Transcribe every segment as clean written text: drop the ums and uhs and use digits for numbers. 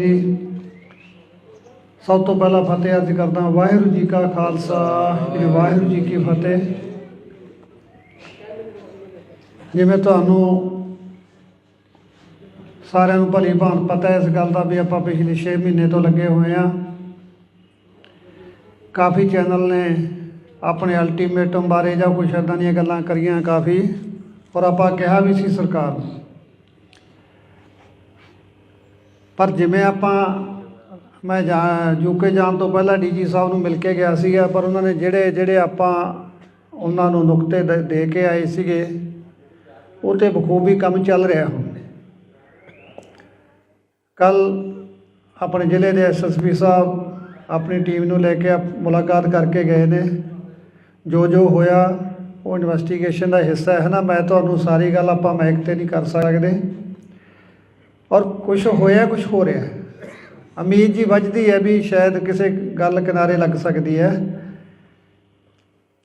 जी सब तो पहला फतेह अर्ज करदा वाहिगुरू जी का खालसा श्री वाहिगुरू जी की फतेह। जिवें तुहानूं सारिਆਂ ਨੂੰ भली भांत पता है इस गल का भी आपां पिछले 6 महीने तो लगे हुए हैं। काफ़ी चैनल ने अपने अल्टीमेटम बारे जां कुछ इदां दीयां गल्लां करियां काफ़ी, और आपां कहा भी सी सरकार नूं, पर जिवें आपां मैं यूके जाण तो पहला DG साहब नूं मिल के गया सीगा, पर उन्होंने ਜਿਹੜੇ आपां उन्हां नूं नुकते दे के आए सीगे वो तो बखूबी काम चल रहा हुण। कल अपने जिले के SSP साहब अपनी टीम नूं लेके मुलाकात करके गए ने। जो होया वो इन्वेस्टिगेशन का हिस्सा है ना, मैं तुहानूं सारी गल आपां माइक ते नहीं कर सकते, और कुछ होया कुछ हो रहा है। उम्मीद जी वजदी है भी शायद किसी गल किनारे लग सकती है,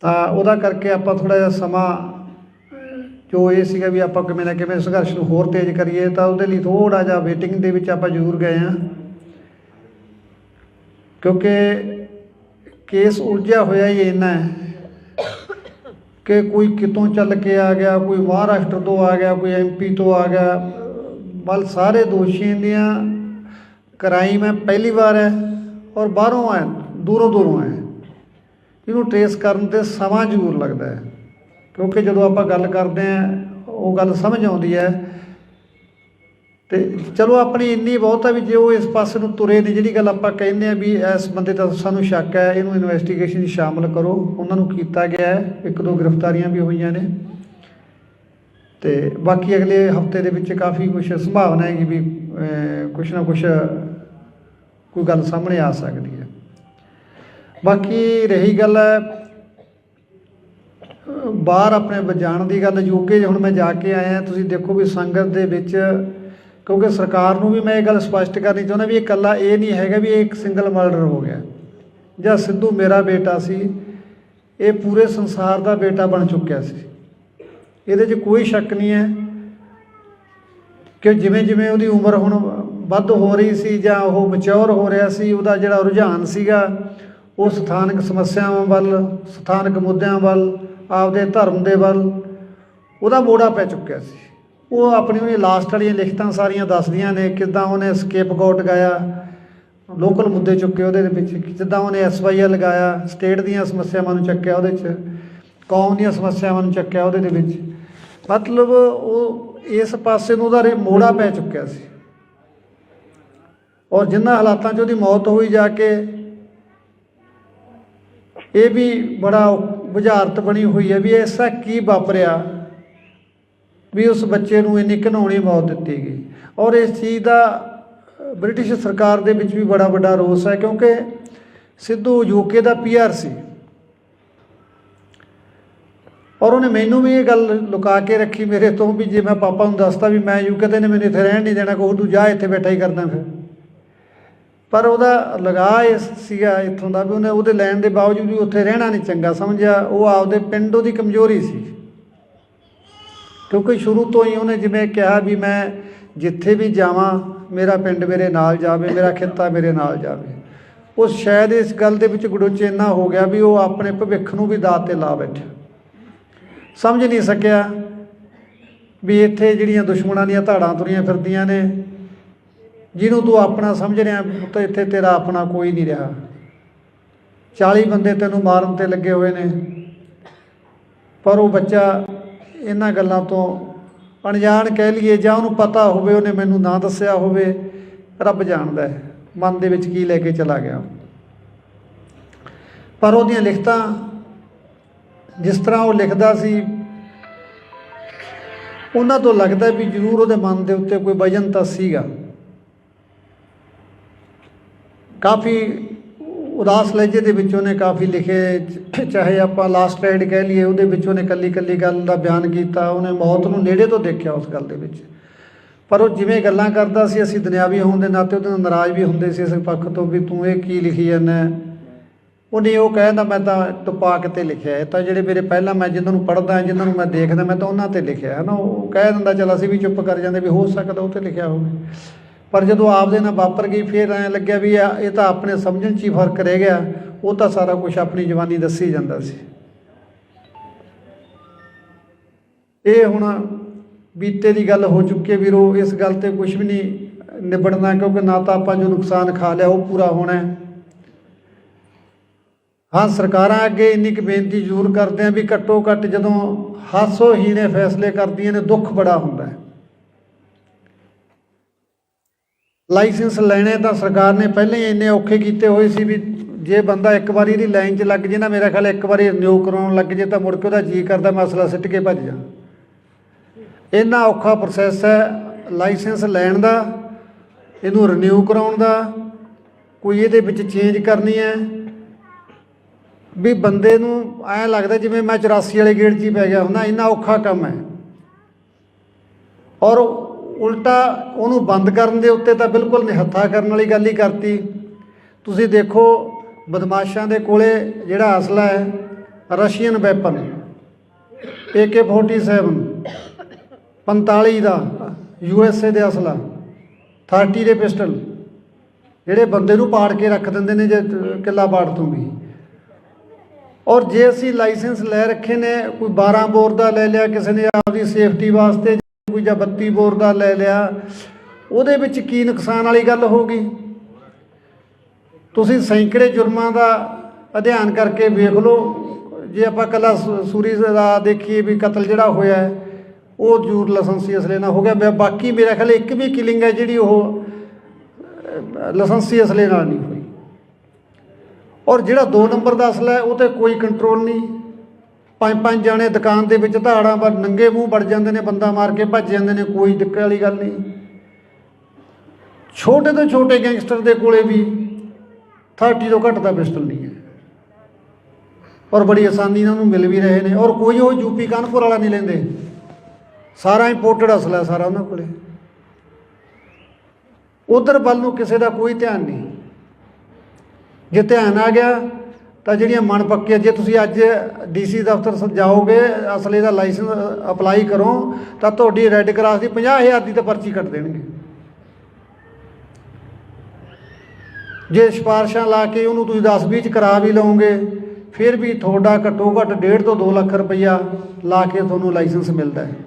तो वह करके आप थोड़ा जिहा समा जो ये सीगा भी आप किवें ना किवें संघर्ष नूं होर तेज़ करिए, तो उहदे लई थोड़ा जिहा वेटिंग दे विच आपां जरूर गए हैं, क्योंकि केस उलझिया होया ही इन्ना है कि कोई कितों चल के आ गया, कोई महाराष्ट्र तो आ गया, कोई MP तो आ गया। बल सारे दोषियों दियां क्राइम है पहली बार है, और बाहरों है, दूरों है। इनू ट्रेस करने ते समा जरूर लगता है, क्योंकि जो आप गल करते हैं वो गल समझ आती है। तो चलो अपनी इन्नी बहुत है भी जो इस पासे नूं तुरे ने, जी गल आप कहने भी इस बंदे का सानूं शक है, इनू इन्वेस्टिगेशन शामिल करो। उन्होंने किया गया है, 1-2 गिरफ्तारियां भी हुई ने, तो बाकी अगले हफ्ते दे विच काफ़ी कुछ संभावना है कि भी कुछ ना कुछ कोई गल सामने आ सकती है। बाकी रही गल बाहर अपने जाण की गल, यूके हुण मैं जाके आया, तुसीं देखो भी संगत दे विच, क्योंकि सरकार नूं भी मैं ये गल स्पष्ट करनी चाहुंदा भी ये कल्ला ये नहीं हैगा भी एक सिंगल मर्डर हो गया जां सिद्धू मेरा बेटा सी, ये पूरे संसार का बेटा बन चुक्या सी। इहदे च कोई शक नहीं है कि जिवें जिवें उहदी उम्र हुण वध हो रही सी जां ओह मैच्योर हो रहा सी, उहदा जिहड़ा रुझान सीगा वो स्थानक समस्यावां वल, स्थानक मुद्दਿਆਂ वल, आपदे धर्म दे वल उहदा मोड़ा पै चुक्या सी। वो अपनी उहदी लास्ट वाली लिखतां सारियां दसदियां ने किदां उहने स्केप गॉट गाया, लोकल मुद्दे चुके उहदे विच, जिद्दां उहने SYL गाया, स्टेट दीयां समस्यावां नूं चक्किया उहदे च, कौम दीयां समस्यावां नूं चक्किया उहदे विच। मतलब वो इस पासे नूं उहदा मोड़ा पै चुक्या सी, और जिन्हां हालातां 'ਚ उहदी मौत हुई जाके ये भी बड़ा बुझारत बनी हुई है भी ऐसा की वापरिया भी उस बच्चे नूं इन्नी घिनौनी मौत दित्ती गई। और इस चीज़ का ब्रिटिश सरकार दे विच भी बड़ा वड्डा रोस है, क्योंकि सिद्धू यूके का PR सी, और उन्हें मैनू भी ये गल लुका के रखी मेरे तो भी जे मैं पापा नूं दसता भी मैं यूके ते ने मैनूं इत्थे रहण नहीं देना, कोई तू जा इत्थे बैठा ही करदा फिर। पर वह लगा सीगा इत्थों का भी उन्हें वो लैन के बावजूद भी उत्थे रहना नहीं चंगा समझा। वो आपदे पिंड की कमजोरी सी, क्योंकि शुरू तो ही उन्हें जिवें कहा भी मैं जिथे भी जावां मेरा पिंड मेरे नाल जावे, मेरा खिता मेरे नाल जावे। वो शायद इस गल दे विच गुडुच इन्ना हो गया भी वो अपने भविख नूं भी दात ते ला बैठा, समझ नहीं सकिया भी इत्थे जिहड़ियां दुश्मनां दीयां धाड़ां तुरियां फिरदियां ने, जिन्हों तू अपना समझ रहा तो इत्थे तेरा अपना कोई नहीं रहा। 40 बंदे तेनों मारन ते लगे हुए ने, पर वो बच्चा इन्हां गल्लां तो अणजाण कह लीए जां उन्होंने पता होवे, उन्हें मैनूं ना दस्सिया होवे, रब जाणदा है मन दे विच की लैके चला गया। पर उहदियां लिखतां जिस तरह वो लिखदा सी उन्हां तो लगदा भी जरूर उहदे मन दे उत्ते कोई वजन तां सीगा। काफ़ी उदास लहजे दे विच उहने काफ़ी लिखे, चाहे आप लास्ट राइड कह लीए उहदे विच उहने कल्ली कल्ली गल दा बयान कीता, उहने मौत नूं नेड़े तो देखिया उस गल दे विच। पर वो जिवें गल्लां करदा सी असीं दुनियावी होण दे नाते उहदे नाल नाराज़ भी हुंदे सी इस पक्ष तो भी तूं इह की लिखी जाना। उन्हें वो कहदा मैं तां टुपा के लिखिआ, है तां जिहड़े मेरे पहलां मैं जिन्हां नूं पढ़दा जिन्हां नूं मैं देखदा मैं तां उन्हां ते लिखिआ है ना। वो कह दिंदा चल असीं भी चुप कर जांदे भी हो सकदा उह ते लिखिआ होवे, पर जो आपदे नाल वापर गई फिर ऐ लग्या भी ये तो अपने समझण 'च ही फर्क रह गया, वो तो सारा कुछ अपनी जवानी दसी जाता सी। ये हुण बीते की गल हो चुकी है वीरो, इस गल ते कुछ भी नहीं निबड़ना, क्योंकि ना तो आप जो नुकसान खा लिया वो पूरा होना है। हाँ, सरकारां अगे इन्नी क बेनती जरूर करते हैं भी घट्टो घट्ट जदों हासोहीने फैसले करदियां ने दुख बड़ा हुंदा है। लाइसेंस लैने तो सरकार ने पहले ही इन्ने औखे कीते हुए सी भी जे बंदा एक बारी इहदी लाइन 'च लग जे ना, मेरा ख्याल एक बारी रिन्यू कराउण लग जे तो मुड़ के उहदा जी करदा मसला सिੱਟ के भज जा। इन्ना औखा प्रोसैस है लाइसेंस लैण दा, इहनूं रिन्यू कराउण दा, कोई इहदे विच चेंज करनी है भी बंदे नूं ऐ लगदा जिवें मैं 84 वाले गेड़ 'च ही पै गया हुंदा, इन्ना औखा काम है। और उल्टा उहनूं बंद करन दे उत्ते तां बिल्कुल निहत्था करन वाली गल ही करती। तुसीं देखो बदमाशां दे कोले जिहड़ा असला है रशियन वैपन AK-47 45 का USA दे असला 30 दे पिस्टल जिहड़े बंदे नूं पाड़ के रख दिंदे ने जे किला पाड़ दूंगी। और जे असी लाइसेंस लै रखे ने, कोई 12 बोर का ले लिया किसी ने आपकी सेफ्टी वास्ते, कोई जां 32 बोर का ले लिया, उहदे विच की नुकसान वाली गल होगी। तुसीं सैकड़े जुर्मां का अध्ययन करके वेख लो, जे आपां कल्ला सूरी दा देखीए भी कतल जिहड़ा होया है वो जरूर लाइसेंसी असले नाल हो गया। बाकी मेरा ख्याल एक भी किलिंग है जिहड़ी वो लाइसेंसी असले नाल नहीं हुई। और जिहड़ा 2 नंबर का असला है वो तो कोई कंट्रोल नहीं, 5-5 जाने दुकान के विच धाड़ां पर नंगे मूँह वड़ जाते हैं, बंदा मार के भज जाते हैं, कोई दिक्कत वाली गल नहीं। छोटे तो छोटे गैंगस्टर के कोले भी 30 तो घट का पिस्टल नहीं है और बड़ी आसानी इन्होंने मिल भी रहे हैं। और कोई वो यूपी कानपुर वाला नहीं लेंदे, सारा इंपोर्टेड असला सारा उन्होंने कोले। उधर वल नूं किसी का कोई ध्यान नहीं। जे ध्यान आ गया तो जिहड़ियां मन पक्कियां, जे तुसीं अज DC दफ्तर जाओगे असले का लाइसेंस अपलाई करो तो तुहाडी रैड क्रॉस की 50,000 की तो पर्ची कट देणगे। जे सिफारिशां ला के उन्होंने तुसीं 10-20 करा भी लओगे फिर भी थोड़ा घट्टो घट्ट 1.5 ਤੋਂ 2 ਲੱਖ रुपया ला के तुहानूं लाइसेंस मिलता है।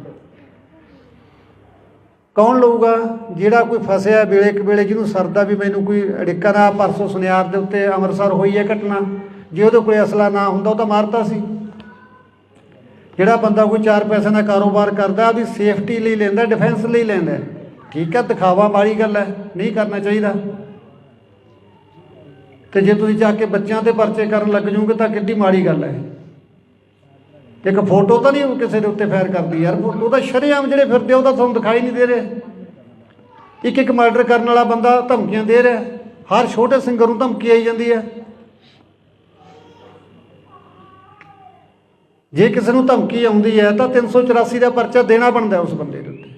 कौन लऊगा? जिहड़ा कोई फसिया वेले क वेले जिन्होंने सरदा भी मैनूं कोई अड़िक्का ना, परसों सुनियार दे उत्ते अंमृतसर होई है घटना, जे उहदे कोल असला ना हुंदा तां मारता सी। जिहड़ा बंदा कोई 4 पैसे का कारोबार करदा ਉਹਦੀ सेफ्टी ਲਈ ਲੈਂਦਾ, डिफेंस ਲਈ ਲੈਂਦਾ, ठीक है, दिखावा माड़ी गल है, नहीं करना चाहिए। तो जे तुसीं जाके बच्चों के परचे करन लग जाओगे तो किड्डी माड़ी गल है। एक फोटो तो नहीं किसी के उत्ते फायर करती यार, वो तो शरेआम जिहड़े फिरदे वो तो तुहानूं दिखाई नहीं दे रहे। एक मर्डर करने वाला बंदा धमकियां दे रहा, हर छोटे सिंगर नूं धमकी आई जाती है। जे किसी नूं धमकी आउंदी है तो 384 का परचा देना बनता है उस बंदे के उत्ते,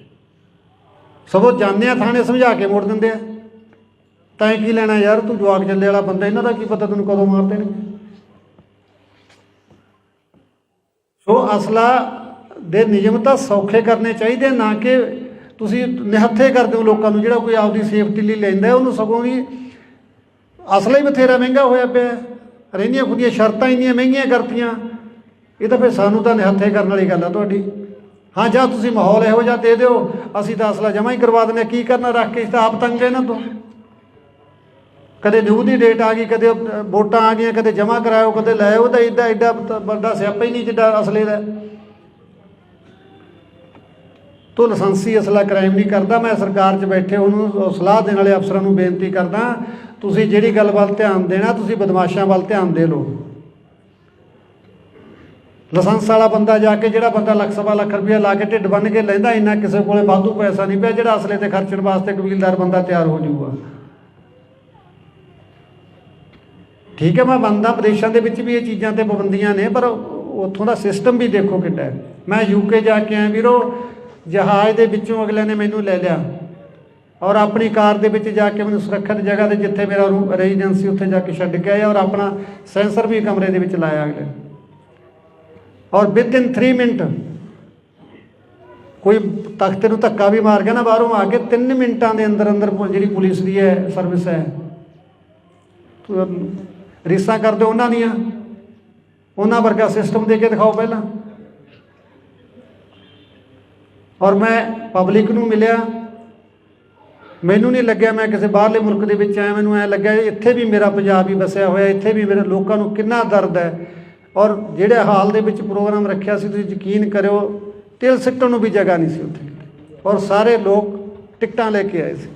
सगों जाने थाने समझा के मोड़ दिंदे आ। तैं की लेना यार, तू जवाक जल्ले वाला बंदा, इन्हां दा की पता तैनूं कदों मार देणगे। सो असला दे नियम तो सौखे करने चाहिए, ना कि तुसीं निहत्थे करदे हो लोगों नूं। जिहड़ा कोई आपदी सेफ्टी लई लैंदा उहनूं सगों भी असला ही बथेरा महंगा होया पिया, रहिंदियां खुदियां शर्तां इन्नियां महंगियां करतियां। ये तो फिर सानूं तां निहत्थे करन वाली गल आ तुहाडी। हाँ, जां तुसीं माहौल इहो जिहा दे दिओ, असीं तां असला जमा ही करवा दिंदे, की करना रख के, आप तंग इन्हां तों। कदे न्यू की डेट आ गई, कदे वोटां आ गई, कदे जमा कराओ, कदे लाओ, तो एडा एडा बड़ा स्यापा ही नहीं जिड्डा असले का। तो लाइसेंसी असला क्राइम नहीं करता। मैं सरकार च बैठे उन्होंने सलाह देने वाले अफसरों को बेनती करदा, तुसीं जिहड़ी गल वल ध्यान देना, तुसीं बदमाशां वल ध्यान दे लो। लाइसेंस वाला बंदा जाके, जिहड़ा बंदा लख सवा लख रुपया ला के ढिड बन के लैंदा, इन्ना किसी कोले वाधू पैसा नहीं पिया जिहड़ा असले ते खर्चण वास्ते कबीलदार बंदा तैयार हो जाऊगा। ठीक है, मैं मनदा विदेशों के भी ये चीज़ों पर पाबंदियां ने, पर उत्थों का सिस्टम भी देखो किड्डा है। मैं UK जाके आया वीरो, जहाज़ के विचों अगले ने मैनू ले लिया और अपनी कार के विच जाके मैनू सुरक्षित जगह से जिथे मेरा रेजीडेंसी उत्थे जाके छड्ड के आया और अपना सेंसर भी कमरे के विच लाया अगले, और विद इन 3 मिनट ਕੋਈ ਤਖਤੇ ਨੂੰ ਧੱਕਾ ਵੀ ਮਾਰ ਗਿਆ ਨਾ ਬਾਹਰੋਂ ਆ ਕੇ 3 ਮਿੰਟਾਂ ਦੇ ਅੰਦਰ ਅੰਦਰ ਜਿਹੜੀ ਪੁਲਿਸ ਦੀ ਹੈ ਸਰਵਿਸ ਹੈ, ਰੀਸਾਂ ਕਰਦੇ ਉਹਨਾਂ ਦੀਆਂ, ਉਹਨਾਂ ਵਰਗਾ ਸਿਸਟਮ ਦੇ ਕੇ ਦਿਖਾਓ ਪਹਿਲਾਂ। ਔਰ ਮੈਂ ਪਬਲਿਕ ਨੂੰ ਮਿਲਿਆ, ਮੈਨੂੰ ਨਹੀਂ ਲੱਗਿਆ ਮੈਂ ਕਿਸੇ ਬਾਹਰਲੇ ਮੁਲਕ ਦੇ ਵਿੱਚ ਆਇਆ, ਮੈਨੂੰ ਐਂ ਲੱਗਿਆ ਇੱਥੇ ਵੀ ਮੇਰਾ ਪੰਜਾਬ ਹੀ ਵਸਿਆ ਹੋਇਆ, ਇੱਥੇ ਵੀ ਮੇਰੇ ਲੋਕਾਂ ਨੂੰ ਕਿੰਨਾ ਦਰਦ ਹੈ। ਔਰ ਜਿਹੜੇ ਹਾਲ ਦੇ ਵਿੱਚ ਪ੍ਰੋਗਰਾਮ ਰੱਖਿਆ ਸੀ, ਤੁਸੀਂ ਯਕੀਨ ਕਰਿਓ ਤਿਲ ਸਿੱਟਣ ਨੂੰ ਵੀ ਜਗ੍ਹਾ ਨਹੀਂ ਸੀ ਉੱਥੇ, ਔਰ ਸਾਰੇ ਲੋਕ ਟਿਕਟਾਂ ਲੈ ਕੇ ਆਏ ਸੀ।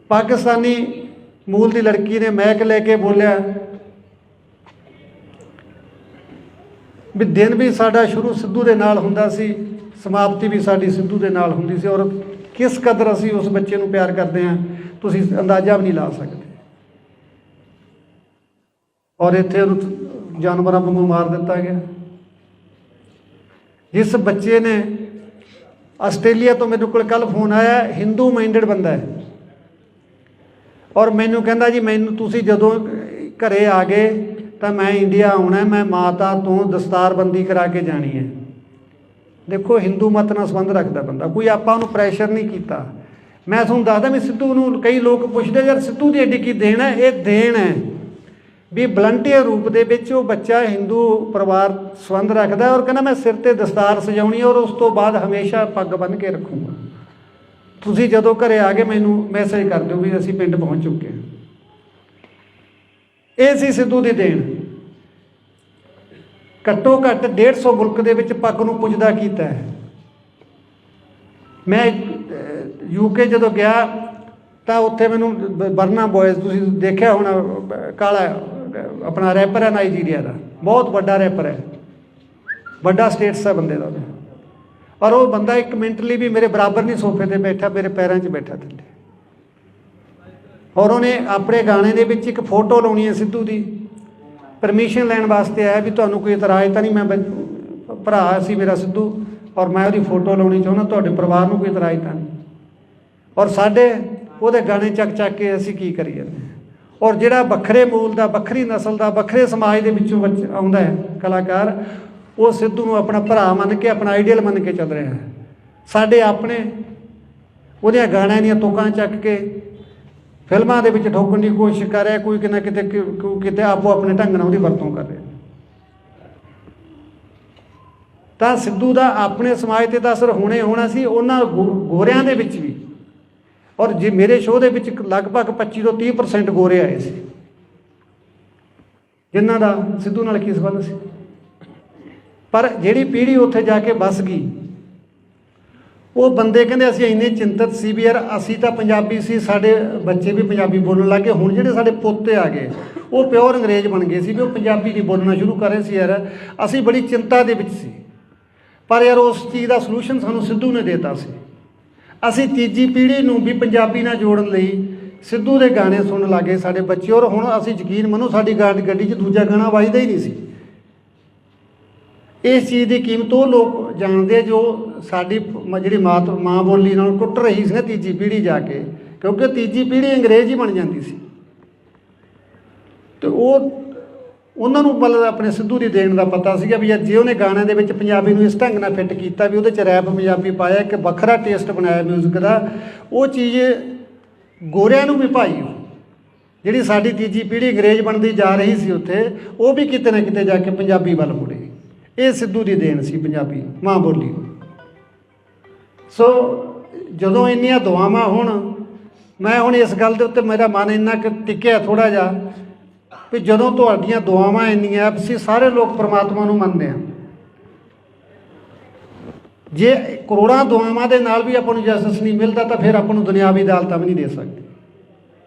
ਪਾਕਿਸਤਾਨੀ ਮੂਲ ਦੀ ਲੜਕੀ ਨੇ ਮੈਕ ਲੈ ਕੇ ਬੋਲਿਆ ਵੀ ਦਿਨ ਵੀ ਸਾਡਾ ਸ਼ੁਰੂ ਸਿੱਧੂ ਦੇ ਨਾਲ ਹੁੰਦਾ ਸੀ, ਸਮਾਪਤੀ ਵੀ ਸਾਡੀ ਸਿੱਧੂ ਦੇ ਨਾਲ ਹੁੰਦੀ ਸੀ, ਔਰ ਕਿਸ ਕਦਰ ਅਸੀਂ ਉਸ ਬੱਚੇ ਨੂੰ ਪਿਆਰ ਕਰਦੇ ਹਾਂ ਤੁਸੀਂ ਅੰਦਾਜ਼ਾ ਵੀ ਨਹੀਂ ਲਾ ਸਕਦੇ। ਔਰ ਇੱਥੇ ਉਹਨੂੰ ਜਾਨਵਰਾਂ ਵਾਂਗੂ ਮਾਰ ਦਿੱਤਾ ਗਿਆ। ਜਿਸ ਬੱਚੇ ਨੇ ਆਸਟ੍ਰੇਲੀਆ ਤੋਂ ਮੇਰੇ ਕੋਲ ਕੱਲ੍ਹ ਫੋਨ ਆਇਆ, ਹਿੰਦੂ ਮਾਈਂਡਡ ਬੰਦਾ ਹੈ, ਔਰ ਮੈਨੂੰ ਕਹਿੰਦਾ ਜੀ ਮੈਨੂੰ ਤੁਸੀਂ ਜਦੋਂ ਘਰੇ ਆ ਗਏ ਤਾਂ ਮੈਂ ਇੰਡੀਆ ਆਉਣਾ, ਮੈਂ ਮਾਤਾ ਤੋਂ ਦਸਤਾਰਬੰਦੀ ਕਰਾ ਕੇ ਜਾਣੀ ਹੈ। ਦੇਖੋ ਹਿੰਦੂ ਮਤ ਨਾਲ ਸੰਬੰਧ ਰੱਖਦਾ ਬੰਦਾ, ਕੋਈ ਆਪਾਂ ਉਹਨੂੰ ਪ੍ਰੈਸ਼ਰ ਨਹੀਂ ਕੀਤਾ। ਮੈਂ ਤੁਹਾਨੂੰ ਦੱਸਦਾ ਵੀ ਸਿੱਧੂ ਨੂੰ ਕਈ ਲੋਕ ਪੁੱਛਦੇ ਯਾਰ ਸਿੱਧੂ ਦੀ ਐਡੀ ਕੀ ਦੇਣ ਹੈ, ਇਹ ਦੇਣ ਹੈ ਵੀ ਵਲੰਟੀਅਰ ਰੂਪ ਦੇ ਵਿੱਚ ਉਹ ਬੱਚਾ ਹਿੰਦੂ ਪਰਿਵਾਰ ਸੰਬੰਧ ਰੱਖਦਾ, ਔਰ ਕਹਿੰਦਾ ਮੈਂ ਸਿਰ 'ਤੇ ਦਸਤਾਰ ਸਜਾਉਣੀ ਔਰ ਉਸ ਤੋਂ ਬਾਅਦ ਹਮੇਸ਼ਾ ਪੱਗ ਬੰਨ੍ਹ ਕੇ ਰੱਖੂੰਗਾ। ਤੁਸੀਂ ਜਦੋਂ ਘਰੇ ਆ ਗਏ ਮੈਨੂੰ ਮੈਸੇਜ ਕਰ ਦਿਓ ਵੀ ਅਸੀਂ ਪਿੰਡ ਪਹੁੰਚ ਚੁੱਕੇ ਹਾਂ। ਇਹ ਸੀ ਸਿੱਧੂ ਦੀ ਦੇਣ। ਘੱਟੋ ਘੱਟ 150 ਮੁਲਕ ਦੇ ਵਿੱਚ ਪੱਗ ਨੂੰ ਪੁੱਜਦਾ ਕੀਤਾ ਹੈ। ਮੈਂ UK ਜਦੋਂ ਗਿਆ ਤਾਂ ਉੱਥੇ ਮੈਨੂੰ ਬਰਨਾ ਬੋਇਜ਼, ਤੁਸੀਂ ਦੇਖਿਆ ਹੋਣਾ, ਕਾਲਾ ਆਪਣਾ ਰੈਪਰ ਹੈ ਨਾਈਜੀਰੀਆ ਦਾ, ਬਹੁਤ ਵੱਡਾ ਰੈਪਰ ਹੈ, ਵੱਡਾ ਸਟੇਟਸ ਹੈ ਬੰਦੇ ਦਾ। ਔਰ ਉਹ ਬੰਦਾ 1 ਮਿੰਟ ਲਈ ਵੀ ਮੇਰੇ ਬਰਾਬਰ ਨਹੀਂ ਸੋਫੇ 'ਤੇ ਬੈਠਾ, ਮੇਰੇ ਪੈਰਾਂ 'ਚ ਬੈਠਾ ਥੱਲੇ। ਔਰ ਉਹਨੇ ਆਪਣੇ ਗਾਣੇ ਦੇ ਵਿੱਚ ਇੱਕ ਫੋਟੋ ਲਾਉਣੀ ਹੈ ਸਿੱਧੂ ਦੀ, ਪਰਮਿਸ਼ਨ ਲੈਣ ਵਾਸਤੇ ਆਇਆ ਵੀ ਤੁਹਾਨੂੰ ਕੋਈ ਇਤਰਾਜ਼ ਤਾਂ ਨਹੀਂ, ਮੈਂ ਭਰਾ ਸੀ ਮੇਰਾ ਸਿੱਧੂ ਔਰ ਮੈਂ ਉਹਦੀ ਫੋਟੋ ਲਾਉਣੀ ਚਾਹੁੰਦਾ, ਤੁਹਾਡੇ ਪਰਿਵਾਰ ਨੂੰ ਕੋਈ ਇਤਰਾਜ਼ ਤਾਂ ਨਹੀਂ। ਔਰ ਸਾਡੇ ਉਹਦੇ ਗਾਣੇ ਚੱਕ ਕੇ ਅਸੀਂ ਕੀ ਕਰੀ ਜਾਂਦੇ। ਔਰ ਜਿਹੜਾ ਵੱਖਰੇ ਮੂਲ ਦਾ, ਵੱਖਰੀ ਨਸਲ ਦਾ, ਵੱਖਰੇ ਸਮਾਜ ਦੇ ਵਿੱਚੋਂ ਆਉਂਦਾ ਹੈ ਕਲਾਕਾਰ, ਉਹ ਸਿੱਧੂ ਨੂੰ ਆਪਣਾ ਭਰਾ ਮੰਨ ਕੇ, ਆਪਣਾ ਆਈਡੀਅਲ ਮੰਨ ਕੇ ਚੱਲ ਰਿਹਾ ਹੈ। ਸਾਡੇ ਆਪਣੇ ਉਹਦੀਆਂ ਗਾਣਿਆਂ ਦੀਆਂ ਤੁਕਾਂ ਚੱਕ ਕੇ ਫਿਲਮਾਂ ਦੇ ਵਿੱਚ ਠੋਕਣ ਦੀ ਕੋਸ਼ਿਸ਼ ਕਰ ਰਿਹਾ, ਕੋਈ ਕਿਤੇ ਕਿਤੇ ਆਪੋ ਆਪਣੇ ਢੰਗ ਨਾਲ ਉਹਦੀ ਵਰਤੋਂ ਕਰ ਰਿਹਾ। ਤਾਂ ਸਿੱਧੂ ਦਾ ਆਪਣੇ ਸਮਾਜ 'ਤੇ ਤਾਂ ਅਸਰ ਹੋਣਾ ਸੀ, ਉਹਨਾਂ ਗੋਰਿਆਂ ਦੇ ਵਿੱਚ ਵੀ। ਔਰ ਜੇ ਮੇਰੇ ਸ਼ੋਅ ਦੇ ਵਿੱਚ ਲਗਭਗ 25 ਤੋਂ 30% ਗੋਰੇ ਆਏ ਸੀ, ਜਿਨ੍ਹਾਂ ਦਾ ਸਿੱਧੂ ਨਾਲ ਕੀ ਸੰਬੰਧ ਸੀ। ਪਰ ਜਿਹੜੀ ਪੀੜ੍ਹੀ ਉੱਥੇ ਜਾ ਕੇ ਵੱਸ ਗਈ, ਉਹ ਬੰਦੇ ਕਹਿੰਦੇ ਅਸੀਂ ਇੰਨੇ ਚਿੰਤਤ ਸੀ ਵੀ ਯਾਰ ਅਸੀਂ ਤਾਂ ਪੰਜਾਬੀ ਸੀ, ਸਾਡੇ ਬੱਚੇ ਵੀ ਪੰਜਾਬੀ ਬੋਲਣ ਲੱਗ ਗਏ। ਹੁਣ ਜਿਹੜੇ ਸਾਡੇ ਪੋਤੇ ਆ ਗਏ ਉਹ ਪਿਓਰ ਅੰਗਰੇਜ਼ ਬਣ ਗਏ ਸੀ ਵੀ ਉਹ ਪੰਜਾਬੀ ਨਹੀਂ ਬੋਲਣਾ ਸ਼ੁਰੂ ਕਰ ਰਹੇ ਸੀ। ਯਾਰ ਅਸੀਂ ਬੜੀ ਚਿੰਤਾ ਦੇ ਵਿੱਚ ਸੀ, ਪਰ ਯਾਰ ਉਸ ਚੀਜ਼ ਦਾ ਸਲੂਸ਼ਨ ਸਾਨੂੰ ਸਿੱਧੂ ਨੇ ਦੇਤਾ ਸੀ। ਅਸੀਂ ਤੀਜੀ ਪੀੜ੍ਹੀ ਨੂੰ ਵੀ ਪੰਜਾਬੀ ਨਾਲ ਜੋੜਨ ਲਈ ਸਿੱਧੂ ਦੇ ਗਾਣੇ ਸੁਣਨ ਲੱਗੇ ਸਾਡੇ ਬੱਚੇ। ਔਰ ਹੁਣ ਅਸੀਂ ਯਕੀਨ ਮੰਨੋ ਸਾਡੀ ਗੱਡੀ 'ਚ ਦੂਜਾ ਗਾਣਾ ਵੱਜਦਾ ਹੀ ਨਹੀਂ ਸੀ। ਇਸ ਚੀਜ਼ ਦੀ ਕੀਮਤ ਉਹ ਲੋਕ ਜਾਣਦੇ ਜੋ ਸਾਡੀ ਜਿਹੜੀ ਮਾਂ ਬੋਲੀ ਨਾਲ ਟੁੱਟ ਰਹੀ ਸੀ ਨਾ ਤੀਜੀ ਪੀੜ੍ਹੀ ਜਾ ਕੇ, ਕਿਉਂਕਿ ਤੀਜੀ ਪੀੜ੍ਹੀ ਅੰਗਰੇਜ਼ ਹੀ ਬਣ ਜਾਂਦੀ ਸੀ। ਅਤੇ ਉਹਨਾਂ ਨੂੰ ਮਤਲਬ ਆਪਣੇ ਸਿੱਧੂ ਦੀ ਦੇਣ ਦਾ ਪਤਾ ਸੀਗਾ ਵੀ ਜੇ ਉਹਨੇ ਗਾਣਿਆਂ ਦੇ ਵਿੱਚ ਪੰਜਾਬੀ ਨੂੰ ਇਸ ਢੰਗ ਨਾਲ ਫਿੱਟ ਕੀਤਾ ਵੀ ਉਹਦੇ 'ਚ ਰੈਪ ਪੰਜਾਬੀ ਪਾਇਆ, ਇੱਕ ਵੱਖਰਾ ਟੇਸਟ ਬਣਾਇਆ ਮਿਊਜ਼ਿਕ ਦਾ, ਉਹ ਚੀਜ਼ ਗੋਰਿਆਂ ਨੂੰ ਵੀ ਭਾਈ ਜਿਹੜੀ ਸਾਡੀ ਤੀਜੀ ਪੀੜ੍ਹੀ ਅੰਗਰੇਜ਼ ਬਣਦੀ ਜਾ ਰਹੀ ਸੀ ਉੱਥੇ, ਉਹ ਵੀ ਕਿਤੇ ਨਾ ਕਿਤੇ ਜਾ ਕੇ ਪੰਜਾਬੀ ਵੱਲ ਮੁੜੇ। ਇਹ ਸਿੱਧੂ ਦੀ ਦੇਣ ਸੀ ਪੰਜਾਬੀ ਮਾਂ ਬੋਲੀ। ਸੋ ਜਦੋਂ ਇੰਨੀਆਂ ਦੁਆਵਾਂ ਹੋਣ, ਮੈਂ ਹੁਣ ਇਸ ਗੱਲ ਦੇ ਉੱਤੇ ਮੇਰਾ ਮਨ ਇੰਨਾ ਕਿ ਟਿਕਿਆ ਥੋੜ੍ਹਾ ਜਿਹਾ ਵੀ ਜਦੋਂ ਤੁਹਾਡੀਆਂ ਦੁਆਵਾਂ ਇੰਨੀਆਂ, ਅਸੀਂ ਸਾਰੇ ਲੋਕ ਪਰਮਾਤਮਾ ਨੂੰ ਮੰਨਦੇ ਹਾਂ, ਜੇ ਕਰੋੜਾਂ ਦੁਆਵਾਂ ਦੇ ਨਾਲ ਵੀ ਆਪਾਂ ਨੂੰ ਜਸਟਿਸ ਨਹੀਂ ਮਿਲਦਾ ਤਾਂ ਫਿਰ ਆਪਾਂ ਨੂੰ ਦੁਨਿਆਵੀ ਅਦਾਲਤਾਂ ਵੀ ਨਹੀਂ ਦੇ ਸਕਦੇ।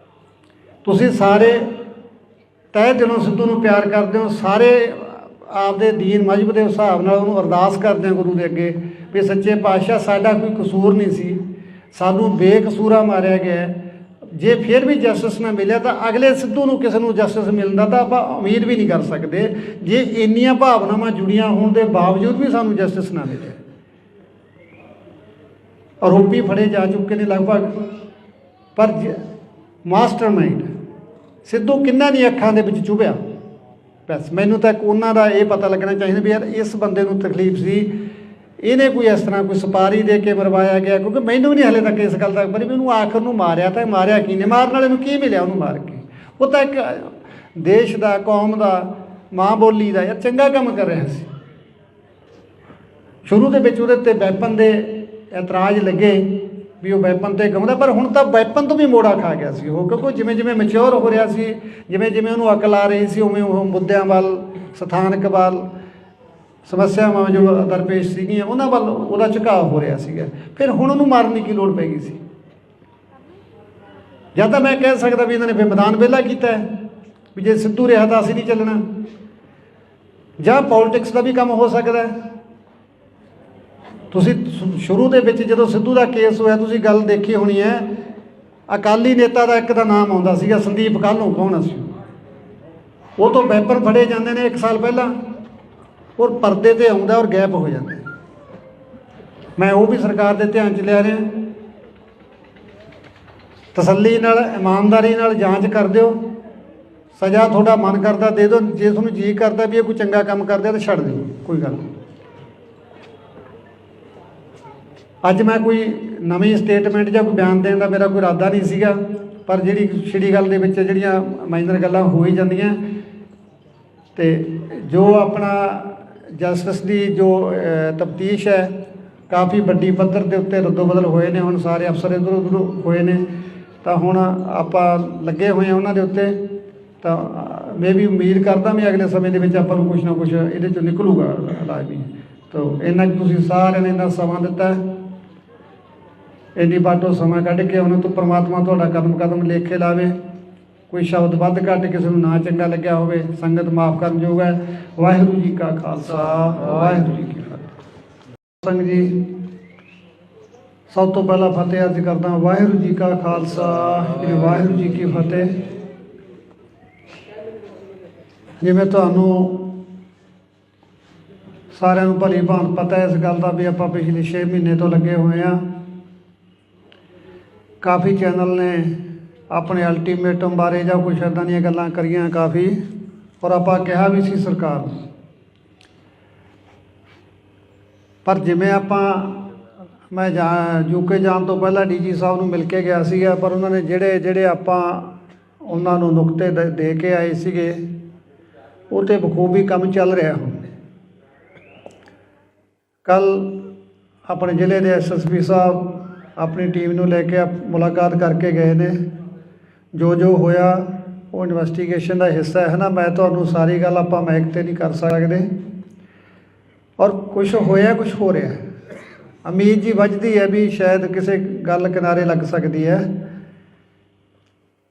ਤੁਸੀਂ ਸਾਰੇ ਤਹਿ ਦਿਲੋਂ ਸਿੱਧੂ ਨੂੰ ਪਿਆਰ ਕਰਦੇ ਹੋ, ਸਾਰੇ ਆਪਦੇ ਦੀਨ ਮਜ਼ਹਬ ਦੇ ਹਿਸਾਬ ਨਾਲ ਉਹਨੂੰ ਅਰਦਾਸ ਕਰਦੇ ਹੋ ਗੁਰੂ ਦੇ ਅੱਗੇ ਵੀ ਸੱਚੇ ਪਾਤਸ਼ਾਹ ਸਾਡਾ ਕੋਈ ਕਸੂਰ ਨਹੀਂ ਸੀ, ਸਾਨੂੰ ਬੇਕਸੂਰਾ ਮਾਰਿਆ ਗਿਆ। ਜੇ ਫਿਰ ਵੀ ਜਸਟਿਸ ਨਾ ਮਿਲਿਆ ਤਾਂ ਅਗਲੇ ਸਿੱਧੂ ਨੂੰ ਕਿਸੇ ਨੂੰ ਜਸਟਿਸ ਮਿਲਦਾ ਤਾਂ ਆਪਾਂ ਉਮੀਦ ਵੀ ਨਹੀਂ ਕਰ ਸਕਦੇ, ਜੇ ਇੰਨੀਆਂ ਭਾਵਨਾਵਾਂ ਜੁੜੀਆਂ ਹੋਣ ਦੇ ਬਾਵਜੂਦ ਵੀ ਸਾਨੂੰ ਜਸਟਿਸ ਨਾ ਮਿਲੇ। ਆਰੋਪੀ ਫੜੇ ਜਾ ਚੁੱਕੇ ਨੇ ਲਗਭਗ, ਪਰ ਮਾਸਟਰ ਮਾਈਂਡ ਸਿੱਧੂ ਕਿੰਨਾਂ ਦੀਆਂ ਅੱਖਾਂ ਦੇ ਵਿੱਚ ਚੁਭਿਆ। ਬਸ ਮੈਨੂੰ ਤਾਂ ਉਹਨਾਂ ਦਾ ਇਹ ਪਤਾ ਲੱਗਣਾ ਚਾਹੀਦਾ ਵੀ ਯਾਰ ਇਸ ਬੰਦੇ ਨੂੰ ਤਕਲੀਫ ਸੀ ਇਹਨੇ ਕੋਈ ਇਸ ਤਰ੍ਹਾਂ ਕੋਈ ਸੁਪਾਰੀ ਦੇ ਕੇ ਮਰਵਾਇਆ ਗਿਆ, ਕਿਉਂਕਿ ਮੈਨੂੰ ਨਹੀਂ ਹਲੇ ਤੱਕ ਇਸ ਗੱਲ ਦਾ ਪਰ ਵੀ ਉਹਨੂੰ ਆਖਰ ਨੂੰ ਮਾਰਿਆ ਤਾਂ ਮਾਰਿਆ ਕੀ ਨੇ, ਮਾਰਨ ਵਾਲੇ ਨੂੰ ਕੀ ਮਿਲਿਆ ਉਹਨੂੰ ਮਾਰ ਕੇ? ਉਹ ਤਾਂ ਇੱਕ ਦੇਸ਼ ਦਾ, ਕੌਮ ਦਾ, ਮਾਂ ਬੋਲੀ ਦਾ ਯਾਰ ਚੰਗਾ ਕੰਮ ਕਰ ਰਿਹਾ ਸੀ। ਸ਼ੁਰੂ ਦੇ ਵਿੱਚ ਉਹਦੇ ਉੱਤੇ ਵੈਪਨ ਦੇ ਇਤਰਾਜ਼ ਲੱਗੇ ਵੀ ਉਹ ਵੈਪਨ 'ਤੇ ਗਾਉਂਦਾ, ਪਰ ਹੁਣ ਤਾਂ ਵੈਪਨ ਤੋਂ ਵੀ ਮੋੜਾ ਖਾ ਗਿਆ ਸੀ ਉਹ, ਕਿਉਂਕਿ ਜਿਵੇਂ ਜਿਵੇਂ ਮੈਚਿਓਰ ਹੋ ਰਿਹਾ ਸੀ, ਜਿਵੇਂ ਜਿਵੇਂ ਉਹਨੂੰ ਅਕਲ ਆ ਰਹੀ ਸੀ, ਉਵੇਂ ਉਹ ਮੁੱਦਿਆਂ ਵੱਲ, ਸਥਾਨਕ ਵੱਲ, ਸਮੱਸਿਆਵਾਂ ਜੋ ਦਰਪੇਸ਼ ਸੀਗੀਆਂ ਉਹਨਾਂ ਵੱਲ ਉਹਦਾ ਝੁਕਾਅ ਹੋ ਰਿਹਾ ਸੀਗਾ। ਫਿਰ ਹੁਣ ਉਹਨੂੰ ਮਾਰਨ ਦੀ ਕੀ ਲੋੜ ਪੈ ਗਈ ਸੀ? ਜਾਂ ਤਾਂ ਮੈਂ ਕਹਿ ਸਕਦਾ ਵੀ ਇਹਨਾਂ ਨੇ ਫਿਰ ਮੈਦਾਨ ਵਿਹਲਾ ਕੀਤਾ ਵੀ ਜੇ ਸਿੱਧੂ ਰਿਹਾ ਤਾਂ ਅਸੀਂ ਨਹੀਂ ਚੱਲਣਾ, ਜਾਂ ਪੋਲੀਟਿਕਸ ਦਾ ਵੀ ਕੰਮ ਹੋ ਸਕਦਾ। ਤੁਸੀਂ ਸ਼ੁਰੂ ਦੇ ਵਿੱਚ ਜਦੋਂ ਸਿੱਧੂ ਦਾ ਕੇਸ ਹੋਇਆ ਤੁਸੀਂ ਗੱਲ ਦੇਖੀ ਹੋਣੀ ਹੈ, ਅਕਾਲੀ ਨੇਤਾ ਦਾ ਇੱਕ ਦਾ ਨਾਮ ਆਉਂਦਾ ਸੀਗਾ ਸੰਦੀਪ ਕਾਹਲੋਂ, ਕੌਣ ਸੀ ਉਹ ਤੋਂ ਵੈਪਨ ਫੜੇ ਜਾਂਦੇ ਨੇ 1 ਸਾਲ ਪਹਿਲਾਂ, ਔਰ ਪਰਦੇ 'ਤੇ ਆਉਂਦਾ ਔਰ ਗਾਇਬ ਹੋ ਜਾਂਦਾ। ਮੈਂ ਉਹ ਵੀ ਸਰਕਾਰ ਦੇ ਧਿਆਨ 'ਚ ਲਿਆ ਰਿਹਾ। ਤਸੱਲੀ ਨਾਲ, ਇਮਾਨਦਾਰੀ ਨਾਲ ਜਾਂਚ ਕਰ ਦਿਓ, ਸਜ਼ਾ ਤੁਹਾਡਾ ਮਨ ਕਰਦਾ ਦੇ ਦਿਓ, ਜੇ ਤੁਹਾਨੂੰ ਜੀ ਕਰਦਾ ਵੀ ਇਹ ਕੋਈ ਚੰਗਾ ਕੰਮ ਕਰਦਾ ਤਾਂ ਛੱਡ ਦਿਓ, ਕੋਈ ਗੱਲ ਨਹੀਂ। ਅੱਜ ਮੈਂ ਕੋਈ ਨਵੀਂ ਸਟੇਟਮੈਂਟ ਜਾਂ ਕੋਈ ਬਿਆਨ ਦੇਣ ਦਾ ਮੇਰਾ ਕੋਈ ਇਰਾਦਾ ਨਹੀਂ ਸੀਗਾ, ਪਰ ਜਿਹੜੀ ਛਿੜੀ ਗੱਲ ਦੇ ਵਿੱਚ ਜਿਹੜੀਆਂ ਮਾਈਨਰ ਗੱਲਾਂ ਹੋ ਹੀ ਜਾਂਦੀਆਂ, ਅਤੇ ਜੋ ਆਪਣਾ ਜਸਟਿਸ ਦੀ ਜੋ ਤਫਤੀਸ਼ ਹੈ ਕਾਫੀ ਵੱਡੀ ਪੱਧਰ ਦੇ ਉੱਤੇ ਰੱਦੋ ਬਦਲ ਹੋਏ ਨੇ, ਹੁਣ ਸਾਰੇ ਅਫਸਰ ਇੱਧਰ ਉੱਧਰ ਹੋਏ ਨੇ, ਤਾਂ ਹੁਣ ਆਪਾਂ ਲੱਗੇ ਹੋਏ ਹਾਂ ਉਹਨਾਂ ਦੇ ਉੱਤੇ। ਤਾਂ ਮੈਂ ਵੀ ਉਮੀਦ ਕਰਦਾ ਵੀ ਅਗਲੇ ਸਮੇਂ ਦੇ ਵਿੱਚ ਆਪਾਂ ਨੂੰ ਕੁਛ ਨਾ ਕੁਛ ਇਹਦੇ 'ਚੋਂ ਨਿਕਲੂਗਾ ਲਾਜ਼ਮੀ। ਤਾਂ ਇੰਨਾ ਤੁਸੀਂ ਸਾਰਿਆਂ ਨੇ ਇੰਨਾ ਸਮਾਂ ਦਿੱਤਾ, ਇੰਨੀ ਬਾਟੋ ਸਮਾਂ ਕੱਢ ਕੇ ਉਹਨਾਂ ਤੋਂ ਪ੍ਰਮਾਤਮਾ ਤੁਹਾਡਾ ਕਦਮ ਕਦਮ ਲੇਖੇ ਲਾਵੇ। ਕੋਈ ਸ਼ਬਦ ਵੱਧ ਘੱਟ ਕਿਸੇ ਨੂੰ ਨਾ ਚੰਗਾ ਲੱਗਿਆ ਹੋਵੇ, ਸੰਗਤ ਮਾਫ ਕਰਨ ਯੋਗ ਹੈ। ਵਾਹਿਗੁਰੂ ਜੀ ਕਾ ਖਾਲਸਾ, ਵਾਹਿਗੁਰੂ ਜੀ ਕੀ ਫਤਿਹ। ਸੰਗ ਜੀ, ਸਭ ਤੋਂ ਪਹਿਲਾਂ ਫਤਿਹ ਅਰਜ਼ ਕਰਦਾ, ਵਾਹਿਗੁਰੂ ਜੀ ਕਾ ਖਾਲਸਾ, ਵਾਹਿਗੁਰੂ ਜੀ ਕੀ ਫਤਿਹ। ਜਿਵੇਂ ਤੁਹਾਨੂੰ ਸਾਰਿਆਂ ਨੂੰ ਭਲੀ ਭਾਂਤ ਪਤਾ ਇਸ ਗੱਲ ਦਾ ਵੀ ਆਪਾਂ ਪਿਛਲੇ 6 ਮਹੀਨੇ ਤੋਂ ਲੱਗੇ ਹੋਏ ਹਾਂ। ਕਾਫੀ ਚੈਨਲ ਨੇ ਆਪਣੇ ਅਲਟੀਮੇਟਮ ਬਾਰੇ ਜਾਂ ਕੁਛ ਇੱਦਾਂ ਦੀਆਂ ਗੱਲਾਂ ਕਰੀਆਂ ਕਾਫੀ, ਔਰ ਆਪਾਂ ਕਿਹਾ ਵੀ ਸੀ ਸਰਕਾਰ ਨੂੰ, ਪਰ ਜਿਵੇਂ ਮੈਂ ਯੂਕੇ ਜਾਣ ਤੋਂ ਪਹਿਲਾਂ ਡੀਜੀ ਸਾਹਿਬ ਨੂੰ ਮਿਲ ਕੇ ਗਿਆ ਸੀਗਾ, ਪਰ ਉਹਨਾਂ ਨੇ ਜਿਹੜੇ ਆਪਾਂ ਉਹਨਾਂ ਨੂੰ ਨੁਕਤੇ ਦੇ ਕੇ ਆਏ ਸੀਗੇ ਉਹ 'ਤੇ ਬਖੂਬੀ ਕੰਮ ਚੱਲ ਰਿਹਾ। ਹੁਣ ਕੱਲ੍ਹ ਆਪਣੇ ਜ਼ਿਲ੍ਹੇ ਦੇ SSP ਸਾਹਿਬ ਆਪਣੀ ਟੀਮ ਨੂੰ ਲੈ ਕੇ ਮੁਲਾਕਾਤ ਕਰਕੇ ਗਏ ਨੇ। ਜੋ ਜੋ ਹੋਇਆ ਉਹ ਇਨਵੈਸਟੀਗੇਸ਼ਨ ਦਾ ਹਿੱਸਾ ਹੈ ਨਾ, ਮੈਂ ਤੁਹਾਨੂੰ ਸਾਰੀ ਗੱਲ ਆਪਾਂ ਮਾਈਕ 'ਤੇ ਨਹੀਂ ਕਰ ਸਕਦੇ, ਔਰ ਕੁਛ ਹੋਇਆ, ਕੁਛ ਹੋ ਰਿਹਾ। ਉਮੀਦ ਜੀ ਵੱਝਦੀ ਹੈ ਵੀ ਸ਼ਾਇਦ ਕਿਸੇ ਗੱਲ ਕਿਨਾਰੇ ਲੱਗ ਸਕਦੀ ਹੈ,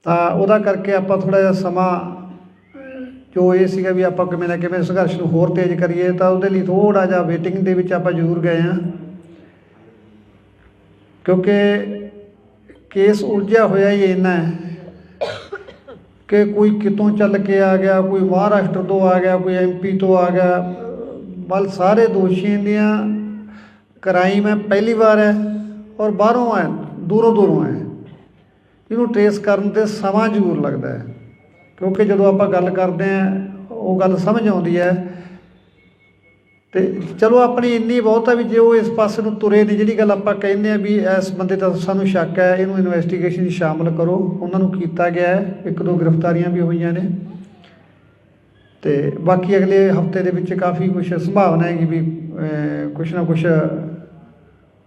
ਤਾਂ ਉਹਦਾ ਕਰਕੇ ਆਪਾਂ ਥੋੜ੍ਹਾ ਜਿਹਾ ਸਮਾਂ ਜੋ ਇਹ ਸੀਗਾ ਵੀ ਆਪਾਂ ਕਿਵੇਂ ਨਾ ਕਿਵੇਂ ਸੰਘਰਸ਼ ਨੂੰ ਹੋਰ ਤੇਜ਼ ਕਰੀਏ, ਤਾਂ ਉਹਦੇ ਲਈ ਥੋੜ੍ਹਾ ਜਿਹਾ ਵੇਟਿੰਗ ਦੇ ਵਿੱਚ ਆਪਾਂ ਜ਼ਰੂਰ ਗਏ ਹਾਂ, ਕਿਉਂਕਿ ਕੇਸ ਉਲਝਿਆ ਹੋਇਆ ਹੀ ਇੰਨਾ ਹੈ ਕਿ ਕੋਈ ਕਿਤੋਂ ਚੱਲ ਕੇ ਆ ਗਿਆ, ਕੋਈ ਮਹਾਰਾਸ਼ਟਰ ਤੋਂ ਆ ਗਿਆ, ਕੋਈ MP ਤੋਂ ਆ ਗਿਆ, ਵੱਲ ਸਾਰੇ ਦੋਸ਼ੀਆਂ ਦੀਆਂ ਕ੍ਰਾਈਮ ਹੈ ਪਹਿਲੀ ਵਾਰ ਹੈ, ਔਰ ਬਾਹਰੋਂ ਹੈ, ਦੂਰੋਂ ਦੂਰੋਂ ਹੈ। ਇਹਨੂੰ ਟਰੇਸ ਕਰਨ 'ਤੇ ਸਮਾਂ ਜ਼ਰੂਰ ਲੱਗਦਾ ਹੈ, ਕਿਉਂਕਿ ਜਦੋਂ ਆਪਾਂ ਗੱਲ ਕਰਦੇ ਹਾਂ ਉਹ ਗੱਲ ਸਮਝ ਆਉਂਦੀ ਹੈ। ਅਤੇ ਚਲੋ ਆਪਣੀ ਇੰਨੀ ਬਹੁਤ ਹੈ ਵੀ ਜੇ ਉਹ ਇਸ ਪਾਸੇ ਨੂੰ ਤੁਰੇ ਨੇ, ਜਿਹੜੀ ਗੱਲ ਆਪਾਂ ਕਹਿੰਦੇ ਹਾਂ ਵੀ ਇਸ ਬੰਦੇ ਦਾ ਸਾਨੂੰ ਸ਼ੱਕ ਹੈ, ਇਹਨੂੰ ਇਨਵੈਸਟੀਗੇਸ਼ਨ 'ਚ ਸ਼ਾਮਲ ਕਰੋ, ਉਹਨਾਂ ਨੂੰ ਕੀਤਾ ਗਿਆ ਹੈ। 1-2 ਗ੍ਰਿਫਤਾਰੀਆਂ ਵੀ ਹੋਈਆਂ ਨੇ, ਅਤੇ ਬਾਕੀ ਅਗਲੇ ਹਫਤੇ ਦੇ ਵਿੱਚ ਕਾਫੀ ਕੁਛ ਸੰਭਾਵਨਾ ਹੈਗੀ ਵੀ ਕੁਛ ਨਾ ਕੁਛ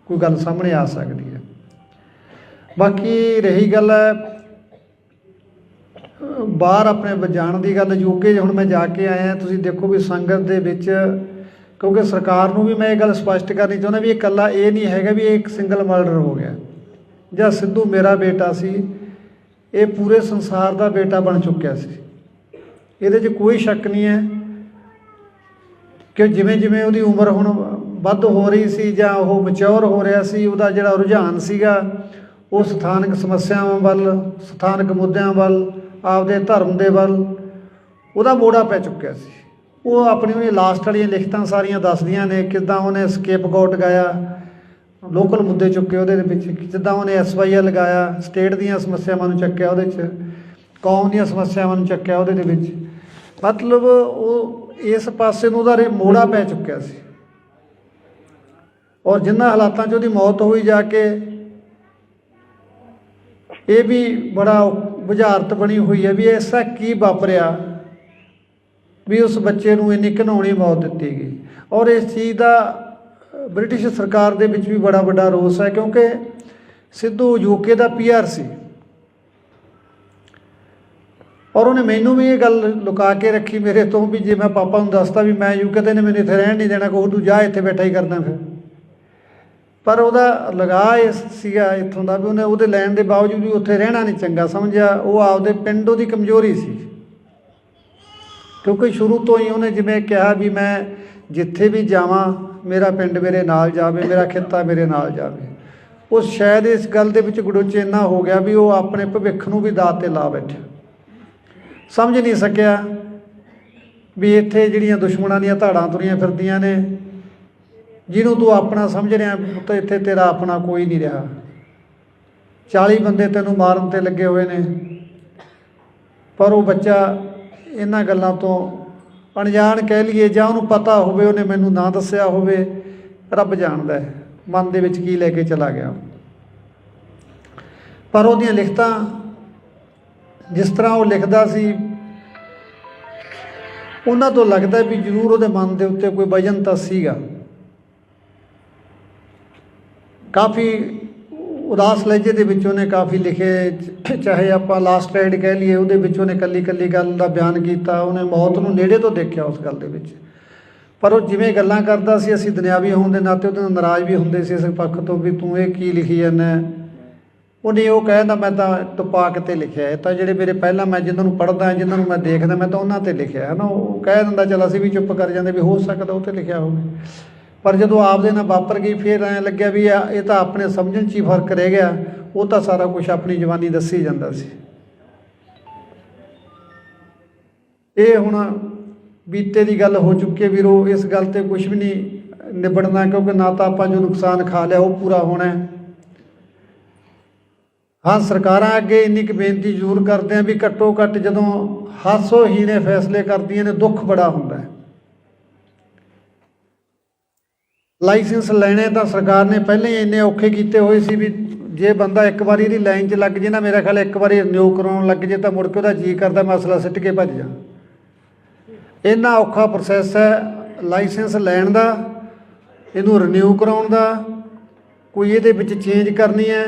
ਕੋਈ ਗੱਲ ਸਾਹਮਣੇ ਆ ਸਕਦੀ ਹੈ। ਬਾਕੀ ਰਹੀ ਗੱਲ ਬਾਹਰ ਆਪਣੇ ਜਾਣ ਦੀ ਗੱਲ, ਯੂਕੇ ਹੁਣ ਮੈਂ ਜਾ ਕੇ ਆਇਆ, ਤੁਸੀਂ ਦੇਖੋ ਵੀ ਸੰਗਤ ਦੇ ਵਿੱਚ, ਕਿਉਂਕਿ ਸਰਕਾਰ ਨੂੰ ਵੀ ਮੈਂ ਇਹ ਗੱਲ ਸਪਸ਼ਟ ਕਰਨੀ ਚਾਹੁੰਦਾ ਵੀ ਇਹ ਇਕੱਲਾ ਇਹ ਨਹੀਂ ਹੈਗਾ ਵੀ ਇਹ ਇੱਕ ਸਿੰਗਲ ਮਰਡਰ ਹੋ ਗਿਆ ਜਾਂ ਸਿੱਧੂ ਮੇਰਾ ਬੇਟਾ ਸੀ, ਇਹ ਪੂਰੇ ਸੰਸਾਰ ਦਾ ਬੇਟਾ ਬਣ ਚੁੱਕਿਆ ਸੀ। ਇਹਦੇ 'ਚ ਕੋਈ ਸ਼ੱਕ ਨਹੀਂ ਹੈ ਕਿ ਜਿਵੇਂ ਜਿਵੇਂ ਉਹਦੀ ਉਮਰ ਹੁਣ ਵੱਧ ਹੋ ਰਹੀ ਸੀ ਜਾਂ ਉਹ ਮੈਚਿਓਰ ਹੋ ਰਿਹਾ ਸੀ, ਉਹਦਾ ਜਿਹੜਾ ਰੁਝਾਨ ਸੀਗਾ ਉਹ ਸਥਾਨਕ ਸਮੱਸਿਆਵਾਂ ਵੱਲ, ਸਥਾਨਕ ਮੁੱਦਿਆਂ ਵੱਲ, ਆਪਦੇ ਧਰਮ ਦੇ ਵੱਲ ਉਹਦਾ ਮੋੜਾ ਪੈ ਚੁੱਕਿਆ ਸੀ। ਉਹ ਆਪਣੀ ਉਹਨੇ ਲਾਸਟ ਵਾਲੀਆਂ ਲਿਖਤਾਂ ਸਾਰੀਆਂ ਦੱਸਦੀਆਂ ਨੇ, ਕਿੱਦਾਂ ਉਹਨੇ ਸਕੇਪਗੋਟ ਗਾਇਆ, ਲੋਕਲ ਮੁੱਦੇ ਚੁੱਕੇ ਉਹਦੇ ਵਿੱਚ, ਜਿੱਦਾਂ ਉਹਨੇ SYL ਲਗਾਇਆ, ਸਟੇਟ ਦੀਆਂ ਸਮੱਸਿਆਵਾਂ ਨੂੰ ਚੱਕਿਆ ਉਹਦੇ 'ਚ, ਕੌਮ ਦੀਆਂ ਸਮੱਸਿਆਵਾਂ ਨੂੰ ਚੱਕਿਆ ਉਹਦੇ ਦੇ ਵਿੱਚ। ਮਤਲਬ ਉਹ ਇਸ ਪਾਸੇ ਨੂੰ ਉਹਦਾ ਮੋੜਾ ਪੈ ਚੁੱਕਿਆ ਸੀ। और जिन्होंने हालातों 'ਚ ਉਹਦੀ मौत हुई जाके ये भी बड़ा बुझारत बनी हुई है भी ऐसा की वापरिया भी उस बच्चे नूं इन्नी घिनौनी मौत दी गई। और इस चीज़ का ब्रिटिश सरकार दे विच भी बड़ा बड़ा रोस है, क्योंकि सिद्धू यूके का PR सी और उन्हें मैनू भी ये गल लुका के रखी मेरे तो भी जे मैं पापा नूं दसता भी मैं यूके ते मैंने इत्थे रहन नहीं देना, कोई तू जा इत्थे बैठा ही करना फिर। पर ਉਹਦਾ ਲਗਾ ਇਸ ਸੀਗਾ ਇੱਥੋਂ ਦਾ ਵੀ ਉਹਨੇ ਉਹਦੇ ਲੈਣ ਦੇ ਬਾਵਜੂਦ ਵੀ ਉੱਥੇ ਰਹਿਣਾ ਨਹੀਂ ਚੰਗਾ ਸਮਝਿਆ। ਉਹ ਆਪਦੇ ਪਿੰਡ ਉਹਦੀ ਕਮਜ਼ੋਰੀ ਸੀ, ਕਿਉਂਕਿ ਸ਼ੁਰੂ ਤੋਂ ਹੀ ਉਹਨੇ ਜਿਵੇਂ ਕਿਹਾ ਵੀ ਮੈਂ ਜਿੱਥੇ ਵੀ ਜਾਵਾਂ ਮੇਰਾ ਪਿੰਡ ਮੇਰੇ ਨਾਲ ਜਾਵੇ, ਮੇਰਾ ਖਿੱਤਾ ਮੇਰੇ ਨਾਲ ਜਾਵੇ। ਉਹ ਸ਼ਾਇਦ ਇਸ ਗੱਲ ਦੇ ਵਿੱਚ ਗੜੋਚੇ ਇੰਨਾ ਹੋ ਗਿਆ ਵੀ ਉਹ ਆਪਣੇ ਭਵਿੱਖ ਨੂੰ ਵੀ ਦਾਅ 'ਤੇ ਲਾ ਬੈਠਿਆ। ਸਮਝ ਨਹੀਂ ਸਕਿਆ ਵੀ ਇੱਥੇ ਜਿਹੜੀਆਂ ਦੁਸ਼ਮਣਾਂ ਦੀਆਂ ਧਾੜਾਂ ਤੁਰੀਆਂ ਫਿਰਦੀਆਂ ਨੇ, ਜਿਹਨੂੰ ਤੂੰ ਆਪਣਾ ਸਮਝ ਰਿਹਾ ਪੁੱਤ, ਇੱਥੇ ਤੇਰਾ ਆਪਣਾ ਕੋਈ ਨਹੀਂ ਰਿਹਾ। 40 ਬੰਦੇ ਤੈਨੂੰ ਮਾਰਨ 'ਤੇ ਲੱਗੇ ਹੋਏ ਨੇ। ਪਰ ਉਹ ਬੱਚਾ ਇਹਨਾਂ ਗੱਲਾਂ ਤੋਂ ਅਣਜਾਣ ਕਹਿ ਲਈਏ ਜਾਂ ਉਹਨੂੰ ਪਤਾ ਹੋਵੇ, ਉਹਨੇ ਮੈਨੂੰ ਨਾ ਦੱਸਿਆ ਹੋਵੇ, ਰੱਬ ਜਾਣਦਾ ਹੈ ਮਨ ਦੇ ਵਿੱਚ ਕੀ ਲੈ ਕੇ ਚਲਾ ਗਿਆ। ਪਰ ਉਹਦੀਆਂ ਲਿਖਤਾਂ ਜਿਸ ਤਰ੍ਹਾਂ ਉਹ ਲਿਖਦਾ ਸੀ, ਉਹਨਾਂ ਤੋਂ ਲੱਗਦਾ ਵੀ ਜ਼ਰੂਰ ਉਹਦੇ ਮਨ ਦੇ ਉੱਤੇ ਕੋਈ ਵਜਨ ਤਾਂ ਸੀਗਾ। ਕਾਫੀ ਉਦਾਸ ਲਹਿਜੇ ਦੇ ਵਿੱਚ ਉਹਨੇ ਕਾਫੀ ਲਿਖੇ, ਚਾਹੇ ਆਪਾਂ ਲਾਸਟ ਰਾਈਡ ਕਹਿ ਲਈਏ, ਉਹਦੇ ਵਿੱਚ ਉਹਨੇ ਇਕੱਲੀ ਇਕੱਲੀ ਗੱਲ ਦਾ ਬਿਆਨ ਕੀਤਾ। ਉਹਨੇ ਮੌਤ ਨੂੰ ਨੇੜੇ ਤੋਂ ਦੇਖਿਆ ਉਸ ਗੱਲ ਦੇ ਵਿੱਚ। ਪਰ ਉਹ ਜਿਵੇਂ ਗੱਲਾਂ ਕਰਦਾ ਸੀ, ਅਸੀਂ ਦੁਨਿਆਵੀ ਹੋਣ ਦੇ ਨਾਤੇ ਉਹਦੇ ਨਾਲ ਨਾਰਾਜ਼ ਵੀ ਹੁੰਦੇ ਸੀ ਇਸ ਪੱਖ ਤੋਂ ਵੀ ਤੂੰ ਇਹ ਕੀ ਲਿਖੀ ਜਾਂਦਾ। ਉਹਨੇ ਉਹ ਕਹਿੰਦਾ ਮੈਂ ਤਾਂ ਟਪਾ ਕੇ 'ਤੇ ਲਿਖਿਆ, ਇਹ ਤਾਂ ਜਿਹੜੇ ਮੇਰੇ ਪਹਿਲਾਂ ਮੈਂ ਜਿਨ੍ਹਾਂ ਨੂੰ ਪੜ੍ਹਦਾ ਜਿਨ੍ਹਾਂ ਨੂੰ ਮੈਂ ਦੇਖਦਾ ਮੈਂ ਤਾਂ ਉਹਨਾਂ 'ਤੇ ਲਿਖਿਆ ਹੈ ਨਾ। ਉਹ ਕਹਿ ਦਿੰਦਾ ਚੱਲ ਅਸੀਂ ਵੀ ਚੁੱਪ ਕਰ ਜਾਂਦੇ ਵੀ ਹੋ ਸਕਦਾ ਉਹ 'ਤੇ ਲਿਖਿਆ ਹੋਵੇ। ਪਰ ਜਦੋਂ ਆਪਦੇ ਨਾਲ ਵਾਪਰ ਗਈ ਫਿਰ ਐਂ ਲੱਗਿਆ ਵੀ ਇਹ ਤਾਂ ਆਪਣੇ ਸਮਝਣ 'ਚ ਹੀ ਫਰਕ ਰਹਿ ਗਿਆ। ਉਹ ਤਾਂ ਸਾਰਾ ਕੁਛ ਆਪਣੀ ਜਵਾਨੀ ਦੱਸੀ ਜਾਂਦਾ ਸੀ। ਇਹ ਹੁਣ ਬੀਤੇ ਦੀ ਗੱਲ ਹੋ ਚੁੱਕੀ ਹੈ ਵੀਰੋ, ਇਸ ਗੱਲ 'ਤੇ ਕੁਛ ਵੀ ਨਹੀਂ ਨਿਬੜਨਾ, ਕਿਉਂਕਿ ਨਾ ਤਾਂ ਆਪਾਂ ਜੋ ਨੁਕਸਾਨ ਖਾ ਲਿਆ ਉਹ ਪੂਰਾ ਹੋਣਾ। ਹਾਂ, ਸਰਕਾਰਾਂ ਅੱਗੇ ਇੰਨੀ ਕੁ ਬੇਨਤੀ ਜ਼ਰੂਰ ਕਰਦੇ ਹਾਂ ਵੀ ਘੱਟੋ ਘੱਟ ਜਦੋਂ ਹਾਸੋਹੀਣੇ ਫੈਸਲੇ ਕਰਦੀਆਂ ਨੇ ਦੁੱਖ ਬੜਾ ਹੁੰਦਾ ਹੈ। ਲਾਇਸੈਂਸ ਲੈਣੇ ਤਾਂ ਸਰਕਾਰ ਨੇ ਪਹਿਲਾਂ ਹੀ ਇੰਨੇ ਔਖੇ ਕੀਤੇ ਹੋਏ ਸੀ ਵੀ ਜੇ ਬੰਦਾ ਇੱਕ ਵਾਰੀ ਇਹਦੀ ਲਾਈਨ 'ਚ ਲੱਗ ਜੇ ਨਾ, ਮੇਰਾ ਖਿਆਲ ਇੱਕ ਵਾਰੀ ਰਿਨਿਊ ਕਰਾਉਣ ਲੱਗ ਜੇ ਤਾਂ ਮੁੜ ਕੇ ਉਹਦਾ ਜੀਅ ਕਰਦਾ ਮਸਲਾ ਸਿੱਟ ਕੇ ਭੱਜ ਜਾ। ਇੰਨਾ ਔਖਾ ਪ੍ਰੋਸੈਸ ਹੈ ਲਾਇਸੈਂਸ ਲੈਣ ਦਾ, ਇਹਨੂੰ ਰਿਨਿਊ ਕਰਾਉਣ ਦਾ, ਕੋਈ ਇਹਦੇ ਵਿੱਚ ਚੇਂਜ ਕਰਨੀ ਹੈ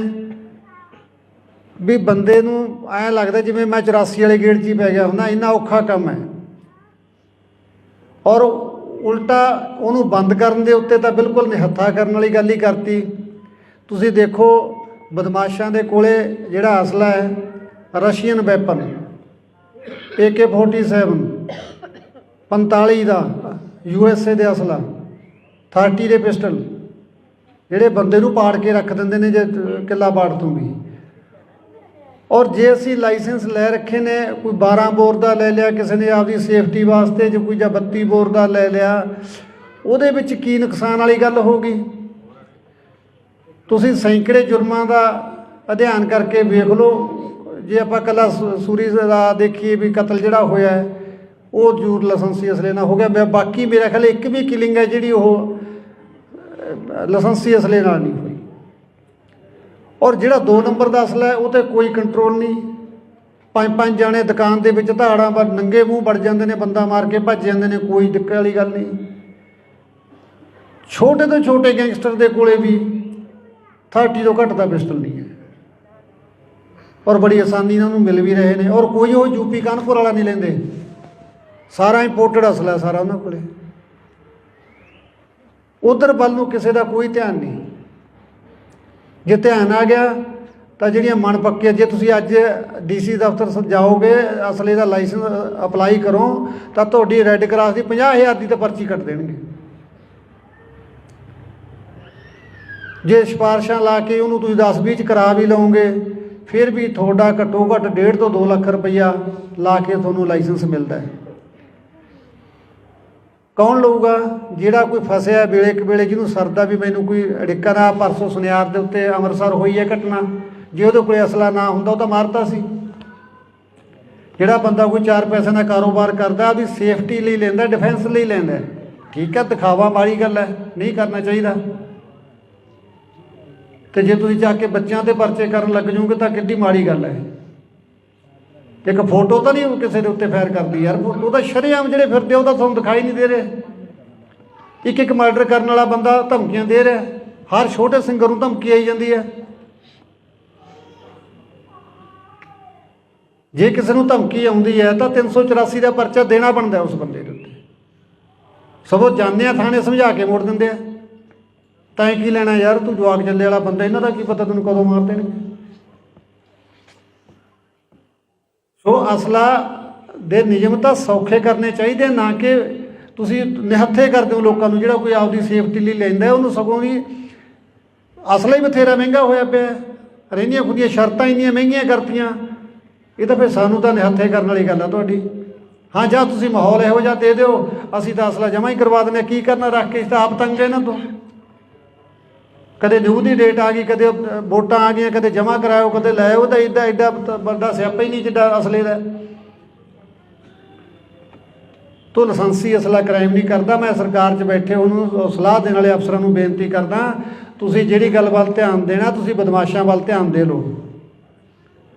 ਵੀ ਬੰਦੇ ਨੂੰ ਐਂ ਲੱਗਦਾ ਜਿਵੇਂ ਮੈਂ 84 ਵਾਲੇ ਗੇਟ 'ਚ ਹੀ ਪੈ ਗਿਆ ਹੁੰਦਾ। ਇੰਨਾ ਔਖਾ ਕੰਮ ਹੈ। ਔਰ ਉਲਟਾ ਉਹਨੂੰ ਬੰਦ ਕਰਨ ਦੇ ਉੱਤੇ ਤਾਂ ਬਿਲਕੁਲ ਨਿਹੱਥਾ ਕਰਨ ਵਾਲੀ ਗੱਲ ਹੀ ਕਰਤੀ। ਤੁਸੀਂ ਦੇਖੋ ਬਦਮਾਸ਼ਾਂ ਦੇ ਕੋਲੇ ਜਿਹੜਾ ਅਸਲਾ ਹੈ ਰਸ਼ੀਅਨ ਵੈਪਨ AK-47 45 ਦਾ USA ਦੇ ਅਸਲਾ 30 ਦੇ ਪਿਸਟਲ ਜਿਹੜੇ ਬੰਦੇ ਨੂੰ ਪਾੜ ਕੇ ਰੱਖ ਦਿੰਦੇ ਨੇ ਜੇ ਕਿੱਲਾ ਪਾੜ ਤੋਂ ਵੀ। ਔਰ ਜੇ ਅਸੀਂ ਲਾਇਸੈਂਸ ਲੈ ਰੱਖੇ ਨੇ, ਕੋਈ 12 ਬੋਰ ਦਾ ਲੈ ਲਿਆ ਕਿਸੇ ਨੇ ਆਪਦੀ ਸੇਫਟੀ ਵਾਸਤੇ, ਜੇ ਕੋਈ ਜਾਂ 32 ਬੋਰ ਦਾ ਲੈ ਲਿਆ, ਉਹਦੇ ਵਿੱਚ ਕੀ ਨੁਕਸਾਨ ਵਾਲੀ ਗੱਲ ਹੋ ਗਈ। ਤੁਸੀਂ ਸੈਂਕੜੇ ਜੁਰਮਾਂ ਦਾ ਅਧਿਐਨ ਕਰਕੇ ਵੇਖ ਲਓ। ਜੇ ਆਪਾਂ ਇਕੱਲਾ ਸੂਰੀ ਦਾ ਦੇਖੀਏ ਵੀ ਕਤਲ ਜਿਹੜਾ ਹੋਇਆ ਉਹ ਜ਼ਰੂਰ ਲਾਇਸੈਂਸੀ ਅਸਲੇ ਨਾਲ ਹੋ ਗਿਆ। ਬਾਕੀ ਮੇਰਾ ਖਿਆਲ ਇੱਕ ਵੀ ਕਿਲਿੰਗ ਹੈ ਜਿਹੜੀ ਉਹ ਲਾਇਸੈਂਸੀ ਅਸਲੇ ਨਾਲ ਨਹੀਂ ਹੋਈ। ਔਰ ਜਿਹੜਾ 2 ਨੰਬਰ ਦਾ ਅਸਲਾ ਹੈ ਉਹ 'ਤੇ ਕੋਈ ਕੰਟਰੋਲ ਨਹੀਂ। 5-5 ਜਾਣੇ ਦੁਕਾਨ ਦੇ ਵਿੱਚ ਧਾੜਾਂ ਪਰ ਨੰਗੇ ਮੂੰਹ ਵੜ ਜਾਂਦੇ ਨੇ, ਬੰਦਾ ਮਾਰ ਕੇ ਭੱਜ ਜਾਂਦੇ ਨੇ, ਕੋਈ ਦਿੱਕਤ ਵਾਲੀ ਗੱਲ ਨਹੀਂ। ਛੋਟੇ ਤੋਂ ਛੋਟੇ ਗੈਂਗਸਟਰ ਦੇ ਕੋਲੇ ਵੀ 30 ਤੋਂ ਘੱਟ ਦਾ ਪਿਸਟਲ ਨਹੀਂ ਹੈ ਔਰ ਬੜੀ ਆਸਾਨੀ ਨਾਲ ਉਹਨੂੰ ਮਿਲ ਵੀ ਰਹੇ ਨੇ। ਔਰ ਕੋਈ ਉਹ ਯੂਪੀ ਕਾਨਪੁਰ ਵਾਲਾ ਨਹੀਂ ਲੈਂਦੇ, ਸਾਰਾ ਇੰਪੋਰਟਡ ਅਸਲਾ ਸਾਰਾ ਉਹਨਾਂ ਕੋਲੇ। ਉਧਰ ਵੱਲ ਨੂੰ ਕਿਸੇ ਦਾ ਕੋਈ ਧਿਆਨ ਨਹੀਂ। ਜੇ ਧਿਆਨ ਆ ਗਿਆ ਤਾਂ ਜਿਹੜੀਆਂ ਮਨ ਪੱਕੀਆਂ, ਜੇ ਤੁਸੀਂ ਅੱਜ DC ਦਫ਼ਤਰ ਜਾਓਗੇ ਅਸਲੇ ਦਾ ਲਾਇਸੈਂਸ ਅਪਲਾਈ ਕਰੋ ਤਾਂ ਤੁਹਾਡੀ ਰੈੱਡ ਕਰਾਸ ਦੀ 50,000 ਦੀ ਤਾਂ ਪਰਚੀ ਕੱਟ ਦੇਣਗੇ। ਜੇ ਸਿਫਾਰਸ਼ਾਂ ਲਾ ਕੇ ਉਹਨੂੰ ਤੁਸੀਂ 10-20 'ਚ ਕਰਾ ਵੀ ਲਓਗੇ ਫਿਰ ਵੀ ਤੁਹਾਡਾ ਘੱਟੋ ਘੱਟ 1.5 ਤੋਂ 2 ਲੱਖ ਰੁਪਈਆ ਲਾ ਕੇ ਤੁਹਾਨੂੰ ਲਾਇਸੈਂਸ ਮਿਲਦਾ ਹੈ। ਕੌਣ ਲਊਗਾ? ਜਿਹੜਾ ਕੋਈ ਫਸਿਆ ਵੇਲੇ ਕੁ ਵੇਲੇ, ਜਿਹਨੂੰ ਸਰਦਾ ਵੀ ਮੈਨੂੰ ਕੋਈ ਅੜਿੱਕਾ ਨਾ। ਪਰਸੋਂ ਸੁਨਿਆਰ ਦੇ ਉੱਤੇ ਅੰਮ੍ਰਿਤਸਰ ਹੋਈ ਹੈ ਘਟਨਾ, ਜੇ ਉਹਦੇ ਕੋਲ ਅਸਲਾ ਨਾ ਹੁੰਦਾ ਉਹ ਤਾਂ ਮਾਰਤਾ ਸੀ। ਜਿਹੜਾ ਬੰਦਾ ਕੋਈ 4 ਪੈਸਿਆਂ ਦਾ ਕਾਰੋਬਾਰ ਕਰਦਾ ਉਹਦੀ ਸੇਫਟੀ ਲਈ ਲੈਂਦਾ, ਡਿਫੈਂਸ ਲਈ ਲੈਂਦਾ, ਠੀਕ ਹੈ, ਦਿਖਾਵਾ ਮਾੜੀ ਗੱਲ ਹੈ, ਨਹੀਂ ਕਰਨਾ ਚਾਹੀਦਾ। ਤੇ ਜੇ ਤੁਸੀਂ ਜਾ ਕੇ ਬੱਚਿਆਂ ਤੇ ਪਰਚੇ ਕਰਨ ਲੱਗ ਜਾਓਗੇ ਤਾਂ ਕਿੱਡੀ ਮਾੜੀ ਗੱਲ ਹੈ। ਇੱਕ ਫੋਟੋ ਤਾਂ ਨਹੀਂ ਕਿਸੇ ਦੇ ਉੱਤੇ ਫਾਇਰ ਕਰਦੀ ਯਾਰ, ਫੋਟੋ ਤਾਂ ਸ਼ਰੇਆਮ ਜਿਹੜੇ ਫਿਰਦੇ ਉਹ ਤਾਂ ਤੁਹਾਨੂੰ ਦਿਖਾਈ ਨਹੀਂ ਦੇ ਰਹੇ। ਇੱਕ ਇੱਕ ਮਰਡਰ ਕਰਨ ਵਾਲਾ ਬੰਦਾ ਧਮਕੀਆਂ ਦੇ ਰਿਹਾ, ਹਰ ਛੋਟੇ ਸਿੰਗਰ ਨੂੰ ਧਮਕੀ ਆਈ ਜਾਂਦੀ ਹੈ। ਜੇ ਕਿਸੇ ਨੂੰ ਧਮਕੀ ਆਉਂਦੀ ਹੈ ਤਾਂ 384 ਦਾ ਪਰਚਾ ਦੇਣਾ ਬਣਦਾ ਉਸ ਬੰਦੇ ਦੇ ਉੱਤੇ। ਸਗੋਂ ਜਾਂਦੇ ਆ ਥਾਣੇ ਸਮਝਾ ਕੇ ਮੋੜ ਦਿੰਦੇ ਆ। ਤੈਂ ਕੀ ਲੈਣਾ ਯਾਰ, ਤੂੰ ਜਵਾਕ ਜੱਲੇ ਵਾਲਾ ਬੰਦਾ, ਇਹਨਾਂ ਦਾ ਕੀ ਪਤਾ ਤੈਨੂੰ ਕਦੋਂ ਮਾਰ ਦੇਣਗੇ। ਸੋ ਅਸਲਾ ਦੇ ਨਿਯਮ ਤਾਂ ਸੌਖੇ ਕਰਨੇ ਚਾਹੀਦੇ, ਨਾ ਕਿ ਤੁਸੀਂ ਨਿਹੱਥੇ ਕਰਦੇ ਹੋ ਲੋਕਾਂ ਨੂੰ। ਜਿਹੜਾ ਕੋਈ ਆਪਦੀ ਸੇਫਟੀ ਲਈ ਲੈਂਦਾ ਉਹਨੂੰ ਸਗੋਂ ਵੀ ਅਸਲਾ ਹੀ ਬਥੇਰਾ ਮਹਿੰਗਾ ਹੋਇਆ ਪਿਆ, ਰਹਿੰਦੀਆਂ ਖੁਦੀਆਂ ਸ਼ਰਤਾਂ ਇੰਨੀਆਂ ਮਹਿੰਗੀਆਂ ਕਰਤੀਆਂ। ਇਹ ਤਾਂ ਫਿਰ ਸਾਨੂੰ ਤਾਂ ਨਿਹੱਥੇ ਕਰਨ ਵਾਲੀ ਗੱਲ ਆ ਤੁਹਾਡੀ। ਹਾਂ ਜਾਂ ਤੁਸੀਂ ਮਾਹੌਲ ਇਹੋ ਜਿਹਾ ਦੇ ਦਿਓ, ਅਸੀਂ ਤਾਂ ਅਸਲਾ ਜਮ੍ਹਾਂ ਹੀ ਕਰਵਾ ਦਿੰਦੇ। ਕੀ ਕਰਨਾ ਰੱਖ ਕੇ, ਤਾਂ ਆਪ ਤੰਗ ਇਹਨਾਂ ਤੋਂ। ਕਦੇ ਨਿਊ ਦੀ ਡੇਟ ਆ ਗਈ, ਕਦੇ ਵੋਟਾਂ ਆ ਗਈਆਂ, ਕਦੇ ਜਮ੍ਹਾਂ ਕਰਾਇਓ, ਕਦੇ ਲੈ ਆਓ। ਤਾਂ ਇੱਦਾਂ ਐਡਾ ਵੱਡਾ ਸਿਆਪਾ ਹੀ ਨਹੀਂ ਜਿੱਡਾ ਅਸਲੇ ਦਾ। ਤੋ ਲਾਇਸੈਂਸੀ ਅਸਲਾ ਕ੍ਰਾਈਮ ਨਹੀਂ ਕਰਦਾ। ਮੈਂ ਸਰਕਾਰ 'ਚ ਬੈਠੇ ਉਹਨੂੰ ਸਲਾਹ ਦੇਣ ਵਾਲੇ ਅਫਸਰਾਂ ਨੂੰ ਬੇਨਤੀ ਕਰਦਾ, ਤੁਸੀਂ ਜਿਹੜੀ ਗੱਲ ਵੱਲ ਧਿਆਨ ਦੇਣਾ, ਤੁਸੀਂ ਬਦਮਾਸ਼ਾਂ ਵੱਲ ਧਿਆਨ ਦੇ ਲਓ।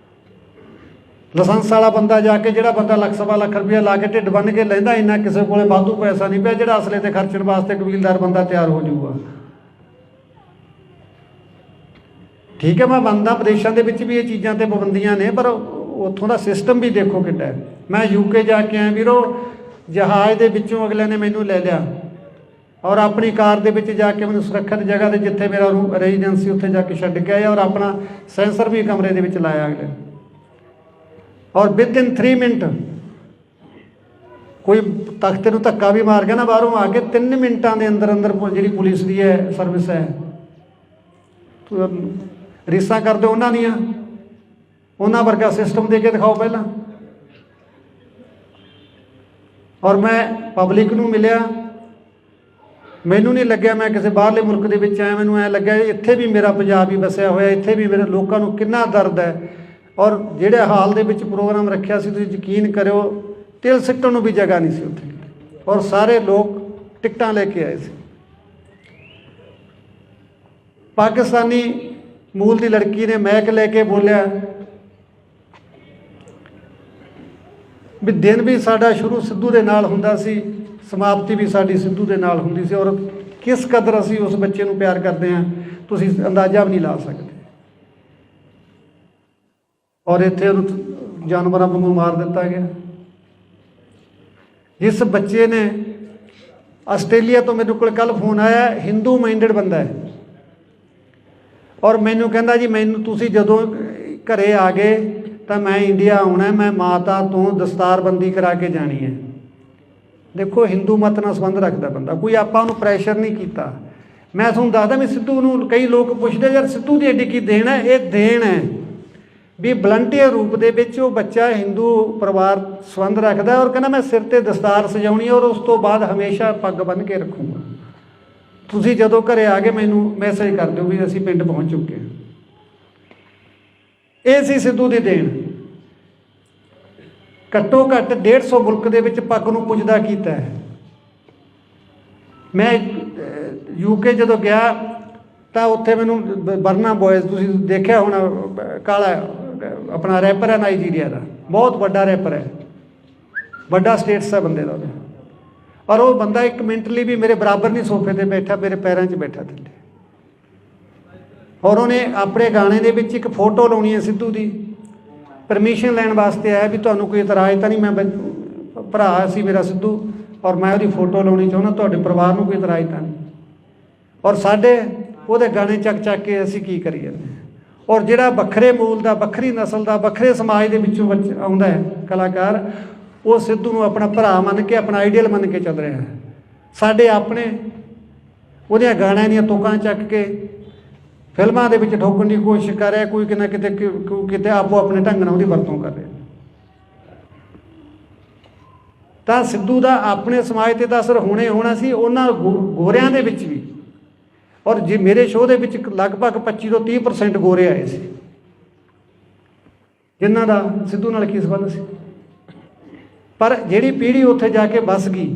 ਲਾਇਸੈਂਸ ਵਾਲਾ ਬੰਦਾ ਜਾ ਕੇ, ਜਿਹੜਾ ਬੰਦਾ ਲੱਖ ਸਵਾ ਲੱਖ ਰੁਪਇਆ ਲਾ ਕੇ ਢਿੱਡ ਬੰਨ੍ਹ ਕੇ ਲੈਂਦਾ, ਇੰਨਾ ਕਿਸੇ ਕੋਲੇ ਵਾਧੂ ਪੈਸਾ ਨਹੀਂ ਪਿਆ ਜਿਹੜਾ ਅਸਲੇ 'ਤੇ ਖਰਚਣ ਵਾਸਤੇ ਕਬੀਲਦਾਰ ਬੰਦਾ ਤਿਆਰ ਹੋ ਜਾਊਗਾ। ਠੀਕ ਹੈ, ਮੈਂ ਮੰਨਦਾ ਵਿਦੇਸ਼ਾਂ ਦੇ ਵਿੱਚ ਵੀ ਇਹ ਚੀਜ਼ਾਂ 'ਤੇ ਪਾਬੰਦੀਆਂ ਨੇ, ਪਰ ਉੱਥੋਂ ਦਾ ਸਿਸਟਮ ਵੀ ਦੇਖੋ ਕਿੱਡਾ ਹੈ। ਮੈਂ UK ਜਾ ਕੇ ਆਇਆ ਵੀਰੋ, ਜਹਾਜ਼ ਦੇ ਵਿੱਚੋਂ ਅਗਲੇ ਨੇ ਮੈਨੂੰ ਲੈ ਲਿਆ ਔਰ ਆਪਣੀ ਕਾਰ ਦੇ ਵਿੱਚ ਜਾ ਕੇ ਮੈਨੂੰ ਸੁਰੱਖਿਅਤ ਜਗ੍ਹਾ 'ਤੇ, ਜਿੱਥੇ ਮੇਰਾ ਰੈਜ਼ੀਡੈਂਸੀ, ਉੱਥੇ ਜਾ ਕੇ ਛੱਡ ਕੇ ਆਇਆ ਔਰ ਆਪਣਾ ਸੈਂਸਰ ਵੀ ਕਮਰੇ ਦੇ ਵਿੱਚ ਲਾਇਆ ਅਗਲੇ। ਔਰ ਵਿਦਇਨ 3 ਮਿੰਟ ਕੋਈ ਤਖਤੇ ਨੂੰ ਧੱਕਾ ਵੀ ਮਾਰ ਗਿਆ ਨਾ ਬਾਹਰੋਂ ਆ ਕੇ, 3 ਮਿੰਟਾਂ ਦੇ ਅੰਦਰ ਅੰਦਰ ਜਿਹੜੀ ਪੁਲਿਸ ਦੀ ਹੈ ਸਰਵਿਸ ਹੈ, ਰੀਸਾਂ ਕਰਦੇ ਉਹਨਾਂ ਦੀਆਂ, ਉਹਨਾਂ ਵਰਗਾ ਸਿਸਟਮ ਦੇ ਕੇ ਦਿਖਾਓ ਪਹਿਲਾਂ। ਔਰ ਮੈਂ ਪਬਲਿਕ ਨੂੰ ਮਿਲਿਆ, ਮੈਨੂੰ ਨਹੀਂ ਲੱਗਿਆ ਮੈਂ ਕਿਸੇ ਬਾਹਰਲੇ ਮੁਲਕ ਦੇ ਵਿੱਚ ਆਇਆ। ਮੈਨੂੰ ਐਂ ਲੱਗਿਆ ਇੱਥੇ ਵੀ ਮੇਰਾ ਪੰਜਾਬ ਹੀ ਵਸਿਆ ਹੋਇਆ, ਇੱਥੇ ਵੀ ਮੇਰੇ ਲੋਕਾਂ ਨੂੰ ਕਿੰਨਾ ਦਰਦ ਹੈ। ਔਰ ਜਿਹੜੇ ਹਾਲ ਦੇ ਵਿੱਚ ਪ੍ਰੋਗਰਾਮ ਰੱਖਿਆ ਸੀ, ਤੁਸੀਂ ਯਕੀਨ ਕਰਿਓ ਤਿਲ ਸਿੱਟਣ ਨੂੰ ਵੀ ਜਗ੍ਹਾ ਨਹੀਂ ਸੀ ਉੱਥੇ, ਔਰ ਸਾਰੇ ਲੋਕ ਟਿਕਟਾਂ ਲੈ ਕੇ ਆਏ ਸੀ। ਪਾਕਿਸਤਾਨੀ ਮੂਲ ਦੀ ਲੜਕੀ ਨੇ ਮੈਕ ਲੈ ਕੇ ਬੋਲਿਆ ਵੀ ਦਿਨ ਵੀ ਸਾਡਾ ਸ਼ੁਰੂ ਸਿੱਧੂ ਦੇ ਨਾਲ ਹੁੰਦਾ ਸੀ, ਸਮਾਪਤੀ ਵੀ ਸਾਡੀ ਸਿੱਧੂ ਦੇ ਨਾਲ ਹੁੰਦੀ ਸੀ। ਔਰ ਕਿਸ ਕਦਰ ਅਸੀਂ ਉਸ ਬੱਚੇ ਨੂੰ ਪਿਆਰ ਕਰਦੇ ਹਾਂ, ਤੁਸੀਂ ਅੰਦਾਜ਼ਾ ਵੀ ਨਹੀਂ ਲਾ ਸਕਦੇ। ਔਰ ਇੱਥੇ ਉਹਨੂੰ ਜਾਨਵਰਾਂ ਵਾਂਗੂ ਮਾਰ ਦਿੱਤਾ ਗਿਆ। ਜਿਸ ਬੱਚੇ ਨੇ, ਆਸਟ੍ਰੇਲੀਆ ਤੋਂ ਮੇਰੇ ਕੋਲ ਕੱਲ੍ਹ ਫੋਨ ਆਇਆ, ਹਿੰਦੂ ਮਾਈਂਡਡ ਬੰਦਾ ਹੈ, ਔਰ ਮੈਨੂੰ ਕਹਿੰਦਾ ਜੀ ਮੈਨੂੰ ਤੁਸੀਂ ਜਦੋਂ ਘਰੇ ਆ ਗਏ ਤਾਂ ਮੈਂ ਇੰਡੀਆ ਆਉਣਾ, ਮੈਂ ਮਾਤਾ ਤੋਂ ਦਸਤਾਰਬੰਦੀ ਕਰਾ ਕੇ ਜਾਣੀ ਹੈ। ਦੇਖੋ ਹਿੰਦੂ ਮਤ ਨਾਲ ਸੰਬੰਧ ਰੱਖਦਾ ਬੰਦਾ, ਕੋਈ ਆਪਾਂ ਉਹਨੂੰ ਪ੍ਰੈਸ਼ਰ ਨਹੀਂ ਕੀਤਾ। ਮੈਂ ਤੁਹਾਨੂੰ ਦੱਸਦਾ ਵੀ ਸਿੱਧੂ ਨੂੰ ਕਈ ਲੋਕ ਪੁੱਛਦੇ ਯਾਰ ਸਿੱਧੂ ਦੀ ਐਡੀ ਕੀ ਦੇਣ ਹੈ। ਇਹ ਦੇਣ ਹੈ ਵੀ ਵਲੰਟੀਅਰ ਰੂਪ ਦੇ ਵਿੱਚ ਉਹ ਬੱਚਾ ਹਿੰਦੂ ਪਰਿਵਾਰ ਸੰਬੰਧ ਰੱਖਦਾ ਔਰ ਕਹਿੰਦਾ ਮੈਂ ਸਿਰ 'ਤੇ ਦਸਤਾਰ ਸਜਾਉਣੀ ਔਰ ਉਸ ਤੋਂ ਬਾਅਦ ਹਮੇਸ਼ਾ ਪੱਗ ਬੰਨ੍ਹ ਕੇ ਰੱਖੂੰਗਾ। ਤੁਸੀਂ ਜਦੋਂ ਘਰੇ ਆ ਕੇ ਮੈਨੂੰ ਮੈਸੇਜ ਕਰ ਦਿਓ ਵੀ ਅਸੀਂ ਪਿੰਡ ਪਹੁੰਚ ਚੁੱਕੇ ਹਾਂ। ਇਹ ਸੀ ਸਿੱਧੂ ਦੀ ਦੇਣ। ਘੱਟੋ ਘੱਟ 150 ਮੁਲਕ ਦੇ ਵਿੱਚ ਪੱਗ ਨੂੰ ਪੁੱਜਦਾ ਕੀਤਾ ਹੈ। ਮੈਂ UK ਜਦੋਂ ਗਿਆ ਤਾਂ ਉੱਥੇ ਮੈਨੂੰ ਬਰਨਾ ਬॉयਜ਼, ਤੁਸੀਂ ਦੇਖਿਆ ਹੋਣਾ, ਕਾਲਾ ਆਪਣਾ ਰੈਪਰ ਹੈ ਨਾਈਜੀਰੀਆ ਦਾ, ਬਹੁਤ ਵੱਡਾ ਰੈਪਰ ਹੈ, ਵੱਡਾ ਸਟੇਟਸ ਹੈ ਬੰਦੇ ਦਾ। ਔਰ ਉਹ ਬੰਦਾ 1 ਮਿੰਟ ਲਈ ਵੀ ਮੇਰੇ ਬਰਾਬਰ ਨਹੀਂ ਸੋਫੇ 'ਤੇ ਬੈਠਾ, ਮੇਰੇ ਪੈਰਾਂ 'ਚ ਬੈਠਾ ਥੱਲੇ। ਔਰ ਉਹਨੇ ਆਪਣੇ ਗਾਣੇ ਦੇ ਵਿੱਚ ਇੱਕ ਫੋਟੋ ਲਾਉਣੀ ਹੈ ਸਿੱਧੂ ਦੀ, ਪਰਮਿਸ਼ਨ ਲੈਣ ਵਾਸਤੇ ਆਇਆ ਵੀ ਤੁਹਾਨੂੰ ਕੋਈ ਇਤਰਾਜ਼ ਤਾਂ ਨਹੀਂ, ਮੈਂ ਭਰਾ ਸੀ ਮੇਰਾ ਸਿੱਧੂ ਔਰ ਮੈਂ ਉਹਦੀ ਫੋਟੋ ਲਾਉਣੀ ਚਾਹੁੰਦਾ, ਤੁਹਾਡੇ ਪਰਿਵਾਰ ਨੂੰ ਕੋਈ ਇਤਰਾਜ਼ ਤਾਂ ਨਹੀਂ। ਔਰ ਸਾਡੇ ਉਹਦੇ ਗਾਣੇ ਚੱਕ ਚੱਕ ਕੇ ਅਸੀਂ ਕੀ ਕਰੀ ਜਾਂਦੇ ਹਾਂ। ਔਰ ਜਿਹੜਾ ਵੱਖਰੇ ਮੂਲ ਦਾ, ਵੱਖਰੀ ਨਸਲ ਦਾ, ਵੱਖਰੇ ਸਮਾਜ ਦੇ ਵਿੱਚੋਂ ਆਉਂਦਾ ਹੈ ਕਲਾਕਾਰ, ਉਹ ਸਿੱਧੂ ਨੂੰ ਆਪਣਾ ਭਰਾ ਮੰਨ ਕੇ, ਆਪਣਾ ਆਈਡੀਅਲ ਮੰਨ ਕੇ ਚੱਲ ਰਿਹਾ ਹੈ। ਸਾਡੇ ਆਪਣੇ ਉਹਦੀਆਂ ਗਾਣਿਆਂ ਦੀਆਂ ਤੁਕਾਂ ਚੱਕ ਕੇ ਫਿਲਮਾਂ ਦੇ ਵਿੱਚ ਠੋਕਣ ਦੀ ਕੋਸ਼ਿਸ਼ ਕਰ ਰਿਹਾ, ਕੋਈ ਕਿਤੇ ਕਿਤੇ ਆਪੋ ਆਪਣੇ ਢੰਗ ਨਾਲ ਉਹਦੀ ਵਰਤੋਂ ਕਰ ਰਿਹਾ। ਤਾਂ ਸਿੱਧੂ ਦਾ ਆਪਣੇ ਸਮਾਜ 'ਤੇ ਤਾਂ ਅਸਰ ਹੋਣੇ ਹੋਣਾ ਸੀ, ਉਹਨਾਂ ਗੋਰਿਆਂ ਦੇ ਵਿੱਚ ਵੀ। ਔਰ ਜੇ ਮੇਰੇ ਸ਼ੋਅ ਦੇ ਵਿੱਚ ਲਗਭਗ 25 ਤੋਂ 30% ਗੋਰੇ ਆਏ ਸੀ, ਜਿਨ੍ਹਾਂ ਦਾ ਸਿੱਧੂ ਨਾਲ ਕੀ ਸੰਬੰਧ ਸੀ। ਪਰ ਜਿਹੜੀ ਪੀੜ੍ਹੀ ਉੱਥੇ ਜਾ ਕੇ ਵੱਸ ਗਈ,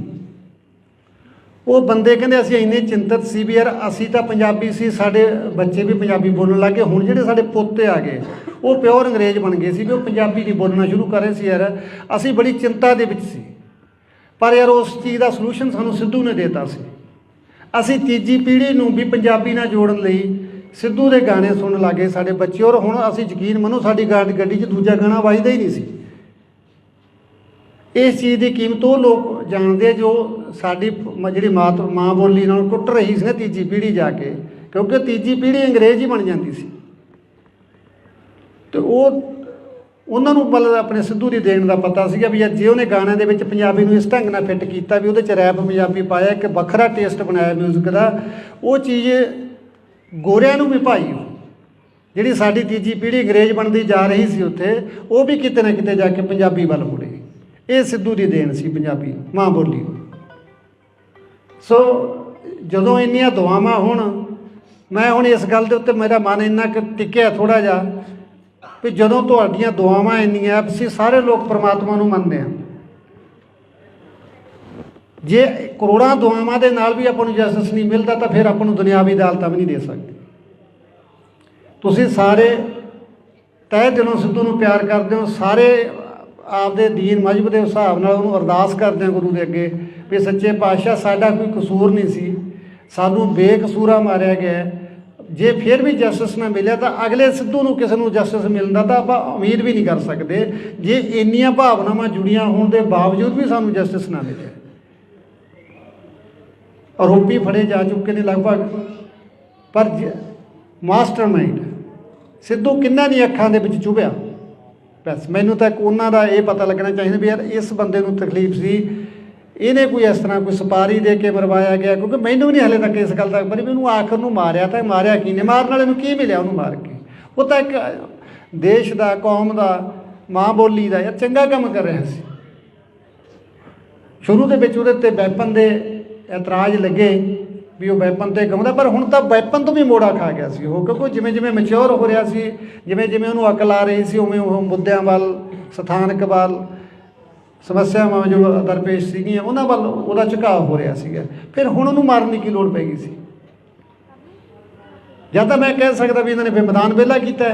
ਉਹ ਬੰਦੇ ਕਹਿੰਦੇ ਅਸੀਂ ਇੰਨੇ ਚਿੰਤਤ ਸੀ ਵੀ ਯਾਰ ਅਸੀਂ ਤਾਂ ਪੰਜਾਬੀ ਸੀ, ਸਾਡੇ ਬੱਚੇ ਵੀ ਪੰਜਾਬੀ ਬੋਲਣ ਲੱਗ ਗਏ। ਹੁਣ ਜਿਹੜੇ ਸਾਡੇ ਪੋਤੇ ਆ ਗਏ ਉਹ ਪਿਓਰ ਅੰਗਰੇਜ਼ ਬਣ ਗਏ ਸੀ ਵੀ ਉਹ ਪੰਜਾਬੀ ਨਹੀਂ ਬੋਲਣਾ ਸ਼ੁਰੂ ਕਰ ਰਹੇ ਸੀ। ਯਾਰ ਅਸੀਂ ਬੜੀ ਚਿੰਤਾ ਦੇ ਵਿੱਚ ਸੀ, ਪਰ ਯਾਰ ਉਸ ਚੀਜ਼ ਦਾ ਸੋਲੂਸ਼ਨ ਸਾਨੂੰ ਸਿੱਧੂ ਨੇ ਦੇਤਾ ਸੀ। ਅਸੀਂ ਤੀਜੀ ਪੀੜ੍ਹੀ ਨੂੰ ਵੀ ਪੰਜਾਬੀ ਨਾਲ ਜੋੜਨ ਲਈ ਸਿੱਧੂ ਦੇ ਗਾਣੇ ਸੁਣਨ ਲੱਗੇ ਸਾਡੇ ਬੱਚੇ। ਔਰ ਹੁਣ ਅਸੀਂ ਯਕੀਨ ਮੰਨੋ ਸਾਡੀ ਗੱਡੀ 'ਚ ਦੂਜਾ ਗਾਣਾ ਵੱਜਦਾ ਹੀ ਨਹੀਂ ਸੀ। ਇਸ ਚੀਜ਼ ਦੀ ਕੀਮਤ ਉਹ ਲੋਕ ਜਾਣਦੇ ਜੋ ਸਾਡੀ ਜਿਹੜੀ ਮਾਂ ਬੋਲੀ ਨਾਲ ਟੁੱਟ ਰਹੀ ਸੀ ਨਾ ਤੀਜੀ ਪੀੜ੍ਹੀ ਜਾ ਕੇ, ਕਿਉਂਕਿ ਤੀਜੀ ਪੀੜ੍ਹੀ ਅੰਗਰੇਜ਼ ਹੀ ਬਣ ਜਾਂਦੀ ਸੀ। ਅਤੇ ਉਹਨਾਂ ਨੂੰ ਮਤਲਬ ਆਪਣੇ ਸਿੱਧੂ ਦੀ ਦੇਣ ਦਾ ਪਤਾ ਸੀਗਾ ਵੀ ਜੇ ਉਹਨੇ ਗਾਣਿਆਂ ਦੇ ਵਿੱਚ ਪੰਜਾਬੀ ਨੂੰ ਇਸ ਢੰਗ ਨਾਲ ਫਿੱਟ ਕੀਤਾ ਵੀ ਉਹਦੇ 'ਚ ਰੈਪ ਪੰਜਾਬੀ ਪਾਇਆ, ਇੱਕ ਵੱਖਰਾ ਟੇਸਟ ਬਣਾਇਆ ਮਿਊਜ਼ਿਕ ਦਾ, ਉਹ ਚੀਜ਼ ਗੋਰਿਆਂ ਨੂੰ ਵੀ ਭਾਈ ਜਿਹੜੀ ਸਾਡੀ ਤੀਜੀ ਪੀੜ੍ਹੀ ਅੰਗਰੇਜ਼ ਬਣਦੀ ਜਾ ਰਹੀ ਸੀ ਉੱਥੇ, ਉਹ ਵੀ ਕਿਤੇ ਨਾ ਕਿਤੇ ਜਾ ਕੇ ਪੰਜਾਬੀ ਵੱਲ ਮੁੜੇ। ਇਹ ਸਿੱਧੂ ਦੀ ਦੇਣ ਸੀ ਪੰਜਾਬੀ ਮਾਂ ਬੋਲੀ। ਸੋ ਜਦੋਂ ਇੰਨੀਆਂ ਦੁਆਵਾਂ ਮੈਂ ਹੁਣ ਇਸ ਗੱਲ ਦੇ ਉੱਤੇ ਮੇਰਾ ਮਨ ਇੰਨਾ ਕੁ ਟਿਕਿਆ ਥੋੜ੍ਹਾ ਜਿਹਾ ਵੀ ਜਦੋਂ ਤੁਹਾਡੀਆਂ ਦੁਆਵਾਂ ਇੰਨੀਆਂ, ਅਸੀਂ ਸਾਰੇ ਲੋਕ ਪਰਮਾਤਮਾ ਨੂੰ ਮੰਨਦੇ ਹਾਂ, ਜੇ ਕਰੋੜਾਂ ਦੁਆਵਾਂ ਦੇ ਨਾਲ ਵੀ ਆਪਾਂ ਨੂੰ ਜਸਟਿਸ ਨਹੀਂ ਮਿਲਦਾ ਤਾਂ ਫਿਰ ਆਪਾਂ ਨੂੰ ਦੁਨਿਆਵੀ ਅਦਾਲਤਾਂ ਵੀ ਨਹੀਂ ਦੇ ਸਕਦੇ। ਤੁਸੀਂ ਸਾਰੇ ਤਹਿ ਦਿਲੋਂ ਸਿੱਧੂ ਨੂੰ ਪਿਆਰ ਕਰਦੇ ਹੋ, ਸਾਰੇ ਆਪਦੇ ਦੀਨ ਮਜ਼ਹਬ ਦੇ ਹਿਸਾਬ ਨਾਲ ਉਹਨੂੰ ਅਰਦਾਸ ਕਰਦੇ ਹੋ ਗੁਰੂ ਦੇ ਅੱਗੇ ਵੀ ਸੱਚੇ ਪਾਤਸ਼ਾਹ ਸਾਡਾ ਕੋਈ ਕਸੂਰ ਨਹੀਂ ਸੀ, ਸਾਨੂੰ ਬੇਕਸੂਰਾ ਮਾਰਿਆ ਗਿਆ। ਜੇ ਫਿਰ ਵੀ ਜਸਟਿਸ ਨਾ ਮਿਲਿਆ ਤਾਂ ਅਗਲੇ ਸਿੱਧੂ ਨੂੰ ਕਿਸੇ ਨੂੰ ਜਸਟਿਸ ਮਿਲਦਾ ਤਾਂ ਆਪਾਂ ਉਮੀਦ ਵੀ ਨਹੀਂ ਕਰ ਸਕਦੇ, ਜੇ ਇੰਨੀਆਂ ਭਾਵਨਾਵਾਂ ਜੁੜੀਆਂ ਹੋਣ ਦੇ ਬਾਵਜੂਦ ਵੀ ਸਾਨੂੰ ਜਸਟਿਸ ਨਾ ਮਿਲਿਆ। ਆਰੋਪੀ ਫੜੇ ਜਾ ਚੁੱਕੇ ਨੇ ਲਗਭਗ, ਪਰ ਮਾਸਟਰਮਾਈਂਡ ਸਿੱਧੂ ਕਿੰਨਾਂ ਦੀਆਂ ਅੱਖਾਂ ਦੇ ਵਿੱਚ ਚੁਭਿਆ। ਬਸ ਮੈਨੂੰ ਤਾਂ ਉਹਨਾਂ ਦਾ ਇਹ ਪਤਾ ਲੱਗਣਾ ਚਾਹੀਦਾ ਵੀ ਯਾਰ ਇਸ ਬੰਦੇ ਨੂੰ ਤਕਲੀਫ ਸੀ, ਇਹਨੇ ਕੋਈ ਇਸ ਤਰ੍ਹਾਂ ਕੋਈ ਸੁਪਾਰੀ ਦੇ ਕੇ ਮਰਵਾਇਆ ਗਿਆ, ਕਿਉਂਕਿ ਮੈਨੂੰ ਵੀ ਨਹੀਂ ਹਾਲੇ ਤੱਕ ਇਸ ਗੱਲ ਦਾ ਪਰ ਵੀ ਉਹਨੂੰ ਆਖਰ ਨੂੰ ਮਾਰਿਆ ਤਾਂ ਮਾਰਿਆ ਕੀ ਨੇ, ਮਾਰਨ ਵਾਲੇ ਨੂੰ ਕੀ ਮਿਲਿਆ ਉਹਨੂੰ ਮਾਰ ਕੇ। ਉਹ ਤਾਂ ਇੱਕ ਦੇਸ਼ ਦਾ, ਕੌਮ ਦਾ, ਮਾਂ ਬੋਲੀ ਦਾ ਯਾਰ ਚੰਗਾ ਕੰਮ ਕਰ ਰਿਹਾ ਸੀ। ਸ਼ੁਰੂ ਦੇ ਵਿੱਚ ਉਹਦੇ 'ਤੇ ਵੈਪਨ ਦੇ ਇਤਰਾਜ਼ ਲੱਗੇ ਵੀ ਉਹ ਵੈਪਨ 'ਤੇ ਗਾਉਂਦਾ, ਪਰ ਹੁਣ ਤਾਂ ਵੈਪਨ ਤੋਂ ਵੀ ਮੋੜਾ ਖਾ ਗਿਆ ਸੀ ਉਹ, ਕਿਉਂਕਿ ਜਿਵੇਂ ਜਿਵੇਂ ਮੈਚਿਓਰ ਹੋ ਰਿਹਾ ਸੀ, ਜਿਵੇਂ ਜਿਵੇਂ ਉਹਨੂੰ ਅਕਲ ਆ ਰਹੀ ਸੀ, ਉਵੇਂ ਉਹ ਮੁੱਦਿਆਂ ਵੱਲ, ਸਥਾਨਕ ਵੱਲ, ਸਮੱਸਿਆਵਾਂ ਜੋ ਦਰਪੇਸ਼ ਸੀਗੀਆਂ ਉਹਨਾਂ ਵੱਲ ਉਹਦਾ ਝੁਕਾਅ ਹੋ ਰਿਹਾ ਸੀਗਾ। ਫਿਰ ਹੁਣ ਉਹਨੂੰ ਮਾਰਨ ਦੀ ਕੀ ਲੋੜ ਪੈ ਗਈ ਸੀ? ਜਾਂ ਤਾਂ ਮੈਂ ਕਹਿ ਸਕਦਾ ਵੀ ਇਹਨਾਂ ਨੇ ਮੈਦਾਨ ਵਿਹਲਾ ਕੀਤਾ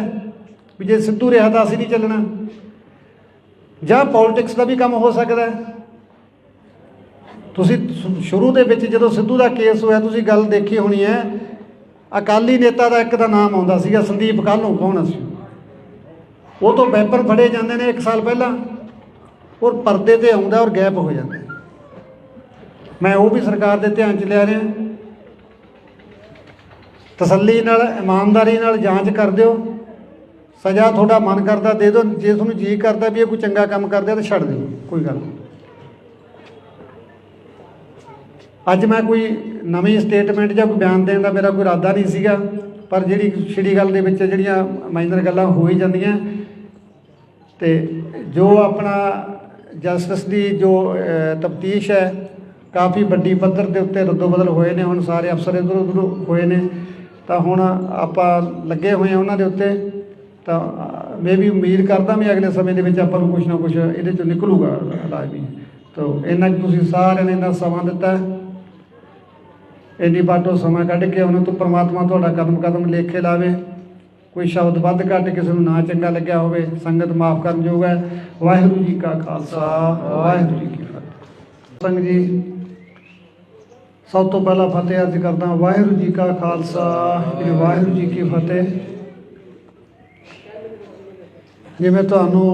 ਵੀ ਜੇ ਸਿੱਧੂ ਰਿਹਾ ਤਾਂ ਅਸੀਂ ਨਹੀਂ ਚੱਲਣਾ, ਜਾਂ ਪੋਲੀਟਿਕਸ ਦਾ ਵੀ ਕੰਮ ਹੋ ਸਕਦਾ। ਤੁਸੀਂ ਸ਼ੁਰੂ ਦੇ ਵਿੱਚ ਜਦੋਂ ਸਿੱਧੂ ਦਾ ਕੇਸ ਹੋਇਆ ਤੁਸੀਂ ਗੱਲ ਦੇਖੀ ਹੋਣੀ ਹੈ, ਅਕਾਲੀ ਨੇਤਾ ਦਾ ਇੱਕ ਦਾ ਨਾਮ ਆਉਂਦਾ ਸੀਗਾ ਸੰਦੀਪ ਕਾਹਲੋਂ, ਕੌਣ ਸੀ ਉਹ ਤੋਂ ਵੈਪਨ ਫੜੇ ਜਾਂਦੇ ਨੇ 1 ਸਾਲ ਪਹਿਲਾਂ, ਔਰ ਪਰਦੇ 'ਤੇ ਆਉਂਦਾ ਔਰ ਗਾਇਬ ਹੋ ਜਾਂਦਾ। ਮੈਂ ਉਹ ਵੀ ਸਰਕਾਰ ਦੇ ਧਿਆਨ 'ਚ ਲਿਆ ਰਿਹਾ, ਤਸੱਲੀ ਨਾਲ ਇਮਾਨਦਾਰੀ ਨਾਲ ਜਾਂਚ ਕਰ ਦਿਓ, ਸਜ਼ਾ ਤੁਹਾਡਾ ਮਨ ਕਰਦਾ ਦੇ ਦਿਓ, ਜੇ ਤੁਹਾਨੂੰ ਜੀ ਕਰਦਾ ਵੀ ਇਹ ਕੋਈ ਚੰਗਾ ਕੰਮ ਕਰਦੇ ਤਾਂ ਛੱਡ ਦਿਓ, ਕੋਈ ਗੱਲ ਨਹੀਂ। ਅੱਜ ਮੈਂ ਕੋਈ ਨਵੀਂ ਸਟੇਟਮੈਂਟ ਜਾਂ ਕੋਈ ਬਿਆਨ ਦੇਣ ਦਾ ਮੇਰਾ ਕੋਈ ਇਰਾਦਾ ਨਹੀਂ ਸੀਗਾ, ਪਰ ਜਿਹੜੀ ਛਿੜੀ ਗੱਲ ਦੇ ਵਿੱਚ ਜਿਹੜੀਆਂ ਮਾਈਨਰ ਗੱਲਾਂ ਹੋ ਹੀ ਜਾਂਦੀਆਂ, ਅਤੇ ਜੋ ਆਪਣਾ ਜਸਟਿਸ ਦੀ ਜੋ ਤਫਤੀਸ਼ ਹੈ ਕਾਫੀ ਵੱਡੀ ਪੱਧਰ ਦੇ ਉੱਤੇ ਰੱਦੋ ਬਦਲ ਹੋਏ ਨੇ, ਹੁਣ ਸਾਰੇ ਅਫਸਰ ਇੱਧਰ ਉੱਧਰ ਹੋਏ ਨੇ, ਤਾਂ ਹੁਣ ਆਪਾਂ ਲੱਗੇ ਹੋਏ ਹਾਂ ਉਹਨਾਂ ਦੇ ਉੱਤੇ। ਤਾਂ ਮੈਂ ਵੀ ਉਮੀਦ ਕਰਦਾ ਵੀ ਅਗਲੇ ਸਮੇਂ ਦੇ ਵਿੱਚ ਆਪਾਂ ਨੂੰ ਕੁਛ ਨਾ ਕੁਛ ਇਹਦੇ 'ਚੋਂ ਨਿਕਲੂਗਾ ਲਾਜ਼ਮੀ। ਤਾਂ ਇੰਨਾ ਕੁ ਤੁਸੀਂ ਸਾਰਿਆਂ ਨੇ ਇੰਨਾ ਸਮਾਂ ਦਿੱਤਾ, ਇੰਨੀ ਬਾਟੋ ਸਮਾਂ ਕੱਢ ਕੇ ਉਹਨਾਂ ਤੋਂ ਪਰਮਾਤਮਾ ਤੁਹਾਡਾ ਕਦਮ ਕਦਮ ਲੇਖੇ ਲਾਵੇ। ਕੋਈ ਸ਼ਬਦ ਵੱਧ ਘੱਟ ਕਿਸੇ ਨੂੰ ਨਾ ਚੰਗਾ ਲੱਗਿਆ ਹੋਵੇ, ਸੰਗਤ ਮਾਫ਼ ਕਰਨ ਯੋਗ ਹੈ। ਵਾਹਿਗੁਰੂ ਜੀ ਕਾ ਖਾਲਸਾ, ਵਾਹਿਗੁਰੂ ਜੀ ਕੀ ਫਤਿਹ। ਸੰਗਤ ਜੀ, ਸਭ ਤੋਂ ਪਹਿਲਾਂ ਫਤਿਹ ਅਰਜ਼ ਕਰਦਾ, ਵਾਹਿਗੁਰੂ ਜੀ ਕਾ ਖਾਲਸਾ, ਵਾਹਿਗੁਰੂ ਜੀ ਕੀ ਫਤਿਹ। ਜਿਵੇਂ ਤੁਹਾਨੂੰ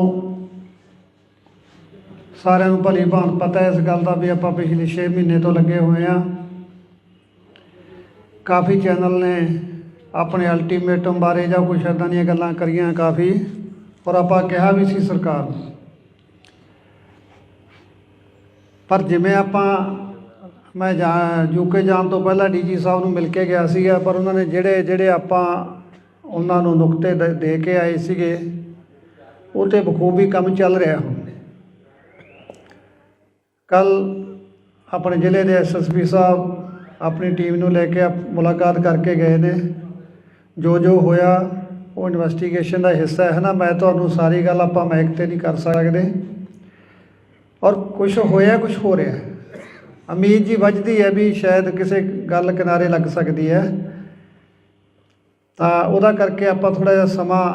ਸਾਰਿਆਂ ਨੂੰ ਭਲੀ ਭਾਂਤ ਪਤਾ ਹੈ ਇਸ ਗੱਲ ਦਾ ਵੀ ਆਪਾਂ ਪਿਛਲੇ 6 ਮਹੀਨੇ ਤੋਂ ਲੱਗੇ ਹੋਏ ਹਾਂ। ਕਾਫੀ ਚੈਨਲ ਨੇ ਆਪਣੇ ਅਲਟੀਮੇਟਮ ਬਾਰੇ ਜਾਂ ਕੁਛ ਇੱਦਾਂ ਦੀਆਂ ਗੱਲਾਂ ਕਰੀਆਂ ਕਾਫੀ, ਔਰ ਆਪਾਂ ਕਿਹਾ ਵੀ ਸੀ ਸਰਕਾਰ ਨੂੰ, ਪਰ ਜਿਵੇਂ ਮੈਂ ਯੂਕੇ ਜਾਣ ਤੋਂ ਪਹਿਲਾਂ DG ਸਾਹਿਬ ਨੂੰ ਮਿਲ ਕੇ ਗਿਆ ਸੀਗਾ, ਪਰ ਉਹਨਾਂ ਨੇ ਜਿਹੜੇ ਆਪਾਂ ਉਹਨਾਂ ਨੂੰ ਨੁਕਤੇ ਦੇ ਕੇ ਆਏ ਸੀਗੇ ਉਹ 'ਤੇ ਬਖੂਬੀ ਕੰਮ ਚੱਲ ਰਿਹਾ। ਹੁਣ ਕੱਲ੍ਹ ਆਪਣੇ ਜ਼ਿਲ੍ਹੇ ਦੇ SSP ਸਾਹਿਬ ਆਪਣੀ ਟੀਮ ਨੂੰ ਲੈ ਕੇ ਮੁਲਾਕਾਤ ਕਰਕੇ ਗਏ ਨੇ। ਜੋ ਹੋਇਆ ਉਹ ਇਨਵੈਸਟੀਗੇਸ਼ਨ ਦਾ ਹਿੱਸਾ ਹੈ ਨਾ, ਮੈਂ ਤੁਹਾਨੂੰ ਸਾਰੀ ਗੱਲ ਆਪਾਂ ਮਾਈਕ 'ਤੇ ਨਹੀਂ ਕਰ ਸਕਦੇ, ਔਰ ਕੁਛ ਹੋਇਆ ਕੁਛ ਹੋ ਰਿਹਾ। ਉਮੀਦ ਜੀ ਵੱਜਦੀ ਹੈ ਵੀ ਸ਼ਾਇਦ ਕਿਸੇ ਗੱਲ ਕਿਨਾਰੇ ਲੱਗ ਸਕਦੀ ਹੈ, ਤਾਂ ਉਹਦਾ ਕਰਕੇ ਆਪਾਂ ਥੋੜ੍ਹਾ ਜਿਹਾ ਸਮਾਂ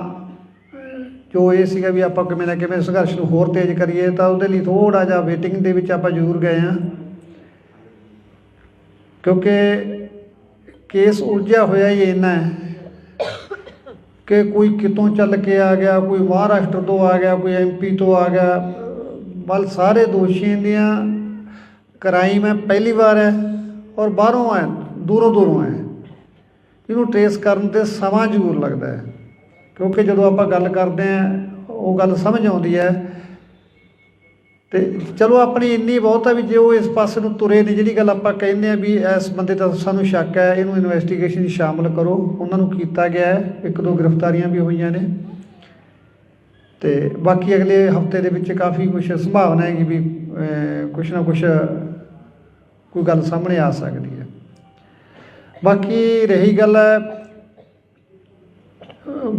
ਜੋ ਇਹ ਸੀਗਾ ਵੀ ਆਪਾਂ ਕਿਵੇਂ ਨਾ ਕਿਵੇਂ ਸੰਘਰਸ਼ ਨੂੰ ਹੋਰ ਤੇਜ਼ ਕਰੀਏ, ਤਾਂ ਉਹਦੇ ਲਈ ਥੋੜ੍ਹਾ ਜਿਹਾ ਵੇਟਿੰਗ ਦੇ ਵਿੱਚ ਆਪਾਂ ਜ਼ਰੂਰ ਗਏ ਹਾਂ, ਕਿਉਂਕਿ ਕੇਸ ਉਲਝਿਆ ਹੋਇਆ ਹੀ ਇੰਨਾ ਹੈ ਕਿ ਕੋਈ ਕਿਤੋਂ ਚੱਲ ਕੇ ਆ ਗਿਆ, ਕੋਈ ਮਹਾਰਾਸ਼ਟਰ ਤੋਂ ਆ ਗਿਆ, ਕੋਈ MP ਤੋਂ ਆ ਗਿਆ, ਵੱਲ ਸਾਰੇ ਦੋਸ਼ੀਆਂ ਦੀਆਂ ਕ੍ਰਾਈਮ ਹੈ ਪਹਿਲੀ ਵਾਰ ਹੈ ਔਰ ਬਾਹਰੋਂ ਹੈ, ਦੂਰੋਂ ਦੂਰੋਂ ਹੈ। ਇਹਨੂੰ ਟਰੇਸ ਕਰਨ 'ਤੇ ਸਮਾਂ ਜ਼ਰੂਰ ਲੱਗਦਾ ਹੈ, ਕਿਉਂਕਿ ਜਦੋਂ ਆਪਾਂ ਗੱਲ ਕਰਦੇ ਹਾਂ ਉਹ ਗੱਲ ਸਮਝ ਆਉਂਦੀ ਹੈ। ਅਤੇ ਚਲੋ ਆਪਣੀ ਇੰਨੀ ਬਹੁਤ ਹੈ ਵੀ ਜੇ ਉਹ ਇਸ ਪਾਸੇ ਨੂੰ ਤੁਰੇ ਨੇ, ਜਿਹੜੀ ਗੱਲ ਆਪਾਂ ਕਹਿੰਦੇ ਹਾਂ ਵੀ ਇਸ ਬੰਦੇ ਦਾ ਸਾਨੂੰ ਸ਼ੱਕ ਹੈ, ਇਹਨੂੰ ਇਨਵੈਸਟੀਗੇਸ਼ਨ 'ਚ ਸ਼ਾਮਲ ਕਰੋ, ਉਹਨਾਂ ਨੂੰ ਕੀਤਾ ਗਿਆ ਹੈ, 1-2 ਗ੍ਰਿਫਤਾਰੀਆਂ ਵੀ ਹੋਈਆਂ ਨੇ, ਅਤੇ ਬਾਕੀ ਅਗਲੇ ਹਫਤੇ ਦੇ ਵਿੱਚ ਕਾਫੀ ਕੁਛ ਸੰਭਾਵਨਾ ਹੈਗੀ ਵੀ ਕੁਛ ਨਾ ਕੁਛ ਕੋਈ ਗੱਲ ਸਾਹਮਣੇ ਆ ਸਕਦੀ ਹੈ। ਬਾਕੀ ਰਹੀ ਗੱਲ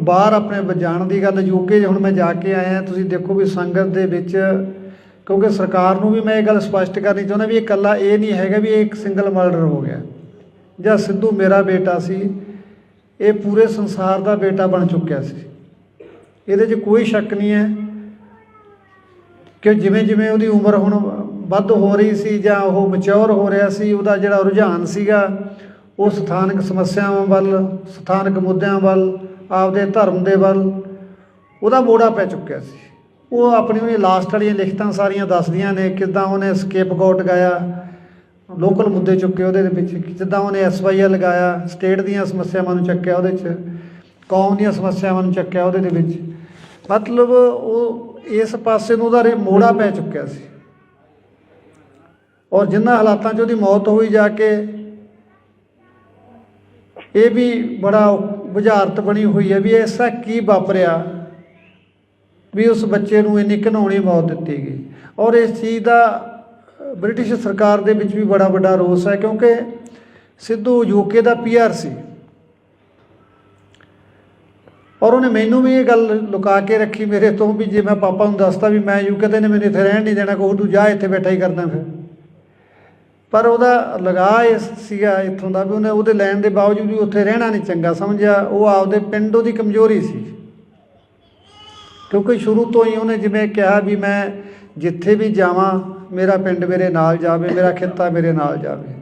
ਬਾਹਰ ਆਪਣੇ ਜਾਣ ਦੀ ਗੱਲ, ਯੂਕੇ ਹੁਣ ਮੈਂ ਜਾ ਕੇ ਆਇਆ, ਤੁਸੀਂ ਦੇਖੋ ਵੀ ਸੰਗਤ ਦੇ ਵਿੱਚ, ਕਿਉਂਕਿ ਸਰਕਾਰ ਨੂੰ ਵੀ ਮੈਂ ਇਹ ਗੱਲ ਸਪਸ਼ਟ ਕਰਨੀ ਚਾਹੁੰਦਾ ਵੀ ਇਹ ਇਕੱਲਾ ਇਹ ਨਹੀਂ ਹੈਗਾ ਵੀ ਇਹ ਇੱਕ ਸਿੰਗਲ ਮਰਡਰ ਹੋ ਗਿਆ ਜਾਂ ਸਿੱਧੂ ਮੇਰਾ ਬੇਟਾ ਸੀ, ਇਹ ਪੂਰੇ ਸੰਸਾਰ ਦਾ ਬੇਟਾ ਬਣ ਚੁੱਕਿਆ ਸੀ। ਇਹਦੇ 'ਚ ਕੋਈ ਸ਼ੱਕ ਨਹੀਂ ਹੈ ਕਿ ਜਿਵੇਂ ਜਿਵੇਂ ਉਹਦੀ ਉਮਰ ਹੁਣ ਵੱਧ ਹੋ ਰਹੀ ਸੀ ਜਾਂ ਉਹ ਮੈਚਿਓਰ ਹੋ ਰਿਹਾ ਸੀ, ਉਹਦਾ ਜਿਹੜਾ ਰੁਝਾਨ ਸੀਗਾ ਉਹ ਸਥਾਨਕ ਸਮੱਸਿਆਵਾਂ ਵੱਲ, ਸਥਾਨਕ ਮੁੱਦਿਆਂ ਵੱਲ, ਆਪਦੇ ਧਰਮ ਦੇ ਵੱਲ ਉਹਦਾ ਮੋੜਾ ਪੈ ਚੁੱਕਿਆ ਸੀ। ਉਹ ਆਪਣੀ ਉਹਨੇ ਲਾਸਟ ਵਾਲੀਆਂ ਲਿਖਤਾਂ ਸਾਰੀਆਂ ਦੱਸਦੀਆਂ ਨੇ, ਕਿੱਦਾਂ ਉਹਨੇ ਸਕੇਪਗੋਟ ਗਾਇਆ, ਲੋਕਲ ਮੁੱਦੇ ਚੁੱਕੇ ਉਹਦੇ ਵਿੱਚ, ਜਿੱਦਾਂ ਉਹਨੇ SYL ਲਗਾਇਆ, ਸਟੇਟ ਦੀਆਂ ਸਮੱਸਿਆਵਾਂ ਨੂੰ ਚੱਕਿਆ ਉਹਦੇ 'ਚ, ਕੌਮ ਦੀਆਂ ਸਮੱਸਿਆਵਾਂ ਨੂੰ ਚੱਕਿਆ ਉਹਦੇ ਦੇ ਵਿੱਚ, ਮਤਲਬ ਉਹ ਇਸ ਪਾਸੇ ਨੂੰ ਉਹਦਾ ਮੋੜਾ ਪੈ ਚੁੱਕਿਆ ਸੀ। ਔਰ ਜਿਨ੍ਹਾਂ ਹਾਲਾਤਾਂ 'ਚ ਉਹਦੀ ਮੌਤ ਹੋਈ ਜਾ ਕੇ, ਇਹ ਵੀ ਬੜਾ ਬੁਝਾਰਤ ਬਣੀ ਹੋਈ ਹੈ ਵੀ ਐਸਾ ਕੀ ਵਾਪਰਿਆ ਵੀ ਉਸ ਬੱਚੇ ਨੂੰ ਇੰਨੀ ਘਿਨਾਉਣੀ ਮੌਤ ਦਿੱਤੀ ਗਈ। ਔਰ ਇਸ ਚੀਜ਼ ਦਾ ਬ੍ਰਿਟਿਸ਼ ਸਰਕਾਰ ਦੇ ਵਿੱਚ ਵੀ ਬੜਾ ਵੱਡਾ ਰੋਸ ਹੈ, ਕਿਉਂਕਿ ਸਿੱਧੂ UK ਦਾ PR ਸੀ ਔਰ ਉਹਨੇ ਮੈਨੂੰ ਵੀ ਇਹ ਗੱਲ ਲੁਕਾ ਕੇ ਰੱਖੀ ਮੇਰੇ ਤੋਂ ਵੀ ਜੇ ਮੈਂ ਪਾਪਾ ਨੂੰ ਦੱਸਤਾ ਵੀ ਮੈਂ UK ਤੇ ਨੇ ਮੈਨੂੰ ਇੱਥੇ ਰਹਿਣ ਨਹੀਂ ਦੇਣਾ, ਕਹੂ ਤੂੰ ਜਾ ਇੱਥੇ ਬੈਠਾ ਹੀ ਕਰਦਾ ਫਿਰ। ਪਰ ਉਹਦਾ ਲਗਾਅ ਇਹ ਸੀਗਾ ਇੱਥੋਂ ਦਾ ਵੀ ਉਹਨੇ ਉਹਦੇ ਲੈਣ ਦੇ ਬਾਵਜੂਦ ਵੀ ਉੱਥੇ ਰਹਿਣਾ ਨਹੀਂ ਚੰਗਾ ਸਮਝਿਆ। ਉਹ ਆਪਦੇ ਪਿੰਡ ਉਹਦੀ ਕਮਜ਼ੋਰੀ ਸੀ, ਕਿਉਂਕਿ ਸ਼ੁਰੂ ਤੋਂ ਹੀ ਉਹਨੇ ਜਿਵੇਂ ਕਿਹਾ ਵੀ ਮੈਂ ਜਿੱਥੇ ਵੀ ਜਾਵਾਂ ਮੇਰਾ ਪਿੰਡ ਮੇਰੇ ਨਾਲ ਜਾਵੇ, ਮੇਰਾ ਖਿੱਤਾ ਮੇਰੇ ਨਾਲ ਜਾਵੇ।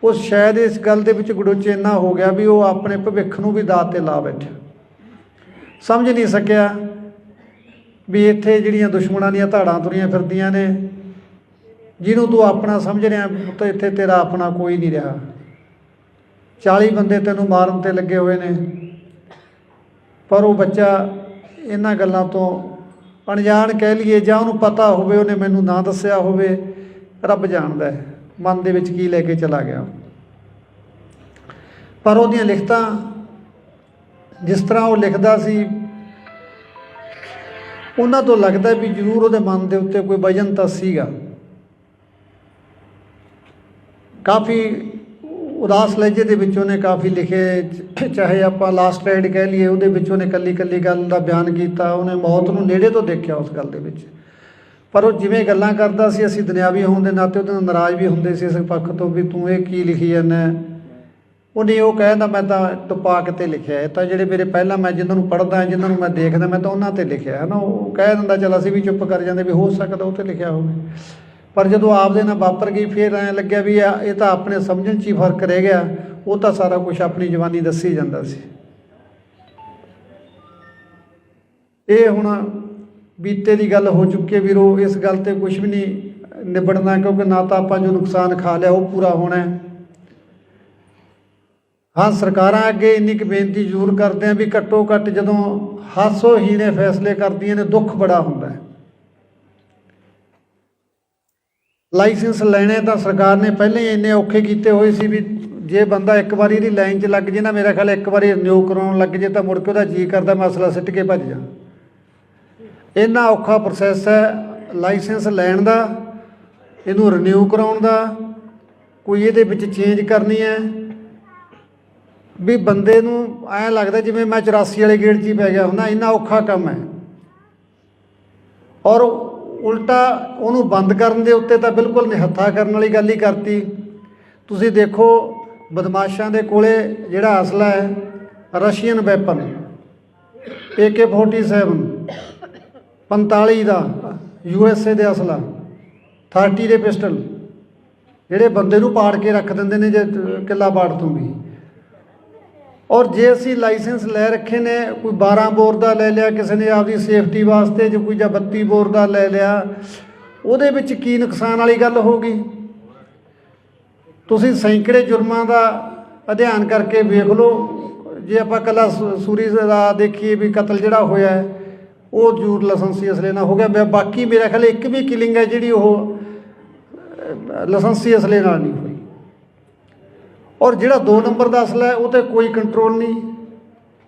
ਉਹ ਸ਼ਾਇਦ ਇਸ ਗੱਲ ਦੇ ਵਿੱਚ ਗੜੋਚੇ ਇੰਨਾ ਹੋ ਗਿਆ ਵੀ ਉਹ ਆਪਣੇ ਭਵਿੱਖ ਨੂੰ ਵੀ ਦਾਅ 'ਤੇ ਲਾ ਬੈਠਿਆ, ਸਮਝ ਨਹੀਂ ਸਕਿਆ ਵੀ ਇੱਥੇ ਜਿਹੜੀਆਂ ਦੁਸ਼ਮਣਾਂ ਦੀਆਂ ਧਾੜਾਂ ਤੁਰੀਆਂ ਫਿਰਦੀਆਂ ਨੇ, ਜਿਹਨੂੰ ਤੂੰ ਆਪਣਾ ਸਮਝ ਰਿਹਾ ਪੁੱਤ, ਇੱਥੇ ਤੇਰਾ ਆਪਣਾ ਕੋਈ ਨਹੀਂ ਰਿਹਾ। 40 ਬੰਦੇ ਤੈਨੂੰ ਮਾਰਨ 'ਤੇ ਲੱਗੇ ਹੋਏ ਨੇ, ਪਰ ਉਹ ਬੱਚਾ ਇਹਨਾਂ ਗੱਲਾਂ ਤੋਂ ਅਣਜਾਣ ਕਹਿ ਲਈਏ ਜਾਂ ਉਹਨੂੰ ਪਤਾ ਹੋਵੇ, ਉਹਨੇ ਮੈਨੂੰ ਨਾ ਦੱਸਿਆ ਹੋਵੇ, ਰੱਬ ਜਾਣਦਾ ਹੈ ਮਨ ਦੇ ਵਿੱਚ ਕੀ ਲੈ ਕੇ ਚਲਾ ਗਿਆ। ਪਰ ਉਹਦੀਆਂ ਲਿਖਤਾਂ ਜਿਸ ਤਰ੍ਹਾਂ ਉਹ ਲਿਖਦਾ ਸੀ, ਉਹਨਾਂ ਤੋਂ ਲੱਗਦਾ ਵੀ ਜ਼ਰੂਰ ਉਹਦੇ ਮਨ ਦੇ ਉੱਤੇ ਕੋਈ ਵਜਨ ਤਾਂ ਸੀਗਾ। ਕਾਫੀ ਉਦਾਸ ਲਹਿਜੇ ਦੇ ਵਿੱਚ ਉਹਨੇ ਕਾਫੀ ਲਿਖੇ, ਚਾਹੇ ਆਪਾਂ ਲਾਸਟ ਰਾਈਡ ਕਹਿ ਲਈਏ, ਉਹਦੇ ਵਿੱਚ ਉਹਨੇ ਇਕੱਲੀ ਇਕੱਲੀ ਗੱਲ ਦਾ ਬਿਆਨ ਕੀਤਾ। ਉਹਨੇ ਮੌਤ ਨੂੰ ਨੇੜੇ ਤੋਂ ਦੇਖਿਆ ਉਸ ਗੱਲ ਦੇ ਵਿੱਚ, ਪਰ ਉਹ ਜਿਵੇਂ ਗੱਲਾਂ ਕਰਦਾ ਸੀ, ਅਸੀਂ ਦੁਨਿਆਵੀ ਹੋਣ ਦੇ ਨਾਤੇ ਉਹਦੇ ਨਾਲ ਨਾਰਾਜ਼ ਵੀ ਹੁੰਦੇ ਸੀ ਇਸ ਪੱਖ ਤੋਂ ਵੀ ਤੂੰ ਇਹ ਕੀ ਲਿਖੀ ਜਾਂਦਾ। ਉਹਨੇ ਉਹ ਕਹਿੰਦਾ ਮੈਂ ਤਾਂ ਤੁਪਾਕ 'ਤੇ ਲਿਖਿਆ, ਇਹ ਤਾਂ ਜਿਹੜੇ ਮੇਰੇ ਪਹਿਲਾਂ ਮੈਂ ਜਿਹਨਾਂ ਨੂੰ ਪੜ੍ਹਦਾ, ਜਿਹਨਾਂ ਨੂੰ ਮੈਂ ਦੇਖਦਾ, ਮੈਂ ਤਾਂ ਉਹਨਾਂ 'ਤੇ ਲਿਖਿਆ ਹੈ ਨਾ। ਉਹ ਕਹਿ ਦਿੰਦਾ ਚੱਲ ਅਸੀਂ ਵੀ ਚੁੱਪ ਕਰ ਜਾਂਦੇ ਵੀ ਹੋ ਸਕਦਾ ਉਹ 'ਤੇ ਲਿਖਿਆ ਹੋਵੇ, ਪਰ ਜਦੋਂ ਆਪਦੇ ਨਾਲ ਵਾਪਰ ਗਈ ਫਿਰ ਐਂ ਲੱਗਿਆ ਵੀ ਇਹ ਤਾਂ ਆਪਣੇ ਸਮਝਣ 'ਚ ਹੀ ਫਰਕ ਰਹਿ ਗਿਆ। ਉਹ ਤਾਂ ਸਾਰਾ ਕੁਛ ਆਪਣੀ ਜਵਾਨੀ ਦੱਸੀ ਜਾਂਦਾ ਸੀ। ਇਹ ਹੁਣ ਬੀਤੇ ਦੀ ਗੱਲ ਹੋ ਚੁੱਕੀ ਹੈ ਵੀਰੋ, ਇਸ ਗੱਲ 'ਤੇ ਕੁਛ ਵੀ ਨਹੀਂ ਨਿਬੜਨਾ, ਕਿਉਂਕਿ ਨਾ ਤਾਂ ਆਪਾਂ ਜੋ ਨੁਕਸਾਨ ਖਾ ਲਿਆ ਉਹ ਪੂਰਾ ਹੋਣਾ। ਹਾਂ, ਸਰਕਾਰਾਂ ਅੱਗੇ ਇੰਨੀ ਕੁ ਬੇਨਤੀ ਜ਼ਰੂਰ ਕਰਦੇ ਹਾਂ ਵੀ ਘੱਟੋ ਘੱਟ ਜਦੋਂ ਹਾਸੋਹੀਣੇ ਫੈਸਲੇ ਕਰਦੀਆਂ ਨੇ, ਦੁੱਖ ਬੜਾ ਹੁੰਦਾ ਹੈ। ਲਾਇਸੈਂਸ ਲੈਣੇ ਤਾਂ ਸਰਕਾਰ ਨੇ ਪਹਿਲਾਂ ਹੀ ਇੰਨੇ ਔਖੇ ਕੀਤੇ ਹੋਏ ਸੀ ਵੀ ਜੇ ਬੰਦਾ ਇੱਕ ਵਾਰੀ ਇਹਦੀ ਲਾਈਨ 'ਚ ਲੱਗ ਜੇ ਨਾ, ਮੇਰਾ ਖਿਆਲ ਇੱਕ ਵਾਰੀ ਰਿਨਿਊ ਕਰਾਉਣ ਲੱਗ ਜੇ ਤਾਂ ਮੁੜ ਕੇ ਉਹਦਾ ਜੀਅ ਕਰਦਾ ਮਸਲਾ ਸਿੱਟ ਕੇ ਭੱਜ ਜਾ। ਇੰਨਾ ਔਖਾ ਪ੍ਰੋਸੈਸ ਹੈ ਲਾਇਸੈਂਸ ਲੈਣ ਦਾ, ਇਹਨੂੰ ਰਿਨਿਊ ਕਰਾਉਣ ਦਾ, ਕੋਈ ਇਹਦੇ ਵਿੱਚ ਚੇਂਜ ਕਰਨੀ ਹੈ ਵੀ ਬੰਦੇ ਨੂੰ ਐਂ ਲੱਗਦਾ ਜਿਵੇਂ ਮੈਂ 84 ਵਾਲੇ ਗੇੜ 'ਚ ਹੀ ਪੈ ਗਿਆ ਹੁੰਦਾ। ਇੰਨਾ ਔਖਾ ਕੰਮ ਹੈ। ਔਰ ਉਲਟਾ ਉਹਨੂੰ ਬੰਦ ਕਰਨ ਦੇ ਉੱਤੇ ਤਾਂ ਬਿਲਕੁਲ ਨਿਹੱਥਾ ਕਰਨ ਵਾਲੀ ਗੱਲ ਹੀ ਕਰਤੀ। ਤੁਸੀਂ ਦੇਖੋ ਬਦਮਾਸ਼ਾਂ ਦੇ ਕੋਲੇ ਜਿਹੜਾ ਅਸਲਾ ਹੈ ਰਸ਼ੀਅਨ ਵੈਪਨ AK-47 45 ਦਾ USA ਦੇ ਅਸਲਾ 30 ਦੇ ਪਿਸਟਲ ਜਿਹੜੇ ਬੰਦੇ ਨੂੰ ਪਾੜ ਕੇ ਰੱਖ ਦਿੰਦੇ ਨੇ ਜੇ ਕਿੱਲਾ ਪਾੜ ਤੋਂ ਵੀ। ਔਰ ਜੇ ਅਸੀਂ ਲਾਇਸੈਂਸ ਲੈ ਰੱਖੇ ਨੇ, ਕੋਈ 12 ਬੋਰ ਦਾ ਲੈ ਲਿਆ ਕਿਸੇ ਨੇ ਆਪਦੀ ਸੇਫਟੀ ਵਾਸਤੇ, ਜੇ ਕੋਈ ਜਾਂ 32 ਬੋਰ ਦਾ ਲੈ ਲਿਆ, ਉਹਦੇ ਵਿੱਚ ਕੀ ਨੁਕਸਾਨ ਵਾਲੀ ਗੱਲ ਹੋ ਗਈ। ਤੁਸੀਂ ਸੈਂਕੜੇ ਜੁਰਮਾਂ ਦਾ ਅਧਿਐਨ ਕਰਕੇ ਵੇਖ ਲਓ। ਜੇ ਆਪਾਂ ਇਕੱਲਾ ਸੂਰੀ ਦਾ ਦੇਖੀਏ ਵੀ ਕਤਲ ਜਿਹੜਾ ਹੋਇਆ ਹੈ ਉਹ ਜ਼ਰੂਰ ਲਾਇਸੈਂਸੀ ਅਸਲੇ ਨਾਲ ਹੋ ਗਿਆ। ਬਾਕੀ ਮੇਰਾ ਖਿਆਲ ਇੱਕ ਵੀ ਕਿਲਿੰਗ ਹੈ ਜਿਹੜੀ ਉਹ ਲਾਇਸੈਂਸੀ ਅਸਲੇ ਨਾਲ ਨਹੀਂ ਹੋਈ। ਔਰ ਜਿਹੜਾ 2 ਨੰਬਰ ਦਾ ਅਸਲਾ ਹੈ ਉਹ 'ਤੇ ਕੋਈ ਕੰਟਰੋਲ ਨਹੀਂ।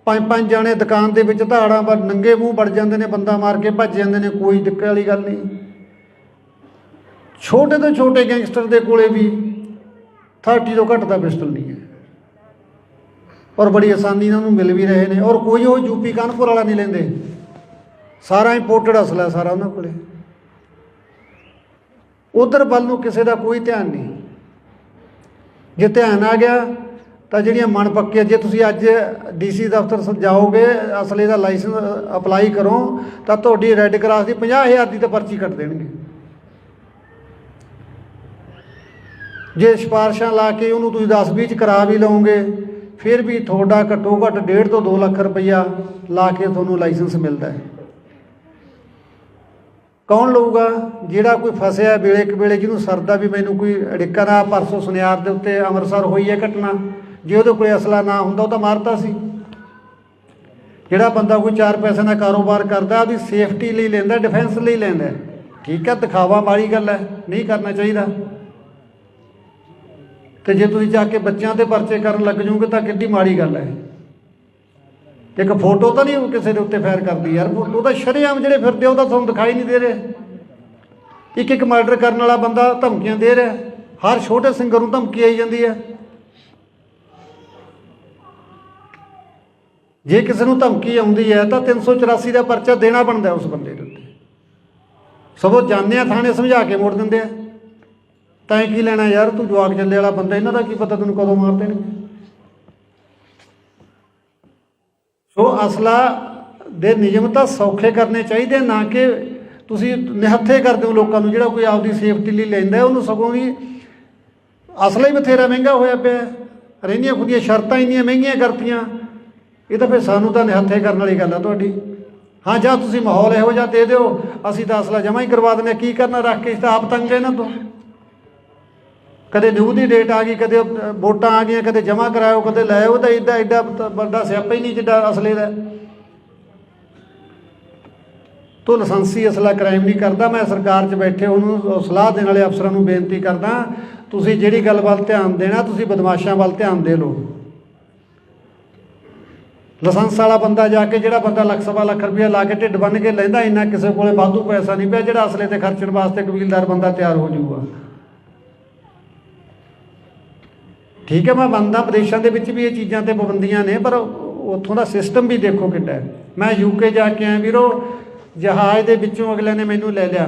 5-5 ਜਾਣੇ ਦੁਕਾਨ ਦੇ ਵਿੱਚ ਧਾੜਾਂ ਪਰ ਨੰਗੇ ਮੂੰਹ ਵੜ ਜਾਂਦੇ ਨੇ, ਬੰਦਾ ਮਾਰ ਕੇ ਭੱਜ ਜਾਂਦੇ ਨੇ, ਕੋਈ ਦਿੱਕਤ ਵਾਲੀ ਗੱਲ ਨਹੀਂ। ਛੋਟੇ ਤੋਂ ਛੋਟੇ ਗੈਂਗਸਟਰ ਦੇ ਕੋਲੇ ਵੀ 30 ਤੋਂ ਘੱਟ ਦਾ ਪਿਸਟਲ ਨਹੀਂ ਹੈ ਔਰ ਬੜੀ ਆਸਾਨੀ ਨਾਲ ਉਹਨੂੰ ਮਿਲ ਵੀ ਰਹੇ ਨੇ। ਔਰ ਕੋਈ ਉਹ ਯੂਪੀ ਕਾਨਪੁਰ ਵਾਲਾ ਨਹੀਂ ਲੈਂਦੇ, ਸਾਰਾ ਇੰਪੋਰਟਡ ਅਸਲਾ ਸਾਰਾ ਉਹਨਾਂ ਕੋਲੇ। ਉਧਰ ਵੱਲ ਨੂੰ ਕਿਸੇ ਦਾ ਕੋਈ ਧਿਆਨ ਨਹੀਂ। ਜੇ ਧਿਆਨ ਆ ਗਿਆ ਤਾਂ ਜਿਹੜੀਆਂ ਮਨ ਪੱਕੀਆਂ, ਜੇ ਤੁਸੀਂ ਅੱਜ DC ਦਫ਼ਤਰ ਜਾਓਗੇ ਅਸਲੇ ਦਾ ਲਾਇਸੈਂਸ ਅਪਲਾਈ ਕਰੋ ਤਾਂ ਤੁਹਾਡੀ ਰੈੱਡ ਕਰਾਸ ਦੀ 50,000 ਦੀ ਤਾਂ ਪਰਚੀ ਕੱਟ ਦੇਣਗੇ। ਜੇ ਸਿਫਾਰਸ਼ਾਂ ਲਾ ਕੇ ਉਹਨੂੰ ਤੁਸੀਂ 10-20 'ਚ ਕਰਾ ਵੀ ਲਓਗੇ ਫਿਰ ਵੀ ਤੁਹਾਡਾ ਘੱਟੋ ਘੱਟ 1.5 ਤੋਂ 2 ਲੱਖ ਰੁਪਈਆ ਲਾ ਕੇ ਤੁਹਾਨੂੰ ਲਾਇਸੈਂਸ ਮਿਲਦਾ ਹੈ। ਕੌਣ ਲਊਗਾ? ਜਿਹੜਾ ਕੋਈ ਫਸਿਆ ਵੇਲੇ ਕੁ ਵੇਲੇ, ਜਿਹਨੂੰ ਸਰਦਾ ਵੀ ਮੈਨੂੰ ਕੋਈ ਅੜਿੱਕਾ ਨਾ। ਪਰਸੋਂ ਸੁਨਿਆਰ ਦੇ ਉੱਤੇ ਅੰਮ੍ਰਿਤਸਰ ਹੋਈ ਹੈ ਘਟਨਾ, ਜੇ ਉਹਦੇ ਕੋਲ ਅਸਲਾ ਨਾ ਹੁੰਦਾ ਉਹ ਤਾਂ ਮਾਰਤਾ ਸੀ। ਜਿਹੜਾ ਬੰਦਾ ਕੋਈ 4 ਪੈਸੇ ਦਾ ਕਾਰੋਬਾਰ ਕਰਦਾ ਉਹਦੀ ਸੇਫਟੀ ਲਈ ਲੈਂਦਾ, ਡਿਫੈਂਸ ਲਈ ਲੈਂਦਾ, ਠੀਕ ਹੈ, ਦਿਖਾਵਾ ਮਾੜੀ ਗੱਲ ਹੈ, ਨਹੀਂ ਕਰਨਾ ਚਾਹੀਦਾ। ਤੇ ਜੇ ਤੁਸੀਂ ਜਾ ਕੇ ਬੱਚਿਆਂ 'ਤੇ ਪਰਚੇ ਕਰਨ ਲੱਗ ਜਾਓਗੇ ਤਾਂ ਕਿੱਡੀ ਮਾੜੀ ਗੱਲ ਹੈ। ਇੱਕ ਫੋਟੋ ਤਾਂ ਨਹੀਂ ਕਿਸੇ ਦੇ ਉੱਤੇ ਫਾਇਰ ਕਰਦੀ ਯਾਰ, ਫੋਟੋ ਤਾਂ ਸ਼ਰੇਆਮ ਜਿਹੜੇ ਫਿਰਦੇ ਉਹ ਤਾਂ ਤੁਹਾਨੂੰ ਦਿਖਾਈ ਨਹੀਂ ਦੇ ਰਹੇ। ਇੱਕ ਮਰਡਰ ਕਰਨ ਵਾਲਾ ਬੰਦਾ ਧਮਕੀਆਂ ਦੇ ਰਿਹਾ, ਹਰ ਛੋਟੇ ਸਿੰਗਰ ਨੂੰ ਧਮਕੀ ਆਈ ਜਾਂਦੀ ਹੈ। ਜੇ ਕਿਸੇ ਨੂੰ ਧਮਕੀ ਆਉਂਦੀ ਹੈ ਤਾਂ 384 ਦਾ ਪਰਚਾ ਦੇਣਾ ਬਣਦਾ ਉਸ ਬੰਦੇ ਦੇ ਉੱਤੇ। ਸਗੋਂ ਜਾਂਦੇ ਆ ਥਾਣੇ ਸਮਝਾ ਕੇ ਮੋੜ ਦਿੰਦੇ ਆ। ਤੈਂ ਕੀ ਲੈਣਾ ਯਾਰ, ਤੂੰ ਜਵਾਕ ਚੱਲੇ ਵਾਲਾ ਬੰਦਾ, ਇਹਨਾਂ ਦਾ ਕੀ ਪਤਾ ਤੈਨੂੰ ਕਦੋਂ ਮਾਰ ਦੇਣਗੇ। ਸੋ ਅਸਲਾ ਦੇ ਨਿਯਮ ਤਾਂ ਸੌਖੇ ਕਰਨੇ ਚਾਹੀਦੇ, ਨਾ ਕਿ ਤੁਸੀਂ ਨਿਹੱਥੇ ਕਰਦੇ ਹੋ ਲੋਕਾਂ ਨੂੰ। ਜਿਹੜਾ ਕੋਈ ਆਪਦੀ ਸੇਫਟੀ ਲਈ ਲੈਂਦਾ ਉਹਨੂੰ ਸਗੋਂ ਵੀ ਅਸਲਾ ਹੀ ਬਥੇਰਾ ਮਹਿੰਗਾ ਹੋਇਆ ਪਿਆ, ਰਹਿੰਦੀਆਂ ਖੁਦੀਆਂ ਸ਼ਰਤਾਂ ਇੰਨੀਆਂ ਮਹਿੰਗੀਆਂ ਕਰਤੀਆਂ। ਇਹ ਤਾਂ ਫਿਰ ਸਾਨੂੰ ਤਾਂ ਨਿਹੱਥੇ ਕਰਨ ਵਾਲੀ ਗੱਲ ਆ ਤੁਹਾਡੀ। ਹਾਂ, ਜਾਂ ਤੁਸੀਂ ਮਾਹੌਲ ਇਹੋ ਜਿਹਾ ਦੇ ਦਿਓ, ਅਸੀਂ ਤਾਂ ਅਸਲਾ ਜਮ੍ਹਾਂ ਹੀ ਕਰਵਾ ਦਿੰਦੇ। ਕੀ ਕਰਨਾ ਰੱਖ ਕੇ, ਤਾਂ ਆਪ ਤੰਗ ਇਹਨਾਂ ਤੋਂ। ਕਦੇ ਨਿਊ ਦੀ ਡੇਟ ਆ ਗਈ, ਕਦੇ ਵੋਟਾਂ ਆ ਗਈਆਂ, ਕਦੇ ਜਮ੍ਹਾਂ ਕਰਾਇਓ, ਕਦੇ ਲੈ ਆਓ। ਤਾਂ ਐਡਾ ਵੱਡਾ ਸਿਆਪਾ ਹੀ ਨਹੀਂ ਜਿੱਡਾ ਅਸਲੇ ਦਾ। ਤੋ ਲਾਇਸੈਂਸੀ ਅਸਲਾ ਕ੍ਰਾਈਮ ਨਹੀਂ ਕਰਦਾ। ਮੈਂ ਸਰਕਾਰ 'ਚ ਬੈਠੇ ਉਹਨੂੰ ਸਲਾਹ ਦੇਣ ਵਾਲੇ ਅਫਸਰਾਂ ਨੂੰ ਬੇਨਤੀ ਕਰਦਾ, ਤੁਸੀਂ ਜਿਹੜੀ ਗੱਲ ਵੱਲ ਧਿਆਨ ਦੇਣਾ, ਤੁਸੀਂ ਬਦਮਾਸ਼ਾਂ ਵੱਲ ਧਿਆਨ ਦੇ ਲਓ। ਲਾਇਸੈਂਸ ਵਾਲਾ ਬੰਦਾ ਜਾ ਕੇ, ਜਿਹੜਾ ਬੰਦਾ ਲੱਖ ਸਵਾ ਲੱਖ ਰੁਪਇਆ ਲਾ ਕੇ ਢਿੱਡ ਬੰਨ੍ਹ ਕੇ ਲੈਂਦਾ, ਇੰਨਾ ਕਿਸੇ ਕੋਲੇ ਵਾਧੂ ਪੈਸਾ ਨਹੀਂ ਪਿਆ ਜਿਹੜਾ ਅਸਲੇ 'ਤੇ ਖਰਚਣ ਵਾਸਤੇ ਕਬੀਲਦਾਰ ਬੰਦਾ ਤਿਆਰ ਹੋ ਜਾਊਗਾ। ਠੀਕ ਹੈ, ਮੈਂ ਮੰਨਦਾ ਵਿਦੇਸ਼ਾਂ ਦੇ ਵਿੱਚ ਵੀ ਇਹ ਚੀਜ਼ਾਂ 'ਤੇ ਪਾਬੰਦੀਆਂ ਨੇ, ਪਰ ਉੱਥੋਂ ਦਾ ਸਿਸਟਮ ਵੀ ਦੇਖੋ ਕਿੱਡਾ ਹੈ। ਮੈਂ UK ਜਾ ਕੇ ਆਇਆ ਵੀਰੋ, ਜਹਾਜ਼ ਦੇ ਵਿੱਚੋਂ ਅਗਲੇ ਨੇ ਮੈਨੂੰ ਲੈ ਲਿਆ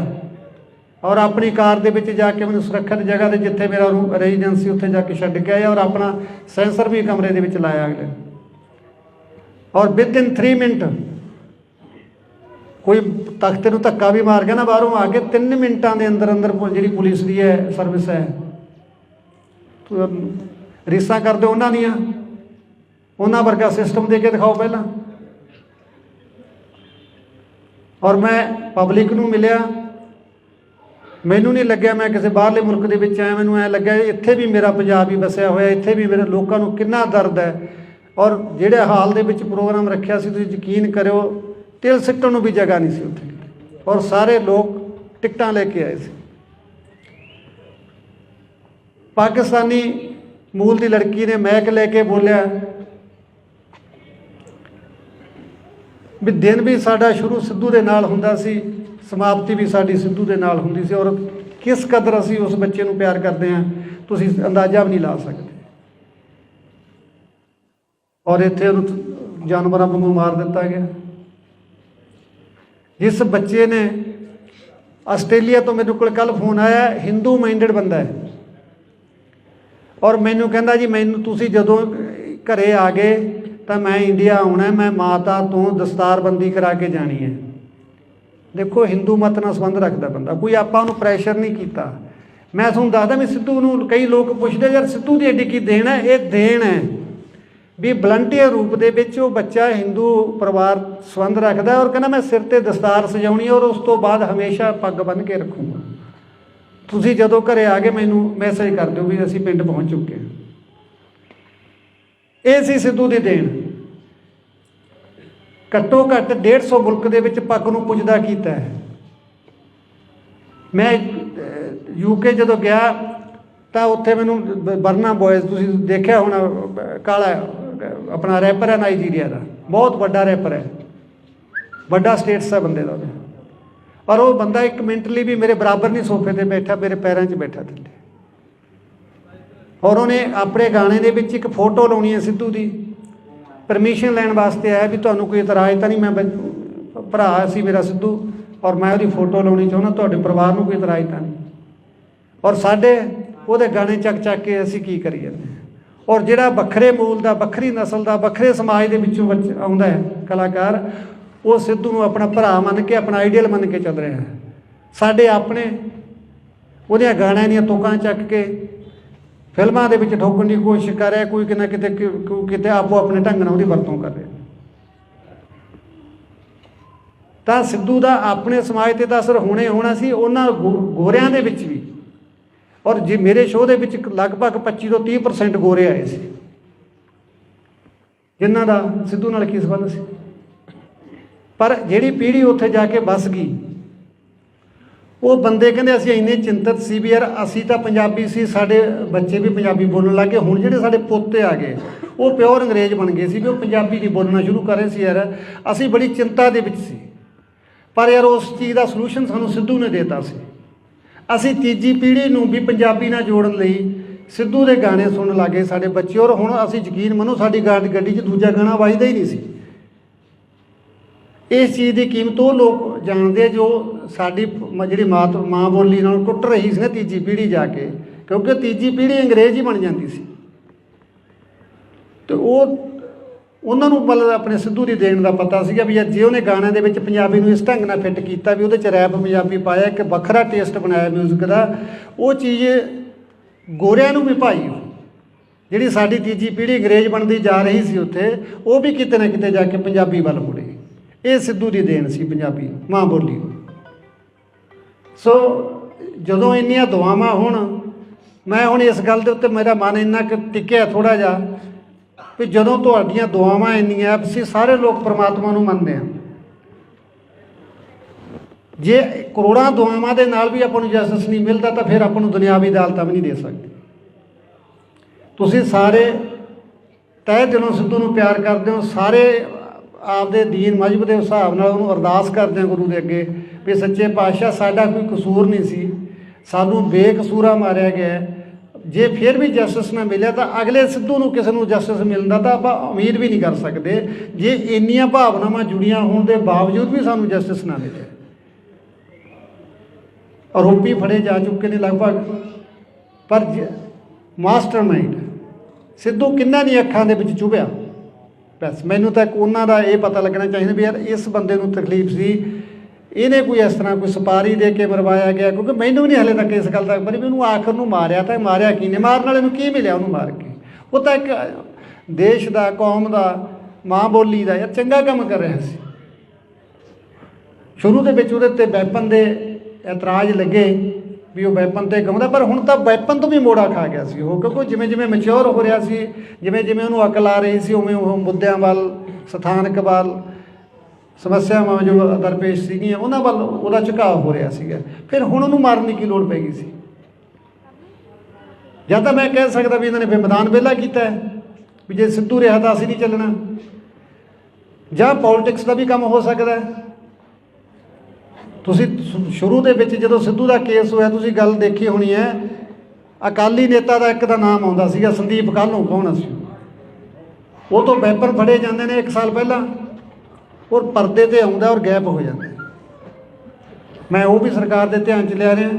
ਔਰ ਆਪਣੀ ਕਾਰ ਦੇ ਵਿੱਚ ਜਾ ਕੇ ਮੈਨੂੰ ਸੁਰੱਖਿਅਤ ਜਗ੍ਹਾ 'ਤੇ, ਜਿੱਥੇ ਮੇਰਾ ਰੈਜ਼ੀਡੈਂਸੀ, ਉੱਥੇ ਜਾ ਕੇ ਛੱਡ ਕੇ ਆਇਆ ਔਰ ਆਪਣਾ ਸੈਂਸਰ ਵੀ ਕਮਰੇ ਦੇ ਵਿੱਚ ਲਾਇਆ ਅਗਲੇ। ਔਰ ਵਿਦਇਨ 3 ਮਿੰਟ ਕੋਈ ਤਖਤੇ ਨੂੰ ਧੱਕਾ ਵੀ ਮਾਰ ਗਿਆ ਨਾ ਬਾਹਰੋਂ ਆ ਕੇ, 3 ਮਿੰਟਾਂ ਦੇ ਅੰਦਰ ਅੰਦਰ ਜਿਹੜੀ ਪੁਲਿਸ ਦੀ ਹੈ ਸਰਵਿਸ ਹੈ, ਰੀਸਾਂ ਕਰਦੇ ਉਹਨਾਂ ਦੀਆਂ, ਉਹਨਾਂ ਵਰਗਾ ਸਿਸਟਮ ਦੇ ਕੇ ਦਿਖਾਓ ਪਹਿਲਾਂ। ਔਰ ਮੈਂ ਪਬਲਿਕ ਨੂੰ ਮਿਲਿਆ, ਮੈਨੂੰ ਨਹੀਂ ਲੱਗਿਆ ਮੈਂ ਕਿਸੇ ਬਾਹਰਲੇ ਮੁਲਕ ਦੇ ਵਿੱਚ ਆਇਆ। ਮੈਨੂੰ ਐਂ ਲੱਗਿਆ ਇੱਥੇ ਵੀ ਮੇਰਾ ਪੰਜਾਬ ਹੀ ਵਸਿਆ ਹੋਇਆ, ਇੱਥੇ ਵੀ ਮੇਰੇ ਲੋਕਾਂ ਨੂੰ ਕਿੰਨਾ ਦਰਦ ਹੈ। ਔਰ ਜਿਹੜੇ ਹਾਲ ਦੇ ਵਿੱਚ ਪ੍ਰੋਗਰਾਮ ਰੱਖਿਆ ਸੀ, ਤੁਸੀਂ ਯਕੀਨ ਕਰਿਓ ਤਿਲ ਸਿੱਟਣ ਨੂੰ ਵੀ ਜਗ੍ਹਾ ਨਹੀਂ ਸੀ ਉੱਥੇ। ਔਰ ਸਾਰੇ ਲੋਕ ਟਿਕਟਾਂ ਲੈ ਕੇ ਆਏ ਸੀ। ਪਾਕਿਸਤਾਨੀ ਮੂਲ ਦੀ ਲੜਕੀ ਨੇ ਮੈਕ ਲੈ ਕੇ ਬੋਲਿਆ ਵੀ ਦਿਨ ਵੀ ਸਾਡਾ ਸ਼ੁਰੂ ਸਿੱਧੂ ਦੇ ਨਾਲ ਹੁੰਦਾ ਸੀ, ਸਮਾਪਤੀ ਵੀ ਸਾਡੀ ਸਿੱਧੂ ਦੇ ਨਾਲ ਹੁੰਦੀ ਸੀ। ਔਰ ਕਿਸ ਕਦਰ ਅਸੀਂ ਉਸ ਬੱਚੇ ਨੂੰ ਪਿਆਰ ਕਰਦੇ ਹਾਂ, ਤੁਸੀਂ ਅੰਦਾਜ਼ਾ ਵੀ ਨਹੀਂ ਲਾ ਸਕਦੇ। ਔਰ ਇੱਥੇ ਉਹਨੂੰ ਜਾਨਵਰਾਂ ਵਾਂਗੂ ਮਾਰ ਦਿੱਤਾ ਗਿਆ। ਜਿਸ ਬੱਚੇ ਨੇ ਆਸਟ੍ਰੇਲੀਆ ਤੋਂ ਮੇਰੇ ਕੋਲ ਕੱਲ੍ਹ ਫੋਨ ਆਇਆ, ਹਿੰਦੂ ਮਾਈਂਡਡ ਬੰਦਾ ਹੈ, ਔਰ ਮੈਨੂੰ ਕਹਿੰਦਾ ਜੀ ਮੈਨੂੰ ਤੁਸੀਂ ਜਦੋਂ ਘਰੇ ਆ ਗਏ ਤਾਂ ਮੈਂ ਇੰਡੀਆ ਆਉਣਾ, ਮੈਂ ਮਾਤਾ ਤੋਂ ਦਸਤਾਰਬੰਦੀ ਕਰਾ ਕੇ ਜਾਣੀ ਹੈ। ਦੇਖੋ ਹਿੰਦੂ ਮਤ ਨਾਲ ਸੰਬੰਧ ਰੱਖਦਾ ਬੰਦਾ, ਕੋਈ ਆਪਾਂ ਉਹਨੂੰ ਪ੍ਰੈਸ਼ਰ ਨਹੀਂ ਕੀਤਾ। ਮੈਂ ਤੁਹਾਨੂੰ ਦੱਸਦਾ ਵੀ ਸਿੱਧੂ ਨੂੰ ਕਈ ਲੋਕ ਪੁੱਛਦੇ ਯਾਰ ਸਿੱਧੂ ਦੀ ਐਡੀ ਕੀ ਦੇਣ ਹੈ, ਇਹ ਦੇਣ ਹੈ ਵੀ ਵਲੰਟੀਅਰ ਰੂਪ ਦੇ ਵਿੱਚ ਉਹ ਬੱਚਾ ਹਿੰਦੂ ਪਰਿਵਾਰ ਸੰਬੰਧ ਰੱਖਦਾ ਔਰ ਕਹਿੰਦਾ ਮੈਂ ਸਿਰ 'ਤੇ ਦਸਤਾਰ ਸਜਾਉਣੀ ਔਰ ਉਸ ਤੋਂ ਬਾਅਦ ਹਮੇਸ਼ਾ ਪੱਗ ਬੰਨ੍ਹ ਕੇ ਰੱਖੂੰਗਾ। ਤੁਸੀਂ ਜਦੋਂ ਘਰੇ ਆ ਗਏ ਮੈਨੂੰ ਮੈਸੇਜ ਕਰ ਦਿਓ ਵੀ ਅਸੀਂ ਪਿੰਡ ਪਹੁੰਚ ਚੁੱਕੇ ਹਾਂ। ਇਹ ਸੀ ਸਿੱਧੂ ਦੀ ਦੇਣ। ਘੱਟੋ ਘੱਟ 150 ਮੁਲਕ ਦੇ ਵਿੱਚ ਪੱਗ ਨੂੰ ਪੁੱਜਦਾ ਕੀਤਾ ਹੈ। ਮੈਂ UK ਜਦੋਂ ਗਿਆ ਤਾਂ ਉੱਥੇ ਮੈਨੂੰ ਬਰਨਾ ਬॉयਜ਼, ਤੁਸੀਂ ਦੇਖਿਆ ਹੋਣਾ, ਕਾਲਾ ਆਪਣਾ ਰੈਪਰ ਹੈ ਨਾਈਜੀਰੀਆ ਦਾ, ਬਹੁਤ ਵੱਡਾ ਰੈਪਰ ਹੈ, ਵੱਡਾ ਸਟੇਟਸ ਹੈ ਬੰਦੇ ਦਾ, ਔਰ ਉਹ ਬੰਦਾ ਇੱਕ ਮਿੰਟ ਲਈ ਵੀ ਮੇਰੇ ਬਰਾਬਰ ਨਹੀਂ ਸੋਫੇ 'ਤੇ ਬੈਠਾ, ਮੇਰੇ ਪੈਰਾਂ 'ਚ ਬੈਠਾ ਥੱਲੇ। ਔਰ ਉਹਨੇ ਆਪਣੇ ਗਾਣੇ ਦੇ ਵਿੱਚ ਇੱਕ ਫੋਟੋ ਲਾਉਣੀ ਹੈ ਸਿੱਧੂ ਦੀ, ਪਰਮਿਸ਼ਨ ਲੈਣ ਵਾਸਤੇ ਆਇਆ ਵੀ ਤੁਹਾਨੂੰ ਕੋਈ ਇਤਰਾਜ਼ ਤਾਂ ਨਹੀਂ, ਮੈਂ ਭਰਾ ਸੀ ਮੇਰਾ ਸਿੱਧੂ ਔਰ ਮੈਂ ਉਹਦੀ ਫੋਟੋ ਲਾਉਣੀ ਚਾਹੁੰਦਾ, ਤੁਹਾਡੇ ਪਰਿਵਾਰ ਨੂੰ ਕੋਈ ਇਤਰਾਜ਼ ਤਾਂ ਨਹੀਂ। ਔਰ ਸਾਡੇ ਉਹਦੇ ਗਾਣੇ ਚੱਕ ਕੇ ਅਸੀਂ ਕੀ ਕਰੀ ਜਾਂਦੇ ਹਾਂ। ਔਰ ਜਿਹੜਾ ਵੱਖਰੇ ਮੂਲ ਦਾ, ਵੱਖਰੀ ਨਸਲ ਦਾ, ਵੱਖਰੇ ਸਮਾਜ ਦੇ ਵਿੱਚੋਂ ਆਉਂਦਾ ਹੈ ਕਲਾਕਾਰ, ਉਹ ਸਿੱਧੂ ਨੂੰ ਆਪਣਾ ਭਰਾ ਮੰਨ ਕੇ, ਆਪਣਾ ਆਈਡੀਅਲ ਮੰਨ ਕੇ ਚੱਲ ਰਿਹਾ ਹੈ। ਸਾਡੇ ਆਪਣੇ ਉਹਦੀਆਂ ਗਾਣਿਆਂ ਦੀਆਂ ਤੁਕਾਂ ਚੱਕ ਕੇ ਫਿਲਮਾਂ ਦੇ ਵਿੱਚ ਠੋਕਣ ਦੀ ਕੋਸ਼ਿਸ਼ ਕਰ ਰਿਹਾ, ਕੋਈ ਕਿਤੇ ਆਪੋ ਆਪਣੇ ਢੰਗ ਨਾਲ ਉਹਦੀ ਵਰਤੋਂ ਕਰ ਰਿਹਾ। ਤਾਂ ਸਿੱਧੂ ਦਾ ਆਪਣੇ ਸਮਾਜ 'ਤੇ ਤਾਂ ਅਸਰ ਹੋਣੇ ਹੋਣਾ ਸੀ, ਉਹਨਾਂ ਗੋਰਿਆਂ ਦੇ ਵਿੱਚ ਵੀ। ਔਰ ਜੇ ਮੇਰੇ ਸ਼ੋਅ ਦੇ ਵਿੱਚ ਲਗਭਗ 25 ਤੋਂ 30% ਗੋਰੇ ਆਏ ਸੀ, ਜਿਨ੍ਹਾਂ ਦਾ ਸਿੱਧੂ ਨਾਲ ਕੀ ਸੰਬੰਧ ਸੀ। ਪਰ ਜਿਹੜੀ ਪੀੜ੍ਹੀ ਉੱਥੇ ਜਾ ਕੇ ਵੱਸ ਗਈ, ਉਹ ਬੰਦੇ ਕਹਿੰਦੇ ਅਸੀਂ ਇੰਨੇ ਚਿੰਤਤ ਸੀ ਵੀ ਯਾਰ ਅਸੀਂ ਤਾਂ ਪੰਜਾਬੀ ਸੀ, ਸਾਡੇ ਬੱਚੇ ਵੀ ਪੰਜਾਬੀ ਬੋਲਣ ਲੱਗ ਗਏ। ਹੁਣ ਜਿਹੜੇ ਸਾਡੇ ਪੋਤੇ ਆ ਗਏ ਉਹ ਪਿਓਰ ਅੰਗਰੇਜ਼ ਬਣ ਗਏ ਸੀ ਵੀ ਉਹ ਪੰਜਾਬੀ ਨਹੀਂ ਬੋਲਣਾ ਸ਼ੁਰੂ ਕਰ ਰਹੇ ਸੀ। ਯਾਰ ਅਸੀਂ ਬੜੀ ਚਿੰਤਾ ਦੇ ਵਿੱਚ ਸੀ, ਪਰ ਯਾਰ ਉਸ ਚੀਜ਼ ਦਾ ਸਲੂਸ਼ਨ ਸਾਨੂੰ ਸਿੱਧੂ ਨੇ ਦੇਤਾ ਸੀ। ਅਸੀਂ ਤੀਜੀ ਪੀੜ੍ਹੀ ਨੂੰ ਵੀ ਪੰਜਾਬੀ ਨਾਲ ਜੋੜਨ ਲਈ ਸਿੱਧੂ ਦੇ ਗਾਣੇ ਸੁਣਨ ਲੱਗੇ ਸਾਡੇ ਬੱਚੇ। ਔਰ ਹੁਣ ਅਸੀਂ ਯਕੀਨ ਮੰਨੋ ਸਾਡੀ ਗੱਡੀ 'ਚ ਦੂਜਾ ਗਾਣਾ ਵੱਜਦਾ ਹੀ ਨਹੀਂ ਸੀ। ਇਸ ਚੀਜ਼ ਦੀ ਕੀਮਤ ਉਹ ਲੋਕ ਜਾਣਦੇ ਜੋ ਸਾਡੀ ਜਿਹੜੀ ਮਾਂ ਬੋਲੀ ਨਾਲ ਟੁੱਟ ਰਹੀ ਸੀ ਨਾ ਤੀਜੀ ਪੀੜ੍ਹੀ ਜਾ ਕੇ, ਕਿਉਂਕਿ ਤੀਜੀ ਪੀੜ੍ਹੀ ਅੰਗਰੇਜ਼ ਹੀ ਬਣ ਜਾਂਦੀ ਸੀ। ਅਤੇ ਉਹਨਾਂ ਨੂੰ ਮਤਲਬ ਆਪਣੇ ਸਿੱਧੂ ਦੀ ਦੇਣ ਦਾ ਪਤਾ ਸੀਗਾ ਵੀ ਜੇ ਉਹਨੇ ਗਾਣਿਆਂ ਦੇ ਵਿੱਚ ਪੰਜਾਬੀ ਨੂੰ ਇਸ ਢੰਗ ਨਾਲ ਫਿੱਟ ਕੀਤਾ ਵੀ ਉਹਦੇ 'ਚ ਰੈਪ ਪੰਜਾਬੀ ਪਾਇਆ, ਇੱਕ ਵੱਖਰਾ ਟੇਸਟ ਬਣਾਇਆ ਮਿਊਜ਼ਿਕ ਦਾ, ਉਹ ਚੀਜ਼ ਗੋਰਿਆਂ ਨੂੰ ਵੀ ਭਾਈ ਜਿਹੜੀ ਸਾਡੀ ਤੀਜੀ ਪੀੜ੍ਹੀ ਅੰਗਰੇਜ਼ ਬਣਦੀ ਜਾ ਰਹੀ ਸੀ ਉੱਥੇ, ਉਹ ਵੀ ਕਿਤੇ ਨਾ ਕਿਤੇ ਜਾ ਕੇ ਪੰਜਾਬੀ ਵੱਲ ਮੁੜੇ। ਇਹ ਸਿੱਧੂ ਦੀ ਦੇਣ ਸੀ ਪੰਜਾਬੀ ਮਾਂ ਬੋਲੀ। ਸੋ ਜਦੋਂ ਇੰਨੀਆਂ ਦੁਆਵਾਂ ਹੋਣ, ਮੈਂ ਹੁਣ ਇਸ ਗੱਲ ਦੇ ਉੱਤੇ ਮੇਰਾ ਮਨ ਇੰਨਾ ਕੁ ਟਿਕਿਆ ਥੋੜ੍ਹਾ ਜਿਹਾ ਵੀ ਜਦੋਂ ਤੁਹਾਡੀਆਂ ਦੁਆਵਾਂ ਇੰਨੀਆਂ, ਅਸੀਂ ਸਾਰੇ ਲੋਕ ਪਰਮਾਤਮਾ ਨੂੰ ਮੰਨਦੇ ਹਾਂ, ਜੇ ਕਰੋੜਾਂ ਦੁਆਵਾਂ ਦੇ ਨਾਲ ਵੀ ਆਪਾਂ ਨੂੰ ਜਸਟਿਸ ਨਹੀਂ ਮਿਲਦਾ ਤਾਂ ਫਿਰ ਆਪਾਂ ਨੂੰ ਦੁਨਿਆਵੀ ਅਦਾਲਤਾਂ ਵੀ ਨਹੀਂ ਦੇ ਸਕਦੇ। ਤੁਸੀਂ ਸਾਰੇ ਤਹਿ ਦਿਲੋਂ ਸਿੱਧੂ ਨੂੰ ਪਿਆਰ ਕਰਦੇ ਹੋ, ਸਾਰੇ ਆਪਦੇ ਦੀਨ ਮਜ਼ਹਬ ਦੇ ਹਿਸਾਬ ਨਾਲ ਉਹਨੂੰ ਅਰਦਾਸ ਕਰਦੇ ਹੋ ਗੁਰੂ ਦੇ ਅੱਗੇ ਵੀ ਸੱਚੇ ਪਾਤਸ਼ਾਹ ਸਾਡਾ ਕੋਈ ਕਸੂਰ ਨਹੀਂ ਸੀ, ਸਾਨੂੰ ਬੇਕਸੂਰਾ ਮਾਰਿਆ ਗਿਆ। ਜੇ ਫਿਰ ਵੀ ਜਸਟਿਸ ਨਾ ਮਿਲਿਆ ਤਾਂ ਅਗਲੇ ਸਿੱਧੂ ਨੂੰ ਕਿਸੇ ਨੂੰ ਜਸਟਿਸ ਮਿਲਦਾ ਤਾਂ ਆਪਾਂ ਉਮੀਦ ਵੀ ਨਹੀਂ ਕਰ ਸਕਦੇ, ਜੇ ਇੰਨੀਆਂ ਭਾਵਨਾਵਾਂ ਜੁੜੀਆਂ ਹੋਣ ਦੇ ਬਾਵਜੂਦ ਵੀ ਸਾਨੂੰ ਜਸਟਿਸ ਨਾ ਮਿਲੇ। ਆਰੋਪੀ ਫੜੇ ਜਾ ਚੁੱਕੇ ਨੇ ਲਗਭਗ, ਪਰ ਮਾਸਟਰਮਾਈਂਡ ਸਿੱਧੂ ਕਿੰਨਾਂ ਦੀਆਂ ਅੱਖਾਂ ਦੇ ਵਿੱਚ ਚੁਭਿਆ। ਬਸ ਮੈਨੂੰ ਤਾਂ ਉਹਨਾਂ ਦਾ ਇਹ ਪਤਾ ਲੱਗਣਾ ਚਾਹੀਦਾ ਵੀ ਯਾਰ ਇਸ ਬੰਦੇ ਨੂੰ ਤਕਲੀਫ ਸੀ, ਇਹਨੇ ਕੋਈ ਇਸ ਤਰ੍ਹਾਂ ਕੋਈ ਸੁਪਾਰੀ ਦੇ ਕੇ ਮਰਵਾਇਆ ਗਿਆ, ਕਿਉਂਕਿ ਮੈਨੂੰ ਵੀ ਨਹੀਂ ਹਾਲੇ ਤੱਕ ਇਸ ਗੱਲ ਦਾ ਪਤਾ ਵੀ ਉਹਨੂੰ ਆਖਰ ਨੂੰ ਮਾਰਿਆ ਤਾਂ ਮਾਰਿਆ ਕੀ ਨੇ, ਮਾਰਨ ਵਾਲੇ ਨੂੰ ਕੀ ਮਿਲਿਆ ਉਹਨੂੰ ਮਾਰ ਕੇ। ਉਹ ਤਾਂ ਇੱਕ ਦੇਸ਼ ਦਾ, ਕੌਮ ਦਾ, ਮਾਂ ਬੋਲੀ ਦਾ ਯਾਰ ਚੰਗਾ ਕੰਮ ਕਰ ਰਿਹਾ ਸੀ। ਸ਼ੁਰੂ ਦੇ ਵਿੱਚ ਉਹਦੇ 'ਤੇ ਵੈਪਨ ਦੇ ਇਤਰਾਜ਼ ਲੱਗੇ ਵੀ ਉਹ ਵੈਪਨ 'ਤੇ ਗਾਉਂਦਾ, ਪਰ ਹੁਣ ਤਾਂ ਵੈਪਨ ਤੋਂ ਵੀ ਮੋੜਾ ਖਾ ਗਿਆ ਸੀ ਉਹ, ਕਿਉਂਕਿ ਜਿਵੇਂ ਜਿਵੇਂ ਮੈਚਿਓਰ ਹੋ ਰਿਹਾ ਸੀ, ਜਿਵੇਂ ਜਿਵੇਂ ਉਹਨੂੰ ਅਕਲ ਆ ਰਹੀ ਸੀ, ਉਵੇਂ ਉਹ ਮੁੱਦਿਆਂ ਵੱਲ, ਸਥਾਨਕ ਵੱਲ, ਸਮੱਸਿਆਵਾਂ ਜੋ ਦਰਪੇਸ਼ ਸੀਗੀਆਂ ਉਹਨਾਂ ਵੱਲ ਉਹਦਾ ਝੁਕਾਅ ਹੋ ਰਿਹਾ ਸੀਗਾ। ਫਿਰ ਹੁਣ ਉਹਨੂੰ ਮਾਰਨ ਦੀ ਕੀ ਲੋੜ ਪੈ ਗਈ ਸੀ। ਜਾਂ ਤਾਂ ਮੈਂ ਕਹਿ ਸਕਦਾ ਵੀ ਇਹਨਾਂ ਨੇ ਵਿਵਾਦਾਨ ਵਿਹਲਾ ਕੀਤਾ ਵੀ ਜੇ ਸਿੱਧੂ ਰਿਹਾ ਤਾਂ ਅਸੀਂ ਨਹੀਂ ਚੱਲਣਾ, ਜਾਂ ਪੋਲੀਟਿਕਸ ਦਾ ਵੀ ਕੰਮ ਹੋ ਸਕਦਾ। ਤੁਸੀਂ ਸ਼ੁਰੂ ਦੇ ਵਿੱਚ ਜਦੋਂ ਸਿੱਧੂ ਦਾ ਕੇਸ ਹੋਇਆ ਤੁਸੀਂ ਗੱਲ ਦੇਖੀ ਹੋਣੀ ਹੈ, ਅਕਾਲੀ ਨੇਤਾ ਦਾ ਇੱਕ ਦਾ ਨਾਮ ਆਉਂਦਾ ਸੀਗਾ ਸੰਦੀਪ ਕਾਹਲੋਂ, ਕੌਣ ਸੀ ਉਹ ਤੋਂ ਵੈਪਨ ਫੜੇ ਜਾਂਦੇ ਨੇ 1 ਸਾਲ ਪਹਿਲਾਂ, ਔਰ ਪਰਦੇ 'ਤੇ ਆਉਂਦਾ ਔਰ ਗਾਇਬ ਹੋ ਜਾਂਦਾ। मैं वो भी सरकार के ध्यान च लिया रहा।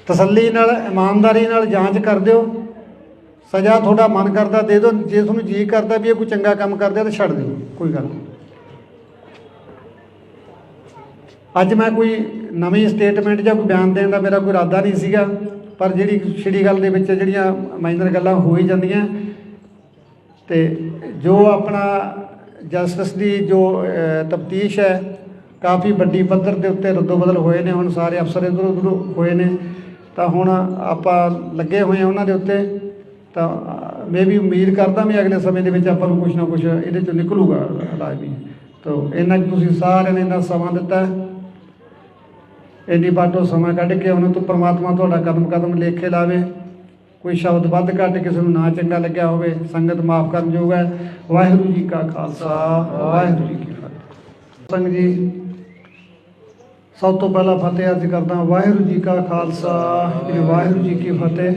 तसल्ली नाल ईमानदारी नाल जांच कर दो, सज़ा थोड़ा मन करता दे दो, जे तुहानूं जी करता भी ये कोई चंगा काम करदा तो छड्ड दिओ, कोई गल नहीं। अज मैं कोई नवीं स्टेटमेंट या कोई बयान देने का मेरा कोई इरादा नहीं सीगा, पर जिहड़ी छिड़ी गल दे विच जिहड़ियां माइनर गल्लां हो ही जांदियां ते जो अपना जस्टिस की जो तफ्तीश है काफ़ी वड्डी पद्धर के उत्ते रद्दो बदल होए ने, हुण सारे अफसर इधर उधर होए ने, तो हुण आपां लगे हुए हैं उन्हां दे उत्ते। तो मैं भी उम्मीद करदा भी अगले समय दे विच आपां नूं कुछ ना कुछ इहदे चों निकलूगा लाजमी। तो इन्ना तुसीं सारिआं ने इन्ना समां दित्ता, इन्नी बाटों समा कढ़ के उन्होंने तो परमात्मा तुहाडा कदम कदम लेखे लावे। कोई शब्द वध घट किसी ना चंगा लग्या होवे, संगत माफ़ करन योग है। वाहिगुरू जी का खालसा, वाहिगुरू जी की फतेह। संग जी सब तो पहला फतेह अर्ज करदा, वाहिगुरू जी का खालसा, वाहिगुरू जी की फतेह।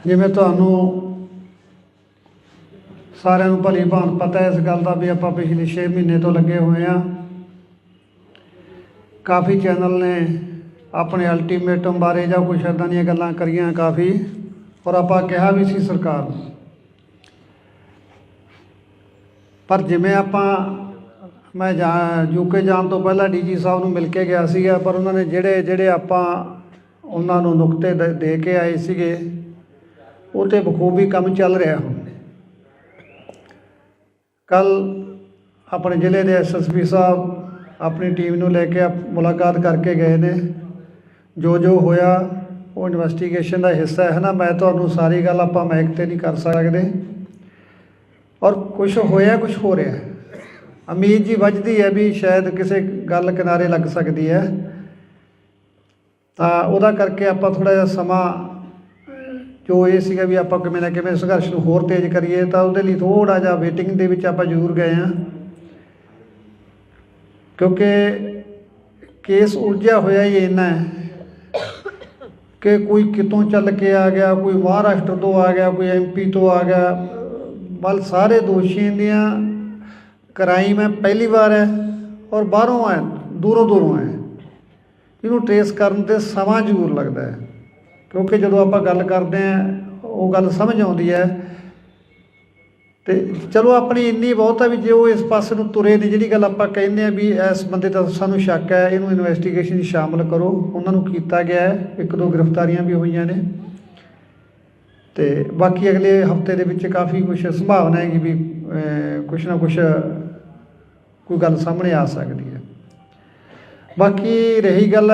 जिवें तुहानूं सारिआं नूं भली भांत पता है इस गल का भी आपां पिछले 6 महीने तो लगे हुए हैं। काफ़ी चैनल ने अपने अल्टीमेटम बारे या कुछ इदां दीयां गल्लां करियां काफ़ी, और आपां कहा भी सी सरकार नूं, पर जिवें आपां मैं यूके जाण तो पहला डी जी साहब नूं मिल के गया सीगा, पर उन्होंने ਜਿਹੜੇ आपां उन्हां नूं नुकते दे के आए सीगे वो तो बखूबी काम चल रहा हुण। कल अपने जिले के SSP साहब अपनी टीम नूं लेके मुलाकात करके गए ने। जो होया वो इन्वेस्टिगेशन का हिस्सा है ना, मैं तुहानूं सारी गल आपां माइक ते नहीं कर सकते, और कुछ होया कुछ हो रहा है। उम्मीद जी वजदी है भी शायद किसी गल किनारे लग सकती है, तो वह करके आपां थोड़ा जिहा समा जो ये सीगा भी आपां किवें ना किवें संघर्ष नूं होर तेज़ करिए, तो उहदे लई थोड़ा जिहा वेटिंग दे विच आपां जरूर गए हैं, क्योंकि केस उलझिया होया ही इन्ना है कि कोई कितों चल के आ गया, कोई महाराष्ट्र तो आ गया, कोई MP तो आ गया, बल सारे दोषियों दियां क्राइम है पहली बार है और बाहरों है, दूरों दूरों है। इनू ट्रेस करन ते समा जरूर लगता है, क्योंकि जो आप गल करते हैं वो गल समझ आती है। तो चलो अपनी इन्नी बहुत है भी जो इस पासे नूं तुरे ने, जिहड़ी गल आपां कहने हैं भी इस बंदे दा सानूं शक है, इनू इन्वेस्टिगेशन शामिल करो, उन्होंने कीता गया है, 1-2 गिरफ्तारियां भी हुई ने। तो बाकी अगले हफ्ते दे विच काफ़ी कुछ संभावना है कि भी कुछ ना कुछ कोई गल सामने आ सकती है। बाकी रही गल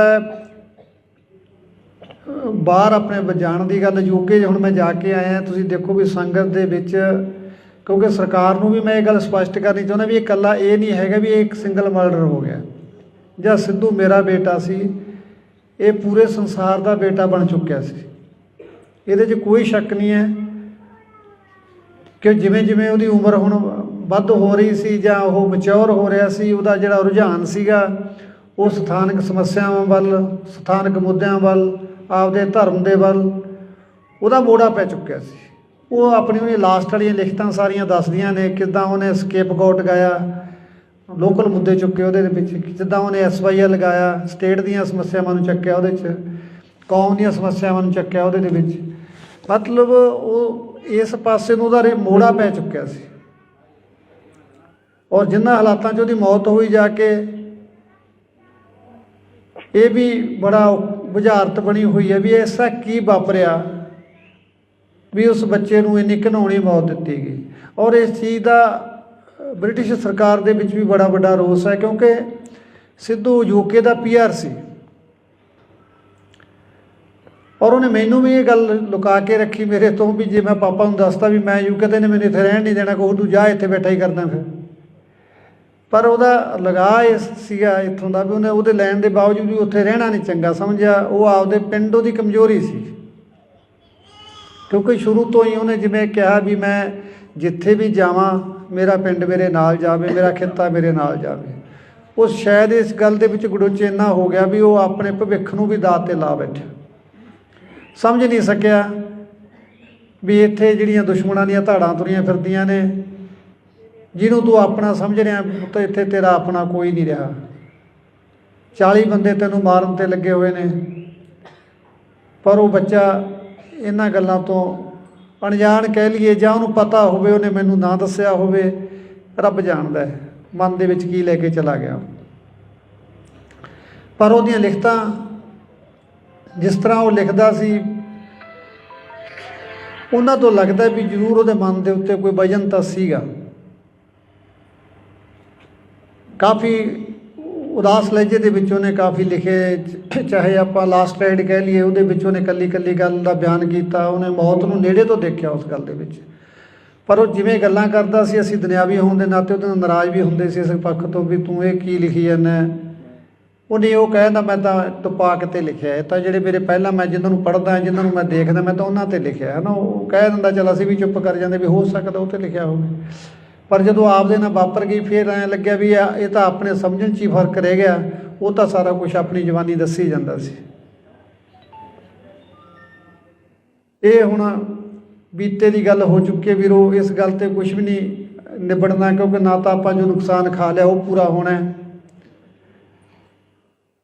बाहर अपने जाण की गल, यूके हुण मैं जाके आया, तुसीं देखो भी संगत दे विच, क्योंकि सरकार नूं भी मैं ये गल स्पष्ट करनी चाहुंदा भी इकल्ला ये नहीं हैगा भी एक सिंगल मर्डर हो गया ਜਾਂ सिद्धू मेरा बेटा सी, ये पूरे संसार का बेटा बन चुक्या सी। ਇਹਦੇ 'ਚ कोई शक नहीं है कि जिवें जिवें उहदी उम्र हुण ਵੱਧ हो रही सी ਜਾਂ ਉਹ ਮੈਚਿਓਰ हो रहा सी, ਉਹਦਾ ਜਿਹੜਾ रुझान ਸੀਗਾ ਉਹ ਸਥਾਨਕ ਸਮੱਸਿਆਵਾਂ ਵੱਲ, ਸਥਾਨਕ ਮੁੱਦਿਆਂ ਵੱਲ, ਆਪਦੇ ਧਰਮ ਦੇ ਵੱਲ ਉਹਦਾ ਮੋੜਾ ਪੈ ਚੁੱਕਿਆ ਸੀ। ਉਹ ਆਪਣੀ ਉਹਨੇ ਲਾਸਟ ਵਾਲੀਆਂ ਲਿਖਤਾਂ ਸਾਰੀਆਂ ਦੱਸਦੀਆਂ ਨੇ ਕਿੱਦਾਂ ਉਹਨੇ ਸਕੇਪਗੋਟ ਗਾਇਆ, ਲੋਕਲ ਮੁੱਦੇ ਚੁੱਕੇ ਉਹਦੇ ਵਿੱਚ, ਜਿੱਦਾਂ ਉਹਨੇ SYL ਲਗਾਇਆ, ਸਟੇਟ ਦੀਆਂ ਸਮੱਸਿਆਵਾਂ ਨੂੰ ਚੱਕਿਆ ਉਹਦੇ 'ਚ, ਕੌਮ ਦੀਆਂ ਸਮੱਸਿਆਵਾਂ ਨੂੰ ਚੱਕਿਆ ਉਹਦੇ ਦੇ ਵਿੱਚ। ਮਤਲਬ ਉਹ ਇਸ ਪਾਸੇ ਨੂੰ ਉਹਦਾ ਮੋੜਾ ਪੈ ਚੁੱਕਿਆ ਸੀ। और जिन्ना हालातों 'ਚ ਉਹਦੀ मौत हुई जाके ये भी बड़ा बुझारत बनी हुई है भी ऐसा की वापरिया भी उस बच्चे नूं इन्नी घिनौनी मौत दी गई। और इस चीज़ का ब्रिटिश सरकार दे विच भी बड़ा वड्डा रोस है, क्योंकि सिद्धू यूके का PR सी और उन्हें मैनू भी ये गल लुका के रखी मेरे तो भी जे मैं पापा नूं दसता भी मैं यूके ते ने मैंने इत्थे रहण नहीं देना, कोई तू जा इत्थे बैठा ही करना। फिर पर ਉਹਦਾ ਲਗਾ ਇਸ ਸੀਗਾ ਇੱਥੋਂ ਦਾ ਵੀ ਉਹਨੇ ਉਹਦੇ ਲੈਣ ਦੇ ਬਾਵਜੂਦ ਵੀ ਉੱਥੇ ਰਹਿਣਾ ਨਹੀਂ ਚੰਗਾ ਸਮਝਿਆ। ਉਹ ਆਪਦੇ ਪਿੰਡ ਉਹਦੀ ਕਮਜ਼ੋਰੀ ਸੀ, ਕਿਉਂਕਿ ਸ਼ੁਰੂ ਤੋਂ ਹੀ ਉਹਨੇ ਜਿਵੇਂ ਕਿਹਾ ਵੀ ਮੈਂ ਜਿੱਥੇ ਵੀ ਜਾਵਾਂ ਮੇਰਾ ਪਿੰਡ ਮੇਰੇ ਨਾਲ ਜਾਵੇ, ਮੇਰਾ ਖਿੱਤਾ ਮੇਰੇ ਨਾਲ ਜਾਵੇ। ਉਹ ਸ਼ਾਇਦ ਇਸ ਗੱਲ ਦੇ ਵਿੱਚ ਗੜੋਚੇ ਇੰਨਾ ਹੋ ਗਿਆ ਵੀ ਉਹ ਆਪਣੇ ਭਵਿੱਖ ਨੂੰ ਵੀ ਦਾਅ 'ਤੇ ਲਾ ਬੈਠਾ, ਸਮਝ ਨਹੀਂ ਸਕਿਆ ਵੀ ਇੱਥੇ ਜਿਹੜੀਆਂ ਦੁਸ਼ਮਣਾਂ ਦੀਆਂ ਧਾੜਾਂ ਤੁਰੀਆਂ ਫਿਰਦੀਆਂ ਨੇ ਜਿਹਨੂੰ ਤੂੰ ਆਪਣਾ ਸਮਝ ਰਿਹਾ ਪੁੱਤ, ਇੱਥੇ ਤੇਰਾ ਆਪਣਾ ਕੋਈ ਨਹੀਂ ਰਿਹਾ। 40 ਬੰਦੇ ਤੈਨੂੰ ਮਾਰਨ ਤੇ ਲੱਗੇ ਹੋਏ ਨੇ, ਪਰ ਉਹ ਬੱਚਾ ਇਹਨਾਂ ਗੱਲਾਂ ਤੋਂ ਅਣਜਾਣ ਕਹਿ ਲਈਏ, ਜਾਂ ਉਹਨੂੰ ਪਤਾ ਹੋਵੇ, ਉਹਨੇ ਮੈਨੂੰ ਨਾ ਦੱਸਿਆ ਹੋਵੇ, ਰੱਬ ਜਾਣਦਾ ਹੈ ਮਨ ਦੇ ਵਿੱਚ ਕੀ ਲੈ ਕੇ ਚਲਾ ਗਿਆ। ਪਰ ਉਹਦੀਆਂ ਲਿਖਤਾਂ ਜਿਸ ਤਰ੍ਹਾਂ ਉਹ ਲਿਖਦਾ ਸੀ, ਉਹਨਾਂ ਤੋਂ ਲੱਗਦਾ ਵੀ ਜ਼ਰੂਰ ਉਹਦੇ ਮਨ ਦੇ ਉੱਤੇ ਕੋਈ ਵਜਨ ਤਾਂ ਸੀਗਾ। ਕਾਫੀ ਉਦਾਸ ਲਹਿਜੇ ਦੇ ਵਿੱਚ ਉਹਨੇ ਕਾਫੀ ਲਿਖੇ, ਚਾਹੇ ਆਪਾਂ ਲਾਸਟ ਰਾਈਡ ਕਹਿ ਲਈਏ, ਉਹਦੇ ਵਿੱਚ ਉਹਨੇ ਇਕੱਲੀ ਇਕੱਲੀ ਗੱਲ ਦਾ ਬਿਆਨ ਕੀਤਾ। ਉਹਨੇ ਮੌਤ ਨੂੰ ਨੇੜੇ ਤੋਂ ਦੇਖਿਆ ਉਸ ਗੱਲ ਦੇ ਵਿੱਚ, ਪਰ ਉਹ ਜਿਵੇਂ ਗੱਲਾਂ ਕਰਦਾ ਸੀ, ਅਸੀਂ ਦੁਨਿਆਵੀ ਹੋਣ ਦੇ ਨਾਤੇ ਉਹਦੇ ਨਾਲ ਨਾਰਾਜ਼ ਵੀ ਹੁੰਦੇ ਸੀ ਇਸ ਪੱਖ ਤੋਂ ਵੀ ਤੂੰ ਇਹ ਕੀ ਲਿਖੀ ਜਾਂਦਾ। ਉਹਨੇ ਉਹ ਕਹਿੰਦਾ ਮੈਂ ਤਾਂ ਟਪਾ ਕੇ 'ਤੇ ਲਿਖਿਆ, ਇਹ ਤਾਂ ਜਿਹੜੇ ਮੇਰੇ ਪਹਿਲਾਂ ਮੈਂ ਜਿਨ੍ਹਾਂ ਨੂੰ ਪੜ੍ਹਦਾ, ਜਿਨ੍ਹਾਂ ਨੂੰ ਮੈਂ ਦੇਖਦਾ, ਮੈਂ ਤਾਂ ਉਹਨਾਂ 'ਤੇ ਲਿਖਿਆ ਹੈ ਨਾ। ਉਹ ਕਹਿ ਦਿੰਦਾ ਚੱਲ ਅਸੀਂ ਵੀ ਚੁੱਪ ਕਰ ਜਾਂਦੇ ਵੀ ਹੋ ਸਕਦਾ ਉਹ 'ਤੇ ਲਿਖਿਆ ਹੋਵੇ, ਪਰ ਜਦੋਂ ਆਪਦੇ ਨਾਲ ਵਾਪਰ ਗਈ ਫਿਰ ਐਂ ਲੱਗਿਆ ਵੀ ਇਹ ਤਾਂ ਆਪਣੇ ਸਮਝਣ 'ਚ ਹੀ ਫਰਕ ਰਹਿ ਗਿਆ। ਉਹ ਤਾਂ ਸਾਰਾ ਕੁਛ ਆਪਣੀ ਜਵਾਨੀ ਦੱਸੀ ਜਾਂਦਾ ਸੀ। ਇਹ ਹੁਣ ਬੀਤੇ ਦੀ ਗੱਲ ਹੋ ਚੁੱਕੀ ਹੈ ਵੀਰੋ, ਇਸ ਗੱਲ 'ਤੇ ਕੁਛ ਵੀ ਨਹੀਂ ਨਿਬੜਨਾ, ਕਿਉਂਕਿ ਨਾ ਤਾਂ ਆਪਾਂ ਜੋ ਨੁਕਸਾਨ ਖਾ ਲਿਆ ਉਹ ਪੂਰਾ ਹੋਣਾ।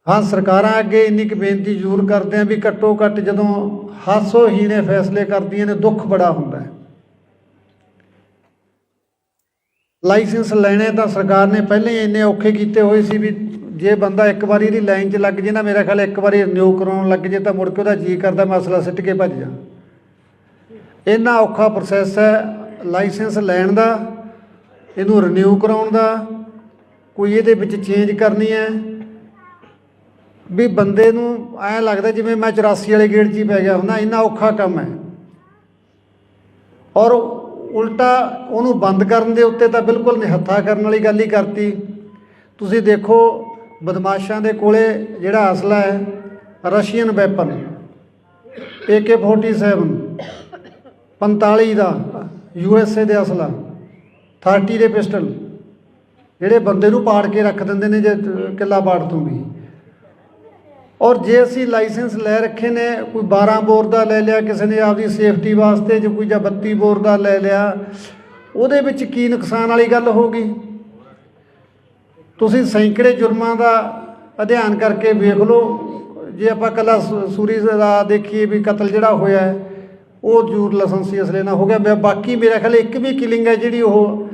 ਹਾਂ, ਸਰਕਾਰਾਂ ਅੱਗੇ ਇੰਨੀ ਕੁ ਬੇਨਤੀ ਜ਼ਰੂਰ ਕਰਦੇ ਹਾਂ ਵੀ ਘੱਟੋ ਘੱਟ ਜਦੋਂ ਹਾਸੋਹੀਣੇ ਫੈਸਲੇ ਕਰਦੀਆਂ ਨੇ, ਦੁੱਖ ਬੜਾ ਹੁੰਦਾ ਹੈ। ਲਾਇਸੈਂਸ ਲੈਣੇ ਤਾਂ ਸਰਕਾਰ ਨੇ ਪਹਿਲਾਂ ਹੀ ਇੰਨੇ ਔਖੇ ਕੀਤੇ ਹੋਏ ਸੀ ਵੀ ਜੇ ਬੰਦਾ ਇੱਕ ਵਾਰੀ ਇਹਦੀ ਲਾਈਨ 'ਚ ਲੱਗ ਜੇ ਨਾ, ਮੇਰਾ ਖਿਆਲ ਇੱਕ ਵਾਰੀ ਰਿਨਿਊ ਕਰਾਉਣ ਲੱਗ ਜੇ ਤਾਂ ਮੁੜ ਕੇ ਉਹਦਾ ਜੀਅ ਕਰਦਾ ਮਸਲਾ ਸਿੱਟ ਕੇ ਭੱਜ ਜਾ। ਇੰਨਾ ਔਖਾ ਪ੍ਰੋਸੈਸ ਹੈ ਲਾਇਸੈਂਸ ਲੈਣ ਦਾ, ਇਹਨੂੰ ਰਿਨਿਊ ਕਰਾਉਣ ਦਾ, ਕੋਈ ਇਹਦੇ ਵਿੱਚ ਚੇਂਜ ਕਰਨੀ ਹੈ ਵੀ ਬੰਦੇ ਨੂੰ ਐਂ ਲੱਗਦਾ ਜਿਵੇਂ ਮੈਂ 84 ਵਾਲੇ ਗੇੜ 'ਚ ਹੀ ਪੈ ਗਿਆ ਹੁੰਦਾ। ਇੰਨਾ ਔਖਾ ਕੰਮ ਹੈ। ਔਰ ਉਲਟਾ ਉਹਨੂੰ ਬੰਦ ਕਰਨ ਦੇ ਉੱਤੇ ਤਾਂ ਬਿਲਕੁਲ ਨਿਹੱਥਾ ਕਰਨ ਵਾਲੀ ਗੱਲ ਹੀ ਕਰਤੀ। ਤੁਸੀਂ ਦੇਖੋ ਬਦਮਾਸ਼ਾਂ ਦੇ ਕੋਲੇ ਜਿਹੜਾ ਅਸਲਾ ਹੈ, ਰਸ਼ੀਅਨ ਵੈਪਨ AK-47 45 ਦਾ USA ਦੇ ਅਸਲਾ, 30 ਦੇ ਪਿਸਟਲ, ਜਿਹੜੇ ਬੰਦੇ ਨੂੰ ਪਾੜ ਕੇ ਰੱਖ ਦਿੰਦੇ ਨੇ ਜੇ ਕਿੱਲਾ ਪਾੜ ਤੋਂ ਵੀ। ਔਰ ਜੇ ਅਸੀਂ ਲਾਇਸੈਂਸ ਲੈ ਰੱਖੇ ਨੇ, ਕੋਈ 12 ਬੋਰ ਦਾ ਲੈ ਲਿਆ ਕਿਸੇ ਨੇ ਆਪਦੀ ਸੇਫਟੀ ਵਾਸਤੇ, ਜੇ ਕੋਈ ਜਾਂ 32 ਬੋਰ ਦਾ ਲੈ ਲਿਆ, ਉਹਦੇ ਵਿੱਚ ਕੀ ਨੁਕਸਾਨ ਵਾਲੀ ਗੱਲ ਹੋ ਗਈ। ਤੁਸੀਂ ਸੈਂਕੜੇ ਜੁਰਮਾਂ ਦਾ ਅਧਿਐਨ ਕਰਕੇ ਵੇਖ ਲਓ। ਜੇ ਆਪਾਂ ਇਕੱਲਾ ਸੂਰੀ ਦਾ ਦੇਖੀਏ ਵੀ ਕਤਲ ਜਿਹੜਾ ਹੋਇਆ ਹੈ ਉਹ ਜ਼ਰੂਰ ਲਾਇਸੈਂਸੀ ਅਸਲੇ ਨਾਲ ਹੋ ਗਿਆ। ਬਾਕੀ ਮੇਰਾ ਖਿਆਲ ਇੱਕ ਵੀ ਕਿਲਿੰਗ ਹੈ ਜਿਹੜੀ ਉਹ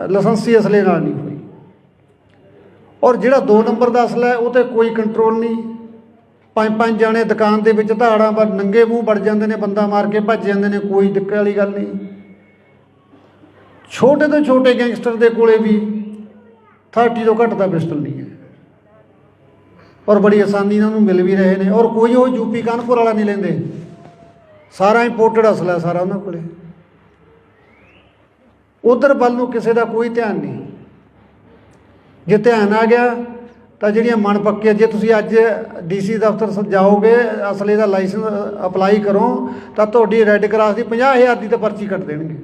ਲਾਇਸੈਂਸੀ ਅਸਲੇ ਨਾਲ ਨਹੀਂ ਹੋਈ। ਔਰ ਜਿਹੜਾ 2 ਨੰਬਰ ਦਾ ਅਸਲਾ ਹੈ ਉਹ 'ਤੇ ਕੋਈ ਕੰਟਰੋਲ ਨਹੀਂ। 5-5 ਜਾਣੇ ਦੁਕਾਨ ਦੇ ਵਿੱਚ ਧਾੜਾਂ ਪਰ ਨੰਗੇ ਮੂੰਹ ਵੜ ਜਾਂਦੇ ਨੇ, ਬੰਦਾ ਮਾਰ ਕੇ ਭੱਜ ਜਾਂਦੇ ਨੇ, ਕੋਈ ਦਿੱਕਤ ਵਾਲੀ ਗੱਲ ਨਹੀਂ। ਛੋਟੇ ਤੋਂ ਛੋਟੇ ਗੈਂਗਸਟਰ ਦੇ ਕੋਲੇ ਵੀ 30 ਤੋਂ ਘੱਟ ਦਾ ਪਿਸਟਲ ਨਹੀਂ ਹੈ, ਔਰ ਬੜੀ ਆਸਾਨੀ ਨਾਲ ਉਹਨੂੰ ਮਿਲ ਵੀ ਰਹੇ ਨੇ। ਔਰ ਕੋਈ ਉਹ ਯੂਪੀ ਕਾਨਪੁਰ ਵਾਲਾ ਨਹੀਂ ਲੈਂਦੇ, ਸਾਰਾ ਇੰਪੋਰਟਡ ਅਸਲਾ ਸਾਰਾ ਉਹਨਾਂ ਕੋਲੇ। ਉਧਰ ਵੱਲ ਨੂੰ ਕਿਸੇ ਦਾ ਕੋਈ ਧਿਆਨ ਨਹੀਂ। ਜੇ ਧਿਆਨ ਆ ਗਿਆ ਤਾਂ ਜਿਹੜੀਆਂ ਮਨ ਪੱਕੀਆਂ, ਜੇ ਤੁਸੀਂ ਅੱਜ DC ਦਫ਼ਤਰ ਜਾਓਗੇ ਅਸਲੇ ਦਾ ਲਾਇਸੈਂਸ ਅਪਲਾਈ ਕਰੋ ਤਾਂ ਤੁਹਾਡੀ ਰੈੱਡ ਕਰਾਸ ਦੀ 50,000 ਦੀ ਤਾਂ ਪਰਚੀ ਕੱਟ ਦੇਣਗੇ।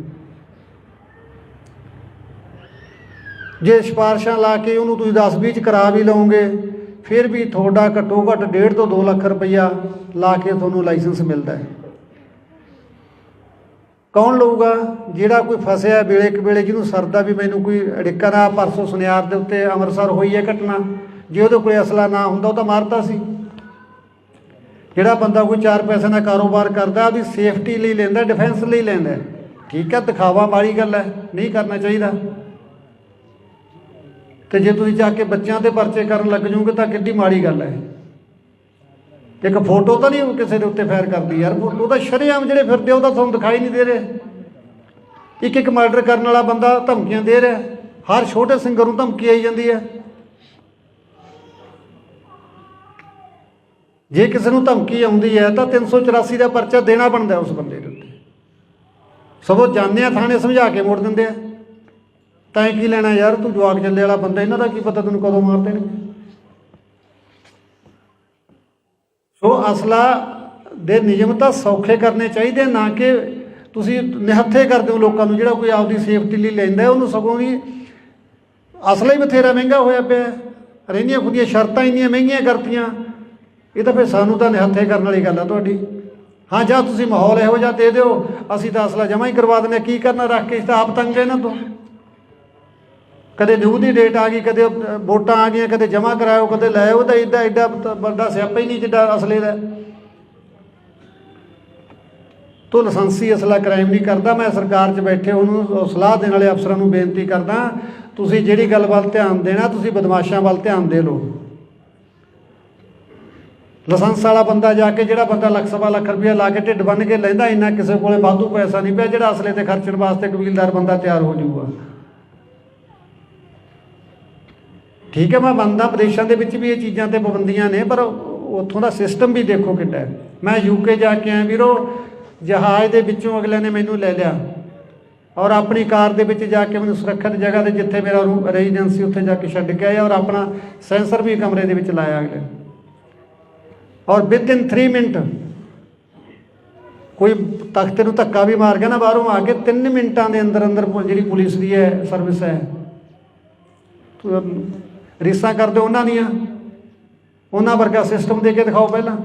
ਜੇ ਸਿਫਾਰਸ਼ਾਂ ਲਾ ਕੇ ਉਹਨੂੰ ਤੁਸੀਂ 10-20 'ਚ ਕਰਾ ਵੀ ਲਓਗੇ, ਫਿਰ ਵੀ ਤੁਹਾਡਾ ਘੱਟੋ ਘੱਟ 1.5 ਤੋਂ 2 ਲੱਖ ਰੁਪਈਆ ਲਾ ਕੇ ਤੁਹਾਨੂੰ ਲਾਇਸੈਂਸ ਮਿਲਦਾ ਹੈ। ਕੌਣ ਲਊਗਾ? ਜਿਹੜਾ ਕੋਈ ਫਸਿਆ ਵੇਲੇ ਇੱਕ ਵੇਲੇ, ਜਿਹਨੂੰ ਸਰਦਾ ਵੀ ਮੈਨੂੰ ਕੋਈ ਅੜਿੱਕਾ ਨਾ। ਪਰਸੋਂ ਸੁਨਿਆਰ ਦੇ ਉੱਤੇ ਅੰਮ੍ਰਿਤਸਰ ਹੋਈ ਹੈ ਘਟਨਾ, ਜੇ ਉਹਦੇ ਕੋਲ ਅਸਲਾ ਨਾ ਹੁੰਦਾ ਉਹ ਤਾਂ ਮਾਰਤਾ ਸੀ। ਜਿਹੜਾ ਬੰਦਾ ਕੋਈ 4 ਪੈਸੇ ਦਾ ਕਾਰੋਬਾਰ ਕਰਦਾ, ਉਹਦੀ ਸੇਫਟੀ ਲਈ ਲੈਂਦਾ, ਡਿਫੈਂਸ ਲਈ ਲੈਂਦਾ, ਠੀਕ ਹੈ, ਦਿਖਾਵਾ ਮਾੜੀ ਗੱਲ ਹੈ, ਨਹੀਂ ਕਰਨਾ ਚਾਹੀਦਾ। ਅਤੇ ਜੇ ਤੁਸੀਂ ਜਾ ਕੇ ਬੱਚਿਆਂ 'ਤੇ ਪਰਚੇ ਕਰਨ ਲੱਗ ਜਾਓਗੇ ਤਾਂ ਕਿੱਡੀ ਮਾੜੀ ਗੱਲ ਹੈ। ਇੱਕ ਫੋਟੋ ਤਾਂ ਨਹੀਂ ਕਿਸੇ ਦੇ ਉੱਤੇ ਫਾਇਰ ਕਰਦੀ ਯਾਰ, ਉਹ ਤਾਂ ਸ਼ਰੇਆਮ ਜਿਹੜੇ ਫਿਰਦੇ ਉਹ ਤਾਂ ਤੁਹਾਨੂੰ ਦਿਖਾਈ ਨਹੀਂ ਦੇ ਰਹੇ। ਇੱਕ ਮਰਡਰ ਕਰਨ ਵਾਲਾ ਬੰਦਾ ਧਮਕੀਆਂ ਦੇ ਰਿਹਾ, ਹਰ ਛੋਟੇ ਸਿੰਗਰ ਨੂੰ ਧਮਕੀ ਆਈ ਜਾਂਦੀ ਹੈ। ਜੇ ਕਿਸੇ ਨੂੰ ਧਮਕੀ ਆਉਂਦੀ ਹੈ ਤਾਂ 384 ਦਾ ਪਰਚਾ ਦੇਣਾ ਬਣਦਾ ਉਸ ਬੰਦੇ ਦੇ ਉੱਤੇ। ਸਗੋਂ ਜਾਂਦੇ ਆ ਥਾਣੇ ਸਮਝਾ ਕੇ ਮੋੜ ਦਿੰਦੇ ਆ, ਤਾਂ ਕੀ ਲੈਣਾ ਯਾਰ, ਤੂੰ ਜਵਾਕ ਜੱਲੇ ਵਾਲਾ ਬੰਦਾ, ਇਹਨਾਂ ਦਾ ਕੀ ਪਤਾ ਤੈਨੂੰ ਕਦੋਂ ਮਾਰ ਦੇਣਗੇ। ਸੋ ਅਸਲਾ ਦੇ ਨਿਯਮ ਤਾਂ ਸੌਖੇ ਕਰਨੇ ਚਾਹੀਦੇ, ਨਾ ਕਿ ਤੁਸੀਂ ਨਿਹੱਥੇ ਕਰਦੇ ਹੋ ਲੋਕਾਂ ਨੂੰ। ਜਿਹੜਾ ਕੋਈ ਆਪਦੀ ਸੇਫਟੀ ਲਈ ਲੈਂਦਾ ਉਹਨੂੰ ਸਗੋਂ ਵੀ ਅਸਲਾ ਹੀ ਬਥੇਰਾ ਮਹਿੰਗਾ ਹੋਇਆ ਪਿਆ, ਰਹਿੰਦੀਆਂ ਖੁਦੀਆਂ ਸ਼ਰਤਾਂ ਇੰਨੀਆਂ ਮਹਿੰਗੀਆਂ ਕਰਤੀਆਂ। ਇਹ ਤਾਂ ਫਿਰ ਸਾਨੂੰ ਤਾਂ ਨਿਹੱਥੇ ਕਰਨ ਵਾਲੀ ਗੱਲ ਆ ਤੁਹਾਡੀ। ਹਾਂ, ਜਾਂ ਤੁਸੀਂ ਮਾਹੌਲ ਇਹੋ ਜਿਹਾ ਦੇ ਦਿਓ, ਅਸੀਂ ਤਾਂ ਅਸਲਾ ਜਮ੍ਹਾਂ ਹੀ ਕਰਵਾ ਦਿੰਦੇ। ਕੀ ਕਰਨਾ ਰੱਖ ਕੇ, ਇਸ ਤਾਂ ਆਪ ਤੰਗ ਇਹਨਾਂ ਤੋਂ। ਕਦੇ ਨਿਊ ਦੀ ਡੇਟ ਆ ਗਈ, ਕਦੇ ਵੋਟਾਂ ਆ ਗਈਆਂ, ਕਦੇ ਜਮ੍ਹਾਂ ਕਰਾਓ, ਕਦੇ ਲੈ ਆਓ। ਤਾਂ ਐਡਾ ਵੱਡਾ ਸਿਆਪਾ ਹੀ ਨਹੀਂ ਜਿੱਡਾ ਅਸਲੇ ਦਾ। ਤੋ ਲਾਇਸੈਂਸੀ ਅਸਲਾ ਕ੍ਰਾਈਮ ਨਹੀਂ ਕਰਦਾ। ਮੈਂ ਸਰਕਾਰ 'ਚ ਬੈਠੇ ਉਹਨੂੰ ਸਲਾਹ ਦੇਣ ਵਾਲੇ ਅਫਸਰਾਂ ਨੂੰ ਬੇਨਤੀ ਕਰਦਾ, ਤੁਸੀਂ ਜਿਹੜੀ ਗੱਲ ਵੱਲ ਧਿਆਨ ਦੇਣਾ, ਤੁਸੀਂ ਬਦਮਾਸ਼ਾਂ ਵੱਲ ਧਿਆਨ ਦੇ ਲਓ। ਲਾਇਸੈਂਸ ਵਾਲਾ ਬੰਦਾ ਜਾ ਕੇ, ਜਿਹੜਾ ਬੰਦਾ ਲੱਖ ਸਵਾ ਲੱਖ ਰੁਪਇਆ ਲਾ ਕੇ ਢਿੱਡ ਬੰਨ੍ਹ ਕੇ ਲੈਂਦਾ, ਇੰਨਾ ਕਿਸੇ ਕੋਲੇ ਵਾਧੂ ਪੈਸਾ ਨਹੀਂ ਪਿਆ ਜਿਹੜਾ ਅਸਲੇ 'ਤੇ ਖਰਚਣ ਵਾਸਤੇ ਕਬੀਲਦਾਰ ਬੰਦਾ ਤਿਆਰ ਹੋ ਜਾਊਗਾ। ਠੀਕ ਹੈ, ਮੈਂ ਮੰਨਦਾ ਵਿਦੇਸ਼ਾਂ ਦੇ ਵਿੱਚ ਵੀ ਇਹ ਚੀਜ਼ਾਂ 'ਤੇ ਪਾਬੰਦੀਆਂ ਨੇ, ਪਰ ਉੱਥੋਂ ਦਾ ਸਿਸਟਮ ਵੀ ਦੇਖੋ ਕਿੱਡਾ ਹੈ। ਮੈਂ UK ਜਾ ਕੇ ਆਇਆ ਵੀਰੋ, ਜਹਾਜ਼ ਦੇ ਵਿੱਚੋਂ ਅਗਲੇ ਨੇ ਮੈਨੂੰ ਲੈ ਲਿਆ ਔਰ ਆਪਣੀ ਕਾਰ ਦੇ ਵਿੱਚ ਜਾ ਕੇ ਮੈਨੂੰ ਸੁਰੱਖਿਅਤ ਜਗ੍ਹਾ 'ਤੇ, ਜਿੱਥੇ ਮੇਰਾ ਰੈਜ਼ੀਡੈਂਸ ਸੀ, ਉੱਥੇ ਜਾ ਕੇ ਛੱਡ ਕੇ ਆਇਆ ਔਰ ਆਪਣਾ ਸੈਂਸਰ ਵੀ ਕਮਰੇ ਦੇ ਵਿੱਚ ਲਾਇਆ ਅਗਲੇ। ਔਰ ਵਿਦਇਨ 3 ਮਿੰਟ ਕੋਈ ਤਖਤੇ ਨੂੰ ਧੱਕਾ ਵੀ ਮਾਰ ਗਿਆ ਨਾ ਬਾਹਰੋਂ ਆ ਕੇ, 3 ਮਿੰਟਾਂ ਦੇ ਅੰਦਰ ਅੰਦਰ ਜਿਹੜੀ ਪੁਲਿਸ ਦੀ ਹੈ ਸਰਵਿਸ ਹੈ, ਰੀਸਾਂ ਕਰਦੇ ਉਹਨਾਂ ਦੀਆਂ, ਉਹਨਾਂ ਵਰਗਾ ਸਿਸਟਮ ਦੇ ਕੇ ਦਿਖਾਓ ਪਹਿਲਾਂ।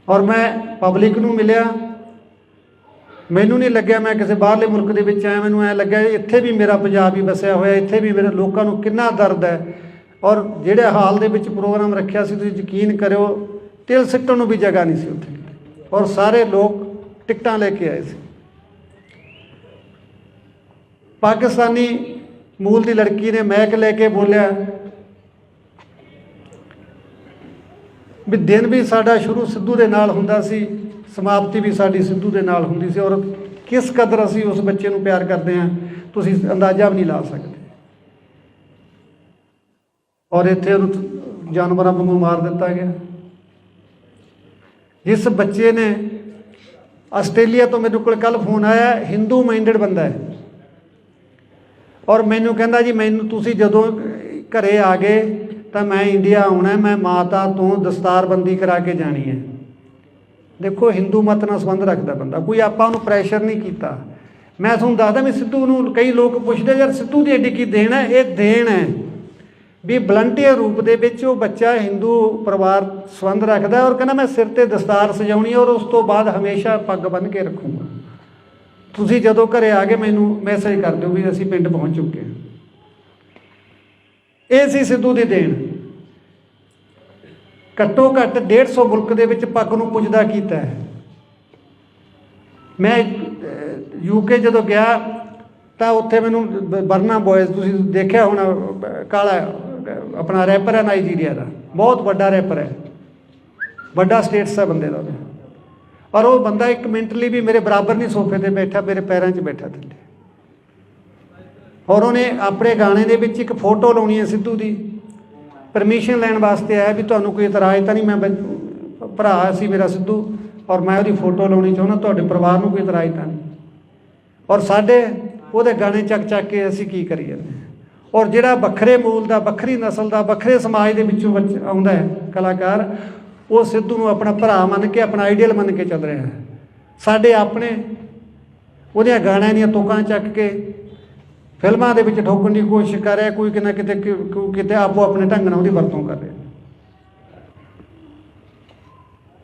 ਔਰ ਮੈਂ ਪਬਲਿਕ ਨੂੰ ਮਿਲਿਆ, ਮੈਨੂੰ ਨਹੀਂ ਲੱਗਿਆ ਮੈਂ ਕਿਸੇ ਬਾਹਰਲੇ ਮੁਲਕ ਦੇ ਵਿੱਚ ਆਇਆ। ਮੈਨੂੰ ਐਂ ਲੱਗਿਆ ਇੱਥੇ ਵੀ ਮੇਰਾ ਪੰਜਾਬ ਹੀ ਵਸਿਆ ਹੋਇਆ, ਇੱਥੇ ਵੀ ਮੇਰੇ ਲੋਕਾਂ ਨੂੰ ਕਿੰਨਾ ਦਰਦ ਹੈ। ਔਰ ਜਿਹੜੇ ਹਾਲ ਦੇ ਵਿੱਚ ਪ੍ਰੋਗਰਾਮ ਰੱਖਿਆ ਸੀ, ਤੁਸੀਂ ਯਕੀਨ ਕਰਿਓ ਤਿਲ ਸਿੱਟਣ ਨੂੰ ਵੀ ਜਗ੍ਹਾ ਨਹੀਂ ਸੀ ਉੱਥੇ, ਔਰ ਸਾਰੇ ਲੋਕ ਟਿਕਟਾਂ ਲੈ ਕੇ ਆਏ ਸੀ। ਪਾਕਿਸਤਾਨੀ ਮੂਲ ਦੀ ਲੜਕੀ ਨੇ ਮੈਕ ਲੈ ਕੇ ਬੋਲਿਆ ਵੀ ਦਿਨ ਵੀ ਸਾਡਾ ਸ਼ੁਰੂ ਸਿੱਧੂ ਦੇ ਨਾਲ ਹੁੰਦਾ ਸੀ, ਸਮਾਪਤੀ ਵੀ ਸਾਡੀ ਸਿੱਧੂ ਦੇ ਨਾਲ ਹੁੰਦੀ ਸੀ, ਔਰ ਕਿਸ ਕਦਰ ਅਸੀਂ ਉਸ ਬੱਚੇ ਨੂੰ ਪਿਆਰ ਕਰਦੇ ਹਾਂ ਤੁਸੀਂ ਅੰਦਾਜ਼ਾ ਵੀ ਨਹੀਂ ਲਾ ਸਕਦੇ। ਔਰ ਇੱਥੇ ਉਹਨੂੰ ਜਾਨਵਰਾਂ ਵਾਂਗੂ ਮਾਰ ਦਿੱਤਾ ਗਿਆ। ਜਿਸ ਬੱਚੇ ਨੇ, ਆਸਟ੍ਰੇਲੀਆ ਤੋਂ ਮੇਰੇ ਕੋਲ ਕੱਲ੍ਹ ਫੋਨ ਆਇਆ, ਹਿੰਦੂ ਮਾਈਂਡਡ ਬੰਦਾ ਹੈ, ਔਰ ਮੈਨੂੰ ਕਹਿੰਦਾ ਜੀ ਮੈਨੂੰ ਤੁਸੀਂ ਜਦੋਂ ਘਰੇ ਆ ਗਏ ਤਾਂ ਮੈਂ ਇੰਡੀਆ ਆਉਣਾ, ਮੈਂ ਮਾਤਾ ਤੋਂ ਦਸਤਾਰਬੰਦੀ ਕਰਾ ਕੇ ਜਾਣੀ ਹੈ। ਦੇਖੋ ਹਿੰਦੂ ਮਤ ਨਾਲ ਸੰਬੰਧ ਰੱਖਦਾ ਬੰਦਾ, ਕੋਈ ਆਪਾਂ ਉਹਨੂੰ ਪ੍ਰੈਸ਼ਰ ਨਹੀਂ ਕੀਤਾ। ਮੈਂ ਤੁਹਾਨੂੰ ਦੱਸਦਾ ਵੀ ਸਿੱਧੂ ਨੂੰ ਕਈ ਲੋਕ ਪੁੱਛਦੇ ਯਾਰ ਸਿੱਧੂ ਦੀ ਐਡੀ ਕੀ ਦੇਣ ਹੈ? ਇਹ ਦੇਣ ਹੈ ਵੀ ਵਲੰਟੀਅਰ ਰੂਪ ਦੇ ਵਿੱਚ ਉਹ ਬੱਚਾ ਹਿੰਦੂ ਪਰਿਵਾਰ ਸੰਬੰਧ ਰੱਖਦਾ ਔਰ ਕਹਿੰਦਾ ਮੈਂ ਸਿਰ 'ਤੇ ਦਸਤਾਰ ਸਜਾਉਣੀ ਔਰ ਉਸ ਤੋਂ ਬਾਅਦ ਹਮੇਸ਼ਾ ਪੱਗ ਬੰਨ੍ਹ ਕੇ ਰੱਖੂੰਗਾ। ਤੁਸੀਂ ਜਦੋਂ ਘਰੇ ਆ ਗਏ ਮੈਨੂੰ ਮੈਸੇਜ ਕਰ ਦਿਓ ਵੀ ਅਸੀਂ ਪਿੰਡ ਪਹੁੰਚ ਚੁੱਕੇ ਹਾਂ। ਇਹ ਸੀ ਸਿੱਧੂ ਦੀ ਦੇਣ। ਘੱਟੋ ਘੱਟ 150 ਮੁਲਕ ਦੇ ਵਿੱਚ ਪੱਗ ਨੂੰ ਪੁੱਜਦਾ ਕੀਤਾ ਹੈ। ਮੈਂ UK ਜਦੋਂ ਗਿਆ ਤਾਂ ਉੱਥੇ ਮੈਨੂੰ ਬਰਨਾ ਬੋਇਜ਼, ਤੁਸੀਂ ਦੇਖਿਆ ਹੋਣਾ, ਕਾਲਾ ਆਪਣਾ ਰੈਪਰ ਹੈ ਨਾਈਜੀਰੀਆ ਦਾ, ਬਹੁਤ ਵੱਡਾ ਰੈਪਰ ਹੈ, ਵੱਡਾ ਸਟੇਟਸ ਹੈ ਬੰਦੇ ਦਾ। ਔਰ ਉਹ ਬੰਦਾ 1 ਮਿੰਟ ਲਈ ਵੀ ਮੇਰੇ ਬਰਾਬਰ ਨਹੀਂ ਸੋਫੇ 'ਤੇ ਬੈਠਾ, ਮੇਰੇ ਪੈਰਾਂ 'ਚ ਬੈਠਾ ਥੱਲੇ। ਔਰ ਉਹਨੇ ਆਪਣੇ ਗਾਣੇ ਦੇ ਵਿੱਚ ਇੱਕ ਫੋਟੋ ਲਾਉਣੀ ਹੈ ਸਿੱਧੂ ਦੀ, ਪਰਮਿਸ਼ਨ ਲੈਣ ਵਾਸਤੇ ਆਇਆ ਵੀ ਤੁਹਾਨੂੰ ਕੋਈ ਇਤਰਾਜ਼ ਤਾਂ ਨਹੀਂ, ਮੈਂ ਭਰਾ ਸੀ ਮੇਰਾ ਸਿੱਧੂ ਔਰ ਮੈਂ ਉਹਦੀ ਫੋਟੋ ਲਾਉਣੀ ਚਾਹੁੰਦਾ, ਤੁਹਾਡੇ ਪਰਿਵਾਰ ਨੂੰ ਕੋਈ ਇਤਰਾਜ਼ ਤਾਂ ਨਹੀਂ। ਔਰ ਸਾਡੇ ਉਹਦੇ ਗਾਣੇ ਚੱਕ ਕੇ ਅਸੀਂ ਕੀ ਕਰੀ ਜਾਂਦੇ। ਔਰ ਜਿਹੜਾ ਵੱਖਰੇ ਮੂਲ ਦਾ, ਵੱਖਰੀ ਨਸਲ ਦਾ, ਵੱਖਰੇ ਸਮਾਜ ਦੇ ਵਿੱਚੋਂ ਆਉਂਦਾ ਹੈ ਕਲਾਕਾਰ, ਉਹ ਸਿੱਧੂ ਨੂੰ ਆਪਣਾ ਭਰਾ ਮੰਨ ਕੇ, ਆਪਣਾ ਆਈਡੀਅਲ ਮੰਨ ਕੇ ਚੱਲ ਰਿਹਾ ਹੈ। ਸਾਡੇ ਆਪਣੇ ਉਹਦੀਆਂ ਗਾਣਿਆਂ ਦੀਆਂ ਤੁਕਾਂ ਚੱਕ ਕੇ ਫਿਲਮਾਂ ਦੇ ਵਿੱਚ ਠੋਕਣ ਦੀ ਕੋਸ਼ਿਸ਼ ਕਰ ਰਿਹਾ, ਕੋਈ ਕਿਤੇ ਕਿਤੇ ਆਪੋ ਆਪਣੇ ਢੰਗ ਨਾਲ ਉਹਦੀ ਵਰਤੋਂ ਕਰ ਰਿਹਾ।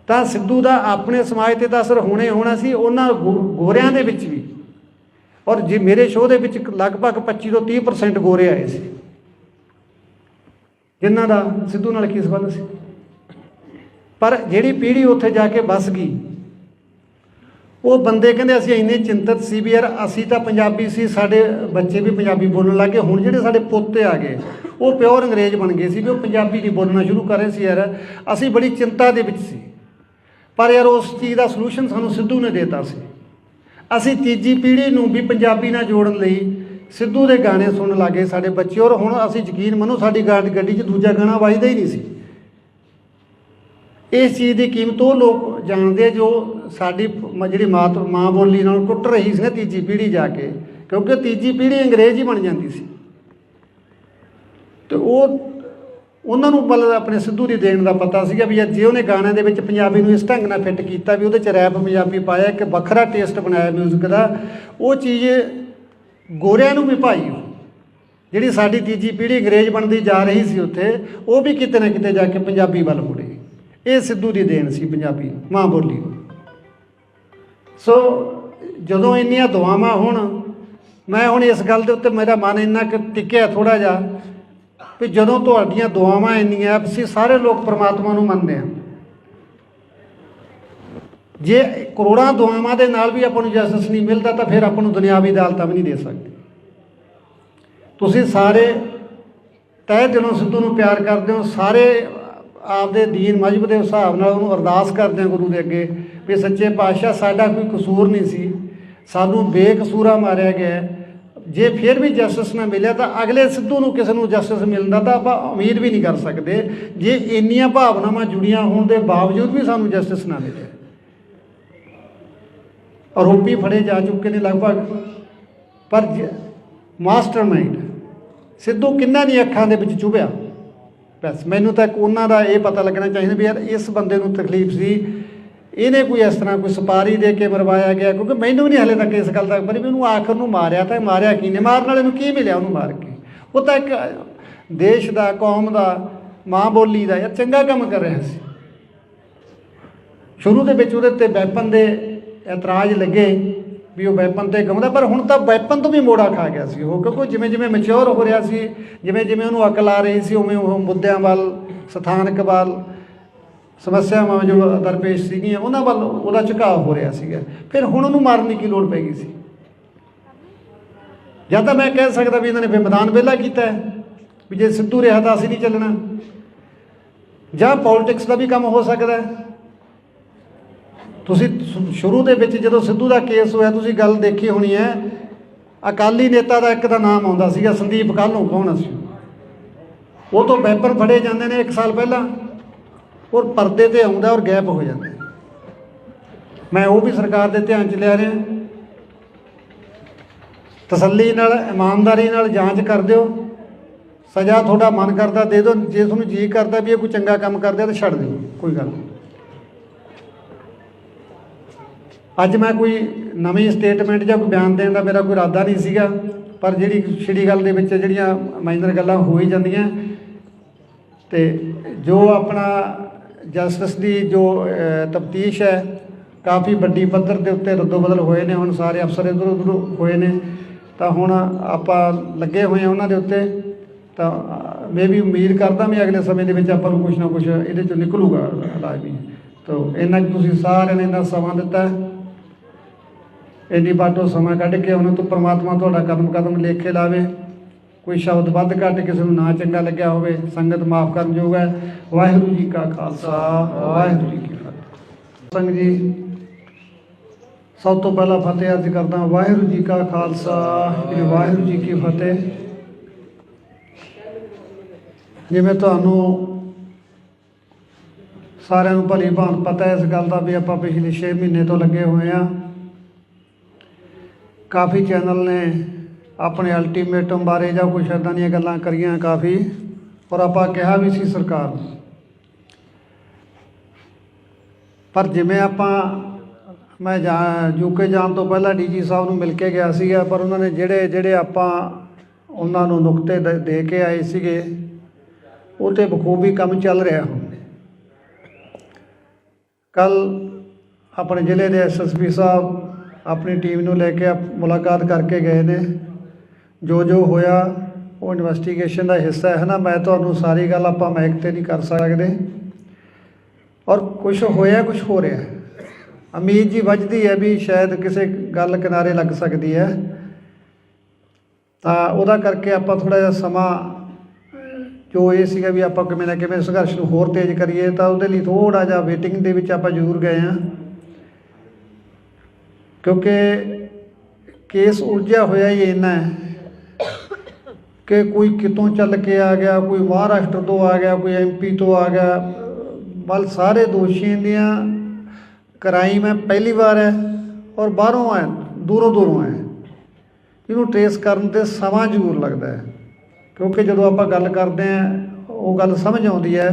ਤਾਂ ਸਿੱਧੂ ਦਾ ਆਪਣੇ ਸਮਾਜ 'ਤੇ ਤਾਂ ਅਸਰ ਹੋਣੇ ਹੋਣਾ ਸੀ, ਉਹਨਾਂ ਗੋਰਿਆਂ ਦੇ ਵਿੱਚ ਵੀ। ਔਰ ਜੇ ਮੇਰੇ ਸ਼ੋਅ ਦੇ ਵਿੱਚ ਲਗਭਗ 25 ਤੋਂ 30% ਗੋਰੇ ਆਏ ਸੀ, ਜਿਨ੍ਹਾਂ ਦਾ ਸਿੱਧੂ ਨਾਲ ਕੀ ਸੰਬੰਧ ਸੀ। ਪਰ ਜਿਹੜੀ ਪੀੜ੍ਹੀ ਉੱਥੇ ਜਾ ਕੇ ਵੱਸ ਗਈ, ਉਹ ਬੰਦੇ ਕਹਿੰਦੇ ਅਸੀਂ ਇੰਨੇ ਚਿੰਤਤ ਸੀ ਵੀ ਯਾਰ ਅਸੀਂ ਤਾਂ ਪੰਜਾਬੀ ਸੀ, ਸਾਡੇ ਬੱਚੇ ਵੀ ਪੰਜਾਬੀ ਬੋਲਣ ਲੱਗ ਗਏ। ਹੁਣ ਜਿਹੜੇ ਸਾਡੇ ਪੋਤੇ ਆ ਗਏ ਉਹ ਪਿਓਰ ਅੰਗਰੇਜ਼ ਬਣ ਗਏ ਸੀ ਵੀ ਉਹ ਪੰਜਾਬੀ ਨਹੀਂ ਬੋਲਣਾ ਸ਼ੁਰੂ ਕਰ ਰਹੇ ਸੀ। ਯਾਰ ਅਸੀਂ ਬੜੀ ਚਿੰਤਾ ਦੇ ਵਿੱਚ ਸੀ, ਪਰ ਯਾਰ ਉਸ ਚੀਜ਼ ਦਾ ਸਲੂਸ਼ਨ ਸਾਨੂੰ ਸਿੱਧੂ ਨੇ ਦੇਤਾ ਸੀ। ਅਸੀਂ ਤੀਜੀ ਪੀੜ੍ਹੀ ਨੂੰ ਵੀ ਪੰਜਾਬੀ ਨਾਲ ਜੋੜਨ ਲਈ ਸਿੱਧੂ ਦੇ ਗਾਣੇ ਸੁਣਨ ਲੱਗੇ ਸਾਡੇ ਬੱਚੇ। ਔਰ ਹੁਣ ਅਸੀਂ ਯਕੀਨ ਮੰਨੋ ਸਾਡੀ ਗੱਡੀ 'ਚ ਦੂਜਾ ਗਾਣਾ ਵੱਜਦਾ ਹੀ ਨਹੀਂ ਸੀ। ਇਸ ਚੀਜ਼ ਦੀ ਕੀਮਤ ਉਹ ਲੋਕ ਜਾਣਦੇ ਜੋ ਸਾਡੀ ਜਿਹੜੀ ਮਾਂ ਬੋਲੀ ਨਾਲ ਟੁੱਟ ਰਹੀ ਸੀ ਨਾ ਤੀਜੀ ਪੀੜ੍ਹੀ ਜਾ ਕੇ, ਕਿਉਂਕਿ ਤੀਜੀ ਪੀੜ੍ਹੀ ਅੰਗਰੇਜ਼ ਹੀ ਬਣ ਜਾਂਦੀ ਸੀ। ਅਤੇ ਉਹਨਾਂ ਨੂੰ ਮਤਲਬ ਆਪਣੇ ਸਿੱਧੂ ਦੀ ਦੇਣ ਦਾ ਪਤਾ ਸੀਗਾ ਵੀ ਜੇ ਉਹਨੇ ਗਾਣਿਆਂ ਦੇ ਵਿੱਚ ਪੰਜਾਬੀ ਨੂੰ ਇਸ ਢੰਗ ਨਾਲ ਫਿੱਟ ਕੀਤਾ ਵੀ ਉਹਦੇ 'ਚ ਰੈਪ ਪੰਜਾਬੀ ਪਾਇਆ, ਇੱਕ ਵੱਖਰਾ ਟੇਸਟ ਬਣਾਇਆ ਮਿਊਜ਼ਿਕ ਦਾ, ਉਹ ਚੀਜ਼ ਗੋਰਿਆਂ ਨੂੰ ਵੀ ਭਾਈ ਜਿਹੜੀ ਸਾਡੀ ਤੀਜੀ ਪੀੜ੍ਹੀ ਅੰਗਰੇਜ਼ ਬਣਦੀ ਜਾ ਰਹੀ ਸੀ ਉੱਥੇ, ਉਹ ਵੀ ਕਿਤੇ ਨਾ ਕਿਤੇ ਜਾ ਕੇ ਪੰਜਾਬੀ ਵੱਲ ਮੁੜੇ। ਇਹ ਸਿੱਧੂ ਦੀ ਦੇਣ ਸੀ ਪੰਜਾਬੀ ਮਾਂ ਬੋਲੀ ਨੂੰ। ਸੋ ਜਦੋਂ ਇੰਨੀਆਂ ਦੁਆਵਾਂ ਹੋਣ मैं हुण इस गल दे उत्ते मेरा मन इन्ना कि टिकिया थोड़ा जिहा भी जदों तुहाडीआं दुआवां इन्नियां ਅਸੀਂ सारे लोग परमात्मा नूं ਮੰਨਦੇ ਹਾਂ जे करोड़ां दुआवां दे नाल भी आपां नूं जस्टिस नहीं मिलदा ਤਾਂ फिर आपां नूं दुनियावी अदालतां भी नहीं दे सकदी। ਤੁਸੀਂ ਸਾਰੇ तह दिलों सिद्धू नूं प्यार करते हो, सारे आपदे दीन मजहब के हिसाब नाल उहनूं अरदास करते हैं गुरु के अगे भी सच्चे पातशाह साडा कोई कसूर नहीं सी, सानूं बेकसूरा मारिया गया, जे फिर भी जस्टिस ना मिले तो अगले सिद्धू नूं किसी नूं जस्टिस मिलदा तो आपां उम्मीद भी नहीं कर सकते जे इन्नियां भावनावां जुड़ियां होण दे बावजूद भी सानूं जस्टिस ना मिले। आरोपी फड़े जा चुके ने लगभग, पर मास्टरमाइंड सिद्धू किन्ना नहीं अखां दे विच चुभिया। बस मैनूं तां उन्हां दा ये पता लगना चाहिए भी यार इस बंदे नूं तकलीफ सी, इन्हें कोई इस तरह कोई सुपारी दे के मरवाया गया, क्योंकि मैनूं भी नहीं हले तक इस गल दा पर भी उन्होंने आखिर नूं मारिया तो मारिया की ने, मारन वाले नूं की मिलिया उन्होंने मार के, वो तो एक देश का कौम का माँ बोली का यार चंगा काम कर रहा सी। शुरू दे विच उहदे ते वैपन दे एतराज़ लगे भी वह वैपन तो गाँवदा, पर हुण तां वैपन तो भी मोड़ा खा गया सी वो, क्योंकि जिमें जिमें मैच्योर हो रहा सी, जिमें जिमें उन्होंने अकल आ रही सी, उवें वो मुद्दों वाल सथानक वाल समस्यावां जो दरपेश सीगियां उन्हां वाल उहदा झुकाव हो रहा सीगा। फिर हुण उहनूं मारन की लोड़ पै गई सी। या तो मैं कह सकदा भी इन्होंने मैदान विहला कीता है भी जे सिद्धू रहा तो असीं नहीं चलना, जां पॉलिटिक्स का भी काम हो सकता है। तुसीं शुरू दे विच जदों सिद्धू का केस होया तुसीं गल देखी होनी है, अकाली नेता का एक दा नाम आउंदा सीगा संदीप कालों, कौन सी वो तो वैपन फड़े जाते हैं 1 साल पहला और परदे ते आउंदा और गैप हो जाता है। मैं वो भी सरकार के ध्यान च लिया रहा, तसल्ली नाल ईमानदारी नाल जांच कर दिओ, सज़ा थोड़ा मन करता दे दो, जे तुहानूं जी करता भी ये कोई चंगा काम करदा तो छड्ड दिओ, कोई गल नहीं। अज मैं कोई नवीं स्टेटमेंट या कोई बयान देने का मेरा कोई इरादा नहीं सीगा, पर जिहड़ी छिड़ी गल दे विच जिहड़ियां माइनर गल्लां हो ही जांदियां ते जो अपना जस्टिस की जो तफ्तीश है काफ़ी वड्डी पद्धर के उत्ते रद्दो बदल होए ने, हुण सारे अफसर इधर उधर होए ने, तो हुण आपां लगे हुए हैं उन्हां दे उत्ते, तो मैं भी उम्मीद करदा भी अगले समय दे विच आपां नूं कुछ ना कुछ इहदे चों निकलूगा लाजमी। तो इन्ना तुसीं सारिआं ने इन्ना समां दित्ता, इन्नी बाटो समा कढ़ के उन्होंने तो परमात्मा तुहाडा कदम कदम लेखे लावे, कोई शब्द वध घट किसी को ना चंगा लग्या होवे संगत माफ़ करन योग है। वाहिगुरू जी का खालसा वाहिगुरू जी की फतेह। संग जी सब तो पहला फतेह अर्ज करदा, वाहिगुरू जी का खालसा वाहिगुरू जी की फतेह। जिवें तुहानूं सारिआं नूं भली भांत पता है इस गल का भी आपां पिछले 6 महीने तो लगे हुए हैं। काफ़ी चैनल ने अपने अल्टीमेटम बारे या कुछ इदां दीयां गल्लां करियां काफ़ी, और आपां कहा भी सी सरकार नूं, पर जिवें आपां मैं यूके जाण तो पहला डी जी साहब नूं मिल के गया सीगा, पर उन्होंने जिहड़े जिहड़े आपां उन्हां नूं नुकते दे के आए सीगे वो तो बखूबी काम चल रहा हुण। कल अपने जिले के SSP साहब अपनी टीम नूं लैके मुलाकात करके गए ने, जो होया वो इन्वेस्टिगेशन का हिस्सा है ना, मैं तो सारी गल आपां माइक ते नहीं कर सकते, और कुछ होया कुछ हो रहा है, उम्मीद जी वजदी है भी शायद किसी गल किनारे लग सकती है, तो वह करके आपां थोड़ा जिहा समा जो ये सीगा भी आपां किवें ना किवें संघर्ष नूं होर तेज़ करिए, तो उहदे लई थोड़ा जिहा वेटिंग दे विच आपां जरूर गए हैं, क्योंकि केस उलझिया होया ही इन्ना है कि कोई कितों चल के आ गया, कोई महाराष्ट्र तो आ गया, कोई MP तो आ गया, बल सारे दोषियों दियां क्राइम है पहली बार है और बाहरों है, दूरों दूरों है, इनू ट्रेस करने ते समा जरूर लगता है, क्योंकि जो आप गल करते हैं वो गल समझ आती है।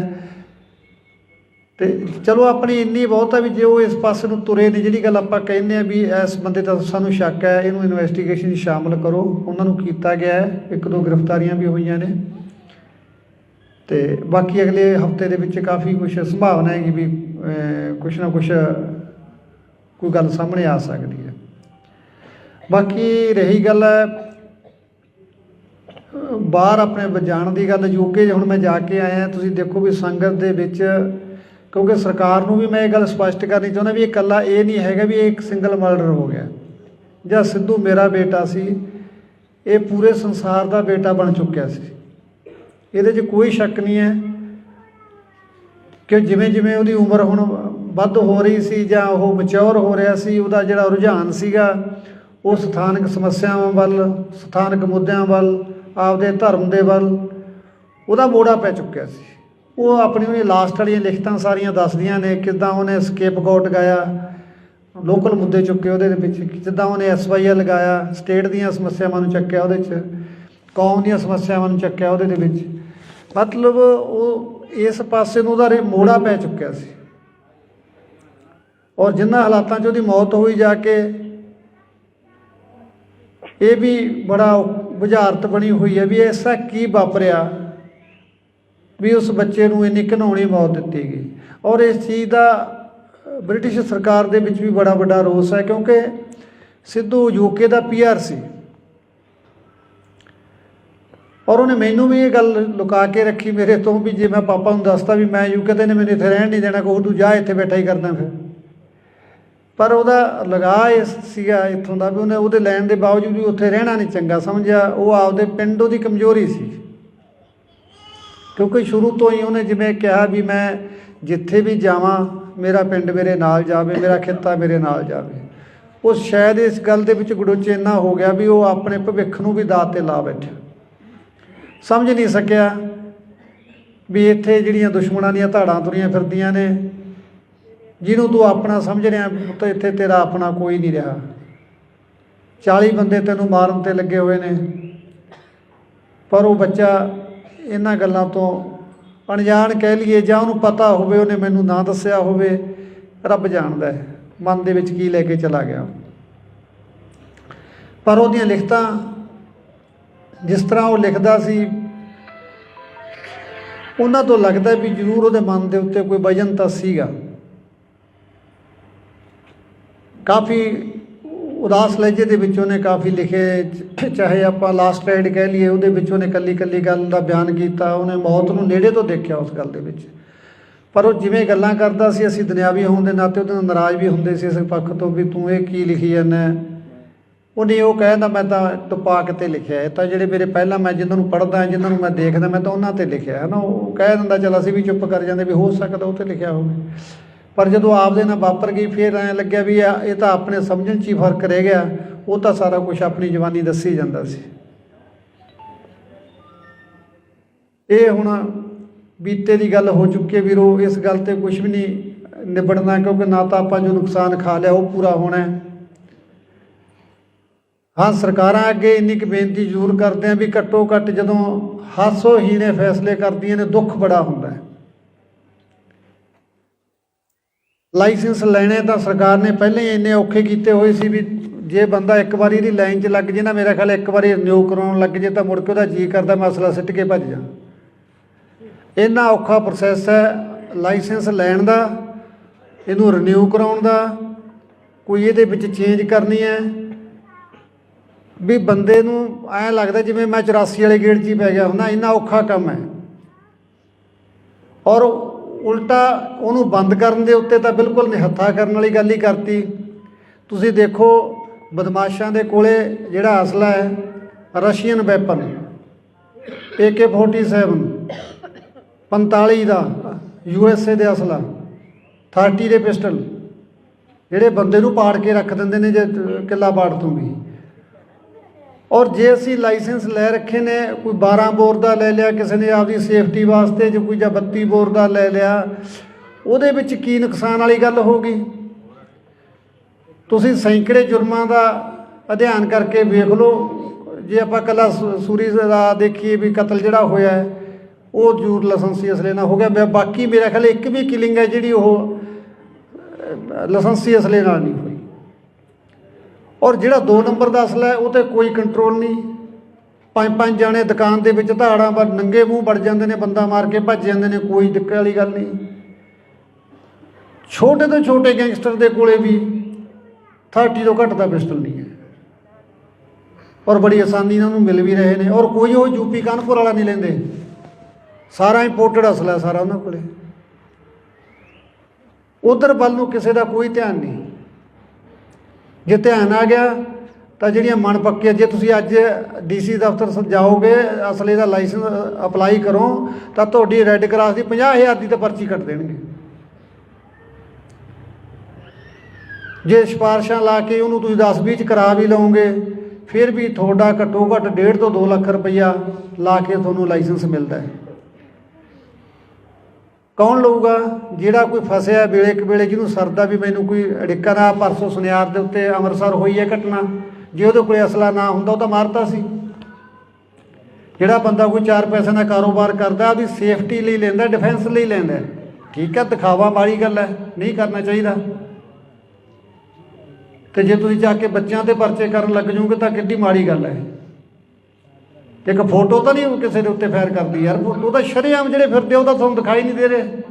तो चलो अपनी इन्नी बहुत है भी जो इस पासे नूं तुरे ने, जिहड़ी गल आपां कहने भी इस बंदे दा सानूं शक है, इनू इन्वेस्टिगेशन शामिल करो, उन्होंने कीता गया है, 1-2 गिरफ्तारियां भी हुई ने, तो बाकी अगले हफ्ते दे विच काफ़ी कुछ संभावना है कि भी कुछ ना कुछ कोई गल सामने आ सकती है। बाकी रही गल बाहर अपने जाण की गल यूके हुण मैं जाके आया तुसीं देखो भी संगत दे विच क्योंकि सरकार नूं भी मैं ये गल स्पष्ट करनी चाहुंदा भी इकल्ला ये नहीं हैगा भी एक सिंगल मर्डर हो गया ਜਾਂ सिद्धू मेरा बेटा सी ये पूरे संसार का बेटा बन चुकिया सी ਇਹਦੇ 'ਚ कोई शक नहीं है कि जिवें जिवें ਉਹਦੀ उम्र हुण ਵੱਧ हो रही सी ਜਾਂ ਉਹ ਮੈਚੁਰ ਹੋ ਰਿਹਾ ਸੀ ਉਹਦਾ ਜਿਹੜਾ ਰੁਝਾਨ ਸੀਗਾ ਉਹ ਸਥਾਨਕ ਸਮੱਸਿਆਵਾਂ ਵੱਲ ਸਥਾਨਕ ਮੁੱਦਿਆਂ ਵੱਲ ਆਪਦੇ ਧਰਮ ਦੇ ਵੱਲ ਉਹਦਾ ਮੋੜਾ ਪੈ ਚੁੱਕਿਆ ਸੀ ਉਹ ਆਪਣੀ ਉਹਨੇ ਲਾਸਟ ਵਾਲੀਆਂ ਲਿਖਤਾਂ ਸਾਰੀਆਂ ਦੱਸਦੀਆਂ ਨੇ ਕਿੱਦਾਂ ਉਹਨੇ ਸਕੇਪਗੋਟ ਗਾਇਆ ਲੋਕਲ ਮੁੱਦੇ ਚੁੱਕੇ ਉਹਦੇ ਵਿੱਚ ਜਿੱਦਾਂ ਉਹਨੇ SYL ਲਗਾਇਆ ਸਟੇਟ ਦੀਆਂ ਸਮੱਸਿਆਵਾਂ ਨੂੰ ਚੱਕਿਆ ਉਹਦੇ 'ਚ ਕੌਮ ਦੀਆਂ ਸਮੱਸਿਆਵਾਂ ਨੂੰ ਚੱਕਿਆ ਉਹਦੇ ਦੇ ਵਿੱਚ ਮਤਲਬ ਉਹ ਇਸ ਪਾਸੇ ਨੂੰ ਉਹਦਾ ਮੋੜਾ ਪੈ ਚੁੱਕਿਆ ਸੀ ਔਰ ਜਿਨ੍ਹਾਂ ਹਾਲਾਤਾਂ 'ਚ ਉਹਦੀ ਮੌਤ ਹੋਈ ਜਾ ਕੇ ਇਹ ਵੀ ਬੜਾ ਬੁਝਾਰਤ ਬਣੀ ਹੋਈ ਹੈ ਵੀ ਐਸਾ ਕੀ ਵਾਪਰਿਆ ਵੀ ਉਸ ਬੱਚੇ ਨੂੰ ਇੰਨੀ ਘਿਨਾਉਣੀ ਮੌਤ ਦਿੱਤੀ ਗਈ ਔਰ ਇਸ ਚੀਜ਼ ਦਾ ब्रिटिश सरकार दे विच भी बड़ा बड़ा रोस है क्योंकि सिद्धू यूके का PR सी और उन्हें मैनू भी ये गल लुका के रखी मेरे तो भी जे मैं पापा नूं दसता भी मैं यूके तो इन्हें मैंने इत्थे रहन नहीं देना कोई तू जा इत्थे बैठा ही करदा फिर पर उहदा लगा इस सीगा इत्थों दा भी उन्हें उहदे लैण दे बावजूद भी उत्थे रहना नहीं चंगा समझिया वो आपदे पिंड दी कमजोरी सी क्योंकि शुरू तो ही उन्हें जिवें कहा भी मैं जिथे भी जावां मेरा पिंड मेरे नाल जावे मेरा खिता मेरे नाल जावे वो शायद इस गल दे विच गुडुच इन्ना हो गया भी वो अपने भविख नूं भी दात ते ला बैठा समझ नहीं सकिया भी इत्थे जिहड़ियां दुश्मणां दीयां धाड़ां तुरियां फिरदियां ने जिन्हों तू अपना समझ रहा पुत्त इत्थे तेरा अपना कोई नहीं रहा 40 बंदे तैनूं मारन ते लगे हुए ने पर वो बच्चा इन्हां गल्लां तो अणजाण कह लीए जां उहनूं पता होवे उहने मैनूं ना दस्सिया होवे रब जाणदा है मन दे विच की लैके चला गया पर उहदियां लिखतां जिस तरह वो लिखदा सी उन्हां तो लगदा भी जरूर उहदे मन दे उत्ते कोई वजन तां सीगा काफ़ी उदास लहजे दे विच उहने काफ़ी लिखे चाहे आपां लास्ट राइड कह लीए उहदे विच उहने कल्ली कल्ली गल दा बयान कीता उहने मौत नूं नेड़े तो देखिया उस गल दे विच पर वो जिवें गल्लां करदा सी असीं दुनियावी होण दे नाते उहदे नाल नाराज़ भी हुंदे सी इस पक्ष तो भी तूं ये की लिखी जाना उहने वो कहदा मैं तां टुपा के लिखिआ तां जिहड़े मेरे पहलां मैं जिन्हां नूं पढ़दा जिन्हां नूं मैं देखदा मैं तां उन्हां ते लिखिआ है ना वो कह दिंदा चल असीं भी चुप कर जांदे भी हो सकदा उत्ते लिखिआ होवे पर जदों आपदे नाल वापर गई फिर ऐं लग्गिआ भी ये तां अपने समझण 'च ही फर्क रह गया वो तां सारा कुछ अपनी जवानी दसी जांदा सी ये हुण बीते की गल हो चुकी है वीरो इस गल ते कुछ भी नहीं निबड़ना क्योंकि ना तो आपां जो नुकसान खा लिया वो पूरा होना है हाँ सरकारां अगे इन्नी क बेनती जरूर करते हैं भी घट्टो घट्ट जदों हासोहीने फैसले करदियां ने दुख बड़ा हुंदा है लाइसेंस लैने तो सरकार ने पहले ही इन्ने औखे कीते हुए सी भी जे बंदा एक बार इहदी लाइन च लग जे ना मेरा ख्याल एक बार रिन्यू कराउण लग जे तो मुड़ के उहदा जी करदा मैं असला सिੱਟ के भज जा इन्ना औखा प्रोसैस है लाइसेंस लैण दा इहनूं रिन्यू कराउण दा कोई इहदे विच चेंज करनी है भी बंदे नूं ऐ लगदा जिवें मैं 84 वाले गेड़ 'च ही पै गया हुंदा इन्ना औखा काम है और उल्टा उन्होंने बंद करन दे उत्ते तां बिल्कुल निहत्था करन वाली गल ही करती तुसीं देखो बदमाशां दे कोले जिहड़ा असला है रशियन वैपन AK-47 45 का USA दे असला 30 दे पिस्टल जिहड़े बंदे नूं पाड़ के रख दिंदे ने जे किला पाड़ तों भी और जे असी लाइसेंस लै रखे ने कोई 12 बोर का ले लिया किसी ने आपकी सेफ्टी वास्ते जो कोई 32 बोर का ले लिया उहदे विच की नुकसान वाली गल होगी तुसीं सैकड़े जुर्मां का अध्ययन करके वेख लो जे आपां कल्ला सूरी दा देखिए भी कतल जिहड़ा होया है वो जरूर लाइसेंसी असले नाल हो गया बाकी मेरा ख्याल एक भी किलिंग है जिहड़ी वो लाइसेंसी असले नाल नहीं हुई और जिहड़ा 2 नंबर का असला है वो तो कोई कंट्रोल नहीं 5-5 जाने दुकान के विच धाड़ां पर नंगे मूँह वड़ जाते हैं बंदा मार के भज जाते हैं कोई दिक्कत वाली गल नहीं छोटे तो छोटे गैंगस्टर के कोले भी 30 तो घट का पिस्टल नहीं है ਔਰ ਬੜੀ ਆਸਾਨੀ ਨਾਲ ਉਹਨੂੰ ਮਿਲ ਵੀ ਰਹੇ ਨੇ। ਔਰ ਕੋਈ ਉਹ ਯੂਪੀ ਕਾਨਪੁਰ ਵਾਲਾ ਨਹੀਂ ਲੈਂਦੇ, ਸਾਰਾ ਇੰਪੋਰਟਡ ਅਸਲਾ ਸਾਰਾ ਉਹਨਾਂ ਕੋਲ। ਉਧਰ ਵੱਲ ਨੂੰ ਕਿਸੇ ਦਾ ਕੋਈ ਧਿਆਨ ਨਹੀਂ। ਜੇ ਧਿਆਨ ਆ ਗਿਆ ਤਾਂ ਜਿਹੜੀਆਂ ਮਨ ਪੱਕੀਆਂ, ਜੇ ਤੁਸੀਂ ਅੱਜ DC ਦਫ਼ਤਰ ਜਾਓਗੇ ਅਸਲੇ ਦਾ ਲਾਇਸੈਂਸ ਅਪਲਾਈ ਕਰੋ ਤਾਂ ਤੁਹਾਡੀ ਰੈੱਡ ਕਰਾਸ ਦੀ 50,000 ਦੀ ਤਾਂ ਪਰਚੀ ਕੱਟ ਦੇਣਗੇ। ਜੇ ਸਿਫਾਰਸ਼ਾਂ ਲਾ ਕੇ ਉਹਨੂੰ ਤੁਸੀਂ 10-20 'ਚ ਕਰਾ ਵੀ ਲਓਗੇ ਫਿਰ ਵੀ ਤੁਹਾਡਾ ਘੱਟੋ ਘੱਟ 1.5 ਤੋਂ 2 ਲੱਖ ਰੁਪਈਆ ਲਾ ਕੇ ਤੁਹਾਨੂੰ ਲਾਇਸੈਂਸ ਮਿਲਦਾ ਹੈ। ਕੌਣ ਲਊਗਾ? ਜਿਹੜਾ ਕੋਈ ਫਸਿਆ ਵੇਲੇ ਕੁ ਵੇਲੇ, ਜਿਹਨੂੰ ਸਰਦਾ ਵੀ ਮੈਨੂੰ ਕੋਈ ਅੜਿੱਕਾ ਨਾ। ਪਰਸੋਂ ਸੁਨਿਆਰ ਦੇ ਉੱਤੇ ਅੰਮ੍ਰਿਤਸਰ ਹੋਈ ਹੈ ਘਟਨਾ, ਜੇ ਉਹਦੇ ਕੋਲ ਅਸਲਾ ਨਾ ਹੁੰਦਾ ਉਹ ਤਾਂ ਮਾਰਤਾ ਸੀ। ਜਿਹੜਾ ਬੰਦਾ ਕੋਈ 4 ਪੈਸੇ ਦਾ ਕਾਰੋਬਾਰ ਕਰਦਾ ਉਹਦੀ ਸੇਫਟੀ ਲਈ ਲੈਂਦਾ, ਡਿਫੈਂਸ ਲਈ ਲੈਂਦਾ, ਠੀਕ ਹੈ, ਦਿਖਾਵਾ ਮਾੜੀ ਗੱਲ ਹੈ, ਨਹੀਂ ਕਰਨਾ ਚਾਹੀਦਾ। ਤੇ ਜੇ ਤੁਸੀਂ ਜਾ ਕੇ ਬੱਚਿਆਂ ਤੇ ਪਰਚੇ ਕਰਨ ਲੱਗ ਜਾਓਗੇ ਤਾਂ ਕਿੱਡੀ ਮਾੜੀ ਗੱਲ ਹੈ। ਇੱਕ ਫੋਟੋ ਤਾਂ ਨਹੀਂ ਕਿਸੇ ਦੇ ਉੱਤੇ ਫਾਇਰ ਕਰਦੀ ਯਾਰ, ਉਹ ਤਾਂ ਸ਼ਰੇਆਮ ਜਿਹੜੇ ਫਿਰਦੇ ਉਹ ਤਾਂ ਤੁਹਾਨੂੰ ਦਿਖਾਈ ਨਹੀਂ ਦੇ ਰਹੇ।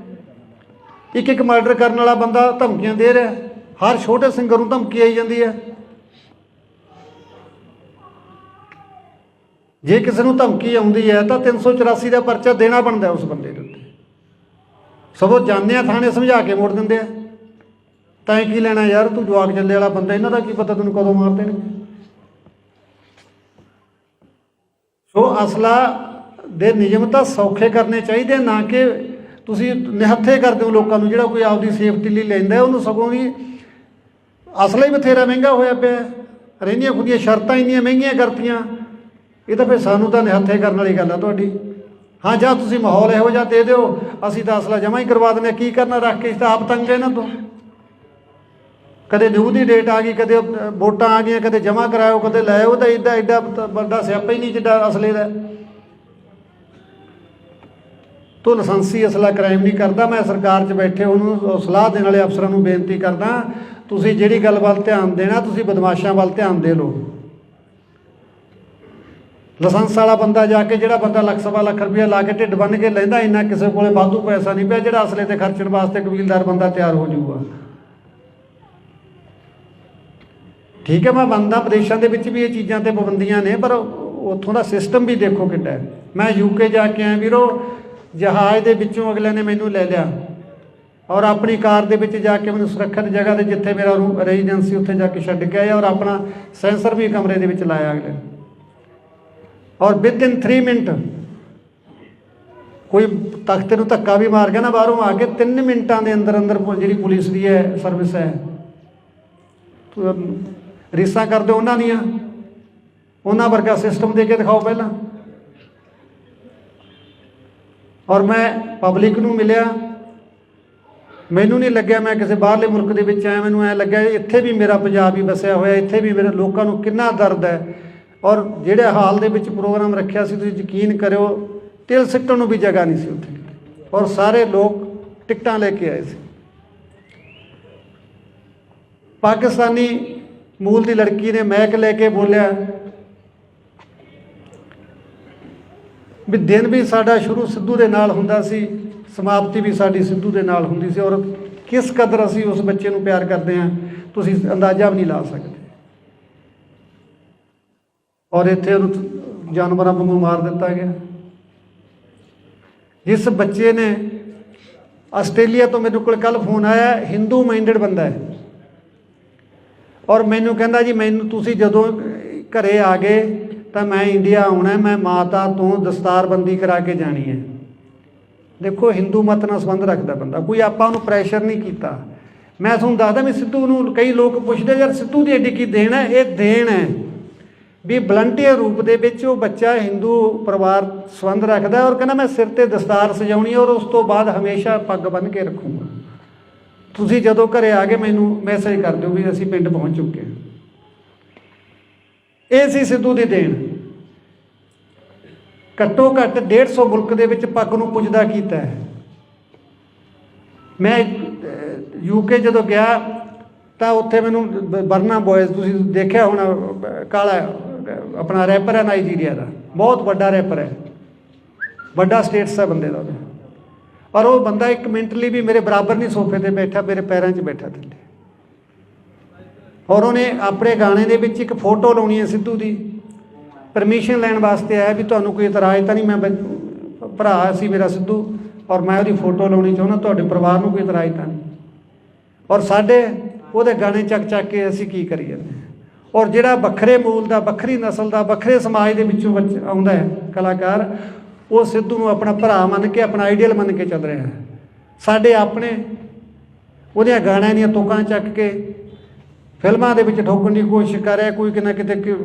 ਇੱਕ ਮਰਡਰ ਕਰਨ ਵਾਲਾ ਬੰਦਾ ਧਮਕੀਆਂ ਦੇ ਰਿਹਾ, ਹਰ ਛੋਟੇ ਸਿੰਗਰ ਨੂੰ ਧਮਕੀ ਆਈ ਜਾਂਦੀ ਹੈ। ਜੇ ਕਿਸੇ ਨੂੰ ਧਮਕੀ ਆਉਂਦੀ ਹੈ ਤਾਂ 384 ਦਾ ਪਰਚਾ ਦੇਣਾ ਬਣਦਾ ਉਸ ਬੰਦੇ ਦੇ ਉੱਤੇ। ਸਗੋਂ ਜਾਂਦੇ ਆ ਥਾਣੇ ਸਮਝਾ ਕੇ ਮੋੜ ਦਿੰਦੇ ਆ। ਤਾਂ ਕੀ ਲੈਣਾ ਯਾਰ, ਤੂੰ ਜਵਾਕ ਚੱਲੇ ਵਾਲਾ ਬੰਦਾ, ਇਹਨਾਂ ਦਾ ਕੀ ਪਤਾ ਤੈਨੂੰ ਕਦੋਂ ਮਾਰ ਦੇਣਗੇ। ਸੋ ਅਸਲਾ ਦੇ ਨਿਯਮ ਤਾਂ ਸੌਖੇ ਕਰਨੇ ਚਾਹੀਦੇ, ਨਾ ਕਿ ਤੁਸੀਂ ਨਿਹੱਥੇ ਕਰਦੇ ਹੋ ਲੋਕਾਂ ਨੂੰ। ਜਿਹੜਾ ਕੋਈ ਆਪਦੀ ਸੇਫਟੀ ਲਈ ਲੈਂਦਾ ਉਹਨੂੰ ਸਗੋਂ ਵੀ ਅਸਲਾ ਹੀ ਬਥੇਰਾ ਮਹਿੰਗਾ ਹੋਇਆ ਪਿਆ, ਰਹਿੰਦੀਆਂ ਖੁਦੀਆਂ ਸ਼ਰਤਾਂ ਇੰਨੀਆਂ ਮਹਿੰਗੀਆਂ ਕਰਤੀਆਂ। ਇਹ ਤਾਂ ਫਿਰ ਸਾਨੂੰ ਤਾਂ ਨਿਹੱਥੇ ਕਰਨ ਵਾਲੀ ਗੱਲ ਆ ਤੁਹਾਡੀ। ਹਾਂ, ਜਾਂ ਤੁਸੀਂ ਮਾਹੌਲ ਇਹੋ ਜਿਹਾ ਦੇ ਦਿਓ, ਅਸੀਂ ਤਾਂ ਅਸਲਾ ਜਮ੍ਹਾਂ ਹੀ ਕਰਵਾ ਦਿੰਦੇ। ਕੀ ਕਰਨਾ ਰੱਖ ਕੇ, ਤਾਂ ਆਪ ਤੰਗ ਇਹਨਾਂ ਤੋਂ। ਕਦੇ ਨਿਊ ਦੀ ਡੇਟ ਆ ਗਈ, ਕਦੇ ਵੋਟਾਂ ਆ ਗਈਆਂ, ਕਦੇ ਜਮ੍ਹਾਂ ਕਰਾਇਓ, ਕਦੇ ਲੈ ਆਓ। ਤਾਂ ਐਡਾ ਵੱਡਾ ਸਿਆਪਾ ਹੀ ਨਹੀਂ ਜਿੱਡਾ ਅਸਲੇ ਦਾ। ਤੋ ਲਾਇਸੈਂਸੀ ਅਸਲਾ ਕ੍ਰਾਈਮ ਨਹੀਂ ਕਰਦਾ। ਮੈਂ ਸਰਕਾਰ 'ਚ ਬੈਠੇ ਉਹਨੂੰ ਸਲਾਹ ਦੇਣ ਵਾਲੇ ਅਫਸਰਾਂ ਨੂੰ ਬੇਨਤੀ ਕਰਦਾ, ਤੁਸੀਂ ਜਿਹੜੀ ਗੱਲ ਵੱਲ ਧਿਆਨ ਦੇਣਾ, ਤੁਸੀਂ ਬਦਮਾਸ਼ਾਂ ਵੱਲ ਧਿਆਨ ਦੇ ਲਓ। ਲਾਇਸੈਂਸ ਵਾਲਾ ਬੰਦਾ ਜਾ ਕੇ, ਜਿਹੜਾ ਬੰਦਾ ਲੱਖ ਸਵਾ ਲੱਖ ਰੁਪਇਆ ਲਾ ਕੇ ਢਿੱਡ ਬੰਨ੍ਹ ਕੇ ਲੈਂਦਾ, ਇੰਨਾ ਕਿਸੇ ਕੋਲੇ ਵਾਧੂ ਪੈਸਾ ਨਹੀਂ ਪਿਆ ਜਿਹੜਾ ਅਸਲੇ 'ਤੇ ਖਰਚਣ ਵਾਸਤੇ ਕਬੀਲਦਾਰ ਬੰਦਾ ਤਿਆਰ ਹੋ ਜਾਊਗਾ। ਠੀਕ ਹੈ, ਮੈਂ ਮੰਨਦਾ ਵਿਦੇਸ਼ਾਂ ਦੇ ਵਿੱਚ ਵੀ ਇਹ ਚੀਜ਼ਾਂ 'ਤੇ ਪਾਬੰਦੀਆਂ ਨੇ, ਪਰ ਉੱਥੋਂ ਦਾ ਸਿਸਟਮ ਵੀ ਦੇਖੋ ਕਿੱਡਾ ਹੈ। ਮੈਂ UK ਜਾ ਕੇ ਆਇਆ ਵੀਰੋ, ਜਹਾਜ਼ ਦੇ ਵਿੱਚੋਂ ਅਗਲੇ ਨੇ ਮੈਨੂੰ ਲੈ ਲਿਆ ਔਰ ਆਪਣੀ ਕਾਰ ਦੇ ਵਿੱਚ ਜਾ ਕੇ ਮੈਨੂੰ ਸੁਰੱਖਿਅਤ ਜਗ੍ਹਾ 'ਤੇ, ਜਿੱਥੇ ਮੇਰਾ ਰੈਜ਼ੀਡੈਂਸੀ, ਉੱਥੇ ਜਾ ਕੇ ਛੱਡ ਕੇ ਆਇਆ ਔਰ ਆਪਣਾ ਸੈਂਸਰ ਵੀ ਕਮਰੇ ਦੇ ਵਿੱਚ ਲਾਇਆ ਅਗਲੇ। ਔਰ ਵਿਦਇਨ 3 ਮਿੰਟ ਕੋਈ ਤਖਤੇ ਨੂੰ ਧੱਕਾ ਵੀ ਮਾਰ ਗਿਆ ਨਾ ਬਾਹਰੋਂ ਆ ਕੇ, 3 ਮਿੰਟਾਂ ਦੇ ਅੰਦਰ ਅੰਦਰ ਜਿਹੜੀ ਪੁਲਿਸ ਦੀ ਹੈ ਸਰਵਿਸ ਹੈ, ਰੀਸਾਂ ਕਰਦੇ ਉਹਨਾਂ ਦੀਆਂ, ਉਹਨਾਂ ਵਰਗਾ ਸਿਸਟਮ ਦੇ ਕੇ ਦਿਖਾਓ ਪਹਿਲਾਂ। ਔਰ ਮੈਂ ਪਬਲਿਕ ਨੂੰ ਮਿਲਿਆ, ਮੈਨੂੰ ਨਹੀਂ ਲੱਗਿਆ ਮੈਂ ਕਿਸੇ ਬਾਹਰਲੇ ਮੁਲਕ ਦੇ ਵਿੱਚ ਆਇਆ। ਮੈਨੂੰ ਐਂ ਲੱਗਿਆ ਇੱਥੇ ਵੀ ਮੇਰਾ ਪੰਜਾਬ ਹੀ ਵਸਿਆ ਹੋਇਆ, ਇੱਥੇ ਵੀ ਮੇਰੇ ਲੋਕਾਂ ਨੂੰ ਕਿੰਨਾ ਦਰਦ ਹੈ। ਔਰ ਜਿਹੜੇ ਹਾਲ ਦੇ ਵਿੱਚ ਪ੍ਰੋਗਰਾਮ ਰੱਖਿਆ ਸੀ, ਤੁਸੀਂ ਯਕੀਨ ਕਰਿਓ ਤਿਲ ਸਿੱਟਣ ਨੂੰ ਵੀ ਜਗ੍ਹਾ ਨਹੀਂ ਸੀ ਉੱਥੇ, ਔਰ ਸਾਰੇ ਲੋਕ ਟਿਕਟਾਂ ਲੈ ਕੇ ਆਏ ਸੀ। ਪਾਕਿਸਤਾਨੀ ਮੂਲ ਦੀ ਲੜਕੀ ਨੇ ਮੈਕ ਲੈ ਕੇ ਬੋਲਿਆ ਵੀ ਦਿਨ ਵੀ ਸਾਡਾ ਸ਼ੁਰੂ ਸਿੱਧੂ ਦੇ ਨਾਲ ਹੁੰਦਾ ਸੀ, ਸਮਾਪਤੀ ਵੀ ਸਾਡੀ ਸਿੱਧੂ ਦੇ ਨਾਲ ਹੁੰਦੀ ਸੀ। ਔਰ ਕਿਸ ਕਦਰ ਅਸੀਂ ਉਸ ਬੱਚੇ ਨੂੰ ਪਿਆਰ ਕਰਦੇ ਹਾਂ, ਤੁਸੀਂ ਅੰਦਾਜ਼ਾ ਵੀ ਨਹੀਂ ਲਾ ਸਕਦੇ। ਔਰ ਇੱਥੇ ਉਹਨੂੰ ਜਾਨਵਰਾਂ ਵਾਂਗੂ ਮਾਰ ਦਿੱਤਾ ਗਿਆ। ਜਿਸ ਬੱਚੇ ਨੇ, ਆਸਟ੍ਰੇਲੀਆ ਤੋਂ ਮੇਰੇ ਕੋਲ ਕੱਲ੍ਹ ਫੋਨ ਆਇਆ, ਹਿੰਦੂ ਮਾਈਂਡਡ ਬੰਦਾ ਹੈ, ਔਰ ਮੈਨੂੰ ਕਹਿੰਦਾ ਜੀ ਮੈਨੂੰ ਤੁਸੀਂ ਜਦੋਂ ਘਰੇ ਆ ਗਏ ਤਾਂ ਮੈਂ ਇੰਡੀਆ ਆਉਣਾ, ਮੈਂ ਮਾਤਾ ਤੋਂ ਦਸਤਾਰਬੰਦੀ ਕਰਾ ਕੇ ਜਾਣੀ ਹੈ। ਦੇਖੋ, ਹਿੰਦੂ ਮਤ ਨਾਲ ਸੰਬੰਧ ਰੱਖਦਾ ਬੰਦਾ, ਕੋਈ ਆਪਾਂ ਉਹਨੂੰ ਪ੍ਰੈਸ਼ਰ ਨਹੀਂ ਕੀਤਾ। ਮੈਂ ਤੁਹਾਨੂੰ ਦੱਸਦਾ ਵੀ ਸਿੱਧੂ ਨੂੰ ਕਈ ਲੋਕ ਪੁੱਛਦੇ ਯਾਰ ਸਿੱਧੂ ਦੀ ਐਡੀ ਕੀ ਦੇਣ ਹੈ। ਇਹ ਦੇਣ ਹੈ ਵੀ ਵਲੰਟੀਅਰ ਰੂਪ ਦੇ ਵਿੱਚ ਉਹ ਬੱਚਾ ਹਿੰਦੂ ਪਰਿਵਾਰ ਸੰਬੰਧ ਰੱਖਦਾ ਔਰ ਕਹਿੰਦਾ ਮੈਂ ਸਿਰ 'ਤੇ ਦਸਤਾਰ ਸਜਾਉਣੀ ਔਰ ਉਸ ਤੋਂ ਬਾਅਦ ਹਮੇਸ਼ਾ ਪੱਗ ਬੰਨ੍ਹ ਕੇ ਰੱਖੂੰਗਾ। ਤੁਸੀਂ ਜਦੋਂ ਘਰੇ ਆ ਗਏ ਮੈਨੂੰ ਮੈਸੇਜ ਕਰ ਦਿਓ ਵੀ ਅਸੀਂ ਪਿੰਡ ਪਹੁੰਚ ਚੁੱਕੇ ਹਾਂ। ਇਹ ਸੀ ਸਿੱਧੂ ਦੀ ਦੇਣ। ਘੱਟੋ ਘੱਟ 150 ਮੁਲਕ ਦੇ ਵਿੱਚ ਪੱਗ ਨੂੰ ਪੁੱਜਦਾ ਕੀਤਾ ਹੈ। ਮੈਂ UK ਜਦੋਂ ਗਿਆ ਤਾਂ ਉੱਥੇ ਮੈਨੂੰ ਬਰਨਾ ਬੋਇਜ਼, ਤੁਸੀਂ ਦੇਖਿਆ ਹੋਣਾ, ਕਾਲਾ ਆਪਣਾ ਰੈਪਰ ਹੈ ਨਾਈਜੀਰੀਆ ਦਾ, ਬਹੁਤ ਵੱਡਾ ਰੈਪਰ ਹੈ, ਵੱਡਾ ਸਟੇਟਸ ਹੈ ਬੰਦੇ ਦਾ। ਔਰ ਉਹ ਬੰਦਾ 1 ਮਿੰਟ ਲਈ ਵੀ ਮੇਰੇ ਬਰਾਬਰ ਨਹੀਂ ਸੋਫੇ 'ਤੇ ਬੈਠਾ, ਮੇਰੇ ਪੈਰਾਂ 'ਚ ਬੈਠਾ ਥੱਲੇ। ਔਰ ਉਹਨੇ ਆਪਣੇ ਗਾਣੇ ਦੇ ਵਿੱਚ ਇੱਕ ਫੋਟੋ ਲਾਉਣੀ ਹੈ ਸਿੱਧੂ ਦੀ, परमिशन लैन वास्ते आया भी तुहानूं कोई इतराज़ तो नहीं, मैं भरा सी मेरा सिद्धू और मैं उसकी फोटो लाउणी चाहुंदा, तुहाडे परिवार नूं कोई इतराज़ तो नहीं। और साडे ਉਹਦੇ गाने ਚੱਕ ਚੱਕ के ਅਸੀਂ ਕੀ ਕਰੀ ਜਾਂਦੇ ਹਾਂ। और ਜਿਹੜਾ ਵੱਖਰੇ ਮੂਲ ਦਾ, ਵੱਖਰੀ ਨਸਲ ਦਾ, ਵੱਖਰੇ ਸਮਾਜ ਦੇ ਵਿੱਚੋਂ ਆਉਂਦਾ ਹੈ ਕਲਾਕਾਰ, ਉਹ ਸਿੱਧੂ ਨੂੰ ਆਪਣਾ ਭਰਾ ਮੰਨ ਕੇ, ਆਪਣਾ ਆਈਡੀਅਲ ਮੰਨ ਕੇ ਚੱਲ ਰਿਹਾ ਹੈ। ਸਾਡੇ ਆਪਣੇ ਉਹਦੀਆਂ ਗਾਣਿਆਂ ਦੀਆਂ ਤੁਕਾਂ ਚੱਕ ਕੇ ਫਿਲਮਾਂ ਦੇ ਵਿੱਚ ਠੋਕਣ ਦੀ ਕੋਸ਼ਿਸ਼ ਕਰ ਰਿਹਾ, ਕੋਈ ਕਿਤੇ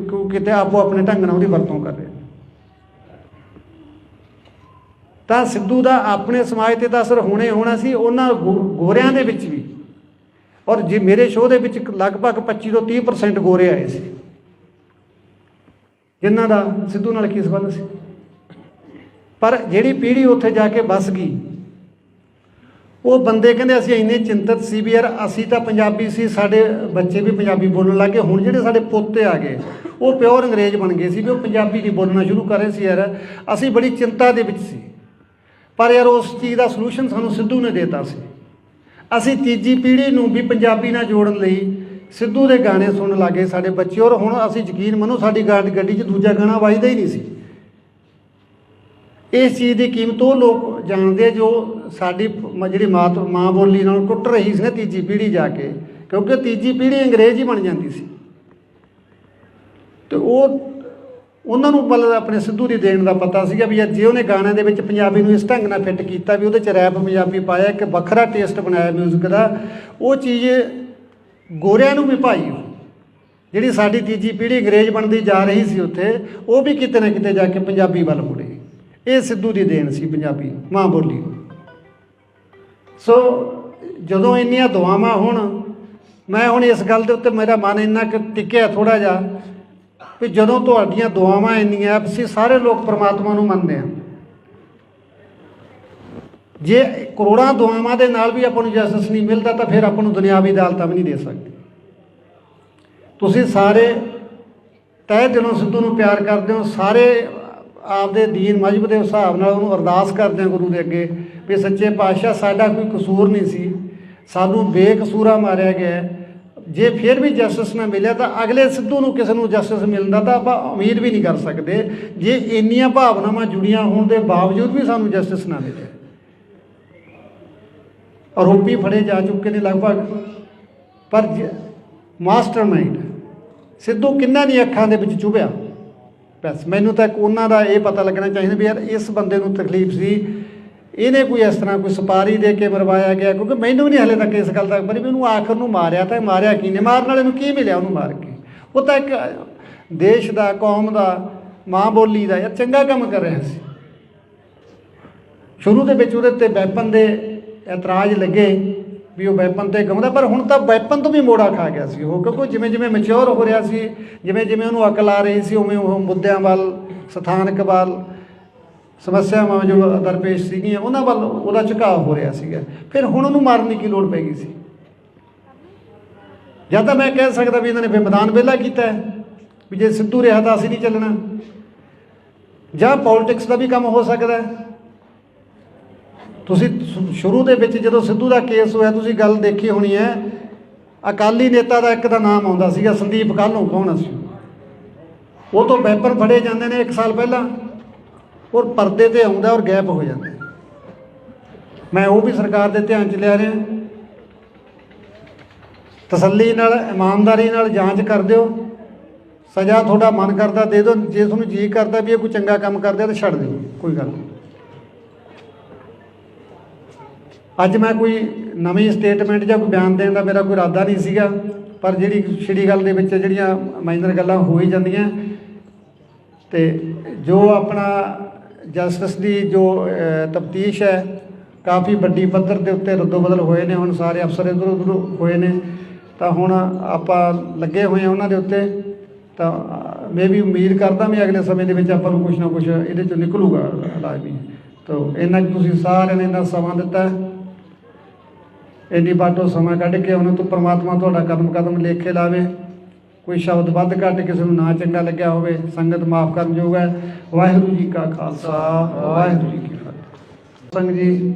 ਕਿਤੇ ਆਪੋ ਆਪਣੇ ਢੰਗ ਨਾਲ ਉਹਦੀ ਵਰਤੋਂ ਕਰ ਰਿਹਾ। ਤਾਂ ਸਿੱਧੂ ਦਾ ਆਪਣੇ ਸਮਾਜ 'ਤੇ ਤਾਂ ਅਸਰ ਹੋਣੇ ਹੋਣਾ ਸੀ, ਉਹਨਾਂ ਗੋਰਿਆਂ ਦੇ ਵਿੱਚ ਵੀ। ਔਰ ਜੇ ਮੇਰੇ ਸ਼ੋਅ ਦੇ ਵਿੱਚ ਲਗਭਗ 25 ਤੋਂ 30% ਗੋਰੇ ਆਏ ਸੀ, ਜਿਨ੍ਹਾਂ ਦਾ ਸਿੱਧੂ ਨਾਲ ਕੀ ਸੰਬੰਧ ਸੀ। ਪਰ ਜਿਹੜੀ ਪੀੜ੍ਹੀ ਉੱਥੇ ਜਾ ਕੇ ਵੱਸ ਗਈ, ਉਹ ਬੰਦੇ ਕਹਿੰਦੇ ਅਸੀਂ ਇੰਨੇ ਚਿੰਤਤ ਸੀ ਵੀ ਯਾਰ ਅਸੀਂ ਤਾਂ ਪੰਜਾਬੀ ਸੀ, ਸਾਡੇ ਬੱਚੇ ਵੀ ਪੰਜਾਬੀ ਬੋਲਣ ਲੱਗ ਗਏ। ਹੁਣ ਜਿਹੜੇ ਸਾਡੇ ਪੋਤੇ ਆ ਗਏ ਉਹ ਪਿਓਰ ਅੰਗਰੇਜ਼ ਬਣ ਗਏ ਸੀ ਵੀ ਉਹ ਪੰਜਾਬੀ ਨਹੀਂ ਬੋਲਣਾ ਸ਼ੁਰੂ ਕਰ ਰਹੇ ਸੀ। ਯਾਰ ਅਸੀਂ ਬੜੀ ਚਿੰਤਾ ਦੇ ਵਿੱਚ ਸੀ, ਪਰ ਯਾਰ ਉਸ ਚੀਜ਼ ਦਾ ਸਲੂਸ਼ਨ ਸਾਨੂੰ ਸਿੱਧੂ ਨੇ ਦੇਤਾ ਸੀ। ਅਸੀਂ ਤੀਜੀ ਪੀੜ੍ਹੀ ਨੂੰ ਵੀ ਪੰਜਾਬੀ ਨਾਲ ਜੋੜਨ ਲਈ ਸਿੱਧੂ ਦੇ ਗਾਣੇ ਸੁਣਨ ਲੱਗੇ ਸਾਡੇ ਬੱਚੇ। ਔਰ ਹੁਣ ਅਸੀਂ ਯਕੀਨ ਮੰਨੋ ਸਾਡੀ ਗੱਡੀ 'ਚ ਦੂਜਾ ਗਾਣਾ ਵੱਜਦਾ ਹੀ ਨਹੀਂ ਸੀ। ਇਸ ਚੀਜ਼ ਦੀ ਕੀਮਤ ਉਹ ਲੋਕ ਜਾਣਦੇ ਜੋ ਸਾਡੀ ਜਿਹੜੀ ਮਾਂ ਬੋਲੀ ਨਾਲ ਟੁੱਟ ਰਹੀ ਸੀ ਨਾ ਤੀਜੀ ਪੀੜ੍ਹੀ ਜਾ ਕੇ, ਕਿਉਂਕਿ ਤੀਜੀ ਪੀੜ੍ਹੀ ਅੰਗਰੇਜ਼ ਹੀ ਬਣ ਜਾਂਦੀ ਸੀ। ਅਤੇ ਉਹਨਾਂ ਨੂੰ ਮਤਲਬ ਆਪਣੇ ਸਿੱਧੂ ਦੀ ਦੇਣ ਦਾ ਪਤਾ ਸੀਗਾ ਵੀ ਜੇ ਉਹਨੇ ਗਾਣਿਆਂ ਦੇ ਵਿੱਚ ਪੰਜਾਬੀ ਨੂੰ ਇਸ ਢੰਗ ਨਾਲ ਫਿੱਟ ਕੀਤਾ ਵੀ ਉਹਦੇ 'ਚ ਰੈਪ ਪੰਜਾਬੀ ਪਾਇਆ, ਇੱਕ ਵੱਖਰਾ ਟੇਸਟ ਬਣਾਇਆ ਮਿਊਜ਼ਿਕ ਦਾ, ਉਹ ਚੀਜ਼ ਗੋਰਿਆਂ ਨੂੰ ਵੀ ਭਾਈ ਜਿਹੜੀ ਸਾਡੀ ਤੀਜੀ ਪੀੜ੍ਹੀ ਅੰਗਰੇਜ਼ ਬਣਦੀ ਜਾ ਰਹੀ ਸੀ ਉੱਥੇ, ਉਹ ਵੀ ਕਿਤੇ ਨਾ ਕਿਤੇ ਜਾ ਕੇ ਪੰਜਾਬੀ ਵੱਲ ਮੁੜੇ। ਇਹ ਸਿੱਧੂ ਦੀ ਦੇਣ ਸੀ ਪੰਜਾਬੀ ਮਾਂ ਬੋਲੀ। ਸੋ ਜਦੋਂ ਇੰਨੀਆਂ ਦੁਆਵਾਂ ਹੋਣ, ਮੈਂ ਹੁਣ ਇਸ ਗੱਲ ਦੇ ਉੱਤੇ ਮੇਰਾ ਮਨ ਇੰਨਾ ਕੁ ਟਿਕਿਆ ਥੋੜ੍ਹਾ ਜਿਹਾ ਵੀ ਜਦੋਂ ਤੁਹਾਡੀਆਂ ਦੁਆਵਾਂ ਇੰਨੀਆਂ, ਅਸੀਂ ਸਾਰੇ ਲੋਕ ਪਰਮਾਤਮਾ ਨੂੰ ਮੰਨਦੇ ਹਾਂ, ਜੇ ਕਰੋੜਾਂ ਦੁਆਵਾਂ ਦੇ ਨਾਲ ਵੀ ਆਪਾਂ ਨੂੰ ਜਸਟਿਸ ਨਹੀਂ ਮਿਲਦਾ ਤਾਂ ਫਿਰ ਆਪਾਂ ਨੂੰ ਦੁਨਿਆਵੀ ਅਦਾਲਤਾਂ ਵੀ ਨਹੀਂ ਦੇ ਸਕਦੇ। ਤੁਸੀਂ ਸਾਰੇ ਤਹਿ ਦਿਲੋਂ ਸਿੱਧੂ ਨੂੰ ਪਿਆਰ ਕਰਦੇ ਹੋ, ਸਾਰੇ ਆਪਦੇ ਦੀਨ ਮਜ਼ਹਬ ਦੇ ਹਿਸਾਬ ਨਾਲ ਉਹਨੂੰ ਅਰਦਾਸ ਕਰਦੇ ਹੋ ਗੁਰੂ ਦੇ ਅੱਗੇ ਵੀ ਸੱਚੇ ਪਾਤਸ਼ਾਹ ਸਾਡਾ ਕੋਈ ਕਸੂਰ ਨਹੀਂ ਸੀ, ਸਾਨੂੰ ਬੇਕਸੂਰਾ ਮਾਰਿਆ ਗਿਆ। ਜੇ ਫਿਰ ਵੀ ਜਸਟਿਸ ਨਾ ਮਿਲਿਆ ਤਾਂ ਅਗਲੇ ਸਿੱਧੂ ਨੂੰ ਕਿਸੇ ਨੂੰ ਜਸਟਿਸ ਮਿਲਦਾ ਤਾਂ ਆਪਾਂ ਉਮੀਦ ਵੀ ਨਹੀਂ ਕਰ ਸਕਦੇ, ਜੇ ਇੰਨੀਆਂ ਭਾਵਨਾਵਾਂ ਜੁੜੀਆਂ ਹੋਣ ਦੇ ਬਾਵਜੂਦ ਵੀ ਸਾਨੂੰ ਜਸਟਿਸ ਨਾ ਮਿਲੇ। ਆਰੋਪੀ ਫੜੇ ਜਾ ਚੁੱਕੇ ਨੇ ਲਗਭਗ, ਪਰ ਮਾਸਟਰ ਮਾਈਂਡ ਸਿੱਧੂ ਕਿੰਨਾਂ ਦੀਆਂ ਅੱਖਾਂ ਦੇ ਵਿੱਚ ਚੁਭਿਆ, ਬਸ ਮੈਨੂੰ ਤਾਂ ਉਹਨਾਂ ਦਾ ਇਹ ਪਤਾ ਲੱਗਣਾ ਚਾਹੀਦਾ ਵੀ ਯਾਰ ਇਸ ਬੰਦੇ ਨੂੰ ਤਕਲੀਫ ਸੀ, ਇਹਨੇ ਕੋਈ ਇਸ ਤਰ੍ਹਾਂ ਕੋਈ ਸੁਪਾਰੀ ਦੇ ਕੇ ਮਰਵਾਇਆ ਗਿਆ। ਕਿਉਂਕਿ ਮੈਨੂੰ ਵੀ ਨਹੀਂ ਹਾਲੇ ਤੱਕ ਇਸ ਗੱਲ ਦਾ ਪਰ ਵੀ ਉਹਨੂੰ ਆਖਰ ਨੂੰ ਮਾਰਿਆ ਤਾਂ ਮਾਰਿਆ ਕੀ ਨੇ, ਮਾਰਨ ਵਾਲੇ ਨੂੰ ਕੀ ਮਿਲਿਆ ਉਹਨੂੰ ਮਾਰ ਕੇ? ਉਹ ਤਾਂ ਇੱਕ ਦੇਸ਼ ਦਾ, ਕੌਮ ਦਾ, ਮਾਂ ਬੋਲੀ ਦਾ ਯਾਰ ਚੰਗਾ ਕੰਮ ਕਰ ਰਿਹਾ ਸੀ। ਸ਼ੁਰੂ ਦੇ ਵਿੱਚ ਉਹਦੇ 'ਤੇ ਵੈਪਨ ਦੇ ਇਤਰਾਜ਼ ਲੱਗੇ ਵੀ ਉਹ ਵੈਪਨ 'ਤੇ ਗਾਉਂਦਾ, ਪਰ ਹੁਣ ਤਾਂ ਵੈਪਨ ਤੋਂ ਵੀ ਮੋੜਾ ਖਾ ਗਿਆ ਸੀ ਉਹ, ਕਿਉਂਕਿ ਜਿਵੇਂ ਜਿਵੇਂ ਮੈਚਿਓਰ ਹੋ ਰਿਹਾ ਸੀ, ਜਿਵੇਂ ਜਿਵੇਂ ਉਹਨੂੰ ਅਕਲ ਆ ਰਹੀ ਸੀ, ਉਵੇਂ ਉਹ ਮੁੱਦਿਆਂ ਵੱਲ, ਸਥਾਨਕ ਵੱਲ, ਸਮੱਸਿਆਵਾਂ ਜੋ ਦਰਪੇਸ਼ ਸੀਗੀਆਂ ਉਹਨਾਂ ਵੱਲ ਉਹਦਾ ਝੁਕਾਅ ਹੋ ਰਿਹਾ ਸੀਗਾ। ਫਿਰ ਹੁਣ ਉਹਨੂੰ ਮਾਰਨ ਦੀ ਕੀ ਲੋੜ ਪੈ ਗਈ ਸੀ? ਜਾਂ ਤਾਂ ਮੈਂ ਕਹਿ ਸਕਦਾ ਵੀ ਇਹਨਾਂ ਨੇ ਫਿਰ ਮੈਦਾਨ ਵਿਹਲਾ ਕੀਤਾ ਵੀ ਜੇ ਸਿੱਧੂ ਰਿਹਾ ਤਾਂ ਅਸੀਂ ਨਹੀਂ ਚੱਲਣਾ, ਜਾਂ ਪੋਲੀਟਿਕਸ ਦਾ ਵੀ ਕੰਮ ਹੋ ਸਕਦਾ। ਤੁਸੀਂ ਸ਼ੁਰੂ ਦੇ ਵਿੱਚ ਜਦੋਂ ਸਿੱਧੂ ਦਾ ਕੇਸ ਹੋਇਆ ਤੁਸੀਂ ਗੱਲ ਦੇਖੀ ਹੋਣੀ ਹੈ, ਅਕਾਲੀ ਨੇਤਾ ਦਾ ਇੱਕ ਦਾ ਨਾਮ ਆਉਂਦਾ ਸੀਗਾ ਸੰਦੀਪ ਕਾਹਲੋਂ, ਕੌਣ ਸੀ ਉਹ ਤੋਂ ਵੈਪਨ ਫੜੇ ਜਾਂਦੇ ਨੇ 1 ਸਾਲ ਪਹਿਲਾਂ, ਔਰ ਪਰਦੇ 'ਤੇ ਆਉਂਦਾ ਔਰ ਗਾਇਬ ਹੋ ਜਾਂਦਾ। ਮੈਂ ਉਹ ਵੀ ਸਰਕਾਰ ਦੇ ਧਿਆਨ 'ਚ ਲਿਆ ਰਿਹਾ, ਤਸੱਲੀ ਨਾਲ, ਇਮਾਨਦਾਰੀ ਨਾਲ ਜਾਂਚ ਕਰ ਦਿਓ, ਸਜ਼ਾ ਤੁਹਾਡਾ ਮਨ ਕਰਦਾ ਦੇ ਦਿਓ, ਜੇ ਤੁਹਾਨੂੰ ਜੀ ਕਰਦਾ ਵੀ ਇਹ ਕੋਈ ਚੰਗਾ ਕੰਮ ਕਰਦਾ ਤਾਂ ਛੱਡ ਦਿਓ, ਕੋਈ ਗੱਲ ਨਹੀਂ। ਅੱਜ ਮੈਂ ਕੋਈ ਨਵੀਂ ਸਟੇਟਮੈਂਟ ਜਾਂ ਕੋਈ ਬਿਆਨ ਦੇਣ ਦਾ ਮੇਰਾ ਕੋਈ ਇਰਾਦਾ ਨਹੀਂ ਸੀਗਾ, ਪਰ ਜਿਹੜੀ ਛਿੜੀ ਗੱਲ ਦੇ ਵਿੱਚ ਜਿਹੜੀਆਂ ਮਾਈਨਰ ਗੱਲਾਂ ਹੋ ਹੀ ਜਾਂਦੀਆਂ, ਅਤੇ ਜੋ ਆਪਣਾ ਜਸਟਿਸ ਦੀ ਜੋ ਤਫਤੀਸ਼ ਹੈ ਕਾਫੀ ਵੱਡੀ ਪੱਧਰ ਦੇ ਉੱਤੇ ਰੱਦੋ ਬਦਲ ਹੋਏ ਨੇ, ਹੁਣ ਸਾਰੇ ਅਫਸਰ ਇੱਧਰ ਉੱਧਰ ਹੋਏ ਨੇ, ਤਾਂ ਹੁਣ ਆਪਾਂ ਲੱਗੇ ਹੋਏ ਹਾਂ ਉਹਨਾਂ ਦੇ ਉੱਤੇ। ਤਾਂ ਮੈਂ ਵੀ ਉਮੀਦ ਕਰਦਾ ਵੀ ਅਗਲੇ ਸਮੇਂ ਦੇ ਵਿੱਚ ਆਪਾਂ ਨੂੰ ਕੁਛ ਨਾ ਕੁਛ ਇਹਦੇ 'ਚੋਂ ਨਿਕਲੂਗਾ ਲਾਜ਼ਮੀ। ਤਾਂ ਇੰਨਾ ਤੁਸੀਂ ਸਾਰਿਆਂ ਨੇ ਇੰਨਾ ਸਮਾਂ ਦਿੱਤਾ, ਇੰਨੀ ਬਾਟੋ ਸਮਾਂ ਕੱਢ ਕੇ ਉਹਨਾਂ ਤੋਂ ਪਰਮਾਤਮਾ ਤੁਹਾਡਾ ਕਦਮ ਕਦਮ ਲੇਖੇ ਲਾਵੇ। ਕੋਈ ਸ਼ਬਦ ਵੱਧ ਘੱਟ ਕਿਸੇ ਨੂੰ ਨਾ ਚੰਗਾ ਲੱਗਿਆ ਹੋਵੇ, ਸੰਗਤ ਮਾਫ ਕਰਨ ਯੋਗ ਹੈ। ਵਾਹਿਗੁਰੂ ਜੀ ਕਾ ਖਾਲਸਾ, ਵਾਹਿਗੁਰੂ ਜੀ ਕੀ ਫਤਿਹ। ਸੰਗ ਜੀ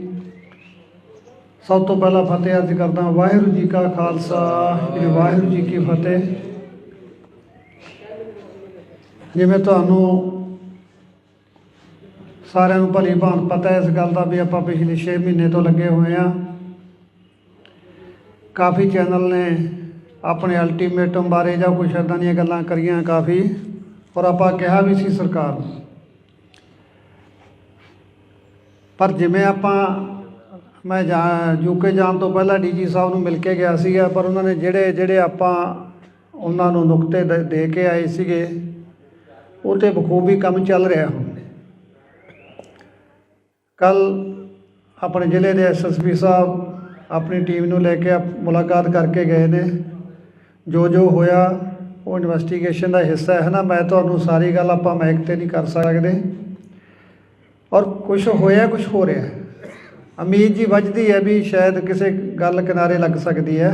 ਸਭ ਤੋਂ ਪਹਿਲਾਂ ਫਤਿਹ ਅਰਜ਼ ਕਰਦਾ, ਵਾਹਿਗੁਰੂ ਜੀ ਕਾ ਖਾਲਸਾ, ਵਾਹਿਗੁਰੂ ਜੀ ਕੀ ਫਤਿਹ। ਜਿਵੇਂ ਤੁਹਾਨੂੰ ਸਾਰਿਆਂ ਨੂੰ ਭਲੀ ਭਾਂਤ ਪਤਾ ਇਸ ਗੱਲ ਦਾ ਵੀ ਆਪਾਂ ਪਿਛਲੇ 6 ਮਹੀਨੇ ਤੋਂ ਲੱਗੇ ਹੋਏ ਹਾਂ। ਕਾਫੀ ਚੈਨਲ ਨੇ ਆਪਣੇ ਅਲਟੀਮੇਟਮ ਬਾਰੇ ਜਾਂ ਕੁਛ ਇੱਦਾਂ ਦੀਆਂ ਗੱਲਾਂ ਕਰੀਆਂ ਕਾਫੀ, ਔਰ ਆਪਾਂ ਕਿਹਾ ਵੀ ਸੀ ਸਰਕਾਰ ਨੂੰ। ਪਰ ਜਿਵੇਂ ਮੈਂ ਯੂਕੇ ਜਾਣ ਤੋਂ ਪਹਿਲਾਂ ਡੀਜੀ ਸਾਹਿਬ ਨੂੰ ਮਿਲ ਕੇ ਗਿਆ ਸੀਗਾ, ਪਰ ਉਹਨਾਂ ਨੇ ਜਿਹੜੇ ਆਪਾਂ ਉਹਨਾਂ ਨੂੰ ਨੁਕਤੇ ਦੇ ਕੇ ਆਏ ਸੀਗੇ ਉਹ 'ਤੇ ਬਖੂਬੀ ਕੰਮ ਚੱਲ ਰਿਹਾ ਹੁਣ। ਕੱਲ੍ਹ ਆਪਣੇ ਜ਼ਿਲ੍ਹੇ ਦੇ SSP ਸਾਹਿਬ ਆਪਣੀ ਟੀਮ ਨੂੰ ਲੈ ਕੇ ਮੁਲਾਕਾਤ ਕਰਕੇ ਗਏ ਨੇ। ਜੋ ਹੋਇਆ ਉਹ ਇਨਵੈਸਟੀਗੇਸ਼ਨ ਦਾ ਹਿੱਸਾ ਹੈ ਨਾ। ਮੈਂ ਤੁਹਾਨੂੰ ਸਾਰੀ ਗੱਲ ਆਪਾਂ ਮਾਈਕ 'ਤੇ ਨਹੀਂ ਕਰ ਸਕਦੇ, ਔਰ ਕੁਛ ਹੋਇਆ ਕੁਛ ਹੋ ਰਿਹਾ। ਉਮੀਦ ਜੀ ਵੱਜਦੀ ਹੈ ਵੀ ਸ਼ਾਇਦ ਕਿਸੇ ਗੱਲ ਕਿਨਾਰੇ ਲੱਗ ਸਕਦੀ ਹੈ,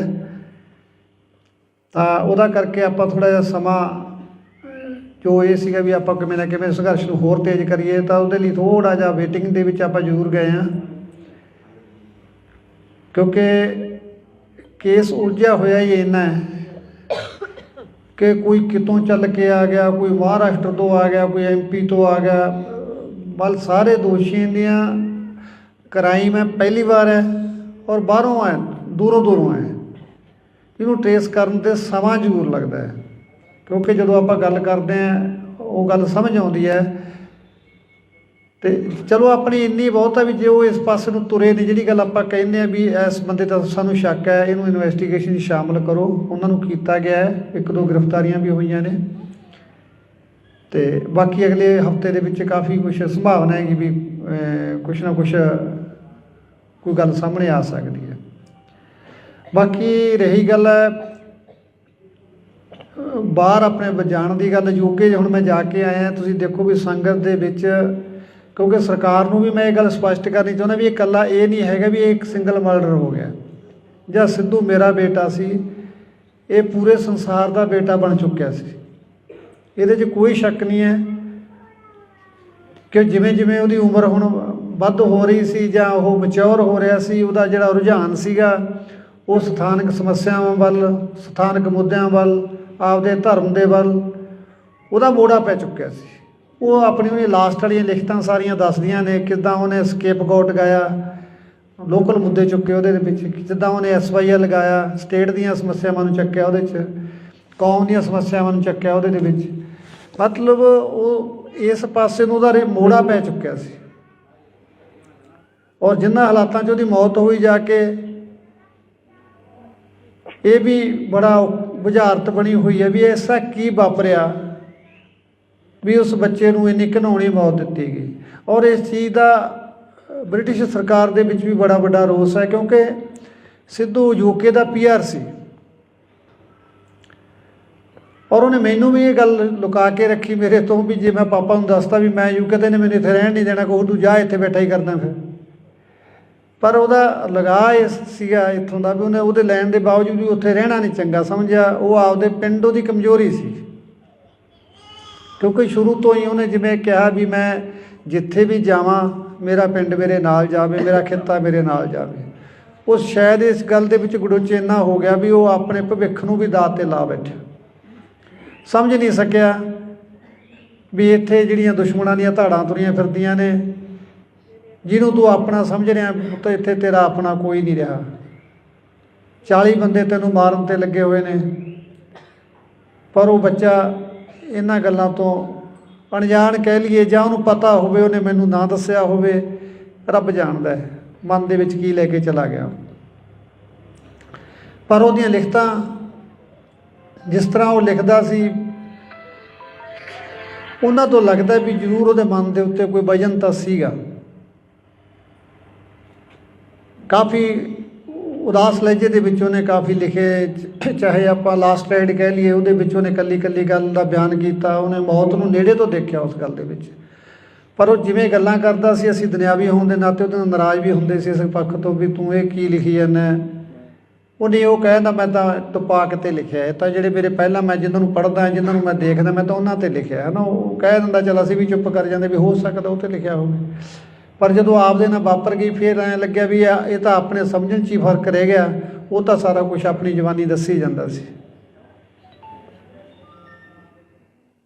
ਤਾਂ ਉਹਦਾ ਕਰਕੇ ਆਪਾਂ ਥੋੜ੍ਹਾ ਜਿਹਾ ਸਮਾਂ ਜੋ ਇਹ ਸੀਗਾ ਵੀ ਆਪਾਂ ਕਿਵੇਂ ਨਾ ਕਿਵੇਂ ਸੰਘਰਸ਼ ਨੂੰ ਹੋਰ ਤੇਜ਼ ਕਰੀਏ, ਤਾਂ ਉਹਦੇ ਲਈ ਥੋੜ੍ਹਾ ਜਿਹਾ ਵੇਟਿੰਗ ਦੇ ਵਿੱਚ ਆਪਾਂ ਜ਼ਰੂਰ ਗਏ ਹਾਂ। ਕਿਉਂਕਿ ਕੇਸ ਉਲਝਿਆ ਹੋਇਆ ਹੀ ਇੰਨਾ ਹੈ ਕਿ ਕੋਈ ਕਿਤੋਂ ਚੱਲ ਕੇ ਆ ਗਿਆ, ਕੋਈ ਮਹਾਰਾਸ਼ਟਰ ਤੋਂ ਆ ਗਿਆ, ਕੋਈ MP ਤੋਂ ਆ ਗਿਆ। ਬਲ ਸਾਰੇ ਦੋਸ਼ੀਆਂ ਦੀਆਂ ਕ੍ਰਾਈਮ ਹੈ ਪਹਿਲੀ ਵਾਰ ਹੈ, ਔਰ ਬਾਹਰੋਂ ਆਏ, ਦੂਰੋਂ ਆਏ। ਇਹਨੂੰ ਟਰੇਸ ਕਰਨ 'ਤੇ ਸਮਾਂ ਜ਼ਰੂਰ ਲੱਗਦਾ ਹੈ, ਕਿਉਂਕਿ ਜਦੋਂ ਆਪਾਂ ਗੱਲ ਕਰਦੇ ਹਾਂ ਉਹ ਗੱਲ ਸਮਝ ਆਉਂਦੀ ਹੈ। ਅਤੇ ਚਲੋ ਆਪਣੀ ਇੰਨੀ ਬਹੁਤ ਹੈ ਵੀ ਜੇ ਉਹ ਇਸ ਪਾਸੇ ਨੂੰ ਤੁਰੇ ਨੇ, ਜਿਹੜੀ ਗੱਲ ਆਪਾਂ ਕਹਿੰਦੇ ਹਾਂ ਵੀ ਇਸ ਬੰਦੇ ਦਾ ਸਾਨੂੰ ਸ਼ੱਕ ਹੈ, ਇਹਨੂੰ ਇਨਵੈਸਟੀਗੇਸ਼ਨ 'ਚ ਸ਼ਾਮਲ ਕਰੋ, ਉਹਨਾਂ ਨੂੰ ਕੀਤਾ ਗਿਆ ਹੈ। 1-2 ਗ੍ਰਿਫਤਾਰੀਆਂ ਵੀ ਹੋਈਆਂ ਨੇ, ਅਤੇ ਬਾਕੀ ਅਗਲੇ ਹਫਤੇ ਦੇ ਵਿੱਚ ਕਾਫੀ ਕੁਛ ਸੰਭਾਵਨਾ ਹੈਗੀ ਵੀ ਕੁਛ ਨਾ ਕੁਛ ਕੋਈ ਗੱਲ ਸਾਹਮਣੇ ਆ ਸਕਦੀ ਹੈ। ਬਾਕੀ ਰਹੀ ਗੱਲ ਬਾਹਰ ਆਪਣੇ ਜਾਣ ਦੀ ਗੱਲ, ਯੂਕੇ ਹੁਣ ਮੈਂ ਜਾ ਕੇ ਆਇਆ। ਤੁਸੀਂ ਦੇਖੋ ਵੀ ਸੰਗਤ ਦੇ ਵਿੱਚ, ਕਿਉਂਕਿ ਸਰਕਾਰ ਨੂੰ ਵੀ ਮੈਂ ਇਹ ਗੱਲ ਸਪਸ਼ਟ ਕਰਨੀ ਚਾਹੁੰਦਾ ਵੀ ਇਹ ਇਕੱਲਾ ਇਹ ਨਹੀਂ ਹੈਗਾ ਵੀ ਇਹ ਇੱਕ ਸਿੰਗਲ ਮਰਡਰ ਹੋ ਗਿਆ ਜਾਂ ਸਿੱਧੂ ਮੇਰਾ ਬੇਟਾ ਸੀ, ਇਹ ਪੂਰੇ ਸੰਸਾਰ ਦਾ ਬੇਟਾ ਬਣ ਚੁੱਕਿਆ ਸੀ। ਇਹਦੇ 'ਚ ਕੋਈ ਸ਼ੱਕ ਨਹੀਂ ਹੈ ਕਿ ਜਿਵੇਂ ਉਹਦੀ ਉਮਰ ਹੁਣ ਵੱਧ ਹੋ ਰਹੀ ਸੀ ਜਾਂ ਉਹ ਮੈਚਿਓਰ ਹੋ ਰਿਹਾ ਸੀ, ਉਹਦਾ ਜਿਹੜਾ ਰੁਝਾਨ ਸੀਗਾ ਉਹ ਸਥਾਨਕ ਸਮੱਸਿਆਵਾਂ ਵੱਲ, ਸਥਾਨਕ ਮੁੱਦਿਆਂ ਵੱਲ, ਆਪਦੇ ਧਰਮ ਦੇ ਵੱਲ ਉਹਦਾ ਮੋੜਾ ਪੈ ਚੁੱਕਿਆ ਸੀ। ਉਹ ਆਪਣੀ ਲਾਸਟ ਵਾਲੀਆਂ ਲਿਖਤਾਂ ਸਾਰੀਆਂ ਦੱਸਦੀਆਂ ਨੇ ਕਿੱਦਾਂ ਉਹਨੇ ਸਕੇਪਗੋਟ ਗਾਇਆ, ਲੋਕਲ ਮੁੱਦੇ ਚੁੱਕੇ ਉਹਦੇ ਵਿੱਚ, ਜਿੱਦਾਂ ਉਹਨੇ SYL ਗਾਇਆ, ਸਟੇਟ ਦੀਆਂ ਸਮੱਸਿਆਵਾਂ ਨੂੰ ਚੱਕਿਆ ਉਹਦੇ 'ਚ, ਕੌਮ ਦੀਆਂ ਸਮੱਸਿਆਵਾਂ ਨੂੰ ਚੱਕਿਆ ਉਹਦੇ ਦੇ ਵਿੱਚ। ਮਤਲਬ ਉਹ ਇਸ ਪਾਸੇ ਨੂੰ ਉਹਦਾ ਮੋੜਾ ਪੈ ਚੁੱਕਿਆ ਸੀ, ਔਰ ਜਿਨ੍ਹਾਂ ਹਾਲਾਤਾਂ 'ਚ ਉਹਦੀ ਮੌਤ ਹੋਈ ਜਾ ਕੇ, ਇਹ ਵੀ ਬੜਾ ਬੁਝਾਰਤ ਬਣੀ ਹੋਈ ਹੈ ਵੀ ਐਸਾ ਕੀ ਵਾਪਰਿਆ ਵੀ ਉਸ ਬੱਚੇ ਨੂੰ ਇੰਨੀ ਘਿਨਾਉਣੀ ਮੌਤ ਦਿੱਤੀ ਗਈ। ਔਰ ਇਸ ਚੀਜ਼ ਦਾ ਬ੍ਰਿਟਿਸ਼ ਸਰਕਾਰ ਦੇ ਵਿੱਚ ਵੀ ਬੜਾ ਵੱਡਾ ਰੋਸ ਹੈ, ਕਿਉਂਕਿ ਸਿੱਧੂ UK ਦਾ PR ਸੀ, ਔਰ ਉਹਨੇ ਮੈਨੂੰ ਵੀ ਇਹ ਗੱਲ ਲੁਕਾ ਕੇ ਰੱਖੀ ਮੇਰੇ ਤੋਂ ਵੀ ਜੇ ਮੈਂ ਪਾਪਾ ਨੂੰ ਦੱਸਤਾ ਵੀ ਮੈਂ UK ਤੇ ਨੇ ਮੈਨੂੰ ਇੱਥੇ ਰਹਿਣ ਨਹੀਂ ਦੇਣਾ, ਕਹੂ ਤੂੰ ਜਾ ਇੱਥੇ ਬੈਠਾ ਹੀ ਕਰਦਾ ਫਿਰ। ਪਰ ਉਹਦਾ ਲਗਾਅ ਇਹ ਸੀਗਾ ਇੱਥੋਂ ਦਾ ਵੀ ਉਹਨੇ ਉਹਦੇ ਲੈਣ ਦੇ ਬਾਵਜੂਦ ਵੀ ਉੱਥੇ ਰਹਿਣਾ ਨਹੀਂ ਚੰਗਾ ਸਮਝਿਆ। ਉਹ ਆਪਦੇ ਪਿੰਡ ਉਹਦੀ ਕਮਜ਼ੋਰੀ ਸੀ, ਕਿਉਂਕਿ ਸ਼ੁਰੂ ਤੋਂ ਹੀ ਉਹਨੇ ਜਿਵੇਂ ਕਿਹਾ ਵੀ ਮੈਂ ਜਿੱਥੇ ਵੀ ਜਾਵਾਂ ਮੇਰਾ ਪਿੰਡ ਮੇਰੇ ਨਾਲ ਜਾਵੇ, ਮੇਰਾ ਖਿੱਤਾ ਮੇਰੇ ਨਾਲ ਜਾਵੇ। ਉਹ ਸ਼ਾਇਦ ਇਸ ਗੱਲ ਦੇ ਵਿੱਚ ਗੁੜੁੱਚ ਇੰਨਾ ਹੋ ਗਿਆ ਵੀ ਉਹ ਆਪਣੇ ਭਵਿੱਖ ਨੂੰ ਵੀ ਦਾਅ 'ਤੇ ਲਾ ਬੈਠਾ। ਸਮਝ ਨਹੀਂ ਸਕਿਆ ਵੀ ਇੱਥੇ ਜਿਹੜੀਆਂ ਦੁਸ਼ਮਣਾਂ ਦੀਆਂ ਧਾੜਾਂ ਤੁਰੀਆਂ ਫਿਰਦੀਆਂ ਨੇ, ਜਿਹਨੂੰ ਤੂੰ ਆਪਣਾ ਸਮਝ ਰਿਹਾ ਤਾਂ ਇੱਥੇ ਤੇਰਾ ਆਪਣਾ ਕੋਈ ਨਹੀਂ ਰਿਹਾ। 40 ਬੰਦੇ ਤੈਨੂੰ ਮਾਰਨ 'ਤੇ ਲੱਗੇ ਹੋਏ ਨੇ, ਪਰ ਉਹ ਬੱਚਾ ਇਹਨਾਂ ਗੱਲਾਂ ਤੋਂ ਅਣਜਾਣ ਕਹਿ ਲਈਏ ਜਾਂ ਉਹਨੂੰ ਪਤਾ ਹੋਵੇ, ਉਹਨੇ ਮੈਨੂੰ ਨਾ ਦੱਸਿਆ ਹੋਵੇ, ਰੱਬ ਜਾਣਦਾ ਹੈ ਮਨ ਦੇ ਵਿੱਚ ਕੀ ਲੈ ਕੇ ਚਲਾ ਗਿਆ। ਪਰ ਉਹਦੀਆਂ ਲਿਖਤਾਂ ਜਿਸ ਤਰ੍ਹਾਂ ਉਹ ਲਿਖਦਾ ਸੀ, ਉਹਨਾਂ ਤੋਂ ਲੱਗਦਾ ਵੀ ਜ਼ਰੂਰ ਉਹਦੇ ਮਨ ਦੇ ਉੱਤੇ ਕੋਈ ਵਜਨ ਤਾਂ ਸੀਗਾ। ਕਾਫੀ ਉਦਾਸ ਲਹਿਜੇ ਦੇ ਵਿੱਚ ਉਹਨੇ ਕਾਫੀ ਲਿਖੇ, ਚਾਹੇ ਆਪਾਂ ਲਾਸਟ ਰਾਈਡ ਕਹਿ ਲਈਏ, ਉਹਦੇ ਵਿੱਚ ਉਹਨੇ ਇਕੱਲੀ ਗੱਲ ਦਾ ਬਿਆਨ ਕੀਤਾ। ਉਹਨੇ ਮੌਤ ਨੂੰ ਨੇੜੇ ਤੋਂ ਦੇਖਿਆ ਉਸ ਗੱਲ ਦੇ ਵਿੱਚ, ਪਰ ਉਹ ਜਿਵੇਂ ਗੱਲਾਂ ਕਰਦਾ ਸੀ, ਅਸੀਂ ਦੁਨਿਆਵੀ ਹੋਣ ਦੇ ਨਾਤੇ ਉਹਦੇ ਨਾਲ ਨਾਰਾਜ਼ ਵੀ ਹੁੰਦੇ ਸੀ ਇਸ ਪੱਖ ਤੋਂ ਵੀ ਤੂੰ ਇਹ ਕੀ ਲਿਖੀ ਜਾਂਦਾ। ਉਹਨੇ ਉਹ ਕਹਿੰਦਾ ਮੈਂ ਤਾਂ ਤੁਪਾਕ 'ਤੇ ਲਿਖਿਆ, ਇਹ ਤਾਂ ਜਿਹੜੇ ਮੇਰੇ ਪਹਿਲਾਂ ਮੈਂ ਜਿਹਨਾਂ ਨੂੰ ਪੜ੍ਹਦਾ, ਜਿਹਨਾਂ ਨੂੰ ਮੈਂ ਦੇਖਦਾ, ਮੈਂ ਤਾਂ ਉਹਨਾਂ 'ਤੇ ਲਿਖਿਆ ਹੈ ਨਾ। ਉਹ ਕਹਿ ਦਿੰਦਾ ਚੱਲ ਅਸੀਂ ਵੀ ਚੁੱਪ ਕਰ ਜਾਂਦੇ ਵੀ ਹੋ ਸਕਦਾ ਉਹ 'ਤੇ ਲਿਖਿਆ ਹੋਵੇ। ਪਰ ਜਦੋਂ ਆਪਦੇ ਨਾਲ ਵਾਪਰ ਗਈ ਫਿਰ ਐਂ ਲੱਗਿਆ ਵੀ ਇਹ ਤਾਂ ਆਪਣੇ ਸਮਝਣ 'ਚ ਹੀ ਫਰਕ ਰਹਿ ਗਿਆ। ਉਹ ਤਾਂ ਸਾਰਾ ਕੁਛ ਆਪਣੀ ਜਵਾਨੀ ਦੱਸੀ ਜਾਂਦਾ ਸੀ।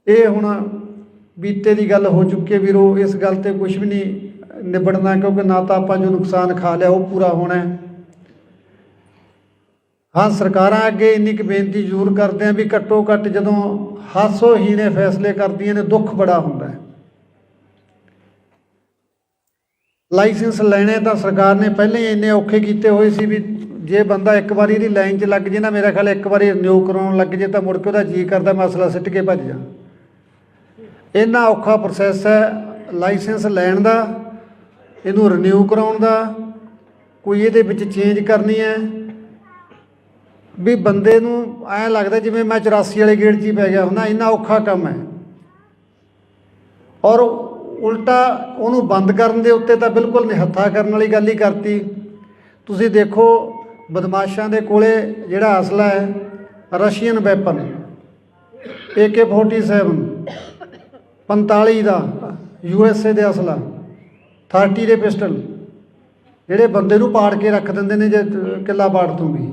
ਇਹ ਹੁਣ ਬੀਤੇ ਦੀ ਗੱਲ ਹੋ ਚੁੱਕੀ ਹੈ ਵੀਰੋ। ਇਸ ਗੱਲ ਤੇ ਕੁਝ ਵੀ ਨਹੀਂ ਨਿਬੜਨਾ, ਕਿਉਂਕਿ ਨਾ ਤਾਂ ਆਪਾਂ ਜੋ ਨੁਕਸਾਨ ਖਾ ਲਿਆ ਉਹ ਪੂਰਾ ਹੋਣਾ ਹੈ। ਹਾਂ, ਸਰਕਾਰਾਂ ਅੱਗੇ ਇੰਨੀ ਕੁ ਬੇਨਤੀ ਜ਼ਰੂਰ ਕਰਦੇ ਹਾਂ ਵੀ ਘੱਟੋ ਘੱਟ ਜਦੋਂ ਹਾਸੋਹੀਣੇ ਫੈਸਲੇ ਕਰਦੀਆਂ ਨੇ ਦੁੱਖ ਬੜਾ ਹੁੰਦਾ ਹੈ। ਲਾਇਸੈਂਸ ਲੈਣੇ ਤਾਂ ਸਰਕਾਰ ਨੇ ਪਹਿਲਾਂ ਹੀ ਇੰਨੇ ਔਖੇ ਕੀਤੇ ਹੋਏ ਸੀ ਵੀ ਜੇ ਬੰਦਾ ਇੱਕ ਵਾਰੀ ਇਹਦੀ ਲਾਈਨ 'ਚ ਲੱਗ ਜੇ ਨਾ, ਮੇਰਾ ਖਿਆਲ ਇੱਕ ਵਾਰੀ ਰਿਨਿਊ ਕਰਾਉਣ ਲੱਗ ਜੇ ਤਾਂ ਮੁੜ ਕੇ ਉਹਦਾ ਜੀਅ ਕਰਦਾ ਮਸਲਾ ਸਿੱਟ ਕੇ ਭੱਜ ਜਾ। ਇੰਨਾ ਔਖਾ ਪ੍ਰੋਸੈਸ ਹੈ ਲਾਇਸੈਂਸ ਲੈਣ ਦਾ, ਇਹਨੂੰ ਰਿਨਿਊ ਕਰਾਉਣ ਦਾ, ਕੋਈ ਇਹਦੇ ਵਿੱਚ ਚੇਂਜ ਕਰਨੀ ਹੈ ਵੀ ਬੰਦੇ ਨੂੰ ਐਂ ਲੱਗਦਾ ਜਿਵੇਂ ਮੈਂ 84 ਵਾਲੇ ਗੇੜ 'ਚ ਹੀ ਪੈ ਗਿਆ ਹੁੰਦਾ। ਇੰਨਾ ਔਖਾ ਕੰਮ ਹੈ। ਔਰ ਉਲਟਾ ਉਹਨੂੰ ਬੰਦ ਕਰਨ ਦੇ ਉੱਤੇ ਤਾਂ ਬਿਲਕੁਲ ਨਿਹੱਥਾ ਕਰਨ ਵਾਲੀ ਗੱਲ ਹੀ ਕਰਤੀ। ਤੁਸੀਂ ਦੇਖੋ ਬਦਮਾਸ਼ਾਂ ਦੇ ਕੋਲੇ ਜਿਹੜਾ ਅਸਲਾ ਹੈ ਰਸ਼ੀਅਨ ਵੈਪਨ AK-47 45 ਦਾ USA ਦੇ ਅਸਲਾ 30 ਦੇ ਪਿਸਟਲ ਜਿਹੜੇ ਬੰਦੇ ਨੂੰ ਪਾੜ ਕੇ ਰੱਖ ਦਿੰਦੇ ਨੇ ਜੇ ਕਿੱਲਾ ਪਾੜ ਦੂੰਗੀ।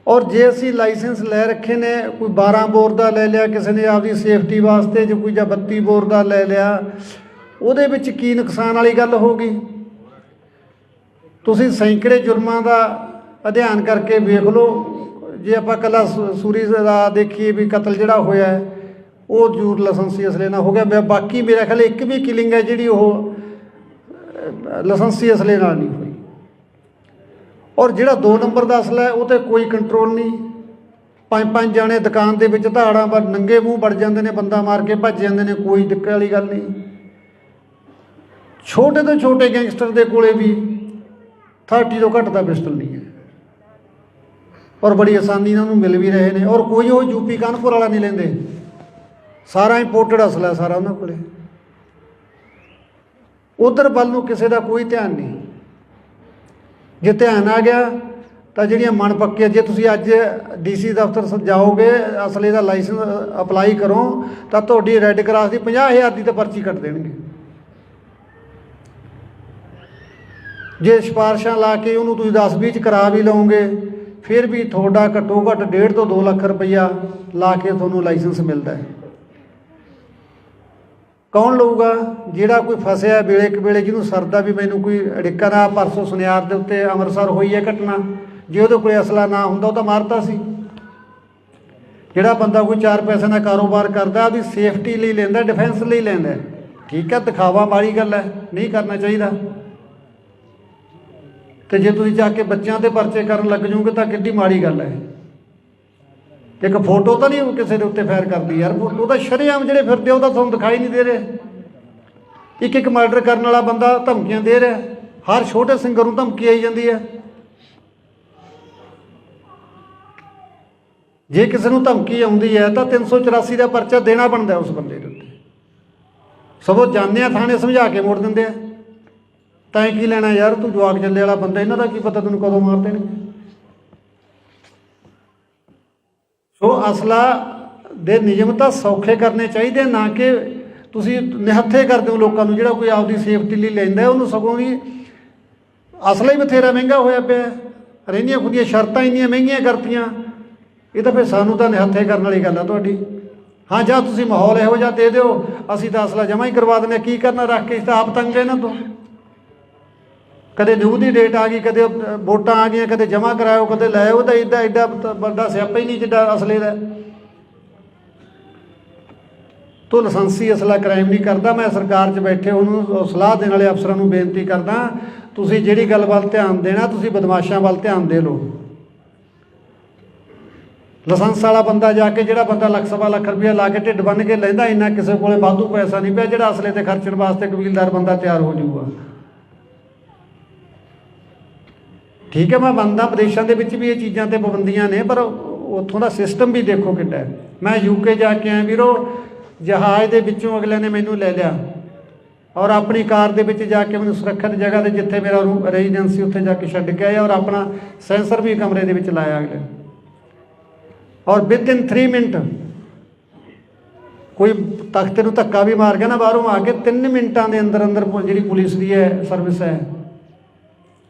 ਔਰ ਜੇ ਅਸੀਂ ਲਾਇਸੈਂਸ ਲੈ ਰੱਖੇ ਨੇ, ਕੋਈ 12 ਬੋਰ ਦਾ ਲੈ ਲਿਆ ਕਿਸੇ ਨੇ ਆਪਦੀ ਸੇਫਟੀ ਵਾਸਤੇ, ਜੇ ਕੋਈ ਜਾਂ 32 ਬੋਰ ਦਾ ਲੈ ਲਿਆ, ਉਹਦੇ ਵਿੱਚ ਕੀ ਨੁਕਸਾਨ ਵਾਲੀ ਗੱਲ ਹੋ ਗਈ। ਤੁਸੀਂ ਸੈਂਕੜੇ ਜੁਰਮਾਂ ਦਾ ਅਧਿਐਨ ਕਰਕੇ ਵੇਖ ਲਓ। ਜੇ ਆਪਾਂ ਇਕੱਲਾ ਸੂਰੀ ਦਾ ਦੇਖੀਏ ਵੀ ਕਤਲ ਜਿਹੜਾ ਹੋਇਆ ਉਹ ਜ਼ਰੂਰ ਲਾਇਸੈਂਸੀ ਅਸਲੇ ਨਾਲ ਹੋ ਗਿਆ। ਬਾਕੀ ਮੇਰਾ ਖਿਆਲ ਇੱਕ ਵੀ ਕਿਲਿੰਗ ਹੈ ਜਿਹੜੀ ਉਹ ਲਾਇਸੈਂਸੀ ਅਸਲੇ ਨਾਲ ਨਹੀਂ ਹੋਈ। ਔਰ ਜਿਹੜਾ 2 ਨੰਬਰ ਦਾ ਅਸਲਾ ਹੈ ਉਹ 'ਤੇ ਕੋਈ ਕੰਟਰੋਲ ਨਹੀਂ। 5-5 ਜਾਣੇ ਦੁਕਾਨ ਦੇ ਵਿੱਚ ਧਾੜਾਂ ਪਰ ਨੰਗੇ ਮੂੰਹ ਵੜ ਜਾਂਦੇ ਨੇ, ਬੰਦਾ ਮਾਰ ਕੇ ਭੱਜ ਜਾਂਦੇ ਨੇ, ਕੋਈ ਦਿੱਕਤ ਵਾਲੀ ਗੱਲ ਨਹੀਂ। ਛੋਟੇ ਤੋਂ ਛੋਟੇ ਗੈਂਗਸਟਰ ਦੇ ਕੋਲੇ ਵੀ 30 ਤੋਂ ਘੱਟ ਦਾ ਪਿਸਟਲ ਨਹੀਂ ਹੈ ਔਰ ਬੜੀ ਆਸਾਨੀ ਨਾਲ ਉਹਨੂੰ ਮਿਲ ਵੀ ਰਹੇ ਨੇ। ਔਰ ਕੋਈ ਉਹ ਯੂਪੀ ਕਾਨਪੁਰ ਵਾਲਾ ਨਹੀਂ ਲੈਂਦੇ, ਸਾਰਾ ਇੰਪੋਰਟਡ ਅਸਲਾ ਸਾਰਾ ਉਹਨਾਂ ਕੋਲੇ। ਉਧਰ ਵੱਲ ਨੂੰ ਕਿਸੇ ਦਾ ਕੋਈ ਧਿਆਨ ਨਹੀਂ। ਜੇ ਧਿਆਨ ਆ ਗਿਆ ਤਾਂ ਜਿਹੜੀਆਂ ਮਨ ਪੱਕੀਆਂ, ਜੇ ਤੁਸੀਂ ਅੱਜ DC ਦਫ਼ਤਰ ਜਾਓਗੇ ਅਸਲੇ ਦਾ ਲਾਇਸੈਂਸ ਅਪਲਾਈ ਕਰੋ ਤਾਂ ਤੁਹਾਡੀ ਰੈੱਡ ਕਰਾਸ ਦੀ 50,000 ਦੀ ਤਾਂ ਪਰਚੀ ਕੱਟ ਦੇਣਗੇ। ਜੇ ਸਿਫਾਰਸ਼ਾਂ ਲਾ ਕੇ ਉਹਨੂੰ ਤੁਸੀਂ 10-20 'ਚ ਕਰਾ ਵੀ ਲਓਗੇ ਫਿਰ ਵੀ ਤੁਹਾਡਾ ਘੱਟੋ ਘੱਟ 1.5 ਤੋਂ 2 ਲੱਖ ਰੁਪਈਆ ਲਾ ਕੇ ਤੁਹਾਨੂੰ ਲਾਇਸੈਂਸ ਮਿਲਦਾ ਹੈ। ਕੌਣ ਲਊਗਾ? ਜਿਹੜਾ ਕੋਈ ਫਸਿਆ ਵੇਲੇ ਕੁ ਵੇਲੇ, ਜਿਹਨੂੰ ਸਰਦਾ ਵੀ ਮੈਨੂੰ ਕੋਈ ਅੜਿੱਕਾ ਨਾ। ਪਰਸੋਂ ਸੁਨਿਆਰ ਦੇ ਉੱਤੇ ਅੰਮ੍ਰਿਤਸਰ ਹੋਈ ਹੈ ਘਟਨਾ, ਜੇ ਉਹਦੇ ਕੋਲ ਅਸਲਾ ਨਾ ਹੁੰਦਾ ਉਹ ਤਾਂ ਮਾਰਤਾ ਸੀ। ਜਿਹੜਾ ਬੰਦਾ ਕੋਈ 4 ਪੈਸੇ ਦਾ ਕਾਰੋਬਾਰ ਕਰਦਾ ਉਹਦੀ ਸੇਫਟੀ ਲਈ ਲੈਂਦਾ, ਡਿਫੈਂਸ ਲਈ ਲੈਂਦਾ, ਠੀਕ ਹੈ, ਦਿਖਾਵਾ ਮਾੜੀ ਗੱਲ ਹੈ, ਨਹੀਂ ਕਰਨਾ ਚਾਹੀਦਾ। ਅਤੇ ਜੇ ਤੁਸੀਂ ਜਾ ਕੇ ਬੱਚਿਆਂ 'ਤੇ ਪਰਚੇ ਕਰਨ ਲੱਗ ਜਾਓਗੇ ਤਾਂ ਕਿੱਡੀ ਮਾੜੀ ਗੱਲ ਹੈ। ਇੱਕ ਫੋਟੋ ਤਾਂ ਨਹੀਂ ਕਿਸੇ ਦੇ ਉੱਤੇ ਫਾਇਰ ਕਰਦੀ ਯਾਰ, ਉਹ ਤਾਂ ਸ਼ਰੇਆਮ ਜਿਹੜੇ ਫਿਰਦੇ ਉਹ ਤਾਂ ਤੁਹਾਨੂੰ ਦਿਖਾਈ ਨਹੀਂ ਦੇ ਰਹੇ। ਇੱਕ ਮਰਡਰ ਕਰਨ ਵਾਲਾ ਬੰਦਾ ਧਮਕੀਆਂ ਦੇ ਰਿਹਾ, ਹਰ ਛੋਟੇ ਸਿੰਗਰ ਨੂੰ ਧਮਕੀ ਆਈ ਜਾਂਦੀ ਹੈ। ਜੇ ਕਿਸੇ ਨੂੰ ਧਮਕੀ ਆਉਂਦੀ ਹੈ ਤਾਂ 384 ਦਾ ਪਰਚਾ ਦੇਣਾ ਬਣਦਾ ਉਸ ਬੰਦੇ ਦੇ ਉੱਤੇ। ਸਗੋਂ ਜਾਂਦੇ ਆ ਥਾਣੇ ਸਮਝਾ ਕੇ ਮੋੜ ਦਿੰਦੇ ਆ। ਤਾਂ ਕੀ ਲੈਣਾ ਯਾਰ, ਤੂੰ ਜਵਾਕ ਚੱਲੇ ਵਾਲਾ ਬੰਦਾ, ਇਹਨਾਂ ਦਾ ਕੀ ਪਤਾ ਤੈਨੂੰ ਕਦੋਂ ਮਾਰ ਦੇਣਗੇ। ਸੋ ਅਸਲਾ ਦੇ ਨਿਯਮ ਤਾਂ ਸੌਖੇ ਕਰਨੇ ਚਾਹੀਦੇ, ਨਾ ਕਿ ਤੁਸੀਂ ਨਿਹੱਥੇ ਕਰਦੇ ਹੋ ਲੋਕਾਂ ਨੂੰ। ਜਿਹੜਾ ਕੋਈ ਆਪਦੀ ਸੇਫਟੀ ਲਈ ਲੈਂਦਾ ਉਹਨੂੰ ਸਗੋਂ ਦੀ ਅਸਲਾ ਹੀ ਬਥੇਰਾ ਮਹਿੰਗਾ ਹੋਇਆ ਪਿਆ। ਰਹਿੰਦੀਆਂ ਖੁਦੀਆਂ ਸ਼ਰਤਾਂ ਇੰਨੀਆਂ ਮਹਿੰਗੀਆਂ ਕਰਤੀਆਂ, ਇਹ ਤਾਂ ਫਿਰ ਸਾਨੂੰ ਤਾਂ ਨਿਹੱਥੇ ਕਰਨ ਵਾਲੀ ਗੱਲ ਆ ਤੁਹਾਡੀ। ਹਾਂ, ਜਾਂ ਤੁਸੀਂ ਮਾਹੌਲ ਇਹੋ ਜਿਹਾ ਦੇ ਦਿਓ, ਅਸੀਂ ਤਾਂ ਅਸਲਾ ਜਮ੍ਹਾਂ ਹੀ ਕਰਵਾ ਦਿੰਦੇ। ਕੀ ਕਰਨਾ ਰੱਖ ਕੇ, ਤਾਂ ਆਪ ਤੰਗ ਇਹਨਾਂ ਤੋਂ। ਕਦੇ ਨਿਊ ਦੀ ਡੇਟ ਆ ਗਈ, ਕਦੇ ਵੋਟਾਂ ਆ ਗਈਆਂ, ਕਦੇ ਜਮ੍ਹਾਂ ਕਰਾਇਓ, ਕਦੇ ਲੈ ਆਓ। ਤਾਂ ਐਡਾ ਵੱਡਾ ਸਿਆਪਾ ਹੀ ਨਹੀਂ ਜਿੱਡਾ ਅਸਲੇ ਦਾ। ਤੋ ਲਾਇਸੈਂਸੀ ਅਸਲਾ ਕ੍ਰਾਈਮ ਨਹੀਂ ਕਰਦਾ। ਮੈਂ ਸਰਕਾਰ 'ਚ ਬੈਠੇ ਉਹਨੂੰ ਸਲਾਹ ਦੇਣ ਵਾਲੇ ਅਫਸਰਾਂ ਨੂੰ ਬੇਨਤੀ ਕਰਦਾ, ਤੁਸੀਂ ਜਿਹੜੀ ਗੱਲ ਵੱਲ ਧਿਆਨ ਦੇਣਾ, ਤੁਸੀਂ ਬਦਮਾਸ਼ਾਂ ਵੱਲ ਧਿਆਨ ਦੇ ਲਓ। ਲਾਇਸੈਂਸ ਵਾਲਾ ਬੰਦਾ ਜਾ ਕੇ, ਜਿਹੜਾ ਬੰਦਾ ਲੱਖ ਸਵਾ ਲੱਖ ਰੁਪਇਆ ਲਾ ਕੇ ਢਿੱਡ ਬੰਨ੍ਹ ਕੇ ਲੈਂਦਾ, ਇੰਨਾ ਕਿਸੇ ਕੋਲੇ ਵਾਧੂ ਪੈਸਾ ਨਹੀਂ ਪਿਆ ਜਿਹੜਾ ਅਸਲੇ 'ਤੇ ਖਰਚਣ ਵਾਸਤੇ ਕਬੀਲਦਾਰ ਬੰਦਾ ਤਿਆਰ ਹੋ ਜਾਊਗਾ। ਠੀਕ ਹੈ, ਮੈਂ ਮੰਨਦਾ ਵਿਦੇਸ਼ਾਂ ਦੇ ਵਿੱਚ ਵੀ ਇਹ ਚੀਜ਼ਾਂ 'ਤੇ ਪਾਬੰਦੀਆਂ ਨੇ, ਪਰ ਉੱਥੋਂ ਦਾ ਸਿਸਟਮ ਵੀ ਦੇਖੋ ਕਿੱਡਾ ਹੈ। ਮੈਂ UK ਜਾ ਕੇ ਆਇਆ ਵੀਰੋ, ਜਹਾਜ਼ ਦੇ ਵਿੱਚੋਂ ਅਗਲੇ ਨੇ ਮੈਨੂੰ ਲੈ ਲਿਆ ਔਰ ਆਪਣੀ ਕਾਰ ਦੇ ਵਿੱਚ ਜਾ ਕੇ ਮੈਨੂੰ ਸੁਰੱਖਿਅਤ ਜਗ੍ਹਾ 'ਤੇ, ਜਿੱਥੇ ਮੇਰਾ ਰੈਜ਼ੀਡੈਂਸੀ, ਉੱਥੇ ਜਾ ਕੇ ਛੱਡ ਕੇ ਆਇਆ ਔਰ ਆਪਣਾ ਸੈਂਸਰ ਵੀ ਕਮਰੇ ਦੇ ਵਿੱਚ ਲਾਇਆ ਅਗਲੇ। ਔਰ ਵਿਦਇਨ 3 ਮਿੰਟ ਕੋਈ ਤਖਤੇ ਨੂੰ ਧੱਕਾ ਵੀ ਮਾਰ ਗਿਆ ਨਾ ਬਾਹਰੋਂ ਆ ਕੇ, 3 ਮਿੰਟਾਂ ਦੇ ਅੰਦਰ ਅੰਦਰ ਜਿਹੜੀ ਪੁਲਿਸ ਦੀ ਹੈ ਸਰਵਿਸ ਹੈ,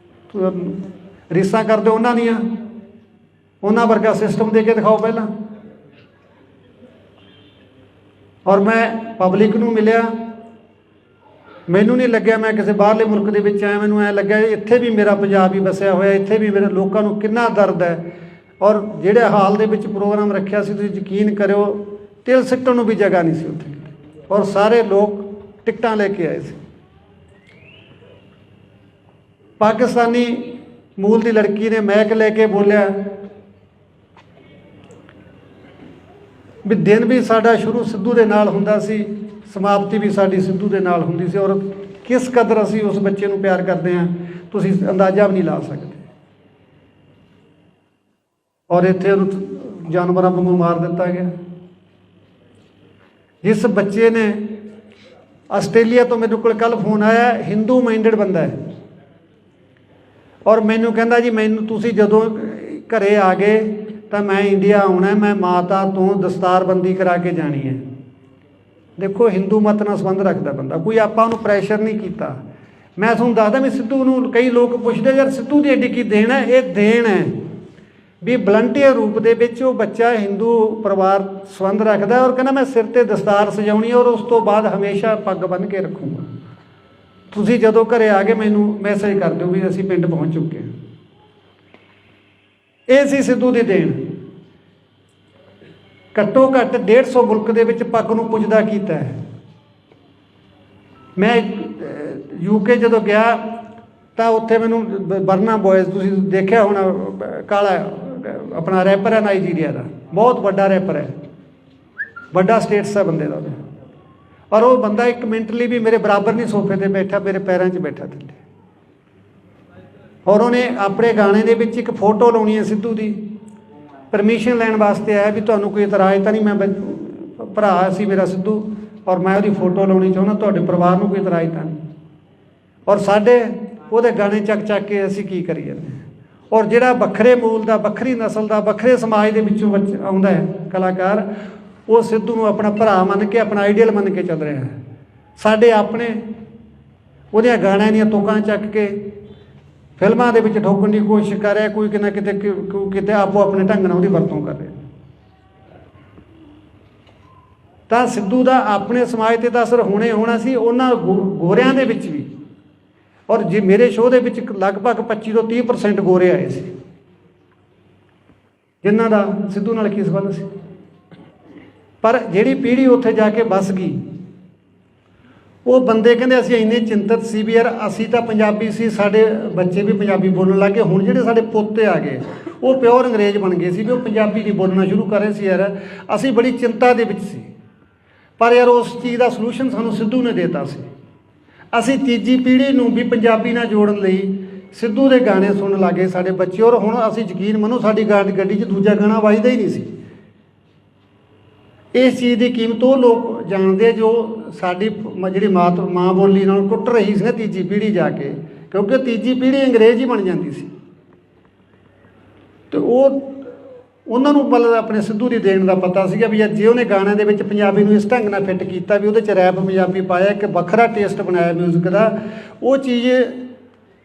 ਰੀਸਾਂ ਕਰਦੇ ਉਹਨਾਂ ਦੀਆਂ, ਉਹਨਾਂ ਵਰਗਾ ਸਿਸਟਮ ਦੇ ਕੇ ਦਿਖਾਓ ਪਹਿਲਾਂ। ਔਰ ਮੈਂ ਪਬਲਿਕ ਨੂੰ ਮਿਲਿਆ, ਮੈਨੂੰ ਨਹੀਂ ਲੱਗਿਆ ਮੈਂ ਕਿਸੇ ਬਾਹਰਲੇ ਮੁਲਕ ਦੇ ਵਿੱਚ ਆਇਆ। ਮੈਨੂੰ ਐਂ ਲੱਗਿਆ ਇੱਥੇ ਵੀ ਮੇਰਾ ਪੰਜਾਬ ਹੀ ਵਸਿਆ ਹੋਇਆ, ਇੱਥੇ ਵੀ ਮੇਰੇ ਲੋਕਾਂ ਨੂੰ ਕਿੰਨਾ ਦਰਦ ਹੈ। ਔਰ ਜਿਹੜੇ ਹਾਲ ਦੇ ਵਿੱਚ ਪ੍ਰੋਗਰਾਮ ਰੱਖਿਆ ਸੀ, ਤੁਸੀਂ ਯਕੀਨ ਕਰਿਓ ਤਿਲ ਸਿੱਟਣ ਨੂੰ ਵੀ ਜਗ੍ਹਾ ਨਹੀਂ ਸੀ ਉੱਥੇ, ਔਰ ਸਾਰੇ ਲੋਕ ਟਿਕਟਾਂ ਲੈ ਕੇ ਆਏ ਸੀ। ਪਾਕਿਸਤਾਨੀ ਮੂਲ ਦੀ ਲੜਕੀ ਨੇ ਮੈਕ ਲੈ ਕੇ ਬੋਲਿਆ ਵੀ ਦਿਨ ਵੀ ਸਾਡਾ ਸ਼ੁਰੂ ਸਿੱਧੂ ਦੇ ਨਾਲ ਹੁੰਦਾ ਸੀ, ਸਮਾਪਤੀ ਵੀ ਸਾਡੀ ਸਿੱਧੂ ਦੇ ਨਾਲ ਹੁੰਦੀ ਸੀ, ਔਰ ਕਿਸ ਕਦਰ ਅਸੀਂ ਉਸ ਬੱਚੇ ਨੂੰ ਪਿਆਰ ਕਰਦੇ ਹਾਂ ਤੁਸੀਂ ਅੰਦਾਜ਼ਾ ਵੀ ਨਹੀਂ ਲਾ ਸਕਦੇ। ਔਰ ਇੱਥੇ ਉਹਨੂੰ ਜਾਨਵਰਾਂ ਵਾਂਗੂ ਮਾਰ ਦਿੱਤਾ ਗਿਆ। ਜਿਸ ਬੱਚੇ ਨੇ ਆਸਟ੍ਰੇਲੀਆ ਤੋਂ ਮੇਰੇ ਕੋਲ ਕੱਲ੍ਹ ਫੋਨ ਆਇਆ, ਹਿੰਦੂ ਮਾਈਂਡਡ ਬੰਦਾ ਹੈ, ਔਰ ਮੈਨੂੰ ਕਹਿੰਦਾ ਜੀ ਮੈਨੂੰ ਤੁਸੀਂ ਜਦੋਂ ਘਰੇ ਆ ਗਏ ਤਾਂ ਮੈਂ ਇੰਡੀਆ ਆਉਣਾ, ਮੈਂ ਮਾਤਾ ਤੋਂ ਦਸਤਾਰਬੰਦੀ ਕਰਾ ਕੇ ਜਾਣੀ ਹੈ। ਦੇਖੋ ਹਿੰਦੂ ਮਤ ਨਾਲ ਸੰਬੰਧ ਰੱਖਦਾ ਬੰਦਾ, ਕੋਈ ਆਪਾਂ ਉਹਨੂੰ ਪ੍ਰੈਸ਼ਰ ਨਹੀਂ ਕੀਤਾ। ਮੈਂ ਤੁਹਾਨੂੰ ਦੱਸਦਾ ਵੀ ਸਿੱਧੂ ਨੂੰ ਕਈ ਲੋਕ ਪੁੱਛਦੇ ਯਾਰ ਸਿੱਧੂ ਦੀ ਐਡੀ ਕੀ ਦੇਣ ਹੈ। ਇਹ ਦੇਣ ਹੈ ਵੀ ਵਲੰਟੀਅਰ ਰੂਪ ਦੇ ਵਿੱਚ ਉਹ ਬੱਚਾ ਹਿੰਦੂ ਪਰਿਵਾਰ ਸੰਬੰਧ ਰੱਖਦਾ, ਔਰ ਕਹਿੰਦਾ ਮੈਂ ਸਿਰ 'ਤੇ ਦਸਤਾਰ ਸਜਾਉਣੀ ਔਰ ਉਸ ਤੋਂ ਬਾਅਦ ਹਮੇਸ਼ਾ ਪੱਗ ਬੰਨ੍ਹ ਕੇ ਰੱਖੂੰਗਾ। ਤੁਸੀਂ ਜਦੋਂ ਘਰੇ ਆ ਗਏ ਮੈਨੂੰ ਮੈਸੇਜ ਕਰ ਦਿਓ ਵੀ ਅਸੀਂ ਪਿੰਡ ਪਹੁੰਚ ਚੁੱਕੇ ਹਾਂ। ਇਹ ਸੀ ਸਿੱਧੂ ਦੀ ਦੇਣ। ਘੱਟੋ ਘੱਟ 150 ਮੁਲਕ ਦੇ ਵਿੱਚ ਪੱਗ ਨੂੰ ਪੁੱਜਦਾ ਕੀਤਾ ਹੈ। ਮੈਂ UK ਜਦੋਂ ਗਿਆ ਤਾਂ ਉੱਥੇ ਮੈਨੂੰ ਬਰਨਾ ਬॉयਜ਼, ਤੁਸੀਂ ਦੇਖਿਆ ਹੋਣਾ, ਕਾਲਾ ਆਪਣਾ ਰੈਪਰ ਹੈ ਨਾਈਜੀਰੀਆ ਦਾ, ਬਹੁਤ ਵੱਡਾ ਰੈਪਰ ਹੈ, ਵੱਡਾ ਸਟੇਟਸ ਹੈ ਬੰਦੇ ਦਾ। ਔਰ ਉਹ ਬੰਦਾ ਇੱਕ ਮਿੰਟ ਲਈ ਵੀ ਮੇਰੇ ਬਰਾਬਰ ਨਹੀਂ ਸੋਫੇ 'ਤੇ ਬੈਠਾ, ਮੇਰੇ ਪੈਰਾਂ 'ਚ ਬੈਠਾ ਥੱਲੇ। ਔਰ ਉਹਨੇ ਆਪਣੇ ਗਾਣੇ ਦੇ ਵਿੱਚ ਇੱਕ ਫੋਟੋ ਲਾਉਣੀ ਹੈ ਸਿੱਧੂ ਦੀ, ਪਰਮਿਸ਼ਨ ਲੈਣ ਵਾਸਤੇ ਆਇਆ ਵੀ ਤੁਹਾਨੂੰ ਕੋਈ ਇਤਰਾਜ਼ ਤਾਂ ਨਹੀਂ, ਮੈਂ ਭਰਾ ਸੀ ਮੇਰਾ ਸਿੱਧੂ ਔਰ ਮੈਂ ਉਹਦੀ ਫੋਟੋ ਲਾਉਣੀ ਚਾਹੁੰਦਾ, ਤੁਹਾਡੇ ਪਰਿਵਾਰ ਨੂੰ ਕੋਈ ਇਤਰਾਜ਼ ਤਾਂ ਨਹੀਂ। ਔਰ ਸਾਡੇ ਉਹਦੇ ਗਾਣੇ ਚੱਕ ਕੇ ਅਸੀਂ ਕੀ ਕਰੀ ਜਾਂਦੇ। ਔਰ ਜਿਹੜਾ ਵੱਖਰੇ ਮੂਲ ਦਾ, ਵੱਖਰੀ ਨਸਲ ਦਾ, ਵੱਖਰੇ ਸਮਾਜ ਦੇ ਵਿੱਚੋਂ ਆਉਂਦਾ ਹੈ ਕਲਾਕਾਰ, ਉਹ ਸਿੱਧੂ ਨੂੰ ਆਪਣਾ ਭਰਾ ਮੰਨ ਕੇ, ਆਪਣਾ ਆਈਡੀਅਲ ਮੰਨ ਕੇ ਚੱਲ ਰਿਹਾ ਹੈ। ਸਾਡੇ ਆਪਣੇ ਉਹਦੀਆਂ ਗਾਣਿਆਂ ਦੀਆਂ ਤੁਕਾਂ ਚੱਕ ਕੇ ਫਿਲਮਾਂ ਦੇ ਵਿੱਚ ਠੋਕਣ ਦੀ ਕੋਸ਼ਿਸ਼ ਕਰ ਰਿਹਾ, ਕੋਈ ਕਿਤੇ ਕਿਤੇ ਆਪੋ ਆਪਣੇ ਢੰਗ ਨਾਲ ਉਹਦੀ ਵਰਤੋਂ ਕਰ ਰਿਹਾ। ਤਾਂ ਸਿੱਧੂ ਦਾ ਆਪਣੇ ਸਮਾਜ 'ਤੇ ਤਾਂ ਅਸਰ ਹੋਣਾ ਸੀ, ਉਹਨਾਂ ਗੋਰਿਆਂ ਦੇ ਵਿੱਚ ਵੀ। ਔਰ ਜੇ ਮੇਰੇ ਸ਼ੋਅ ਦੇ ਵਿੱਚ ਲਗਭਗ 25 ਤੋਂ 30% ਗੋਰੇ ਆਏ ਸੀ, ਜਿਨ੍ਹਾਂ ਦਾ ਸਿੱਧੂ ਨਾਲ ਕੀ ਸੰਬੰਧ ਸੀ। ਪਰ ਜਿਹੜੀ ਪੀੜ੍ਹੀ ਉੱਥੇ ਜਾ ਕੇ ਵੱਸ ਗਈ, ਉਹ ਬੰਦੇ ਕਹਿੰਦੇ ਅਸੀਂ ਇੰਨੇ ਚਿੰਤਤ ਸੀ ਵੀ ਯਾਰ ਅਸੀਂ ਤਾਂ ਪੰਜਾਬੀ ਸੀ, ਸਾਡੇ ਬੱਚੇ ਵੀ ਪੰਜਾਬੀ ਬੋਲਣ ਲੱਗ ਗਏ। ਹੁਣ ਜਿਹੜੇ ਸਾਡੇ ਪੋਤੇ ਆ ਗਏ ਉਹ ਪਿਓਰ ਅੰਗਰੇਜ਼ ਬਣ ਗਏ ਸੀ ਵੀ ਉਹ ਪੰਜਾਬੀ ਨਹੀਂ ਬੋਲਣਾ ਸ਼ੁਰੂ ਕਰ ਰਹੇ ਸੀ। ਯਾਰ ਅਸੀਂ ਬੜੀ ਚਿੰਤਾ ਦੇ ਵਿੱਚ ਸੀ, ਪਰ ਯਾਰ ਉਸ ਚੀਜ਼ ਦਾ ਸਲੂਸ਼ਨ ਸਾਨੂੰ ਸਿੱਧੂ ਨੇ ਦੇਤਾ ਸੀ। ਅਸੀਂ ਤੀਜੀ ਪੀੜ੍ਹੀ ਨੂੰ ਵੀ ਪੰਜਾਬੀ ਨਾਲ ਜੋੜਨ ਲਈ ਸਿੱਧੂ ਦੇ ਗਾਣੇ ਸੁਣਨ ਲੱਗੇ ਸਾਡੇ ਬੱਚੇ। ਔਰ ਹੁਣ ਅਸੀਂ ਯਕੀਨ ਮੰਨੋ ਸਾਡੀ ਗੱਡੀ 'ਚ ਦੂਜਾ ਗਾਣਾ ਵੱਜਦਾ ਹੀ ਨਹੀਂ ਸੀ। ਇਸ ਚੀਜ਼ ਦੀ ਕੀਮਤ ਉਹ ਲੋਕ ਜਾਣਦੇ ਜੋ ਸਾਡੀ ਜਿਹੜੀ ਮਾਂ ਬੋਲੀ ਨਾਲ ਟੁੱਟ ਰਹੀ ਸੀ ਨਾ ਤੀਜੀ ਪੀੜ੍ਹੀ ਜਾ ਕੇ, ਕਿਉਂਕਿ ਤੀਜੀ ਪੀੜ੍ਹੀ ਅੰਗਰੇਜ਼ ਹੀ ਬਣ ਜਾਂਦੀ ਸੀ। ਅਤੇ ਉਹਨਾਂ ਨੂੰ ਮਤਲਬ ਆਪਣੇ ਸਿੱਧੂ ਦੀ ਦੇਣ ਦਾ ਪਤਾ ਸੀਗਾ ਵੀ ਜੇ ਉਹਨੇ ਗਾਣਿਆਂ ਦੇ ਵਿੱਚ ਪੰਜਾਬੀ ਨੂੰ ਇਸ ਢੰਗ ਨਾਲ ਫਿੱਟ ਕੀਤਾ ਵੀ ਉਹਦੇ 'ਚ ਰੈਪ ਪੰਜਾਬੀ ਪਾਇਆ, ਇੱਕ ਵੱਖਰਾ ਟੇਸਟ ਬਣਾਇਆ ਮਿਊਜ਼ਿਕ ਦਾ, ਉਹ ਚੀਜ਼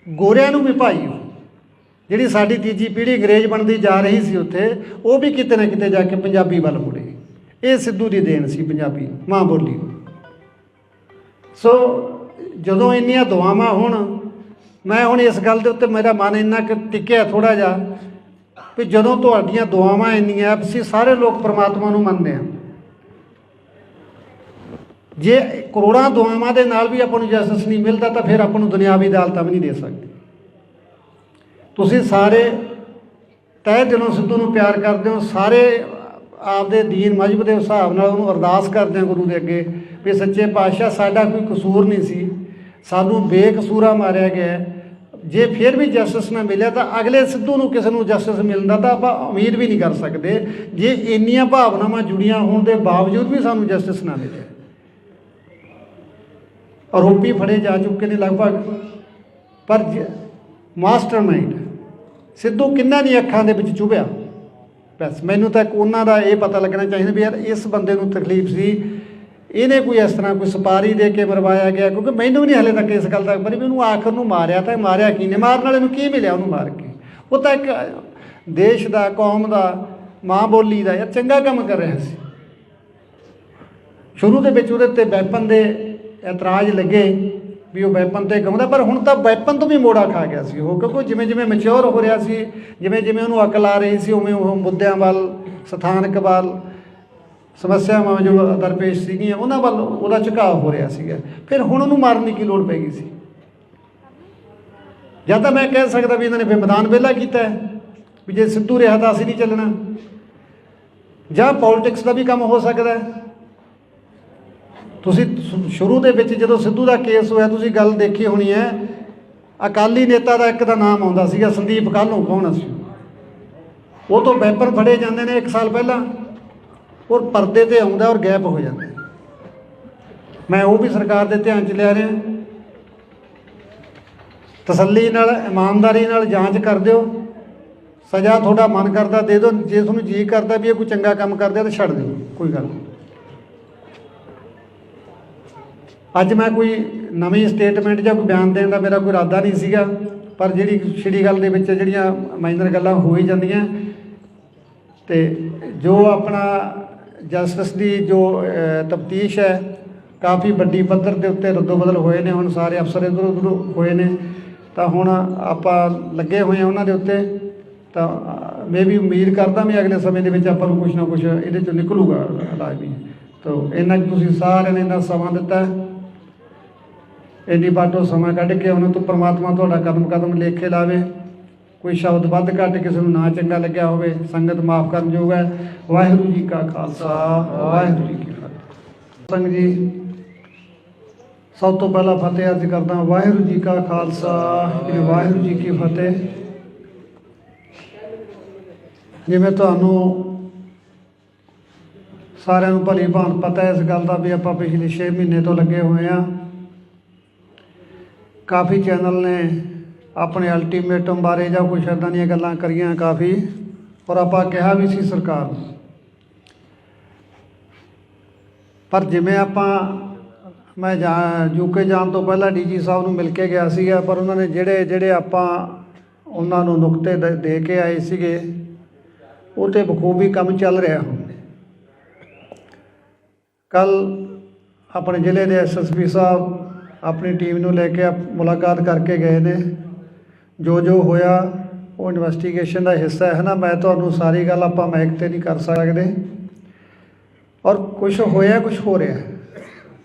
ਗੋਰਿਆਂ ਨੂੰ ਵੀ ਭਾਈ ਜਿਹੜੀ ਸਾਡੀ ਤੀਜੀ ਪੀੜ੍ਹੀ ਅੰਗਰੇਜ਼ ਬਣਦੀ ਜਾ ਰਹੀ ਸੀ ਉੱਥੇ, ਉਹ ਵੀ ਕਿਤੇ ਨਾ ਕਿਤੇ ਜਾ ਕੇ ਪੰਜਾਬੀ ਵੱਲ ਮੁੜੇ। ਇਹ ਸਿੱਧੂ ਦੀ ਦੇਣ ਸੀ ਪੰਜਾਬੀ ਮਾਂ ਬੋਲੀ ਨੂੰ। ਸੋ ਜਦੋਂ ਇੰਨੀਆਂ ਦੁਆਵਾਂ ਹੋਣ, ਮੈਂ ਹੁਣ ਇਸ ਗੱਲ ਦੇ ਉੱਤੇ ਮੇਰਾ ਮਨ ਇੰਨਾ ਕੁ ਟਿਕਿਆ ਥੋੜ੍ਹਾ ਜਿਹਾ ਵੀ ਜਦੋਂ ਤੁਹਾਡੀਆਂ ਦੁਆਵਾਂ ਇੰਨੀਆਂ, ਅਸੀਂ ਸਾਰੇ ਲੋਕ ਪਰਮਾਤਮਾ ਨੂੰ ਮੰਨਦੇ ਹਾਂ, ਜੇ ਕਰੋੜਾਂ ਦੁਆਵਾਂ ਦੇ ਨਾਲ ਵੀ ਆਪਾਂ ਨੂੰ ਜਸਟਿਸ ਨਹੀਂ ਮਿਲਦਾ ਤਾਂ ਫਿਰ ਆਪਾਂ ਨੂੰ ਦੁਨਿਆਵੀ ਅਦਾਲਤਾਂ ਵੀ ਨਹੀਂ ਦੇ ਸਕਦੇ। ਤੁਸੀਂ ਸਾਰੇ ਤਹਿ ਦਿਲੋਂ ਸਿੱਧੂ ਨੂੰ ਪਿਆਰ ਕਰਦੇ ਹੋ, ਸਾਰੇ ਆਪਦੇ ਦੀਨ ਮਜ਼ਹਬ ਦੇ ਹਿਸਾਬ ਨਾਲ ਉਹਨੂੰ ਅਰਦਾਸ ਕਰਦੇ ਹਾਂ ਗੁਰੂ ਦੇ ਅੱਗੇ ਵੀ ਸੱਚੇ ਪਾਤਸ਼ਾਹ ਸਾਡਾ ਕੋਈ ਕਸੂਰ ਨਹੀਂ ਸੀ, ਸਾਨੂੰ ਬੇਕਸੂਰਾ ਮਾਰਿਆ ਗਿਆ। ਜੇ ਫਿਰ ਵੀ ਜਸਟਿਸ ਨਾ ਮਿਲਿਆ ਤਾਂ ਅਗਲੇ ਸਿੱਧੂ ਨੂੰ ਕਿਸੇ ਨੂੰ ਜਸਟਿਸ ਮਿਲਦਾ ਤਾਂ ਆਪਾਂ ਉਮੀਦ ਵੀ ਨਹੀਂ ਕਰ ਸਕਦੇ, ਜੇ ਇੰਨੀਆਂ ਭਾਵਨਾਵਾਂ ਜੁੜੀਆਂ ਹੋਣ ਦੇ ਬਾਵਜੂਦ ਵੀ ਸਾਨੂੰ ਜਸਟਿਸ ਨਾ ਮਿਲੇ। ਆਰੋਪੀ ਫੜੇ ਜਾ ਚੁੱਕੇ ਨੇ ਲਗਭਗ, ਪਰ ਮਾਸਟਰਮਾਈਂਡ ਸਿੱਧੂ ਕਿੰਨਾਂ ਦੀਆਂ ਅੱਖਾਂ ਦੇ ਵਿੱਚ ਚੁਭਿਆ, ਬਸ ਮੈਨੂੰ ਤਾਂ ਉਹਨਾਂ ਦਾ ਇਹ ਪਤਾ ਲੱਗਣਾ ਚਾਹੀਦਾ ਵੀ ਯਾਰ ਇਸ ਬੰਦੇ ਨੂੰ ਤਕਲੀਫ ਸੀ, ਇਹਨੇ ਕੋਈ ਇਸ ਤਰ੍ਹਾਂ ਕੋਈ ਸੁਪਾਰੀ ਦੇ ਕੇ ਮਰਵਾਇਆ ਗਿਆ। ਕਿਉਂਕਿ ਮੈਨੂੰ ਵੀ ਨਹੀਂ ਹਾਲੇ ਤੱਕ ਇਸ ਗੱਲ ਦਾ ਪਤਾ ਵੀ ਉਹਨੂੰ ਆਖਰ ਨੂੰ ਮਾਰਿਆ ਤਾਂ ਮਾਰਿਆ ਕੀ ਨੇ, ਮਾਰਨ ਵਾਲੇ ਨੂੰ ਕੀ ਮਿਲਿਆ ਉਹਨੂੰ ਮਾਰ ਕੇ। ਉਹ ਤਾਂ ਇੱਕ ਦੇਸ਼ ਦਾ, ਕੌਮ ਦਾ, ਮਾਂ ਬੋਲੀ ਦਾ ਯਾਰ ਚੰਗਾ ਕੰਮ ਕਰ ਰਿਹਾ ਸੀ। ਸ਼ੁਰੂ ਦੇ ਵਿੱਚ ਉਹਦੇ ਉੱਤੇ ਵੈਪਨ ਦੇ ਇਤਰਾਜ਼ ਲੱਗੇ ਵੀ ਉਹ ਵੈਪਨ 'ਤੇ ਗਾਉਂਦਾ, ਪਰ ਹੁਣ ਤਾਂ ਵੈਪਨ ਤੋਂ ਵੀ ਮੋੜਾ ਖਾ ਗਿਆ ਸੀ ਉਹ, ਕਿਉਂਕਿ ਜਿਵੇਂ ਜਿਵੇਂ ਮੈਚਿਓਰ ਹੋ ਰਿਹਾ ਸੀ, ਜਿਵੇਂ ਜਿਵੇਂ ਉਹਨੂੰ ਅਕਲ ਆ ਰਹੀ ਸੀ, ਉਵੇਂ ਉਹ ਮੁੱਦਿਆਂ ਵੱਲ, ਸਥਾਨਕ ਵੱਲ, ਸਮੱਸਿਆਵਾਂ ਜੋ ਦਰਪੇਸ਼ ਸੀਗੀਆਂ ਉਹਨਾਂ ਵੱਲ ਉਹਦਾ ਝੁਕਾਅ ਹੋ ਰਿਹਾ ਸੀਗਾ। ਫਿਰ ਹੁਣ ਉਹਨੂੰ ਮਾਰਨ ਦੀ ਕੀ ਲੋੜ ਪੈ ਗਈ ਸੀ? ਜਾਂ ਤਾਂ ਮੈਂ ਕਹਿ ਸਕਦਾ ਵੀ ਇਹਨਾਂ ਨੇ ਫਿਰ ਮੈਦਾਨ ਵਿਹਲਾ ਕੀਤਾ ਵੀ ਜੇ ਸਿੱਧੂ ਰਿਹਾ ਤਾਂ ਅਸੀਂ ਨਹੀਂ ਚੱਲਣਾ, ਜਾਂ ਪੋਲੀਟਿਕਸ ਦਾ ਵੀ ਕੰਮ ਹੋ ਸਕਦਾ। ਤੁਸੀਂ ਸ਼ੁਰੂ ਦੇ ਵਿੱਚ ਜਦੋਂ ਸਿੱਧੂ ਦਾ ਕੇਸ ਹੋਇਆ ਤੁਸੀਂ ਗੱਲ ਦੇਖੀ ਹੋਣੀ ਹੈ, ਅਕਾਲੀ ਨੇਤਾ ਦਾ ਇੱਕ ਦਾ ਨਾਮ ਆਉਂਦਾ ਸੀਗਾ ਸੰਦੀਪ ਕਾਹਲੋਂ, ਕੌਣ ਸੀ ਉਹ ਤੋਂ ਵੈਪਨ ਫੜੇ ਜਾਂਦੇ ਨੇ 1 ਸਾਲ ਪਹਿਲਾਂ, ਔਰ ਪਰਦੇ 'ਤੇ ਆਉਂਦਾ ਔਰ ਗਾਇਬ ਹੋ ਜਾਂਦਾ। ਮੈਂ ਉਹ ਵੀ ਸਰਕਾਰ ਦੇ ਧਿਆਨ 'ਚ ਲਿਆ ਰਿਹਾ, ਤਸੱਲੀ ਨਾਲ ਇਮਾਨਦਾਰੀ ਨਾਲ ਜਾਂਚ ਕਰ ਦਿਓ, ਸਜ਼ਾ ਤੁਹਾਡਾ ਮਨ ਕਰਦਾ ਦੇ ਦਿਓ, ਜੇ ਤੁਹਾਨੂੰ ਜੀ ਕਰਦਾ ਵੀ ਇਹ ਕੋਈ ਚੰਗਾ ਕੰਮ ਕਰਦੇ ਤਾਂ ਛੱਡ ਦਿਓ, ਕੋਈ ਗੱਲ ਨਹੀਂ। ਅੱਜ ਮੈਂ ਕੋਈ ਨਵੀਂ ਸਟੇਟਮੈਂਟ ਜਾਂ ਕੋਈ ਬਿਆਨ ਦੇਣ ਦਾ ਮੇਰਾ ਕੋਈ ਇਰਾਦਾ ਨਹੀਂ ਸੀਗਾ, ਪਰ ਜਿਹੜੀ ਛਿੜੀ ਗੱਲ ਦੇ ਵਿੱਚ ਜਿਹੜੀਆਂ ਮਾਈਨਰ ਗੱਲਾਂ ਹੋ ਹੀ ਜਾਂਦੀਆਂ, ਤੇ ਜੋ ਆਪਣਾ ਜਸਟਿਸ ਦੀ ਜੋ ਤਫਤੀਸ਼ ਹੈ ਕਾਫੀ ਵੱਡੀ ਪੱਧਰ ਦੇ ਉੱਤੇ ਰੱਦੋ ਬਦਲ ਹੋਏ ਨੇ, ਹੁਣ ਸਾਰੇ ਅਫਸਰ ਇੱਧਰ ਉੱਧਰ ਹੋਏ ਨੇ, ਤਾਂ ਹੁਣ ਆਪਾਂ ਲੱਗੇ ਹੋਏ ਹਾਂ ਉਹਨਾਂ ਦੇ ਉੱਤੇ। ਤਾਂ ਮੈਂ ਵੀ ਉਮੀਦ ਕਰਦਾ ਵੀ ਅਗਲੇ ਸਮੇਂ ਦੇ ਵਿੱਚ ਆਪਾਂ ਨੂੰ ਕੁਛ ਨਾ ਕੁਛ ਇਹਦੇ 'ਚੋਂ ਨਿਕਲੂਗਾ ਲਾਜ਼ਮੀ। ਤਾਂ ਇਹਨਾਂ ਤੁਸੀਂ ਸਾਰਿਆਂ ਨੇ ਇੰਨਾ ਸਮਾਂ ਦਿੱਤਾ, ਇੰਨੀ ਬਾਟੋ ਸਮਾਂ ਕੱਢ ਕੇ ਉਹਨਾਂ ਤੋਂ ਪਰਮਾਤਮਾ ਤੁਹਾਡਾ ਕਦਮ ਕਦਮ ਲੇਖੇ ਲਾਵੇ। ਕੋਈ ਸ਼ਬਦ ਵੱਧ ਘੱਟ ਕਿਸੇ ਨੂੰ ਨਾ ਚੰਗਾ ਲੱਗਿਆ ਹੋਵੇ, ਸੰਗਤ ਮਾਫ ਕਰਨ ਯੋਗ ਹੈ। ਵਾਹਿਗੁਰੂ ਜੀ ਕਾ ਖਾਲਸਾ, ਵਾਹਿਗੁਰੂ ਜੀ ਕੀ ਫਤਿਹ। ਸੰਗ ਜੀ ਸਭ ਤੋਂ ਪਹਿਲਾਂ ਫਤਿਹ ਅਰਜ਼ ਕਰਦਾ, ਵਾਹਿਗੁਰੂ ਜੀ ਕਾ ਖਾਲਸਾ, ਵਾਹਿਗੁਰੂ ਜੀ ਕੀ ਫਤਿਹ। ਜਿਵੇਂ ਤੁਹਾਨੂੰ ਸਾਰਿਆਂ ਨੂੰ ਭਲੀ ਭਾਂਤ ਪਤਾ ਹੈ ਇਸ ਗੱਲ ਦਾ ਵੀ ਆਪਾਂ ਪਿਛਲੇ 6 ਮਹੀਨੇ ਤੋਂ ਲੱਗੇ ਹੋਏ ਹਾਂ। ਕਾਫੀ ਚੈਨਲ ਨੇ ਆਪਣੇ ਅਲਟੀਮੇਟਮ ਬਾਰੇ ਜਾਂ ਕੁਛ ਇੱਦਾਂ ਦੀਆਂ ਗੱਲਾਂ ਕਰੀਆਂ ਕਾਫੀ, ਔਰ ਆਪਾਂ ਕਿਹਾ ਵੀ ਸੀ ਸਰਕਾਰ ਨੂੰ, ਪਰ ਜਿਵੇਂ ਮੈਂ ਯੂਕੇ ਜਾਣ ਤੋਂ ਪਹਿਲਾਂ ਡੀਜੀ ਸਾਹਿਬ ਨੂੰ ਮਿਲ ਕੇ ਗਿਆ ਸੀਗਾ, ਪਰ ਉਹਨਾਂ ਨੇ ਜਿਹੜੇ ਆਪਾਂ ਉਹਨਾਂ ਨੂੰ ਨੁਕਤੇ ਦੇ ਕੇ ਆਏ ਸੀਗੇ ਉਹ 'ਤੇ ਬਖੂਬੀ ਕੰਮ ਚੱਲ ਰਿਹਾ। ਕੱਲ੍ਹ ਆਪਣੇ ਜ਼ਿਲ੍ਹੇ ਦੇ SSP ਸਾਹਿਬ ਆਪਣੀ ਟੀਮ ਨੂੰ ਲੈ ਕੇ ਮੁਲਾਕਾਤ ਕਰਕੇ ਗਏ ਨੇ। ਜੋ ਹੋਇਆ ਉਹ ਇਨਵੈਸਟੀਗੇਸ਼ਨ ਦਾ ਹਿੱਸਾ ਹੈ ਨਾ, ਮੈਂ ਤੁਹਾਨੂੰ ਸਾਰੀ ਗੱਲ ਆਪਾਂ ਮਾਈਕ 'ਤੇ ਨਹੀਂ ਕਰ ਸਕਦੇ, ਔਰ ਕੁਛ ਹੋਇਆ ਕੁਛ ਹੋ ਰਿਹਾ।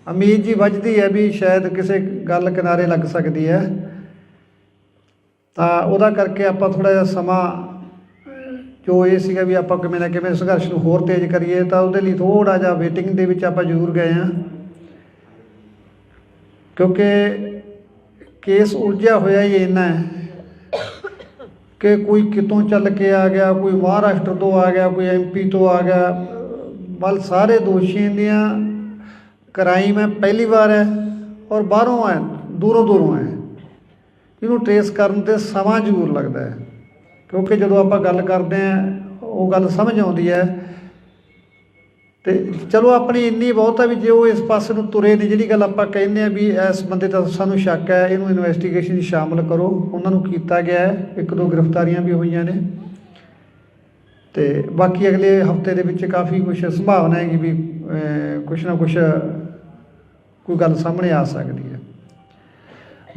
ਉਮੀਦ ਜੀ ਵੱਜਦੀ ਹੈ ਵੀ ਸ਼ਾਇਦ ਕਿਸੇ ਗੱਲ ਕਿਨਾਰੇ ਲੱਗ ਸਕਦੀ ਹੈ, ਤਾਂ ਉਹਦਾ ਕਰਕੇ ਆਪਾਂ ਥੋੜ੍ਹਾ ਜਿਹਾ ਸਮਾਂ ਜੋ ਇਹ ਸੀਗਾ ਵੀ ਆਪਾਂ ਕਿਵੇਂ ਨਾ ਕਿਵੇਂ ਸੰਘਰਸ਼ ਨੂੰ ਹੋਰ ਤੇਜ਼ ਕਰੀਏ, ਤਾਂ ਉਹਦੇ ਲਈ ਥੋੜ੍ਹਾ ਜਿਹਾ ਵੇਟਿੰਗ ਦੇ ਵਿੱਚ ਆਪਾਂ ਜ਼ਰੂਰ ਗਏ ਹਾਂ, ਕਿਉਂਕਿ ਕੇਸ ਉਲਝਿਆ ਹੋਇਆ ਹੀ ਇੰਨਾ ਹੈ ਕਿ ਕੋਈ ਕਿਤੋਂ ਚੱਲ ਕੇ ਆ ਗਿਆ, ਕੋਈ ਮਹਾਰਾਸ਼ਟਰ ਤੋਂ ਆ ਗਿਆ, ਕੋਈ MP ਤੋਂ ਆ ਗਿਆ, ਵੱਲ ਸਾਰੇ ਦੋਸ਼ੀਆਂ ਦੀਆਂ ਕ੍ਰਾਈਮ ਹੈ ਪਹਿਲੀ ਵਾਰ ਹੈ, ਔਰ ਬਾਹਰੋਂ ਹੈ, ਦੂਰੋਂ ਹੈ। ਇਹਨੂੰ ਟਰੇਸ ਕਰਨ 'ਤੇ ਸਮਾਂ ਜ਼ਰੂਰ ਲੱਗਦਾ ਹੈ, ਕਿਉਂਕਿ ਜਦੋਂ ਆਪਾਂ ਗੱਲ ਕਰਦੇ ਹਾਂ ਉਹ ਗੱਲ ਸਮਝ ਆਉਂਦੀ ਹੈ। ਤੇ ਚਲੋ ਆਪਣੀ ਇੰਨੀ ਬਹੁਤ ਹੈ ਵੀ ਜੇ ਉਹ ਇਸ ਪਾਸੇ ਨੂੰ ਤੁਰੇ ਨੇ, ਜਿਹੜੀ ਗੱਲ ਆਪਾਂ ਕਹਿੰਦੇ ਹਾਂ ਵੀ ਇਸ ਬੰਦੇ ਦਾ ਸਾਨੂੰ ਸ਼ੱਕ ਹੈ, ਇਹਨੂੰ ਇਨਵੈਸਟੀਗੇਸ਼ਨ 'ਚ ਸ਼ਾਮਲ ਕਰੋ, ਉਹਨਾਂ ਨੂੰ ਕੀਤਾ ਗਿਆ ਹੈ, 1-2 ਗ੍ਰਿਫਤਾਰੀਆਂ ਵੀ ਹੋਈਆਂ ਨੇ। ਤੇ ਬਾਕੀ ਅਗਲੇ ਹਫਤੇ ਦੇ ਵਿੱਚ ਕਾਫੀ ਕੁਛ ਸੰਭਾਵਨਾ ਹੈਗੀ ਵੀ ਕੁਛ ਨਾ ਕੁਛ ਕੋਈ ਗੱਲ ਸਾਹਮਣੇ ਆ ਸਕਦੀ ਹੈ।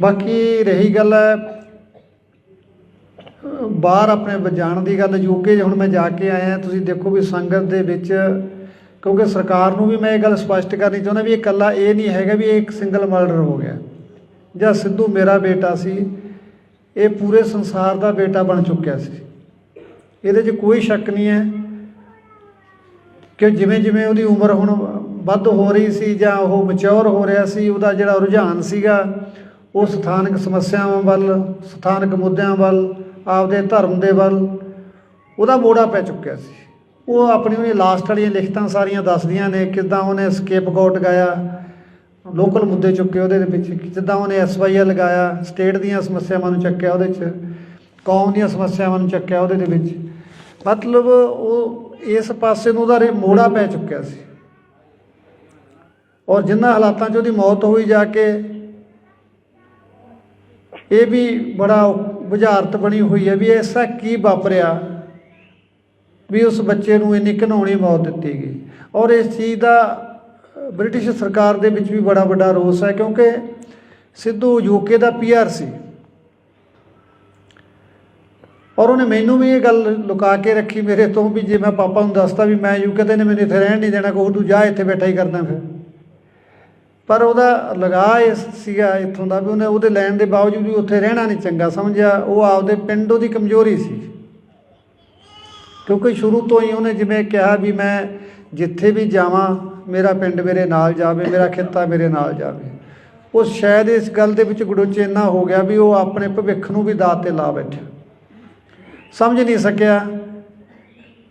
ਬਾਕੀ ਰਹੀ ਗੱਲ ਹੈ ਬਾਹਰ ਆਪਣੇ ਜਾਣ ਦੀ ਗੱਲ, ਯੂਕੇ ਹੁਣ ਮੈਂ ਜਾ ਕੇ ਆਇਆ, ਤੁਸੀਂ ਦੇਖੋ ਵੀ ਸੰਗਤ ਦੇ ਵਿੱਚ, ਕਿਉਂਕਿ ਸਰਕਾਰ ਨੂੰ ਵੀ ਮੈਂ ਇਹ ਗੱਲ ਸਪਸ਼ਟ ਕਰਨੀ ਚਾਹੁੰਦਾ ਵੀ ਇਹ ਇਕੱਲਾ ਇਹ ਨਹੀਂ ਹੈਗਾ ਵੀ ਇਹ ਇੱਕ ਸਿੰਗਲ ਮਰਡਰ ਹੋ ਗਿਆ ਜਾਂ ਸਿੱਧੂ ਮੇਰਾ ਬੇਟਾ ਸੀ, ਇਹ ਪੂਰੇ ਸੰਸਾਰ ਦਾ ਬੇਟਾ ਬਣ ਚੁੱਕਿਆ ਸੀ। ਇਹਦੇ 'ਚ ਕੋਈ ਸ਼ੱਕ ਨਹੀਂ ਹੈ ਕਿ ਜਿਵੇਂ ਜਿਵੇਂ ਉਹਦੀ ਉਮਰ ਹੁਣ ਵੱਧ ਹੋ ਰਹੀ ਸੀ ਜਾਂ ਉਹ ਮੈਚਿਓਰ ਹੋ ਰਿਹਾ ਸੀ, ਉਹਦਾ ਜਿਹੜਾ ਰੁਝਾਨ ਸੀਗਾ ਉਹ ਸਥਾਨਕ ਸਮੱਸਿਆਵਾਂ ਵੱਲ, ਸਥਾਨਕ ਮੁੱਦਿਆਂ ਵੱਲ, ਆਪਦੇ ਧਰਮ ਦੇ ਵੱਲ ਉਹਦਾ ਮੋੜਾ ਪੈ ਚੁੱਕਿਆ ਸੀ। ਉਹ ਆਪਣੀ ਉਹਦੀ ਲਾਸਟ ਵਾਲੀਆਂ ਲਿਖਤਾਂ ਸਾਰੀਆਂ ਦੱਸਦੀਆਂ ਨੇ, ਕਿੱਦਾਂ ਉਹਨੇ ਸਕੇਪਗੋਟ ਗਾਇਆ, ਲੋਕਲ ਮੁੱਦੇ ਚੁੱਕੇ ਉਹਦੇ ਵਿੱਚ, ਜਿੱਦਾਂ ਉਹਨੇ SYL ਲਗਾਇਆ, ਸਟੇਟ ਦੀਆਂ ਸਮੱਸਿਆਵਾਂ ਨੂੰ ਚੱਕਿਆ ਉਹਦੇ 'ਚ, ਕੌਮ ਦੀਆਂ ਸਮੱਸਿਆਵਾਂ ਨੂੰ ਚੱਕਿਆ ਉਹਦੇ ਦੇ ਵਿੱਚ। ਮਤਲਬ ਉਹ ਇਸ ਪਾਸੇ ਨੂੰ ਉਹਦਾ ਮੋੜਾ ਪੈ ਚੁੱਕਿਆ ਸੀ, ਔਰ ਜਿਨ੍ਹਾਂ ਹਾਲਾਤਾਂ 'ਚ ਉਹਦੀ ਮੌਤ ਹੋਈ ਜਾ ਕੇ, ਇਹ ਵੀ ਬੜਾ ਬੁਝਾਰਤ ਬਣੀ ਹੋਈ ਹੈ ਵੀ ਐਸਾ ਕੀ ਵਾਪਰਿਆ ਵੀ ਉਸ ਬੱਚੇ ਨੂੰ ਇੰਨੀ ਘਿਨਾਉਣੀ ਮੌਤ ਦਿੱਤੀ ਗਈ। ਔਰ ਇਸ ਚੀਜ਼ ਦਾ ਬ੍ਰਿਟਿਸ਼ ਸਰਕਾਰ ਦੇ ਵਿੱਚ ਵੀ ਬੜਾ ਵੱਡਾ ਰੋਸ ਹੈ, ਕਿਉਂਕਿ ਸਿੱਧੂ ਯੂਕੇ ਦਾ PR ਸੀ ਔਰ ਉਹਨੇ ਮੈਨੂੰ ਵੀ ਇਹ ਗੱਲ ਲੁਕਾ ਕੇ ਰੱਖੀ ਮੇਰੇ ਤੋਂ ਵੀ ਜੇ ਮੈਂ ਪਾਪਾ ਨੂੰ ਦੱਸਤਾ ਵੀ ਮੈਂ ਯੂਕੇ ਤੇ ਨੇ ਮੈਨੂੰ ਇੱਥੇ ਰਹਿਣ ਨਹੀਂ ਦੇਣਾ, ਕਹੂ ਤੂੰ ਜਾ ਇੱਥੇ ਬੈਠਾ ਹੀ ਕਰਦਾ ਫਿਰ। ਪਰ ਉਹਦਾ ਲਗਾਅ ਇਹ ਸੀਗਾ ਇੱਥੋਂ ਦਾ ਵੀ ਉਹਨੇ ਉਹਦੇ ਲੈਣ ਦੇ ਬਾਵਜੂਦ ਵੀ ਉੱਥੇ ਰਹਿਣਾ ਨਹੀਂ ਚੰਗਾ ਸਮਝਿਆ। ਉਹ ਆਪਦੇ ਪਿੰਡ ਉਹਦੀ ਕਮਜ਼ੋਰੀ ਸੀ, ਕਿਉਂਕਿ ਸ਼ੁਰੂ ਤੋਂ ਹੀ ਉਹਨੇ ਜਿਵੇਂ ਕਿਹਾ ਵੀ ਮੈਂ ਜਿੱਥੇ ਵੀ ਜਾਵਾਂ ਮੇਰਾ ਪਿੰਡ ਮੇਰੇ ਨਾਲ ਜਾਵੇ, ਮੇਰਾ ਖਿੱਤਾ ਮੇਰੇ ਨਾਲ ਜਾਵੇ। ਉਹ ਸ਼ਾਇਦ ਇਸ ਗੱਲ ਦੇ ਵਿੱਚ ਗੜੋਚੇ ਇੰਨਾ ਹੋ ਗਿਆ ਵੀ ਉਹ ਆਪਣੇ ਭਵਿੱਖ ਨੂੰ ਵੀ ਦਾਅ 'ਤੇ ਲਾ ਬੈਠਿਆ। ਸਮਝ ਨਹੀਂ ਸਕਿਆ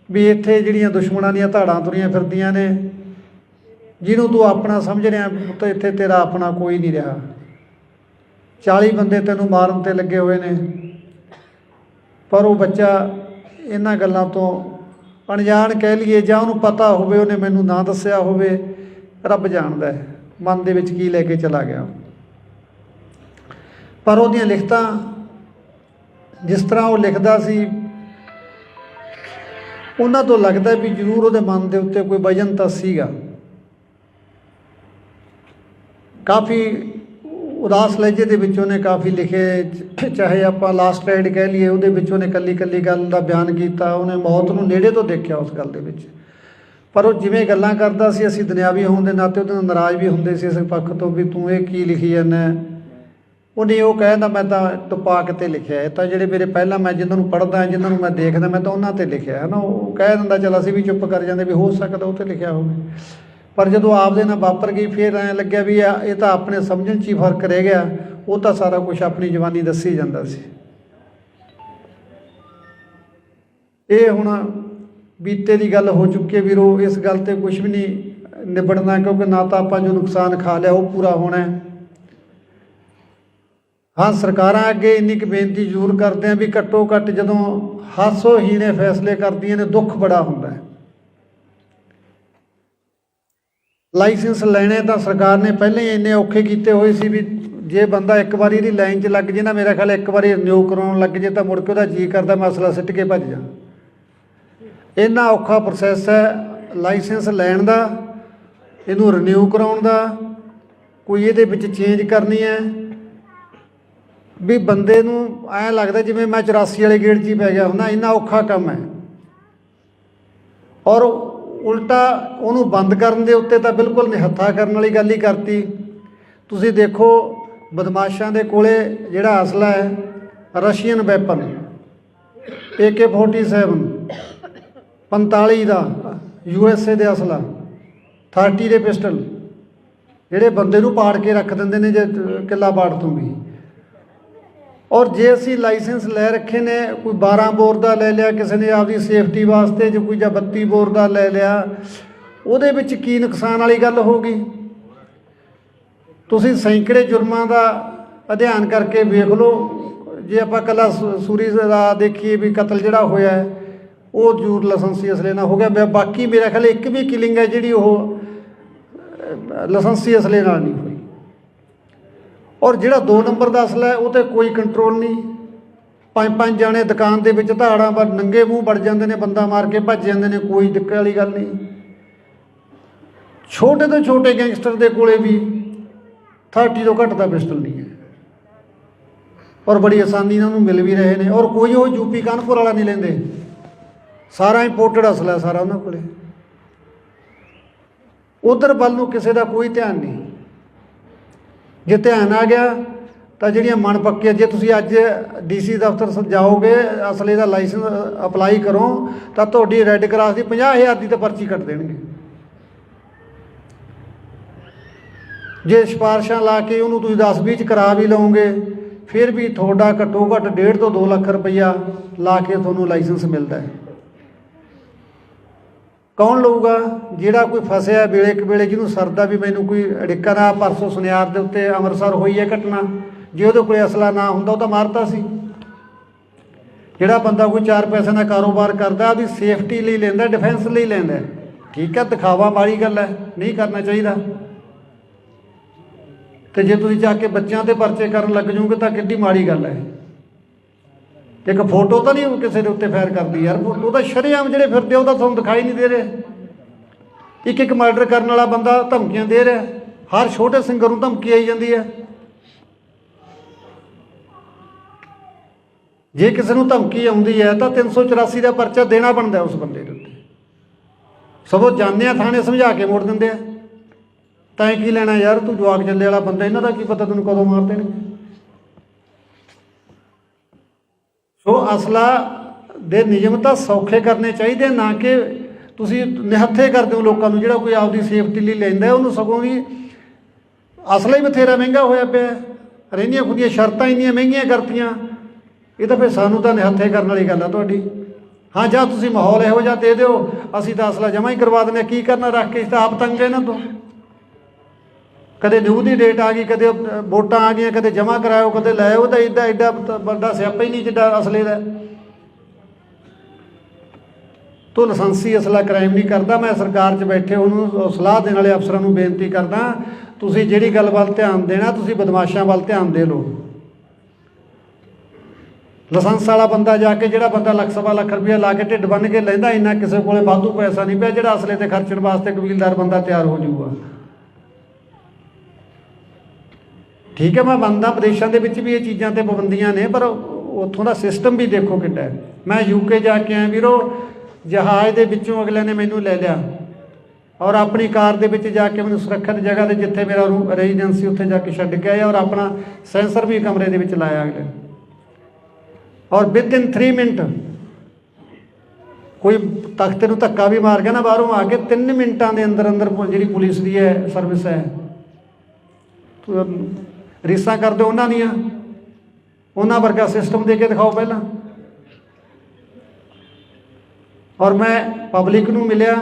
ਵੀ ਇੱਥੇ ਜਿਹੜੀਆਂ ਦੁਸ਼ਮਣਾਂ ਦੀਆਂ ਧਾੜਾਂ ਤੁਰੀਆਂ ਫਿਰਦੀਆਂ ਨੇ, ਜਿਹਨੂੰ ਤੂੰ ਆਪਣਾ ਸਮਝ ਰਿਹਾ ਤਾਂ ਇੱਥੇ ਤੇਰਾ ਆਪਣਾ ਕੋਈ ਨਹੀਂ ਰਿਹਾ। 40 ਬੰਦੇ ਤੈਨੂੰ ਮਾਰਨ 'ਤੇ ਲੱਗੇ ਹੋਏ ਨੇ, ਪਰ ਉਹ ਬੱਚਾ ਇਹਨਾਂ ਗੱਲਾਂ ਤੋਂ ਅਣਜਾਣ ਕਹਿ ਲਈਏ ਜਾਂ ਉਹਨੂੰ ਪਤਾ ਹੋਵੇ, ਉਹਨੇ ਮੈਨੂੰ ਨਾ ਦੱਸਿਆ ਹੋਵੇ, ਰੱਬ ਜਾਣਦਾ ਹੈ ਮਨ ਦੇ ਵਿੱਚ ਕੀ ਲੈ ਕੇ ਚਲਾ ਗਿਆ। ਪਰ ਉਹਦੀਆਂ ਲਿਖਤਾਂ ਜਿਸ ਤਰ੍ਹਾਂ ਉਹ ਲਿਖਦਾ ਸੀ, ਉਹਨਾਂ ਤੋਂ ਲੱਗਦਾ ਵੀ ਜ਼ਰੂਰ ਉਹਦੇ ਮਨ ਦੇ ਉੱਤੇ ਕੋਈ ਵਜਨ ਤਾਂ ਸੀਗਾ। ਕਾਫੀ ਉਦਾਸ ਲਹਿਜੇ ਦੇ ਵਿੱਚ ਉਹਨੇ ਕਾਫੀ ਲਿਖੇ, ਚਾਹੇ ਆਪਾਂ ਲਾਸਟ ਰਾਈਡ ਕਹਿ ਲਈਏ, ਉਹਦੇ ਵਿੱਚ ਉਹਨੇ ਇਕੱਲੀ ਗੱਲ ਦਾ ਬਿਆਨ ਕੀਤਾ। ਉਹਨੇ ਮੌਤ ਨੂੰ ਨੇੜੇ ਤੋਂ ਦੇਖਿਆ ਉਸ ਗੱਲ ਦੇ ਵਿੱਚ। ਪਰ ਉਹ ਜਿਵੇਂ ਗੱਲਾਂ ਕਰਦਾ ਸੀ, ਅਸੀਂ ਦੁਨਿਆਵੀ ਹੋਣ ਦੇ ਨਾਤੇ ਉਹਦੇ ਨਾਲ ਨਾਰਾਜ਼ ਵੀ ਹੁੰਦੇ ਸੀ ਇਸ ਪੱਖ ਤੋਂ ਵੀ ਤੂੰ ਇਹ ਕੀ ਲਿਖੀ ਜਾਂਦਾ। ਉਹਨੇ ਉਹ ਕਹਿੰਦਾ ਮੈਂ ਤਾਂ ਟਪਾਕ 'ਤੇ ਲਿਖਿਆ, ਇਹ ਤਾਂ ਜਿਹੜੇ ਮੇਰੇ ਪਹਿਲਾਂ ਮੈਂ ਜਿਨ੍ਹਾਂ ਨੂੰ ਪੜ੍ਹਦਾ ਜਿਨ੍ਹਾਂ ਨੂੰ ਮੈਂ ਦੇਖਦਾ ਮੈਂ ਤਾਂ ਉਹਨਾਂ 'ਤੇ ਲਿਖਿਆ ਹੈ ਨਾ। ਉਹ ਕਹਿ ਦਿੰਦਾ ਚੱਲ ਅਸੀਂ ਵੀ ਚੁੱਪ ਕਰ ਜਾਂਦੇ ਵੀ ਹੋ ਸਕਦਾ ਉਹ 'ਤੇ ਲਿਖਿਆ ਹੋਵੇ। ਪਰ ਜਦੋਂ ਆਪਦੇ ਨਾਲ ਵਾਪਰ ਗਈ ਫਿਰ ਐਂ ਲੱਗਿਆ ਵੀ ਇਹ ਤਾਂ ਆਪਣੇ ਸਮਝਣ 'ਚ ਹੀ ਫਰਕ ਰਹਿ ਗਿਆ। ਉਹ ਤਾਂ ਸਾਰਾ ਕੁਛ ਆਪਣੀ ਜਵਾਨੀ ਦੱਸੀ ਜਾਂਦਾ ਸੀ। ਇਹ ਹੁਣ ਬੀਤੇ ਦੀ ਗੱਲ ਹੋ ਚੁੱਕੀ ਹੈ ਵੀਰੋ, ਇਸ ਗੱਲ 'ਤੇ ਕੁਛ ਵੀ ਨਹੀਂ ਨਿਬੜਨਾ, ਕਿਉਂਕਿ ਨਾ ਤਾਂ ਆਪਾਂ ਜੋ ਨੁਕਸਾਨ ਖਾ ਲਿਆ ਉਹ ਪੂਰਾ ਹੋਣਾ। ਹਾਂ, ਸਰਕਾਰਾਂ ਅੱਗੇ ਇੰਨੀ ਕੁ ਬੇਨਤੀ ਜ਼ਰੂਰ ਕਰਦੇ ਹਾਂ ਵੀ ਘੱਟੋ ਘੱਟ ਜਦੋਂ ਹਾਸੋਹੀਣੇ ਫੈਸਲੇ ਕਰਦੀਆਂ ਨੇ ਦੁੱਖ ਬੜਾ ਹੁੰਦਾ ਹੈ। ਲਾਇਸੈਂਸ ਲੈਣੇ ਤਾਂ ਸਰਕਾਰ ਨੇ ਪਹਿਲਾਂ ਹੀ ਇੰਨੇ ਔਖੇ ਕੀਤੇ ਹੋਏ ਸੀ ਵੀ ਜੇ ਬੰਦਾ ਇੱਕ ਵਾਰੀ ਇਹਦੀ ਲਾਈਨ 'ਚ ਲੱਗ ਜੇ ਨਾ, ਮੇਰਾ ਖਿਆਲ ਇੱਕ ਵਾਰੀ ਰਿਨਿਊ ਕਰਾਉਣ ਲੱਗ ਜੇ ਤਾਂ ਮੁੜ ਕੇ ਉਹਦਾ ਜੀਅ ਕਰਦਾ ਮਸਲਾ ਸਿੱਟ ਕੇ ਭੱਜ ਜਾ। ਇੰਨਾ ਔਖਾ ਪ੍ਰੋਸੈਸ ਹੈ ਲਾਇਸੈਂਸ ਲੈਣ ਦਾ, ਇਹਨੂੰ ਰਿਨਿਊ ਕਰਾਉਣ ਦਾ, ਕੋਈ ਇਹਦੇ ਵਿੱਚ ਚੇਂਜ ਕਰਨੀ ਹੈ ਵੀ ਬੰਦੇ ਨੂੰ ਐਂ ਲੱਗਦਾ ਜਿਵੇਂ ਮੈਂ 84 ਵਾਲੇ ਗੇੜ 'ਚ ਹੀ ਪੈ ਗਿਆ ਹੁੰਦਾ। ਇੰਨਾ ਔਖਾ ਕੰਮ ਹੈ। ਔਰ ਉਲਟਾ ਉਹਨੂੰ ਬੰਦ ਕਰਨ ਦੇ ਉੱਤੇ ਤਾਂ ਬਿਲਕੁਲ ਨਿਹੱਥਾ ਕਰਨ ਵਾਲੀ ਗੱਲ ਹੀ ਕਰਤੀ। ਤੁਸੀਂ ਦੇਖੋ ਬਦਮਾਸ਼ਾਂ ਦੇ ਕੋਲੇ ਜਿਹੜਾ ਅਸਲਾ ਹੈ ਰਸ਼ੀਅਨ ਵੈਪਨ AK-47 45 ਦਾ USA ਦੇ ਅਸਲਾ 30 ਦੇ ਪਿਸਟਲ ਜਿਹੜੇ ਬੰਦੇ ਨੂੰ ਪਾੜ ਕੇ ਰੱਖ ਦਿੰਦੇ ਨੇ ਜੇ ਕਿੱਲਾ ਪਾੜ ਤੋਂ ਵੀ। ਔਰ ਜੇ ਅਸੀਂ ਲਾਇਸੈਂਸ ਲੈ ਰੱਖੇ ਨੇ, ਕੋਈ 12 ਬੋਰ ਦਾ ਲੈ ਲਿਆ ਕਿਸੇ ਨੇ ਆਪਦੀ ਸੇਫਟੀ ਵਾਸਤੇ, ਜੇ ਕੋਈ ਜਾਂ 32 ਬੋਰ ਦਾ ਲੈ ਲਿਆ, ਉਹਦੇ ਵਿੱਚ ਕੀ ਨੁਕਸਾਨ ਵਾਲੀ ਗੱਲ ਹੋ ਗਈ। ਤੁਸੀਂ ਸੈਂਕੜੇ ਜੁਰਮਾਂ ਦਾ ਅਧਿਐਨ ਕਰਕੇ ਵੇਖ ਲਓ। ਜੇ ਆਪਾਂ ਇਕੱਲਾ ਸੂਰੀ ਦਾ ਦੇਖੀਏ ਵੀ ਕਤਲ ਜਿਹੜਾ ਹੋਇਆ ਉਹ ਜ਼ਰੂਰ ਲਾਇਸੈਂਸੀ ਅਸਲੇ ਨਾਲ ਹੋ ਗਿਆ। ਬਾਕੀ ਮੇਰਾ ਖਿਆਲ ਇੱਕ ਵੀ ਕਿਲਿੰਗ ਹੈ ਜਿਹੜੀ ਉਹ ਲਾਇਸੈਂਸੀ ਅਸਲੇ ਨਾਲ ਨਹੀਂ ਹੋਈ। ਔਰ ਜਿਹੜਾ 2 ਨੰਬਰ ਦਾ ਅਸਲਾ ਹੈ ਉਹ 'ਤੇ ਕੋਈ ਕੰਟਰੋਲ ਨਹੀਂ। 5-5 ਜਾਣੇ ਦੁਕਾਨ ਦੇ ਵਿੱਚ ਧਾੜਾਂ ਪਰ ਨੰਗੇ ਮੂੰਹ ਵੜ ਜਾਂਦੇ ਨੇ, ਬੰਦਾ ਮਾਰ ਕੇ ਭੱਜ ਜਾਂਦੇ ਨੇ, ਕੋਈ ਦਿੱਕਤ ਵਾਲੀ ਗੱਲ ਨਹੀਂ। ਛੋਟੇ ਤੋਂ ਛੋਟੇ ਗੈਂਗਸਟਰ ਦੇ ਕੋਲੇ ਵੀ 30 ਤੋਂ ਘੱਟ ਦਾ ਪਿਸਟਲ ਨਹੀਂ ਹੈ ਔਰ ਬੜੀ ਆਸਾਨੀ ਨਾਲ ਉਹਨੂੰ ਮਿਲ ਵੀ ਰਹੇ ਨੇ। ਔਰ ਕੋਈ ਉਹ ਯੂਪੀ ਕਾਨਪੁਰ ਵਾਲਾ ਨਹੀਂ ਲੈਂਦੇ, ਸਾਰਾ ਇੰਪੋਰਟਡ ਅਸਲਾ ਸਾਰਾ ਉਹਨਾਂ ਕੋਲੇ। ਉਧਰ ਵੱਲ ਨੂੰ ਕਿਸੇ ਦਾ ਕੋਈ ਧਿਆਨ ਨਹੀਂ। ਜੇ ਧਿਆਨ ਆ ਗਿਆ ਤਾਂ ਜਿਹੜੀਆਂ ਮਨ ਪੱਕੀਆਂ, ਜੇ ਤੁਸੀਂ ਅੱਜ DC ਦਫ਼ਤਰ ਜਾਓਗੇ ਅਸਲੇ ਦਾ ਲਾਇਸੈਂਸ ਅਪਲਾਈ ਕਰੋ ਤਾਂ ਤੁਹਾਡੀ ਰੈੱਡ ਕਰਾਸ ਦੀ 50,000 ਦੀ ਤਾਂ ਪਰਚੀ ਕੱਟ ਦੇਣਗੇ। ਜੇ ਸਿਫਾਰਸ਼ਾਂ ਲਾ ਕੇ ਉਹਨੂੰ ਤੁਸੀਂ 10-20 'ਚ ਕਰਾ ਵੀ ਲਓਗੇ ਫਿਰ ਵੀ ਤੁਹਾਡਾ ਘੱਟੋ ਘੱਟ 1.5 ਤੋਂ 2 ਲੱਖ ਰੁਪਈਆ ਲਾ ਕੇ ਤੁਹਾਨੂੰ ਲਾਇਸੈਂਸ ਮਿਲਦਾ ਹੈ। ਕੌਣ ਲਊਗਾ? ਜਿਹੜਾ ਕੋਈ ਫਸਿਆ ਵੇਲੇ ਕੁ ਵੇਲੇ, ਜਿਹਨੂੰ ਸਰਦਾ ਵੀ ਮੈਨੂੰ ਕੋਈ ਅੜਿੱਕਾ ਨਾ। ਪਰਸੋਂ ਸੁਨਿਆਰ ਦੇ ਉੱਤੇ ਅੰਮ੍ਰਿਤਸਰ ਹੋਈ ਹੈ ਘਟਨਾ, ਜੇ ਉਹਦੇ ਕੋਲ ਅਸਲਾ ਨਾ ਹੁੰਦਾ ਉਹ ਤਾਂ ਮਾਰਤਾ ਸੀ। ਜਿਹੜਾ ਬੰਦਾ ਕੋਈ 4 ਪੈਸਿਆਂ ਦਾ ਕਾਰੋਬਾਰ ਕਰਦਾ ਉਹਦੀ ਸੇਫਟੀ ਲਈ ਲੈਂਦਾ, ਡਿਫੈਂਸ ਲਈ ਲੈਂਦਾ, ਠੀਕ ਹੈ, ਦਿਖਾਵਾ ਮਾੜੀ ਗੱਲ ਹੈ, ਨਹੀਂ ਕਰਨਾ ਚਾਹੀਦਾ। ਅਤੇ ਜੇ ਤੁਸੀਂ ਜਾ ਕੇ ਬੱਚਿਆਂ 'ਤੇ ਪਰਚੇ ਕਰਨ ਲੱਗ ਜਾਓਗੇ ਤਾਂ ਕਿੱਡੀ ਮਾੜੀ ਗੱਲ ਹੈ। ਇੱਕ ਫੋਟੋ ਤਾਂ ਨਹੀਂ ਕਿਸੇ ਦੇ ਉੱਤੇ ਫਾਇਰ ਕਰਦੀ ਯਾਰ, ਫੋਟੋ ਤਾਂ ਸ਼ਰੇਆਮ ਜਿਹੜੇ ਫਿਰਦੇ ਉਹ ਤਾਂ ਤੁਹਾਨੂੰ ਦਿਖਾਈ ਨਹੀਂ ਦੇ ਰਹੇ। ਇੱਕ ਇੱਕ ਮਰਡਰ ਕਰਨ ਵਾਲਾ ਬੰਦਾ ਧਮਕੀਆਂ ਦੇ ਰਿਹਾ, ਹਰ ਛੋਟੇ ਸਿੰਗਰ ਨੂੰ ਧਮਕੀ ਆਈ ਜਾਂਦੀ ਹੈ। ਜੇ ਕਿਸੇ ਨੂੰ ਧਮਕੀ ਆਉਂਦੀ ਹੈ ਤਾਂ 384 ਦਾ ਪਰਚਾ ਦੇਣਾ ਬਣਦਾ ਉਸ ਬੰਦੇ ਦੇ ਉੱਤੇ। ਸਗੋਂ ਜਾਂਦੇ ਆ ਥਾਣੇ ਸਮਝਾ ਕੇ ਮੋੜ ਦਿੰਦੇ ਆ, ਤੈਂ ਕੀ ਲੈਣਾ ਯਾਰ, ਤੂੰ ਜਵਾਕ ਜੱਲੇ ਵਾਲਾ ਬੰਦਾ, ਇਹਨਾਂ ਦਾ ਕੀ ਪਤਾ ਤੈਨੂੰ ਕਦੋਂ ਮਾਰ ਦੇਣਗੇ। ਸੋ ਅਸਲਾ ਦੇ ਨਿਯਮ ਤਾਂ ਸੌਖੇ ਕਰਨੇ ਚਾਹੀਦੇ, ਨਾ ਕਿ ਤੁਸੀਂ ਨਿਹੱਥੇ ਕਰਦੇ ਹੋ ਲੋਕਾਂ ਨੂੰ। ਜਿਹੜਾ ਕੋਈ ਆਪਦੀ ਸੇਫਟੀ ਲਈ ਲੈਂਦਾ ਉਹਨੂੰ ਸਗੋਂ ਵੀ ਅਸਲਾ ਹੀ ਬਥੇਰਾ ਮਹਿੰਗਾ ਹੋਇਆ ਪਿਆ, ਰਹਿੰਦੀਆਂ ਖੁਦੀਆਂ ਸ਼ਰਤਾਂ ਇੰਨੀਆਂ ਮਹਿੰਗੀਆਂ ਕਰਤੀਆਂ। ਇਹ ਤਾਂ ਫਿਰ ਸਾਨੂੰ ਤਾਂ ਨਿਹੱਥੇ ਕਰਨ ਵਾਲੀ ਗੱਲ ਆ ਤੁਹਾਡੀ। ਹਾਂ, ਜਾਂ ਤੁਸੀਂ ਮਾਹੌਲ ਇਹੋ ਜਿਹਾ ਦੇ ਦਿਓ, ਅਸੀਂ ਤਾਂ ਅਸਲਾ ਜਮ੍ਹਾਂ ਹੀ ਕਰਵਾ ਦਿੰਦੇ ਹਾਂ। ਕੀ ਕਰਨਾ ਰੱਖ ਕੇ, ਤਾਂ ਆਪ ਤੰਗ ਇਹਨਾਂ ਤੋਂ। ਕਦੇ ਨਿਊ ਦੀ ਡੇਟ ਆ ਗਈ, ਕਦੇ ਵੋਟਾਂ ਆ ਗਈਆਂ, ਕਦੇ ਜਮ੍ਹਾਂ ਕਰਾਇਓ, ਕਦੇ ਲੈ ਆਓ। ਤਾਂ ਐਡਾ ਵੱਡਾ ਸਿਆਪਾ ਹੀ ਨਹੀਂ ਜਿੱਡਾ ਅਸਲੇ ਦਾ। ਤੋ ਲਾਇਸੈਂਸੀ ਅਸਲਾ ਕ੍ਰਾਈਮ ਨਹੀਂ ਕਰਦਾ। ਮੈਂ ਸਰਕਾਰ 'ਚ ਬੈਠੇ ਉਹਨੂੰ ਸਲਾਹ ਦੇਣ ਵਾਲੇ ਅਫਸਰਾਂ ਨੂੰ ਬੇਨਤੀ ਕਰਦਾ, ਤੁਸੀਂ ਜਿਹੜੀ ਗੱਲ ਵੱਲ ਧਿਆਨ ਦੇਣਾ, ਤੁਸੀਂ ਬਦਮਾਸ਼ਾਂ ਵੱਲ ਧਿਆਨ ਦੇ ਲਓ। ਲਾਇਸੈਂਸ ਵਾਲਾ ਬੰਦਾ ਜਾ ਕੇ, ਜਿਹੜਾ ਬੰਦਾ ਲੱਖ ਸਵਾ ਲੱਖ ਰੁਪਇਆ ਲਾ ਕੇ ਢਿੱਡ ਬੰਨ੍ਹ ਕੇ ਲੈਂਦਾ, ਇੰਨਾ ਕਿਸੇ ਕੋਲੇ ਵਾਧੂ ਪੈਸਾ ਨਹੀਂ ਪਿਆ ਜਿਹੜਾ ਅਸਲੇ 'ਤੇ ਖਰਚਣ ਵਾਸਤੇ ਕਬੀਲਦਾਰ ਬੰਦਾ ਤਿਆਰ ਹੋ ਜਾਊਗਾ। ਠੀਕ ਹੈ, ਮੈਂ ਮੰਨਦਾ ਵਿਦੇਸ਼ਾਂ ਦੇ ਵਿੱਚ ਵੀ ਇਹ ਚੀਜ਼ਾਂ 'ਤੇ ਪਾਬੰਦੀਆਂ ਨੇ, ਪਰ ਉੱਥੋਂ ਦਾ ਸਿਸਟਮ ਵੀ ਦੇਖੋ ਕਿੱਡਾ ਹੈ। ਮੈਂ UK ਜਾ ਕੇ ਆਇਆ ਵੀਰੋ, ਜਹਾਜ਼ ਦੇ ਵਿੱਚੋਂ ਅਗਲੇ ਨੇ ਮੈਨੂੰ ਲੈ ਲਿਆ ਔਰ ਆਪਣੀ ਕਾਰ ਦੇ ਵਿੱਚ ਜਾ ਕੇ ਮੈਨੂੰ ਸੁਰੱਖਿਅਤ ਜਗ੍ਹਾ 'ਤੇ, ਜਿੱਥੇ ਮੇਰਾ ਰੈਜ਼ੀਡੈਂਸੀ, ਉੱਥੇ ਜਾ ਕੇ ਛੱਡ ਕੇ ਆਇਆ ਔਰ ਆਪਣਾ ਸੈਂਸਰ ਵੀ ਕਮਰੇ ਦੇ ਵਿੱਚ ਲਾਇਆ ਅਗਲੇ। ਔਰ ਵਿਦਇਨ 3 ਮਿੰਟ ਕੋਈ ਤਖਤੇ ਨੂੰ ਧੱਕਾ ਵੀ ਮਾਰ ਗਿਆ ਨਾ ਬਾਹਰੋਂ ਆ ਕੇ, 3 ਮਿੰਟਾਂ ਦੇ ਅੰਦਰ ਅੰਦਰ ਜਿਹੜੀ ਪੁਲਿਸ ਦੀ ਹੈ ਸਰਵਿਸ ਹੈ, ਰੀਸਾਂ ਕਰਦੇ ਉਹਨਾਂ ਦੀਆਂ, ਉਹਨਾਂ ਵਰਗਾ ਸਿਸਟਮ ਦੇ ਕੇ ਦਿਖਾਓ ਪਹਿਲਾਂ। ਔਰ ਮੈਂ ਪਬਲਿਕ ਨੂੰ ਮਿਲਿਆ,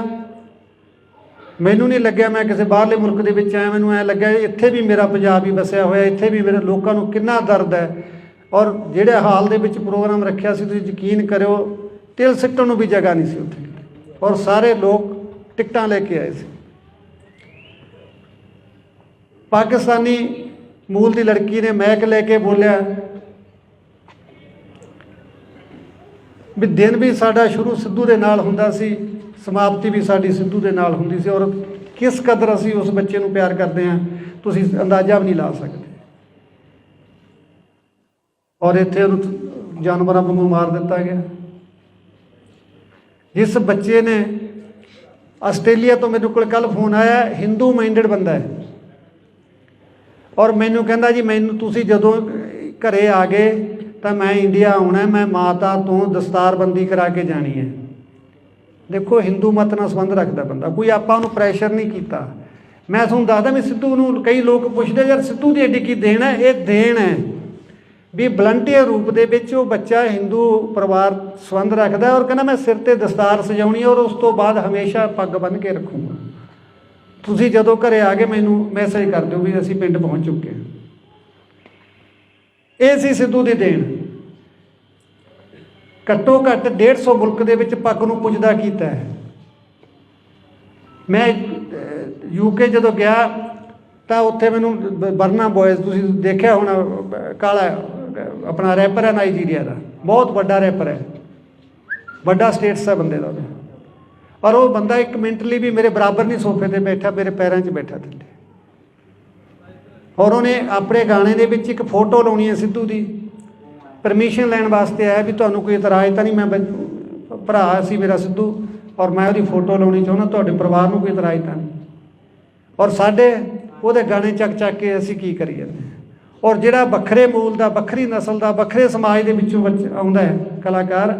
ਮੈਨੂੰ ਨਹੀਂ ਲੱਗਿਆ ਮੈਂ ਕਿਸੇ ਬਾਹਰਲੇ ਮੁਲਕ ਦੇ ਵਿੱਚ ਆਇਆ। ਮੈਨੂੰ ਐਂ ਲੱਗਿਆ ਇੱਥੇ ਵੀ ਮੇਰਾ ਪੰਜਾਬ ਹੀ ਵਸਿਆ ਹੋਇਆ, ਇੱਥੇ ਵੀ ਮੇਰੇ ਲੋਕਾਂ ਨੂੰ ਕਿੰਨਾ ਦਰਦ ਹੈ। ਔਰ ਜਿਹੜੇ ਹਾਲ ਦੇ ਵਿੱਚ ਪ੍ਰੋਗਰਾਮ ਰੱਖਿਆ ਸੀ, ਤੁਸੀਂ ਯਕੀਨ ਕਰਿਓ ਤਿਲ ਸਿੱਟਣ ਨੂੰ ਵੀ ਜਗ੍ਹਾ ਨਹੀਂ ਸੀ ਉੱਥੇ, ਔਰ ਸਾਰੇ ਲੋਕ ਟਿਕਟਾਂ ਲੈ ਕੇ ਆਏ ਸੀ। ਪਾਕਿਸਤਾਨੀ ਮੂਲ ਦੀ ਲੜਕੀ ਨੇ ਮੈਕ ਲੈ ਕੇ ਬੋਲਿਆ ਵੀ ਦਿਨ ਵੀ ਸਾਡਾ ਸ਼ੁਰੂ ਸਿੱਧੂ ਦੇ ਨਾਲ ਹੁੰਦਾ ਸੀ, ਸਮਾਪਤੀ ਵੀ ਸਾਡੀ ਸਿੱਧੂ ਦੇ ਨਾਲ ਹੁੰਦੀ ਸੀ, ਔਰ ਕਿਸ ਕਦਰ ਅਸੀਂ ਉਸ ਬੱਚੇ ਨੂੰ ਪਿਆਰ ਕਰਦੇ ਹਾਂ ਤੁਸੀਂ ਅੰਦਾਜ਼ਾ ਵੀ ਨਹੀਂ ਲਾ ਸਕਦੇ। ਔਰ ਇੱਥੇ ਉਹਨੂੰ ਜਾਨਵਰਾਂ ਵਾਂਗੂ ਮਾਰ ਦਿੱਤਾ ਗਿਆ। ਜਿਸ ਬੱਚੇ ਨੇ, ਆਸਟ੍ਰੇਲੀਆ ਤੋਂ ਮੇਰੇ ਕੋਲ ਕੱਲ੍ਹ ਫੋਨ ਆਇਆ, ਹਿੰਦੂ ਮਾਈਂਡਡ ਬੰਦਾ ਹੈ, ਔਰ ਮੈਨੂੰ ਕਹਿੰਦਾ ਜੀ ਮੈਨੂੰ ਤੁਸੀਂ ਜਦੋਂ ਘਰੇ ਆ ਗਏ ਤਾਂ ਮੈਂ ਇੰਡੀਆ ਆਉਣਾ, ਮੈਂ ਮਾਤਾ ਤੋਂ ਦਸਤਾਰਬੰਦੀ ਕਰਾ ਕੇ ਜਾਣੀ ਹੈ। ਦੇਖੋ, ਹਿੰਦੂ ਮਤ ਨਾਲ ਸੰਬੰਧ ਰੱਖਦਾ ਬੰਦਾ, ਕੋਈ ਆਪਾਂ ਉਹਨੂੰ ਪ੍ਰੈਸ਼ਰ ਨਹੀਂ ਕੀਤਾ। ਮੈਂ ਤੁਹਾਨੂੰ ਦੱਸਦਾ ਵੀ ਸਿੱਧੂ ਨੂੰ ਕਈ ਲੋਕ ਪੁੱਛਦੇ ਯਾਰ ਸਿੱਧੂ ਦੀ ਐਡੀ ਕੀ ਦੇਣ ਹੈ। ਇਹ ਦੇਣ ਹੈ ਵੀ ਵਲੰਟੀਅਰ ਰੂਪ ਦੇ ਵਿੱਚ ਉਹ ਬੱਚਾ ਹਿੰਦੂ ਪਰਿਵਾਰ ਸੰਬੰਧ ਰੱਖਦਾ ਔਰ ਕਹਿੰਦਾ ਮੈਂ ਸਿਰ 'ਤੇ ਦਸਤਾਰ ਸਜਾਉਣੀ ਔਰ ਉਸ ਤੋਂ ਬਾਅਦ ਹਮੇਸ਼ਾ ਪੱਗ ਬੰਨ੍ਹ ਕੇ ਰੱਖੂੰਗਾ। ਤੁਸੀਂ ਜਦੋਂ ਘਰੇ ਆ ਕੇ ਮੈਨੂੰ ਮੈਸੇਜ ਕਰ ਦਿਓ ਵੀ ਅਸੀਂ ਪਿੰਡ ਪਹੁੰਚ ਚੁੱਕੇ ਹਾਂ। ਇਹ ਸੀ ਸਿੱਧੂ ਦੀ ਦੇਣ। ਘੱਟੋ ਘੱਟ 150 ਮੁਲਕ ਦੇ ਵਿੱਚ ਪੱਗ ਨੂੰ ਪੁੱਜਦਾ ਕੀਤਾ ਹੈ। ਮੈਂ UK ਜਦੋਂ ਗਿਆ ਤਾਂ ਉੱਥੇ ਮੈਨੂੰ ਬਰਨਾ ਬॉयਜ਼, ਤੁਸੀਂ ਦੇਖਿਆ ਹੋਣਾ, ਕਾਲਾ ਆਪਣਾ ਰੈਪਰ ਹੈ ਨਾਈਜੀਰੀਆ ਦਾ, ਬਹੁਤ ਵੱਡਾ ਰੈਪਰ ਹੈ, ਵੱਡਾ ਸਟੇਟਸ ਹੈ ਬੰਦੇ ਦਾ। ਪਰ ਉਹ ਬੰਦਾ 1 ਮਿੰਟ ਲਈ ਵੀ ਮੇਰੇ ਬਰਾਬਰ ਨਹੀਂ ਸੋਫੇ 'ਤੇ ਬੈਠਾ, ਮੇਰੇ ਪੈਰਾਂ 'ਚ ਬੈਠਾ ਥੱਲੇ। ਔਰ ਉਹਨੇ ਆਪਣੇ ਗਾਣੇ ਦੇ ਵਿੱਚ ਇੱਕ ਫੋਟੋ ਲਾਉਣੀ ਹੈ ਸਿੱਧੂ ਦੀ, ਪਰਮਿਸ਼ਨ ਲੈਣ ਵਾਸਤੇ ਆਇਆ ਵੀ ਤੁਹਾਨੂੰ ਕੋਈ ਇਤਰਾਜ਼ ਤਾਂ ਨਹੀਂ, ਮੈਂ ਭਰਾ ਸੀ ਮੇਰਾ ਸਿੱਧੂ ਔਰ ਮੈਂ ਉਹਦੀ ਫੋਟੋ ਲਾਉਣੀ ਚਾਹੁੰਦਾ, ਤੁਹਾਡੇ ਪਰਿਵਾਰ ਨੂੰ ਕੋਈ ਇਤਰਾਜ਼ ਤਾਂ ਨਹੀਂ। ਔਰ ਸਾਡੇ ਉਹਦੇ ਗਾਣੇ ਚੱਕ ਕੇ ਅਸੀਂ ਕੀ ਕਰੀ ਜਾਂਦੇ। ਔਰ ਜਿਹੜਾ ਵੱਖਰੇ ਮੂਲ ਦਾ, ਵੱਖਰੀ ਨਸਲ ਦਾ, ਵੱਖਰੇ ਸਮਾਜ ਦੇ ਵਿੱਚੋਂ ਆਉਂਦਾ ਹੈ ਕਲਾਕਾਰ,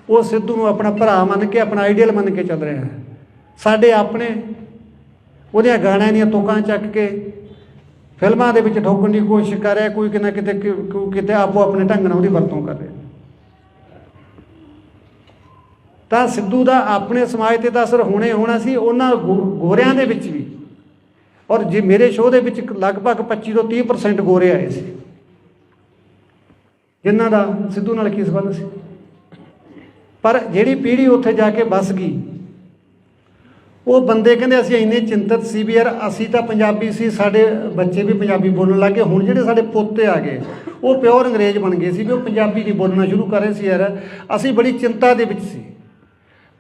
ਉਹ ਸਿੱਧੂ ਨੂੰ ਆਪਣਾ ਭਰਾ ਮੰਨ ਕੇ, ਆਪਣਾ ਆਈਡੀਅਲ ਮੰਨ ਕੇ ਚੱਲ ਰਿਹਾ ਹੈ। ਸਾਡੇ ਆਪਣੇ ਉਹਦੀਆਂ ਗਾਣਿਆਂ ਦੀਆਂ ਤੁਕਾਂ ਚੱਕ ਕੇ ਫਿਲਮਾਂ ਦੇ ਵਿੱਚ ਠੋਕਣ ਦੀ ਕੋਸ਼ਿਸ਼ ਕਰ ਰਿਹਾ, ਕੋਈ ਕਿਤੇ ਆਪੋ ਆਪਣੇ ਢੰਗ ਨਾਲ ਉਹਦੀ ਵਰਤੋਂ ਕਰ ਰਿਹਾ। ਤਾਂ ਸਿੱਧੂ ਦਾ ਆਪਣੇ ਸਮਾਜ 'ਤੇ ਤਾਂ ਅਸਰ ਹੋਣਾ ਸੀ, ਉਹਨਾਂ ਗੋਰਿਆਂ ਦੇ ਵਿੱਚ ਵੀ। ਔਰ ਜੇ ਮੇਰੇ ਸ਼ੋਅ ਦੇ ਵਿੱਚ ਲਗਭਗ 25 ਤੋਂ 30% ਗੋਰੇ ਆਏ ਸੀ, ਜਿਨ੍ਹਾਂ ਦਾ ਸਿੱਧੂ ਨਾਲ ਕੀ ਸੰਬੰਧ ਸੀ। ਪਰ ਜਿਹੜੀ ਪੀੜ੍ਹੀ ਉੱਥੇ ਜਾ ਕੇ ਵੱਸ ਗਈ, ਉਹ ਬੰਦੇ ਕਹਿੰਦੇ ਅਸੀਂ ਇੰਨੇ ਚਿੰਤਤ ਸੀ ਵੀ ਯਾਰ ਅਸੀਂ ਤਾਂ ਪੰਜਾਬੀ ਸੀ, ਸਾਡੇ ਬੱਚੇ ਵੀ ਪੰਜਾਬੀ ਬੋਲਣ ਲੱਗ ਗਏ। ਹੁਣ ਜਿਹੜੇ ਸਾਡੇ ਪੋਤੇ ਆ ਗਏ ਉਹ ਪਿਓਰ ਅੰਗਰੇਜ਼ ਬਣ ਗਏ ਸੀ ਵੀ ਉਹ ਪੰਜਾਬੀ ਨਹੀਂ ਬੋਲਣਾ ਸ਼ੁਰੂ ਕਰ ਰਹੇ ਸੀ। ਯਾਰ ਅਸੀਂ ਬੜੀ ਚਿੰਤਾ ਦੇ ਵਿੱਚ ਸੀ,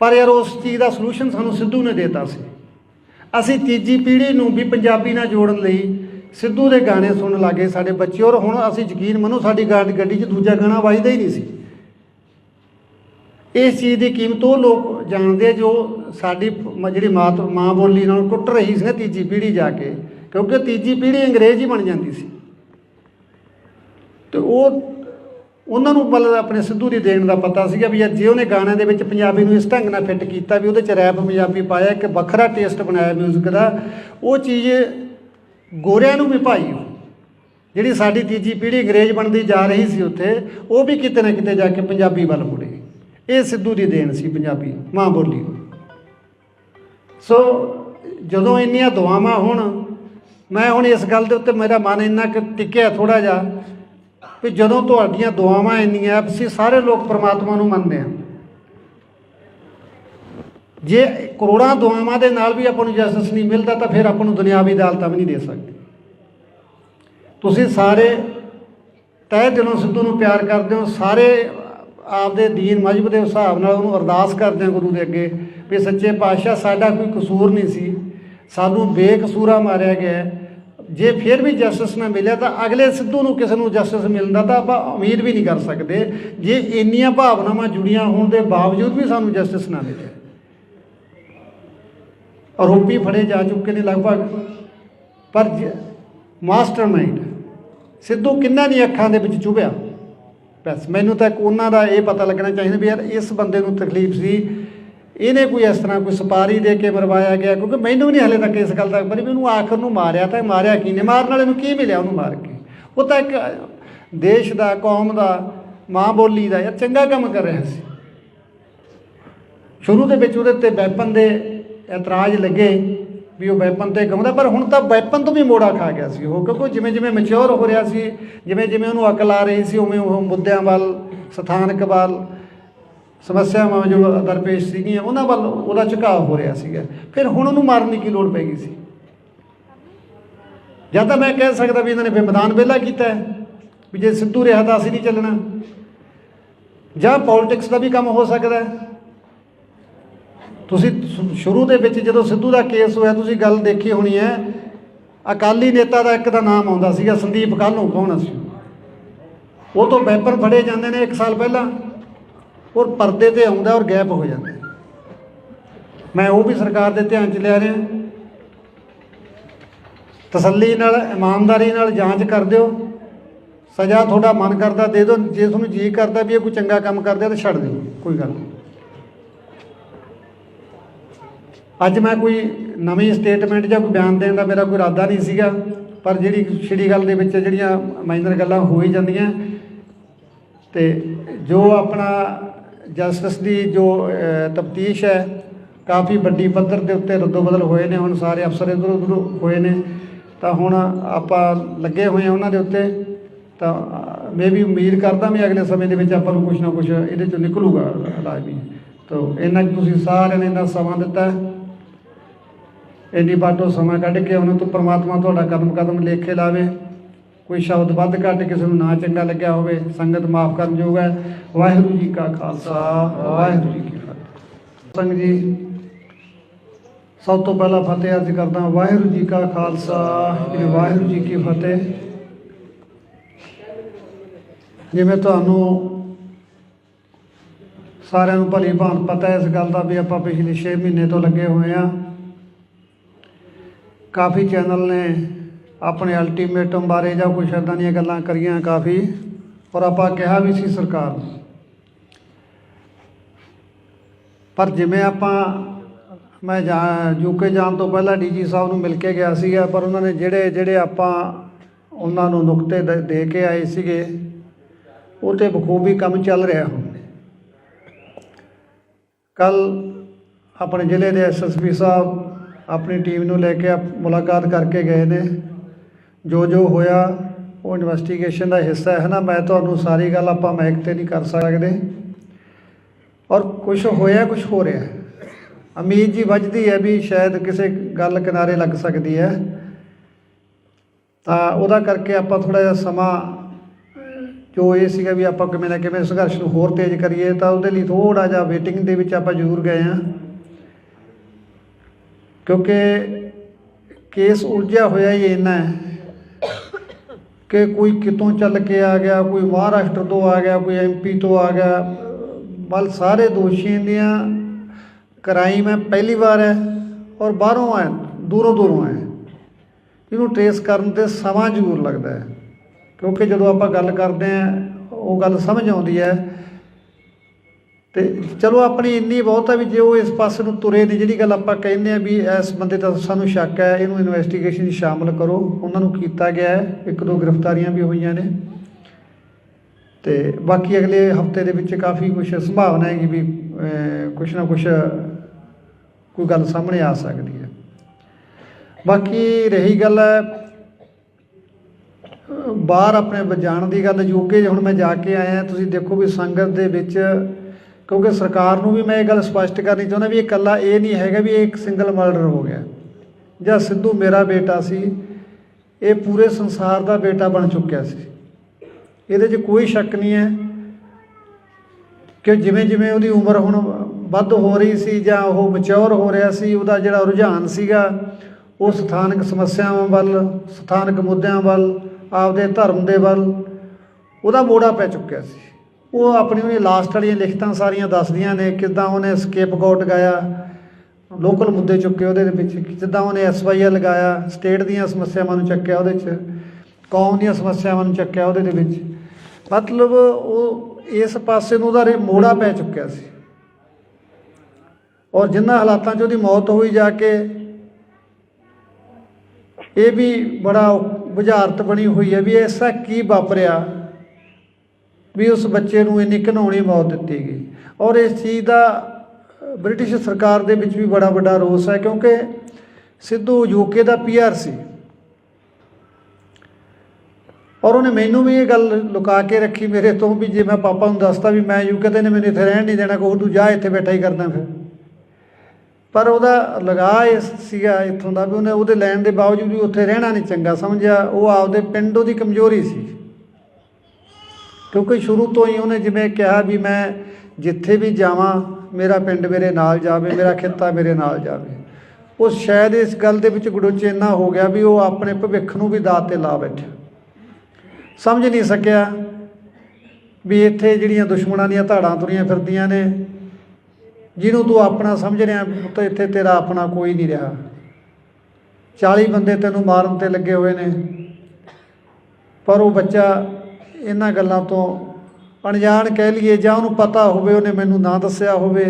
ਪਰ ਯਾਰ ਉਸ ਚੀਜ਼ ਦਾ ਸਲੂਸ਼ਨ ਸਾਨੂੰ ਸਿੱਧੂ ਨੇ ਦੇਤਾ ਸੀ। ਅਸੀਂ ਤੀਜੀ ਪੀੜ੍ਹੀ ਨੂੰ ਵੀ ਪੰਜਾਬੀ ਨਾਲ ਜੋੜਨ ਲਈ ਸਿੱਧੂ ਦੇ ਗਾਣੇ ਸੁਣਨ ਲੱਗੇ ਸਾਡੇ ਬੱਚੇ। ਔਰ ਹੁਣ ਅਸੀਂ ਯਕੀਨ ਮੰਨੋ ਸਾਡੀ ਗੱਡੀ 'ਚ ਦੂਜਾ ਗਾਣਾ ਵੱਜਦਾ ਹੀ ਨਹੀਂ ਸੀ। ਇਸ ਚੀਜ਼ ਦੀ ਕੀਮਤ ਉਹ ਲੋਕ ਜਾਣਦੇ ਆ ਜੋ ਸਾਡੀ ਜਿਹੜੀ ਮਾਂ ਬੋਲੀ ਨਾਲ ਟੁੱਟ ਰਹੀ ਸੀ ਨਾ ਤੀਜੀ ਪੀੜ੍ਹੀ ਜਾ ਕੇ, ਕਿਉਂਕਿ ਤੀਜੀ ਪੀੜ੍ਹੀ ਅੰਗਰੇਜ਼ ਹੀ ਬਣ ਜਾਂਦੀ ਸੀ। ਅਤੇ ਉਹਨਾਂ ਨੂੰ ਮਤਲਬ ਆਪਣੇ ਸਿੱਧੂ ਦੀ ਦੇਣ ਦਾ ਪਤਾ ਸੀਗਾ ਵੀ ਜੇ ਉਹਨੇ ਗਾਣਿਆਂ ਦੇ ਵਿੱਚ ਪੰਜਾਬੀ ਨੂੰ ਇਸ ਢੰਗ ਨਾਲ ਫਿੱਟ ਕੀਤਾ ਵੀ ਉਹਦੇ 'ਚ ਰੈਪ ਪੰਜਾਬੀ ਪਾਇਆ, ਇੱਕ ਵੱਖਰਾ ਟੇਸਟ ਬਣਾਇਆ ਮਿਊਜ਼ਿਕ ਦਾ, ਉਹ ਚੀਜ਼ ਗੋਰਿਆਂ ਨੂੰ ਵੀ ਭਾਈ ਜਿਹੜੀ ਸਾਡੀ ਤੀਜੀ ਪੀੜ੍ਹੀ ਅੰਗਰੇਜ਼ ਬਣਦੀ ਜਾ ਰਹੀ ਸੀ ਉੱਥੇ, ਉਹ ਵੀ ਕਿਤੇ ਨਾ ਕਿਤੇ ਜਾ ਕੇ ਪੰਜਾਬੀ ਵੱਲ ਮੁੜੇ। ਇਹ ਸਿੱਧੂ ਦੀ ਦੇਣ ਸੀ ਪੰਜਾਬੀ ਮਾਂ ਬੋਲੀ ਨੂੰ। ਸੋ ਜਦੋਂ ਇੰਨੀਆਂ ਦੁਆਵਾਂ ਮੈਂ ਹੁਣ ਇਸ ਗੱਲ ਦੇ ਉੱਤੇ ਮੇਰਾ ਮਨ ਇੰਨਾ ਕੁ ਟਿਕਿਆ ਥੋੜ੍ਹਾ ਜਿਹਾ ਵੀ ਜਦੋਂ ਤੁਹਾਡੀਆਂ ਦੁਆਵਾਂ ਇੰਨੀਆਂ, ਅਸੀਂ ਸਾਰੇ ਲੋਕ ਪਰਮਾਤਮਾ ਨੂੰ ਮੰਨਦੇ ਹਾਂ, ਜੇ ਕਰੋੜਾਂ ਦੁਆਵਾਂ ਦੇ ਨਾਲ ਵੀ ਆਪਾਂ ਨੂੰ ਜਸਟਿਸ ਨਹੀਂ ਮਿਲਦਾ ਤਾਂ ਫਿਰ ਆਪਾਂ ਨੂੰ ਦੁਨਿਆਵੀ ਅਦਾਲਤਾਂ ਵੀ ਨਹੀਂ ਦੇ ਸਕਦੇ। ਤੁਸੀਂ ਸਾਰੇ ਤਹਿ ਦਿਲੋਂ ਸਿੱਧੂ ਨੂੰ ਪਿਆਰ ਕਰਦੇ ਹੋ, ਸਾਰੇ ਆਪਦੇ ਦੀਨ ਮਜ਼ਹਬ ਦੇ ਹਿਸਾਬ ਨਾਲ ਉਹਨੂੰ ਅਰਦਾਸ ਕਰਦੇ ਹੋ ਗੁਰੂ ਦੇ ਅੱਗੇ ਵੀ ਸੱਚੇ ਪਾਤਸ਼ਾਹ ਸਾਡਾ ਕੋਈ ਕਸੂਰ ਨਹੀਂ ਸੀ, ਸਾਨੂੰ ਬੇਕਸੂਰਾ ਮਾਰਿਆ ਗਿਆ। ਜੇ ਫਿਰ ਵੀ ਜਸਟਿਸ ਨਾ ਮਿਲਿਆ ਤਾਂ ਅਗਲੇ ਸਿੱਧੂ ਨੂੰ ਕਿਸੇ ਨੂੰ ਜਸਟਿਸ ਮਿਲਦਾ ਤਾਂ ਆਪਾਂ ਉਮੀਦ ਵੀ ਨਹੀਂ ਕਰ ਸਕਦੇ, ਜੇ ਇੰਨੀਆਂ ਭਾਵਨਾਵਾਂ ਜੁੜੀਆਂ ਹੋਣ ਦੇ ਬਾਵਜੂਦ ਵੀ ਸਾਨੂੰ ਜਸਟਿਸ ਨਾ ਮਿਲੇ। ਆਰੋਪੀ ਫੜੇ ਜਾ ਚੁੱਕੇ ਨੇ ਲਗਭਗ, ਪਰ ਮਾਸਟਰਮਾਈਂਡ ਸਿੱਧੂ ਕਿੰਨਾਂ ਦੀਆਂ ਅੱਖਾਂ ਦੇ ਵਿੱਚ ਚੁਭਿਆ। ਬਸ ਮੈਨੂੰ ਤਾਂ ਉਹਨਾਂ ਦਾ ਇਹ ਪਤਾ ਲੱਗਣਾ ਚਾਹੀਦਾ ਵੀ ਯਾਰ ਇਸ ਬੰਦੇ ਨੂੰ ਤਕਲੀਫ ਸੀ, ਇਹਨੇ ਕੋਈ ਇਸ ਤਰ੍ਹਾਂ ਕੋਈ ਸੁਪਾਰੀ ਦੇ ਕੇ ਮਰਵਾਇਆ ਗਿਆ, ਕਿਉਂਕਿ ਮੈਨੂੰ ਵੀ ਨਹੀਂ ਹਾਲੇ ਤੱਕ ਇਸ ਗੱਲ ਦਾ ਪਤਾ ਵੀ ਉਹਨੂੰ ਆਖਰ ਨੂੰ ਮਾਰਿਆ ਤਾਂ ਮਾਰਿਆ ਕੀ ਨੇ, ਮਾਰਨ ਵਾਲੇ ਨੂੰ ਕੀ ਮਿਲਿਆ ਉਹਨੂੰ ਮਾਰ ਕੇ। ਉਹ ਤਾਂ ਇੱਕ ਦੇਸ਼ ਦਾ, ਕੌਮ ਦਾ, ਮਾਂ ਬੋਲੀ ਦਾ ਯਾਰ ਚੰਗਾ ਕੰਮ ਕਰ ਰਿਹਾ ਸੀ। ਸ਼ੁਰੂ ਦੇ ਵਿੱਚ ਉਹਦੇ ਉੱਤੇ ਵੈਪਨ ਦੇ ਇਤਰਾਜ਼ ਲੱਗੇ ਵੀ ਉਹ ਵੈਪਨ 'ਤੇ ਗਾਉਂਦਾ, ਪਰ ਹੁਣ ਤਾਂ ਵੈਪਨ ਤੋਂ ਵੀ ਮੋੜਾ ਖਾ ਗਿਆ ਸੀ ਉਹ, ਕਿਉਂਕਿ ਜਿਵੇਂ ਜਿਵੇਂ ਮੈਚਿਓਰ ਹੋ ਰਿਹਾ ਸੀ, ਜਿਵੇਂ ਜਿਵੇਂ ਉਹਨੂੰ ਅਕਲ ਆ ਰਹੀ ਸੀ, ਉਵੇਂ ਉਹ ਮੁੱਦਿਆਂ ਵੱਲ, ਸਥਾਨਕ ਵੱਲ, ਸਮੱਸਿਆਵਾਂ ਜੋ ਦਰਪੇਸ਼ ਸੀਗੀਆਂ ਉਹਨਾਂ ਵੱਲ ਉਹਦਾ ਝੁਕਾਅ ਹੋ ਰਿਹਾ ਸੀਗਾ। ਫਿਰ ਹੁਣ ਉਹਨੂੰ ਮਾਰਨ ਦੀ ਕੀ ਲੋੜ ਪੈ ਗਈ ਸੀ? ਜਾਂ ਤਾਂ ਮੈਂ ਕਹਿ ਸਕਦਾ ਵੀ ਇਹਨਾਂ ਨੇ ਫਿਰ ਮੈਦਾਨ ਵਿਹਲਾ ਕੀਤਾ ਵੀ ਜੇ ਸਿੱਧੂ ਰਿਹਾ ਤਾਂ ਅਸੀਂ ਨਹੀਂ ਚੱਲਣਾ, ਜਾਂ ਪੋਲੀਟਿਕਸ ਦਾ ਵੀ ਕੰਮ ਹੋ ਸਕਦਾ। ਤੁਸੀਂ ਸ਼ੁਰੂ ਦੇ ਵਿੱਚ ਜਦੋਂ ਸਿੱਧੂ ਦਾ ਕੇਸ ਹੋਇਆ ਤੁਸੀਂ ਗੱਲ ਦੇਖੀ ਹੋਣੀ ਹੈ, ਅਕਾਲੀ ਨੇਤਾ ਦਾ ਇੱਕ ਦਾ ਨਾਮ ਆਉਂਦਾ ਸੀਗਾ ਸੰਦੀਪ ਕਾਹਲੋਂ, ਕੌਣ ਸੀ ਉਹ ਤੋਂ ਵੈਪਨ ਫੜੇ ਜਾਂਦੇ ਨੇ 1 ਸਾਲ ਪਹਿਲਾਂ, ਔਰ ਪਰਦੇ 'ਤੇ ਆਉਂਦਾ ਔਰ ਗਾਇਬ ਹੋ ਜਾਂਦਾ। ਮੈਂ ਉਹ ਵੀ ਸਰਕਾਰ ਦੇ ਧਿਆਨ 'ਚ ਲਿਆ ਰਿਹਾ, ਤਸੱਲੀ ਨਾਲ ਇਮਾਨਦਾਰੀ ਨਾਲ ਜਾਂਚ ਕਰ ਦਿਓ, ਸਜ਼ਾ ਤੁਹਾਡਾ ਮਨ ਕਰਦਾ ਦੇ ਦਿਓ, ਜੇ ਤੁਹਾਨੂੰ ਜੀ ਕਰਦਾ ਵੀ ਇਹ ਕੋਈ ਚੰਗਾ ਕੰਮ ਕਰਦੇ ਤਾਂ ਛੱਡ ਦਿਓ, ਕੋਈ ਗੱਲ ਨਹੀਂ। ਅੱਜ ਮੈਂ ਕੋਈ ਨਵੀਂ ਸਟੇਟਮੈਂਟ ਜਾਂ ਕੋਈ ਬਿਆਨ ਦੇਣ ਦਾ ਮੇਰਾ ਕੋਈ ਇਰਾਦਾ ਨਹੀਂ ਸੀਗਾ, ਪਰ ਜਿਹੜੀ ਛਿੜੀ ਗੱਲ ਦੇ ਵਿੱਚ ਜਿਹੜੀਆਂ ਮਾਈਨਰ ਗੱਲਾਂ ਹੋ ਹੀ ਜਾਂਦੀਆਂ, ਅਤੇ ਜੋ ਆਪਣਾ ਜਸਟਿਸ ਦੀ ਜੋ ਤਫਤੀਸ਼ ਹੈ ਕਾਫੀ ਵੱਡੀ ਪੱਧਰ ਦੇ ਉੱਤੇ ਰੱਦੋ ਬਦਲ ਹੋਏ ਨੇ, ਹੁਣ ਸਾਰੇ ਅਫਸਰ ਇੱਧਰ ਉੱਧਰ ਹੋਏ ਨੇ, ਤਾਂ ਹੁਣ ਆਪਾਂ ਲੱਗੇ ਹੋਏ ਹਾਂ ਉਹਨਾਂ ਦੇ ਉੱਤੇ। ਤਾਂ ਮੈਂ ਵੀ ਉਮੀਦ ਕਰਦਾ ਵੀ ਅਗਲੇ ਸਮੇਂ ਦੇ ਵਿੱਚ ਆਪਾਂ ਨੂੰ ਕੁਛ ਨਾ ਕੁਛ ਇਹਦੇ 'ਚੋਂ ਨਿਕਲੂਗਾ ਲਾਜ਼ਮੀ। ਤਾਂ ਇੰਨਾ ਤੁਸੀਂ ਸਾਰਿਆਂ ਨੇ ਇੰਨਾ ਸਮਾਂ ਦਿੱਤਾ, ਇੰਨੀ ਬਾਟੋ ਸਮਾਂ ਕੱਢ ਕੇ ਉਹਨਾਂ ਤੋਂ ਪਰਮਾਤਮਾ ਤੁਹਾਡਾ ਕਦਮ ਕਦਮ ਲੇਖੇ ਲਾਵੇ। ਕੋਈ ਸ਼ਬਦ ਵੱਧ ਘੱਟ ਕਿਸੇ ਨੂੰ ਨਾ ਚੰਗਾ ਲੱਗਿਆ ਹੋਵੇ, ਸੰਗਤ ਮਾਫ ਕਰਨਯੋਗ ਹੈ। ਵਾਹਿਗੁਰੂ ਜੀ ਕਾ ਖਾਲਸਾ, ਵਾਹਿਗੁਰੂ ਜੀ ਕੀ ਫਤਿਹ। ਸੰਗ ਜੀ ਸਭ ਤੋਂ ਪਹਿਲਾਂ ਫਤਿਹ ਅਰਜ਼ ਕਰਦਾ, ਵਾਹਿਗੁਰੂ ਜੀ ਕਾ ਖਾਲਸਾ, ਵਾਹਿਗੁਰੂ ਜੀ ਕੀ ਫਤਿਹ। ਜਿਵੇਂ ਤੁਹਾਨੂੰ ਸਾਰਿਆਂ ਨੂੰ ਭਲੀ ਭਾਂਤ ਪਤਾ ਇਸ ਗੱਲ ਦਾ ਵੀ ਆਪਾਂ ਪਿਛਲੇ 6 ਮਹੀਨੇ ਤੋਂ ਲੱਗੇ ਹੋਏ ਹਾਂ। ਕਾਫੀ ਚੈਨਲ ਨੇ ਆਪਣੇ ਅਲਟੀਮੇਟਮ ਬਾਰੇ ਜਾਂ ਕੁਛ ਇੱਦਾਂ ਦੀਆਂ ਗੱਲਾਂ ਕਰੀਆਂ ਕਾਫੀ, ਔਰ ਆਪਾਂ ਕਿਹਾ ਵੀ ਸੀ ਸਰਕਾਰ ਨੂੰ, ਪਰ ਜਿਵੇਂ ਮੈਂ ਯੂਕੇ ਜਾਣ ਤੋਂ ਪਹਿਲਾਂ ਡੀਜੀ ਸਾਹਿਬ ਨੂੰ ਮਿਲ ਕੇ ਗਿਆ ਸੀਗਾ, ਪਰ ਉਹਨਾਂ ਨੇ ਜਿਹੜੇ ਆਪਾਂ ਉਹਨਾਂ ਨੂੰ ਨੁਕਤੇ ਦੇ ਕੇ ਆਏ ਸੀਗੇ ਉਹ 'ਤੇ ਬਖੂਬੀ ਕੰਮ ਚੱਲ ਰਿਹਾ। ਹੁਣ ਕੱਲ੍ਹ ਆਪਣੇ ਜ਼ਿਲ੍ਹੇ ਦੇ SSP ਸਾਹਿਬ ਆਪਣੀ ਟੀਮ ਨੂੰ ਲੈ ਕੇ ਮੁਲਾਕਾਤ ਕਰਕੇ ਗਏ ਨੇ। ਜੋ ਹੋਇਆ ਉਹ ਇਨਵੈਸਟੀਗੇਸ਼ਨ ਦਾ ਹਿੱਸਾ ਹੈ ਨਾ, ਮੈਂ ਤੁਹਾਨੂੰ ਸਾਰੀ ਗੱਲ ਆਪਾਂ ਮਾਈਕ 'ਤੇ ਨਹੀਂ ਕਰ ਸਕਦੇ, ਔਰ ਕੁਛ ਹੋਇਆ ਕੁਛ ਹੋ ਰਿਹਾ। ਉਮੀਦ ਜੀ ਵੱਝਦੀ ਹੈ ਵੀ ਸ਼ਾਇਦ ਕਿਸੇ ਗੱਲ ਕਿਨਾਰੇ ਲੱਗ ਸਕਦੀ ਹੈ, ਤਾਂ ਉਹਦਾ ਕਰਕੇ ਆਪਾਂ ਥੋੜ੍ਹਾ ਜਿਹਾ ਸਮਾਂ ਜੋ ਇਹ ਸੀਗਾ ਵੀ ਆਪਾਂ ਕਿਵੇਂ ਨਾ ਕਿਵੇਂ ਸੰਘਰਸ਼ ਨੂੰ ਹੋਰ ਤੇਜ਼ ਕਰੀਏ, ਤਾਂ ਉਹਦੇ ਲਈ ਥੋੜ੍ਹਾ ਜਿਹਾ ਵੇਟਿੰਗ ਦੇ ਵਿੱਚ ਆਪਾਂ ਜ਼ਰੂਰ ਗਏ ਹਾਂ, क्योंकि केस उलझा होया ही इन्ना है कि कोई कितों चल के आ गया, कोई महाराष्ट्र तो आ गया, कोई MP तो आ गया। बल सारे दोषियों दियां क्राइम है पहली बार है और बाहरों आए, दूरों दूरों आए। इनू ट्रेस करन ते समा जरूर लगता है, क्योंकि जो आप गल करते हैं वो गल समझ आती है। तो चलो अपनी इन्नी बहुत है भी जो इस पास तुरे नहीं, जी गल आप कहने भी इस बंदे का सानू शक है, इनू इन्वेस्टिगेशन शामिल करो। उन्होंने किया गया है, एक दो गिरफ्तारियां भी हुई ने। तो बाकी अगले हफ्ते के विच काफ़ी कुछ संभावना है कि भी कुछ ना कुछ कोई गल सामने आ सकती है। बाकी रही गल बाहर अपने जाण की गल, यूके हुण मैं जाके आया, तुसीं देखो भी संगत दे विच, क्योंकि सरकार नूं भी मैं ये गल स्पष्ट करनी चाहुंदा भी इकल्ला ये नहीं हैगा भी एक सिंगल मर्डर हो गया जां सिद्धू मेरा बेटा सी, ये पूरे संसार का बेटा बन चुक्या सी। इहदे 'च कोई शक नहीं है कि जिवें जिवें उहदी उम्र हुण वध हो रही सी जां ओह मैच्योर हो रहा सी, उहदा जिहड़ा रुझान सीगा वो सथानक समस्यावां वल, सथानक मुद्दिआं वल, आपदे धर्म दे वल उहदा मोड़ा पै चुक्या सी। वो अपनी उन्हें लास्ट वाली लिखतां सारियां दसदियां ने किदां उन्हें स्केप गॉट गाया, लोकल मुद्दे चुके उहदे विच, जिद्दां उन्हें SYL गाया, स्टेट दीयां समस्यावां नूं चक्किया उहदे च, कौम दीयां समस्यावां नूं चक्किया उहदे विच। मतलब वो इस पासे नूं उहदा मोड़ा पै चुक्या सी। और जिन्हां हालातां 'ਚ ਉਹਦੀ मौत हुई जाके ये भी बड़ा बुझारत बनी हुई है भी ऐसा की वापरिया भी उस बच्चे नूं इन्नी घिनौनी मौत दी गई। और इस चीज़ का ब्रिटिश सरकार दे विच भी बड़ा वड्डा रोस है, क्योंकि सिद्धू यूके का PR सी और उन्हें मैनू भी ये गल लुका के रखी मेरे तो भी जे मैं पापा नूं दसता भी मैं यूके ते ने मैनूं इत्थे रहण नहीं देना, कोई तू जा इत्थे बैठा ही करना फिर। पर वह लगा इस सीगा इत्थों का भी उन्हें वो लैण के बावजूद भी उत्थे रहना नहीं चंगा समझिया। वो आपदे पिंड की कमजोरी सी, क्योंकि शुरू तो ही उन्हें जिवें कहा भी मैं जिथे भी जावां मेरा पिंड मेरे नाल जावे, मेरा खिता मेरे नाल जावे। वो शायद इस गल दे विच गड़ुच इन्ना हो गया भी वो अपने भविख नूं भी दात ते ला बैठा, समझ नहीं सकिया भी इत्थे जिहड़ियां दुश्मनां दीयां धाड़ां तुरियां फिरदियां ने, जिन्हों तू अपना समझ रहा तो इत्थे तेरा अपना कोई नहीं रहा। 40 बंदे तेनों मारन ते लगे हुए ने, पर वो बच्चा इन्हां गल्लां तो अणजाण कह लीए जां उन्होंने पता होवे, उन्हें मैनू ना दस्सिया होवे,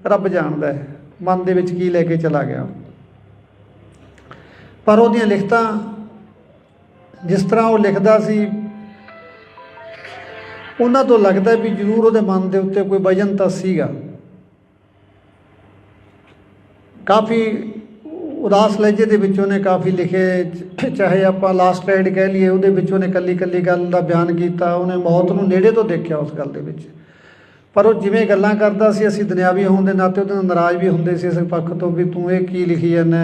रब जाणदा है मन दे विच की लैके चला गया। पर उहदियां लिखतां जिस तरह वो लिखदा सी उन्हां तो लगदा भी जरूर उहदे मन दे उत्ते कोई वजन तां सीगा। काफ़ी उदास लहजे दे विच उहने काफ़ी लिखे, चाहे आपां लास्ट राइड कह लीए उहदे विच उहने कल्ली कल्ली गल दा बयान कीता। उहने मौत नूं नेड़े तो देखिया उस गल दे विच, पर वो जिवें गल्लां करदा सी असीं दुनियावी होण दे नाते उहदे नाल नाराज़ भी हुंदे सी इस पक्ष तो भी तूं ये की लिखी जाना।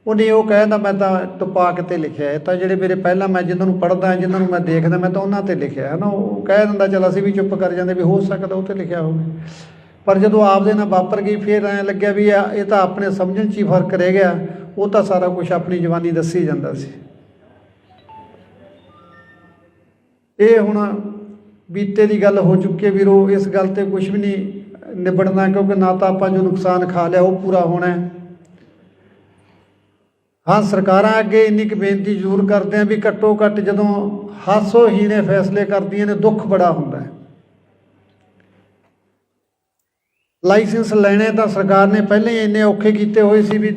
उहने वो कहदा मैं तां टुपा के ते लिखिआ, ये तां जिहड़े मेरे पहलां मैं जिन्हां नूं पढ़दा जिन्हां नूं मैं देखदा मैं तां उन्हां ते लिखिआ है ना। वो कह दिंदा चल असीं भी चुप कर जांदे भी हो सकदा उह ते लिखिआ होवे, पर जदों आपदे नाल वापर गई फिर ऐ लग्गिआ भी ये तां अपने समझण 'ਚ ही फर्क रह गया। वो तां सारा कुछ अपनी जवानी दस्सी जांदा सी। ये हुण बीते की गल हो चुकी है वीरो, इस गल ते कुछ भी नहीं निबड़ना, क्योंकि ना तो आपां जो नुकसान खा लिया वो पूरा होना है। हाँ सरकारां अगे इन्नी क बेनती जरूर करते हैं भी घट्टो घट्ट जदों हासोहीने फैसले करदियां ने दुख बड़ा हुंदा है। लाइसेंस लैने तो सरकार ने पहले ही इन्ने औखे किए हुए सी भी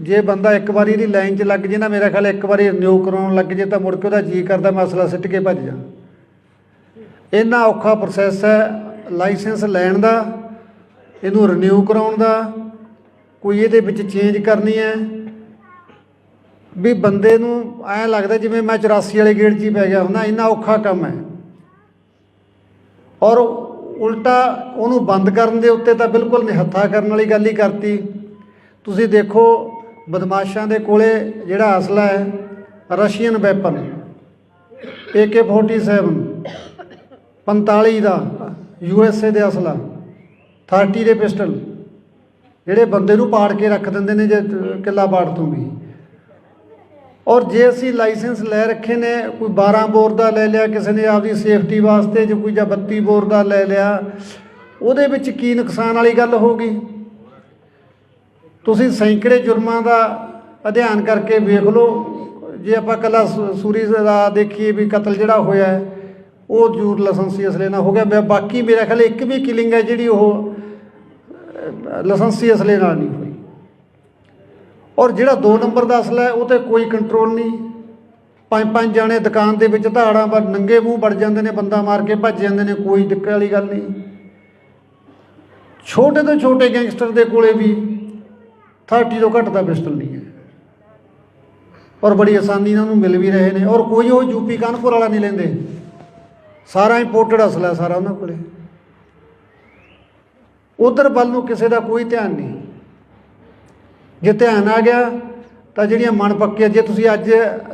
जे बंदा एक बारी इहदी लाइन 'ਚ लग जे ना, मेरा ख्याल एक बारी रिन्यू कराउण लग जे तो मुड़ के उहदा जी करदा मसला सिੱਟ के भज जा। इन्ना औखा प्रोसैस है लाइसेंस लैण दा, इहनूं रिन्यू कराउण दा, कोई इहदे विच चेंज करनी है भी बंदे नूं ऐ लगदा जिवें मैं 84 वाले गेट 'ਚ ही पै गया हुंदा, इन्ना औखा काम है। और उल्टा उहनूं बंद करन दे उत्ते तां बिल्कुल निहत्था करन वाली गल ही करती। तुसीं देखो बदमाशां दे कोले जिहड़ा असला है रशियन वैपन AK-47 45 का USA दे असला 30 दे पिस्टल ਜਿਹੜੇ ਬੰਦੇ ਨੂੰ ਪਾੜ ਕੇ ਰੱਖ ਦਿੰਦੇ ਨੇ, ਜੇ ਕਿੱਲਾ ਪਾੜ ਦੂੰਗੀ। ਔਰ ਜੇ ਅਸੀਂ ਲਾਇਸੈਂਸ ਲੈ ਰੱਖੇ ਨੇ, ਕੋਈ 12 ਬੋਰ ਦਾ ਲੈ ਲਿਆ ਕਿਸੇ ਨੇ ਆਪਦੀ ਸੇਫਟੀ ਵਾਸਤੇ, ਜੇ ਕੋਈ ਜਾਂ 32 ਬੋਰ ਦਾ ਲੈ ਲਿਆ, ਉਹਦੇ ਵਿੱਚ ਕੀ ਨੁਕਸਾਨ ਵਾਲੀ ਗੱਲ ਹੋਊਗੀ? ਤੁਸੀਂ ਸੈਂਕੜੇ ਜੁਰਮਾਂ ਦਾ ਅਧਿਐਨ ਕਰਕੇ ਵੇਖ ਲਓ। ਜੇ ਆਪਾਂ ਇਕੱਲਾ ਸੂਰੀ ਦਾ ਦੇਖੀਏ ਵੀ ਕਤਲ ਜਿਹੜਾ ਹੋਇਆ ਉਹ ਜ਼ਰੂਰ ਲਾਇਸੈਂਸੀ ਅਸਲੇ ਨਾਲ ਹੋ ਗਿਆ। ਬਾਕੀ ਮੇਰਾ ਖਿਆਲ ਇੱਕ ਵੀ ਕਿਲਿੰਗ ਹੈ ਜਿਹੜੀ ਉਹ ਲਾਇਸੈਂਸੀ ਅਸਲੇ ਨਾਲ ਨਹੀਂ ਹੋਈ। ਔਰ ਜਿਹੜਾ 2 ਨੰਬਰ ਦਾ ਅਸਲਾ ਹੈ ਉਹ 'ਤੇ ਕੋਈ ਕੰਟਰੋਲ ਨਹੀਂ। 5-5 ਜਾਣੇ ਦੁਕਾਨ ਦੇ ਵਿੱਚ ਧਾੜਾਂ ਪਰ ਨੰਗੇ ਮੂੰਹ ਵੜ ਜਾਂਦੇ ਨੇ, ਬੰਦਾ ਮਾਰ ਕੇ ਭੱਜ ਜਾਂਦੇ ਨੇ, ਕੋਈ ਦਿੱਕਤ ਵਾਲੀ ਗੱਲ ਨਹੀਂ। ਛੋਟੇ ਤੋਂ ਛੋਟੇ ਗੈਂਗਸਟਰ ਦੇ ਕੋਲੇ ਵੀ 30 ਤੋਂ ਘੱਟ ਦਾ ਪਿਸਟਲ ਨਹੀਂ ਹੈ, ਔਰ ਬੜੀ ਆਸਾਨੀ ਨਾਲ ਉਹਨੂੰ ਮਿਲ ਵੀ ਰਹੇ ਨੇ। ਔਰ ਕੋਈ ਉਹ ਯੂਪੀ ਕਾਨਪੁਰ ਵਾਲਾ ਨਹੀਂ ਲੈਂਦੇ, ਸਾਰਾ ਇੰਪੋਰਟਡ ਅਸਲਾ ਸਾਰਾ ਉਹਨਾਂ ਕੋਲੇ। ਉਧਰ ਵੱਲ ਨੂੰ ਕਿਸੇ ਦਾ ਕੋਈ ਧਿਆਨ ਨਹੀਂ। ਜੇ ਧਿਆਨ ਆ ਗਿਆ ਤਾਂ ਜਿਹੜੀਆਂ ਮਨ ਪੱਕੀਆਂ, ਜੇ ਤੁਸੀਂ ਅੱਜ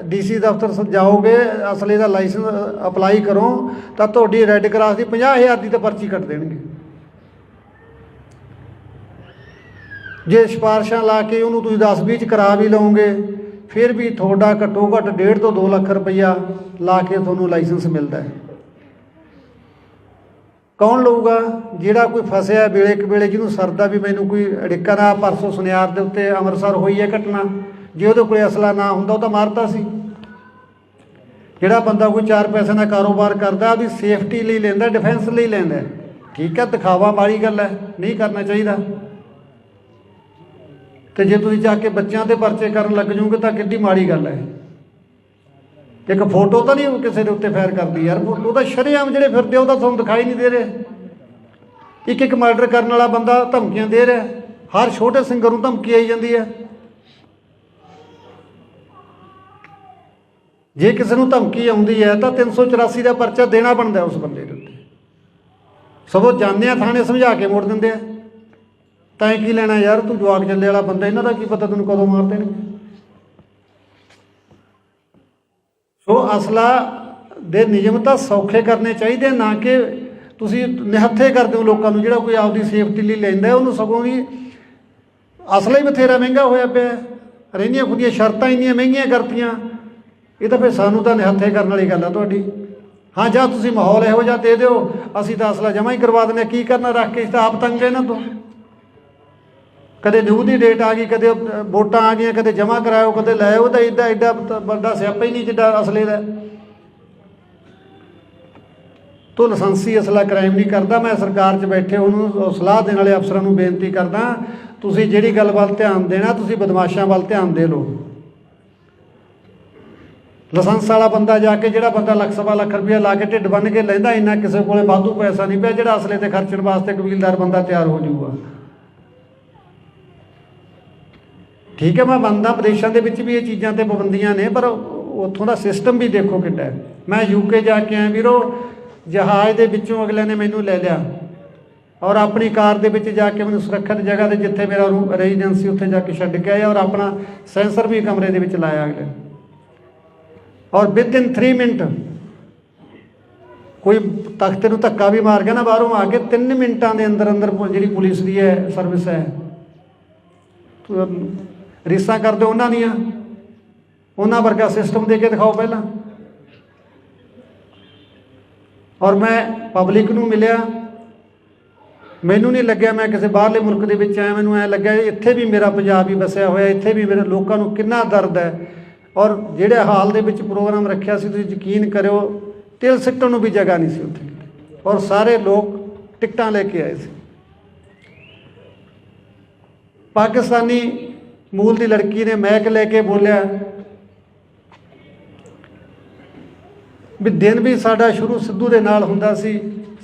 DC ਦਫ਼ਤਰ ਜਾਓਗੇ, ਅਸਲੇ ਦਾ ਲਾਇਸੈਂਸ ਅਪਲਾਈ ਕਰੋ ਤਾਂ ਤੁਹਾਡੀ ਰੈੱਡ ਕਰਾਸ ਦੀ 50,000 ਦੀ ਤਾਂ ਪਰਚੀ ਕੱਟ ਦੇਣਗੇ। ਜੇ ਸਿਫਾਰਸ਼ਾਂ ਲਾ ਕੇ ਉਹਨੂੰ ਤੁਸੀਂ 10-20 'ਚ ਕਰਾ ਵੀ ਲਓਗੇ, ਫਿਰ ਵੀ ਤੁਹਾਡਾ ਘੱਟੋ ਘੱਟ 1.5 ਤੋਂ 2 ਲੱਖ ਰੁਪਈਆ ਲਾ ਕੇ ਤੁਹਾਨੂੰ ਲਾਇਸੈਂਸ ਮਿਲਦਾ ਹੈ। ਕੌਣ ਲਊਗਾ? ਜਿਹੜਾ ਕੋਈ ਫਸਿਆ ਵੇਲੇ ਕੁ ਵੇਲੇ, ਜਿਹਨੂੰ ਸਰਦਾ ਵੀ ਮੈਨੂੰ ਕੋਈ ਅੜਿੱਕਾ ਨਾ। ਪਰਸੋਂ ਸੁਨਿਆਰ ਦੇ ਉੱਤੇ ਅੰਮ੍ਰਿਤਸਰ ਹੋਈ ਹੈ ਘਟਨਾ, ਜੇ ਉਹਦੇ ਕੋਲ ਅਸਲਾ ਨਾ ਹੁੰਦਾ ਉਹ ਤਾਂ ਮਾਰਤਾ ਸੀ। ਜਿਹੜਾ ਬੰਦਾ ਕੋਈ 4 ਪੈਸੇ ਦਾ ਕਾਰੋਬਾਰ ਕਰਦਾ, ਉਹਦੀ ਸੇਫਟੀ ਲਈ ਲੈਂਦਾ, ਡਿਫੈਂਸ ਲਈ ਲੈਂਦਾ, ਠੀਕ ਹੈ, ਦਿਖਾਵਾ ਮਾੜੀ ਗੱਲ ਹੈ, ਨਹੀਂ ਕਰਨਾ ਚਾਹੀਦਾ। ਤੇ ਜੇ ਤੁਸੀਂ ਜਾ ਕੇ ਬੱਚਿਆਂ ਦੇ ਪਰਚੇ ਕਰਨ ਲੱਗ ਜਾਓਗੇ ਤਾਂ ਕਿੱਡੀ ਮਾੜੀ ਗੱਲ ਹੈ। ਇੱਕ ਫੋਟੋ ਤਾਂ ਨਹੀਂ ਕਿਸੇ ਦੇ ਉੱਤੇ ਫਾਇਰ ਕਰਦੀ ਯਾਰ, ਫੋਟੋ ਤਾਂ ਸ਼ਰੇਆਮ ਜਿਹੜੇ ਫਿਰਦੇ ਉਹ ਤਾਂ ਤੁਹਾਨੂੰ ਦਿਖਾਈ ਨਹੀਂ ਦੇ ਰਹੇ। ਇੱਕ ਮਰਡਰ ਕਰਨ ਵਾਲਾ ਬੰਦਾ ਧਮਕੀਆਂ ਦੇ ਰਿਹਾ, ਹਰ ਛੋਟੇ ਸਿੰਗਰ ਨੂੰ ਧਮਕੀ ਆਈ ਜਾਂਦੀ ਹੈ। ਜੇ ਕਿਸੇ ਨੂੰ ਧਮਕੀ ਆਉਂਦੀ ਹੈ ਤਾਂ 384 ਦਾ ਪਰਚਾ ਦੇਣਾ ਬਣਦਾ ਉਸ ਬੰਦੇ ਦੇ ਉੱਤੇ। ਸਗੋਂ ਜਾਂਦੇ ਆ ਥਾਣੇ, ਸਮਝਾ ਕੇ ਮੋੜ ਦਿੰਦੇ ਆ। ਤਾਂ ਕੀ ਲੈਣਾ ਯਾਰ, ਤੂੰ ਜਵਾਕ ਜੱਲੇ ਵਾਲਾ ਬੰਦਾ, ਇਹਨਾਂ ਦਾ ਕੀ ਪਤਾ ਤੈਨੂੰ ਕਦੋਂ ਮਾਰ ਦੇਣਗੇ। ਸੋ ਅਸਲਾ ਦੇ ਨਿਯਮ ਤਾਂ ਸੌਖੇ ਕਰਨੇ ਚਾਹੀਦੇ, ਨਾ ਕਿ ਤੁਸੀਂ ਨਿਹੱਥੇ ਕਰ ਦਿਓ ਲੋਕਾਂ ਨੂੰ। ਜਿਹੜਾ ਕੋਈ ਆਪਦੀ ਸੇਫਟੀ ਲਈ ਲੈਂਦਾ ਉਹਨੂੰ ਸਗੋਂ ਵੀ ਅਸਲਾ ਹੀ ਬਥੇਰਾ ਮਹਿੰਗਾ ਹੋਇਆ ਪਿਆ, ਰਹਿੰਦੀਆਂ ਖੁਦੀਆਂ ਸ਼ਰਤਾਂ ਇੰਨੀਆਂ ਮਹਿੰਗੀਆਂ ਕਰਤੀਆਂ। ਇਹ ਤਾਂ ਫਿਰ ਸਾਨੂੰ ਤਾਂ ਨਿਹੱਥੇ ਕਰਨ ਵਾਲੀ ਗੱਲ ਆ ਤੁਹਾਡੀ। ਹਾਂ, ਜਾਂ ਤੁਸੀਂ ਮਾਹੌਲ ਇਹੋ ਜਿਹਾ ਦੇ ਦਿਓ, ਅਸੀਂ ਤਾਂ ਅਸਲਾ ਜਮ੍ਹਾਂ ਹੀ ਕਰਵਾ ਦਿੰਦੇ। ਕੀ ਕਰਨਾ ਰੱਖ ਕੇ? ਤਾਂ ਆਪ ਤੰਗ ਇਹਨਾਂ ਤੋਂ। ਕਦੇ ਨਿਊ ਦੀ ਡੇਟ ਆ ਗਈ, ਕਦੇ ਵੋਟਾਂ ਆ ਗਈਆਂ, ਕਦੇ ਜਮ੍ਹਾਂ ਕਰਾਇਓ, ਕਦੇ ਲੈ ਆਓ। ਤਾਂ ਐਡਾ ਵੱਡਾ ਸਿਆਪਾ ਹੀ ਨਹੀਂ ਜਿੱਡਾ ਅਸਲੇ ਦਾ। ਤੋ ਲਾਇਸੈਂਸੀ ਅਸਲਾ ਕ੍ਰਾਈਮ ਨਹੀਂ ਕਰਦਾ। ਮੈਂ ਸਰਕਾਰ 'ਚ ਬੈਠੇ ਉਹਨੂੰ ਸਲਾਹ ਦੇਣ ਵਾਲੇ ਅਫਸਰਾਂ ਨੂੰ ਬੇਨਤੀ ਕਰਦਾ, ਤੁਸੀਂ ਜਿਹੜੀ ਗੱਲ ਵੱਲ ਧਿਆਨ ਦੇਣਾ, ਤੁਸੀਂ ਬਦਮਾਸ਼ਾਂ ਵੱਲ ਧਿਆਨ ਦੇ ਲਓ। ਲਾਇਸੈਂਸ ਵਾਲਾ ਬੰਦਾ ਜਾ ਕੇ, ਜਿਹੜਾ ਬੰਦਾ ਲੱਖ-ਸਵਾ ਲੱਖ ਰੁਪਇਆ ਲਾ ਕੇ ਢਿੱਡ ਬੰਨ੍ਹ ਕੇ ਲੈਂਦਾ, ਇੰਨਾ ਕਿਸੇ ਕੋਲੇ ਵਾਧੂ ਪੈਸਾ ਨਹੀਂ ਪਿਆ ਜਿਹੜਾ ਅਸਲੇ 'ਤੇ ਖਰਚਣ ਵਾਸਤੇ ਕਬੀਲਦਾਰ ਬੰਦਾ ਤਿਆਰ ਹੋ ਜਾਊਗਾ। ਠੀਕ ਹੈ, ਮੈਂ ਮੰਨਦਾ ਵਿਦੇਸ਼ਾਂ ਦੇ ਵਿੱਚ ਵੀ ਇਹ ਚੀਜ਼ਾਂ 'ਤੇ ਪਾਬੰਦੀਆਂ ਨੇ, ਪਰ ਉੱਥੋਂ ਦਾ ਸਿਸਟਮ ਵੀ ਦੇਖੋ ਕਿੱਡਾ ਹੈ। ਮੈਂ UK ਜਾ ਕੇ ਆਇਆ ਵੀਰੋ, ਜਹਾਜ਼ ਦੇ ਵਿੱਚੋਂ ਅਗਲੇ ਨੇ ਮੈਨੂੰ ਲੈ ਲਿਆ ਔਰ ਆਪਣੀ ਕਾਰ ਦੇ ਵਿੱਚ ਜਾ ਕੇ ਮੈਨੂੰ ਸੁਰੱਖਿਅਤ ਜਗ੍ਹਾ 'ਤੇ, ਜਿੱਥੇ ਮੇਰਾ ਰੈਜ਼ੀਡੈਂਸੀ, ਉੱਥੇ ਜਾ ਕੇ ਛੱਡ ਕੇ ਆਇਆ। ਔਰ ਆਪਣਾ ਸੈਂਸਰ ਵੀ ਕਮਰੇ ਦੇ ਵਿੱਚ ਲਾਇਆ ਅਗਲੇ। ਔਰ ਵਿਦਇਨ 3 ਮਿੰਟ ਕੋਈ ਤਖਤੇ ਨੂੰ ਧੱਕਾ ਵੀ ਮਾਰ ਗਿਆ ਨਾ ਬਾਹਰੋਂ ਆ ਕੇ, 3 ਮਿੰਟਾਂ ਦੇ ਅੰਦਰ ਅੰਦਰ ਜਿਹੜੀ ਪੁਲਿਸ ਦੀ ਹੈ ਸਰਵਿਸ ਹੈ, ਰੀਸਾਂ ਕਰਦੇ ਉਹਨਾਂ ਦੀਆਂ, ਉਹਨਾਂ ਵਰਗਾ ਸਿਸਟਮ ਦੇ ਕੇ ਦਿਖਾਓ ਪਹਿਲਾਂ। ਔਰ ਮੈਂ ਪਬਲਿਕ ਨੂੰ ਮਿਲਿਆ, ਮੈਨੂੰ ਨਹੀਂ ਲੱਗਿਆ ਮੈਂ ਕਿਸੇ ਬਾਹਰਲੇ ਮੁਲਕ ਦੇ ਵਿੱਚ ਆਇਆ। ਮੈਨੂੰ ਐਂ ਲੱਗਿਆ ਇੱਥੇ ਵੀ ਮੇਰਾ ਪੰਜਾਬ ਹੀ ਵਸਿਆ ਹੋਇਆ, ਇੱਥੇ ਵੀ ਮੇਰੇ ਲੋਕਾਂ ਨੂੰ ਕਿੰਨਾ ਦਰਦ ਹੈ। ਔਰ ਜਿਹੜੇ ਹਾਲ ਦੇ ਵਿੱਚ ਪ੍ਰੋਗਰਾਮ ਰੱਖਿਆ ਸੀ, ਤੁਸੀਂ ਯਕੀਨ ਕਰਿਓ ਤਿਲ ਸਿੱਟਣ ਨੂੰ ਵੀ ਜਗ੍ਹਾ ਨਹੀਂ ਸੀ ਉੱਥੇ। ਔਰ ਸਾਰੇ ਲੋਕ ਟਿਕਟਾਂ ਲੈ ਕੇ ਆਏ ਸੀ। ਪਾਕਿਸਤਾਨੀ ਮੂਲ ਦੀ ਲੜਕੀ ਨੇ ਮੈਕ ਲੈ ਕੇ ਬੋਲਿਆ ਵੀ ਦਿਨ ਵੀ ਸਾਡਾ ਸ਼ੁਰੂ ਸਿੱਧੂ ਦੇ ਨਾਲ ਹੁੰਦਾ ਸੀ,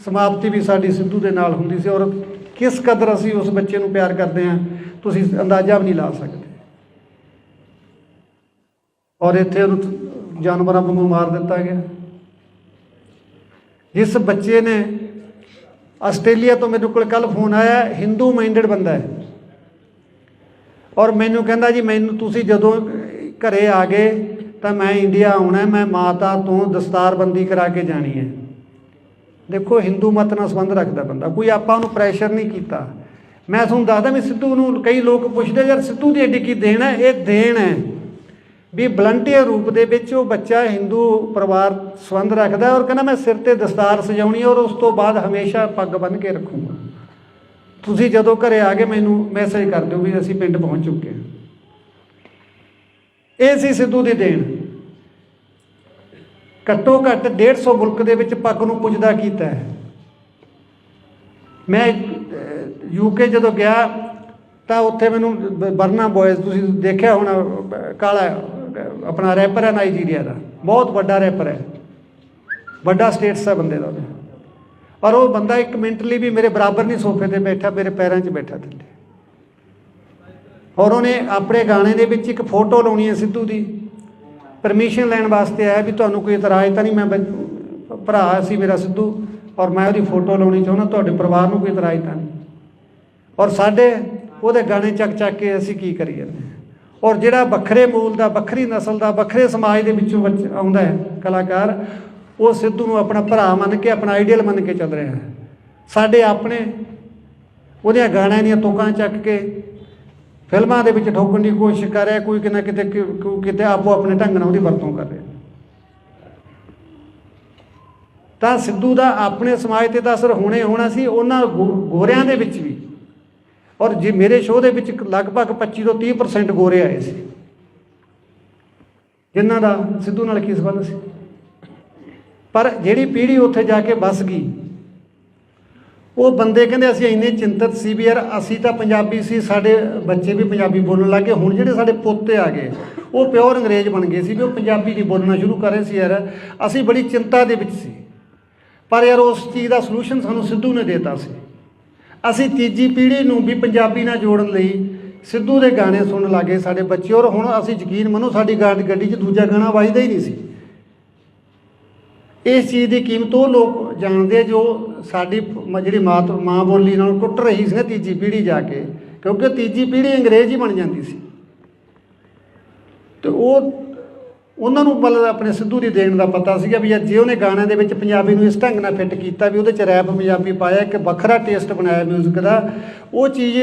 ਸਮਾਪਤੀ ਵੀ ਸਾਡੀ ਸਿੱਧੂ ਦੇ ਨਾਲ ਹੁੰਦੀ ਸੀ। ਔਰ ਕਿਸ ਕਦਰ ਅਸੀਂ ਉਸ ਬੱਚੇ ਨੂੰ ਪਿਆਰ ਕਰਦੇ ਹਾਂ, ਤੁਸੀਂ ਅੰਦਾਜ਼ਾ ਵੀ ਨਹੀਂ ਲਾ ਸਕਦੇ। ਔਰ ਇੱਥੇ ਉਹਨੂੰ ਜਾਨਵਰਾਂ ਵਾਂਗੂ ਮਾਰ ਦਿੱਤਾ ਗਿਆ। ਜਿਸ ਬੱਚੇ ਨੇ, ਆਸਟ੍ਰੇਲੀਆ ਤੋਂ ਮੇਰੇ ਕੋਲ ਕੱਲ੍ਹ ਫੋਨ ਆਇਆ, ਹਿੰਦੂ ਮਾਈਂਡਡ ਬੰਦਾ ਹੈ, ਔਰ ਮੈਨੂੰ ਕਹਿੰਦਾ ਜੀ ਮੈਨੂੰ ਤੁਸੀਂ ਜਦੋਂ ਘਰੇ ਆ ਗਏ ਤਾਂ ਮੈਂ ਇੰਡੀਆ ਆਉਣਾ, ਮੈਂ ਮਾਤਾ ਤੋਂ ਦਸਤਾਰਬੰਦੀ ਕਰਾ ਕੇ ਜਾਣੀ ਹੈ। ਦੇਖੋ, ਹਿੰਦੂ ਮਤ ਨਾਲ ਸੰਬੰਧ ਰੱਖਦਾ ਬੰਦਾ, ਕੋਈ ਆਪਾਂ ਉਹਨੂੰ ਪ੍ਰੈਸ਼ਰ ਨਹੀਂ ਕੀਤਾ। ਮੈਂ ਤੁਹਾਨੂੰ ਦੱਸਦਾ ਵੀ ਸਿੱਧੂ ਨੂੰ ਕਈ ਲੋਕ ਪੁੱਛਦੇ ਯਾਰ ਸਿੱਧੂ ਦੀ ਐਡੀ ਕੀ ਦੇਣ ਹੈ। ਇਹ ਦੇਣ ਹੈ ਵੀ ਵਲੰਟੀਅਰ ਰੂਪ ਦੇ ਵਿੱਚ ਉਹ ਬੱਚਾ ਹਿੰਦੂ ਪਰਿਵਾਰ ਸੰਬੰਧ ਰੱਖਦਾ ਔਰ ਕਹਿੰਦਾ ਮੈਂ ਸਿਰ 'ਤੇ ਦਸਤਾਰ ਸਜਾਉਣੀ ਔਰ ਉਸ ਤੋਂ ਬਾਅਦ ਹਮੇਸ਼ਾ ਪੱਗ ਬੰਨ੍ਹ ਕੇ ਰੱਖੂੰਗਾ। ਤੁਸੀਂ ਜਦੋਂ ਘਰੇ ਆ ਕੇ ਮੈਨੂੰ ਮੈਸੇਜ ਕਰ ਦਿਓ ਵੀ ਅਸੀਂ ਪਿੰਡ ਪਹੁੰਚ ਚੁੱਕੇ ਹਾਂ। ਇਹ ਸੀ ਸਿੱਧੂ ਦੀ ਦੇਣ। ਘੱਟੋ ਘੱਟ 150 ਮੁਲਕ ਦੇ ਵਿੱਚ ਪੱਗ ਨੂੰ ਪੁੱਜਦਾ ਕੀਤਾ ਹੈ। ਮੈਂ UK ਜਦੋਂ ਗਿਆ ਤਾਂ ਉੱਥੇ ਮੈਨੂੰ ਬਰਨਾ ਬॉयਜ਼ ਤੁਸੀਂ ਦੇਖਿਆ ਹੋਣਾ, ਕਾਲਾ ਆਪਣਾ ਰੈਪਰ ਹੈ ਨਾਈਜੀਰੀਆ ਦਾ, ਬਹੁਤ ਵੱਡਾ ਰੈਪਰ ਹੈ, ਵੱਡਾ ਸਟੇਟਸ ਹੈ ਬੰਦੇ ਦਾ। ਪਰ ਉਹ ਬੰਦਾ 1 ਮਿੰਟ ਲਈ ਵੀ ਮੇਰੇ ਬਰਾਬਰ ਨਹੀਂ ਸੋਫੇ 'ਤੇ ਬੈਠਾ, ਮੇਰੇ ਪੈਰਾਂ 'ਚ ਬੈਠਾ ਥੱਲੇ। ਔਰ ਉਹਨੇ ਆਪਣੇ ਗਾਣੇ ਦੇ ਵਿੱਚ ਇੱਕ ਫੋਟੋ ਲਾਉਣੀ ਹੈ ਸਿੱਧੂ ਦੀ, ਪਰਮਿਸ਼ਨ ਲੈਣ ਵਾਸਤੇ ਆਇਆ ਵੀ ਤੁਹਾਨੂੰ ਕੋਈ ਇਤਰਾਜ਼ ਤਾਂ ਨਹੀਂ, ਮੈਂ ਭਰਾ ਸੀ ਮੇਰਾ ਸਿੱਧੂ ਔਰ ਮੈਂ ਉਹਦੀ ਫੋਟੋ ਲਾਉਣੀ ਚਾਹੁੰਦਾ, ਤੁਹਾਡੇ ਪਰਿਵਾਰ ਨੂੰ ਕੋਈ ਇਤਰਾਜ਼ ਤਾਂ ਨਹੀਂ। ਔਰ ਸਾਡੇ ਉਹਦੇ ਗਾਣੇ ਚੱਕ ਚੱਕ ਕੇ ਅਸੀਂ ਕੀ ਕਰੀ ਜਾਂਦੇ ਹਾਂ। ਔਰ ਜਿਹੜਾ ਵੱਖਰੇ ਮੂਲ ਦਾ, ਵੱਖਰੀ ਨਸਲ ਦਾ, ਵੱਖਰੇ ਸਮਾਜ ਦੇ ਵਿੱਚੋਂ ਆਉਂਦਾ ਹੈ ਕਲਾਕਾਰ, ਉਹ ਸਿੱਧੂ ਨੂੰ ਆਪਣਾ ਭਰਾ ਮੰਨ ਕੇ, ਆਪਣਾ ਆਈਡੀਅਲ ਮੰਨ ਕੇ ਚੱਲ ਰਿਹਾ ਹੈ। ਸਾਡੇ ਆਪਣੇ ਉਹਦੀਆਂ ਗਾਣਿਆਂ ਦੀਆਂ ਤੁਕਾਂ ਚੱਕ ਕੇ ਫਿਲਮਾਂ ਦੇ ਵਿੱਚ ਠੋਕਣ ਦੀ ਕੋਸ਼ਿਸ਼ ਕਰ ਰਿਹਾ, ਕੋਈ ਕਿਤੇ ਕਿਤੇ ਆਪੋ ਆਪਣੇ ਢੰਗ ਨਾਲ ਉਹਦੀ ਵਰਤੋਂ ਕਰ ਰਿਹਾ। ਤਾਂ ਸਿੱਧੂ ਦਾ ਆਪਣੇ ਸਮਾਜ 'ਤੇ ਤਾਂ ਅਸਰ ਹੋਣਾ ਸੀ, ਉਹਨਾਂ ਗੋਰਿਆਂ ਦੇ ਵਿੱਚ ਵੀ। ਔਰ ਜੇ ਮੇਰੇ ਸ਼ੋਅ ਦੇ ਵਿੱਚ ਲਗਭਗ 25 ਤੋਂ 30% ਗੋਰੇ ਆਏ ਸੀ, ਜਿਨ੍ਹਾਂ ਦਾ ਸਿੱਧੂ ਨਾਲ ਕੀ ਸੰਬੰਧ ਸੀ। ਪਰ ਜਿਹੜੀ ਪੀੜ੍ਹੀ ਉੱਥੇ ਜਾ ਕੇ ਵੱਸ ਗਈ, ਉਹ ਬੰਦੇ ਕਹਿੰਦੇ ਅਸੀਂ ਇੰਨੇ ਚਿੰਤਤ ਸੀ ਵੀ ਯਾਰ ਅਸੀਂ ਤਾਂ ਪੰਜਾਬੀ ਸੀ, ਸਾਡੇ ਬੱਚੇ ਵੀ ਪੰਜਾਬੀ ਬੋਲਣ ਲੱਗ ਗਏ। ਹੁਣ ਜਿਹੜੇ ਸਾਡੇ ਪੋਤੇ ਆ ਗਏ ਉਹ ਪਿਓਰ ਅੰਗਰੇਜ਼ ਬਣ ਗਏ ਸੀ ਵੀ ਉਹ ਪੰਜਾਬੀ ਨਹੀਂ ਬੋਲਣਾ ਸ਼ੁਰੂ ਕਰ ਰਹੇ ਸੀ। ਯਾਰ ਅਸੀਂ ਬੜੀ ਚਿੰਤਾ ਦੇ ਵਿੱਚ ਸੀ, ਪਰ ਯਾਰ ਉਸ ਚੀਜ਼ ਦਾ ਸਲੂਸ਼ਨ ਸਾਨੂੰ ਸਿੱਧੂ ਨੇ ਦੇਤਾ ਸੀ। ਅਸੀਂ ਤੀਜੀ ਪੀੜ੍ਹੀ ਨੂੰ ਵੀ ਪੰਜਾਬੀ ਨਾਲ ਜੋੜਨ ਲਈ ਸਿੱਧੂ ਦੇ ਗਾਣੇ ਸੁਣਨ ਲੱਗੇ ਸਾਡੇ ਬੱਚੇ। ਔਰ ਹੁਣ ਅਸੀਂ ਯਕੀਨ ਮੰਨੋ ਸਾਡੀ ਗੱਡੀ 'ਚ ਦੂਜਾ ਗਾਣਾ ਵੱਜਦਾ ਹੀ ਨਹੀਂ ਸੀ। ਇਸ ਚੀਜ਼ ਦੀ ਕੀਮਤ ਉਹ ਲੋਕ ਜਾਣਦੇ ਜੋ ਸਾਡੀ ਜਿਹੜੀ ਮਾਂ ਬੋਲੀ ਨਾਲ ਟੁੱਟ ਰਹੀ ਸੀ ਨਾ ਤੀਜੀ ਪੀੜ੍ਹੀ ਜਾ ਕੇ, ਕਿਉਂਕਿ ਤੀਜੀ ਪੀੜ੍ਹੀ ਅੰਗਰੇਜ਼ ਹੀ ਬਣ ਜਾਂਦੀ ਸੀ। ਅਤੇ ਉਹਨਾਂ ਨੂੰ ਮਤਲਬ ਆਪਣੇ ਸਿੱਧੂ ਦੀ ਦੇਣ ਦਾ ਪਤਾ ਸੀਗਾ ਵੀ ਜੇ ਉਹਨੇ ਗਾਣਿਆਂ ਦੇ ਵਿੱਚ ਪੰਜਾਬੀ ਨੂੰ ਇਸ ਢੰਗ ਨਾਲ ਫਿੱਟ ਕੀਤਾ ਵੀ ਉਹਦੇ 'ਚ ਰੈਪ ਪੰਜਾਬੀ ਪਾਇਆ, ਇੱਕ ਵੱਖਰਾ ਟੇਸਟ ਬਣਾਇਆ ਮਿਊਜ਼ਿਕ ਦਾ, ਉਹ ਚੀਜ਼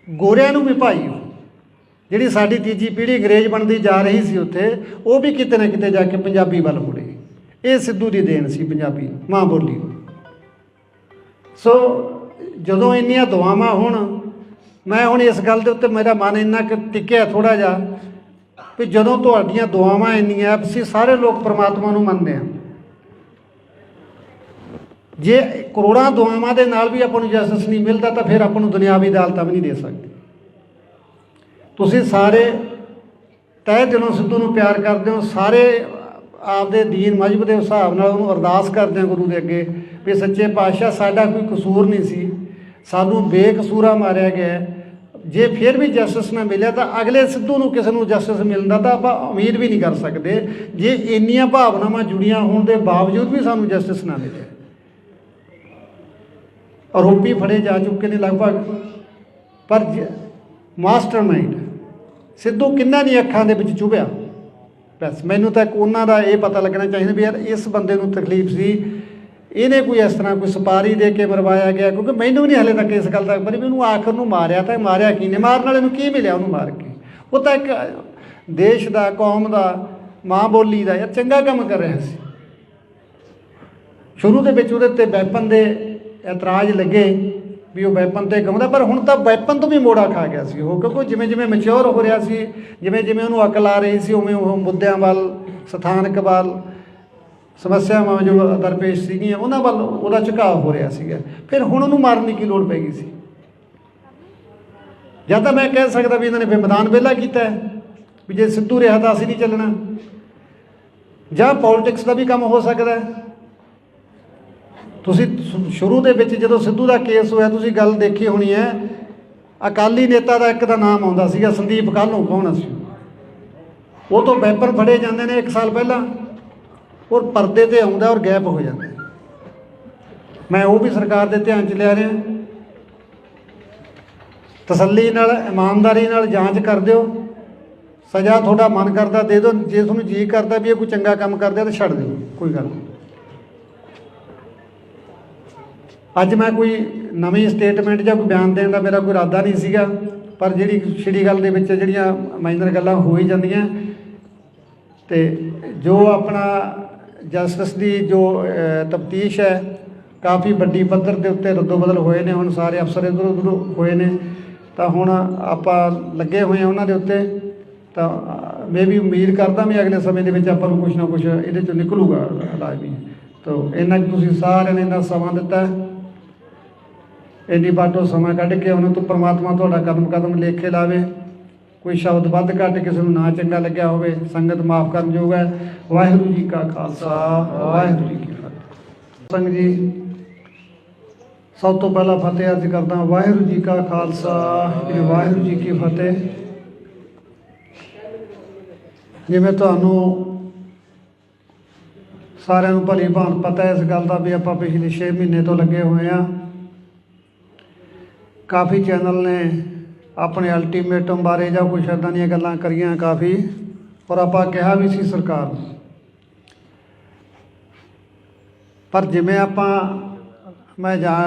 ਗੋਰਿਆਂ ਨੂੰ ਵੀ ਭਾਈ ਜਿਹੜੀ ਸਾਡੀ ਤੀਜੀ ਪੀੜ੍ਹੀ ਅੰਗਰੇਜ਼ ਬਣਦੀ ਜਾ ਰਹੀ ਸੀ ਉੱਥੇ, ਉਹ ਵੀ ਕਿਤੇ ਨਾ ਕਿਤੇ ਜਾ ਕੇ ਪੰਜਾਬੀ ਵੱਲ ਮੁੜੇ। ਇਹ ਸਿੱਧੂ ਦੀ ਦੇਣ ਸੀ ਪੰਜਾਬੀ ਮਾਂ ਬੋਲੀ ਨੂੰ। ਸੋ ਜਦੋਂ ਇੰਨੀਆਂ ਦੁਆਵਾਂ ਹੁਣ ਮੈਂ ਇਸ ਗੱਲ ਦੇ ਉੱਤੇ ਮੇਰਾ ਮਨ ਇੰਨਾ ਕੁ ਟਿਕਿਆ ਥੋੜ੍ਹਾ ਜਿਹਾ ਵੀ ਜਦੋਂ ਤੁਹਾਡੀਆਂ ਦੁਆਵਾਂ ਇੰਨੀਆਂ, ਅਸੀਂ ਸਾਰੇ ਲੋਕ ਪਰਮਾਤਮਾ ਨੂੰ ਮੰਨਦੇ ਹਾਂ, ਜੇ ਕਰੋੜਾਂ ਦੁਆਵਾਂ ਦੇ ਨਾਲ ਵੀ ਆਪਾਂ ਨੂੰ ਜਸਟਿਸ ਨਹੀਂ ਮਿਲਦਾ ਤਾਂ ਫਿਰ ਆਪਾਂ ਨੂੰ ਦੁਨਿਆਵੀ ਅਦਾਲਤਾਂ ਵੀ ਨਹੀਂ ਦੇ ਸਕਦੇ। ਤੁਸੀਂ ਸਾਰੇ ਤਹਿ ਦਿਲੋਂ ਸਿੱਧੂ ਨੂੰ ਪਿਆਰ ਕਰਦੇ ਹੋ, ਸਾਰੇ ਆਪਦੇ ਦੀਨ ਮਜ਼ਹਬ ਦੇ ਹਿਸਾਬ ਨਾਲ ਉਹਨੂੰ ਅਰਦਾਸ ਕਰਦੇ ਹਾਂ ਗੁਰੂ ਦੇ ਅੱਗੇ ਵੀ ਸੱਚੇ ਪਾਤਸ਼ਾਹ ਸਾਡਾ ਕੋਈ ਕਸੂਰ ਨਹੀਂ ਸੀ, ਸਾਨੂੰ ਬੇਕਸੂਰਾ ਮਾਰਿਆ ਗਿਆ। ਜੇ ਫਿਰ ਵੀ ਜਸਟਿਸ ਨਾ ਮਿਲਿਆ ਤਾਂ ਅਗਲੇ ਸਿੱਧੂ ਨੂੰ ਕਿਸੇ ਨੂੰ ਜਸਟਿਸ ਮਿਲਦਾ ਤਾਂ ਆਪਾਂ ਉਮੀਦ ਵੀ ਨਹੀਂ ਕਰ ਸਕਦੇ, ਜੇ ਇੰਨੀਆਂ ਭਾਵਨਾਵਾਂ ਜੁੜੀਆਂ ਹੋਣ ਦੇ ਬਾਵਜੂਦ ਵੀ ਸਾਨੂੰ ਜਸਟਿਸ ਨਾ ਮਿਲਿਆ। ਆਰੋਪੀ ਫੜੇ ਜਾ ਚੁੱਕੇ ਨੇ ਲਗਭਗ, ਪਰ ਮਾਸਟਰਮਾਈਂਡ ਸਿੱਧੂ ਕਿੰਨਾਂ ਦੀਆਂ ਅੱਖਾਂ ਦੇ ਵਿੱਚ ਚੁਭਿਆ। ਬਸ ਮੈਨੂੰ ਤਾਂ ਉਹਨਾਂ ਦਾ ਇਹ ਪਤਾ ਲੱਗਣਾ ਚਾਹੀਦਾ ਵੀ ਯਾਰ ਇਸ ਬੰਦੇ ਨੂੰ ਤਕਲੀਫ ਸੀ, ਇਹਨੇ ਕੋਈ ਇਸ ਤਰ੍ਹਾਂ ਕੋਈ ਸੁਪਾਰੀ ਦੇ ਕੇ ਮਰਵਾਇਆ ਗਿਆ, ਕਿਉਂਕਿ ਮੈਨੂੰ ਵੀ ਨਹੀਂ ਹਾਲੇ ਤੱਕ ਇਸ ਗੱਲ ਦਾ ਪਤਾ ਵੀ ਉਹਨੂੰ ਆਖਰ ਨੂੰ ਮਾਰਿਆ ਤਾਂ ਮਾਰਿਆ ਕੀ ਨੇ, ਮਾਰਨ ਵਾਲੇ ਨੂੰ ਕੀ ਮਿਲਿਆ ਉਹਨੂੰ ਮਾਰ ਕੇ। ਉਹ ਤਾਂ ਇੱਕ ਦੇਸ਼ ਦਾ, ਕੌਮ ਦਾ, ਮਾਂ ਬੋਲੀ ਦਾ ਯਾਰ ਚੰਗਾ ਕੰਮ ਕਰ ਰਿਹਾ ਸੀ। ਸ਼ੁਰੂ ਦੇ ਵਿੱਚ ਉਹਦੇ ਉੱਤੇ ਵੈਪਨ ਦੇ ਇਤਰਾਜ਼ ਲੱਗੇ ਵੀ ਉਹ ਵੈਪਨ 'ਤੇ ਗਾਉਂਦਾ, ਪਰ ਹੁਣ ਤਾਂ ਵੈਪਨ ਤੋਂ ਵੀ ਮੋੜਾ ਖਾ ਗਿਆ ਸੀ ਉਹ, ਕਿਉਂਕਿ ਜਿਵੇਂ ਜਿਵੇਂ ਮੈਚਿਓਰ ਹੋ ਰਿਹਾ ਸੀ, ਜਿਵੇਂ ਜਿਵੇਂ ਉਹਨੂੰ ਅਕਲ ਆ ਰਹੀ ਸੀ, ਉਵੇਂ ਉਹ ਮੁੱਦਿਆਂ ਵੱਲ, ਸਥਾਨਕ ਵੱਲ, ਸਮੱਸਿਆਵਾਂ ਜੋ ਦਰਪੇਸ਼ ਸੀਗੀਆਂ ਉਹਨਾਂ ਵੱਲ ਉਹਦਾ ਝੁਕਾਅ ਹੋ ਰਿਹਾ ਸੀਗਾ। ਫਿਰ ਹੁਣ ਉਹਨੂੰ ਮਾਰਨ ਦੀ ਕੀ ਲੋੜ ਪੈ ਗਈ ਸੀ। ਜਾਂ ਤਾਂ ਮੈਂ ਕਹਿ ਸਕਦਾ ਵੀ ਇਹਨਾਂ ਨੇ ਫਿਰ ਮੈਦਾਨ ਵਿਹਲਾ ਕੀਤਾ ਵੀ ਜੇ ਸਿੱਧੂ ਰਿਹਾ ਤਾਂ ਅਸੀਂ ਨਹੀਂ ਚੱਲਣਾ, ਜਾਂ ਪੋਲੀਟਿਕਸ ਦਾ ਵੀ ਕੰਮ ਹੋ ਸਕਦਾ। ਤੁਸੀਂ ਸ਼ੁਰੂ ਦੇ ਵਿੱਚ ਜਦੋਂ ਸਿੱਧੂ ਦਾ ਕੇਸ ਹੋਇਆ ਤੁਸੀਂ ਗੱਲ ਦੇਖੀ ਹੋਣੀ ਹੈ, ਅਕਾਲੀ ਨੇਤਾ ਦਾ ਇੱਕ ਦਾ ਨਾਮ ਆਉਂਦਾ ਸੀਗਾ ਸੰਦੀਪ ਕਾਹਲੋਂ, ਕੌਣ ਸੀ ਉਹ ਤੋਂ ਵੈਪਨ ਫੜੇ ਜਾਂਦੇ ਨੇ 1 ਸਾਲ ਪਹਿਲਾਂ, ਔਰ ਪਰਦੇ 'ਤੇ ਆਉਂਦਾ ਔਰ ਗਾਇਬ ਹੋ ਜਾਂਦਾ। ਮੈਂ ਉਹ ਵੀ ਸਰਕਾਰ ਦੇ ਧਿਆਨ 'ਚ ਲਿਆ ਰਿਹਾ, ਤਸੱਲੀ ਨਾਲ, ਇਮਾਨਦਾਰੀ ਨਾਲ ਜਾਂਚ ਕਰ ਦਿਓ, ਸਜ਼ਾ ਤੁਹਾਡਾ ਮਨ ਕਰਦਾ ਦੇ ਦਿਓ, ਜੇ ਤੁਹਾਨੂੰ ਜੀ ਕਰਦਾ ਵੀ ਇਹ ਕੋਈ ਚੰਗਾ ਕੰਮ ਕਰਦਾ ਤਾਂ ਛੱਡ ਦਿਓ, ਕੋਈ ਗੱਲ ਨਹੀਂ। ਅੱਜ मैं कोई नवीं स्टेटमेंट ਜਾਂ ਕੋਈ ਬਿਆਨ ਦੇਣ ਦਾ ਮੇਰਾ ਕੋਈ ਇਰਾਦਾ ਨਹੀਂ ਸੀਗਾ, ਪਰ ਜਿਹੜੀ ਛਿੜੀ ਗੱਲ ਦੇ ਵਿੱਚ ਜਿਹੜੀਆਂ ਮਾਈਨਰ ਗੱਲਾਂ ਹੋ ਹੀ ਜਾਂਦੀਆਂ ਤੇ ਜੋ ਆਪਣਾ ਜਸਟਿਸ ਦੀ ਜੋ ਤਫਤੀਸ਼ ਹੈ ਕਾਫੀ ਵੱਡੀ ਪੱਧਰ ਦੇ ਉੱਤੇ ਰੱਦੋ ਬਦਲ ਹੋਏ ਨੇ। ਹੁਣ ਸਾਰੇ ਅਫਸਰ ਇੱਧਰ ਉੱਧਰ ਹੋਏ ਨੇ ਤਾਂ ਹੁਣ ਆਪਾਂ ਲੱਗੇ ਹੋਏ ਹਾਂ ਉਹਨਾਂ ਦੇ ਉੱਤੇ। ਤਾਂ ਮੈਂ ਵੀ ਉਮੀਦ ਕਰਦਾ ਵੀ ਅਗਲੇ ਸਮੇਂ ਦੇ ਵਿੱਚ ਆਪਾਂ ਨੂੰ ਕੁਛ ਨਾ ਕੁਛ ਇਹਦੇ 'ਚੋਂ ਨਿਕਲੂਗਾ ਲਾਜ਼ਮੀ। ਤਾਂ ਇੰਨਾ ਕੁ ਤੁਸੀਂ ਸਾਰਿਆਂ ਨੇ ਇੰਨਾ ਸਮਾਂ ਦਿੱਤਾ, ਇੰਨੀ ਬਾਟੋ ਸਮਾਂ ਕੱਢ ਕੇ ਉਹਨਾਂ ਤੋਂ ਪ੍ਰਮਾਤਮਾ ਤੁਹਾਡਾ ਕਦਮ ਕਦਮ ਲੇਖੇ ਲਾਵੇ। ਕੋਈ ਸ਼ਬਦ ਵੱਧ ਘੱਟ ਕਿਸੇ ਨੂੰ ਨਾ ਚੰਗਾ ਲੱਗਿਆ ਹੋਵੇ, ਸੰਗਤ ਮਾफ़ ਕਰਨ ਯੋਗ ਹੈ। ਵਾਹਿਗੁਰੂ ਜੀ ਕਾ ਖਾਲਸਾ, ਵਾਹਿਗੁਰੂ ਜੀ ਕੀ ਫਤਿਹ। ਸੰਗ ਜੀ ਸਭ ਤੋਂ ਪਹਿਲਾਂ ਫਤਿਹ ਅਰਜ਼ ਕਰਦਾ, ਵਾਹਿਗੁਰੂ ਜੀ ਕਾ ਖਾਲਸਾ, ਵਾਹਿਗੁਰੂ ਜੀ ਕੀ ਫਤਿਹ। ਜਿਵੇਂ ਤੁਹਾਨੂੰ ਸਾਰਿਆਂ ਨੂੰ ਭਲੀ ਭਾਂਤ ਪਤਾ ਹੈ ਇਸ ਗੱਲ ਦਾ ਵੀ ਆਪਾਂ ਪਿਛਲੇ 6 ਮਹੀਨੇ ਤੋਂ ਲੱਗੇ ਹੋਏ ਹਾਂ। ਕਾਫੀ ਚੈਨਲ ਨੇ ਆਪਣੇ ਅਲਟੀਮੇਟਮ ਬਾਰੇ ਜਾਂ ਕੁਛ ਇੱਦਾਂ ਦੀਆਂ ਗੱਲਾਂ ਕਰੀਆਂ ਕਾਫੀ, ਔਰ ਆਪਾਂ ਕਿਹਾ ਵੀ ਸੀ ਸਰਕਾਰ ਨੂੰ। ਪਰ ਜਿਵੇਂ ਮੈਂ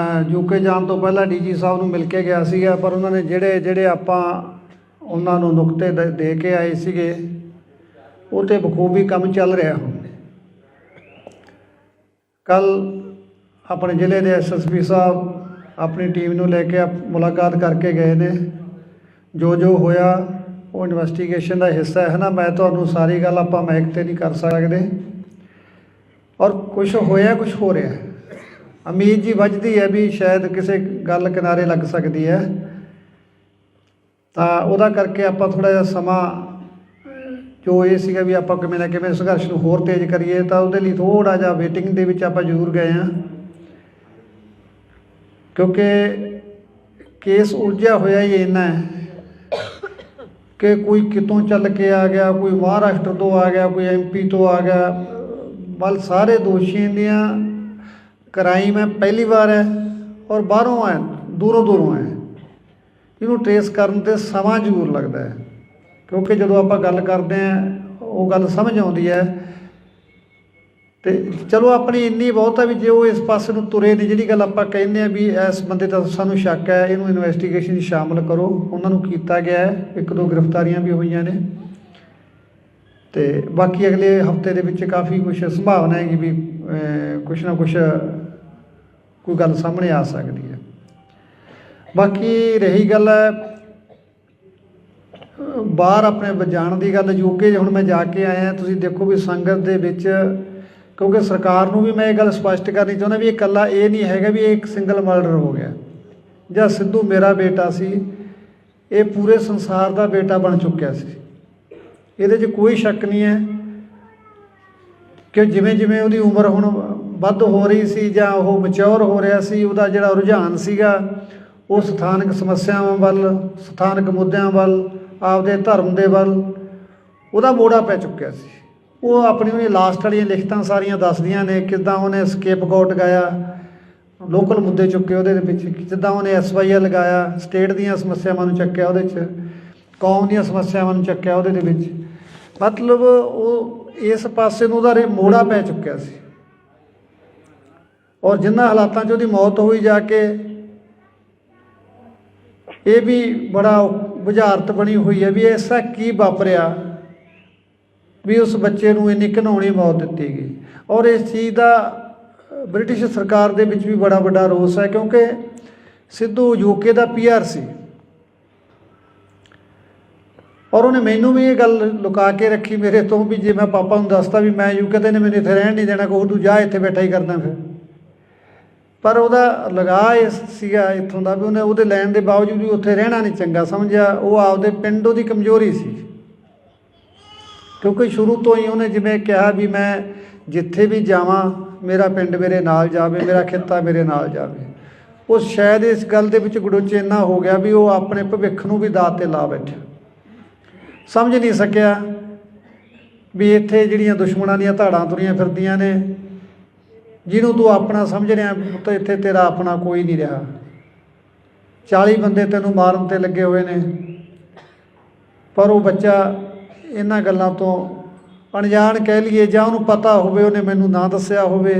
ਯੂਕੇ ਜਾਣ ਤੋਂ ਪਹਿਲਾਂ ਡੀਜੀ ਸਾਹਿਬ ਨੂੰ ਮਿਲ ਕੇ ਗਿਆ ਸੀਗਾ, ਪਰ ਉਹਨਾਂ ਨੇ ਜਿਹੜੇ ਆਪਾਂ ਉਹਨਾਂ ਨੂੰ ਨੁਕਤੇ ਦੇ ਕੇ ਆਏ ਸੀਗੇ ਉਹ 'ਤੇ ਬਖੂਬੀ ਕੰਮ ਚੱਲ ਰਿਹਾ। ਹੁਣ ਕੱਲ੍ਹ ਆਪਣੇ ਜ਼ਿਲ੍ਹੇ ਦੇ SSP ਸਾਹਿਬ ਆਪਣੀ ਟੀਮ ਨੂੰ ਲੈ ਕੇ ਮੁਲਾਕਾਤ ਕਰਕੇ ਗਏ ਨੇ। ਜੋ ਹੋਇਆ ਉਹ ਇਨਵੈਸਟੀਗੇਸ਼ਨ ਦਾ ਹਿੱਸਾ ਹੈ ਨਾ। ਮੈਂ ਤੁਹਾਨੂੰ ਸਾਰੀ ਗੱਲ ਆਪਾਂ ਮਾਈਕ 'ਤੇ ਨਹੀਂ ਕਰ ਸਕਦੇ, ਔਰ ਕੁਛ ਹੋਇਆ ਕੁਛ ਹੋ ਰਿਹਾ। ਉਮੀਦ ਜੀ ਵੱਜਦੀ ਹੈ ਵੀ ਸ਼ਾਇਦ ਕਿਸੇ ਗੱਲ ਕਿਨਾਰੇ ਲੱਗ ਸਕਦੀ ਹੈ, ਤਾਂ ਉਹਦਾ ਕਰਕੇ ਆਪਾਂ ਥੋੜ੍ਹਾ ਜਿਹਾ ਸਮਾਂ ਜੋ ਇਹ ਸੀਗਾ ਵੀ ਆਪਾਂ ਕਿਵੇਂ ਨਾ ਕਿਵੇਂ ਸੰਘਰਸ਼ ਨੂੰ ਹੋਰ ਤੇਜ਼ ਕਰੀਏ, ਤਾਂ ਉਹਦੇ ਲਈ ਥੋੜ੍ਹਾ ਜਿਹਾ ਵੇਟਿੰਗ ਦੇ ਵਿੱਚ ਆਪਾਂ ਜ਼ਰੂਰ ਗਏ ਹਾਂ। ਕਿਉਂਕਿ ਕੇਸ ਉਲਝਿਆ ਹੋਇਆ ਹੀ ਇੰਨਾ ਹੈ ਕਿ ਕੋਈ ਕਿਤੋਂ ਚੱਲ ਕੇ ਆ ਗਿਆ, ਕੋਈ ਮਹਾਰਾਸ਼ਟਰ ਤੋਂ ਆ ਗਿਆ, ਕੋਈ MP ਤੋਂ ਆ ਗਿਆ। ਵੱਲ ਸਾਰੇ ਦੋਸ਼ੀਆਂ ਦੀਆਂ ਕ੍ਰਾਈਮ ਹੈ ਪਹਿਲੀ ਵਾਰ ਹੈ, ਔਰ ਬਾਹਰੋਂ ਹੈ, ਦੂਰੋਂ ਹੈ। ਇਹਨੂੰ ਟਰੇਸ ਕਰਨ 'ਤੇ ਸਮਾਂ ਜ਼ਰੂਰ ਲੱਗਦਾ ਹੈ, ਕਿਉਂਕਿ ਜਦੋਂ ਆਪਾਂ ਗੱਲ ਕਰਦੇ ਹਾਂ ਉਹ ਗੱਲ ਸਮਝ ਆਉਂਦੀ ਹੈ। ਅਤੇ ਚਲੋ ਆਪਣੀ ਇੰਨੀ ਬਹੁਤ ਹੈ ਵੀ ਜੇ ਉਹ ਇਸ ਪਾਸੇ ਨੂੰ ਤੁਰੇ ਨੇ, ਜਿਹੜੀ ਗੱਲ ਆਪਾਂ ਕਹਿੰਦੇ ਹਾਂ ਵੀ ਇਸ ਬੰਦੇ ਦਾ ਸਾਨੂੰ ਸ਼ੱਕ ਹੈ, ਇਹਨੂੰ ਇਨਵੈਸਟੀਗੇਸ਼ਨ 'ਚ ਸ਼ਾਮਲ ਕਰੋ, ਉਹਨਾਂ ਨੂੰ ਕੀਤਾ ਗਿਆ ਹੈ। 1-2 ਗ੍ਰਿਫਤਾਰੀਆਂ ਵੀ ਹੋਈਆਂ ਨੇ, ਅਤੇ ਬਾਕੀ ਅਗਲੇ ਹਫਤੇ ਦੇ ਵਿੱਚ ਕਾਫੀ ਕੁਛ ਸੰਭਾਵਨਾ ਹੈਗੀ ਵੀ ਕੁਛ ਨਾ ਕੁਛ ਕੋਈ ਗੱਲ ਸਾਹਮਣੇ ਆ ਸਕਦੀ ਹੈ। ਬਾਕੀ ਰਹੀ ਗੱਲ ਬਾਹਰ ਆਪਣੇ ਜਾਣ ਦੀ ਗੱਲ, ਯੂਕੇ ਹੁਣ ਮੈਂ ਜਾ ਕੇ ਆਇਆ। ਤੁਸੀਂ ਦੇਖੋ ਵੀ ਸੰਗਤ ਦੇ ਵਿੱਚ, ਕਿਉਂਕਿ ਸਰਕਾਰ ਨੂੰ ਵੀ ਮੈਂ ਇਹ ਗੱਲ ਸਪਸ਼ਟ ਕਰਨੀ ਚਾਹੁੰਦਾ ਵੀ ਇਹ ਇਕੱਲਾ ਇਹ ਨਹੀਂ ਹੈਗਾ ਵੀ ਇਹ ਇੱਕ ਸਿੰਗਲ ਮਰਡਰ ਹੋ ਗਿਆ ਜਾਂ ਸਿੱਧੂ ਮੇਰਾ ਬੇਟਾ ਸੀ, ਇਹ ਪੂਰੇ ਸੰਸਾਰ ਦਾ ਬੇਟਾ ਬਣ ਚੁੱਕਿਆ ਸੀ। ਇਹਦੇ 'ਚ ਕੋਈ ਸ਼ੱਕ ਨਹੀਂ ਹੈ ਕਿ ਜਿਵੇਂ ਉਹਦੀ ਉਮਰ ਹੁਣ ਵੱਧ ਹੋ ਰਹੀ ਸੀ ਜਾਂ ਉਹ ਮੈਚਿਓਰ ਹੋ ਰਿਹਾ ਸੀ, ਉਹਦਾ ਜਿਹੜਾ ਰੁਝਾਨ ਸੀਗਾ ਉਹ ਸਥਾਨਕ ਸਮੱਸਿਆਵਾਂ ਵੱਲ, ਸਥਾਨਕ ਮੁੱਦਿਆਂ ਵੱਲ, ਆਪਦੇ ਧਰਮ ਦੇ ਵੱਲ ਉਹਦਾ ਮੋੜਾ ਪੈ ਚੁੱਕਿਆ ਸੀ। ਉਹ ਆਪਣੀ ਉਹਨੇ ਲਾਸਟ ਵਾਲੀਆਂ ਲਿਖਤਾਂ ਸਾਰੀਆਂ ਦੱਸਦੀਆਂ ਨੇ ਕਿੱਦਾਂ ਉਹਨੇ ਸਕੇਪਗੋਟ ਗਾਇਆ, ਲੋਕਲ ਮੁੱਦੇ ਚੁੱਕੇ ਉਹਦੇ ਵਿੱਚ, ਜਿੱਦਾਂ ਉਹਨੇ SYL ਲਗਾਇਆ, ਸਟੇਟ ਦੀਆਂ ਸਮੱਸਿਆਵਾਂ ਨੂੰ ਚੱਕਿਆ ਉਹਦੇ 'ਚ, ਕੌਮ ਦੀਆਂ ਸਮੱਸਿਆਵਾਂ ਨੂੰ ਚੱਕਿਆ ਉਹਦੇ ਦੇ ਵਿੱਚ। ਮਤਲਬ ਉਹ ਇਸ ਪਾਸੇ ਨੂੰ ਉਹਦਾ ਮੋੜਾ ਪੈ ਚੁੱਕਿਆ ਸੀ, ਔਰ ਜਿਨ੍ਹਾਂ ਹਾਲਾਤਾਂ 'ਚ ਉਹਦੀ ਮੌਤ ਹੋਈ ਜਾ ਕੇ ਇਹ ਵੀ ਬੜਾ ਬੁਝਾਰਤ ਬਣੀ ਹੋਈ ਹੈ ਵੀ ਐਸਾ ਕੀ ਵਾਪਰਿਆ ਵੀ ਉਸ ਬੱਚੇ ਨੂੰ ਇੰਨੀ ਘਿਨਾਉਣੀ ਮੌਤ ਦਿੱਤੀ ਗਈ। ਔਰ ਇਸ ਚੀਜ਼ ਦਾ ਬ੍ਰਿਟਿਸ਼ ਸਰਕਾਰ ਦੇ ਵਿੱਚ ਵੀ ਬੜਾ ਵੱਡਾ ਰੋਸ ਹੈ, ਕਿਉਂਕਿ ਸਿੱਧੂ UK ਦਾ PR ਸੀ, ਔਰ ਉਹਨੇ ਮੈਨੂੰ ਵੀ ਇਹ ਗੱਲ ਲੁਕਾ ਕੇ ਰੱਖੀ ਮੇਰੇ ਤੋਂ ਵੀ ਜੇ ਮੈਂ ਪਾਪਾ ਨੂੰ ਦੱਸਤਾ ਵੀ ਮੈਂ UK ਤੇ ਨੇ ਮੈਨੂੰ ਇੱਥੇ ਰਹਿਣ ਨਹੀਂ ਦੇਣਾ, ਕਹੂ ਤੂੰ ਜਾ ਇੱਥੇ ਬੈਠਾ ਹੀ ਕਰਦਾ ਫਿਰ। ਪਰ ਉਹਦਾ ਲਗਾਅ ਇਹ ਸੀਗਾ ਇੱਥੋਂ ਦਾ ਵੀ ਉਹਨੇ ਉਹਦੇ ਲੈਣ ਦੇ ਬਾਵਜੂਦ ਵੀ ਉੱਥੇ ਰਹਿਣਾ ਨਹੀਂ ਚੰਗਾ ਸਮਝਿਆ। ਉਹ ਆਪਦੇ ਪਿੰਡ ਉਹਦੀ ਕਮਜ਼ੋਰੀ ਸੀ, ਕਿਉਂਕਿ ਸ਼ੁਰੂ ਤੋਂ ਹੀ ਉਹਨੇ ਜਿਵੇਂ ਕਿਹਾ ਵੀ ਮੈਂ ਜਿੱਥੇ ਵੀ ਜਾਵਾਂ ਮੇਰਾ ਪਿੰਡ ਮੇਰੇ ਨਾਲ ਜਾਵੇ, ਮੇਰਾ ਖਿੱਤਾ ਮੇਰੇ ਨਾਲ ਜਾਵੇ। ਉਹ ਸ਼ਾਇਦ ਇਸ ਗੱਲ ਦੇ ਵਿੱਚ ਗੜੋਚ ਇੰਨਾ ਹੋ ਗਿਆ ਵੀ ਉਹ ਆਪਣੇ ਭਵਿੱਖ ਨੂੰ ਵੀ ਦਾਅ 'ਤੇ ਲਾ ਬੈਠਾ, ਸਮਝ ਨਹੀਂ ਸਕਿਆ ਵੀ ਇੱਥੇ ਜਿਹੜੀਆਂ ਦੁਸ਼ਮਣਾਂ ਦੀਆਂ ਧਾੜਾਂ ਤੁਰੀਆਂ ਫਿਰਦੀਆਂ ਨੇ, ਜਿਹਨੂੰ ਤੂੰ ਆਪਣਾ ਸਮਝ ਰਿਹਾ ਤਾਂ ਇੱਥੇ ਤੇਰਾ ਆਪਣਾ ਕੋਈ ਨਹੀਂ ਰਿਹਾ। 40 ਬੰਦੇ ਤੈਨੂੰ ਮਾਰਨ 'ਤੇ ਲੱਗੇ ਹੋਏ ਨੇ, ਪਰ ਉਹ ਬੱਚਾ ਇਹਨਾਂ ਗੱਲਾਂ ਤੋਂ ਅਣਜਾਣ ਕਹਿ ਲਈਏ ਜਾਂ ਉਹਨੂੰ ਪਤਾ ਹੋਵੇ, ਉਹਨੇ ਮੈਨੂੰ ਨਾ ਦੱਸਿਆ ਹੋਵੇ,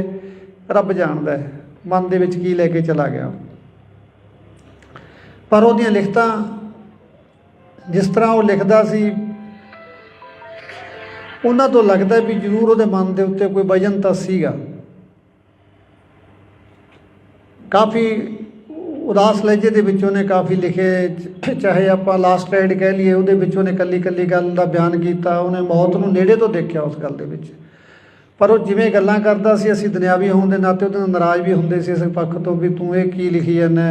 ਰੱਬ ਜਾਣਦਾ ਹੈ। मन ਦੇ ਵਿੱਚ ਕੀ ਲੈ ਕੇ ਚਲਾ ਗਿਆ। ਪਰ ਉਹਦੀਆਂ ਲਿਖਤਾਂ ਜਿਸ ਤਰ੍ਹਾਂ ਉਹ ਲਿਖਦਾ ਸੀ ਉਹਨਾਂ ਤੋਂ ਲੱਗਦਾ ਵੀ ਜ਼ਰੂਰ ਉਹਦੇ ਮਨ ਦੇ ਉੱਤੇ ਕੋਈ ਵਜਨ ਤਾਂ ਸੀਗਾ। ਕਾਫੀ ਉਦਾਸ ਲਹਿਜੇ ਦੇ ਵਿੱਚ ਉਹਨੇ ਕਾਫੀ ਲਿਖੇ, ਚਾਹੇ ਆਪਾਂ ਲਾਸਟ ਰਾਈਡ ਕਹਿ ਲਈਏ ਉਹਦੇ ਵਿੱਚ ਉਹਨੇ ਇਕੱਲੀ ਇਕੱਲੀ ਗੱਲ ਦਾ ਬਿਆਨ ਕੀਤਾ। ਉਹਨੇ ਮੌਤ ਨੂੰ ਨੇੜੇ ਤੋਂ ਦੇਖਿਆ ਉਸ ਗੱਲ ਦੇ ਵਿੱਚ। ਪਰ ਉਹ ਜਿਵੇਂ ਗੱਲਾਂ ਕਰਦਾ ਸੀ ਅਸੀਂ ਦੁਨਿਆਵੀ ਹੋਣ ਦੇ ਨਾਤੇ ਉਹਦੇ ਨਾਲ ਨਾਰਾਜ਼ ਵੀ ਹੁੰਦੇ ਸੀ ਇਸ ਪੱਖ ਤੋਂ ਵੀ ਤੂੰ ਇਹ ਕੀ ਲਿਖੀ ਜਾਂਦਾ।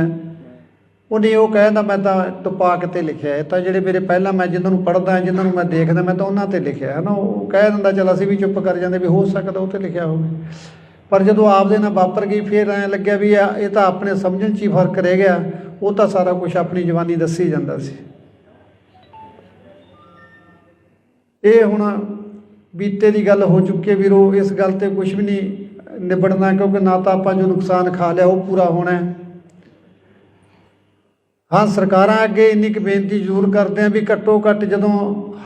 ਉਹਨੇ ਉਹ ਕਹਿੰਦਾ ਮੈਂ ਤਾਂ ਟਪਾ ਕੇ 'ਤੇ ਲਿਖਿਆ, ਇਹ ਤਾਂ ਜਿਹੜੇ ਮੇਰੇ ਪਹਿਲਾਂ ਮੈਂ ਜਿਨ੍ਹਾਂ ਨੂੰ ਪੜ੍ਹਦਾ ਜਿਨ੍ਹਾਂ ਨੂੰ ਮੈਂ ਦੇਖਦਾ ਮੈਂ ਤਾਂ ਉਹਨਾਂ 'ਤੇ ਲਿਖਿਆ ਹੈ ਨਾ। ਉਹ ਕਹਿ ਦਿੰਦਾ ਚੱਲ ਅਸੀਂ ਵੀ ਚੁੱਪ ਕਰ ਜਾਂਦੇ ਵੀ ਹੋ ਸਕਦਾ ਉਹ 'ਤੇ ਲਿਖਿਆ ਹੋਵੇ। ਪਰ ਜਦੋਂ ਆਪਦੇ ਨਾਲ ਵਾਪਰ ਗਈ ਫਿਰ ਐਂ ਲੱਗਿਆ ਵੀ ਇਹ ਤਾਂ ਆਪਣੇ ਸਮਝਣ 'ਚ ਹੀ ਫਰਕ ਰਹਿ ਗਿਆ। ਉਹ ਤਾਂ ਸਾਰਾ ਕੁਛ ਆਪਣੀ ਜਵਾਨੀ ਦੱਸੀ ਜਾਂਦਾ ਸੀ। ਇਹ ਹੁਣ ਬੀਤੇ ਦੀ ਗੱਲ ਹੋ ਚੁੱਕੀ ਹੈ ਵੀਰੋ, ਇਸ ਗੱਲ 'ਤੇ ਕੁਛ ਵੀ ਨਹੀਂ ਨਿਬੜਨਾ ਕਿਉਂਕਿ ਨਾ ਤਾਂ ਆਪਾਂ ਜੋ ਨੁਕਸਾਨ ਖਾ ਲਿਆ ਉਹ ਪੂਰਾ ਹੋਣਾ। ਹਾਂ, ਸਰਕਾਰਾਂ ਅੱਗੇ ਇੰਨੀ ਕੁ ਬੇਨਤੀ ਜ਼ਰੂਰ ਕਰਦੇ ਹਾਂ ਵੀ ਘੱਟੋ ਘੱਟ ਜਦੋਂ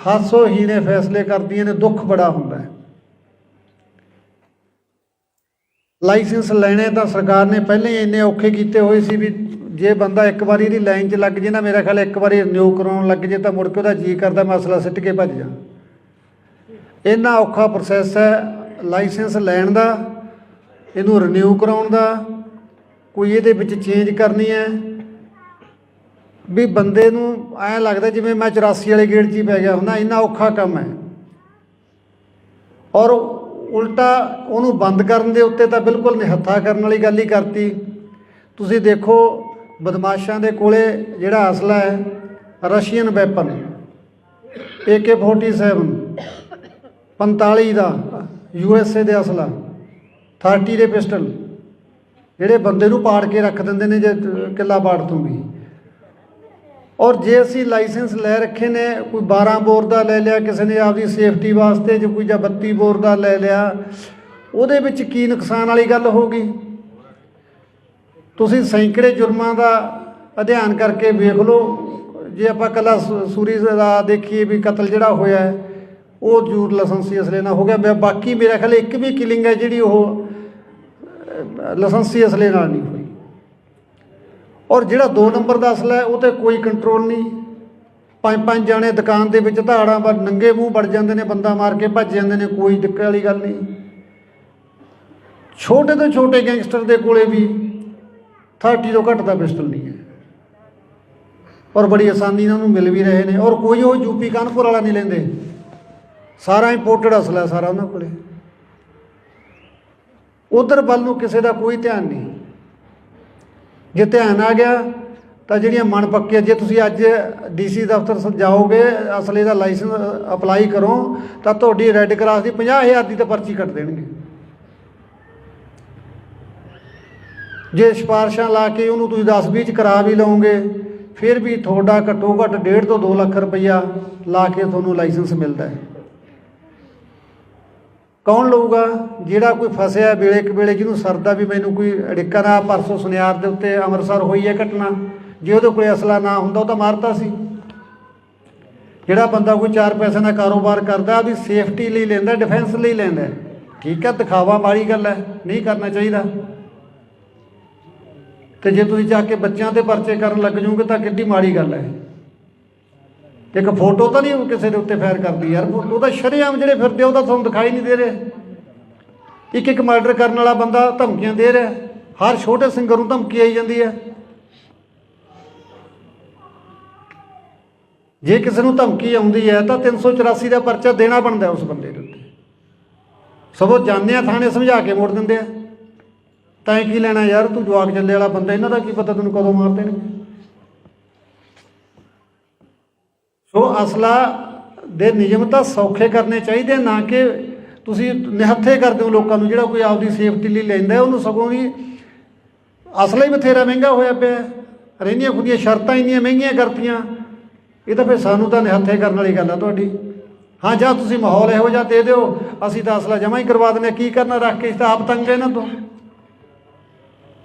ਹਾਸੋਹੀਣੇ ਫੈਸਲੇ ਕਰਦੀਆਂ ਨੇ ਦੁੱਖ ਬੜਾ ਹੁੰਦਾ ਹੈ। ਲਾਇਸੈਂਸ ਲੈਣੇ ਤਾਂ ਸਰਕਾਰ ਨੇ ਪਹਿਲਾਂ ਹੀ ਇੰਨੇ ਔਖੇ ਕੀਤੇ ਹੋਏ ਸੀ ਵੀ ਜੇ ਬੰਦਾ ਇੱਕ ਵਾਰੀ ਇਹਦੀ ਲਾਈਨ 'ਚ ਲੱਗ ਜੇ ਨਾ, ਮੇਰਾ ਖਿਆਲ ਇੱਕ ਵਾਰੀ ਰਿਨਿਊ ਕਰਾਉਣ ਲੱਗ ਜੇ ਤਾਂ ਮੁੜ ਕੇ ਉਹਦਾ ਜੀਅ ਕਰਦਾ ਮਸਲਾ ਸਿੱਟ ਕੇ ਭੱਜ ਜਾ। ਇੰਨਾ ਔਖਾ ਪ੍ਰੋਸੈਸ ਹੈ ਲਾਇਸੈਂਸ ਲੈਣ ਦਾ, ਇਹਨੂੰ ਰਿਨਿਊ ਕਰਾਉਣ ਦਾ, ਕੋਈ ਇਹਦੇ ਵਿੱਚ ਚੇਂਜ ਕਰਨੀ ਹੈ ਵੀ ਬੰਦੇ ਨੂੰ ਐਂ ਲੱਗਦਾ ਜਿਵੇਂ ਮੈਂ 84 ਵਾਲੇ ਗੇੜ 'ਚ ਹੀ ਪੈ ਗਿਆ ਹੁੰਦਾ। ਇੰਨਾ ਔਖਾ ਕੰਮ ਹੈ। ਔਰ ਉਲਟਾ ਉਹਨੂੰ ਬੰਦ ਕਰਨ ਦੇ ਉੱਤੇ ਤਾਂ ਬਿਲਕੁਲ ਨਿਹੱਥਾ ਕਰਨ ਵਾਲੀ ਗੱਲ ਹੀ ਕਰਤੀ। ਤੁਸੀਂ ਦੇਖੋ ਬਦਮਾਸ਼ਾਂ ਦੇ ਕੋਲੇ ਜਿਹੜਾ ਅਸਲਾ ਹੈ ਰਸ਼ੀਅਨ ਵੈਪਨ AK-47 45 ਦਾ USA ਦੇ ਅਸਲਾ 30 ਦੇ ਪਿਸਟਲ ਜਿਹੜੇ ਬੰਦੇ ਨੂੰ ਪਾੜ ਕੇ ਰੱਖ ਦਿੰਦੇ ਨੇ ਜੇ ਕਿੱਲਾ ਪਾੜ ਤੋਂ ਵੀ। ਔਰ ਜੇ ਅਸੀਂ ਲਾਇਸੈਂਸ ਲੈ ਰੱਖੇ ਨੇ, ਕੋਈ 12 ਬੋਰ ਦਾ ਲੈ ਲਿਆ ਕਿਸੇ ਨੇ ਆਪਦੀ ਸੇਫਟੀ ਵਾਸਤੇ, ਜੇ ਕੋਈ ਜਾਂ 32 ਬੋਰ ਦਾ ਲੈ ਲਿਆ, ਉਹਦੇ ਵਿੱਚ ਕੀ ਨੁਕਸਾਨ ਵਾਲੀ ਗੱਲ ਹੋ ਗਈ। ਤੁਸੀਂ ਸੈਂਕੜੇ ਜੁਰਮਾਂ ਦਾ ਅਧਿਐਨ ਕਰਕੇ ਵੇਖ ਲਓ। ਜੇ ਆਪਾਂ ਇਕੱਲਾ ਸੂਰੀ ਦਾ ਦੇਖੀਏ ਵੀ ਕਤਲ ਜਿਹੜਾ ਹੋਇਆ ਉਹ ਜ਼ਰੂਰ ਲਾਇਸੈਂਸੀ ਅਸਲੇ ਨਾਲ ਹੋ ਗਿਆ। ਬਾਕੀ ਮੇਰਾ ਖਿਆਲ ਇੱਕ ਵੀ ਕਿਲਿੰਗ ਹੈ ਜਿਹੜੀ ਉਹ ਲਾਇਸੈਂਸੀ ਅਸਲੇ ਨਾਲ ਨਹੀਂ ਹੋਈ। ਔਰ ਜਿਹੜਾ 2 ਨੰਬਰ ਦਾ ਅਸਲਾ ਹੈ ਉਹ 'ਤੇ ਕੋਈ ਕੰਟਰੋਲ ਨਹੀਂ। 5-5 ਜਾਣੇ ਦੁਕਾਨ ਦੇ ਵਿੱਚ ਧਾੜਾਂ ਪਰ ਨੰਗੇ ਮੂੰਹ ਵੜ ਜਾਂਦੇ ਨੇ, ਬੰਦਾ ਮਾਰ ਕੇ ਭੱਜ ਜਾਂਦੇ ਨੇ, ਕੋਈ ਦਿੱਕਤ ਵਾਲੀ ਗੱਲ ਨਹੀਂ। ਛੋਟੇ ਤੋਂ ਛੋਟੇ ਗੈਂਗਸਟਰ ਦੇ ਕੋਲੇ ਵੀ 30 ਤੋਂ ਘੱਟ ਦਾ ਪਿਸਟਲ ਨਹੀਂ ਹੈ ਔਰ ਬੜੀ ਆਸਾਨੀ ਨਾਲ ਉਹਨੂੰ ਮਿਲ ਵੀ ਰਹੇ ਨੇ। ਔਰ ਕੋਈ ਉਹ ਯੂਪੀ ਕਾਨਪੁਰ ਵਾਲਾ ਨਹੀਂ ਲੈਂਦੇ, ਸਾਰਾ ਇੰਪੋਰਟਡ ਅਸਲਾ ਸਾਰਾ ਉਹਨਾਂ ਕੋਲੇ। ਉਧਰ ਵੱਲ ਨੂੰ ਕਿਸੇ ਦਾ ਕੋਈ ਧਿਆਨ ਨਹੀਂ। ਜੇ ਧਿਆਨ ਆ ਗਿਆ ਤਾਂ ਜਿਹੜੀਆਂ ਮਨ ਪੱਕੀਆਂ, ਜੇ ਤੁਸੀਂ ਅੱਜ DC ਦਫ਼ਤਰ ਜਾਓਗੇ ਅਸਲੇ ਦਾ ਲਾਇਸੈਂਸ ਅਪਲਾਈ ਕਰੋ ਤਾਂ ਤੁਹਾਡੀ ਰੈੱਡ ਕਰਾਸ ਦੀ 50,000 ਦੀ ਤਾਂ ਪਰਚੀ ਕੱਟ ਦੇਣਗੇ। ਜੇ ਸਿਫਾਰਸ਼ਾਂ ਲਾ ਕੇ ਉਹਨੂੰ ਤੁਸੀਂ 10-20 'ਚ ਕਰਾ ਵੀ ਲਓਗੇ ਫਿਰ ਵੀ ਤੁਹਾਡਾ ਘੱਟੋ ਘੱਟ 1.5 ਤੋਂ 2 ਲੱਖ ਰੁਪਈਆ ਲਾ ਕੇ ਤੁਹਾਨੂੰ ਲਾਇਸੈਂਸ ਮਿਲਦਾ ਹੈ। ਕੌਣ ਲਊਗਾ? ਜਿਹੜਾ ਕੋਈ ਫਸਿਆ ਵੇਲੇ ਇੱਕ ਵੇਲੇ ਜਿਹਨੂੰ ਸਰਦਾ ਵੀ ਮੈਨੂੰ ਕੋਈ ਅੜਿੱਕਾ ਨਾ। ਪਰਸੋਂ ਸੁਨਿਆਰ ਦੇ ਉੱਤੇ ਅੰਮ੍ਰਿਤਸਰ ਹੋਈ ਹੈ ਘਟਨਾ, ਜੇ ਉਹਦੇ ਕੋਲ ਅਸਲਾ ਨਾ ਹੁੰਦਾ ਉਹ ਤਾਂ ਮਾਰਤਾ ਸੀ। ਜਿਹੜਾ ਬੰਦਾ ਕੋਈ 4 ਪੈਸੇ ਦਾ ਕਾਰੋਬਾਰ ਕਰਦਾ ਉਹਦੀ ਸੇਫਟੀ ਲਈ ਲੈਂਦਾ, ਡਿਫੈਂਸ ਲਈ ਲੈਂਦਾ, ਠੀਕ ਹੈ, ਦਿਖਾਵਾ ਮਾੜੀ ਗੱਲ ਹੈ, ਨਹੀਂ ਕਰਨਾ ਚਾਹੀਦਾ। ਅਤੇ ਜੇ ਤੁਸੀਂ ਜਾ ਕੇ ਬੱਚਿਆਂ 'ਤੇ ਪਰਚੇ ਕਰਨ ਲੱਗ ਜਾਓਗੇ ਤਾਂ ਕਿੱਡੀ ਮਾੜੀ ਗੱਲ ਹੈ। ਇੱਕ ਫੋਟੋ ਤਾਂ ਨਹੀਂ ਕਿਸੇ ਦੇ ਉੱਤੇ ਫਾਇਰ ਕਰਦੀ ਯਾਰ, ਫੋਟੋ ਤਾਂ ਸ਼ਰੇਆਮ ਜਿਹੜੇ ਫਿਰਦੇ ਉਹ ਤਾਂ ਤੁਹਾਨੂੰ ਦਿਖਾਈ ਨਹੀਂ ਦੇ ਰਹੇ। ਇੱਕ ਮਰਡਰ ਕਰਨ ਵਾਲਾ ਬੰਦਾ ਧਮਕੀਆਂ ਦੇ ਰਿਹਾ, ਹਰ ਛੋਟੇ ਸਿੰਗਰ ਨੂੰ ਧਮਕੀ ਆਈ ਜਾਂਦੀ ਹੈ। ਜੇ ਕਿਸੇ ਨੂੰ ਧਮਕੀ ਆਉਂਦੀ ਹੈ ਤਾਂ 384 ਦਾ ਪਰਚਾ ਦੇਣਾ ਬਣਦਾ ਉਸ ਬੰਦੇ ਦੇ ਉੱਤੇ। ਸਗੋਂ ਜਾਂਦੇ ਆ ਥਾਣੇ ਸਮਝਾ ਕੇ ਮੋੜ ਦਿੰਦੇ ਆ। ਤੈਂ ਕੀ ਲੈਣਾ ਯਾਰ, ਤੂੰ ਜਵਾਕ ਜੱਲੇ ਵਾਲਾ ਬੰਦਾ, ਇਹਨਾਂ ਦਾ ਕੀ ਪਤਾ ਤੈਨੂੰ ਕਦੋਂ ਮਾਰ ਦੇਣਗੇ। ਸੋ ਅਸਲਾ ਦੇ ਨਿਯਮ ਤਾਂ ਸੌਖੇ ਕਰਨੇ ਚਾਹੀਦੇ, ਨਾ ਕਿ ਤੁਸੀਂ ਨਿਹੱਥੇ ਕਰਦੇ ਹੋ ਲੋਕਾਂ ਨੂੰ। ਜਿਹੜਾ ਕੋਈ ਆਪਦੀ ਸੇਫਟੀ ਲਈ ਲੈਂਦਾ ਉਹਨੂੰ ਸਗੋਂ ਵੀ ਅਸਲਾ ਹੀ ਬਥੇਰਾ ਮਹਿੰਗਾ ਹੋਇਆ ਪਿਆ, ਰਹਿੰਦੀਆਂ ਖੁਦੀਆਂ ਸ਼ਰਤਾਂ ਇੰਨੀਆਂ ਮਹਿੰਗੀਆਂ ਕਰਤੀਆਂ। ਇਹ ਤਾਂ ਫਿਰ ਸਾਨੂੰ ਤਾਂ ਨਿਹੱਥੇ ਕਰਨ ਵਾਲੀ ਗੱਲ ਆ ਤੁਹਾਡੀ। ਹਾਂ, ਜਾਂ ਤੁਸੀਂ ਮਾਹੌਲ ਇਹੋ ਜਿਹਾ ਦੇ ਦਿਓ, ਅਸੀਂ ਤਾਂ ਅਸਲਾ ਜਮ੍ਹਾਂ ਹੀ ਕਰਵਾ ਦਿੰਦੇ। ਕੀ ਕਰਨਾ ਰੱਖ ਕੇ, ਤਾਂ ਆਪ ਤੰਗ ਇਹਨਾਂ ਤੋਂ।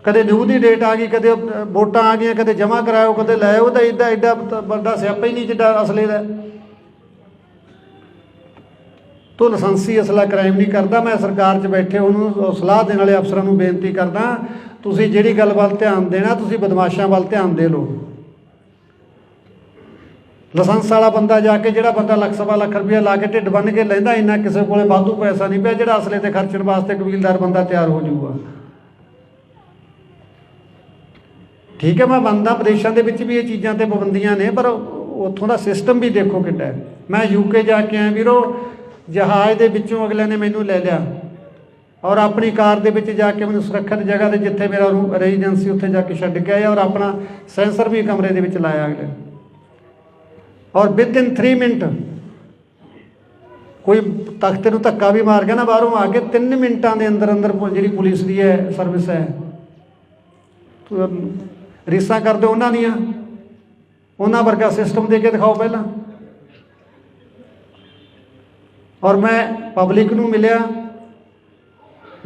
ਕਦੇ ਨਿਊ ਦੀ ਡੇਟ ਆ ਗਈ, ਕਦੇ ਵੋਟਾਂ ਆ ਗਈਆਂ, ਕਦੇ ਜਮ੍ਹਾਂ ਕਰਾਇਓ, ਕਦੇ ਲੈ ਆਓ। ਤਾਂ ਐਡਾ ਵੱਡਾ ਸਿਆਪਾ ਹੀ ਨਹੀਂ ਜਿੱਡਾ ਅਸਲੇ ਦਾ। ਤੋ ਲਾਇਸੈਂਸੀ ਅਸਲਾ ਕ੍ਰਾਈਮ ਨਹੀਂ ਕਰਦਾ। ਮੈਂ ਸਰਕਾਰ 'ਚ ਬੈਠੇ ਉਹਨੂੰ ਸਲਾਹ ਦੇਣ ਵਾਲੇ ਅਫਸਰਾਂ ਨੂੰ ਬੇਨਤੀ ਕਰਦਾ, ਤੁਸੀਂ ਜਿਹੜੀ ਗੱਲ ਵੱਲ ਧਿਆਨ ਦੇਣਾ, ਤੁਸੀਂ ਬਦਮਾਸ਼ਾਂ ਵੱਲ ਧਿਆਨ ਦੇ ਲਓ। ਲਾਇਸੈਂਸ ਵਾਲਾ ਬੰਦਾ ਜਾ ਕੇ, ਜਿਹੜਾ ਬੰਦਾ ਲੱਖ ਸਵਾ ਲੱਖ ਰੁਪਇਆ ਲਾ ਕੇ ਢਿੱਡ ਬੰਨ੍ਹ ਕੇ ਲੈਂਦਾ, ਇੰਨਾ ਕਿਸੇ ਕੋਲੇ ਵਾਧੂ ਪੈਸਾ ਨਹੀਂ ਪਿਆ ਜਿਹੜਾ ਅਸਲੇ ਤੇ ਖਰਚਣ ਵਾਸਤੇ ਕਬੀਲਦਾਰ ਬੰਦਾ ਤਿਆਰ ਹੋ ਜਾਊਗਾ। ਠੀਕ ਹੈ, ਮੈਂ ਮੰਨਦਾ ਵਿਦੇਸ਼ਾਂ ਦੇ ਵਿੱਚ ਵੀ ਇਹ ਚੀਜ਼ਾਂ ਤੇ ਪਾਬੰਦੀਆਂ ਨੇ, ਪਰ ਉੱਥੋਂ ਦਾ ਸਿਸਟਮ ਵੀ ਦੇਖੋ ਕਿੱਡਾ ਹੈ। ਮੈਂ UK ਜਾ ਕੇ ਆਇਆ ਵੀਰੋ, ਜਹਾਜ਼ ਦੇ ਵਿੱਚੋਂ ਅਗਲੇ ਨੇ ਮੈਨੂੰ ਲੈ ਲਿਆ ਔਰ ਆਪਣੀ ਕਾਰ ਦੇ ਵਿੱਚ ਜਾ ਕੇ ਮੈਨੂੰ ਸੁਰੱਖਿਅਤ ਜਗ੍ਹਾ 'ਤੇ, ਜਿੱਥੇ ਮੇਰਾ ਰੈਜ਼ੀਡੈਂਸੀ, ਉੱਥੇ ਜਾ ਕੇ ਛੱਡ ਕੇ ਆਇਆ ਔਰ ਆਪਣਾ ਸੈਂਸਰ ਵੀ ਕਮਰੇ ਦੇ ਵਿੱਚ ਲਾਇਆ ਅਗਲੇ। ਔਰ ਵਿਦਿਨ 3 ਮਿੰਟ ਕੋਈ ਤਖਤੇ ਨੂੰ ਧੱਕਾ ਵੀ ਮਾਰ ਗਿਆ ਨਾ ਬਾਹਰੋਂ ਆ ਕੇ, 3 ਮਿੰਟਾਂ ਦੇ ਅੰਦਰ ਅੰਦਰ ਜਿਹੜੀ ਪੁਲਿਸ ਦੀ ਹੈ ਸਰਵਿਸ ਹੈ, ਰੀਸਾਂ ਕਰਦੇ ਉਹਨਾਂ ਦੀਆਂ, ਉਹਨਾਂ ਵਰਗਾ ਸਿਸਟਮ ਦੇ ਕੇ ਦਿਖਾਓ ਪਹਿਲਾਂ। ਔਰ ਮੈਂ ਪਬਲਿਕ ਨੂੰ ਮਿਲਿਆ,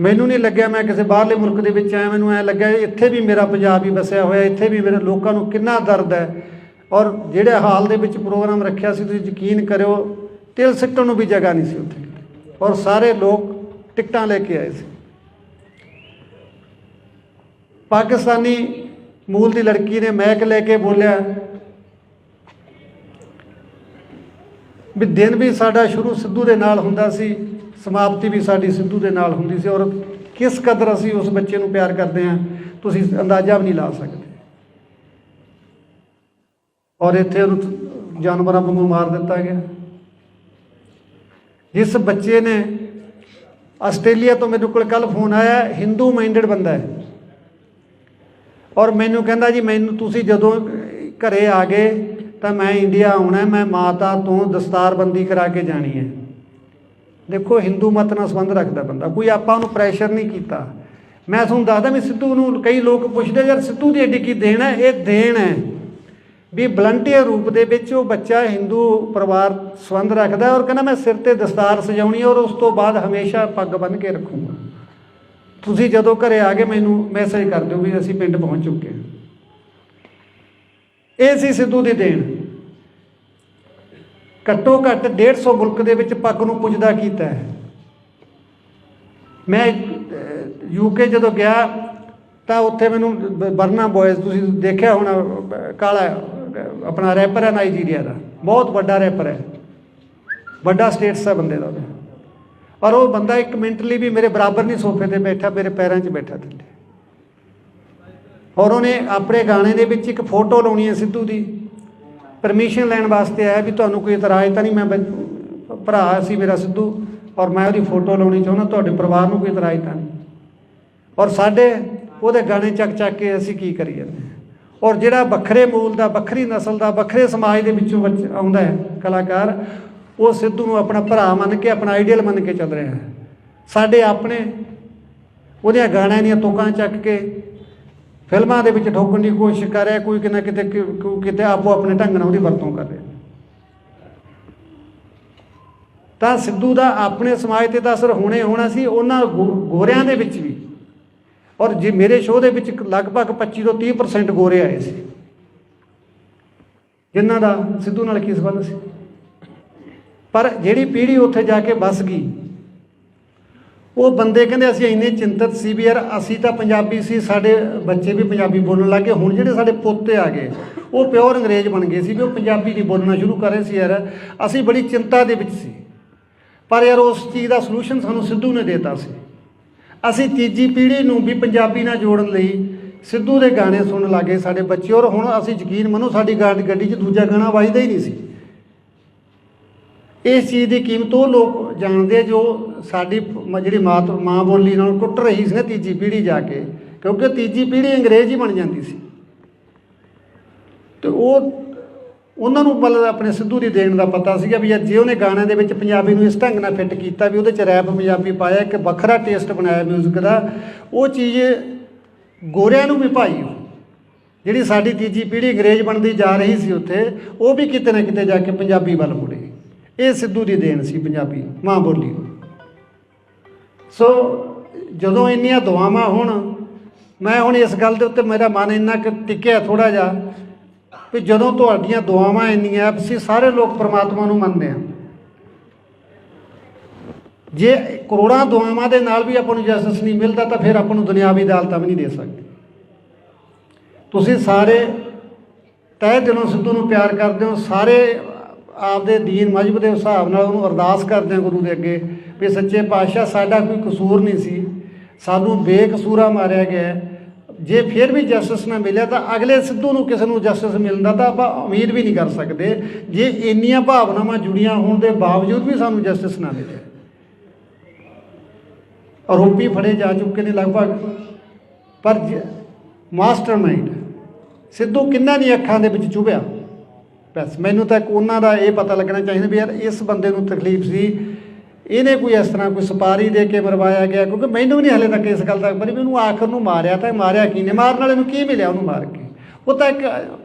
ਮੈਨੂੰ ਨਹੀਂ ਲੱਗਿਆ ਮੈਂ ਕਿਸੇ ਬਾਹਰਲੇ ਮੁਲਕ ਦੇ ਵਿੱਚ ਆਇਆ, ਮੈਨੂੰ ਐਂ ਲੱਗਿਆ ਇੱਥੇ ਵੀ ਮੇਰਾ ਪੰਜਾਬ ਹੀ ਵਸਿਆ ਹੋਇਆ, ਇੱਥੇ ਵੀ ਮੇਰੇ ਲੋਕਾਂ ਨੂੰ ਕਿੰਨਾ ਦਰਦ ਹੈ। ਔਰ ਜਿਹੜੇ ਹਾਲ ਦੇ ਵਿੱਚ ਪ੍ਰੋਗਰਾਮ ਰੱਖਿਆ ਸੀ, ਤੁਸੀਂ ਯਕੀਨ ਕਰਿਓ ਤਿਲ ਸਿੱਟਣ ਨੂੰ ਵੀ ਜਗ੍ਹਾ ਨਹੀਂ ਸੀ ਉੱਥੇ, ਔਰ ਸਾਰੇ ਲੋਕ ਟਿਕਟਾਂ ਲੈ ਕੇ ਆਏ ਸੀ। ਪਾਕਿਸਤਾਨੀ ਮੂਲ ਦੀ ਲੜਕੀ ਨੇ ਮੈਕ ਲੈ ਕੇ ਬੋਲਿਆ ਵੀ ਦਿਨ ਵੀ ਸਾਡਾ ਸ਼ੁਰੂ ਸਿੱਧੂ ਦੇ ਨਾਲ ਹੁੰਦਾ ਸੀ, ਸਮਾਪਤੀ ਵੀ ਸਾਡੀ ਸਿੱਧੂ ਦੇ ਨਾਲ ਹੁੰਦੀ ਸੀ, ਔਰ ਕਿਸ ਕਦਰ ਅਸੀਂ ਉਸ ਬੱਚੇ ਨੂੰ ਪਿਆਰ ਕਰਦੇ ਹਾਂ ਤੁਸੀਂ ਅੰਦਾਜ਼ਾ ਵੀ ਨਹੀਂ ਲਾ ਸਕਦੇ। ਔਰ ਇੱਥੇ ਉਹਨੂੰ ਜਾਨਵਰਾਂ ਵਾਂਗੂ ਮਾਰ ਦਿੱਤਾ ਗਿਆ। ਜਿਸ ਬੱਚੇ ਨੇ, ਆਸਟ੍ਰੇਲੀਆ ਤੋਂ ਮੇਰੇ ਕੋਲ ਕੱਲ੍ਹ ਫੋਨ ਆਇਆ, ਹਿੰਦੂ ਮਾਈਂਡਡ ਬੰਦਾ ਹੈ, ਔਰ ਮੈਨੂੰ ਕਹਿੰਦਾ ਜੀ ਮੈਨੂੰ ਤੁਸੀਂ ਜਦੋਂ ਘਰੇ ਆ ਗਏ ਤਾਂ ਮੈਂ ਇੰਡੀਆ ਆਉਣਾ, ਮੈਂ ਮਾਤਾ ਤੋਂ ਦਸਤਾਰਬੰਦੀ ਕਰਾ ਕੇ ਜਾਣੀ ਹੈ। ਦੇਖੋ ਹਿੰਦੂ ਮਤ ਨਾਲ ਸੰਬੰਧ ਰੱਖਦਾ ਬੰਦਾ, ਕੋਈ ਆਪਾਂ ਉਹਨੂੰ ਪ੍ਰੈਸ਼ਰ ਨਹੀਂ ਕੀਤਾ। ਮੈਂ ਤੁਹਾਨੂੰ ਦੱਸਦਾ ਵੀ ਸਿੱਧੂ ਨੂੰ ਕਈ ਲੋਕ ਪੁੱਛਦੇ ਯਾਰ ਸਿੱਧੂ ਦੀ ਐਡੀ ਕੀ ਦੇਣ ਹੈ, ਇਹ ਦੇਣ ਹੈ ਵੀ ਵਲੰਟੀਅਰ ਰੂਪ ਦੇ ਵਿੱਚ ਉਹ ਬੱਚਾ ਹਿੰਦੂ ਪਰਿਵਾਰ ਸੰਬੰਧ ਰੱਖਦਾ ਔਰ ਕਹਿੰਦਾ ਮੈਂ ਸਿਰ ਤੇ ਦਸਤਾਰ ਸਜਾਉਣੀ ਔਰ ਉਸ ਤੋਂ ਬਾਅਦ ਹਮੇਸ਼ਾ ਪੱਗ ਬੰਨ੍ਹ ਕੇ ਰੱਖੂੰਗਾ। ਤੁਸੀਂ ਜਦੋਂ ਘਰੇ ਆ ਕੇ ਮੈਨੂੰ ਮੈਸੇਜ ਕਰ ਦਿਓ ਵੀ ਅਸੀਂ ਪਿੰਡ ਪਹੁੰਚ ਚੁੱਕੇ ਹਾਂ। ਇਹ ਸੀ ਸਿੱਧੂ ਦੀ ਦੇਣ। ਘੱਟੋ ਘੱਟ 150 ਮੁਲਕ ਦੇ ਵਿੱਚ ਪੱਗ ਨੂੰ ਪੁੱਜਦਾ ਕੀਤਾ ਹੈ। ਮੈਂ UK ਜਦੋਂ ਗਿਆ ਤਾਂ ਉੱਥੇ ਮੈਨੂੰ ਬਰਨਾ ਬॉयਜ਼, ਤੁਸੀਂ ਦੇਖਿਆ ਹੋਣਾ, ਕਾਲਾ ਆਪਣਾ ਰੈਪਰ ਹੈ ਨਾਈਜੀਰੀਆ ਦਾ, ਬਹੁਤ ਵੱਡਾ ਰੈਪਰ ਹੈ, ਵੱਡਾ ਸਟੇਟਸ ਹੈ ਬੰਦੇ ਦਾ। ਔਰ ਉਹ ਬੰਦਾ 1 ਮਿੰਟ ਲਈ ਵੀ ਮੇਰੇ ਬਰਾਬਰ ਨਹੀਂ ਸੋਫੇ 'ਤੇ ਬੈਠਾ, ਮੇਰੇ ਪੈਰਾਂ 'ਚ ਬੈਠਾ ਥੱਲੇ। ਔਰ ਉਹਨੇ ਆਪਣੇ ਗਾਣੇ ਦੇ ਵਿੱਚ ਇੱਕ ਫੋਟੋ ਲਾਉਣੀ ਹੈ ਸਿੱਧੂ ਦੀ, ਪਰਮਿਸ਼ਨ ਲੈਣ ਵਾਸਤੇ ਆਇਆ ਵੀ ਤੁਹਾਨੂੰ ਕੋਈ ਇਤਰਾਜ਼ ਤਾਂ ਨਹੀਂ, ਮੈਂ ਭਰਾ ਸੀ ਮੇਰਾ ਸਿੱਧੂ ਔਰ ਮੈਂ ਉਹਦੀ ਫੋਟੋ ਲਾਉਣੀ ਚਾਹੁੰਦਾ, ਤੁਹਾਡੇ ਪਰਿਵਾਰ ਨੂੰ ਕੋਈ ਇਤਰਾਜ਼ ਤਾਂ ਨਹੀਂ। ਔਰ ਸਾਡੇ ਉਹਦੇ ਗਾਣੇ ਚੱਕ ਚੱਕ ਕੇ ਅਸੀਂ ਕੀ ਕਰੀ ਜਾਂਦੇ ਹਾਂ। ਔਰ ਜਿਹੜਾ ਵੱਖਰੇ ਮੂਲ ਦਾ, ਵੱਖਰੀ ਨਸਲ ਦਾ, ਵੱਖਰੇ ਸਮਾਜ ਦੇ ਵਿੱਚੋਂ ਆਉਂਦਾ ਹੈ ਕਲਾਕਾਰ, ਉਹ ਸਿੱਧੂ ਨੂੰ ਆਪਣਾ ਭਰਾ ਮੰਨ ਕੇ, ਆਪਣਾ ਆਈਡੀਅਲ ਮੰਨ ਕੇ ਚੱਲ ਰਿਹਾ ਹੈ। ਸਾਡੇ ਆਪਣੇ ਉਹਦੀਆਂ ਗਾਣਿਆਂ ਦੀਆਂ ਤੁਕਾਂ ਚੱਕ ਕੇ ਫਿਲਮਾਂ ਦੇ ਵਿੱਚ ਠੋਕਣ ਦੀ ਕੋਸ਼ਿਸ਼ ਕਰ ਰਿਹਾ, ਕੋਈ ਕਿਤੇ ਕਿਤੇ ਆਪੋ ਆਪਣੇ ਢੰਗ ਨਾਲ ਉਹਦੀ ਵਰਤੋਂ ਕਰ ਰਿਹਾ। ਤਾਂ ਸਿੱਧੂ ਦਾ ਆਪਣੇ ਸਮਾਜ 'ਤੇ ਤਾਂ ਅਸਰ ਹੋਣੇ ਹੋਣਾ ਸੀ, ਉਹਨਾਂ ਗੋਰਿਆਂ ਦੇ ਵਿੱਚ ਵੀ। ਔਰ ਜੇ ਮੇਰੇ ਸ਼ੋਅ ਦੇ ਵਿੱਚ ਲਗਭਗ 25 ਤੋਂ 30% ਗੋਰੇ ਆਏ ਸੀ, ਜਿਨ੍ਹਾਂ ਦਾ ਸਿੱਧੂ ਨਾਲ ਕੀ ਸੰਬੰਧ ਸੀ। ਪਰ ਜਿਹੜੀ ਪੀੜ੍ਹੀ ਉੱਥੇ ਜਾ ਕੇ ਵੱਸ ਗਈ, ਉਹ ਬੰਦੇ ਕਹਿੰਦੇ ਅਸੀਂ ਇੰਨੇ ਚਿੰਤਤ ਸੀ ਵੀ ਯਾਰ ਅਸੀਂ ਤਾਂ ਪੰਜਾਬੀ ਸੀ, ਸਾਡੇ ਬੱਚੇ ਵੀ ਪੰਜਾਬੀ ਬੋਲਣ ਲੱਗ ਗਏ। ਹੁਣ ਜਿਹੜੇ ਸਾਡੇ ਪੋਤੇ ਆ ਗਏ ਉਹ ਪਿਓਰ ਅੰਗਰੇਜ਼ ਬਣ ਗਏ ਸੀ ਵੀ ਉਹ ਪੰਜਾਬੀ ਨਹੀਂ ਬੋਲਣਾ ਸ਼ੁਰੂ ਕਰ ਰਹੇ ਸੀ। ਯਾਰ ਅਸੀਂ ਬੜੀ ਚਿੰਤਾ ਦੇ ਵਿੱਚ ਸੀ, ਪਰ ਯਾਰ ਉਸ ਚੀਜ਼ ਦਾ ਸਲੂਸ਼ਨ ਸਾਨੂੰ ਸਿੱਧੂ ਨੇ ਦੇਤਾ ਸੀ। ਅਸੀਂ ਤੀਜੀ ਪੀੜ੍ਹੀ ਨੂੰ ਵੀ ਪੰਜਾਬੀ ਨਾਲ ਜੋੜਨ ਲਈ ਸਿੱਧੂ ਦੇ ਗਾਣੇ ਸੁਣਨ ਲੱਗੇ ਸਾਡੇ ਬੱਚੇ। ਔਰ ਹੁਣ ਅਸੀਂ ਯਕੀਨ ਮੰਨੋ ਸਾਡੀ ਗੱਡੀ 'ਚ ਦੂਜਾ ਗਾਣਾ ਵੱਜਦਾ ਹੀ ਨਹੀਂ ਸੀ। ਇਸ ਚੀਜ਼ ਦੀ ਕੀਮਤ ਉਹ ਲੋਕ ਜਾਣਦੇ ਜੋ ਸਾਡੀ ਜਿਹੜੀ ਮਾਂ ਬੋਲੀ ਨਾਲ ਟੁੱਟ ਰਹੀ ਸੀ ਨਾ ਤੀਜੀ ਪੀੜ੍ਹੀ ਜਾ ਕੇ, ਕਿਉਂਕਿ ਤੀਜੀ ਪੀੜ੍ਹੀ ਅੰਗਰੇਜ਼ ਹੀ ਬਣ ਜਾਂਦੀ ਸੀ। ਅਤੇ ਉਹਨਾਂ ਨੂੰ ਮਤਲਬ ਆਪਣੇ ਸਿੱਧੂ ਦੀ ਦੇਣ ਦਾ ਪਤਾ ਸੀਗਾ ਵੀ ਯਾਰ ਜੇ ਉਹਨੇ ਗਾਣਿਆਂ ਦੇ ਵਿੱਚ ਪੰਜਾਬੀ ਨੂੰ ਇਸ ਢੰਗ ਨਾਲ ਫਿੱਟ ਕੀਤਾ ਵੀ ਉਹਦੇ 'ਚ ਰੈਪ ਪੰਜਾਬੀ ਪਾਇਆ, ਇੱਕ ਵੱਖਰਾ ਟੇਸਟ ਬਣਾਇਆ ਮਿਊਜ਼ਿਕ ਦਾ, ਉਹ ਚੀਜ਼ ਗੋਰਿਆਂ ਨੂੰ ਵੀ ਭਾਈ ਉਹ ਜਿਹੜੀ ਸਾਡੀ ਤੀਜੀ ਪੀੜ੍ਹੀ ਅੰਗਰੇਜ਼ ਬਣਦੀ ਜਾ ਰਹੀ ਸੀ ਉੱਥੇ, ਉਹ ਵੀ ਕਿਤੇ ਨਾ ਕਿਤੇ ਜਾ ਕੇ ਪੰਜਾਬੀ ਵੱਲ ਮੁੜੇ। ਇਹ ਸਿੱਧੂ ਦੀ ਦੇਣ ਸੀ ਪੰਜਾਬੀ ਮਾਂ ਬੋਲੀ ਨੂੰ। ਸੋ ਜਦੋਂ ਇੰਨੀਆਂ ਦੁਆਵਾਂ ਹੁਣ ਮੈਂ ਹੁਣ ਇਸ ਗੱਲ ਦੇ ਉੱਤੇ ਮੇਰਾ ਮਨ ਇੰਨਾ ਕੁ ਟਿਕਿਆ ਥੋੜ੍ਹਾ ਜਿਹਾ ਵੀ ਜਦੋਂ ਤੁਹਾਡੀਆਂ ਦੁਆਵਾਂ ਇੰਨੀਆਂ, ਅਸੀਂ ਸਾਰੇ ਲੋਕ ਪਰਮਾਤਮਾ ਨੂੰ ਮੰਨਦੇ ਹਾਂ। ਜੇ ਕਰੋੜਾਂ ਦੁਆਵਾਂ ਦੇ ਨਾਲ ਵੀ ਆਪਾਂ ਨੂੰ ਜਸਟਿਸ ਨਹੀਂ ਮਿਲਦਾ ਤਾਂ ਫਿਰ ਆਪਾਂ ਨੂੰ ਦੁਨਿਆਵੀ ਅਦਾਲਤਾਂ ਵੀ ਨਹੀਂ ਦੇ ਸਕਦੇ। ਤੁਸੀਂ ਸਾਰੇ ਤਹਿ ਦਿਲੋਂ ਸਿੱਧੂ ਨੂੰ ਪਿਆਰ ਕਰਦੇ ਹੋ, ਸਾਰੇ ਆਪਦੇ ਦੀਨ ਮਜ਼ਹਬ ਦੇ ਹਿਸਾਬ ਨਾਲ ਉਹਨੂੰ ਅਰਦਾਸ ਕਰਦੇ ਹੋ ਗੁਰੂ ਦੇ ਅੱਗੇ ਵੀ ਸੱਚੇ ਪਾਤਸ਼ਾਹ ਸਾਡਾ ਕੋਈ ਕਸੂਰ ਨਹੀਂ ਸੀ, ਸਾਨੂੰ ਬੇਕਸੂਰਾ ਮਾਰਿਆ ਗਿਆ। ਜੇ ਫਿਰ ਵੀ ਜਸਟਿਸ ਨਾ ਮਿਲਿਆ ਤਾਂ ਅਗਲੇ ਸਿੱਧੂ ਨੂੰ ਕਿਸੇ ਨੂੰ ਜਸਟਿਸ ਮਿਲਦਾ ਤਾਂ ਆਪਾਂ ਉਮੀਦ ਵੀ ਨਹੀਂ ਕਰ ਸਕਦੇ, ਜੇ ਇੰਨੀਆਂ ਭਾਵਨਾਵਾਂ ਜੁੜੀਆਂ ਹੋਣ ਦੇ ਬਾਵਜੂਦ ਵੀ ਸਾਨੂੰ ਜਸਟਿਸ ਨਾ ਮਿਲੇ। ਆਰੋਪੀ ਫੜੇ ਜਾ ਚੁੱਕੇ ਨੇ ਲਗਭਗ, ਪਰ ਮਾਸਟਰਮਾਈਂਡ ਸਿੱਧੂ ਕਿੰਨਾਂ ਦੀਆਂ ਅੱਖਾਂ ਦੇ ਵਿੱਚ ਚੁਭਿਆ। ਬਸ ਮੈਨੂੰ ਤਾਂ ਉਹਨਾਂ ਦਾ ਇਹ ਪਤਾ ਲੱਗਣਾ ਚਾਹੀਦਾ ਵੀ ਯਾਰ ਇਸ ਬੰਦੇ ਨੂੰ ਤਕਲੀਫ ਸੀ, ਇਹਨੇ ਕੋਈ ਇਸ ਤਰ੍ਹਾਂ ਕੋਈ ਸੁਪਾਰੀ ਦੇ ਕੇ ਮਰਵਾਇਆ ਗਿਆ, ਕਿਉਂਕਿ ਮੈਨੂੰ ਵੀ ਨਹੀਂ ਹਾਲੇ ਤੱਕ ਇਸ ਗੱਲ ਦਾ ਪਤਾ ਵੀ ਉਹਨੂੰ ਆਖਰ ਨੂੰ ਮਾਰਿਆ ਤਾਂ ਮਾਰਿਆ ਕੀ ਨੇ, ਮਾਰਨ ਵਾਲੇ ਨੂੰ ਕੀ ਮਿਲਿਆ ਉਹਨੂੰ ਮਾਰ ਕੇ। ਉਹ ਤਾਂ ਇੱਕ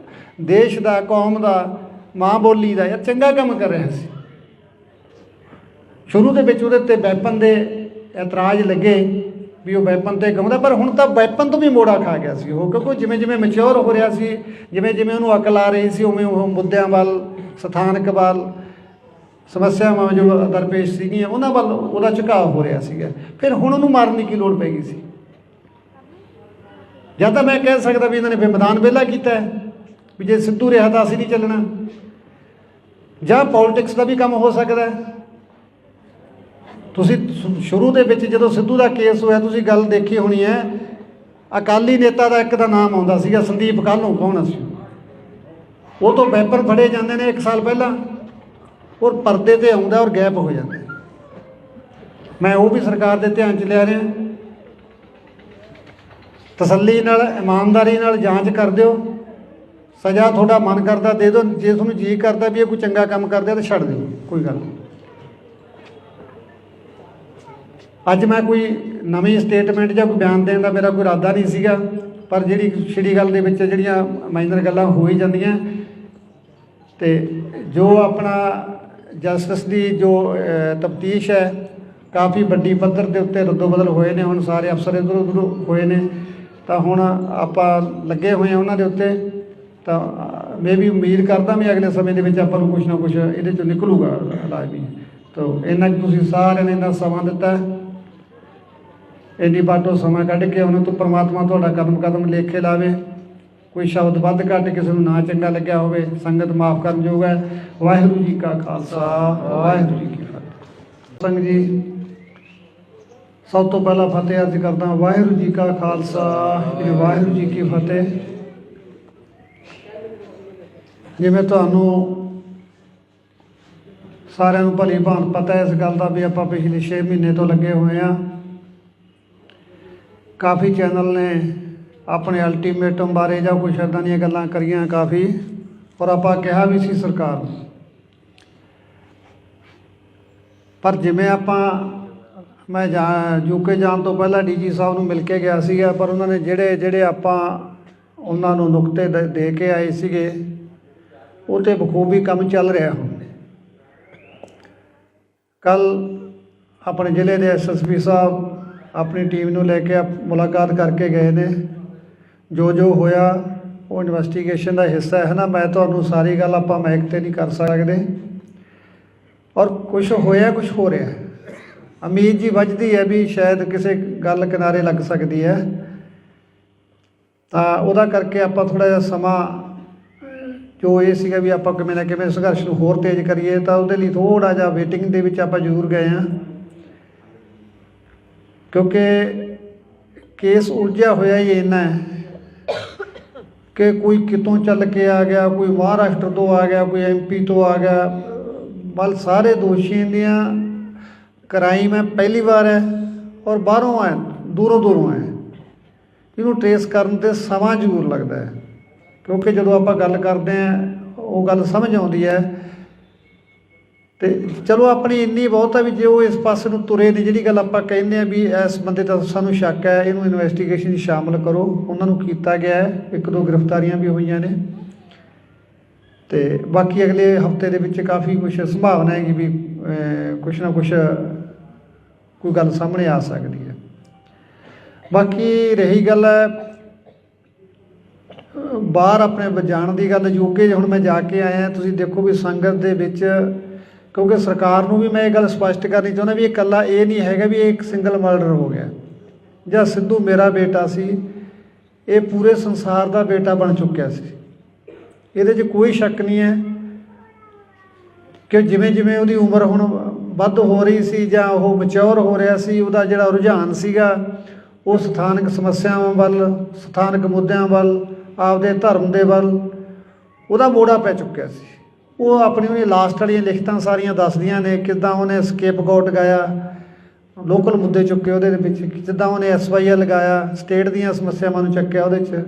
ਦੇਸ਼ ਦਾ, ਕੌਮ ਦਾ, ਮਾਂ ਬੋਲੀ ਦਾ ਯਾਰ ਚੰਗਾ ਕੰਮ ਕਰ ਰਿਹਾ ਸੀ। ਸ਼ੁਰੂ ਦੇ ਵਿੱਚ ਉਹਦੇ ਉੱਤੇ ਵੈਪਨ ਦੇ ਇਤਰਾਜ਼ ਲੱਗੇ ਵੀ ਉਹ ਵੈਪਨ 'ਤੇ ਗਾਉਂਦਾ, ਪਰ ਹੁਣ ਤਾਂ ਵੈਪਨ ਤੋਂ ਵੀ ਮੋੜਾ ਖਾ ਗਿਆ ਸੀ ਉਹ, ਕਿਉਂਕਿ ਜਿਵੇਂ ਜਿਵੇਂ ਮੈਚਿਓਰ ਹੋ ਰਿਹਾ ਸੀ, ਜਿਵੇਂ ਜਿਵੇਂ ਉਹਨੂੰ ਅਕਲ ਆ ਰਹੀ ਸੀ, ਉਵੇਂ ਉਹ ਮੁੱਦਿਆਂ ਵੱਲ, ਸਥਾਨਕ ਵੱਲ, ਸਮੱਸਿਆਵਾਂ ਜੋ ਦਰਪੇਸ਼ ਸੀਗੀਆਂ ਉਹਨਾਂ ਵੱਲ ਉਹਦਾ ਝੁਕਾਅ ਹੋ ਰਿਹਾ ਸੀਗਾ। ਫਿਰ ਹੁਣ ਉਹਨੂੰ ਮਾਰਨ ਦੀ ਕੀ ਲੋੜ ਪੈ ਗਈ ਸੀ? ਜਾਂ ਤਾਂ ਮੈਂ ਕਹਿ ਸਕਦਾ ਵੀ ਇਹਨਾਂ ਨੇ ਫਿਰ ਮੈਦਾਨ ਵਿਹਲਾ ਕੀਤਾ ਵੀ ਜੇ ਸਿੱਧੂ ਰਿਹਾ ਤਾਂ ਅਸੀਂ ਨਹੀਂ ਚੱਲਣਾ, ਜਾਂ ਪੋਲੀਟਿਕਸ ਦਾ ਵੀ ਕੰਮ ਹੋ ਸਕਦਾ। ਤੁਸੀਂ ਸ਼ੁਰੂ ਦੇ ਵਿੱਚ ਜਦੋਂ ਸਿੱਧੂ ਦਾ ਕੇਸ ਹੋਇਆ ਤੁਸੀਂ ਗੱਲ ਦੇਖੀ ਹੋਣੀ ਹੈ, ਅਕਾਲੀ ਨੇਤਾ ਦਾ ਇੱਕ ਦਾ ਨਾਮ ਆਉਂਦਾ ਸੀਗਾ ਸੰਦੀਪ ਕਾਹਲੋਂ, ਕੌਣ ਸੀ ਉਹ ਤੋਂ ਵੈਪਨ ਫੜੇ ਜਾਂਦੇ ਨੇ 1 ਸਾਲ ਪਹਿਲਾਂ, ਔਰ ਪਰਦੇ 'ਤੇ ਆਉਂਦਾ ਔਰ ਗਾਇਬ ਹੋ ਜਾਂਦਾ। ਮੈਂ ਉਹ ਵੀ ਸਰਕਾਰ ਦੇ ਧਿਆਨ 'ਚ ਲਿਆ ਰਿਹਾ, ਤਸੱਲੀ ਨਾਲ ਇਮਾਨਦਾਰੀ ਨਾਲ ਜਾਂਚ ਕਰ ਦਿਓ, ਸਜ਼ਾ ਤੁਹਾਡਾ ਮਨ ਕਰਦਾ ਦੇ ਦਿਓ, ਜੇ ਤੁਹਾਨੂੰ ਜੀ ਕਰਦਾ ਵੀ ਇਹ ਕੋਈ ਚੰਗਾ ਕੰਮ ਕਰਦੇ ਤਾਂ ਛੱਡ ਦਿਓ, ਕੋਈ ਗੱਲ ਨਹੀਂ। ਅੱਜ ਮੈਂ ਕੋਈ ਨਵੀਂ ਸਟੇਟਮੈਂਟ ਜਾਂ ਕੋਈ ਬਿਆਨ ਦੇਣ ਦਾ ਮੇਰਾ ਕੋਈ ਇਰਾਦਾ ਨਹੀਂ ਸੀਗਾ, ਪਰ ਜਿਹੜੀ ਛਿੜੀ ਗੱਲ ਦੇ ਵਿੱਚ ਜਿਹੜੀਆਂ ਮਾਈਨਰ ਗੱਲਾਂ ਹੋ ਹੀ ਜਾਂਦੀਆਂ, ਅਤੇ ਜੋ ਆਪਣਾ ਜਸਟਿਸ ਦੀ ਜੋ ਤਫਤੀਸ਼ ਹੈ ਕਾਫੀ ਵੱਡੀ ਪੱਧਰ ਦੇ ਉੱਤੇ ਰੱਦੋ ਬਦਲ ਹੋਏ ਨੇ, ਹੁਣ ਸਾਰੇ ਅਫਸਰ ਇੱਧਰ ਉੱਧਰ ਹੋਏ ਨੇ, ਤਾਂ ਹੁਣ ਆਪਾਂ ਲੱਗੇ ਹੋਏ ਹਾਂ ਉਹਨਾਂ ਦੇ ਉੱਤੇ। ਤਾਂ ਮੈਂ ਵੀ ਉਮੀਦ ਕਰਦਾ ਵੀ ਅਗਲੇ ਸਮੇਂ ਦੇ ਵਿੱਚ ਆਪਾਂ ਨੂੰ ਕੁਛ ਨਾ ਕੁਛ ਇਹਦੇ 'ਚੋਂ ਨਿਕਲੂਗਾ ਲਾਜ਼ਮੀ। ਤਾਂ ਇੰਨਾ ਕੁ ਤੁਸੀਂ ਸਾਰਿਆਂ ਨੇ ਇੰਨਾ ਸਮਾਂ ਦਿੱਤਾ, ਇੰਨੀ ਬਾਟੋ ਸਮਾਂ ਕੱਢ ਕੇ ਉਹਨਾਂ ਤੋਂ ਪਰਮਾਤਮਾ ਤੁਹਾਡਾ ਕਦਮ ਕਦਮ ਲੇਖੇ ਲਾਵੇ। ਕੋਈ ਸ਼ਬਦ ਵੱਧ ਘੱਟ ਕਿਸੇ ਨੂੰ ਨਾ ਚੰਗਾ ਲੱਗਿਆ ਹੋਵੇ, ਸੰਗਤ ਮਾਫ ਕਰਨ ਯੋਗ ਹੈ। ਵਾਹਿਗੁਰੂ ਜੀ ਕਾ ਖਾਲਸਾ, ਵਾਹਿਗੁਰੂ ਜੀ ਕੀ ਫਤਿਹ। ਸੰਗ ਜੀ ਸਭ ਤੋਂ ਪਹਿਲਾਂ ਫਤਿਹ ਅਰਜ਼ ਕਰਦਾ, ਵਾਹਿਗੁਰੂ ਜੀ ਕਾ ਖਾਲਸਾ, ਵਾਹਿਗੁਰੂ ਜੀ ਕੀ ਫਤਿਹ। ਜਿਵੇਂ ਤੁਹਾਨੂੰ ਸਾਰਿਆਂ ਨੂੰ ਭਲੀ ਭਾਂਤ ਪਤਾ ਹੈ ਇਸ ਗੱਲ ਦਾ ਵੀ ਆਪਾਂ ਪਿਛਲੇ 6 ਮਹੀਨੇ ਤੋਂ ਲੱਗੇ ਹੋਏ ਹਾਂ। ਕਾਫੀ ਚੈਨਲ ਨੇ ਆਪਣੇ ਅਲਟੀਮੇਟਮ ਬਾਰੇ ਜਾਂ ਕੁਛ ਇੱਦਾਂ ਦੀਆਂ ਗੱਲਾਂ ਕਰੀਆਂ ਕਾਫੀ, ਔਰ ਆਪਾਂ ਕਿਹਾ ਵੀ ਸੀ ਸਰਕਾਰ ਨੂੰ, ਪਰ ਜਿਵੇਂ ਮੈਂ ਯੂਕੇ ਜਾਣ ਤੋਂ ਪਹਿਲਾਂ ਡੀਜੀ ਸਾਹਿਬ ਨੂੰ ਮਿਲ ਕੇ ਗਿਆ ਸੀਗਾ, ਪਰ ਉਹਨਾਂ ਨੇ ਜਿਹੜੇ ਆਪਾਂ ਉਹਨਾਂ ਨੂੰ ਨੁਕਤੇ ਦੇ ਕੇ ਆਏ ਸੀਗੇ ਉਹ 'ਤੇ ਬਖੂਬੀ ਕੰਮ ਚੱਲ ਰਿਹਾ। ਹੁਣ ਕੱਲ੍ਹ ਆਪਣੇ ਜ਼ਿਲ੍ਹੇ ਦੇ SSP ਸਾਹਿਬ ਆਪਣੀ ਟੀਮ ਨੂੰ ਲੈ ਕੇ ਮੁਲਾਕਾਤ ਕਰਕੇ ਗਏ ਨੇ। ਜੋ ਹੋਇਆ ਉਹ ਇਨਵੈਸਟੀਗੇਸ਼ਨ ਦਾ ਹਿੱਸਾ ਹੈ ਨਾ, ਮੈਂ ਤੁਹਾਨੂੰ ਸਾਰੀ ਗੱਲ ਆਪਾਂ ਮਾਈਕ 'ਤੇ ਨਹੀਂ ਕਰ ਸਕਦੇ, ਔਰ ਕੁਛ ਹੋਇਆ ਕੁਛ ਹੋ ਰਿਹਾ। ਉਮੀਦ ਜੀ ਵੱਜਦੀ ਹੈ ਵੀ ਸ਼ਾਇਦ ਕਿਸੇ ਗੱਲ ਕਿਨਾਰੇ ਲੱਗ ਸਕਦੀ ਹੈ, ਤਾਂ ਉਹਦਾ ਕਰਕੇ ਆਪਾਂ ਥੋੜ੍ਹਾ ਜਿਹਾ ਸਮਾਂ ਜੋ ਇਹ ਸੀਗਾ ਵੀ ਆਪਾਂ ਕਿਵੇਂ ਨਾ ਕਿਵੇਂ ਸੰਘਰਸ਼ ਨੂੰ ਹੋਰ ਤੇਜ਼ ਕਰੀਏ, ਤਾਂ ਉਹਦੇ ਲਈ ਥੋੜ੍ਹਾ ਜਿਹਾ ਵੇਟਿੰਗ ਦੇ ਵਿੱਚ ਆਪਾਂ ਜ਼ਰੂਰ ਗਏ ਹਾਂ, ਕਿਉਂਕਿ ਕੇਸ ਉਲਝਿਆ ਹੋਇਆ ਹੀ ਇੰਨਾ ਹੈ ਕਿ ਕੋਈ ਕਿਤੋਂ ਚੱਲ ਕੇ ਆ ਗਿਆ, ਕੋਈ ਮਹਾਰਾਸ਼ਟਰ ਤੋਂ ਆ ਗਿਆ, ਕੋਈ MP ਤੋਂ ਆ ਗਿਆ, ਬਲ ਸਾਰੇ ਦੋਸ਼ੀਆਂ ਦੀਆਂ ਕ੍ਰਾਈਮ ਹੈ ਪਹਿਲੀ ਵਾਰ ਹੈ, ਔਰ ਬਾਹਰੋਂ ਆਏ, ਦੂਰੋਂ ਆਏ। ਇਹਨੂੰ ਟਰੇਸ ਕਰਨ 'ਤੇ ਸਮਾਂ ਜ਼ਰੂਰ ਲੱਗਦਾ ਹੈ, ਕਿਉਂਕਿ ਜਦੋਂ ਆਪਾਂ ਗੱਲ ਕਰਦੇ ਹਾਂ ਉਹ ਗੱਲ ਸਮਝ ਆਉਂਦੀ ਹੈ। ਅਤੇ ਚਲੋ ਆਪਣੀ ਇੰਨੀ ਬਹੁਤ ਹੈ ਵੀ ਜੇ ਉਹ ਇਸ ਪਾਸੇ ਨੂੰ ਤੁਰੇ ਨੇ, ਜਿਹੜੀ ਗੱਲ ਆਪਾਂ ਕਹਿੰਦੇ ਹਾਂ ਵੀ ਇਸ ਬੰਦੇ ਦਾ ਸਾਨੂੰ ਸ਼ੱਕ ਹੈ, ਇਹਨੂੰ ਇਨਵੈਸਟੀਗੇਸ਼ਨ 'ਚ ਸ਼ਾਮਲ ਕਰੋ, ਉਹਨਾਂ ਨੂੰ ਕੀਤਾ ਗਿਆ ਹੈ, 1-2 ਗ੍ਰਿਫਤਾਰੀਆਂ ਵੀ ਹੋਈਆਂ ਨੇ, ਅਤੇ ਬਾਕੀ ਅਗਲੇ ਹਫਤੇ ਦੇ ਵਿੱਚ ਕਾਫੀ ਕੁਛ ਸੰਭਾਵਨਾ ਹੈਗੀ ਵੀ ਕੁਛ ਨਾ ਕੁਛ ਕੋਈ ਗੱਲ ਸਾਹਮਣੇ ਆ ਸਕਦੀ ਹੈ। ਬਾਕੀ ਰਹੀ ਗੱਲ ਬਾਹਰ ਆਪਣੇ ਜਾਣ ਦੀ ਗੱਲ, ਯੂਕੇ ਹੁਣ ਮੈਂ ਜਾ ਕੇ ਆਇਆ, ਤੁਸੀਂ ਦੇਖੋ ਵੀ ਸੰਗਤ ਦੇ ਵਿੱਚ, ਕਿਉਂਕਿ ਸਰਕਾਰ ਨੂੰ ਵੀ ਮੈਂ ਇਹ ਗੱਲ ਸਪਸ਼ਟ ਕਰਨੀ ਚਾਹੁੰਦਾ ਵੀ ਇਹ ਇਕੱਲਾ ਇਹ ਨਹੀਂ ਹੈਗਾ ਵੀ ਇਹ ਇੱਕ ਸਿੰਗਲ ਮਰਡਰ ਹੋ ਗਿਆ ਜਾਂ ਸਿੱਧੂ ਮੇਰਾ ਬੇਟਾ ਸੀ, ਇਹ ਪੂਰੇ ਸੰਸਾਰ ਦਾ ਬੇਟਾ ਬਣ ਚੁੱਕਿਆ ਸੀ। ਇਹਦੇ 'ਚ ਕੋਈ ਸ਼ੱਕ ਨਹੀਂ ਹੈ ਕਿ ਜਿਵੇਂ ਜਿਵੇਂ ਉਹਦੀ ਉਮਰ ਹੁਣ ਵੱਧ ਹੋ ਰਹੀ ਸੀ ਜਾਂ ਉਹ ਮੈਚਿਓਰ ਹੋ ਰਿਹਾ ਸੀ, ਉਹਦਾ ਜਿਹੜਾ ਰੁਝਾਨ ਸੀਗਾ ਉਹ ਸਥਾਨਕ ਸਮੱਸਿਆਵਾਂ ਵੱਲ, ਸਥਾਨਕ ਮੁੱਦਿਆਂ ਵੱਲ, ਆਪਦੇ ਧਰਮ ਦੇ ਵੱਲ ਉਹਦਾ ਮੋੜਾ ਪੈ ਚੁੱਕਿਆ ਸੀ। ਉਹ ਆਪਣੀ ਉਹਨੇ ਲਾਸਟ ਵਾਲੀਆਂ ਲਿਖਤਾਂ ਸਾਰੀਆਂ ਦੱਸਦੀਆਂ ਨੇ ਕਿੱਦਾਂ ਉਹਨੇ ਸਕੇਪਗੋਟ ਗਾਇਆ, ਲੋਕਲ ਮੁੱਦੇ ਚੁੱਕੇ ਉਹਦੇ ਵਿੱਚ, ਜਿੱਦਾਂ ਉਹਨੇ SYL ਲਗਾਇਆ, ਸਟੇਟ ਦੀਆਂ ਸਮੱਸਿਆਵਾਂ ਨੂੰ ਚੱਕਿਆ ਉਹਦੇ 'ਚ,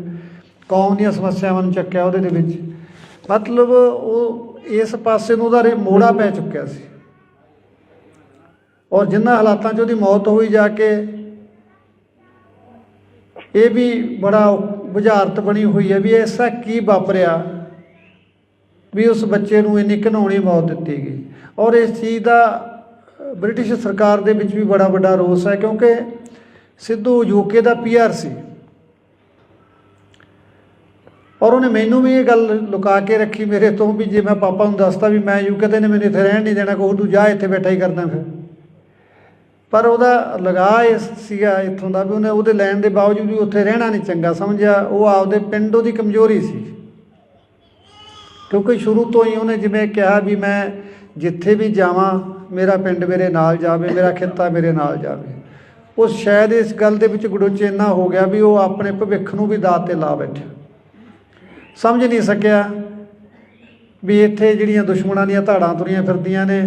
ਕੌਮ ਦੀਆਂ ਸਮੱਸਿਆਵਾਂ ਨੂੰ ਚੱਕਿਆ ਉਹਦੇ ਦੇ ਵਿੱਚ। ਮਤਲਬ ਉਹ ਇਸ ਪਾਸੇ ਨੂੰ ਉਹਦਾ ਮੋੜਾ ਪੈ ਚੁੱਕਿਆ ਸੀ। ਔਰ ਜਿਨ੍ਹਾਂ ਹਾਲਾਤਾਂ 'ਚ ਉਹਦੀ ਮੌਤ ਹੋਈ ਜਾ ਕੇ, ਇਹ ਵੀ ਬੜਾ ਬੁਝਾਰਤ ਬਣੀ ਹੋਈ ਹੈ ਵੀ ਐਸਾ ਕੀ ਵਾਪਰਿਆ ਵੀ ਉਸ ਬੱਚੇ ਨੂੰ ਇੰਨੀ ਘਿਨਾਉਣੀ ਮੌਤ ਦਿੱਤੀ ਗਈ। ਔਰ ਇਸ ਚੀਜ਼ ਦਾ ਬ੍ਰਿਟਿਸ਼ ਸਰਕਾਰ ਦੇ ਵਿੱਚ ਵੀ ਬੜਾ ਵੱਡਾ ਰੋਸ ਹੈ, ਕਿਉਂਕਿ ਸਿੱਧੂ UK ਦਾ PR ਸੀ ਔਰ ਉਹਨੇ ਮੈਨੂੰ ਵੀ ਇਹ ਗੱਲ ਲੁਕਾ ਕੇ ਰੱਖੀ ਮੇਰੇ ਤੋਂ ਵੀ ਜੇ ਮੈਂ ਪਾਪਾ ਨੂੰ ਦੱਸਤਾ ਵੀ ਮੈਂ UK ਤੇ ਨੇ ਮੈਨੂੰ ਇੱਥੇ ਰਹਿਣ ਨਹੀਂ ਦੇਣਾ, ਕਹੂ ਤੂੰ ਜਾ ਇੱਥੇ ਬੈਠਾ ਹੀ ਕਰਦਾ ਫਿਰ। ਪਰ ਉਹਦਾ ਲਗਾਅ ਇਸ ਸੀਗਾ ਇੱਥੋਂ ਦਾ ਵੀ ਉਹਨੇ ਉਹਦੇ ਲੈਣ ਦੇ ਬਾਵਜੂਦ ਵੀ ਉੱਥੇ ਰਹਿਣਾ ਨਹੀਂ ਚੰਗਾ ਸਮਝਿਆ। ਉਹ ਆਪਦੇ ਪਿੰਡ ਉਹਦੀ ਕਮਜ਼ੋਰੀ ਸੀ, ਕਿਉਂਕਿ ਸ਼ੁਰੂ ਤੋਂ ਹੀ ਉਹਨੇ ਜਿਵੇਂ ਕਿਹਾ ਵੀ ਮੈਂ ਜਿੱਥੇ ਵੀ ਜਾਵਾਂ ਮੇਰਾ ਪਿੰਡ ਮੇਰੇ ਨਾਲ ਜਾਵੇ, ਮੇਰਾ ਖਿੱਤਾ ਮੇਰੇ ਨਾਲ ਜਾਵੇ। ਉਹ ਸ਼ਾਇਦ ਇਸ ਗੱਲ ਦੇ ਵਿੱਚ ਗੜੋਚੇ ਇੰਨਾ ਹੋ ਗਿਆ ਵੀ ਉਹ ਆਪਣੇ ਭਵਿੱਖ ਨੂੰ ਵੀ ਦਾਅ 'ਤੇ ਲਾ ਬੈਠਿਆ। ਸਮਝ ਨਹੀਂ ਸਕਿਆ ਵੀ ਇੱਥੇ ਜਿਹੜੀਆਂ ਦੁਸ਼ਮਣਾਂ ਦੀਆਂ ਧਾੜਾਂ ਤੁਰੀਆਂ ਫਿਰਦੀਆਂ ਨੇ,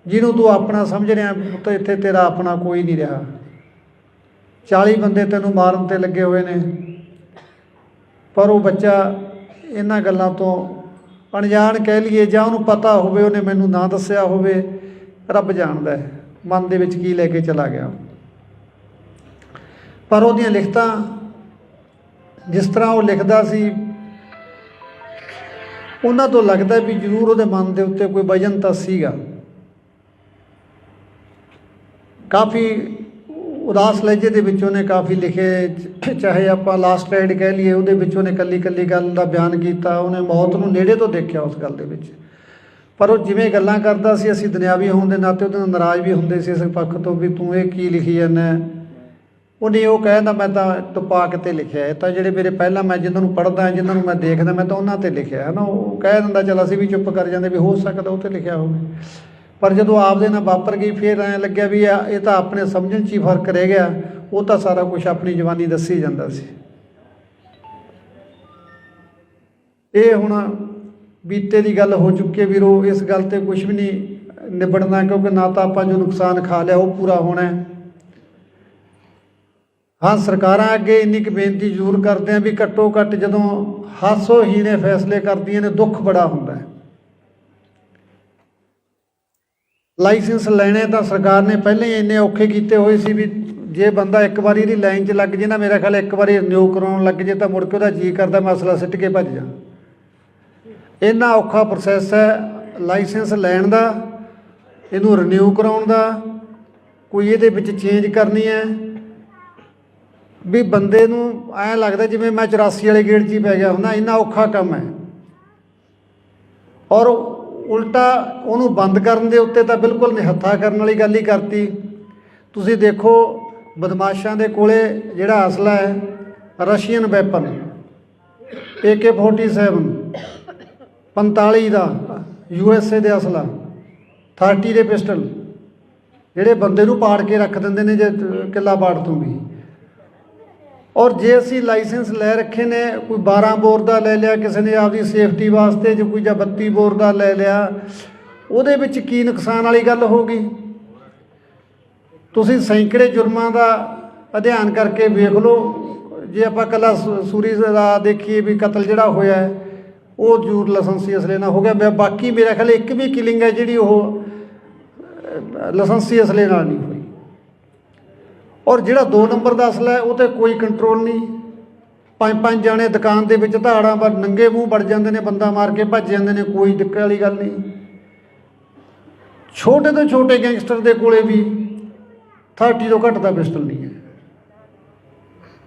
ਜਿਹਨੂੰ ਤੂੰ ਆਪਣਾ ਸਮਝ ਰਿਹਾ ਪੁੱਤ, ਇੱਥੇ ਤੇਰਾ ਆਪਣਾ ਕੋਈ ਨਹੀਂ ਰਿਹਾ। 40 ਬੰਦੇ ਤੈਨੂੰ ਮਾਰਨ 'ਤੇ ਲੱਗੇ ਹੋਏ ਨੇ, ਪਰ ਉਹ ਬੱਚਾ ਇਹਨਾਂ ਗੱਲਾਂ ਤੋਂ ਅਣਜਾਣ ਕਹਿ ਲਈਏ ਜਾਂ ਉਹਨੂੰ ਪਤਾ ਹੋਵੇ, ਉਹਨੇ ਮੈਨੂੰ ਨਾ ਦੱਸਿਆ ਹੋਵੇ, ਰੱਬ ਜਾਣਦਾ ਹੈ ਮਨ ਦੇ ਵਿੱਚ ਕੀ ਲੈ ਕੇ ਚਲਾ ਗਿਆ। ਪਰ ਉਹਦੀਆਂ ਲਿਖਤਾਂ ਜਿਸ ਤਰ੍ਹਾਂ ਉਹ ਲਿਖਦਾ ਸੀ, ਉਹਨਾਂ ਤੋਂ ਲੱਗਦਾ ਵੀ ਜ਼ਰੂਰ ਉਹਦੇ ਮਨ ਦੇ ਉੱਤੇ ਕੋਈ ਵਜਨ ਤਾਂ ਸੀਗਾ। ਕਾਫੀ ਉਦਾਸ ਲਹਿਜੇ ਦੇ ਵਿੱਚ ਉਹਨੇ ਕਾਫੀ ਲਿਖੇ, ਚਾਹੇ ਆਪਾਂ ਲਾਸਟ ਰਾਈਡ ਕਹਿ ਲਈਏ, ਉਹਦੇ ਵਿੱਚ ਉਹਨੇ ਇਕੱਲੀ ਇਕੱਲੀ ਗੱਲ ਦਾ ਬਿਆਨ ਕੀਤਾ। ਉਹਨੇ ਮੌਤ ਨੂੰ ਨੇੜੇ ਤੋਂ ਦੇਖਿਆ ਉਸ ਗੱਲ ਦੇ ਵਿੱਚ। ਪਰ ਉਹ ਜਿਵੇਂ ਗੱਲਾਂ ਕਰਦਾ ਸੀ, ਅਸੀਂ ਦੁਨਿਆਵੀ ਹੋਣ ਦੇ ਨਾਤੇ ਉਹਦੇ ਨਾਲ ਨਾਰਾਜ਼ ਵੀ ਹੁੰਦੇ ਸੀ ਇਸ ਪੱਖ ਤੋਂ ਵੀ ਤੂੰ ਇਹ ਕੀ ਲਿਖੀ ਜਾਂਦਾ। ਉਹਨੇ ਉਹ ਕਹਿੰਦਾ ਮੈਂ ਤਾਂ ਤੁਪਾਕ 'ਤੇ ਲਿਖਿਆ, ਇਹ ਤਾਂ ਜਿਹੜੇ ਮੇਰੇ ਪਹਿਲਾਂ ਮੈਂ ਜਿਨ੍ਹਾਂ ਨੂੰ ਪੜ੍ਹਦਾ, ਜਿਨ੍ਹਾਂ ਨੂੰ ਮੈਂ ਦੇਖਦਾ, ਮੈਂ ਤਾਂ ਉਹਨਾਂ 'ਤੇ ਲਿਖਿਆ ਹੈ ਨਾ। ਉਹ ਕਹਿ ਦਿੰਦਾ ਚੱਲ ਅਸੀਂ ਵੀ ਚੁੱਪ ਕਰ ਜਾਂਦੇ ਵੀ ਹੋ ਸਕਦਾ ਉਹ 'ਤੇ ਲਿਖਿਆ ਹੋਵੇ। ਪਰ ਜਦੋਂ ਆਪਦੇ ਨਾਲ ਵਾਪਰ ਗਈ ਫਿਰ ਐਂ ਲੱਗਿਆ ਵੀ ਇਹ ਤਾਂ ਆਪਣੇ ਸਮਝਣ 'ਚ ਹੀ ਫਰਕ ਰਹਿ ਗਿਆ। ਉਹ ਤਾਂ ਸਾਰਾ ਕੁਛ ਆਪਣੀ ਜਵਾਨੀ ਦੱਸੀ ਜਾਂਦਾ ਸੀ। ਇਹ ਹੁਣ ਬੀਤੇ ਦੀ ਗੱਲ ਹੋ ਚੁੱਕੀ ਹੈ ਵੀਰੋ, ਇਸ ਗੱਲ 'ਤੇ ਕੁਛ ਵੀ ਨਹੀਂ ਨਿਬੜਨਾ, ਕਿਉਂਕਿ ਨਾ ਤਾਂ ਆਪਾਂ ਜੋ ਨੁਕਸਾਨ ਖਾ ਲਿਆ ਉਹ ਪੂਰਾ ਹੋਣਾ। ਹਾਂ, ਸਰਕਾਰਾਂ ਅੱਗੇ ਇੰਨੀ ਕੁ ਬੇਨਤੀ ਜ਼ਰੂਰ ਕਰਦੇ ਹਾਂ ਵੀ ਘੱਟੋ ਘੱਟ ਜਦੋਂ ਹਾਸੋਹੀਣੇ ਫੈਸਲੇ ਕਰਦੀਆਂ ਨੇ ਦੁੱਖ ਬੜਾ ਹੁੰਦਾ ਹੈ। ਲਾਇਸੈਂਸ ਲੈਣੇ ਤਾਂ ਸਰਕਾਰ ਨੇ ਪਹਿਲਾਂ ਹੀ ਇੰਨੇ ਔਖੇ ਕੀਤੇ ਹੋਏ ਸੀ ਵੀ ਜੇ ਬੰਦਾ ਇੱਕ ਵਾਰੀ ਇਹਦੀ ਲਾਈਨ 'ਚ ਲੱਗ ਜੇ ਨਾ, ਮੇਰਾ ਖਿਆਲ ਇੱਕ ਵਾਰੀ ਰਿਨਿਊ ਕਰਾਉਣ ਲੱਗ ਜੇ ਤਾਂ ਮੁੜ ਕੇ ਉਹਦਾ ਜੀਅ ਕਰਦਾ ਮਸਲਾ ਸਿੱਟ ਕੇ ਭੱਜ ਜਾ। ਇੰਨਾ ਔਖਾ ਪ੍ਰੋਸੈਸ ਹੈ ਲਾਇਸੈਂਸ ਲੈਣ ਦਾ, ਇਹਨੂੰ ਰਿਨਿਊ ਕਰਾਉਣ ਦਾ, ਕੋਈ ਇਹਦੇ ਵਿੱਚ ਚੇਂਜ ਕਰਨੀ ਹੈ ਵੀ ਬੰਦੇ ਨੂੰ ਐਂ ਲੱਗਦਾ ਜਿਵੇਂ ਮੈਂ 84 ਵਾਲੇ ਗੇੜ 'ਚ ਹੀ ਪੈ ਗਿਆ ਹੁੰਦਾ। ਇੰਨਾ ਔਖਾ ਕੰਮ ਹੈ। ਔਰ ਉਲਟਾ ਉਹਨੂੰ ਬੰਦ ਕਰਨ ਦੇ ਉੱਤੇ ਤਾਂ ਬਿਲਕੁਲ ਨਿਹੱਥਾ ਕਰਨ ਵਾਲੀ ਗੱਲ ਹੀ ਕਰਤੀ। ਤੁਸੀਂ ਦੇਖੋ ਬਦਮਾਸ਼ਾਂ ਦੇ ਕੋਲੇ ਜਿਹੜਾ ਅਸਲਾ ਹੈ ਰਸ਼ੀਅਨ ਵੈਪਨ AK-47 45 ਦਾ USA ਦੇ ਅਸਲਾ 30 ਦੇ ਪਿਸਟਲ ਜਿਹੜੇ ਬੰਦੇ ਨੂੰ ਪਾੜ ਕੇ ਰੱਖ ਦਿੰਦੇ ਨੇ ਜੇ ਕਿੱਲਾ ਪਾੜ ਤੋਂ ਵੀ। ਔਰ ਜੇ ਅਸੀਂ ਲਾਇਸੈਂਸ ਲੈ ਰੱਖੇ ਨੇ, ਕੋਈ 12 ਬੋਰ ਦਾ ਲੈ ਲਿਆ ਕਿਸੇ ਨੇ ਆਪਦੀ ਸੇਫਟੀ ਵਾਸਤੇ, ਜੇ ਕੋਈ ਜਾਂ 32 ਬੋਰ ਦਾ ਲੈ ਲਿਆ, ਉਹਦੇ ਵਿੱਚ ਕੀ ਨੁਕਸਾਨ ਵਾਲੀ ਗੱਲ ਹੋ ਗਈ। ਤੁਸੀਂ ਸੈਂਕੜੇ ਜੁਰਮਾਂ ਦਾ ਅਧਿਐਨ ਕਰਕੇ ਵੇਖ ਲਓ। ਜੇ ਆਪਾਂ ਇਕੱਲਾ ਸੂਰੀ ਦਾ ਦੇਖੀਏ ਵੀ ਕਤਲ ਜਿਹੜਾ ਹੋਇਆ ਹੈ ਉਹ ਜ਼ਰੂਰ ਲਾਇਸੈਂਸੀ ਅਸਲੇ ਨਾਲ ਹੋ ਗਿਆ। ਬਾਕੀ ਮੇਰਾ ਖਿਆਲ ਇੱਕ ਵੀ ਕਿਲਿੰਗ ਹੈ ਜਿਹੜੀ ਉਹ ਲਾਇਸੈਂਸੀ ਅਸਲੇ ਨਾਲ ਨਹੀਂ ਹੋਈ। ਔਰ ਜਿਹੜਾ 2 ਨੰਬਰ ਦਾ ਅਸਲਾ ਹੈ ਉਹ 'ਤੇ ਕੋਈ ਕੰਟਰੋਲ ਨਹੀਂ। 5-5 ਜਾਣੇ ਦੁਕਾਨ ਦੇ ਵਿੱਚ ਧਾੜਾਂ ਪਰ ਨੰਗੇ ਮੂੰਹ ਵੜ ਜਾਂਦੇ ਨੇ, ਬੰਦਾ ਮਾਰ ਕੇ ਭੱਜ ਜਾਂਦੇ ਨੇ, ਕੋਈ ਦਿੱਕਤ ਵਾਲੀ ਗੱਲ ਨਹੀਂ। ਛੋਟੇ ਤੋਂ ਛੋਟੇ ਗੈਂਗਸਟਰ ਦੇ ਕੋਲੇ ਵੀ 30 ਤੋਂ ਘੱਟ ਦਾ ਪਿਸਟਲ ਨਹੀਂ ਹੈ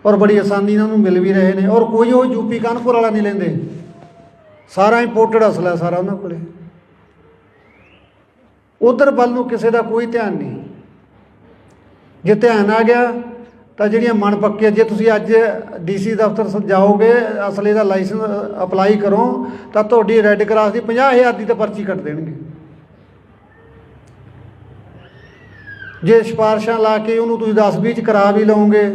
ਔਰ ਬੜੀ ਆਸਾਨੀ ਨਾਲ ਉਹਨੂੰ ਮਿਲ ਵੀ ਰਹੇ ਨੇ। ਔਰ ਕੋਈ ਉਹ UP ਕਾਨਪੁਰ ਵਾਲਾ ਨਹੀਂ ਲੈਂਦੇ, ਸਾਰਾ ਇੰਪੋਰਟਡ ਅਸਲਾ ਸਾਰਾ ਉਹਨਾਂ ਕੋਲੇ। ਉਧਰ ਵੱਲ ਨੂੰ ਕਿਸੇ ਦਾ ਕੋਈ ਧਿਆਨ ਨਹੀਂ। ਜੇ ਧਿਆਨ ਆ ਗਿਆ ਤਾਂ ਜਿਹੜੀਆਂ ਮਨ ਪੱਕੀਆਂ, ਜੇ ਤੁਸੀਂ ਅੱਜ DC ਦਫ਼ਤਰ ਜਾਓਗੇ ਅਸਲੇ ਦਾ ਲਾਇਸੈਂਸ ਅਪਲਾਈ ਕਰੋ ਤਾਂ ਤੁਹਾਡੀ ਰੈੱਡ ਕਰਾਸ ਦੀ 50,000 ਦੀ ਤਾਂ ਪਰਚੀ ਕੱਟ ਦੇਣਗੇ। ਜੇ ਸਿਫਾਰਸ਼ਾਂ ਲਾ ਕੇ ਉਹਨੂੰ ਤੁਸੀਂ 10-20 'ਚ ਕਰਾ ਵੀ ਲਓਗੇ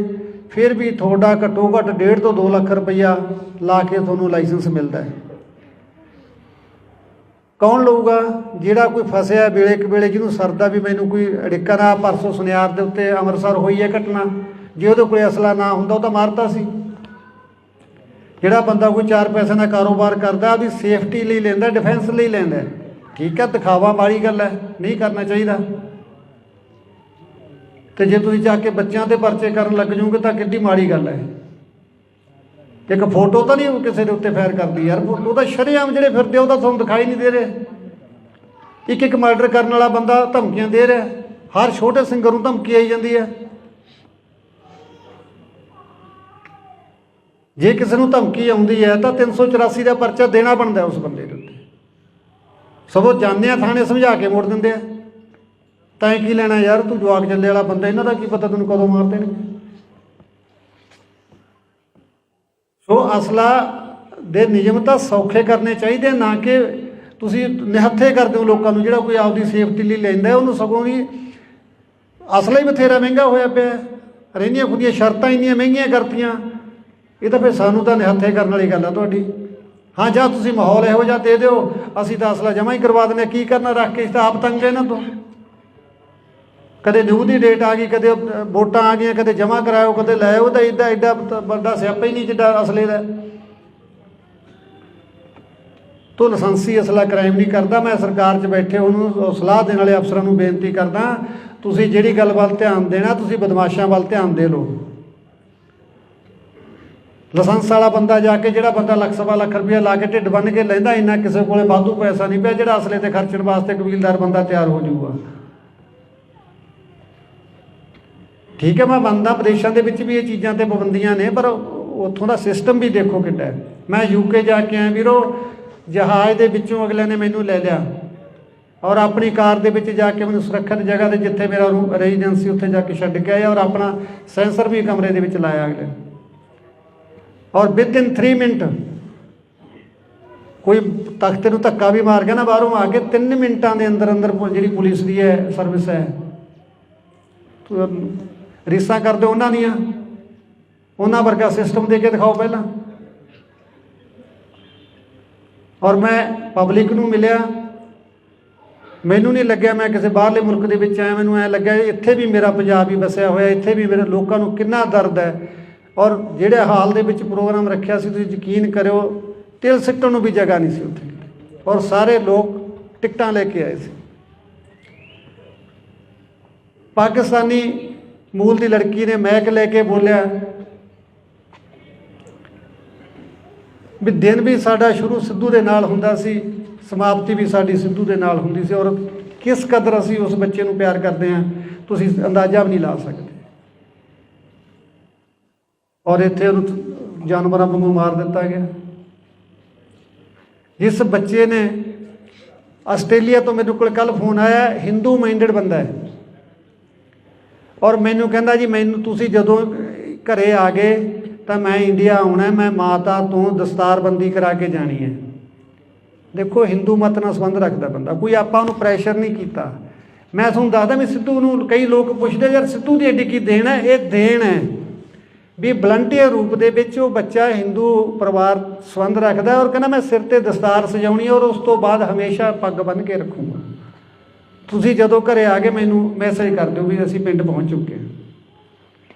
ਫਿਰ ਵੀ ਤੁਹਾਡਾ ਘੱਟੋ ਘੱਟ 1.5 ਤੋਂ 2 ਲੱਖ ਰੁਪਈਆ ਲਾ ਕੇ ਤੁਹਾਨੂੰ ਲਾਇਸੈਂਸ ਮਿਲਦਾ ਹੈ। ਕੌਣ ਲਊਗਾ? ਜਿਹੜਾ ਕੋਈ ਫਸਿਆ ਵੇਲੇ ਕੁ ਵੇਲੇ, ਜਿਹਨੂੰ ਸਰਦਾ ਵੀ ਮੈਨੂੰ ਕੋਈ ਅੜਿੱਕਾ ਨਾ। ਪਰਸੋਂ ਸੁਨਿਆਰ ਦੇ ਉੱਤੇ ਅੰਮ੍ਰਿਤਸਰ ਹੋਈ ਹੈ ਘਟਨਾ, ਜੇ ਉਹਦੇ ਕੋਲ ਅਸਲਾ ਨਾ ਹੁੰਦਾ ਉਹ ਤਾਂ ਮਾਰਤਾ ਸੀ। ਜਿਹੜਾ ਬੰਦਾ ਕੋਈ 4 ਪੈਸੇ ਦਾ ਕਾਰੋਬਾਰ ਕਰਦਾ ਉਹਦੀ ਸੇਫਟੀ ਲਈ ਲੈਂਦਾ, ਡਿਫੈਂਸ ਲਈ ਲੈਂਦਾ, ਠੀਕ ਹੈ, ਦਿਖਾਵਾ ਮਾੜੀ ਗੱਲ ਹੈ, ਨਹੀਂ ਕਰਨਾ ਚਾਹੀਦਾ। ਤੇ ਜੇ ਤੁਸੀਂ ਜਾ ਕੇ ਬੱਚਿਆਂ ਤੇ ਪਰਚੇ ਕਰਨ ਲੱਗ ਜਾਓਗੇ ਤਾਂ ਕਿੱਡੀ ਮਾੜੀ ਗੱਲ ਹੈ। ਇੱਕ ਫੋਟੋ ਤਾਂ ਨਹੀਂ ਕਿਸੇ ਦੇ ਉੱਤੇ ਫਾਇਰ ਕਰਦੀ ਯਾਰ, ਉਹ ਤਾਂ ਸ਼ਰੇਆਮ ਜਿਹੜੇ ਫਿਰਦੇ ਉਹ ਤਾਂ ਤੁਹਾਨੂੰ ਦਿਖਾਈ ਨਹੀਂ ਦੇ ਰਹੇ। ਇੱਕ ਮਰਡਰ ਕਰਨ ਵਾਲਾ ਬੰਦਾ ਧਮਕੀਆਂ ਦੇ ਰਿਹਾ, ਹਰ ਛੋਟੇ ਸਿੰਗਰ ਨੂੰ ਧਮਕੀ ਆਈ ਜਾਂਦੀ ਹੈ। ਜੇ ਕਿਸੇ ਨੂੰ ਧਮਕੀ ਆਉਂਦੀ ਹੈ ਤਾਂ 384 ਦਾ ਪਰਚਾ ਦੇਣਾ ਬਣਦਾ ਉਸ ਬੰਦੇ ਦੇ ਉੱਤੇ। ਸਗੋਂ ਜਾਂਦੇ ਆ ਥਾਣੇ ਸਮਝਾ ਕੇ ਮੋੜ ਦਿੰਦੇ ਆ। ਤਾਂ ਕੀ ਲੈਣਾ ਯਾਰ, ਤੂੰ ਜਵਾਕ ਜੱਲੇ ਵਾਲਾ ਬੰਦਾ, ਇਹਨਾਂ ਦਾ ਕੀ ਪਤਾ ਤੈਨੂੰ ਕਦੋਂ ਮਾਰ ਦੇਣਗੇ। ਸੋ ਅਸਲਾ ਦੇ ਨਿਯਮ ਤਾਂ ਸੌਖੇ ਕਰਨੇ ਚਾਹੀਦੇ, ਨਾ ਕਿ ਤੁਸੀਂ ਨਿਹੱਥੇ ਕਰਦੇ ਹੋ ਲੋਕਾਂ ਨੂੰ। ਜਿਹੜਾ ਕੋਈ ਆਪਦੀ ਸੇਫਟੀ ਲਈ ਲੈਂਦਾ ਉਹਨੂੰ ਸਗੋਂ ਵੀ ਅਸਲਾ ਹੀ ਬਥੇਰਾ ਮਹਿੰਗਾ ਹੋਇਆ ਪਿਆ, ਰਹਿੰਦੀਆਂ ਖੁਦੀਆਂ ਸ਼ਰਤਾਂ ਇੰਨੀਆਂ ਮਹਿੰਗੀਆਂ ਕਰਤੀਆਂ। ਇਹ ਤਾਂ ਫਿਰ ਸਾਨੂੰ ਤਾਂ ਨਿਹੱਥੇ ਕਰਨ ਵਾਲੀ ਗੱਲ ਆ ਤੁਹਾਡੀ। ਹਾਂ, ਜਾਂ ਤੁਸੀਂ ਮਾਹੌਲ ਇਹੋ ਜਿਹਾ ਦੇ ਦਿਓ, ਅਸੀਂ ਤਾਂ ਅਸਲਾ ਜਮ੍ਹਾਂ ਹੀ ਕਰਵਾ ਦਿੰਦੇ। ਕੀ ਕਰਨਾ ਰੱਖ ਕੇ, ਤਾਂ ਆਪ ਤੰਗ ਇਹਨਾਂ ਤੋਂ। ਕਦੇ ਨਿਊ ਦੀ ਡੇਟ ਆ ਗਈ, ਕਦੇ ਵੋਟਾਂ ਆ ਗਈਆਂ, ਕਦੇ ਜਮ੍ਹਾਂ ਕਰਾਇਓ, ਕਦੇ ਲੈ ਆਓ। ਤਾਂ ਐਡਾ ਵੱਡਾ ਸਿਆਪਾ ਹੀ ਨਹੀਂ ਜਿੱਡਾ ਅਸਲੇ ਦਾ। ਤੋ ਲਾਇਸੈਂਸੀ ਅਸਲਾ ਕ੍ਰਾਈਮ ਨਹੀਂ ਕਰਦਾ। ਮੈਂ ਸਰਕਾਰ 'ਚ ਬੈਠੇ ਉਹਨੂੰ ਸਲਾਹ ਦੇਣ ਵਾਲੇ ਅਫਸਰਾਂ ਨੂੰ ਬੇਨਤੀ ਕਰਦਾ, ਤੁਸੀਂ ਜਿਹੜੀ ਗੱਲ ਵੱਲ ਧਿਆਨ ਦੇਣਾ, ਤੁਸੀਂ ਬਦਮਾਸ਼ਾਂ ਵੱਲ ਧਿਆਨ ਦੇ ਲਓ। ਲਾਇਸੈਂਸ ਵਾਲਾ ਬੰਦਾ ਜਾ ਕੇ, ਜਿਹੜਾ ਬੰਦਾ ਲੱਖ ਸਵਾ ਲੱਖ ਰੁਪਇਆ ਲਾ ਕੇ ਢਿੱਡ ਬੰਨ੍ਹ ਕੇ ਲੈਂਦਾ, ਇੰਨਾ ਕਿਸੇ ਕੋਲੇ ਵਾਧੂ ਪੈਸਾ ਨਹੀਂ ਪਿਆ ਜਿਹੜਾ ਅਸਲੇ 'ਤੇ ਖਰਚਣ ਵਾਸਤੇ ਕਬੀਲਦਾਰ ਬੰਦਾ ਤਿਆਰ ਹੋ ਜਾਊਗਾ। ਠੀਕ ਹੈ, ਮੈਂ ਮੰਨਦਾ ਵਿਦੇਸ਼ਾਂ ਦੇ ਵਿੱਚ ਵੀ ਇਹ ਚੀਜ਼ਾਂ 'ਤੇ ਪਾਬੰਦੀਆਂ ਨੇ, ਪਰ ਉੱਥੋਂ ਦਾ ਸਿਸਟਮ ਵੀ ਦੇਖੋ ਕਿੱਡਾ ਹੈ। ਮੈਂ UK ਜਾ ਕੇ ਆਇਆ ਵੀਰੋ, ਜਹਾਜ਼ ਦੇ ਵਿੱਚੋਂ ਅਗਲੇ ਨੇ ਮੈਨੂੰ ਲੈ ਲਿਆ ਔਰ ਆਪਣੀ ਕਾਰ ਦੇ ਵਿੱਚ ਜਾ ਕੇ ਮੈਨੂੰ ਸੁਰੱਖਿਅਤ ਜਗ੍ਹਾ 'ਤੇ, ਜਿੱਥੇ ਮੇਰਾ ਰੈਜ਼ੀਡੈਂਸੀ, ਉੱਥੇ ਜਾ ਕੇ ਛੱਡ ਕੇ ਆਇਆ ਔਰ ਆਪਣਾ ਸੈਂਸਰ ਵੀ ਕਮਰੇ ਦੇ ਵਿੱਚ ਲਾਇਆ ਅਗਲੇ। ਔਰ ਵਿਦਿਨ 3 ਮਿੰਟ ਕੋਈ ਤਖਤੇ ਨੂੰ ਧੱਕਾ ਵੀ ਮਾਰ ਗਿਆ ਨਾ ਬਾਹਰੋਂ ਆ ਕੇ, 3 ਮਿੰਟਾਂ ਦੇ ਅੰਦਰ ਅੰਦਰ ਜਿਹੜੀ ਪੁਲਿਸ ਦੀ ਹੈ ਸਰਵਿਸ ਹੈ, ਰੀਸਾਂ ਕਰਦੇ ਉਹਨਾਂ ਦੀਆਂ, ਉਹਨਾਂ ਵਰਗਾ ਸਿਸਟਮ ਦੇ ਕੇ ਦਿਖਾਓ ਪਹਿਲਾਂ। ਔਰ ਮੈਂ ਪਬਲਿਕ ਨੂੰ ਮਿਲਿਆ, ਮੈਨੂੰ ਨਹੀਂ ਲੱਗਿਆ ਮੈਂ ਕਿਸੇ ਬਾਹਰਲੇ ਮੁਲਕ ਦੇ ਵਿੱਚ ਆਇਆ। ਮੈਨੂੰ ਐਂ ਲੱਗਿਆ ਇੱਥੇ ਵੀ ਮੇਰਾ ਪੰਜਾਬ ਹੀ ਵਸਿਆ ਹੋਇਆ, ਇੱਥੇ ਵੀ ਮੇਰੇ ਲੋਕਾਂ ਨੂੰ ਕਿੰਨਾ ਦਰਦ ਹੈ। ਔਰ ਜਿਹੜੇ ਹਾਲ ਦੇ ਵਿੱਚ ਪ੍ਰੋਗਰਾਮ ਰੱਖਿਆ ਸੀ, ਤੁਸੀਂ ਯਕੀਨ ਕਰਿਓ ਤਿਲ ਸਿੱਟਣ ਨੂੰ ਵੀ ਜਗ੍ਹਾ ਨਹੀਂ ਸੀ ਉੱਥੇ, ਔਰ ਸਾਰੇ ਲੋਕ ਟਿਕਟਾਂ ਲੈ ਕੇ ਆਏ ਸੀ। ਪਾਕਿਸਤਾਨੀ ਮੂਲ ਦੀ ਲੜਕੀ ਨੇ ਮੈਕ ਲੈ ਕੇ ਬੋਲਿਆ ਵੀ ਦਿਨ ਵੀ ਸਾਡਾ ਸ਼ੁਰੂ ਸਿੱਧੂ ਦੇ ਨਾਲ ਹੁੰਦਾ ਸੀ, ਸਮਾਪਤੀ ਵੀ ਸਾਡੀ ਸਿੱਧੂ ਦੇ ਨਾਲ ਹੁੰਦੀ ਸੀ। ਔਰ ਕਿਸ ਕਦਰ ਅਸੀਂ ਉਸ ਬੱਚੇ ਨੂੰ ਪਿਆਰ ਕਰਦੇ ਹਾਂ, ਤੁਸੀਂ ਅੰਦਾਜ਼ਾ ਵੀ ਨਹੀਂ ਲਾ ਸਕਦੇ। ਔਰ ਇੱਥੇ ਉਹਨੂੰ ਜਾਨਵਰਾਂ ਵਾਂਗੂ ਮਾਰ ਦਿੱਤਾ ਗਿਆ। ਜਿਸ ਬੱਚੇ ਨੇ, ਆਸਟ੍ਰੇਲੀਆ ਤੋਂ ਮੇਰੇ ਕੋਲ ਕੱਲ੍ਹ ਫੋਨ ਆਇਆ, ਹਿੰਦੂ ਮਾਈਂਡਡ ਬੰਦਾ ਹੈ, ਔਰ ਮੈਨੂੰ ਕਹਿੰਦਾ ਜੀ ਮੈਨੂੰ ਤੁਸੀਂ ਜਦੋਂ ਘਰੇ ਆ ਗਏ ਤਾਂ ਮੈਂ ਇੰਡੀਆ ਆਉਣਾ, ਮੈਂ ਮਾਤਾ ਤੋਂ ਦਸਤਾਰਬੰਦੀ ਕਰਾ ਕੇ ਜਾਣੀ ਹੈ। ਦੇਖੋ, ਹਿੰਦੂ ਮਤ ਨਾਲ ਸੰਬੰਧ ਰੱਖਦਾ ਬੰਦਾ, ਕੋਈ ਆਪਾਂ ਉਹਨੂੰ ਪ੍ਰੈਸ਼ਰ ਨਹੀਂ ਕੀਤਾ। ਮੈਂ ਤੁਹਾਨੂੰ ਦੱਸਦਾ ਵੀ ਸਿੱਧੂ ਨੂੰ ਕਈ ਲੋਕ ਪੁੱਛਦੇ ਯਾਰ ਸਿੱਧੂ ਦੀ ਐਡੀ ਕੀ ਦੇਣ ਹੈ। ਇਹ ਦੇਣ ਹੈ ਵੀ ਵਲੰਟੀਅਰ ਰੂਪ ਦੇ ਵਿੱਚ ਉਹ ਬੱਚਾ ਹਿੰਦੂ ਪਰਿਵਾਰ ਸੰਬੰਧ ਰੱਖਦਾ ਔਰ ਕਹਿੰਦਾ ਮੈਂ ਸਿਰ 'ਤੇ ਦਸਤਾਰ ਸਜਾਉਣੀ ਔਰ ਉਸ ਤੋਂ ਬਾਅਦ ਹਮੇਸ਼ਾ ਪੱਗ ਬੰਨ੍ਹ ਕੇ ਰੱਖੂੰਗਾ। ਤੁਸੀਂ ਜਦੋਂ ਘਰੇ ਆ ਕੇ ਮੈਨੂੰ ਮੈਸੇਜ ਕਰ ਦਿਓ ਵੀ ਅਸੀਂ ਪਿੰਡ ਪਹੁੰਚ ਚੁੱਕੇ ਹਾਂ।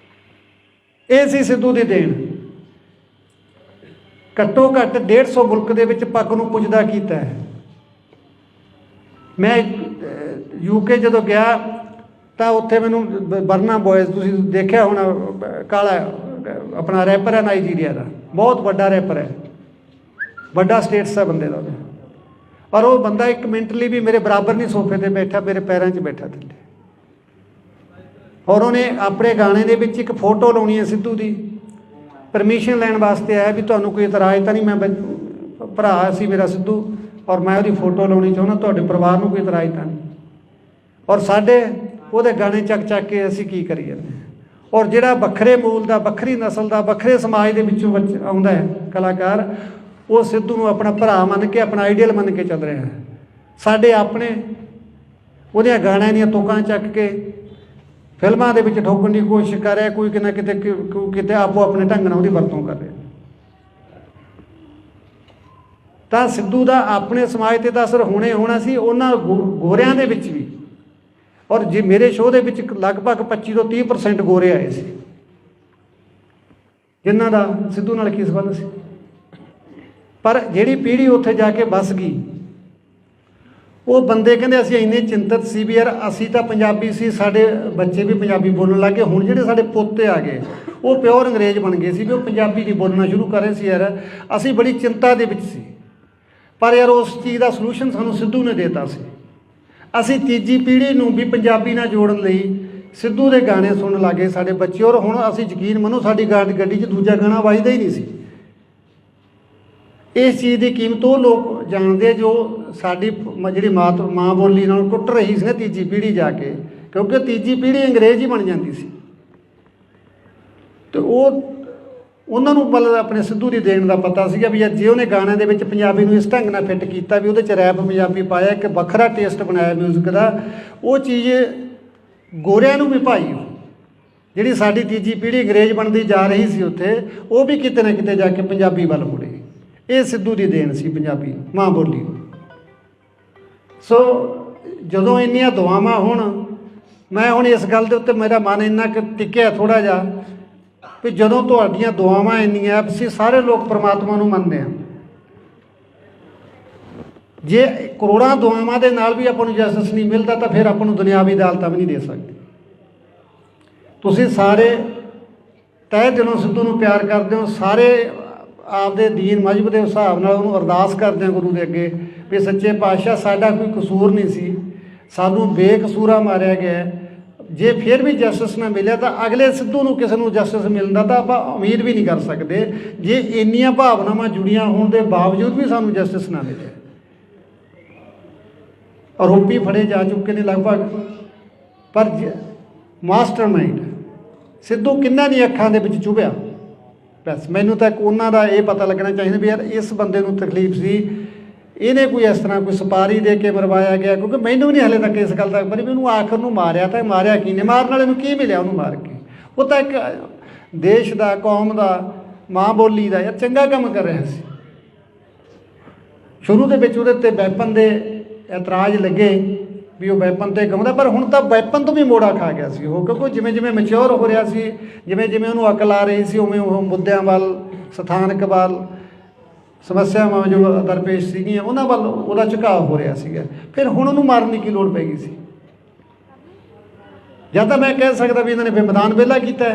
ਇਹ ਸੀ ਸਿੱਧੂ ਦੀ ਦੇਣ। ਘੱਟੋ ਘੱਟ 150 ਮੁਲਕ ਦੇ ਵਿੱਚ ਪੱਗ ਨੂੰ ਪੁੱਜਦਾ ਕੀਤਾ ਹੈ। ਮੈਂ UK ਜਦੋਂ ਗਿਆ ਤਾਂ ਉੱਥੇ ਮੈਨੂੰ ਬਰਨਾ ਬੋਇਜ਼, ਤੁਸੀਂ ਦੇਖਿਆ ਹੋਣਾ, ਕਾਲਾ ਆਪਣਾ ਰੈਪਰ ਹੈ ਨਾਈਜੀਰੀਆ ਦਾ, ਬਹੁਤ ਵੱਡਾ ਰੈਪਰ ਹੈ, ਵੱਡਾ ਸਟੇਟਸ ਹੈ ਬੰਦੇ ਦਾ। ਪਰ ਉਹ ਬੰਦਾ 1 ਮਿੰਟ ਲਈ ਵੀ ਮੇਰੇ ਬਰਾਬਰ ਨਹੀਂ ਸੋਫੇ 'ਤੇ ਬੈਠਾ, ਮੇਰੇ ਪੈਰਾਂ 'ਚ ਬੈਠਾ ਥੱਲੇ। ਔਰ ਉਹਨੇ ਆਪਣੇ ਗਾਣੇ ਦੇ ਵਿੱਚ ਇੱਕ ਫੋਟੋ ਲਾਉਣੀ ਹੈ ਸਿੱਧੂ ਦੀ, ਪਰਮਿਸ਼ਨ ਲੈਣ ਵਾਸਤੇ ਆਇਆ ਵੀ ਤੁਹਾਨੂੰ ਕੋਈ ਇਤਰਾਜ਼ ਤਾਂ ਨਹੀਂ, ਮੈਂ ਭਰਾ ਸੀ ਮੇਰਾ ਸਿੱਧੂ ਔਰ ਮੈਂ ਉਹਦੀ ਫੋਟੋ ਲਾਉਣੀ ਚਾਹੁੰਦਾ, ਤੁਹਾਡੇ ਪਰਿਵਾਰ ਨੂੰ ਕੋਈ ਇਤਰਾਜ਼ ਤਾਂ ਨਹੀਂ। ਔਰ ਸਾਡੇ ਉਹਦੇ ਗਾਣੇ ਚੱਕ ਕੇ ਅਸੀਂ ਕੀ ਕਰੀ ਜਾਂਦੇ। ਔਰ ਜਿਹੜਾ ਵੱਖਰੇ ਮੂਲ ਦਾ, ਵੱਖਰੀ ਨਸਲ ਦਾ, ਵੱਖਰੇ ਸਮਾਜ ਦੇ ਵਿੱਚੋਂ ਆਉਂਦਾ ਹੈ ਕਲਾਕਾਰ, ਉਹ ਸਿੱਧੂ ਨੂੰ ਆਪਣਾ ਭਰਾ ਮੰਨ ਕੇ, ਆਪਣਾ ਆਈਡੀਅਲ ਮੰਨ ਕੇ ਚੱਲ ਰਿਹਾ ਹੈ। ਸਾਡੇ ਆਪਣੇ ਉਹਦੀਆਂ ਗਾਣਿਆਂ ਦੀਆਂ ਤੁਕਾਂ ਚੱਕ ਕੇ ਫਿਲਮਾਂ ਦੇ ਵਿੱਚ ਠੋਕਣ ਦੀ ਕੋਸ਼ਿਸ਼ ਕਰ ਰਿਹਾ, ਕੋਈ ਕਿਤੇ ਕਿਤੇ ਆਪੋ ਆਪਣੇ ਢੰਗ ਨਾਲ ਉਹਦੀ ਵਰਤੋਂ ਕਰ ਰਿਹਾ। ਤਾਂ ਸਿੱਧੂ ਦਾ ਆਪਣੇ ਸਮਾਜ 'ਤੇ ਤਾਂ ਅਸਰ ਹੋਣੇ ਹੋਣਾ ਸੀ, ਉਹਨਾਂ ਗੋਰਿਆਂ ਦੇ ਵਿੱਚ ਵੀ। ਔਰ ਜੇ ਮੇਰੇ ਸ਼ੋਅ ਦੇ ਵਿੱਚ ਲਗਭਗ 25 ਤੋਂ 30% ਗੋਰੇ ਆਏ ਸੀ, ਜਿਨ੍ਹਾਂ ਦਾ ਸਿੱਧੂ ਨਾਲ ਕੀ ਸੰਬੰਧ ਸੀ। ਪਰ ਜਿਹੜੀ ਪੀੜ੍ਹੀ ਉੱਥੇ ਜਾ ਕੇ ਵੱਸ ਗਈ, ਉਹ ਬੰਦੇ ਕਹਿੰਦੇ ਅਸੀਂ ਇੰਨੇ ਚਿੰਤਤ ਸੀ ਵੀ ਯਾਰ ਅਸੀਂ ਤਾਂ ਪੰਜਾਬੀ ਸੀ, ਸਾਡੇ ਬੱਚੇ ਵੀ ਪੰਜਾਬੀ ਬੋਲਣ ਲੱਗ ਗਏ। ਹੁਣ ਜਿਹੜੇ ਸਾਡੇ ਪੋਤੇ ਆ ਗਏ ਉਹ ਪਿਓਰ ਅੰਗਰੇਜ਼ ਬਣ ਗਏ ਸੀ ਵੀ ਉਹ ਪੰਜਾਬੀ ਨਹੀਂ ਬੋਲਣਾ ਸ਼ੁਰੂ ਕਰ ਰਹੇ ਸੀ। ਯਾਰ ਅਸੀਂ ਬੜੀ ਚਿੰਤਾ ਦੇ ਵਿੱਚ ਸੀ, ਪਰ ਯਾਰ ਉਸ ਚੀਜ਼ ਦਾ ਸਲੂਸ਼ਨ ਸਾਨੂੰ ਸਿੱਧੂ ਨੇ ਦੇਤਾ ਸੀ। ਅਸੀਂ ਤੀਜੀ ਪੀੜ੍ਹੀ ਨੂੰ ਵੀ ਪੰਜਾਬੀ ਨਾਲ ਜੋੜਨ ਲਈ ਸਿੱਧੂ ਦੇ ਗਾਣੇ ਸੁਣਨ ਲੱਗੇ ਸਾਡੇ ਬੱਚੇ। ਔਰ ਹੁਣ ਅਸੀਂ ਯਕੀਨ ਮੰਨੋ ਸਾਡੀ ਗੱਡੀ 'ਚ ਦੂਜਾ ਗਾਣਾ ਵੱਜਦਾ ਹੀ ਨਹੀਂ ਸੀ। ਇਸ ਚੀਜ਼ ਦੀ ਕੀਮਤ ਉਹ ਲੋਕ ਜਾਣਦੇ ਜੋ ਸਾਡੀ ਜਿਹੜੀ ਮਾਂ ਬੋਲੀ ਨਾਲ ਟੁੱਟ ਰਹੀ ਸੀ ਨਾ ਤੀਜੀ ਪੀੜ੍ਹੀ ਜਾ ਕੇ, ਕਿਉਂਕਿ ਤੀਜੀ ਪੀੜ੍ਹੀ ਅੰਗਰੇਜ਼ ਹੀ ਬਣ ਜਾਂਦੀ ਸੀ। ਅਤੇ ਉਹਨਾਂ ਨੂੰ ਮਤਲਬ ਆਪਣੇ ਸਿੱਧੂ ਦੀ ਦੇਣ ਦਾ ਪਤਾ ਸੀਗਾ ਵੀ ਜੇ ਉਹਨੇ ਗਾਣਿਆਂ ਦੇ ਵਿੱਚ ਪੰਜਾਬੀ ਨੂੰ ਇਸ ਢੰਗ ਨਾਲ ਫਿੱਟ ਕੀਤਾ ਵੀ ਉਹਦੇ 'ਚ ਰੈਪ ਪੰਜਾਬੀ ਪਾਇਆ, ਇੱਕ ਵੱਖਰਾ ਟੇਸਟ ਬਣਾਇਆ ਮਿਊਜ਼ਿਕ ਦਾ, ਉਹ ਚੀਜ਼ ਗੋਰਿਆਂ ਨੂੰ ਵੀ ਭਾਈ ਜਿਹੜੀ ਸਾਡੀ ਤੀਜੀ ਪੀੜ੍ਹੀ ਅੰਗਰੇਜ਼ ਬਣਦੀ ਜਾ ਰਹੀ ਸੀ ਉੱਥੇ, ਉਹ ਵੀ ਕਿਤੇ ਨਾ ਕਿਤੇ ਜਾ ਕੇ ਪੰਜਾਬੀ ਵੱਲ ਮੁੜੇ। ਇਹ ਸਿੱਧੂ ਦੀ ਦੇਣ ਸੀ ਪੰਜਾਬੀ ਮਾਂ ਬੋਲੀ। ਸੋ ਜਦੋਂ ਇੰਨੀਆਂ ਦੁਆਵਾਂ ਹੋਣ, ਮੈਂ ਹੁਣ ਇਸ ਗੱਲ ਦੇ ਉੱਤੇ ਮੇਰਾ ਮਨ ਇੰਨਾ ਕੁ ਟਿਕਿਆ ਥੋੜ੍ਹਾ ਜਿਹਾ ਵੀ ਜਦੋਂ ਤੁਹਾਡੀਆਂ ਦੁਆਵਾਂ ਇੰਨੀਆਂ, ਅਸੀਂ ਸਾਰੇ ਲੋਕ ਪਰਮਾਤਮਾ ਨੂੰ ਮੰਨਦੇ ਹਾਂ, ਜੇ ਕਰੋੜਾਂ ਦੁਆਵਾਂ ਦੇ ਨਾਲ ਵੀ ਆਪਾਂ ਨੂੰ ਜਸਟਿਸ ਨਹੀਂ ਮਿਲਦਾ ਤਾਂ ਫਿਰ ਆਪਾਂ ਨੂੰ ਦੁਨਿਆਵੀ ਅਦਾਲਤਾਂ ਵੀ ਨਹੀਂ ਦੇ ਸਕਦੇ। ਤੁਸੀਂ ਸਾਰੇ ਤਹਿ ਦਿਲੋਂ ਸਿੱਧੂ ਨੂੰ ਪਿਆਰ ਕਰਦੇ ਹੋ, ਸਾਰੇ ਆਪਦੇ ਦੀਨ ਮਜ਼ਹਬ ਦੇ ਹਿਸਾਬ ਨਾਲ ਉਹਨੂੰ ਅਰਦਾਸ ਕਰਦੇ ਹੋ ਗੁਰੂ ਦੇ ਅੱਗੇ ਵੀ ਸੱਚੇ ਪਾਤਸ਼ਾਹ ਸਾਡਾ ਕੋਈ ਕਸੂਰ ਨਹੀਂ ਸੀ, ਸਾਨੂੰ ਬੇਕਸੂਰਾ ਮਾਰਿਆ ਗਿਆ। ਜੇ ਫਿਰ ਵੀ ਜਸਟਿਸ ਨਾ ਮਿਲਿਆ ਤਾਂ ਅਗਲੇ ਸਿੱਧੂ ਨੂੰ ਕਿਸੇ ਨੂੰ ਜਸਟਿਸ ਮਿਲਦਾ ਤਾਂ ਆਪਾਂ ਉਮੀਦ ਵੀ ਨਹੀਂ ਕਰ ਸਕਦੇ, ਜੇ ਇੰਨੀਆਂ ਭਾਵਨਾਵਾਂ ਜੁੜੀਆਂ ਹੋਣ ਦੇ ਬਾਵਜੂਦ ਵੀ ਸਾਨੂੰ ਜਸਟਿਸ ਨਾ ਮਿਲੇ। ਆਰੋਪੀ ਫੜੇ ਜਾ ਚੁੱਕੇ ਨੇ ਲਗਭਗ, ਪਰ ਮਾਸਟਰਮਾਈਂਡ ਸਿੱਧੂ ਕਿੰਨਾਂ ਦੀਆਂ ਅੱਖਾਂ ਦੇ ਵਿੱਚ ਚੁਭਿਆ। ਬਸ ਮੈਨੂੰ ਤਾਂ ਉਹਨਾਂ ਦਾ ਇਹ ਪਤਾ ਲੱਗਣਾ ਚਾਹੀਦਾ ਵੀ ਯਾਰ ਇਸ ਬੰਦੇ ਨੂੰ ਤਕਲੀਫ ਸੀ, ਇਹਨੇ ਕੋਈ ਇਸ ਤਰ੍ਹਾਂ ਕੋਈ ਸੁਪਾਰੀ ਦੇ ਕੇ ਮਰਵਾਇਆ ਗਿਆ, ਕਿਉਂਕਿ ਮੈਨੂੰ ਵੀ ਨਹੀਂ ਹਾਲੇ ਤੱਕ ਇਸ ਗੱਲ ਦਾ ਪਰ ਵੀ ਉਹਨੂੰ ਆਖਰ ਨੂੰ ਮਾਰਿਆ ਤਾਂ ਮਾਰਿਆ ਕੀ ਨੇ, ਮਾਰਨ ਵਾਲੇ ਨੂੰ ਕੀ ਮਿਲਿਆ ਉਹਨੂੰ ਮਾਰ ਕੇ। ਉਹ ਤਾਂ ਇੱਕ ਦੇਸ਼ ਦਾ, ਕੌਮ ਦਾ, ਮਾਂ ਬੋਲੀ ਦਾ ਯਾਰ ਚੰਗਾ ਕੰਮ ਕਰ ਰਿਹਾ ਸੀ। ਸ਼ੁਰੂ ਦੇ ਵਿੱਚ ਉਹਦੇ ਉੱਤੇ ਵੈਪਨ ਦੇ ਇਤਰਾਜ਼ ਲੱਗੇ ਵੀ ਉਹ ਵੈਪਨ 'ਤੇ ਗਾਉਂਦਾ, ਪਰ ਹੁਣ ਤਾਂ ਵੈਪਨ ਤੋਂ ਵੀ ਮੋੜਾ ਖਾ ਗਿਆ ਸੀ ਉਹ, ਕਿਉਂਕਿ ਜਿਵੇਂ ਜਿਵੇਂ ਮੈਚਿਓਰ ਹੋ ਰਿਹਾ ਸੀ, ਜਿਵੇਂ ਜਿਵੇਂ ਉਹਨੂੰ ਅਕਲ ਆ ਰਹੀ ਸੀ, ਉਵੇਂ ਉਹ ਮੁੱਦਿਆਂ ਵੱਲ, ਸਥਾਨਕ ਵੱਲ, ਸਮੱਸਿਆਵਾਂ ਜੋ ਦਰਪੇਸ਼ ਸੀਗੀਆਂ ਉਹਨਾਂ ਵੱਲ ਉਹਦਾ ਝੁਕਾਅ ਹੋ ਰਿਹਾ ਸੀਗਾ। ਫਿਰ ਹੁਣ ਉਹਨੂੰ ਮਾਰਨ ਦੀ ਕੀ ਲੋੜ ਪੈ ਗਈ ਸੀ। ਜਾਂ ਤਾਂ ਮੈਂ ਕਹਿ ਸਕਦਾ ਵੀ ਇਹਨਾਂ ਨੇ ਮੈਦਾਨ ਵਿਹਲਾ ਕੀਤਾ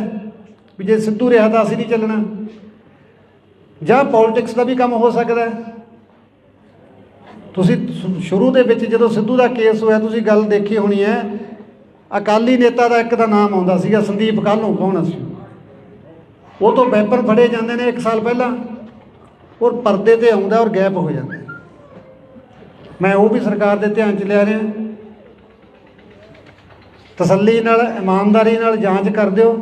ਵੀ ਜੇ ਸਿੱਧੂ ਰਿਹਾ ਤਾਂ ਅਸੀਂ ਨਹੀਂ ਚੱਲਣਾ, ਜਾਂ ਪੋਲੀਟਿਕਸ ਦਾ ਵੀ ਕੰਮ ਹੋ ਸਕਦਾ। ਤੁਸੀਂ ਸ਼ੁਰੂ ਦੇ ਵਿੱਚ ਜਦੋਂ ਸਿੱਧੂ ਦਾ ਕੇਸ ਹੋਇਆ ਤੁਸੀਂ ਗੱਲ ਦੇਖੀ ਹੋਣੀ ਹੈ, ਅਕਾਲੀ ਨੇਤਾ ਦਾ ਇੱਕ ਦਾ ਨਾਮ ਆਉਂਦਾ ਸੀਗਾ ਸੰਦੀਪ ਕਾਹਲੋਂ, ਕੌਣ ਸੀ ਉਹ ਤੋਂ ਵੈਪਨ ਫੜੇ ਜਾਂਦੇ ਨੇ 1 ਸਾਲ ਪਹਿਲਾਂ, ਔਰ ਪਰਦੇ 'ਤੇ ਆਉਂਦਾ ਔਰ ਗਾਇਬ ਹੋ ਜਾਂਦਾ। ਮੈਂ ਉਹ ਵੀ ਸਰਕਾਰ ਦੇ ਧਿਆਨ 'ਚ ਲਿਆ ਰਿਹਾ, ਤਸੱਲੀ ਨਾਲ ਇਮਾਨਦਾਰੀ ਨਾਲ ਜਾਂਚ ਕਰ ਦਿਓ,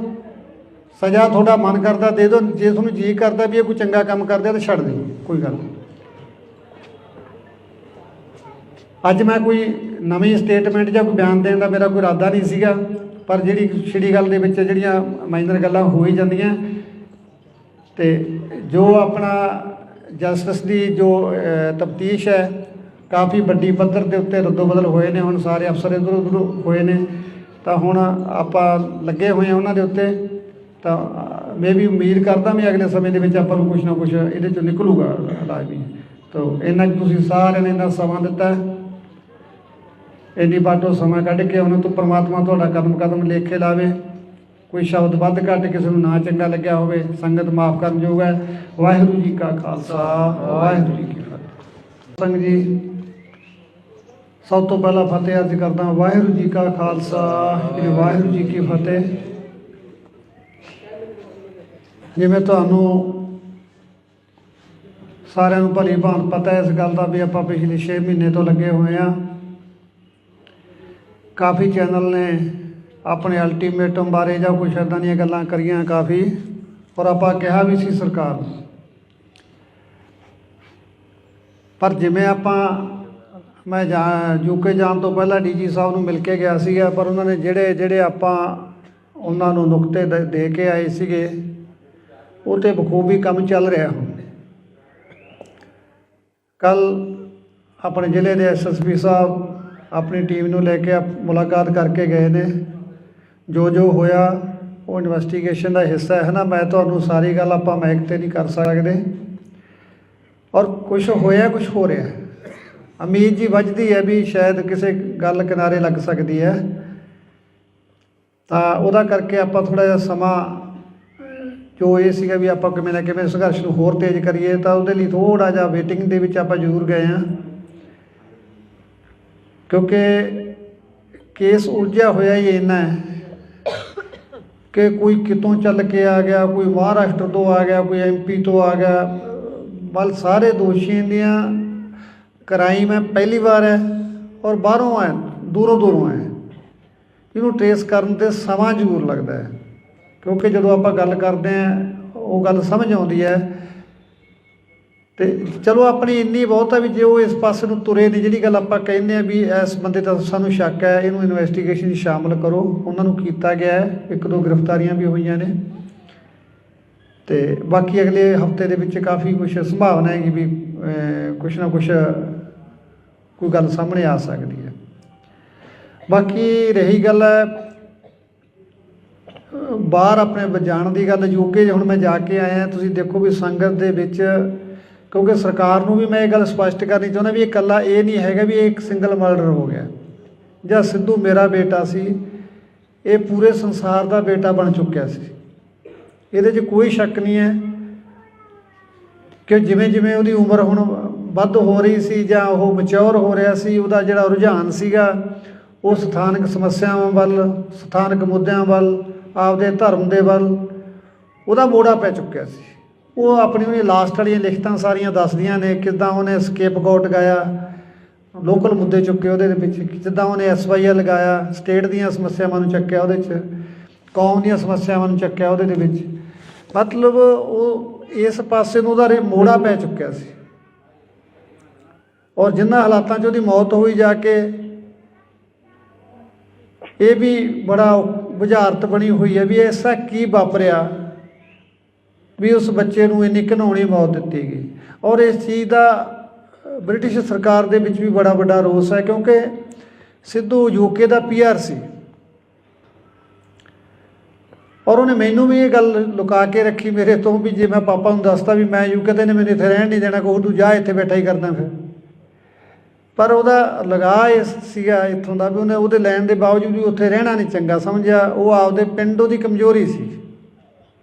ਸਜ਼ਾ ਤੁਹਾਡਾ ਮਨ ਕਰਦਾ ਦੇ ਦਿਓ, ਜੇ ਤੁਹਾਨੂੰ ਜੀ ਕਰਦਾ ਵੀ ਇਹ ਕੋਈ ਚੰਗਾ ਕੰਮ ਕਰਦੇ ਤਾਂ ਛੱਡ ਦਿਓ, ਕੋਈ ਗੱਲ ਨਹੀਂ। ਅੱਜ ਮੈਂ ਕੋਈ ਨਵੀਂ ਸਟੇਟਮੈਂਟ ਜਾਂ ਕੋਈ ਬਿਆਨ ਦੇਣ ਦਾ ਮੇਰਾ ਕੋਈ ਇਰਾਦਾ ਨਹੀਂ ਸੀਗਾ, ਪਰ ਜਿਹੜੀ ਛਿੜੀ ਗੱਲ ਦੇ ਵਿੱਚ ਜਿਹੜੀਆਂ ਮਾਈਨਰ ਗੱਲਾਂ ਹੋ ਹੀ ਜਾਂਦੀਆਂ, ਅਤੇ ਜੋ ਆਪਣਾ ਜਸਟਿਸ ਦੀ ਜੋ ਤਫਤੀਸ਼ ਹੈ ਕਾਫੀ ਵੱਡੀ ਪੱਧਰ ਦੇ ਉੱਤੇ ਰੱਦੋ ਬਦਲ ਹੋਏ ਨੇ, ਹੁਣ ਸਾਰੇ ਅਫਸਰ ਇੱਧਰ ਉੱਧਰ ਹੋਏ ਨੇ, ਤਾਂ ਹੁਣ ਆਪਾਂ ਲੱਗੇ ਹੋਏ ਹਾਂ ਉਹਨਾਂ ਦੇ ਉੱਤੇ। ਤਾਂ ਮੈਂ ਵੀ ਉਮੀਦ ਕਰਦਾ ਵੀ ਅਗਲੇ ਸਮੇਂ ਦੇ ਵਿੱਚ ਆਪਾਂ ਨੂੰ ਕੁਛ ਨਾ ਕੁਛ ਇਹਦੇ 'ਚੋਂ ਨਿਕਲੂਗਾ ਲਾਜ਼ਮੀ। ਤਾਂ ਇੰਨਾ ਤੁਸੀਂ ਸਾਰਿਆਂ ਨੇ ਇੰਨਾ ਸਮਾਂ ਦਿੱਤਾ, ਇੰਨੀ ਬਾਟੋ ਸਮਾਂ ਕੱਢ ਕੇ ਉਹਨਾਂ ਤੋਂ ਪਰਮਾਤਮਾ ਤੁਹਾਡਾ ਕਦਮ ਕਦਮ ਲੇਖੇ ਲਾਵੇ। ਕੋਈ ਸ਼ਬਦ ਵੱਧ ਘੱਟ ਕਿਸੇ ਨੂੰ ਨਾ ਚੰਗਾ ਲੱਗਿਆ ਹੋਵੇ, ਸੰਗਤ ਮਾਫ ਕਰਨ ਯੋਗ ਹੈ। ਵਾਹਿਗੁਰੂ ਜੀ ਕਾ ਖਾਲਸਾ, ਵਾਹਿਗੁਰੂ ਜੀ ਕੀ ਫਤਿਹ। ਸੰਗਤ ਜੀ ਸਭ ਤੋਂ ਪਹਿਲਾਂ ਫਤਿਹ ਅਰਜ਼ ਕਰਦਾ, ਵਾਹਿਗੁਰੂ ਜੀ ਕਾ ਖਾਲਸਾ, ਵਾਹਿਗੁਰੂ ਜੀ ਕੀ ਫਤਿਹ। ਜਿਵੇਂ ਤੁਹਾਨੂੰ ਸਾਰਿਆਂ ਨੂੰ ਭਲੀ ਭਾਂਤ ਪਤਾ ਇਸ ਗੱਲ ਦਾ ਵੀ ਆਪਾਂ ਪਿਛਲੇ 6 ਮਹੀਨੇ ਤੋਂ ਲੱਗੇ ਹੋਏ ਹਾਂ। ਕਾਫੀ ਚੈਨਲ ਨੇ ਆਪਣੇ ਅਲਟੀਮੇਟਮ ਬਾਰੇ ਜਾਂ ਕੁਛ ਇੱਦਾਂ ਦੀਆਂ ਗੱਲਾਂ ਕਰੀਆਂ ਕਾਫੀ, ਔਰ ਆਪਾਂ ਕਿਹਾ ਵੀ ਸੀ ਸਰਕਾਰ ਨੂੰ। ਪਰ ਜਿਵੇਂ ਮੈਂ ਯੂਕੇ ਜਾਣ ਤੋਂ ਪਹਿਲਾਂ ਡੀਜੀ ਸਾਹਿਬ ਨੂੰ ਮਿਲ ਕੇ ਗਿਆ ਸੀਗਾ, ਪਰ ਉਹਨਾਂ ਨੇ ਜਿਹੜੇ ਆਪਾਂ ਉਹਨਾਂ ਨੂੰ ਨੁਕਤੇ ਦੇ ਕੇ ਆਏ ਸੀਗੇ ਉਹ 'ਤੇ ਬਖੂਬੀ ਕੰਮ ਚੱਲ ਰਿਹਾ ਹੁਣ। ਕੱਲ੍ਹ ਆਪਣੇ ਜ਼ਿਲ੍ਹੇ ਦੇ SSP ਸਾਹਿਬ ਆਪਣੀ ਟੀਮ ਨੂੰ ਲੈ ਕੇ ਮੁਲਾਕਾਤ ਕਰਕੇ ਗਏ ਨੇ। ਜੋ ਹੋਇਆ ਉਹ ਇਨਵੈਸਟੀਗੇਸ਼ਨ ਦਾ ਹਿੱਸਾ ਹੈ ਨਾ। ਮੈਂ ਤੁਹਾਨੂੰ ਸਾਰੀ ਗੱਲ ਆਪਾਂ ਮਾਈਕ 'ਤੇ ਨਹੀਂ ਕਰ ਸਕਦੇ, ਔਰ ਕੁਛ ਹੋਇਆ, ਕੁਛ ਹੋ ਰਿਹਾ। ਉਮੀਦ ਜੀ ਵੱਝਦੀ ਹੈ ਵੀ ਸ਼ਾਇਦ ਕਿਸੇ ਗੱਲ ਕਿਨਾਰੇ ਲੱਗ ਸਕਦੀ ਹੈ, ਤਾਂ ਉਹਦਾ ਕਰਕੇ ਆਪਾਂ ਥੋੜ੍ਹਾ ਜਿਹਾ ਸਮਾਂ ਜੋ ਇਹ ਸੀਗਾ ਵੀ ਆਪਾਂ ਕਿਵੇਂ ਨਾ ਕਿਵੇਂ ਸੰਘਰਸ਼ ਨੂੰ ਹੋਰ ਤੇਜ਼ ਕਰੀਏ, ਤਾਂ ਉਹਦੇ ਲਈ ਥੋੜ੍ਹਾ ਜਿਹਾ ਵੇਟਿੰਗ ਦੇ ਵਿੱਚ ਆਪਾਂ ਜ਼ਰੂਰ ਗਏ ਹਾਂ, ਕਿਉਂਕਿ ਕੇਸ ਉਲਝਿਆ ਹੋਇਆ ਹੀ ਇੰਨਾ ਹੈ ਕਿ ਕੋਈ ਕਿਤੋਂ ਚੱਲ ਕੇ ਆ ਗਿਆ, ਕੋਈ ਮਹਾਰਾਸ਼ਟਰ ਤੋਂ ਆ ਗਿਆ, ਕੋਈ MP ਤੋਂ ਆ ਗਿਆ। ਬਲ ਸਾਰੇ ਦੋਸ਼ੀਆਂ ਦੀਆਂ ਕ੍ਰਾਈਮ ਹੈ ਪਹਿਲੀ ਵਾਰ ਹੈ, ਔਰ ਬਾਹਰੋਂ ਹੈ, ਦੂਰੋਂ ਹੈ। ਇਹਨੂੰ ਟਰੇਸ ਕਰਨ 'ਤੇ ਸਮਾਂ ਜ਼ਰੂਰ ਲੱਗਦਾ ਹੈ, ਕਿਉਂਕਿ ਜਦੋਂ ਆਪਾਂ ਗੱਲ ਕਰਦੇ ਹਾਂ ਉਹ ਗੱਲ ਸਮਝ ਆਉਂਦੀ ਹੈ। ਅਤੇ ਚਲੋ ਆਪਣੀ ਇੰਨੀ ਬਹੁਤ ਹੈ ਵੀ ਜੇ ਉਹ ਇਸ ਪਾਸੇ ਨੂੰ ਤੁਰੇ ਨੇ, ਜਿਹੜੀ ਗੱਲ ਆਪਾਂ ਕਹਿੰਦੇ ਹਾਂ ਵੀ ਇਸ ਬੰਦੇ ਦਾ ਸਾਨੂੰ ਸ਼ੱਕ ਹੈ, ਇਹਨੂੰ ਇਨਵੈਸਟੀਗੇਸ਼ਨ 'ਚ ਸ਼ਾਮਲ ਕਰੋ, ਉਹਨਾਂ ਨੂੰ ਕੀਤਾ ਗਿਆ ਹੈ। 1-2 ਗ੍ਰਿਫਤਾਰੀਆਂ ਵੀ ਹੋਈਆਂ ਨੇ, ਅਤੇ ਬਾਕੀ ਅਗਲੇ ਹਫਤੇ ਦੇ ਵਿੱਚ ਕਾਫੀ ਕੁਛ ਸੰਭਾਵਨਾ ਹੈਗੀ ਵੀ ਕੁਛ ਨਾ ਕੁਛ ਕੋਈ ਗੱਲ ਸਾਹਮਣੇ ਆ ਸਕਦੀ ਹੈ। ਬਾਕੀ ਰਹੀ ਗੱਲ ਬਾਹਰ ਆਪਣੇ ਜਾਣ ਦੀ ਗੱਲ, ਯੂਕੇ ਹੁਣ ਮੈਂ ਜਾ ਕੇ ਆਇਆ। ਤੁਸੀਂ ਦੇਖੋ ਵੀ ਸੰਗਤ ਦੇ ਵਿੱਚ, ਕਿਉਂਕਿ ਸਰਕਾਰ ਨੂੰ ਵੀ ਮੈਂ ਇਹ ਗੱਲ ਸਪਸ਼ਟ ਕਰਨੀ ਚਾਹੁੰਦਾ ਵੀ ਇਹ ਇਕੱਲਾ ਇਹ ਨਹੀਂ ਹੈਗਾ ਵੀ ਇਹ ਇੱਕ ਸਿੰਗਲ ਮਰਡਰ ਹੋ ਗਿਆ ਜਾਂ ਸਿੱਧੂ ਮੇਰਾ ਬੇਟਾ ਸੀ, ਇਹ ਪੂਰੇ ਸੰਸਾਰ ਦਾ ਬੇਟਾ ਬਣ ਚੁੱਕਿਆ ਸੀ। ਇਹਦੇ 'ਚ ਕੋਈ ਸ਼ੱਕ ਨਹੀਂ ਹੈ ਕਿ ਜਿਵੇਂ ਉਹਦੀ ਉਮਰ ਹੁਣ ਵੱਧ ਹੋ ਰਹੀ ਸੀ ਜਾਂ ਉਹ ਮੈਚਿਓਰ ਹੋ ਰਿਹਾ ਸੀ, ਉਹਦਾ ਜਿਹੜਾ ਰੁਝਾਨ ਸੀਗਾ ਉਹ ਸਥਾਨਕ ਸਮੱਸਿਆਵਾਂ ਵੱਲ, ਸਥਾਨਕ ਮੁੱਦਿਆਂ ਵੱਲ, ਆਪਦੇ ਧਰਮ ਦੇ ਵੱਲ ਉਹਦਾ ਮੋੜਾ ਪੈ ਚੁੱਕਿਆ ਸੀ। ਉਹ ਉਹਨੇ ਲਾਸਟ ਵਾਲੀਆਂ ਲਿਖਤਾਂ ਸਾਰੀਆਂ ਦੱਸਦੀਆਂ ਨੇ ਕਿੱਦਾਂ ਉਹਨੇ ਸਕੇਪਗੋਟ ਗਾਇਆ, ਲੋਕਲ ਮੁੱਦੇ ਚੁੱਕੇ ਉਹਦੇ ਵਿੱਚ, ਜਿੱਦਾਂ ਉਹਨੇ SYL ਲਗਾਇਆ, ਸਟੇਟ ਦੀਆਂ ਸਮੱਸਿਆਵਾਂ ਨੂੰ ਚੱਕਿਆ ਉਹਦੇ 'ਚ, ਕੌਮ ਦੀਆਂ ਸਮੱਸਿਆਵਾਂ ਨੂੰ ਚੱਕਿਆ ਉਹਦੇ ਦੇ ਵਿੱਚ। ਮਤਲਬ ਉਹ ਇਸ ਪਾਸੇ ਨੂੰ ਉਹਦਾ ਮੋੜਾ ਪੈ ਚੁੱਕਿਆ ਸੀ, ਔਰ ਜਿਨ੍ਹਾਂ ਹਾਲਾਤਾਂ 'ਚ ਉਹਦੀ ਮੌਤ ਹੋਈ ਜਾ ਕੇ, ਇਹ ਵੀ ਬੜਾ ਬੁਝਾਰਤ ਬਣੀ ਹੋਈ ਹੈ ਵੀ ਐਸਾ ਕੀ ਵਾਪਰਿਆ ਵੀ ਉਸ ਬੱਚੇ ਨੂੰ ਇੰਨੀ ਘਿਨਾਉਣੀ ਮੌਤ ਦਿੱਤੀ ਗਈ। ਔਰ ਇਸ ਚੀਜ਼ ਦਾ ਬ੍ਰਿਟਿਸ਼ ਸਰਕਾਰ ਦੇ ਵਿੱਚ ਵੀ ਬੜਾ ਵੱਡਾ ਰੋਸ ਹੈ, ਕਿਉਂਕਿ ਸਿੱਧੂ UK ਦਾ PR ਸੀ, ਔਰ ਉਹਨੇ ਮੈਨੂੰ ਵੀ ਇਹ ਗੱਲ ਲੁਕਾ ਕੇ ਰੱਖੀ ਮੇਰੇ ਤੋਂ ਵੀ ਜੇ ਮੈਂ ਪਾਪਾ ਨੂੰ ਦੱਸਤਾ ਵੀ ਮੈਂ UK ਤੇ ਨੇ ਮੈਨੂੰ ਇੱਥੇ ਰਹਿਣ ਨਹੀਂ ਦੇਣਾ, ਕਹੋ ਤੂੰ ਜਾ ਇੱਥੇ ਬੈਠਾ ਹੀ ਕਰਦਾ ਫਿਰ। ਪਰ ਉਹਦਾ ਲਗਾਅ ਇਹ ਸੀਗਾ ਇੱਥੋਂ ਦਾ ਵੀ ਉਹਦੇ ਲੈਣ ਦੇ ਬਾਵਜੂਦ ਵੀ ਉੱਥੇ ਰਹਿਣਾ ਨਹੀਂ ਚੰਗਾ ਸਮਝਿਆ। ਉਹ ਆਪਦੇ ਪਿੰਡ ਉਹਦੀ ਕਮਜ਼ੋਰੀ ਸੀ,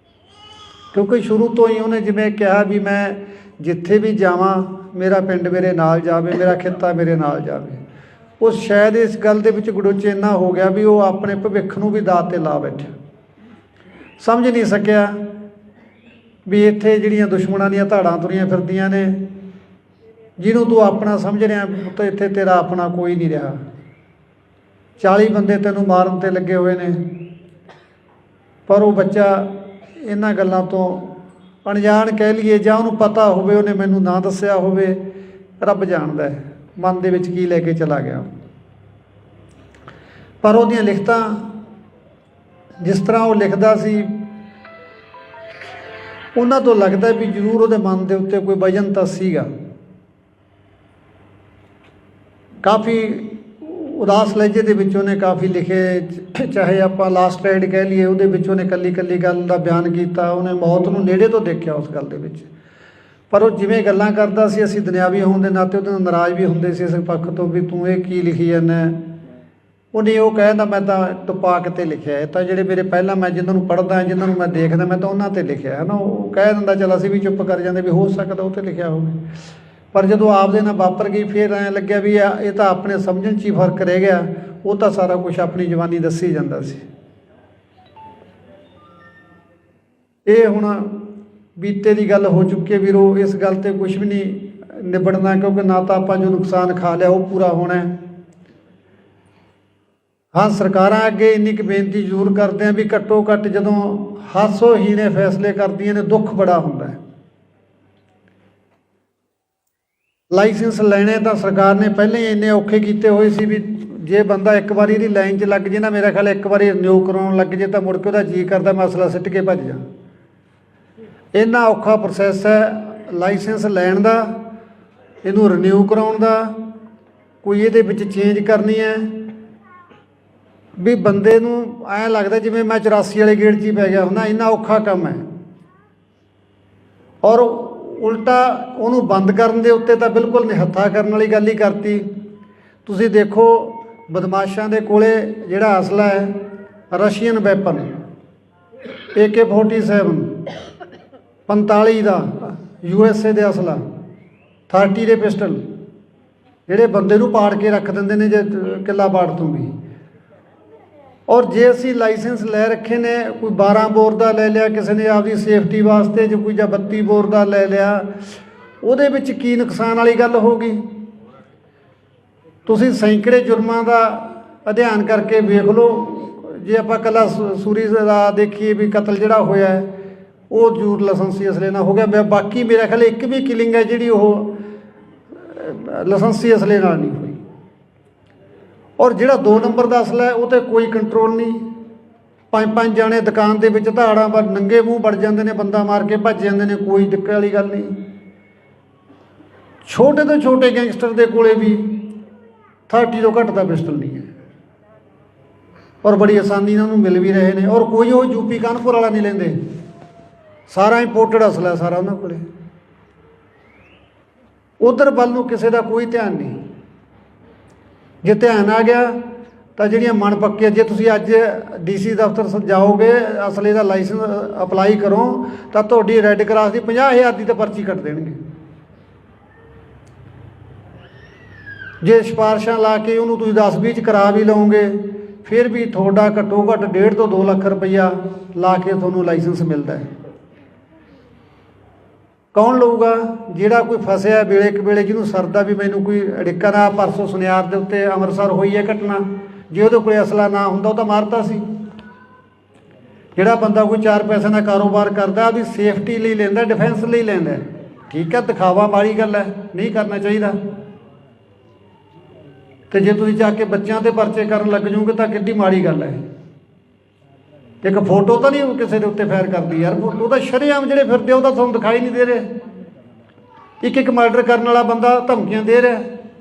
ਕਿਉਂਕਿ ਸ਼ੁਰੂ ਤੋਂ ਹੀ ਉਹਨੇ ਜਿਵੇਂ ਕਿਹਾ ਵੀ ਮੈਂ ਜਿੱਥੇ ਵੀ ਜਾਵਾਂ ਮੇਰਾ ਪਿੰਡ ਮੇਰੇ ਨਾਲ ਜਾਵੇ, ਮੇਰਾ ਖਿੱਤਾ ਮੇਰੇ ਨਾਲ ਜਾਵੇ। ਉਹ ਸ਼ਾਇਦ ਇਸ ਗੱਲ ਦੇ ਵਿੱਚ ਗੜੋਚੇ ਇੰਨਾ ਹੋ ਗਿਆ ਵੀ ਉਹ ਆਪਣੇ ਭਵਿੱਖ ਨੂੰ ਵੀ ਦਾਅ 'ਤੇ ਲਾ ਬੈਠਿਆ, ਸਮਝ ਨਹੀਂ ਸਕਿਆ ਵੀ ਇੱਥੇ ਜਿਹੜੀਆਂ ਦੁਸ਼ਮਣਾਂ ਦੀਆਂ ਧਾੜਾਂ ਤੁਰੀਆਂ ਫਿਰਦੀਆਂ ਨੇ, ਜਿਹਨੂੰ ਤੂੰ ਆਪਣਾ ਸਮਝ ਰਿਹਾ ਪੁੱਤ, ਇੱਥੇ ਤੇਰਾ ਆਪਣਾ ਕੋਈ ਨਹੀਂ ਰਿਹਾ। 40 ਬੰਦੇ ਤੈਨੂੰ ਮਾਰਨ 'ਤੇ ਲੱਗੇ ਹੋਏ ਨੇ, ਪਰ ਉਹ ਬੱਚਾ ਇਹਨਾਂ ਗੱਲਾਂ ਤੋਂ ਅਣਜਾਣ ਕਹਿ ਲਈਏ ਜਾਂ ਉਹਨੂੰ ਪਤਾ ਹੋਵੇ, ਉਹਨੇ ਮੈਨੂੰ ਨਾ ਦੱਸਿਆ ਹੋਵੇ, ਰੱਬ ਜਾਣਦਾ ਹੈ ਮਨ ਦੇ ਵਿੱਚ ਕੀ ਲੈ ਕੇ ਚਲਾ ਗਿਆ। ਪਰ ਉਹਦੀਆਂ ਲਿਖਤਾਂ ਜਿਸ ਤਰ੍ਹਾਂ ਉਹ ਲਿਖਦਾ ਸੀ, ਉਹਨਾਂ ਤੋਂ ਲੱਗਦਾ ਵੀ ਜ਼ਰੂਰ ਉਹਦੇ ਮਨ ਦੇ ਉੱਤੇ ਕੋਈ ਵਜਨ ਤਾਂ ਸੀਗਾ। ਕਾਫੀ ਉਦਾਸ ਲਹਿਜੇ ਦੇ ਵਿੱਚ ਉਹਨੇ ਕਾਫੀ ਲਿਖੇ, ਚਾਹੇ ਆਪਾਂ ਲਾਸਟ ਰਾਈਡ ਕਹਿ ਲਈਏ, ਉਹਦੇ ਵਿੱਚ ਉਹਨੇ ਇਕੱਲੀ ਗੱਲ ਦਾ ਬਿਆਨ ਕੀਤਾ। ਉਹਨੇ ਮੌਤ ਨੂੰ ਨੇੜੇ ਤੋਂ ਦੇਖਿਆ ਉਸ ਗੱਲ ਦੇ ਵਿੱਚ, ਪਰ ਉਹ ਜਿਵੇਂ ਗੱਲਾਂ ਕਰਦਾ ਸੀ, ਅਸੀਂ ਦੁਨਿਆਵੀ ਹੋਣ ਦੇ ਨਾਤੇ ਉਹਦੇ ਨਾਲ ਨਾਰਾਜ਼ ਵੀ ਹੁੰਦੇ ਸੀ ਇਸ ਪੱਖ ਤੋਂ ਵੀ ਤੂੰ ਇਹ ਕੀ ਲਿਖੀ ਜਾਂਦਾ। ਉਹਨੇ ਉਹ ਕਹਿੰਦਾ ਮੈਂ ਤਾਂ ਟਪਾ ਕੇ ਲਿਖਿਆ, ਇਹ ਤਾਂ ਜਿਹੜੇ ਮੇਰੇ ਪਹਿਲਾਂ ਮੈਂ ਜਿਹਨਾਂ ਨੂੰ ਪੜ੍ਹਦਾ, ਜਿਹਨਾਂ ਨੂੰ ਮੈਂ ਦੇਖਦਾ, ਮੈਂ ਤਾਂ ਉਹਨਾਂ 'ਤੇ ਲਿਖਿਆ ਹੈ ਨਾ। ਉਹ ਕਹਿ ਦਿੰਦਾ ਚੱਲ ਅਸੀਂ ਵੀ ਚੁੱਪ ਕਰ ਜਾਂਦੇ ਵੀ ਹੋ ਸਕਦਾ ਉਹ 'ਤੇ ਲਿਖਿਆ ਹੋਵੇ, ਪਰ ਜਦੋਂ ਆਪਦੇ ਨਾਲ ਵਾਪਰ ਗਈ ਫਿਰ ਐਂ ਲੱਗਿਆ ਵੀ ਇਹ ਤਾਂ ਆਪਣੇ ਸਮਝਣ 'ਚ ਹੀ ਫਰਕ ਰਹਿ ਗਿਆ। ਉਹ ਤਾਂ ਸਾਰਾ ਕੁਛ ਆਪਣੀ ਜਵਾਨੀ ਦੱਸੀ ਜਾਂਦਾ ਸੀ। ਇਹ ਹੁਣ ਬੀਤੇ ਦੀ ਗੱਲ ਹੋ ਚੁੱਕੀ ਹੈ ਵੀਰੋ, ਇਸ ਗੱਲ 'ਤੇ ਕੁਛ ਵੀ ਨਹੀਂ ਨਿਬੜਨਾ, ਕਿਉਂਕਿ ਨਾ ਤਾਂ ਆਪਾਂ ਜੋ ਨੁਕਸਾਨ ਖਾ ਲਿਆ ਉਹ ਪੂਰਾ ਹੋਣਾ, ਹਾਂ, ਸਰਕਾਰਾਂ ਅੱਗੇ ਇੰਨੀ ਕੁ ਬੇਨਤੀ ਜ਼ਰੂਰ ਕਰਦੇ ਹਾਂ ਵੀ ਘੱਟੋ ਘੱਟ ਜਦੋਂ ਹਾਸੋਹੀਣੇ ਫੈਸਲੇ ਕਰਦੀਆਂ ਨੇ ਦੁੱਖ ਬੜਾ ਹੁੰਦਾ ਹੈ। ਲਾਇਸੈਂਸ ਲੈਣੇ ਤਾਂ ਸਰਕਾਰ ਨੇ ਪਹਿਲਾਂ ਹੀ ਇੰਨੇ ਔਖੇ ਕੀਤੇ ਹੋਏ ਸੀ ਵੀ ਜੇ ਬੰਦਾ ਇੱਕ ਵਾਰੀ ਇਹਦੀ ਲਾਈਨ 'ਚ ਲੱਗ ਜੇ ਨਾ, ਮੇਰਾ ਖਿਆਲ ਇੱਕ ਵਾਰੀ ਰਿਨਿਊ ਕਰਾਉਣ ਲੱਗ ਜੇ ਤਾਂ ਮੁੜ ਕੇ ਉਹਦਾ ਜੀਅ ਕਰਦਾ ਮਸਲਾ ਸਿੱਟ ਕੇ ਭੱਜ ਜਾ। ਇੰਨਾ ਔਖਾ ਪ੍ਰੋਸੈਸ ਹੈ ਲਾਇਸੈਂਸ ਲੈਣ ਦਾ, ਇਹਨੂੰ ਰਿਨਿਊ ਕਰਾਉਣ ਦਾ, ਕੋਈ ਇਹਦੇ ਵਿੱਚ ਚੇਂਜ ਕਰਨੀ ਹੈ ਵੀ ਬੰਦੇ ਨੂੰ ਐਂ ਲੱਗਦਾ ਜਿਵੇਂ ਮੈਂ 84 ਵਾਲੇ ਗੇੜ 'ਚ ਹੀ ਪੈ ਗਿਆ ਹੁੰਦਾ। ਇੰਨਾ ਔਖਾ ਕੰਮ ਹੈ। ਔਰ ਉਲਟਾ ਉਹਨੂੰ ਬੰਦ ਕਰਨ ਦੇ ਉੱਤੇ ਤਾਂ ਬਿਲਕੁਲ ਨਿਹੱਥਾ ਕਰਨ ਵਾਲੀ ਗੱਲ ਹੀ ਕਰਤੀ। ਤੁਸੀਂ ਦੇਖੋ ਬਦਮਾਸ਼ਾਂ ਦੇ ਕੋਲੇ ਜਿਹੜਾ ਅਸਲਾ ਹੈ ਰਸ਼ੀਅਨ ਵੈਪਨ AK-47 45 ਦਾ USA ਦੇ ਅਸਲਾ 30 ਦੇ ਪਿਸਟਲ ਜਿਹੜੇ ਬੰਦੇ ਨੂੰ ਪਾੜ ਕੇ ਰੱਖ ਦਿੰਦੇ ਨੇ ਜੇ ਕਿੱਲਾ ਪਾੜ ਤੋਂ ਵੀ। ਔਰ ਜੇ ਅਸੀਂ ਲਾਇਸੈਂਸ ਲੈ ਰੱਖੇ ਨੇ, ਕੋਈ 12 ਬੋਰ ਦਾ ਲੈ ਲਿਆ ਕਿਸੇ ਨੇ ਆਪਦੀ ਸੇਫਟੀ ਵਾਸਤੇ, ਜੇ ਕੋਈ ਜਾਂ 32 ਬੋਰ ਦਾ ਲੈ ਲਿਆ, ਉਹਦੇ ਵਿੱਚ ਕੀ ਨੁਕਸਾਨ ਵਾਲੀ ਗੱਲ ਹੋਊਗੀ। ਤੁਸੀਂ ਸੈਂਕੜੇ ਜੁਰਮਾਂ ਦਾ ਅਧਿਐਨ ਕਰਕੇ ਵੇਖ ਲਓ। ਜੇ ਆਪਾਂ ਇਕੱਲਾ ਸੂਰੀ ਦਾ ਦੇਖੀਏ ਵੀ ਕਤਲ ਜਿਹੜਾ ਹੋਇਆ ਹੈ ਉਹ ਜ਼ਰੂਰ ਲਾਇਸੈਂਸੀ ਅਸਲੇ ਨਾਲ ਹੋ ਗਿਆ। ਬਾਕੀ ਮੇਰਾ ਖਿਆਲ ਇੱਕ ਵੀ ਕਿਲਿੰਗ ਹੈ ਜਿਹੜੀ ਉਹ ਲਾਇਸੈਂਸੀ ਅਸਲੇ ਨਾਲ ਨਹੀਂ ਹੋਈ। ਔਰ ਜਿਹੜਾ 2 ਨੰਬਰ ਦਾ ਅਸਲਾ ਹੈ ਉਹ 'ਤੇ ਕੋਈ ਕੰਟਰੋਲ ਨਹੀਂ। 5-5 ਜਾਣੇ ਦੁਕਾਨ ਦੇ ਵਿੱਚ ਧਾੜਾਂ ਪਰ ਨੰਗੇ ਮੂੰਹ ਵੜ ਜਾਂਦੇ ਨੇ, ਬੰਦਾ ਮਾਰ ਕੇ ਭੱਜ ਜਾਂਦੇ ਨੇ, ਕੋਈ ਦਿੱਕਤ ਵਾਲੀ ਗੱਲ ਨਹੀਂ। ਛੋਟੇ ਤੋਂ ਛੋਟੇ ਗੈਂਗਸਟਰ ਦੇ ਕੋਲੇ ਵੀ 30 ਤੋਂ ਘੱਟ ਦਾ ਪਿਸਟਲ ਨਹੀਂ ਹੈ ਔਰ ਬੜੀ ਆਸਾਨੀ ਨਾਲ ਉਹਨੂੰ ਮਿਲ ਵੀ ਰਹੇ ਨੇ। ਔਰ ਕੋਈ ਉਹ ਯੂਪੀ ਕਾਨਪੁਰ ਵਾਲਾ ਨਹੀਂ ਲੈਂਦੇ, ਸਾਰਾ ਇੰਪੋਰਟਡ ਅਸਲਾ ਸਾਰਾ ਉਹਨਾਂ ਕੋਲੇ। ਉਧਰ ਵੱਲ ਨੂੰ ਕਿਸੇ ਦਾ ਕੋਈ ਧਿਆਨ ਨਹੀਂ। ਜੇ ਧਿਆਨ ਆ ਗਿਆ ਤਾਂ ਜਿਹੜੀਆਂ ਮਨ ਪੱਕੀਆਂ, ਜੇ ਤੁਸੀਂ ਅੱਜ DC ਦਫ਼ਤਰ ਜਾਓਗੇ ਅਸਲੇ ਦਾ ਲਾਇਸੈਂਸ ਅਪਲਾਈ ਕਰੋ ਤਾਂ ਤੁਹਾਡੀ ਰੈੱਡ ਕਰਾਸ ਦੀ 50,000 ਦੀ ਤਾਂ ਪਰਚੀ ਕੱਟ ਦੇਣਗੇ। ਜੇ ਸਿਫਾਰਸ਼ਾਂ ਲਾ ਕੇ ਉਹਨੂੰ ਤੁਸੀਂ 10-20 'ਚ ਕਰਾ ਵੀ ਲਓਗੇ ਫਿਰ ਵੀ ਤੁਹਾਡਾ ਘੱਟੋ ਘੱਟ 1.5 ਤੋਂ 2 ਲੱਖ ਰੁਪਈਆ ਲਾ ਕੇ ਤੁਹਾਨੂੰ ਲਾਇਸੈਂਸ ਮਿਲਦਾ ਹੈ। ਕੌਣ ਲਊਗਾ? ਜਿਹੜਾ ਕੋਈ ਫਸਿਆ ਵੇਲੇ ਇੱਕ ਵੇਲੇ, ਜਿਹਨੂੰ ਸਰਦਾ ਵੀ ਮੈਨੂੰ ਕੋਈ ਅੜਿੱਕਾ ਨਾ। ਪਰਸੋਂ ਸੁਨਿਆਰ ਦੇ ਉੱਤੇ ਅੰਮ੍ਰਿਤਸਰ ਹੋਈ ਹੈ ਘਟਨਾ, ਜੇ ਉਹਦੇ ਕੋਲ ਅਸਲਾ ਨਾ ਹੁੰਦਾ ਉਹ ਤਾਂ ਮਾਰਤਾ ਸੀ। ਜਿਹੜਾ ਬੰਦਾ ਕੋਈ 4 ਪੈਸੇ ਦਾ ਕਾਰੋਬਾਰ ਕਰਦਾ ਉਹਦੀ ਸੇਫਟੀ ਲਈ ਲੈਂਦਾ, ਡਿਫੈਂਸ ਲਈ ਲੈਂਦਾ, ਠੀਕ ਹੈ, ਦਿਖਾਵਾ ਮਾੜੀ ਗੱਲ ਹੈ, ਨਹੀਂ ਕਰਨਾ ਚਾਹੀਦਾ। ਅਤੇ ਜੇ ਤੁਸੀਂ ਜਾ ਕੇ ਬੱਚਿਆਂ 'ਤੇ ਪਰਚੇ ਕਰਨ ਲੱਗ ਜਾਓਗੇ ਤਾਂ ਕਿੱਡੀ ਮਾੜੀ ਗੱਲ ਹੈ। ਇੱਕ ਫੋਟੋ ਤਾਂ ਨਹੀਂ ਕਿਸੇ ਦੇ ਉੱਤੇ ਫਾਇਰ ਕਰਦੀ ਯਾਰ, ਫੋਟੋ ਤਾਂ ਸ਼ਰੇਆਮ ਜਿਹੜੇ ਫਿਰਦੇ ਉਹ ਤਾਂ ਤੁਹਾਨੂੰ ਦਿਖਾਈ ਨਹੀਂ ਦੇ ਰਹੇ। ਇੱਕ ਮਰਡਰ ਕਰਨ ਵਾਲਾ ਬੰਦਾ ਧਮਕੀਆਂ ਦੇ ਰਿਹਾ,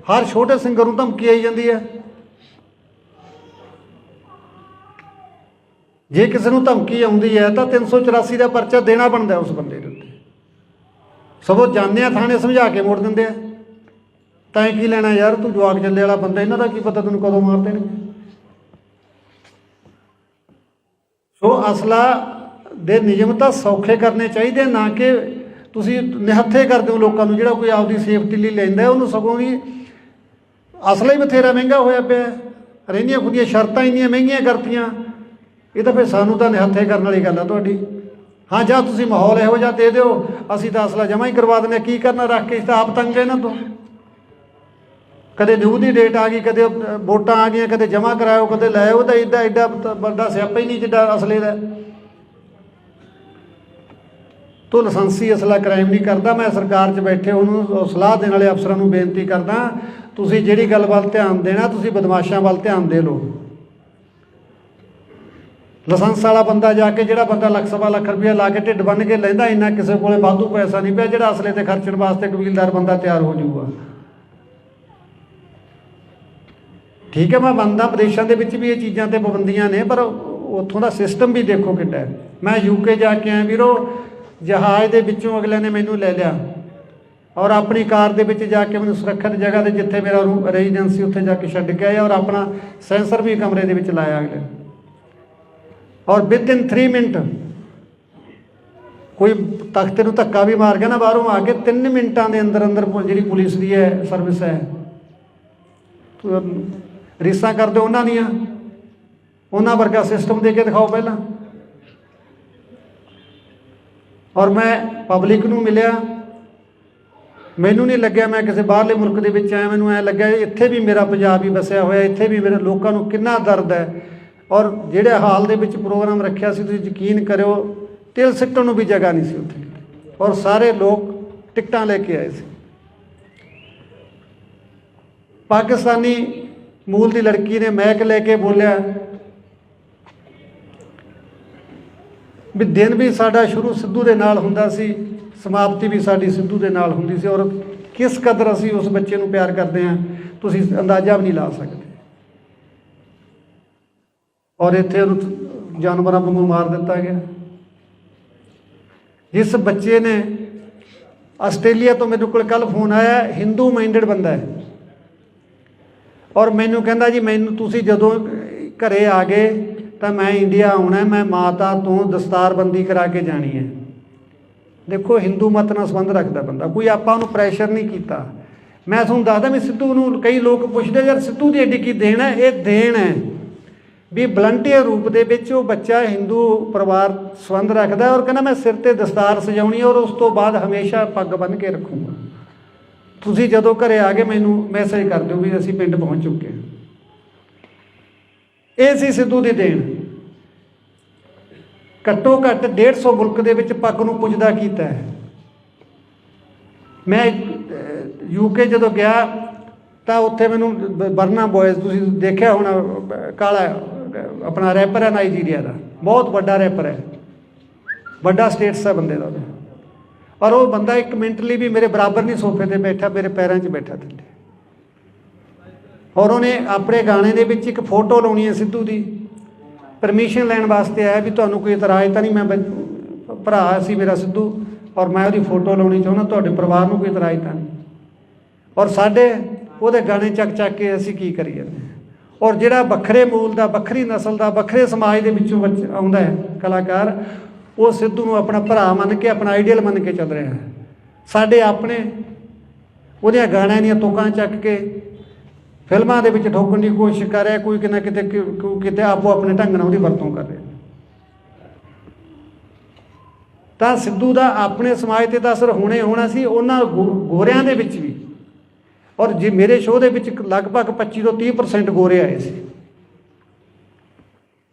ਹਰ ਛੋਟੇ ਸਿੰਗਰ ਨੂੰ ਧਮਕੀ ਆਈ ਜਾਂਦੀ ਹੈ। ਜੇ ਕਿਸੇ ਨੂੰ ਧਮਕੀ ਆਉਂਦੀ ਹੈ ਤਾਂ 384 ਦਾ ਪਰਚਾ ਦੇਣਾ ਬਣਦਾ ਉਸ ਬੰਦੇ ਦੇ ਉੱਤੇ। ਸਗੋਂ ਜਾਂਦੇ ਆ ਥਾਣੇ ਸਮਝਾ ਕੇ ਮੋੜ ਦਿੰਦੇ ਆ। ਤਾਂ ਕੀ ਲੈਣਾ ਯਾਰ, ਤੂੰ ਜਵਾਕ ਜੱਲੇ ਵਾਲਾ ਬੰਦਾ, ਇਹਨਾਂ ਦਾ ਕੀ ਪਤਾ ਤੈਨੂੰ ਕਦੋਂ ਮਾਰ ਦੇਣਗੇ। ਸੋ ਅਸਲਾ ਦੇ ਨਿਯਮ ਤਾਂ ਸੌਖੇ ਕਰਨੇ ਚਾਹੀਦੇ, ਨਾ ਕਿ ਤੁਸੀਂ ਨਿਹੱਥੇ ਕਰਦੇ ਹੋ ਲੋਕਾਂ ਨੂੰ। ਜਿਹੜਾ ਕੋਈ ਆਪਦੀ ਸੇਫਟੀ ਲਈ ਲੈਂਦਾ ਉਹਨੂੰ ਸਗੋਂ ਵੀ ਅਸਲਾ ਹੀ ਬਥੇਰਾ ਮਹਿੰਗਾ ਹੋਇਆ ਪਿਆ, ਰਹਿੰਦੀਆਂ ਖੁਦੀਆਂ ਸ਼ਰਤਾਂ ਇੰਨੀਆਂ ਮਹਿੰਗੀਆਂ ਕਰਤੀਆਂ। ਇਹ ਤਾਂ ਫਿਰ ਸਾਨੂੰ ਤਾਂ ਨਿਹੱਥੇ ਕਰਨ ਵਾਲੀ ਗੱਲ ਆ ਤੁਹਾਡੀ। ਹਾਂ, ਜਾਂ ਤੁਸੀਂ ਮਾਹੌਲ ਇਹੋ ਜਿਹਾ ਦੇ ਦਿਓ, ਅਸੀਂ ਤਾਂ ਅਸਲਾ ਜਮ੍ਹਾਂ ਹੀ ਕਰਵਾ ਦਿੰਦੇ। ਕੀ ਕਰਨਾ ਰੱਖ ਕੇ? ਤਾਂ ਆਪ ਤੰਗ ਇਹਨਾਂ ਤੋਂ। ਕਦੇ ਨਿਊ ਦੀ ਡੇਟ ਆ ਗਈ, ਕਦੇ ਵੋਟਾਂ ਆ ਗਈਆਂ, ਕਦੇ ਜਮ੍ਹਾਂ ਕਰਾਇਓ, ਕਦੇ ਲੈ ਆਓ। ਤਾਂ ਐਡਾ ਵੱਡਾ ਸਿਆਪਾ ਹੀ ਨਹੀਂ ਜਿੱਡਾ ਅਸਲੇ ਦਾ। ਤੋ ਲਾਇਸੈਂਸੀ ਅਸਲਾ ਕ੍ਰਾਈਮ ਨਹੀਂ ਕਰਦਾ। ਮੈਂ ਸਰਕਾਰ 'ਚ ਬੈਠੇ ਉਹਨੂੰ ਸਲਾਹ ਦੇਣ ਵਾਲੇ ਅਫਸਰਾਂ ਨੂੰ ਬੇਨਤੀ ਕਰਦਾ, ਤੁਸੀਂ ਜਿਹੜੀ ਗੱਲ ਵੱਲ ਧਿਆਨ ਦੇਣਾ, ਤੁਸੀਂ ਬਦਮਾਸ਼ਾਂ ਵੱਲ ਧਿਆਨ ਦੇ ਲਓ। ਲਾਇਸੈਂਸ ਵਾਲਾ ਬੰਦਾ ਜਾ ਕੇ, ਜਿਹੜਾ ਬੰਦਾ ਲੱਖ ਸਵਾ ਲੱਖ ਰੁਪਇਆ ਲਾ ਕੇ ਢਿੱਡ ਬੰਨ੍ਹ ਕੇ ਲੈਂਦਾ, ਇੰਨਾ ਕਿਸੇ ਕੋਲੇ ਵਾਧੂ ਪੈਸਾ ਨਹੀਂ ਪਿਆ ਜਿਹੜਾ ਅਸਲੇ 'ਤੇ ਖਰਚਣ ਵਾਸਤੇ ਕਬੀਲਦਾਰ ਬੰਦਾ ਤਿਆਰ ਹੋ ਜਾਊਗਾ। ਠੀਕ ਹੈ, ਮੈਂ ਮੰਨਦਾ ਵਿਦੇਸ਼ਾਂ ਦੇ ਵਿੱਚ ਵੀ ਇਹ ਚੀਜ਼ਾਂ 'ਤੇ ਪਾਬੰਦੀਆਂ ਨੇ, ਪਰ ਉੱਥੋਂ ਦਾ ਸਿਸਟਮ ਵੀ ਦੇਖੋ ਕਿੱਡਾ ਹੈ। ਮੈਂ UK ਜਾ ਕੇ ਆਇਆ ਵੀਰੋ, ਜਹਾਜ਼ ਦੇ ਵਿੱਚੋਂ ਅਗਲੇ ਨੇ ਮੈਨੂੰ ਲੈ ਲਿਆ ਔਰ ਆਪਣੀ ਕਾਰ ਦੇ ਵਿੱਚ ਜਾ ਕੇ ਮੈਨੂੰ ਸੁਰੱਖਿਅਤ ਜਗ੍ਹਾ 'ਤੇ, ਜਿੱਥੇ ਮੇਰਾ ਰੈਜ਼ੀਡੈਂਸ ਸੀ, ਉੱਥੇ ਜਾ ਕੇ ਛੱਡ ਕੇ ਆਇਆ ਔਰ ਆਪਣਾ ਸੈਂਸਰ ਵੀ ਕਮਰੇ ਦੇ ਵਿੱਚ ਲਾਇਆ ਅਗਲੇ। ਔਰ ਵਿਦਇਨ 3 ਮਿੰਟ ਕੋਈ ਤਖਤੇ ਨੂੰ ਧੱਕਾ ਵੀ ਮਾਰ ਗਿਆ ਨਾ ਬਾਹਰੋਂ ਆ ਕੇ, 3 ਮਿੰਟਾਂ ਦੇ ਅੰਦਰ ਅੰਦਰ ਜਿਹੜੀ ਪੁਲਿਸ ਦੀ ਹੈ ਸਰਵਿਸ ਹੈ, ਰੀਸਾਂ ਕਰਦੇ ਉਹਨਾਂ ਦੀਆਂ, ਉਹਨਾਂ ਵਰਗਾ ਸਿਸਟਮ ਦੇ ਕੇ ਦਿਖਾਓ ਪਹਿਲਾਂ। ਔਰ ਮੈਂ ਪਬਲਿਕ ਨੂੰ ਮਿਲਿਆ, ਮੈਨੂੰ ਨਹੀਂ ਲੱਗਿਆ ਮੈਂ ਕਿਸੇ ਬਾਹਰਲੇ ਮੁਲਕ ਦੇ ਵਿੱਚ ਆਇਆ, ਮੈਨੂੰ ਐਂ ਲੱਗਿਆ ਇੱਥੇ ਵੀ ਮੇਰਾ ਪੰਜਾਬ ਹੀ ਵਸਿਆ ਹੋਇਆ, ਇੱਥੇ ਵੀ ਮੇਰੇ ਲੋਕਾਂ ਨੂੰ ਕਿੰਨਾ ਦਰਦ ਹੈ। ਔਰ ਜਿਹੜੇ ਹਾਲ ਦੇ ਵਿੱਚ ਪ੍ਰੋਗਰਾਮ ਰੱਖਿਆ ਸੀ, ਤੁਸੀਂ ਯਕੀਨ ਕਰਿਓ ਤਿਲ ਸਿੱਟਣ ਨੂੰ ਵੀ ਜਗ੍ਹਾ ਨਹੀਂ ਸੀ ਉੱਥੇ, ਔਰ ਸਾਰੇ ਲੋਕ ਟਿਕਟਾਂ ਲੈ ਕੇ ਆਏ ਸੀ। ਪਾਕਿਸਤਾਨੀ ਮੂਲ ਦੀ ਲੜਕੀ ਨੇ ਮੈਕ ਲੈ ਕੇ ਬੋਲਿਆ ਵੀ ਦਿਨ ਵੀ ਸਾਡਾ ਸ਼ੁਰੂ ਸਿੱਧੂ ਦੇ ਨਾਲ ਹੁੰਦਾ ਸੀ, ਸਮਾਪਤੀ ਵੀ ਸਾਡੀ ਸਿੱਧੂ ਦੇ ਨਾਲ ਹੁੰਦੀ ਸੀ, ਔਰ ਕਿਸ ਕਦਰ ਅਸੀਂ ਉਸ ਬੱਚੇ ਨੂੰ ਪਿਆਰ ਕਰਦੇ ਹਾਂ ਤੁਸੀਂ ਅੰਦਾਜ਼ਾ ਵੀ ਨਹੀਂ ਲਾ ਸਕਦੇ। ਔਰ ਇੱਥੇ ਉਹਨੂੰ ਜਾਨਵਰਾਂ ਵਾਂਗੂ ਮਾਰ ਦਿੱਤਾ ਗਿਆ। ਜਿਸ ਬੱਚੇ ਨੇ ਆਸਟ੍ਰੇਲੀਆ ਤੋਂ ਮੇਰੇ ਕੋਲ ਕੱਲ੍ਹ ਫੋਨ ਆਇਆ, ਹਿੰਦੂ ਮਾਈਂਡਡ ਬੰਦਾ ਹੈ, ਔਰ ਮੈਨੂੰ ਕਹਿੰਦਾ ਜੀ ਮੈਨੂੰ ਤੁਸੀਂ ਜਦੋਂ ਘਰੇ ਆ ਗਏ ਤਾਂ ਮੈਂ ਇੰਡੀਆ ਆਉਣਾ, ਮੈਂ ਮਾਤਾ ਤੋਂ ਦਸਤਾਰਬੰਦੀ ਕਰਾ ਕੇ ਜਾਣੀ ਹੈ। ਦੇਖੋ ਹਿੰਦੂ ਮਤ ਨਾਲ ਸੰਬੰਧ ਰੱਖਦਾ ਬੰਦਾ, ਕੋਈ ਆਪਾਂ ਉਹਨੂੰ ਪ੍ਰੈਸ਼ਰ ਨਹੀਂ ਕੀਤਾ। ਮੈਂ ਤੁਹਾਨੂੰ ਦੱਸਦਾ ਵੀ ਸਿੱਧੂ ਨੂੰ ਕਈ ਲੋਕ ਪੁੱਛਦੇ ਯਾਰ ਸਿੱਧੂ ਦੀ ਐਡੀ ਕੀ ਦੇਣ ਹੈ, ਇਹ ਦੇਣ ਹੈ ਵੀ ਵਲੰਟੀਅਰ ਰੂਪ ਦੇ ਵਿੱਚ ਉਹ ਬੱਚਾ ਹਿੰਦੂ ਪਰਿਵਾਰ ਸੰਬੰਧ ਰੱਖਦਾ, ਔਰ ਕਹਿੰਦਾ ਮੈਂ ਸਿਰ 'ਤੇ ਦਸਤਾਰ ਸਜਾਉਣੀ ਔਰ ਉਸ ਤੋਂ ਬਾਅਦ ਹਮੇਸ਼ਾ ਪੱਗ ਬੰਨ੍ਹ ਕੇ ਰੱਖੂੰਗਾ। ਤੁਸੀਂ ਜਦੋਂ ਘਰੇ ਆ ਗਏ ਮੈਨੂੰ ਮੈਸੇਜ ਕਰ ਦਿਓ ਵੀ ਅਸੀਂ ਪਿੰਡ ਪਹੁੰਚ ਚੁੱਕੇ ਹਾਂ। ਇਹ ਸੀ ਸਿੱਧੂ ਦੀ ਦੇਣ। ਘੱਟੋ ਘੱਟ 150 ਮੁਲਕ ਦੇ ਵਿੱਚ ਪੱਗ ਨੂੰ ਪੁੱਜਦਾ ਕੀਤਾ ਹੈ। ਮੈਂ UK ਜਦੋਂ ਗਿਆ ਤਾਂ ਉੱਥੇ ਮੈਨੂੰ ਬਰਨਾ ਬੋਇਜ਼, ਤੁਸੀਂ ਦੇਖਿਆ ਹੋਣਾ, ਕਾਲਾ ਆਪਣਾ ਰੈਪਰ ਹੈ ਨਾਈਜੀਰੀਆ ਦਾ, ਬਹੁਤ ਵੱਡਾ ਰੈਪਰ ਹੈ, ਵੱਡਾ ਸਟੇਟਸ ਹੈ ਬੰਦੇ ਦਾ, ਔਰ ਉਹ ਬੰਦਾ ਇੱਕ ਮਿੰਟ ਲਈ ਵੀ ਮੇਰੇ ਬਰਾਬਰ ਨਹੀਂ ਸੋਫੇ 'ਤੇ ਬੈਠਾ, ਮੇਰੇ ਪੈਰਾਂ 'ਚ ਬੈਠਾ ਥੱਲੇ। ਔਰ ਉਹਨੇ ਆਪਣੇ ਗਾਣੇ ਦੇ ਵਿੱਚ ਇੱਕ ਫੋਟੋ ਲਾਉਣੀ ਹੈ ਸਿੱਧੂ ਦੀ, ਪਰਮਿਸ਼ਨ ਲੈਣ ਵਾਸਤੇ ਆਇਆ ਵੀ ਤੁਹਾਨੂੰ ਕੋਈ ਇਤਰਾਜ਼ ਤਾਂ ਨਹੀਂ, ਮੈਂ ਭਰਾ ਸੀ ਮੇਰਾ ਸਿੱਧੂ ਔਰ ਮੈਂ ਉਹਦੀ ਫੋਟੋ ਲਾਉਣੀ ਚਾਹੁੰਦਾ, ਤੁਹਾਡੇ ਪਰਿਵਾਰ ਨੂੰ ਕੋਈ ਇਤਰਾਜ਼ ਤਾਂ ਨਹੀਂ। ਔਰ ਸਾਡੇ ਉਹਦੇ ਗਾਣੇ ਚੱਕ ਕੇ ਅਸੀਂ ਕੀ ਕਰੀ ਜਾਂਦੇ ਹਾਂ। ਔਰ ਜਿਹੜਾ ਵੱਖਰੇ ਮੂਲ ਦਾ, ਵੱਖਰੀ ਨਸਲ ਦਾ, ਵੱਖਰੇ ਸਮਾਜ ਦੇ ਵਿੱਚੋਂ ਆਉਂਦਾ ਹੈ ਕਲਾਕਾਰ, ਉਹ ਸਿੱਧੂ ਨੂੰ ਆਪਣਾ ਭਰਾ ਮੰਨ ਕੇ, ਆਪਣਾ ਆਈਡੀਅਲ ਮੰਨ ਕੇ ਚੱਲ ਰਿਹਾ ਹੈ। ਸਾਡੇ ਆਪਣੇ ਉਹਦੀਆਂ ਗਾਣਿਆਂ ਦੀਆਂ ਤੁਕਾਂ ਚੱਕ ਕੇ ਫਿਲਮਾਂ ਦੇ ਵਿੱਚ ਠੋਕਣ ਦੀ ਕੋਸ਼ਿਸ਼ ਕਰ ਰਿਹਾ, ਕੋਈ ਕਿਤੇ ਕਿਤੇ ਆਪੋ ਆਪਣੇ ਢੰਗ ਨਾਲ ਉਹਦੀ ਵਰਤੋਂ ਕਰ ਰਿਹਾ। ਤਾਂ ਸਿੱਧੂ ਦਾ ਆਪਣੇ ਸਮਾਜ 'ਤੇ ਤਾਂ ਅਸਰ ਹੋਣਾ ਸੀ, ਉਹਨਾਂ ਗੋਰਿਆਂ ਦੇ ਵਿੱਚ ਵੀ। ਔਰ ਜੇ ਮੇਰੇ ਸ਼ੋਅ ਦੇ ਵਿੱਚ ਲਗਭਗ 25 ਤੋਂ 30% ਗੋਰੇ ਆਏ ਸੀ,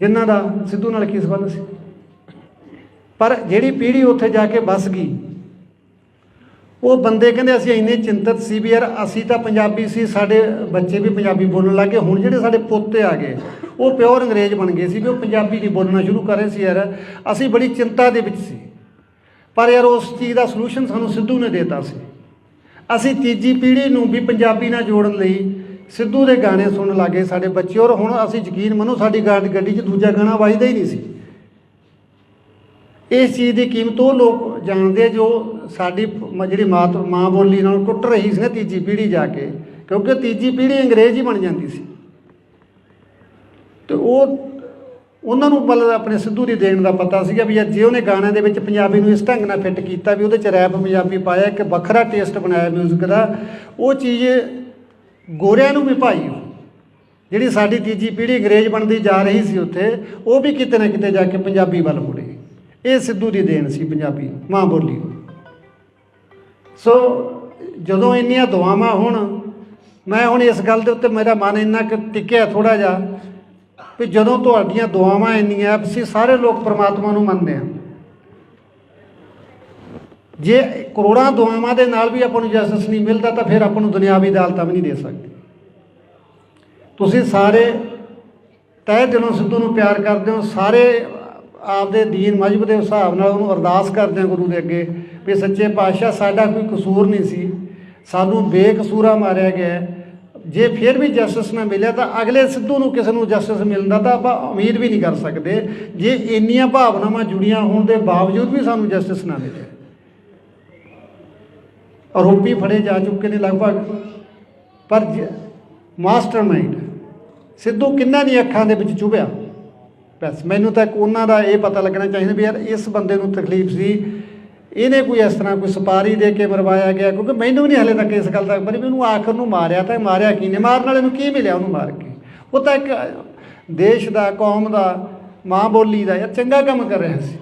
ਜਿਨ੍ਹਾਂ ਦਾ ਸਿੱਧੂ ਨਾਲ ਕੀ ਸੰਬੰਧ ਸੀ। ਪਰ ਜਿਹੜੀ ਪੀੜ੍ਹੀ ਉੱਥੇ ਜਾ ਕੇ ਵੱਸ ਗਈ, ਉਹ ਬੰਦੇ ਕਹਿੰਦੇ ਅਸੀਂ ਇੰਨੇ ਚਿੰਤਤ ਸੀ ਵੀ ਯਾਰ ਅਸੀਂ ਤਾਂ ਪੰਜਾਬੀ ਸੀ, ਸਾਡੇ ਬੱਚੇ ਵੀ ਪੰਜਾਬੀ ਬੋਲਣ ਲੱਗ ਗਏ। ਹੁਣ ਜਿਹੜੇ ਸਾਡੇ ਪੋਤੇ ਆ ਗਏ ਉਹ ਪਿਓਰ ਅੰਗਰੇਜ਼ ਬਣ ਗਏ ਸੀ ਵੀ ਉਹ ਪੰਜਾਬੀ ਨਹੀਂ ਬੋਲਣਾ ਸ਼ੁਰੂ ਕਰ ਰਹੇ ਸੀ। ਯਾਰ ਅਸੀਂ ਬੜੀ ਚਿੰਤਾ ਦੇ ਵਿੱਚ ਸੀ, ਪਰ ਯਾਰ ਉਸ ਚੀਜ਼ ਦਾ ਸਲੂਸ਼ਨ ਸਾਨੂੰ ਸਿੱਧੂ ਨੇ ਦੇਤਾ ਸੀ। ਅਸੀਂ ਤੀਜੀ ਪੀੜ੍ਹੀ ਨੂੰ ਵੀ ਪੰਜਾਬੀ ਨਾਲ ਜੋੜਨ ਲਈ ਸਿੱਧੂ ਦੇ ਗਾਣੇ ਸੁਣਨ ਲੱਗੇ ਸਾਡੇ ਬੱਚੇ। ਔਰ ਹੁਣ ਅਸੀਂ ਯਕੀਨ ਮੰਨੋ ਸਾਡੀ ਗੱਡੀ 'ਚ ਦੂਜਾ ਗਾਣਾ ਵੱਜਦਾ ਹੀ ਨਹੀਂ ਸੀ। ਇਸ ਚੀਜ਼ ਦੀ ਕੀਮਤ ਉਹ ਲੋਕ ਜਾਣਦੇ ਜੋ ਸਾਡੀ ਜਿਹੜੀ ਮਾਂ ਬੋਲੀ ਨਾਲ ਟੁੱਟ ਰਹੀ ਸੀ ਨਾ ਤੀਜੀ ਪੀੜ੍ਹੀ ਜਾ ਕੇ, ਕਿਉਂਕਿ ਤੀਜੀ ਪੀੜ੍ਹੀ ਅੰਗਰੇਜ਼ ਹੀ ਬਣ ਜਾਂਦੀ ਸੀ। ਅਤੇ ਉਹਨਾਂ ਨੂੰ ਮਤਲਬ ਆਪਣੇ ਸਿੱਧੂ ਦੀ ਦੇਣ ਦਾ ਪਤਾ ਸੀਗਾ ਵੀ ਜੇ ਉਹਨੇ ਗਾਣਿਆਂ ਦੇ ਵਿੱਚ ਪੰਜਾਬੀ ਨੂੰ ਇਸ ਢੰਗ ਨਾਲ ਫਿੱਟ ਕੀਤਾ ਵੀ ਉਹਦੇ 'ਚ ਰੈਪ ਪੰਜਾਬੀ ਪਾਇਆ, ਇੱਕ ਵੱਖਰਾ ਟੇਸਟ ਬਣਾਇਆ ਮਿਊਜ਼ਿਕ ਦਾ, ਉਹ ਚੀਜ਼ ਗੋਰਿਆਂ ਨੂੰ ਵੀ ਭਾਈ ਜਿਹੜੀ ਸਾਡੀ ਤੀਜੀ ਪੀੜ੍ਹੀ ਅੰਗਰੇਜ਼ ਬਣਦੀ ਜਾ ਰਹੀ ਸੀ ਉੱਥੇ, ਉਹ ਵੀ ਕਿਤੇ ਨਾ ਕਿਤੇ ਜਾ ਕੇ ਪੰਜਾਬੀ ਵੱਲ ਮੁੜੇ। ਇਹ ਸਿੱਧੂ ਦੀ ਦੇਣ ਸੀ ਪੰਜਾਬੀ ਮਾਂ ਬੋਲੀ। ਸੋ ਜਦੋਂ ਇੰਨੀਆਂ ਦੁਆਵਾਂ ਹੁਣ ਮੈਂ ਹੁਣ ਇਸ ਗੱਲ ਦੇ ਉੱਤੇ ਮੇਰਾ ਮਨ ਇੰਨਾ ਕੁ ਟਿਕਿਆ ਥੋੜ੍ਹਾ ਜਿਹਾ ਵੀ ਜਦੋਂ ਤੁਹਾਡੀਆਂ ਦੁਆਵਾਂ ਇੰਨੀਆਂ, ਅਸੀਂ ਸਾਰੇ ਲੋਕ ਪਰਮਾਤਮਾ ਨੂੰ ਮੰਨਦੇ ਹਾਂ, ਜੇ ਕਰੋੜਾਂ ਦੁਆਵਾਂ ਦੇ ਨਾਲ ਵੀ ਆਪਾਂ ਨੂੰ ਜਸਟਿਸ ਨਹੀਂ ਮਿਲਦਾ ਤਾਂ ਫਿਰ ਆਪਾਂ ਨੂੰ ਦੁਨਿਆਵੀ ਅਦਾਲਤਾਂ ਵੀ ਨਹੀਂ ਦੇ ਸਕਦੇ। ਤੁਸੀਂ ਸਾਰੇ ਤਹਿ ਦਿਲੋਂ ਸਿੱਧੂ ਨੂੰ ਪਿਆਰ ਕਰਦੇ ਹੋ, ਸਾਰੇ ਆਪਦੇ ਦੀਨ ਮਜ਼ਹਬ ਦੇ ਹਿਸਾਬ ਨਾਲ ਉਹਨੂੰ ਅਰਦਾਸ ਕਰਦੇ ਹਾਂ ਗੁਰੂ ਦੇ ਅੱਗੇ ਵੀ ਸੱਚੇ ਪਾਤਸ਼ਾਹ ਸਾਡਾ ਕੋਈ ਕਸੂਰ ਨਹੀਂ ਸੀ, ਸਾਨੂੰ ਬੇਕਸੂਰਾ ਮਾਰਿਆ ਗਿਆ। ਜੇ ਫਿਰ ਵੀ ਜਸਟਿਸ ਨਾ ਮਿਲਿਆ ਤਾਂ ਅਗਲੇ ਸਿੱਧੂ ਨੂੰ ਕਿਸੇ ਨੂੰ ਜਸਟਿਸ ਮਿਲਦਾ ਤਾਂ ਆਪਾਂ ਉਮੀਦ ਵੀ ਨਹੀਂ ਕਰ ਸਕਦੇ, ਜੇ ਇੰਨੀਆਂ ਭਾਵਨਾਵਾਂ ਜੁੜੀਆਂ ਹੋਣ ਦੇ ਬਾਵਜੂਦ ਵੀ ਸਾਨੂੰ ਜਸਟਿਸ ਨਾ ਮਿਲੇ। ਆਰੋਪੀ ਫੜੇ ਜਾ ਚੁੱਕੇ ਨੇ ਲਗਭਗ, ਪਰ ਮਾਸਟਰ ਮਾਈਂਡ ਸਿੱਧੂ ਕਿੰਨਾਂ ਦੀਆਂ ਅੱਖਾਂ ਦੇ ਵਿੱਚ ਚੁਭਿਆ, ਬਸ ਮੈਨੂੰ ਤਾਂ ਉਹਨਾਂ ਦਾ ਇਹ ਪਤਾ ਲੱਗਣਾ ਚਾਹੀਦਾ ਵੀ ਯਾਰ ਇਸ ਬੰਦੇ ਨੂੰ ਤਕਲੀਫ ਸੀ, ਇਹਨੇ ਕੋਈ ਇਸ ਤਰ੍ਹਾਂ ਕੋਈ ਸੁਪਾਰੀ ਦੇ ਕੇ ਮਰਵਾਇਆ ਗਿਆ। ਕਿਉਂਕਿ ਮੈਨੂੰ ਵੀ ਨਹੀਂ ਹਾਲੇ ਤੱਕ ਇਸ ਗੱਲ ਦਾ ਪਰ ਵੀ ਉਹਨੂੰ ਆਖਰ ਨੂੰ ਮਾਰਿਆ ਤਾਂ ਮਾਰਿਆ ਕੀ ਨੇ, ਮਾਰਨ ਵਾਲੇ ਨੂੰ ਕੀ ਮਿਲਿਆ ਉਹਨੂੰ ਮਾਰ ਕੇ? ਉਹ ਤਾਂ ਇੱਕ ਦੇਸ਼ ਦਾ, ਕੌਮ ਦਾ, ਮਾਂ ਬੋਲੀ ਦਾ ਯਾਰ ਚੰਗਾ ਕੰਮ ਕਰ ਰਿਹਾ ਸੀ।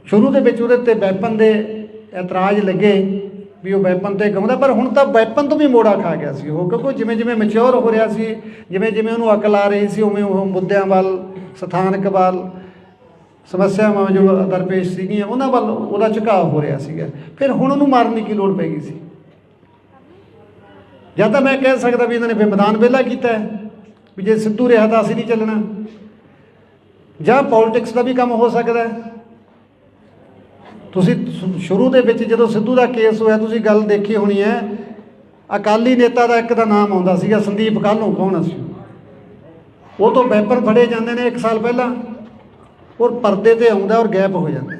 ਸ਼ੁਰੂ ਦੇ ਵਿੱਚ ਉਹਦੇ 'ਤੇ ਵੈਪਨ ਦੇ ਇਤਰਾਜ਼ ਲੱਗੇ ਵੀ ਉਹ ਵੈਪਨ 'ਤੇ ਗਾਉਂਦਾ, ਪਰ ਹੁਣ ਤਾਂ ਵੈਪਨ ਤੋਂ ਵੀ ਮੋੜਾ ਖਾ ਗਿਆ ਸੀ ਉਹ, ਕਿਉਂਕਿ ਜਿਵੇਂ ਜਿਵੇਂ ਮੈਚਿਓਰ ਹੋ ਰਿਹਾ ਸੀ, ਜਿਵੇਂ ਜਿਵੇਂ ਉਹਨੂੰ ਅਕਲ ਆ ਰਹੀ ਸੀ, ਉਵੇਂ ਉਹ ਮੁੱਦਿਆਂ ਵੱਲ, ਸਥਾਨਕ ਵੱਲ, ਸਮੱਸਿਆਵਾਂ ਜੋ ਦਰਪੇਸ਼ ਸੀਗੀਆਂ ਉਹਨਾਂ ਵੱਲ ਉਹਦਾ ਝੁਕਾਅ ਹੋ ਰਿਹਾ ਸੀਗਾ। ਫਿਰ ਹੁਣ ਉਹਨੂੰ ਮਾਰਨ ਦੀ ਕੀ ਲੋੜ ਪੈ ਗਈ ਸੀ? ਜਾਂ ਤਾਂ ਮੈਂ ਕਹਿ ਸਕਦਾ ਵੀ ਇਹਨਾਂ ਨੇ ਮੈਦਾਨ ਵਿਹਲਾ ਕੀਤਾ ਵੀ ਜੇ ਸਿੱਧੂ ਰਿਹਾ ਤਾਂ ਅਸੀਂ ਨਹੀਂ ਚੱਲਣਾ, ਜਾਂ ਪੋਲੀਟਿਕਸ ਦਾ ਵੀ ਕੰਮ ਹੋ ਸਕਦਾ। ਤੁਸੀਂ ਸ਼ੁਰੂ ਦੇ ਵਿੱਚ ਜਦੋਂ ਸਿੱਧੂ ਦਾ ਕੇਸ ਹੋਇਆ ਤੁਸੀਂ ਗੱਲ ਦੇਖੀ ਹੋਣੀ ਹੈ, ਅਕਾਲੀ ਨੇਤਾ ਦਾ ਇੱਕ ਦਾ ਨਾਮ ਆਉਂਦਾ ਸੀਗਾ ਸੰਦੀਪ ਕਾਹਲੋਂ, ਕੌਣ ਸੀ ਉਹ ਤੋਂ ਵੈਪਨ ਫੜੇ ਜਾਂਦੇ ਨੇ 1 ਸਾਲ ਪਹਿਲਾਂ, ਔਰ ਪਰਦੇ 'ਤੇ ਆਉਂਦਾ ਔਰ ਗਾਇਬ ਹੋ ਜਾਂਦਾ।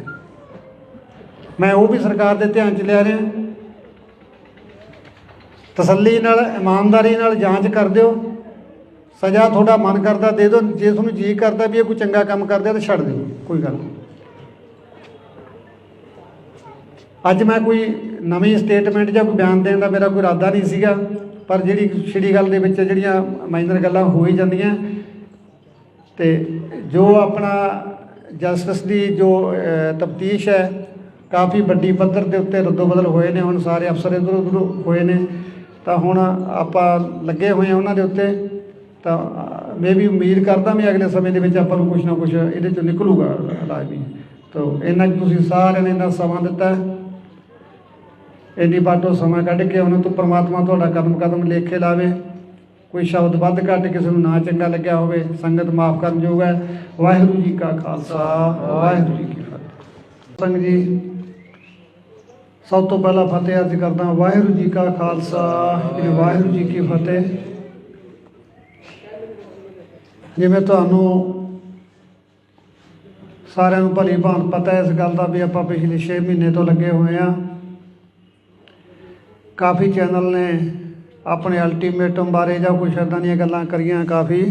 ਮੈਂ ਉਹ ਵੀ ਸਰਕਾਰ ਦੇ ਧਿਆਨ 'ਚ ਲਿਆ ਰਿਹਾ, ਤਸੱਲੀ ਨਾਲ ਇਮਾਨਦਾਰੀ ਨਾਲ ਜਾਂਚ ਕਰ ਦਿਓ, ਸਜ਼ਾ ਤੁਹਾਡਾ ਮਨ ਕਰਦਾ ਦੇ ਦਿਓ, ਜੇ ਤੁਹਾਨੂੰ ਜੀ ਕਰਦਾ ਵੀ ਇਹ ਕੋਈ ਚੰਗਾ ਕੰਮ ਕਰਦਾ ਤਾਂ ਛੱਡ ਦਿਓ, ਕੋਈ ਗੱਲ ਨਹੀਂ। ਅੱਜ ਮੈਂ ਕੋਈ ਨਵੀਂ ਸਟੇਟਮੈਂਟ ਜਾਂ ਕੋਈ ਬਿਆਨ ਦੇਣ ਦਾ ਮੇਰਾ ਕੋਈ ਇਰਾਦਾ ਨਹੀਂ ਸੀਗਾ, ਪਰ ਜਿਹੜੀ ਛਿੜੀ ਗੱਲ ਦੇ ਵਿੱਚ ਜਿਹੜੀਆਂ ਮਾਈਨਰ ਗੱਲਾਂ ਹੋ ਹੀ ਜਾਂਦੀਆਂ, ਅਤੇ ਜੋ ਆਪਣਾ ਜਸਟਿਸ ਦੀ ਜੋ ਤਫਤੀਸ਼ ਹੈ ਕਾਫੀ ਵੱਡੀ ਪੱਧਰ ਦੇ ਉੱਤੇ ਰੱਦੋ ਬਦਲ ਹੋਏ ਨੇ, ਹੁਣ ਸਾਰੇ ਅਫਸਰ ਇੱਧਰ ਉੱਧਰ ਹੋਏ ਨੇ, ਤਾਂ ਹੁਣ ਆਪਾਂ ਲੱਗੇ ਹੋਏ ਹਾਂ ਉਹਨਾਂ ਦੇ ਉੱਤੇ। ਤਾਂ ਮੈਂ ਵੀ ਉਮੀਦ ਕਰਦਾ ਵੀ ਅਗਲੇ ਸਮੇਂ ਦੇ ਵਿੱਚ ਆਪਾਂ ਨੂੰ ਕੁਛ ਨਾ ਕੁਛ ਇਹਦੇ 'ਚੋਂ ਨਿਕਲੂਗਾ ਲਾਜ਼ਮੀ। ਤਾਂ ਇੰਨਾ ਤੁਸੀਂ ਸਾਰਿਆਂ ਨੇ ਇੰਨਾ ਸਮਾਂ ਦਿੱਤਾ, ਇੰਨੀ ਬਾਟੋ ਸਮਾਂ ਕੱਢ ਕੇ ਉਹਨਾਂ ਤੋਂ ਪ੍ਰਮਾਤਮਾ ਤੁਹਾਡਾ ਕਦਮ ਕਦਮ ਲੇਖੇ ਲਾਵੇ। ਕੋਈ ਸ਼ਬਦ ਵੱਧ ਘੱਟ ਕਿਸੇ ਨੂੰ ਨਾ ਚੰਗਾ ਲੱਗਿਆ ਹੋਵੇ, ਸੰਗਤ ਮਾਫ ਕਰਨ ਯੋਗ ਹੈ। ਵਾਹਿਗੁਰੂ ਜੀ ਕਾ ਖਾਲਸਾ, ਵਾਹਿਗੁਰੂ ਜੀ ਕੀ ਫਤਿਹ। ਸੰਗਤ ਜੀ, ਸਭ ਤੋਂ ਪਹਿਲਾਂ ਫਤਿਹ ਅਰਜ਼ ਕਰਦਾ, ਵਾਹਿਗੁਰੂ ਜੀ ਕਾ ਖਾਲਸਾ, ਵਾਹਿਗੁਰੂ ਜੀ ਕੀ ਫਤਿਹ। ਜਿਵੇਂ ਤੁਹਾਨੂੰ ਸਾਰਿਆਂ ਨੂੰ ਭਲੀ ਭਾਂਤ ਪਤਾ ਇਸ ਗੱਲ ਦਾ ਵੀ ਆਪਾਂ ਪਿਛਲੇ 6 ਮਹੀਨੇ ਤੋਂ ਲੱਗੇ ਹੋਏ ਹਾਂ। ਕਾਫੀ ਚੈਨਲ ਨੇ ਆਪਣੇ ਅਲਟੀਮੇਟਮ ਬਾਰੇ ਜਾਂ ਕੁਛ ਇੱਦਾਂ ਦੀਆਂ ਗੱਲਾਂ ਕਰੀਆਂ ਕਾਫੀ,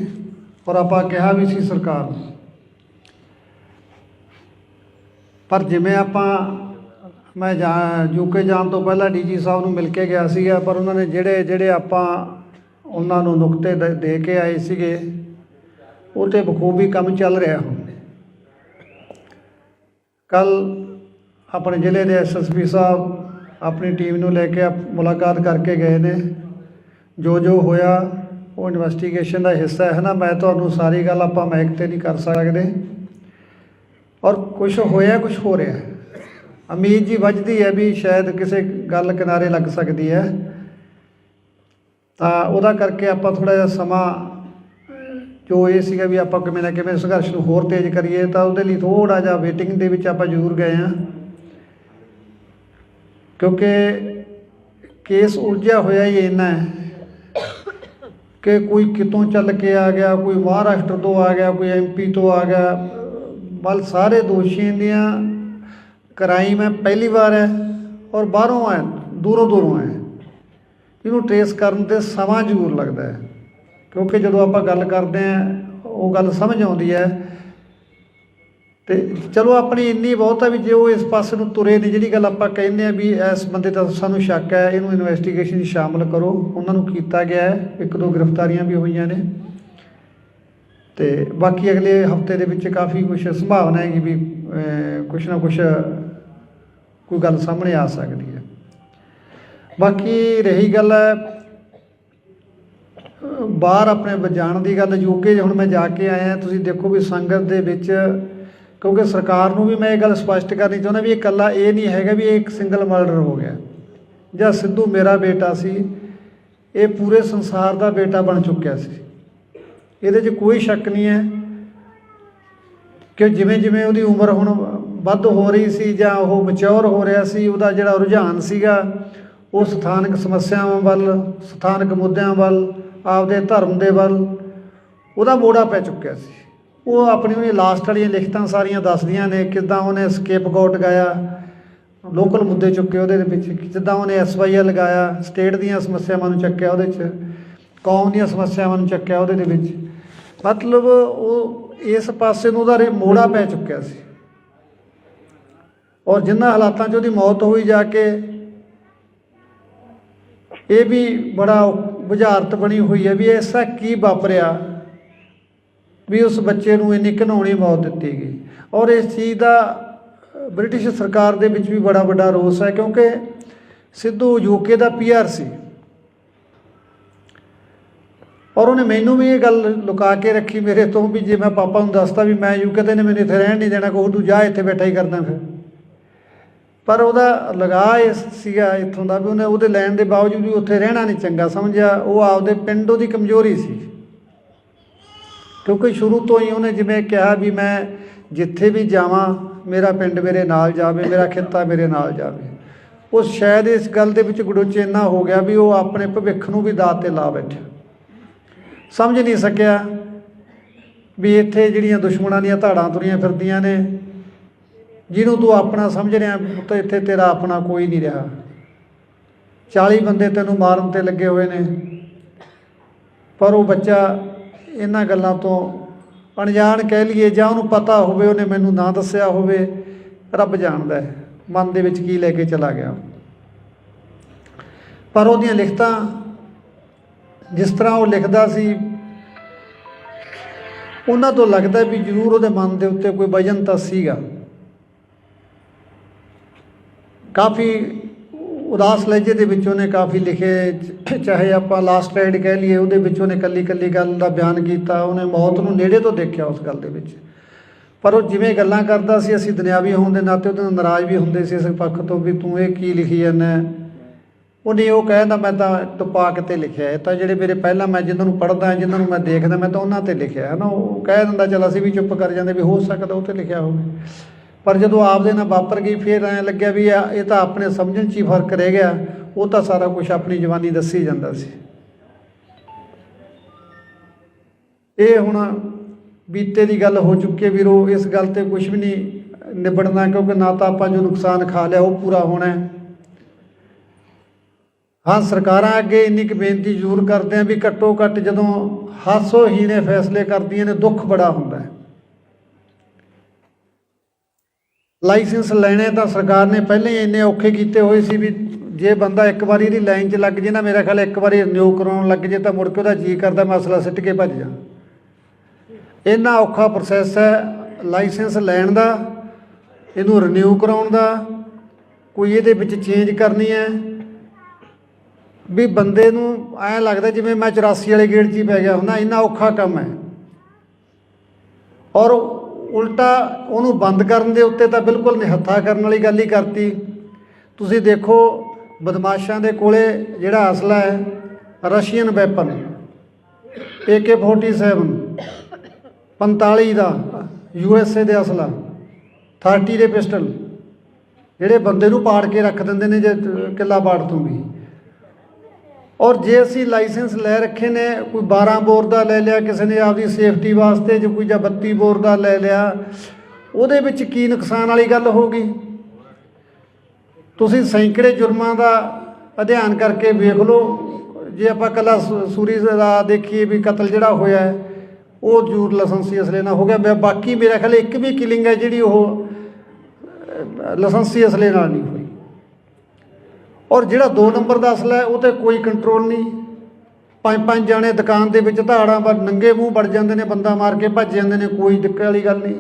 ਔਰ ਆਪਾਂ ਕਿਹਾ ਵੀ ਸੀ ਸਰਕਾਰ ਨੂੰ, ਪਰ ਜਿਵੇਂ ਮੈਂ ਯੂਕੇ ਜਾਣ ਤੋਂ ਪਹਿਲਾਂ ਡੀਜੀ ਸਾਹਿਬ ਨੂੰ ਮਿਲ ਕੇ ਗਿਆ ਸੀਗਾ, ਪਰ ਉਹਨਾਂ ਨੇ ਜਿਹੜੇ ਆਪਾਂ ਉਹਨਾਂ ਨੂੰ ਨੁਕਤੇ ਦੇ ਕੇ ਆਏ ਸੀਗੇ ਉਹ 'ਤੇ ਬਖੂਬੀ ਕੰਮ ਚੱਲ ਰਿਹਾ। ਹੁਣ ਕੱਲ੍ਹ ਆਪਣੇ ਜ਼ਿਲ੍ਹੇ ਦੇ SSP ਸਾਹਿਬ ਆਪਣੀ ਟੀਮ ਨੂੰ ਲੈ ਕੇ ਮੁਲਾਕਾਤ ਕਰਕੇ ਗਏ ਨੇ। ਜੋ ਹੋਇਆ ਉਹ ਇਨਵੈਸਟੀਗੇਸ਼ਨ ਦਾ ਹਿੱਸਾ ਹੈ ਨਾ, ਮੈਂ ਤੁਹਾਨੂੰ ਸਾਰੀ ਗੱਲ ਆਪਾਂ ਮਾਈਕ 'ਤੇ ਨਹੀਂ ਕਰ ਸਕਦੇ, ਔਰ ਕੁਛ ਹੋਇਆ ਕੁਛ ਹੋ ਰਿਹਾ। ਉਮੀਦ ਜੀ ਵੱਝਦੀ ਹੈ ਵੀ ਸ਼ਾਇਦ ਕਿਸੇ ਗੱਲ ਕਿਨਾਰੇ ਲੱਗ ਸਕਦੀ ਹੈ, ਤਾਂ ਉਹਦਾ ਕਰਕੇ ਆਪਾਂ ਥੋੜ੍ਹਾ ਜਿਹਾ ਸਮਾਂ ਜੋ ਇਹ ਸੀਗਾ ਵੀ ਆਪਾਂ ਕਿਵੇਂ ਨਾ ਕਿਵੇਂ ਸੰਘਰਸ਼ ਨੂੰ ਹੋਰ ਤੇਜ਼ ਕਰੀਏ, ਤਾਂ ਉਹਦੇ ਲਈ ਥੋੜ੍ਹਾ ਜਿਹਾ ਵੇਟਿੰਗ ਦੇ ਵਿੱਚ ਆਪਾਂ ਜ਼ਰੂਰ ਗਏ ਹਾਂ, ਕਿਉਂਕਿ ਕੇਸ ਉਲਝਿਆ ਹੋਇਆ ਹੀ ਇੰਨਾ ਹੈ ਕਿ ਕੋਈ ਕਿਤੋਂ ਚੱਲ ਕੇ ਆ ਗਿਆ, ਕੋਈ ਮਹਾਰਾਸ਼ਟਰ ਤੋਂ ਆ ਗਿਆ, ਕੋਈ MP ਤੋਂ ਆ ਗਿਆ, ਬਲ ਸਾਰੇ ਦੋਸ਼ੀਆਂ ਦੀਆਂ ਕ੍ਰਾਈਮ ਹੈ ਪਹਿਲੀ ਵਾਰ ਹੈ, ਔਰ ਬਾਹਰੋਂ ਆਏ, ਦੂਰੋਂ ਆਏ। ਇਹਨੂੰ ਟਰੇਸ ਕਰਨ 'ਤੇ ਸਮਾਂ ਜ਼ਰੂਰ ਲੱਗਦਾ ਹੈ, ਕਿਉਂਕਿ ਜਦੋਂ ਆਪਾਂ ਗੱਲ ਕਰਦੇ ਹਾਂ ਉਹ ਗੱਲ ਸਮਝ ਆਉਂਦੀ ਹੈ। ਅਤੇ ਚਲੋ ਆਪਣੀ ਇੰਨੀ ਬਹੁਤ ਹੈ ਵੀ ਜੇ ਉਹ ਇਸ ਪਾਸੇ ਨੂੰ ਤੁਰੇ ਨੇ, ਜਿਹੜੀ ਗੱਲ ਆਪਾਂ ਕਹਿੰਦੇ ਹਾਂ ਵੀ ਇਸ ਬੰਦੇ ਦਾ ਸਾਨੂੰ ਸ਼ੱਕ ਹੈ, ਇਹਨੂੰ ਇਨਵੈਸਟੀਗੇਸ਼ਨ 'ਚ ਸ਼ਾਮਲ ਕਰੋ, ਉਹਨਾਂ ਨੂੰ ਕੀਤਾ ਗਿਆ ਹੈ, 1-2 ਗ੍ਰਿਫਤਾਰੀਆਂ ਵੀ ਹੋਈਆਂ ਨੇ, ਅਤੇ ਬਾਕੀ ਅਗਲੇ ਹਫਤੇ ਦੇ ਵਿੱਚ ਕਾਫੀ ਕੁਛ ਸੰਭਾਵਨਾ ਹੈਗੀ ਵੀ ਕੁਛ ਨਾ ਕੁਛ ਕੋਈ ਗੱਲ ਸਾਹਮਣੇ ਆ ਸਕਦੀ ਹੈ। ਬਾਕੀ ਰਹੀ ਗੱਲ ਬਾਹਰ ਆਪਣੇ ਜਾਣ ਦੀ ਗੱਲ, ਯੂਕੇ ਹੁਣ ਮੈਂ ਜਾ ਕੇ ਆਇਆ, ਤੁਸੀਂ ਦੇਖੋ ਵੀ ਸੰਗਤ ਦੇ ਵਿੱਚ, ਕਿਉਂਕਿ ਸਰਕਾਰ ਨੂੰ ਵੀ ਮੈਂ ਇਹ ਗੱਲ ਸਪਸ਼ਟ ਕਰਨੀ ਚਾਹੁੰਦਾ ਵੀ ਇਹ ਇਕੱਲਾ ਇਹ ਨਹੀਂ ਹੈਗਾ ਵੀ ਇਹ ਇੱਕ ਸਿੰਗਲ ਮਰਡਰ ਹੋ ਗਿਆ ਜਾਂ ਸਿੱਧੂ ਮੇਰਾ ਬੇਟਾ ਸੀ, ਇਹ ਪੂਰੇ ਸੰਸਾਰ ਦਾ ਬੇਟਾ ਬਣ ਚੁੱਕਿਆ ਸੀ। ਇਹਦੇ 'ਚ ਕੋਈ ਸ਼ੱਕ ਨਹੀਂ ਹੈ ਕਿ ਜਿਵੇਂ ਜਿਵੇਂ ਉਹਦੀ ਉਮਰ ਹੁਣ ਵੱਧ ਹੋ ਰਹੀ ਸੀ ਜਾਂ ਉਹ ਮੈਚਿਓਰ ਹੋ ਰਿਹਾ ਸੀ, ਉਹਦਾ ਜਿਹੜਾ ਰੁਝਾਨ ਸੀਗਾ ਉਹ ਸਥਾਨਕ ਸਮੱਸਿਆਵਾਂ ਵੱਲ, ਸਥਾਨਕ ਮੁੱਦਿਆਂ ਵੱਲ, ਆਪਦੇ ਧਰਮ ਦੇ ਵੱਲ ਉਹਦਾ ਮੋੜਾ ਪੈ ਚੁੱਕਿਆ ਸੀ। ਉਹ ਆਪਣੀ ਉਹਦੀਆਂ ਲਾਸਟ ਵਾਲੀਆਂ ਲਿਖਤਾਂ ਸਾਰੀਆਂ ਦੱਸਦੀਆਂ ਨੇ, ਕਿੱਦਾਂ ਉਹਨੇ ਸਕੇਪਗੋਟ ਗਾਇਆ, ਲੋਕਲ ਮੁੱਦੇ ਚੁੱਕੇ ਉਹਦੇ ਵਿੱਚ, ਜਿੱਦਾਂ ਉਹਨੇ SYL ਗਾਇਆ, ਸਟੇਟ ਦੀਆਂ ਸਮੱਸਿਆਵਾਂ ਨੂੰ ਚੱਕਿਆ ਉਹਦੇ 'ਚ, ਕੌਮ ਦੀਆਂ ਸਮੱਸਿਆਵਾਂ ਨੂੰ ਚੱਕਿਆ ਉਹਦੇ ਦੇ ਵਿੱਚ, ਮਤਲਬ ਉਹ ਇਸ ਪਾਸੇ ਨੂੰ ਉਹਦਾ ਮੋੜਾ ਪੈ ਚੁੱਕਿਆ ਸੀ। ਔਰ ਜਿਨ੍ਹਾਂ ਹਾਲਾਤਾਂ 'ਚ ਉਹਦੀ ਮੌਤ ਹੋਈ ਜਾ ਕੇ, ਇਹ ਵੀ ਬੜਾ ਬੁਝਾਰਤ ਬਣੀ ਹੋਈ ਹੈ ਵੀ ਐਸਾ ਕੀ ਵਾਪਰਿਆ ਵੀ ਉਸ ਬੱਚੇ ਨੂੰ ਇੰਨੀ ਘਿਨਾਉਣੀ ਮੌਤ ਦਿੱਤੀ ਗਈ। ਔਰ ਇਸ ਚੀਜ਼ ਦਾ ਬ੍ਰਿਟਿਸ਼ ਸਰਕਾਰ ਦੇ ਵਿੱਚ ਵੀ ਬੜਾ ਵੱਡਾ ਰੋਸ ਹੈ, ਕਿਉਂਕਿ ਸਿੱਧੂ ਯੂਕੇ ਦਾ PR ਸੀ ਔਰ ਉਹਨੇ ਮੈਨੂੰ ਵੀ ਇਹ ਗੱਲ ਲੁਕਾ ਕੇ ਰੱਖੀ ਮੇਰੇ ਤੋਂ ਵੀ ਜੇ ਮੈਂ ਪਾਪਾ ਨੂੰ ਦੱਸਤਾ ਵੀ ਮੈਂ ਯੂਕੇ ਤੇ ਨੇ ਮੈਨੂੰ ਇੱਥੇ ਰਹਿਣ ਨਹੀਂ ਦੇਣਾ, ਕਹੂ ਤੂੰ ਜਾ ਇੱਥੇ ਬੈਠਾ ਹੀ ਕਰਦਾ ਫਿਰ। ਪਰ ਉਹਦਾ ਲਗਾਅ ਇਹ ਸੀਗਾ ਇੱਥੋਂ ਦਾ ਵੀ ਉਹਨੇ ਉਹਦੇ ਲੈਣ ਦੇ ਬਾਵਜੂਦ ਵੀ ਉੱਥੇ ਰਹਿਣਾ ਨਹੀਂ ਚੰਗਾ ਸਮਝਿਆ। ਉਹ ਆਪਦੇ ਪਿੰਡ ਉਹਦੀ ਕਮਜ਼ੋਰੀ ਸੀ, ਕਿਉਂਕਿ ਸ਼ੁਰੂ ਤੋਂ ਹੀ ਉਹਨੇ ਜਿਵੇਂ ਕਿਹਾ ਵੀ ਮੈਂ ਜਿੱਥੇ ਵੀ ਜਾਵਾਂ ਮੇਰਾ ਪਿੰਡ ਮੇਰੇ ਨਾਲ ਜਾਵੇ, ਮੇਰਾ ਖਿੱਤਾ ਮੇਰੇ ਨਾਲ ਜਾਵੇ। ਉਹ ਸ਼ਾਇਦ ਇਸ ਗੱਲ ਦੇ ਵਿੱਚ ਗੜੁੱਚ ਇੰਨਾ ਹੋ ਗਿਆ ਵੀ ਉਹ ਆਪਣੇ ਭਵਿੱਖ ਨੂੰ ਵੀ ਦਾਅ 'ਤੇ ਲਾ ਬੈਠਾ, ਸਮਝ ਨਹੀਂ ਸਕਿਆ ਵੀ ਇੱਥੇ ਜਿਹੜੀਆਂ ਦੁਸ਼ਮਣਾਂ ਦੀਆਂ ਧਾੜਾਂ ਤੁਰੀਆਂ ਫਿਰਦੀਆਂ ਨੇ, ਜਿਹਨੂੰ ਤੂੰ ਆਪਣਾ ਸਮਝ ਰਿਹਾ ਪੁੱਤ ਇੱਥੇ ਤੇਰਾ ਆਪਣਾ ਕੋਈ ਨਹੀਂ ਰਿਹਾ। 40 ਬੰਦੇ ਤੈਨੂੰ ਮਾਰਨ 'ਤੇ ਲੱਗੇ ਹੋਏ ਨੇ, ਪਰ ਉਹ ਬੱਚਾ ਇਹਨਾਂ ਗੱਲਾਂ ਤੋਂ ਅਣਜਾਣ ਕਹਿ ਲਈਏ ਜਾਂ ਉਹਨੂੰ ਪਤਾ ਹੋਵੇ, ਉਹਨੇ ਮੈਨੂੰ ਨਾ ਦੱਸਿਆ ਹੋਵੇ, ਰੱਬ ਜਾਣਦਾ ਹੈ ਮਨ ਦੇ ਵਿੱਚ ਕੀ ਲੈ ਕੇ ਚਲਾ ਗਿਆ। ਪਰ ਉਹਦੀਆਂ ਲਿਖਤਾਂ ਜਿਸ ਤਰ੍ਹਾਂ ਉਹ ਲਿਖਦਾ ਸੀ ਉਹਨਾਂ ਤੋਂ ਲੱਗਦਾ ਵੀ ਜ਼ਰੂਰ ਉਹਦੇ ਮਨ ਦੇ ਉੱਤੇ ਕੋਈ ਵਜਨ ਤਾਂ ਸੀਗਾ। ਕਾਫੀ ਉਦਾਸ ਲਹਿਜੇ ਦੇ ਵਿੱਚ ਉਹਨੇ ਕਾਫੀ ਲਿਖੇ, ਚਾਹੇ ਆਪਾਂ ਲਾਸਟ ਰਾਈਡ ਕਹਿ ਲਈਏ ਉਹਦੇ ਵਿੱਚ ਉਹਨੇ ਇਕੱਲੀ ਇਕੱਲੀ ਗੱਲ ਦਾ ਬਿਆਨ ਕੀਤਾ। ਉਹਨੇ ਮੌਤ ਨੂੰ ਨੇੜੇ ਤੋਂ ਦੇਖਿਆ ਉਸ ਗੱਲ ਦੇ ਵਿੱਚ, ਪਰ ਉਹ ਜਿਵੇਂ ਗੱਲਾਂ ਕਰਦਾ ਸੀ ਅਸੀਂ ਦੁਨਿਆਵੀ ਹੋਣ ਦੇ ਨਾਤੇ ਉਹਦੇ ਨਾਲ ਨਾਰਾਜ਼ ਵੀ ਹੁੰਦੇ ਸੀ ਇਸ ਪੱਖ ਤੋਂ ਵੀ ਤੂੰ ਇਹ ਕੀ ਲਿਖੀ ਜਾਂਦਾ। ਉਹਨੇ ਉਹ ਕਹਿੰਦਾ ਮੈਂ ਤਾਂ ਟਪਾ ਕੇ 'ਤੇ ਲਿਖਿਆ, ਇਹ ਤਾਂ ਜਿਹੜੇ ਮੇਰੇ ਪਹਿਲਾਂ ਮੈਂ ਜਿਹਨਾਂ ਨੂੰ ਪੜ੍ਹਦਾ ਜਿਹਨਾਂ ਨੂੰ ਮੈਂ ਦੇਖਦਾ ਮੈਂ ਤਾਂ ਉਹਨਾਂ 'ਤੇ ਲਿਖਿਆ ਹੈ ਨਾ। ਉਹ ਕਹਿ ਦਿੰਦਾ ਚੱਲ ਅਸੀਂ ਵੀ ਚੁੱਪ ਕਰ ਜਾਂਦੇ ਵੀ ਹੋ ਸਕਦਾ ਉਹ 'ਤੇ ਲਿਖਿਆ ਹੋਵੇ, ਪਰ ਜਦੋਂ ਆਪਦੇ ਨਾਲ ਵਾਪਰ ਗਈ ਫਿਰ ਐਂ ਲੱਗਿਆ ਵੀ ਇਹ ਤਾਂ ਆਪਣੇ ਸਮਝਣ 'ਚ ਹੀ ਫਰਕ ਰਹਿ ਗਿਆ। ਉਹ ਤਾਂ ਸਾਰਾ ਕੁਛ ਆਪਣੀ ਜਵਾਨੀ ਦੱਸੀ ਜਾਂਦਾ ਸੀ। ਇਹ ਹੁਣ ਬੀਤੇ ਦੀ ਗੱਲ ਹੋ ਚੁੱਕੀ ਹੈ ਵੀਰੋ, ਇਸ ਗੱਲ 'ਤੇ ਕੁਛ ਵੀ ਨਹੀਂ ਨਿਬੜਨਾ, ਕਿਉਂਕਿ ਨਾ ਤਾਂ ਆਪਾਂ ਜੋ ਨੁਕਸਾਨ ਖਾ ਲਿਆ ਉਹ ਪੂਰਾ ਹੋਣਾ। ਹਾਂ, ਸਰਕਾਰਾਂ ਅੱਗੇ ਇੰਨੀ ਕੁ ਬੇਨਤੀ ਜ਼ਰੂਰ ਕਰਦੇ ਹਾਂ ਵੀ ਘੱਟੋ ਘੱਟ ਜਦੋਂ ਹਾਸੋਹੀਣੇ ਫੈਸਲੇ ਕਰਦੀਆਂ ਨੇ ਦੁੱਖ ਬੜਾ ਹੁੰਦਾ ਹੈ। ਲਾਇਸੈਂਸ ਲੈਣੇ ਤਾਂ ਸਰਕਾਰ ਨੇ ਪਹਿਲਾਂ ਹੀ ਇੰਨੇ ਔਖੇ ਕੀਤੇ ਹੋਏ ਸੀ ਵੀ ਜੇ ਬੰਦਾ ਇੱਕ ਵਾਰੀ ਇਹਦੀ ਲਾਈਨ 'ਚ ਲੱਗ ਜੇ ਨਾ, ਮੇਰਾ ਖਿਆਲ ਇੱਕ ਵਾਰੀ ਰਿਨਿਊ ਕਰਾਉਣ ਲੱਗ ਜੇ ਤਾਂ ਮੁੜ ਕੇ ਉਹਦਾ ਜੀਅ ਕਰਦਾ ਮੈਂ ਅਸਲਾ ਸਿੱਟ ਕੇ ਭੱਜ ਜਾ। ਇੰਨਾ ਔਖਾ ਪ੍ਰੋਸੈਸ ਹੈ ਲਾਇਸੈਂਸ ਲੈਣ ਦਾ, ਇਹਨੂੰ ਰਿਨਿਊ ਕਰਾਉਣ ਦਾ, ਕੋਈ ਇਹਦੇ ਵਿੱਚ ਚੇਂਜ ਕਰਨੀ ਹੈ ਵੀ ਬੰਦੇ ਨੂੰ ਐਂ ਲੱਗਦਾ ਜਿਵੇਂ ਮੈਂ 84 ਵਾਲੇ ਗੇੜ 'ਚ ਹੀ ਪੈ ਗਿਆ ਹੁੰਦਾ। ਇੰਨਾ ਔਖਾ ਕੰਮ ਹੈ। ਔਰ ਉਲਟਾ ਉਹਨੂੰ ਬੰਦ ਕਰਨ ਦੇ ਉੱਤੇ ਤਾਂ ਬਿਲਕੁਲ ਨਿਹੱਥਾ ਕਰਨ ਵਾਲੀ ਗੱਲ ਹੀ ਕਰਤੀ। ਤੁਸੀਂ ਦੇਖੋ ਬਦਮਾਸ਼ਾਂ ਦੇ ਕੋਲੇ ਜਿਹੜਾ ਅਸਲਾ ਹੈ ਰਸ਼ੀਅਨ ਵੈਪਨ AK-47 45 ਦਾ USA ਦੇ ਅਸਲਾ 30 ਦੇ ਪਿਸਟਲ ਜਿਹੜੇ ਬੰਦੇ ਨੂੰ ਪਾੜ ਕੇ ਰੱਖ ਦਿੰਦੇ ਨੇ ਜੇ ਕਿੱਲਾ ਪਾੜ ਦੂੰਗੀ। ਔਰ ਜੇ ਅਸੀਂ ਲਾਇਸੈਂਸ ਲੈ ਰੱਖੇ ਨੇ, ਕੋਈ 12 ਬੋਰ ਦਾ ਲੈ ਲਿਆ ਕਿਸੇ ਨੇ ਆਪਦੀ ਸੇਫਟੀ ਵਾਸਤੇ, ਜੇ ਕੋਈ ਜਾਂ 32 ਬੋਰ ਦਾ ਲੈ ਲਿਆ, ਉਹਦੇ ਵਿੱਚ ਕੀ ਨੁਕਸਾਨ ਵਾਲੀ ਗੱਲ ਹੋ ਗਈ। ਤੁਸੀਂ ਸੈਂਕੜੇ ਜੁਰਮਾਂ ਦਾ ਅਧਿਐਨ ਕਰਕੇ ਵੇਖ ਲਓ। ਜੇ ਆਪਾਂ ਇਕੱਲਾ ਸੂਰੀ ਦਾ ਦੇਖੀਏ ਵੀ ਕਤਲ ਜਿਹੜਾ ਹੋਇਆ ਉਹ ਜ਼ਰੂਰ ਲਾਇਸੈਂਸੀ ਅਸਲੇ ਨਾਲ ਹੋ ਗਿਆ, ਬਾਕੀ ਮੇਰਾ ਖਿਆਲ ਇੱਕ ਵੀ ਕਿਲਿੰਗ ਹੈ ਜਿਹੜੀ ਉਹ ਲਾਇਸੈਂਸੀ ਅਸਲੇ ਨਾਲ ਨਹੀਂ ਹੋਈ। ਔਰ ਜਿਹੜਾ 2 ਨੰਬਰ ਦਾ ਅਸਲਾ ਹੈ ਉਹ 'ਤੇ ਕੋਈ ਕੰਟਰੋਲ ਨਹੀਂ। 5-5 ਜਾਣੇ ਦੁਕਾਨ ਦੇ ਵਿੱਚ ਧਾੜਾਂ ਪਰ ਨੰਗੇ ਮੂੰਹ ਵੜ ਜਾਂਦੇ ਨੇ, ਬੰਦਾ ਮਾਰ ਕੇ ਭੱਜ ਜਾਂਦੇ ਨੇ, ਕੋਈ ਦਿੱਕਤ ਵਾਲੀ ਗੱਲ ਨਹੀਂ।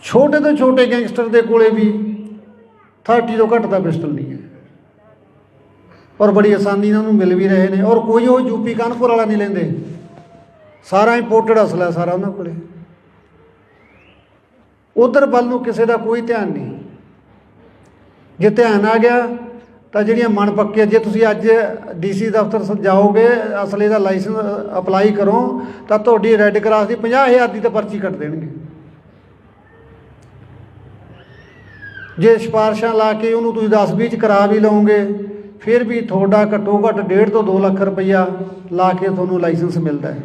ਛੋਟੇ ਤੋਂ ਛੋਟੇ ਗੈਂਗਸਟਰ ਦੇ ਕੋਲੇ ਵੀ 30 ਤੋਂ ਘੱਟ ਦਾ ਪਿਸਟਲ ਨਹੀਂ ਹੈ, ਔਰ ਬੜੀ ਆਸਾਨੀ ਨਾਲ ਉਹਨੂੰ ਮਿਲ ਵੀ ਰਹੇ ਨੇ। ਔਰ ਕੋਈ ਉਹ ਯੂਪੀ ਕਾਨਪੁਰ ਵਾਲਾ ਨਹੀਂ ਲੈਂਦੇ, ਸਾਰਾ ਇੰਪੋਰਟਡ ਅਸਲਾ ਸਾਰਾ ਉਹਨਾਂ ਕੋਲੇ। ਉਧਰ ਵੱਲ ਨੂੰ ਕਿਸੇ ਦਾ ਕੋਈ ਧਿਆਨ ਨਹੀਂ। ਜੇ ਧਿਆਨ ਆ ਗਿਆ ਤਾਂ ਜਿਹੜੀਆਂ ਮਨ ਪੱਕੀਆਂ, ਜੇ ਤੁਸੀਂ ਅੱਜ DC ਦਫ਼ਤਰ ਜਾਓਗੇ ਅਸਲੇ ਦਾ ਲਾਇਸੈਂਸ ਅਪਲਾਈ ਕਰੋ ਤਾਂ ਤੁਹਾਡੀ ਰੈੱਡ ਕਰਾਸ ਦੀ 50,000 ਦੀ ਤਾਂ ਪਰਚੀ ਕੱਟ ਦੇਣਗੇ। ਜੇ ਸਿਫਾਰਸ਼ਾਂ ਲਾ ਕੇ ਉਹਨੂੰ ਤੁਸੀਂ 10-20 'ਚ ਕਰਾ ਵੀ ਲਓਗੇ ਫਿਰ ਵੀ ਤੁਹਾਡਾ ਘੱਟੋ ਘੱਟ 1.5 ਤੋਂ 2 ਲੱਖ ਰੁਪਈਆ ਲਾ ਕੇ ਤੁਹਾਨੂੰ ਲਾਇਸੈਂਸ ਮਿਲਦਾ ਹੈ।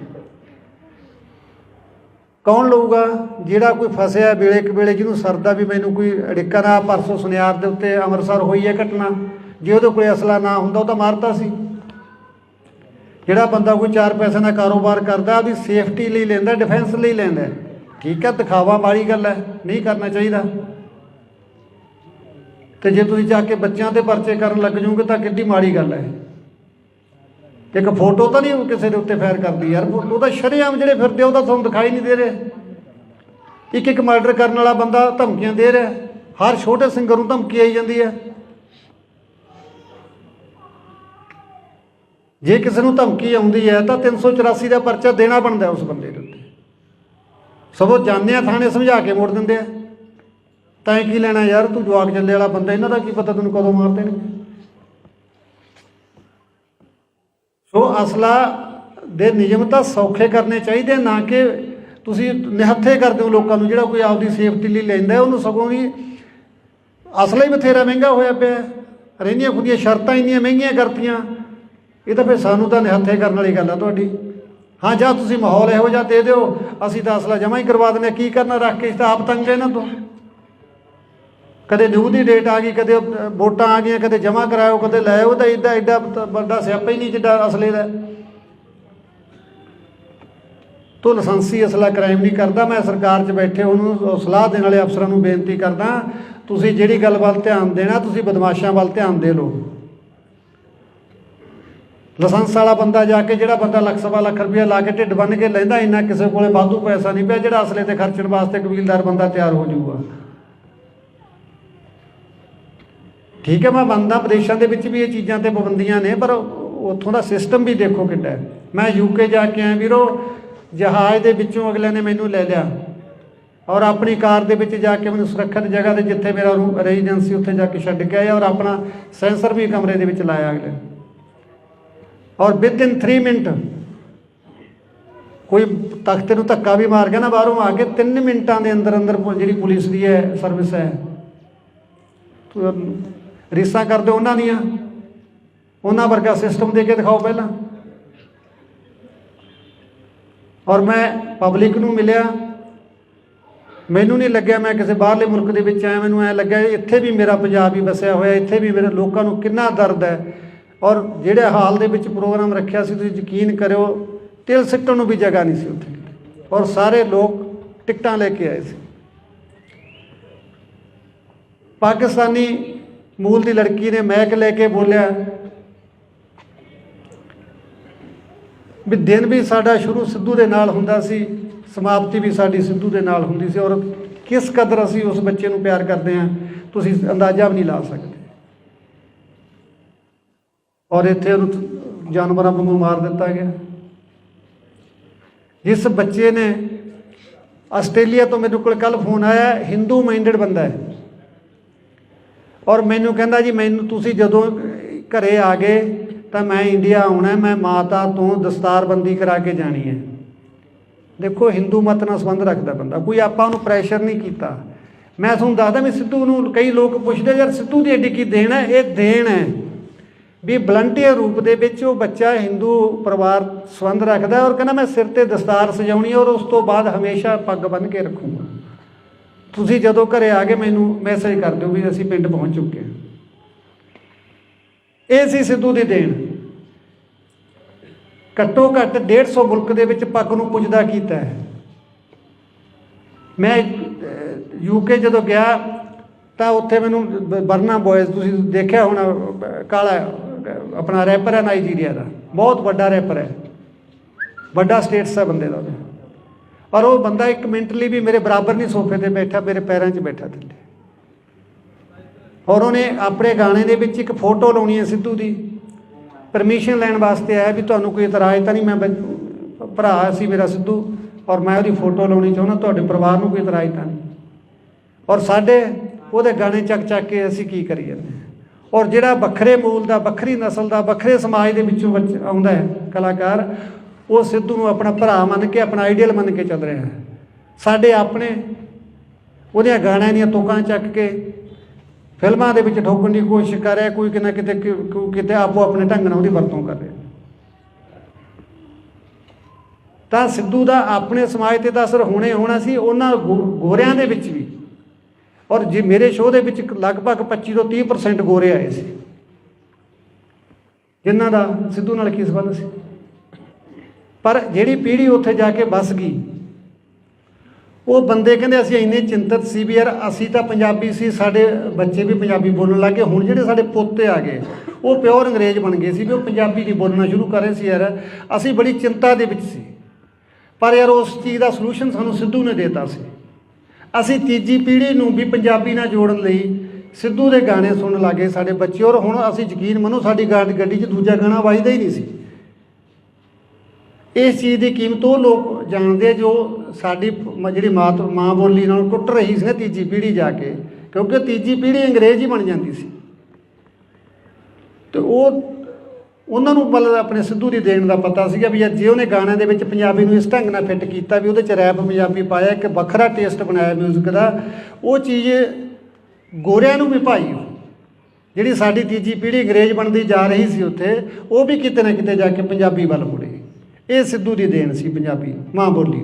ਕੌਣ ਲਊਗਾ? ਜਿਹੜਾ ਕੋਈ ਫਸਿਆ ਵੇਲੇ ਕੁ ਵੇਲੇ, ਜਿਹਨੂੰ ਸਰਦਾ ਵੀ ਮੈਨੂੰ ਕੋਈ ਅੜਿੱਕਾ ਨਾ। ਪਰਸੋਂ ਸੁਨਿਆਰ ਦੇ ਉੱਤੇ ਅੰਮ੍ਰਿਤਸਰ ਹੋਈ ਹੈ ਘਟਨਾ, ਜੇ ਉਹਦੇ ਕੋਲ ਅਸਲਾ ਨਾ ਹੁੰਦਾ ਉਹ ਤਾਂ ਮਾਰਤਾ ਸੀ। ਜਿਹੜਾ ਬੰਦਾ ਕੋਈ 4 ਪੈਸੇ ਦਾ ਕਾਰੋਬਾਰ ਕਰਦਾ ਉਹਦੀ ਸੇਫਟੀ ਲਈ ਲੈਂਦਾ, ਡਿਫੈਂਸ ਲਈ ਲੈਂਦਾ, ਠੀਕ ਹੈ, ਦਿਖਾਵਾ ਮਾੜੀ ਗੱਲ ਹੈ, ਨਹੀਂ ਕਰਨਾ ਚਾਹੀਦਾ। ਅਤੇ ਜੇ ਤੁਸੀਂ ਜਾ ਕੇ ਬੱਚਿਆਂ 'ਤੇ ਪਰਚੇ ਕਰਨ ਲੱਗ ਜਾਓਗੇ ਤਾਂ ਕਿੱਡੀ ਮਾੜੀ ਗੱਲ ਹੈ। ਇੱਕ ਫੋਟੋ ਤਾਂ ਨਹੀਂ ਕਿਸੇ ਦੇ ਉੱਤੇ ਫਾਇਰ ਕਰਦੀ ਯਾਰ, ਉਹ ਤਾਂ ਸ਼ਰੇਆਮ ਜਿਹੜੇ ਫਿਰਦੇ ਉਹ ਤਾਂ ਤੁਹਾਨੂੰ ਦਿਖਾਈ ਨਹੀਂ ਦੇ ਰਹੇ। ਇੱਕ ਮਰਡਰ ਕਰਨ ਵਾਲਾ ਬੰਦਾ ਧਮਕੀਆਂ ਦੇ ਰਿਹਾ, ਹਰ ਛੋਟੇ ਸਿੰਗਰ ਨੂੰ ਧਮਕੀ ਆਈ ਜਾਂਦੀ ਹੈ। ਜੇ ਕਿਸੇ ਨੂੰ ਧਮਕੀ ਆਉਂਦੀ ਹੈ ਤਾਂ 384 ਦਾ ਪਰਚਾ ਦੇਣਾ ਬਣਦਾ ਉਸ ਬੰਦੇ ਦੇ ਉੱਤੇ। ਸਗੋਂ ਜਾਂਦੇ ਆ ਥਾਣੇ ਸਮਝਾ ਕੇ ਮੋੜ ਦਿੰਦੇ ਆ, ਤੈਂ ਕੀ ਲੈਣਾ ਯਾਰ, ਤੂੰ ਜਵਾਕ ਚੱਲੇ ਵਾਲਾ ਬੰਦਾ, ਇਹਨਾਂ ਦਾ ਕੀ ਪਤਾ ਤੈਨੂੰ ਕਦੋਂ ਮਾਰ ਦੇਣਗੇ। ਸੋ ਅਸਲਾ ਦੇ ਨਿਯਮ ਤਾਂ ਸੌਖੇ ਕਰਨੇ ਚਾਹੀਦੇ, ਨਾ ਕਿ ਤੁਸੀਂ ਨਿਹੱਥੇ ਕਰਦੇ ਹੋ ਲੋਕਾਂ ਨੂੰ। ਜਿਹੜਾ ਕੋਈ ਆਪਦੀ ਸੇਫਟੀ ਲਈ ਲੈਂਦਾ ਉਹਨੂੰ ਸਗੋਂ ਵੀ ਅਸਲਾ ਹੀ ਬਥੇਰਾ ਮਹਿੰਗਾ ਹੋਇਆ ਪਿਆ, ਰਹਿੰਦੀਆਂ ਖੁਦੀਆਂ ਸ਼ਰਤਾਂ ਇੰਨੀਆਂ ਮਹਿੰਗੀਆਂ ਕਰਤੀਆਂ। ਇਹ ਤਾਂ ਫਿਰ ਸਾਨੂੰ ਤਾਂ ਨਿਹੱਥੇ ਕਰਨ ਵਾਲੀ ਗੱਲ ਆ ਤੁਹਾਡੀ। ਹਾਂ, ਜਾਂ ਤੁਸੀਂ ਮਾਹੌਲ ਇਹੋ ਜਿਹਾ ਦੇ ਦਿਓ, ਅਸੀਂ ਤਾਂ ਅਸਲਾ ਜਮ੍ਹਾਂ ਹੀ ਕਰਵਾ ਦਿੰਦੇ। ਕੀ ਕਰਨਾ ਰੱਖ ਕੇ, ਤਾਂ ਆਪ ਤੰਗ ਇਹਨਾਂ ਤੋਂ। ਕਦੇ ਨਿਊ ਦੀ ਡੇਟ ਆ ਗਈ, ਕਦੇ ਵੋਟਾਂ ਆ ਗਈਆਂ, ਕਦੇ ਜਮ੍ਹਾਂ ਕਰਾਇਓ, ਕਦੇ ਲੈ ਆਓ। ਤਾਂ ਐਡਾ ਵੱਡਾ ਸਿਆਪਾ ਹੀ ਨਹੀਂ ਜਿੱਡਾ ਅਸਲੇ ਦਾ। ਤੋ ਲਾਇਸੈਂਸੀ ਅਸਲਾ ਕ੍ਰਾਈਮ ਨਹੀਂ ਕਰਦਾ। ਮੈਂ ਸਰਕਾਰ 'ਚ ਬੈਠੇ ਉਹਨੂੰ ਸਲਾਹ ਦੇਣ ਵਾਲੇ ਅਫਸਰਾਂ ਨੂੰ ਬੇਨਤੀ ਕਰਦਾ, ਤੁਸੀਂ ਜਿਹੜੀ ਗੱਲ ਵੱਲ ਧਿਆਨ ਦੇਣਾ, ਤੁਸੀਂ ਬਦਮਾਸ਼ਾਂ ਵੱਲ ਧਿਆਨ ਦੇ ਲਓ। ਲਾਇਸੈਂਸ ਵਾਲਾ ਬੰਦਾ ਜਾ ਕੇ, ਜਿਹੜਾ ਬੰਦਾ ਲੱਖ ਸਵਾ ਲੱਖ ਰੁਪਇਆ ਲਾ ਕੇ ਢਿੱਡ ਬੰਨ੍ਹ ਕੇ ਲੈਂਦਾ, ਇੰਨਾ ਕਿਸੇ ਕੋਲੇ ਵਾਧੂ ਪੈਸਾ ਨਹੀਂ ਪਿਆ ਜਿਹੜਾ ਅਸਲੇ 'ਤੇ ਖਰਚਣ ਵਾਸਤੇ ਕਬੀਲਦਾਰ ਬੰਦਾ ਤਿਆਰ ਹੋ ਜਾਊਗਾ। ਠੀਕ ਹੈ, ਮੈਂ ਮੰਨਦਾ ਵਿਦੇਸ਼ਾਂ ਦੇ ਵਿੱਚ ਵੀ ਇਹ ਚੀਜ਼ਾਂ 'ਤੇ ਪਾਬੰਦੀਆਂ ਨੇ, ਪਰ ਉੱਥੋਂ ਦਾ ਸਿਸਟਮ ਵੀ ਦੇਖੋ ਕਿੱਡਾ ਹੈ। ਮੈਂ UK ਜਾ ਕੇ ਆਇਆ ਵੀਰੋ, ਜਹਾਜ਼ ਦੇ ਵਿੱਚੋਂ ਅਗਲੇ ਨੇ ਮੈਨੂੰ ਲੈ ਲਿਆ ਔਰ ਆਪਣੀ ਕਾਰ ਦੇ ਵਿੱਚ ਜਾ ਕੇ ਮੈਨੂੰ ਸੁਰੱਖਿਅਤ ਜਗ੍ਹਾ 'ਤੇ, ਜਿੱਥੇ ਮੇਰਾ ਰੈਜ਼ੀਡੈਂਸੀ, ਉੱਥੇ ਜਾ ਕੇ ਛੱਡ ਕੇ ਆਇਆ ਔਰ ਆਪਣਾ ਸੈਂਸਰ ਵੀ ਕਮਰੇ ਦੇ ਵਿੱਚ ਲਾਇਆ ਅਗਲੇ। ਔਰ ਵਿਦਇਨ 3 ਮਿੰਟ ਕੋਈ ਤਖਤੇ ਨੂੰ ਧੱਕਾ ਵੀ ਮਾਰ ਗਿਆ ਨਾ ਬਾਹਰੋਂ ਆ ਕੇ, 3 ਮਿੰਟਾਂ ਦੇ ਅੰਦਰ ਅੰਦਰ ਜਿਹੜੀ ਪੁਲਿਸ ਦੀ ਹੈ ਸਰਵਿਸ ਹੈ, ਰੀਸਾਂ ਕਰਦੇ ਉਹਨਾਂ ਦੀਆਂ, ਉਹਨਾਂ ਵਰਗਾ ਸਿਸਟਮ ਦੇ ਕੇ ਦਿਖਾਓ ਪਹਿਲਾਂ। ਔਰ ਮੈਂ ਪਬਲਿਕ ਨੂੰ ਮਿਲਿਆ, ਮੈਨੂੰ ਨਹੀਂ ਲੱਗਿਆ ਮੈਂ ਕਿਸੇ ਬਾਹਰਲੇ ਮੁਲਕ ਦੇ ਵਿੱਚ ਆਇਆ। ਮੈਨੂੰ ਐਂ ਲੱਗਿਆ ਇੱਥੇ ਵੀ ਮੇਰਾ ਪੰਜਾਬ ਹੀ ਵਸਿਆ ਹੋਇਆ, ਇੱਥੇ ਵੀ ਮੇਰੇ ਲੋਕਾਂ ਨੂੰ ਕਿੰਨਾ ਦਰਦ ਹੈ। ਔਰ ਜਿਹੜੇ ਹਾਲ ਦੇ ਵਿੱਚ ਪ੍ਰੋਗਰਾਮ ਰੱਖਿਆ ਸੀ, ਤੁਸੀਂ ਯਕੀਨ ਕਰਿਓ ਤਿਲ ਸਿੱਟਣ ਨੂੰ ਵੀ ਜਗ੍ਹਾ ਨਹੀਂ ਸੀ ਉੱਥੇ, ਔਰ ਸਾਰੇ ਲੋਕ ਟਿਕਟਾਂ ਲੈ ਕੇ ਆਏ ਸੀ। ਪਾਕਿਸਤਾਨੀ ਮੂਲ ਦੀ ਲੜਕੀ ਨੇ ਮੈਕ ਲੈ ਕੇ ਬੋਲਿਆ ਵੀ ਦਿਨ ਵੀ ਸਾਡਾ ਸ਼ੁਰੂ ਸਿੱਧੂ ਦੇ ਨਾਲ ਹੁੰਦਾ ਸੀ, ਸਮਾਪਤੀ ਵੀ ਸਾਡੀ ਸਿੱਧੂ ਦੇ ਨਾਲ ਹੁੰਦੀ ਸੀ। ਔਰ ਕਿਸ ਕਦਰ ਅਸੀਂ ਉਸ ਬੱਚੇ ਨੂੰ ਪਿਆਰ ਕਰਦੇ ਹਾਂ, ਤੁਸੀਂ ਅੰਦਾਜ਼ਾ ਵੀ ਨਹੀਂ ਲਾ ਸਕਦੇ। ਔਰ ਇੱਥੇ ਉਹਨੂੰ ਜਾਨਵਰਾਂ ਵਾਂਗੂ ਮਾਰ ਦਿੱਤਾ ਗਿਆ। ਜਿਸ ਬੱਚੇ ਨੇ, ਆਸਟ੍ਰੇਲੀਆ ਤੋਂ ਮੇਰੇ ਕੋਲ ਕੱਲ੍ਹ ਫੋਨ ਆਇਆ, ਹਿੰਦੂ ਮਾਈਂਡਡ ਬੰਦਾ ਹੈ, ਔਰ ਮੈਨੂੰ ਕਹਿੰਦਾ ਜੀ ਮੈਨੂੰ ਤੁਸੀਂ ਜਦੋਂ ਘਰੇ ਆ ਗਏ ਤਾਂ ਮੈਂ ਇੰਡੀਆ ਆਉਣਾ, ਮੈਂ ਮਾਤਾ ਤੋਂ ਦਸਤਾਰਬੰਦੀ ਕਰਾ ਕੇ ਜਾਣੀ ਹੈ। ਦੇਖੋ, ਹਿੰਦੂ ਮਤ ਨਾਲ ਸੰਬੰਧ ਰੱਖਦਾ ਬੰਦਾ, ਕੋਈ ਆਪਾਂ ਉਹਨੂੰ ਪ੍ਰੈਸ਼ਰ ਨਹੀਂ ਕੀਤਾ। ਮੈਂ ਤੁਹਾਨੂੰ ਦੱਸਦਾ ਵੀ ਸਿੱਧੂ ਨੂੰ ਕਈ ਲੋਕ ਪੁੱਛਦੇ ਯਾਰ ਸਿੱਧੂ ਦੀ ਐਡੀ ਕੀ ਦੇਣ ਹੈ। ਇਹ ਦੇਣ ਹੈ ਵੀ ਵਲੰਟੀਅਰ ਰੂਪ ਦੇ ਵਿੱਚ ਉਹ ਬੱਚਾ ਹਿੰਦੂ ਪਰਿਵਾਰ ਸੰਬੰਧ ਰੱਖਦਾ, ਔਰ ਕਹਿੰਦਾ ਮੈਂ ਸਿਰ 'ਤੇ ਦਸਤਾਰ ਸਜਾਉਣੀ ਔਰ ਉਸ ਤੋਂ ਬਾਅਦ ਹਮੇਸ਼ਾ ਪੱਗ ਬੰਨ੍ਹ ਕੇ ਰੱਖੂੰਗਾ। ਤੁਸੀਂ ਜਦੋਂ ਘਰੇ ਆ ਗਏ ਮੈਨੂੰ ਮੈਸੇਜ ਕਰ ਦਿਓ ਵੀ ਅਸੀਂ ਪਿੰਡ ਪਹੁੰਚ ਚੁੱਕੇ ਹਾਂ। ਇਹ ਸੀ ਸਿੱਧੂ ਦੀ ਦੇਣ। ਘੱਟੋ ਘੱਟ 150 ਮੁਲਕ ਦੇ ਵਿੱਚ ਪੱਗ ਨੂੰ ਪੁੱਜਦਾ ਕੀਤਾ ਹੈ। ਮੈਂ UK ਜਦੋਂ ਗਿਆ ਤਾਂ ਉੱਥੇ ਮੈਨੂੰ ਬਰਨਾ ਬੋਇਜ਼, ਤੁਸੀਂ ਦੇਖਿਆ ਹੋਣਾ, ਕਾਲਾ ਆਪਣਾ ਰੈਪਰ ਹੈ ਨਾਈਜੀਰੀਆ ਦਾ, ਬਹੁਤ ਵੱਡਾ ਰੈਪਰ ਹੈ, ਵੱਡਾ ਸਟੇਟਸ ਹੈ ਬੰਦੇ ਦਾ। ਪਰ ਉਹ ਬੰਦਾ 1 ਮਿੰਟ ਲਈ ਵੀ ਮੇਰੇ ਬਰਾਬਰ ਨਹੀਂ ਸੋਫੇ 'ਤੇ ਬੈਠਾ, ਮੇਰੇ ਪੈਰਾਂ 'ਚ ਬੈਠਾ ਥੱਲੇ। ਔਰ ਉਹਨੇ ਆਪਣੇ ਗਾਣੇ ਦੇ ਵਿੱਚ ਇੱਕ ਫੋਟੋ ਲਾਉਣੀ ਹੈ ਸਿੱਧੂ ਦੀ, ਪਰਮਿਸ਼ਨ ਲੈਣ ਵਾਸਤੇ ਆਇਆ ਵੀ ਤੁਹਾਨੂੰ ਕੋਈ ਇਤਰਾਜ਼ ਤਾਂ ਨਹੀਂ, ਮੈਂ ਭਰਾ ਸੀ ਮੇਰਾ ਸਿੱਧੂ ਔਰ ਮੈਂ ਉਹਦੀ ਫੋਟੋ ਲਾਉਣੀ ਚਾਹੁੰਦਾ, ਤੁਹਾਡੇ ਪਰਿਵਾਰ ਨੂੰ ਕੋਈ ਇਤਰਾਜ਼ ਤਾਂ ਨਹੀਂ। ਔਰ ਸਾਡੇ ਉਹਦੇ ਗਾਣੇ ਚੱਕ ਕੇ ਅਸੀਂ ਕੀ ਕਰੀ ਜਾਂਦੇ। ਔਰ ਜਿਹੜਾ ਵੱਖਰੇ ਮੂਲ ਦਾ, ਵੱਖਰੀ ਨਸਲ ਦਾ, ਵੱਖਰੇ ਸਮਾਜ ਦੇ ਵਿੱਚੋਂ ਆਉਂਦਾ ਹੈ ਕਲਾਕਾਰ, ਉਹ ਸਿੱਧੂ ਨੂੰ ਆਪਣਾ ਭਰਾ ਮੰਨ ਕੇ, ਆਪਣਾ ਆਈਡੀਅਲ ਮੰਨ ਕੇ ਚੱਲ ਰਿਹਾ ਹੈ। ਸਾਡੇ ਆਪਣੇ ਉਹਦੀਆਂ ਗਾਣਿਆਂ ਦੀਆਂ ਤੁਕਾਂ ਚੱਕ ਕੇ ਫਿਲਮਾਂ ਦੇ ਵਿੱਚ ਠੋਕਣ ਦੀ ਕੋਸ਼ਿਸ਼ ਕਰ ਰਿਹਾ, ਕੋਈ ਕਿਤੇ ਕਿਤੇ ਆਪੋ ਆਪਣੇ ਢੰਗ ਨਾਲ ਉਹਦੀ ਵਰਤੋਂ ਕਰ ਰਿਹਾ। ਤਾਂ ਸਿੱਧੂ ਦਾ ਆਪਣੇ ਸਮਾਜ 'ਤੇ ਤਾਂ ਅਸਰ ਹੋਣਾ ਸੀ, ਉਹਨਾਂ ਗੋਰਿਆਂ ਦੇ ਵਿੱਚ ਵੀ। ਔਰ ਜੇ ਮੇਰੇ ਸ਼ੋਅ ਦੇ ਵਿੱਚ ਲਗਭਗ 25 ਤੋਂ 30% ਗੋਰੇ ਆਏ ਸੀ, ਜਿਨ੍ਹਾਂ ਦਾ ਸਿੱਧੂ ਨਾਲ ਕੀ ਸੰਬੰਧ ਸੀ। ਪਰ ਜਿਹੜੀ ਪੀੜ੍ਹੀ ਉੱਥੇ ਜਾ ਕੇ ਵੱਸ ਗਈ, ਉਹ ਬੰਦੇ ਕਹਿੰਦੇ ਅਸੀਂ ਇੰਨੇ ਚਿੰਤਤ ਸੀ ਵੀ ਯਾਰ ਅਸੀਂ ਤਾਂ ਪੰਜਾਬੀ ਸੀ, ਸਾਡੇ ਬੱਚੇ ਵੀ ਪੰਜਾਬੀ ਬੋਲਣ ਲੱਗ ਗਏ। ਹੁਣ ਜਿਹੜੇ ਸਾਡੇ ਪੋਤੇ ਆ ਗਏ ਉਹ ਪਿਓਰ ਅੰਗਰੇਜ਼ ਬਣ ਗਏ ਸੀ ਵੀ ਉਹ ਪੰਜਾਬੀ ਨਹੀਂ ਬੋਲਣਾ ਸ਼ੁਰੂ ਕਰ ਰਹੇ ਸੀ। ਯਾਰ ਅਸੀਂ ਬੜੀ ਚਿੰਤਾ ਦੇ ਵਿੱਚ ਸੀ, ਪਰ ਯਾਰ ਉਸ ਚੀਜ਼ ਦਾ ਸਲੂਸ਼ਨ ਸਾਨੂੰ ਸਿੱਧੂ ਨੇ ਦੇਤਾ ਸੀ। ਅਸੀਂ ਤੀਜੀ ਪੀੜ੍ਹੀ ਨੂੰ ਵੀ ਪੰਜਾਬੀ ਨਾਲ ਜੋੜਨ ਲਈ ਸਿੱਧੂ ਦੇ ਗਾਣੇ ਸੁਣਨ ਲੱਗੇ ਸਾਡੇ ਬੱਚੇ। ਔਰ ਹੁਣ ਅਸੀਂ ਯਕੀਨ ਮੰਨੋ, ਸਾਡੀ ਗੱਡੀ 'ਚ ਦੂਜਾ ਗਾਣਾ ਵੱਜਦਾ ਹੀ ਨਹੀਂ ਸੀ। इस चीज़ की कीमत वो लोग जानते जो साड़ी जी माँ बोली नाल टुट रही सी ना तीजी पीढ़ी जाके, क्योंकि तीजी पीढ़ी अंग्रेज़ ही बन जाती सी। तो वो उन्होंने मतलब अपने सिद्धू की देन का पता सीगा भी जे उन्हें गाने के विच पंजाबी नूं इस ढंग नाल फिट किया भी उहदे च रैप पंजाबी पाया, एक वखरा टेस्ट बनाया म्यूजिक का, वो चीज़ गोरियां नूं भी भाई जिहड़ी साडी तीजी पीढ़ी अंग्रेज़ बनती जा रही सी उत्थे, वो भी किते ना किते जाके पंजाबी वल मुड़े। ये सिद्धू की देन सी पंजाबी माँ बोली।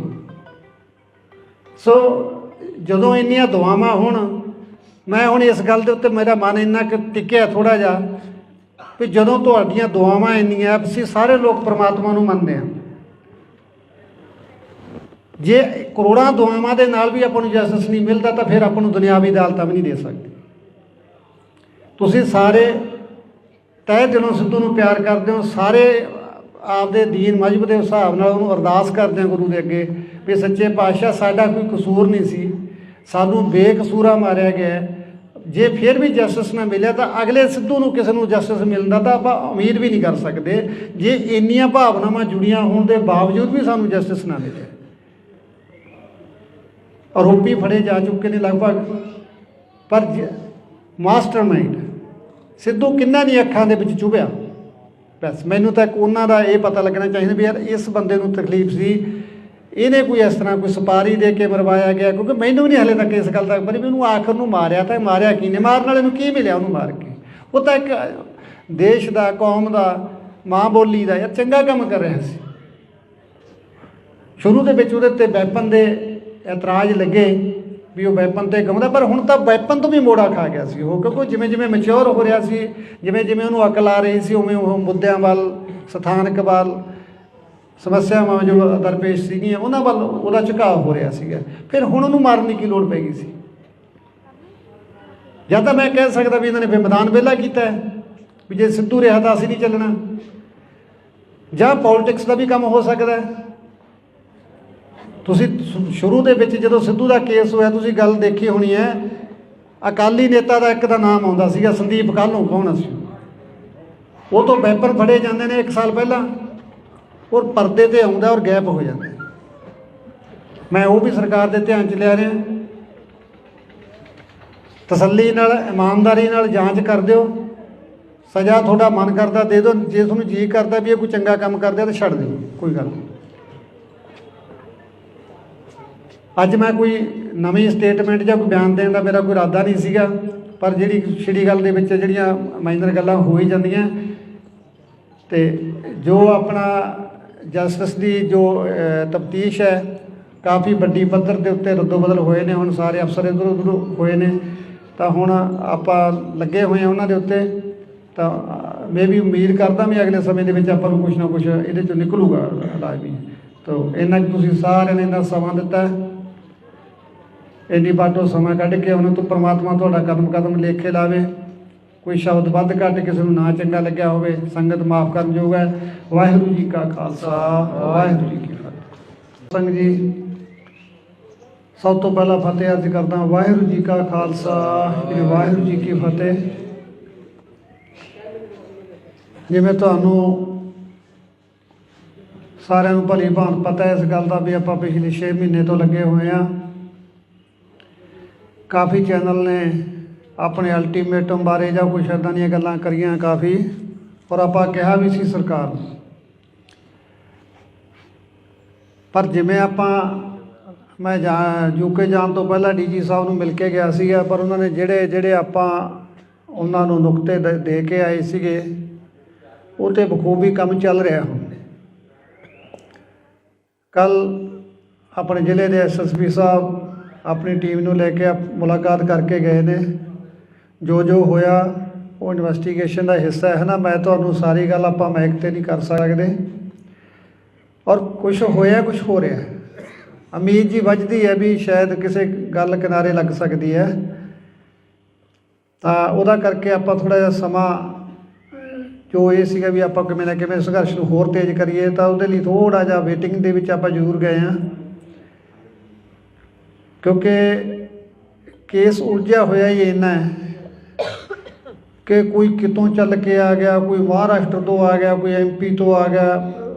सो जदों इन्नियां दुआवां होण, मैं हुण इस गल दे उत्ते मेरा मन इन्ना कि टिकिया थोड़ा जिहा भी जदों तुहाडीआं दुआवां इन्नियां, असीं सारे लोग परमात्मा नूं मनदे हां, जे करोड़ां दुआवां दे नाल भी आपां नूं जस्टिस नहीं मिलदा तां फिर आपां नूं दुनियावी अदालतां भी नहीं दे सकदी। तुसीं सारे तहे दिलों सिद्धू नूं प्यार करदे हो, सारे आपदे दीन मजहब के हिसाब नाल उहनूं अरदास करदे हो गुरु दे अगे भी सच्चे पातशाह साडा कोई कसूर नहीं सी, सानूं बेकसूरा मारिया गया, जे फिर भी जस्टिस ना मिले तो अगले सिद्धू नूं किसी नूं जस्टिस मिलदा तां आपां उम्मीद भी नहीं कर सकते, जे इन्नियां भावनावां जुड़ियां होण दे बावजूद भी सानूं जस्टिस ना मिले। आरोपी फड़े जा चुके ने लगभग, पर मास्टरमाइंड सिद्धू किन्ना दी अखां दे विच चुभिया, बस मैनूं तां उन्हां दा ये पता लगना चाहिए भी यार इस बंदे नूं तकलीफ सी, इहने कोई इस तरह कोई सुपारी दे के मरवाया गया, क्योंकि मैनूं भी नहीं हले तक इस गल दा पता भी उन्होंने आखिर नूं मारिया तां मारिया की ने, मारन वाले नूं की मिलिया उन्होंने मार के, वो तां एक देश दा कौम दा माँ बोली दा यार चंगा काम कर रहा सी। शुरू दे विच उहदे ते वैपन दे एतराज़ लगे भी वो वैपन ते गाउंदा, पर हुण तां वैपन तो भी मोड़ा खा गया सी वो, क्योंकि जिमें जिमें मैच्योर हो रहा सी, जिमें जिमें उन्होंने अकल आ रही सी, उवें वो मुद्दों वाल सथानक वाल समस्यावां जो दरपेश सीगियां उन्हां वाल उहदा झुकाव हो रहा सीगा, फिर हुण उहनूं मारने की लोड़ पै गई सी। या तो मैं कह सकदा भी इन्होंने मैदान विहला कीता भी जे सिद्धू रहा तो असीं नहीं चलना, जां पॉलिटिक्स का भी काम हो सकता है। तुसीं शुरू दे विच जदों सिद्धू का केस होया तुसीं गल देखी होनी है, अकाली नेता का एक दा नाम आउंदा सीगा संदीप कालों, कौन सी वो तो वैपन फड़े जाते हैं 1 साल पहला और परदे ते आउंदा और गैप हो जाता है। मैं वो भी सरकार के ध्यान च लिया रहा, तसल्ली नाल ईमानदारी नाल जांच कर दिओ, सज़ा थोड़ा मन करता दे दो, जे तुहानूं जी करता भी ये कोई चंगा काम करदा तो छड्ड दिओ, कोई गल नहीं। अज मैं कोई नवीं स्टेटमेंट या कोई बयान देने का मेरा कोई इरादा नहीं सीगा, पर जिहड़ी छिड़ी गल दे विच जिहड़ियां माइनर गल्लां हो ही जांदियां, ते जो अपना जस्टिस की जो तफ्तीश है काफ़ी वड्डी पद्धर के उत्ते रद्दो बदल होए ने, हुण सारे अफसर इधर उधर होए ने, तो हुण आपां लगे हुए हैं उन्हां दे उत्ते, तो मैं भी उम्मीद करदा भी अगले समय दे विच आपां नूं कुछ ना कुछ इहदे चों निकलूगा लाजमी। तो इन्ना तुसीं सारिआं ने इन्ना समां दित्ता, इन्नी बाटो समा कढ़ के उन्होंने तो परमात्मा तुहाडा कदम कदम लेखे लावे, कोई शब्द वध घट किसी को ना चंगा लग्या होवे संगत माफ़ करन योग है। वाहिगुरू जी का खालसा वाहिगुरू जी की फतेह। संग जी सब तो पहला फतेह अर्ज करदा, वाहिगुरू जी का खालसा वाहिगुरू जी की फतेह। जिवें तुहानूं सारिआं नूं भली भांत पता है इस गल का भी आपां पिछले 6 महीने तो लगे हुए हैं, काफ़ी चैनल ने अपने अल्टीमेटम बारे या कुछ इदां दीयां गल्लां करियां काफ़ी, और आपां कहा भी सी सरकार नूं, पर जिमें आपां मैं यूके जाण तो पहला DG साहब नूं मिल के गया सीगा, पर उन्होंने जिहड़े जिहड़े आपां उन्हां नूं नुकते दे के आए सीगे वो तो बखूबी काम चल रहा हुण। कल अपने जिले के SSP साहब अपनी टीम नूं लैके मुलाकात करके गए ने, जो होया वो इन्वेस्टिगेशन का हिस्सा है ना, मैं तुहानूं सारी गल आपां माइक ते नहीं कर सकते, और कुछ होया कुछ हो रहा है, उम्मीद जी वजदी है भी शायद किसी गल किनारे लग सकती है, तो उहदा करके आपां थोड़ा जिहा समा जो ये सीगा भी आपां किवें ना किवें संघर्ष नूं होर तेज़ करिए, तो उहदे लई थोड़ा जिहा वेटिंग दे विच आपां जरूर गए हैं, क्योंकि केस उलझिया होया ही इन्ना है कि कोई कितों चल के आ गया, कोई महाराष्ट्र तो आ गया, कोई MP तो आ गया,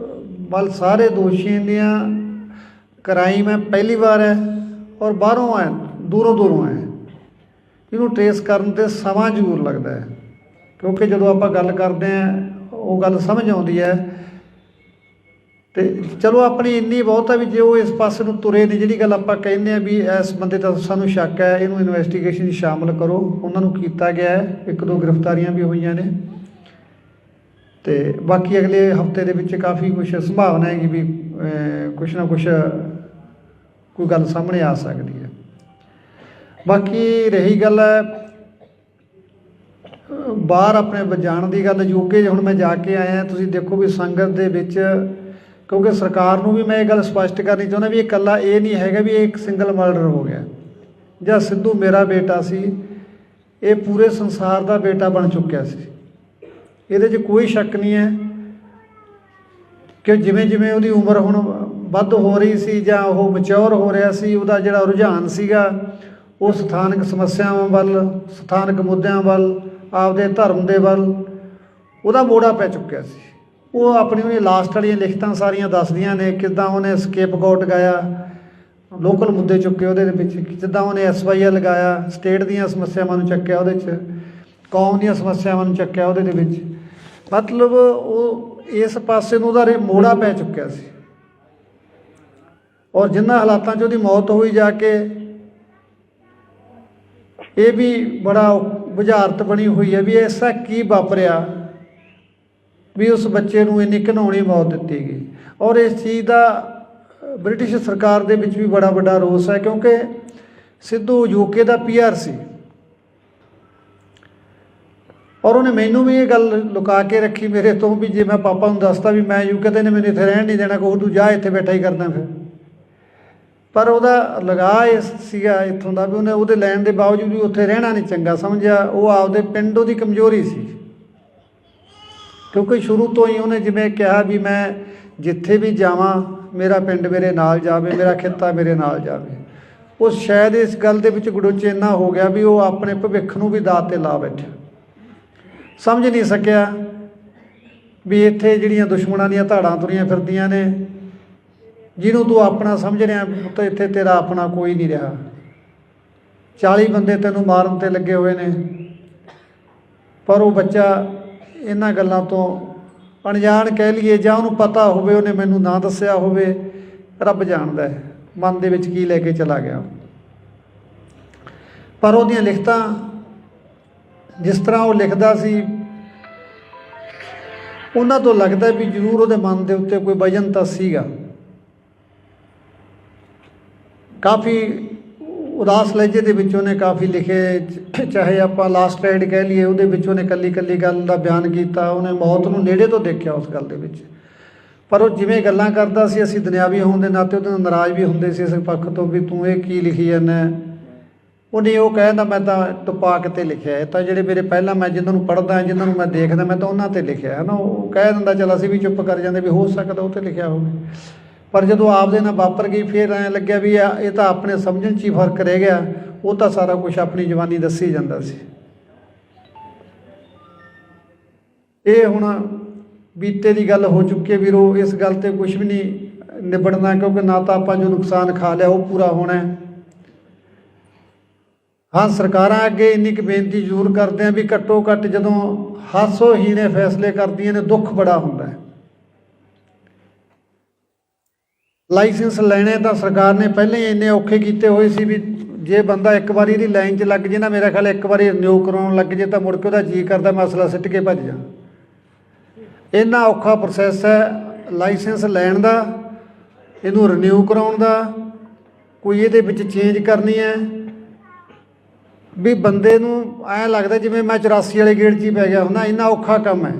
ਵੱਲ ਸਾਰੇ ਦੋਸ਼ੀਆਂ ਦੀਆਂ ਕ੍ਰਾਈਮ ਹੈ ਪਹਿਲੀ ਵਾਰ ਹੈ ਔਰ ਬਾਹਰੋਂ ਆਏ ਦੂਰੋਂ ਦੂਰੋਂ ਆਏ। ਇਹਨੂੰ ਟਰੇਸ ਕਰਨ 'ਤੇ ਸਮਾਂ ਜ਼ਰੂਰ ਲੱਗਦਾ ਹੈ, ਕਿਉਂਕਿ ਜਦੋਂ ਆਪਾਂ ਗੱਲ ਕਰਦੇ ਹਾਂ ਉਹ ਗੱਲ ਸਮਝ ਆਉਂਦੀ ਹੈ। ਅਤੇ ਚਲੋ ਆਪਣੀ ਇੰਨੀ ਬਹੁਤ ਹੈ ਵੀ ਜੇ ਉਹ ਇਸ ਪਾਸੇ ਨੂੰ ਤੁਰੇ ਨੇ, ਜਿਹੜੀ ਗੱਲ ਆਪਾਂ ਕਹਿੰਦੇ ਹਾਂ ਵੀ ਇਸ ਬੰਦੇ ਦਾ ਸਾਨੂੰ ਸ਼ੱਕ ਹੈ, ਇਹਨੂੰ ਇਨਵੈਸਟੀਗੇਸ਼ਨ 'ਚ ਸ਼ਾਮਲ ਕਰੋ, ਉਹਨਾਂ ਨੂੰ ਕੀਤਾ ਗਿਆ ਹੈ। 1-2 ਗ੍ਰਿਫਤਾਰੀਆਂ ਵੀ ਹੋਈਆਂ ਨੇ ਅਤੇ ਬਾਕੀ ਅਗਲੇ ਹਫਤੇ ਦੇ ਵਿੱਚ ਕਾਫੀ ਕੁਛ ਸੰਭਾਵਨਾ ਹੈਗੀ ਵੀ ਕੁਛ ਨਾ ਕੁਛ ਕੋਈ ਗੱਲ ਸਾਹਮਣੇ ਆ ਸਕਦੀ ਹੈ। ਬਾਕੀ ਰਹੀ ਗੱਲ ਬਾਹਰ ਆਪਣੇ ਜਾਣ ਦੀ ਗੱਲ, ਯੂਕੇ ਹੁਣ ਮੈਂ ਜਾ ਕੇ ਆਇਆ। ਤੁਸੀਂ ਦੇਖੋ ਵੀ ਸੰਗਤ ਦੇ ਵਿੱਚ, ਕਿਉਂਕਿ ਸਰਕਾਰ ਨੂੰ ਵੀ ਮੈਂ ਇਹ ਗੱਲ ਸਪਸ਼ਟ ਕਰਨੀ ਚਾਹੁੰਦਾ ਵੀ ਇਹ ਇਕੱਲਾ ਇਹ ਨਹੀਂ ਹੈਗਾ ਵੀ ਇਹ ਇੱਕ ਸਿੰਗਲ ਮਰਡਰ ਹੋ ਗਿਆ ਜਾਂ ਸਿੱਧੂ ਮੇਰਾ ਬੇਟਾ ਸੀ, ਇਹ ਪੂਰੇ ਸੰਸਾਰ ਦਾ ਬੇਟਾ ਬਣ ਚੁੱਕਿਆ ਸੀ। ਇਹਦੇ 'ਚ ਕੋਈ ਸ਼ੱਕ ਨਹੀਂ ਹੈ ਕਿ ਜਿਵੇਂ ਜਿਵੇਂ ਉਹਦੀ ਉਮਰ ਹੁਣ ਵੱਧ ਹੋ ਰਹੀ ਸੀ ਜਾਂ ਉਹ ਮੈਚਿਓਰ ਹੋ ਰਿਹਾ ਸੀ, ਉਹਦਾ ਜਿਹੜਾ ਰੁਝਾਨ ਸੀਗਾ ਉਹ ਸਥਾਨਕ ਸਮੱਸਿਆਵਾਂ ਵੱਲ, ਸਥਾਨਕ ਮੁੱਦਿਆਂ ਵੱਲ, ਆਪਦੇ ਧਰਮ ਦੇ ਵੱਲ ਉਹਦਾ ਮੋੜਾ ਪੈ ਚੁੱਕਿਆ ਸੀ। ਉਹ ਆਪਣੀ ਉਹਦੀ ਲਾਸਟ ਵਾਲੀਆਂ ਲਿਖਤਾਂ ਸਾਰੀਆਂ ਦੱਸਦੀਆਂ ਨੇ ਕਿੱਦਾਂ ਉਹਨੇ ਸਕੇਪਗੋਟ ਗਾਇਆ, ਲੋਕਲ ਮੁੱਦੇ ਚੁੱਕੇ ਉਹਦੇ ਵਿੱਚ, ਜਿੱਦਾਂ ਉਹਨੇ SYL ਲਗਾਇਆ, ਸਟੇਟ ਦੀਆਂ ਸਮੱਸਿਆਵਾਂ ਨੂੰ ਚੱਕਿਆ ਉਹਦੇ 'ਚ, ਕੌਮ ਦੀਆਂ ਸਮੱਸਿਆਵਾਂ ਨੂੰ ਚੱਕਿਆ ਉਹਦੇ ਦੇ ਵਿੱਚ। ਮਤਲਬ ਉਹ ਇਸ ਪਾਸੇ ਨੂੰ ਉਹਦਾ ਮੋੜਾ ਪੈ ਚੁੱਕਿਆ ਸੀ। ਔਰ ਜਿਨ੍ਹਾਂ ਹਾਲਾਤਾਂ 'ਚ ਉਹਦੀ ਮੌਤ ਹੋਈ ਜਾ ਕੇ, ਇਹ ਵੀ ਬੜਾ ਬੁਝਾਰਤ ਬਣੀ ਹੋਈ ਹੈ ਵੀ ਐਸਾ ਕੀ ਵਾਪਰਿਆ ਵੀ ਉਸ ਬੱਚੇ ਨੂੰ ਇੰਨੀ ਘਿਨਾਉਣੀ ਮੌਤ ਦਿੱਤੀ ਗਈ। ਔਰ ਇਸ ਚੀਜ਼ ਦਾ ਬ੍ਰਿਟਿਸ਼ ਸਰਕਾਰ ਦੇ ਵਿੱਚ ਵੀ ਬੜਾ ਵੱਡਾ ਰੋਸ ਹੈ, ਕਿਉਂਕਿ ਸਿੱਧੂ UK ਦਾ PR ਸੀ ਔਰ ਉਹਨੇ ਮੈਨੂੰ ਵੀ ਇਹ ਗੱਲ ਲੁਕਾ ਕੇ ਰੱਖੀ ਮੇਰੇ ਤੋਂ ਵੀ ਜੇ ਮੈਂ ਪਾਪਾ ਨੂੰ ਦੱਸਤਾ ਵੀ ਮੈਂ UK ਤੇ ਨੇ ਮੈਨੂੰ ਇੱਥੇ ਰਹਿਣ ਨਹੀਂ ਦੇਣਾ, ਕਹੂ ਤੂੰ ਜਾ ਇੱਥੇ ਬੈਠਾ ਹੀ ਕਰਦਾ ਫਿਰ। ਪਰ ਉਹਦਾ ਲਗਾਅ ਇਸ ਸੀਗਾ ਇੱਥੋਂ ਦਾ ਵੀ ਉਹਨੇ ਉਹਦੇ ਲੈਣ ਦੇ ਬਾਵਜੂਦ ਵੀ ਉੱਥੇ ਰਹਿਣਾ ਨਹੀਂ ਚੰਗਾ ਸਮਝਿਆ। ਉਹ ਆਪਦੇ ਪਿੰਡ ਉਹਦੀ ਕਮਜ਼ੋਰੀ ਸੀ, ਕਿਉਂਕਿ ਸ਼ੁਰੂ ਤੋਂ ਹੀ ਉਹਨੇ ਜਿਵੇਂ ਕਿਹਾ ਵੀ ਮੈਂ ਜਿੱਥੇ ਵੀ ਜਾਵਾਂ ਮੇਰਾ ਪਿੰਡ ਮੇਰੇ ਨਾਲ ਜਾਵੇ, ਮੇਰਾ ਖਿੱਤਾ ਮੇਰੇ ਨਾਲ ਜਾਵੇ। ਉਹ ਸ਼ਾਇਦ ਇਸ ਗੱਲ ਦੇ ਵਿੱਚ ਗੜੁੱਚ ਇੰਨਾ ਹੋ ਗਿਆ ਵੀ ਉਹ ਆਪਣੇ ਭਵਿੱਖ ਨੂੰ ਵੀ ਦਾਅ 'ਤੇ ਲਾ ਬੈਠਾ, ਸਮਝ ਨਹੀਂ ਸਕਿਆ ਵੀ ਇੱਥੇ ਜਿਹੜੀਆਂ ਦੁਸ਼ਮਣਾਂ ਦੀਆਂ ਧਾੜਾਂ ਤੁਰੀਆਂ ਫਿਰਦੀਆਂ ਨੇ, ਜਿਹਨੂੰ ਤੂੰ ਆਪਣਾ ਸਮਝ ਰਿਹਾ ਤਾਂ ਇੱਥੇ ਤੇਰਾ ਆਪਣਾ ਕੋਈ ਨਹੀਂ ਰਿਹਾ। 40 ਬੰਦੇ ਤੈਨੂੰ ਮਾਰਨ 'ਤੇ ਲੱਗੇ ਹੋਏ ਨੇ, ਪਰ ਉਹ ਬੱਚਾ ਇਹਨਾਂ ਗੱਲਾਂ ਤੋਂ ਅਣਜਾਣ ਕਹਿ ਲਈਏ ਜਾਂ ਉਹਨੂੰ ਪਤਾ ਹੋਵੇ, ਉਹਨੇ ਮੈਨੂੰ ਨਾ ਦੱਸਿਆ ਹੋਵੇ, ਰੱਬ ਜਾਣਦਾ ਹੈ ਮਨ ਦੇ ਵਿੱਚ ਕੀ ਲੈ ਕੇ ਚਲਾ ਗਿਆ। ਪਰ ਉਹਦੀਆਂ ਲਿਖਤਾਂ ਜਿਸ ਤਰ੍ਹਾਂ ਉਹ ਲਿਖਦਾ ਸੀ, ਉਹਨਾਂ ਤੋਂ ਲੱਗਦਾ ਵੀ ਜ਼ਰੂਰ ਉਹਦੇ ਮਨ ਦੇ ਉੱਤੇ ਕੋਈ ਵਜਨ ਤਾਂ ਸੀਗਾ। ਕਾਫੀ ਉਦਾਸ ਲਹਿਜੇ ਦੇ ਵਿੱਚ ਉਹਨੇ ਕਾਫੀ ਲਿਖੇ, ਚਾਹੇ ਆਪਾਂ ਲਾਸਟ ਰਾਈਡ ਕਹਿ ਲਈਏ, ਉਹਦੇ ਵਿੱਚ ਉਹਨੇ ਇਕੱਲੀ ਗੱਲ ਦਾ ਬਿਆਨ ਕੀਤਾ। ਉਹਨੇ ਮੌਤ ਨੂੰ ਨੇੜੇ ਤੋਂ ਦੇਖਿਆ ਉਸ ਗੱਲ ਦੇ ਵਿੱਚ, ਪਰ ਉਹ ਜਿਵੇਂ ਗੱਲਾਂ ਕਰਦਾ ਸੀ, ਅਸੀਂ ਦੁਨਿਆਵੀ ਹੋਣ ਦੇ ਨਾਤੇ ਉਹਦੇ ਨਾਲ ਨਾਰਾਜ਼ ਵੀ ਹੁੰਦੇ ਸੀ ਇਸ ਪੱਖ ਤੋਂ ਵੀ ਤੂੰ ਇਹ ਕੀ ਲਿਖੀ ਜਾਂਦਾ। ਉਹਨੇ ਉਹ ਕਹਿੰਦਾ ਮੈਂ ਤਾਂ ਤੁਪਾਕ 'ਤੇ ਲਿਖਿਆ, ਇਹ ਤਾਂ ਜਿਹੜੇ ਮੇਰੇ ਪਹਿਲਾਂ ਮੈਂ ਜਿਹਨਾਂ ਨੂੰ ਪੜ੍ਹਦਾ, ਜਿਹਨਾਂ ਨੂੰ ਮੈਂ ਦੇਖਦਾ, ਮੈਂ ਤਾਂ ਉਹਨਾਂ 'ਤੇ ਲਿਖਿਆ ਹੈ ਨਾ। ਉਹ ਕਹਿ ਦਿੰਦਾ ਚੱਲ ਅਸੀਂ ਵੀ ਚੁੱਪ ਕਰ ਜਾਂਦੇ ਵੀ ਹੋ ਸਕਦਾ ਉਹ 'ਤੇ ਲਿਖਿਆ ਹੋਵੇ। ਪਰ ਜਦੋਂ ਆਪਦੇ ਨਾਲ ਵਾਪਰ ਗਈ ਫਿਰ ਐਂ ਲੱਗਿਆ ਵੀ ਇਹ ਤਾਂ ਆਪਣੇ ਸਮਝਣ 'ਚ ਹੀ ਫਰਕ ਰਹਿ ਗਿਆ। ਉਹ ਤਾਂ ਸਾਰਾ ਕੁਛ ਆਪਣੀ ਜਵਾਨੀ ਦੱਸੀ ਜਾਂਦਾ ਸੀ। ਇਹ ਹੁਣ ਬੀਤੇ ਦੀ ਗੱਲ ਹੋ ਚੁੱਕੀ ਹੈ ਵੀਰੋ, ਇਸ ਗੱਲ 'ਤੇ ਕੁਛ ਵੀ ਨਹੀਂ ਨਿਬੜਨਾ, ਕਿਉਂਕਿ ਨਾ ਤਾਂ ਆਪਾਂ ਜੋ ਨੁਕਸਾਨ ਖਾ ਲਿਆ ਉਹ ਪੂਰਾ ਹੋਣਾ। ਹਾਂ, ਸਰਕਾਰਾਂ ਅੱਗੇ ਇੰਨੀ ਕੁ ਬੇਨਤੀ ਜ਼ਰੂਰ ਕਰਦੇ ਹਾਂ ਵੀ ਘੱਟੋ ਘੱਟ ਜਦੋਂ ਹਾਸੋਹੀਣੇ ਫੈਸਲੇ ਕਰਦੀਆਂ ਨੇ ਦੁੱਖ ਬੜਾ ਹੁੰਦਾ ਹੈ। ਲਾਇਸੈਂਸ ਲੈਣੇ ਤਾਂ ਸਰਕਾਰ ਨੇ ਪਹਿਲਾਂ ਹੀ ਇੰਨੇ ਔਖੇ ਕੀਤੇ ਹੋਏ ਸੀ ਵੀ ਜੇ ਬੰਦਾ ਇੱਕ ਵਾਰੀ ਇਹਦੀ ਲਾਈਨ 'ਚ ਲੱਗ ਜੇ ਨਾ, ਮੇਰਾ ਖਿਆਲ ਇੱਕ ਵਾਰੀ ਰਿਨਿਊ ਕਰਾਉਣ ਲੱਗ ਜੇ ਤਾਂ ਮੁੜ ਕੇ ਉਹਦਾ ਜੀਅ ਕਰਦਾ ਮਸਲਾ ਸਿੱਟ ਕੇ ਭੱਜ ਜਾ। ਇੰਨਾ ਔਖਾ ਪ੍ਰੋਸੈਸ ਹੈ ਲਾਇਸੈਂਸ ਲੈਣ ਦਾ, ਇਹਨੂੰ ਰਿਨਿਊ ਕਰਾਉਣ ਦਾ, ਕੋਈ ਇਹਦੇ ਵਿੱਚ ਚੇਂਜ ਕਰਨੀ ਹੈ ਵੀ ਬੰਦੇ ਨੂੰ ਐਂ ਲੱਗਦਾ ਜਿਵੇਂ ਮੈਂ 84 ਵਾਲੇ ਗੇੜ 'ਚ ਹੀ ਪੈ ਗਿਆ ਹੁੰਦਾ। ਇੰਨਾ ਔਖਾ ਕੰਮ ਹੈ।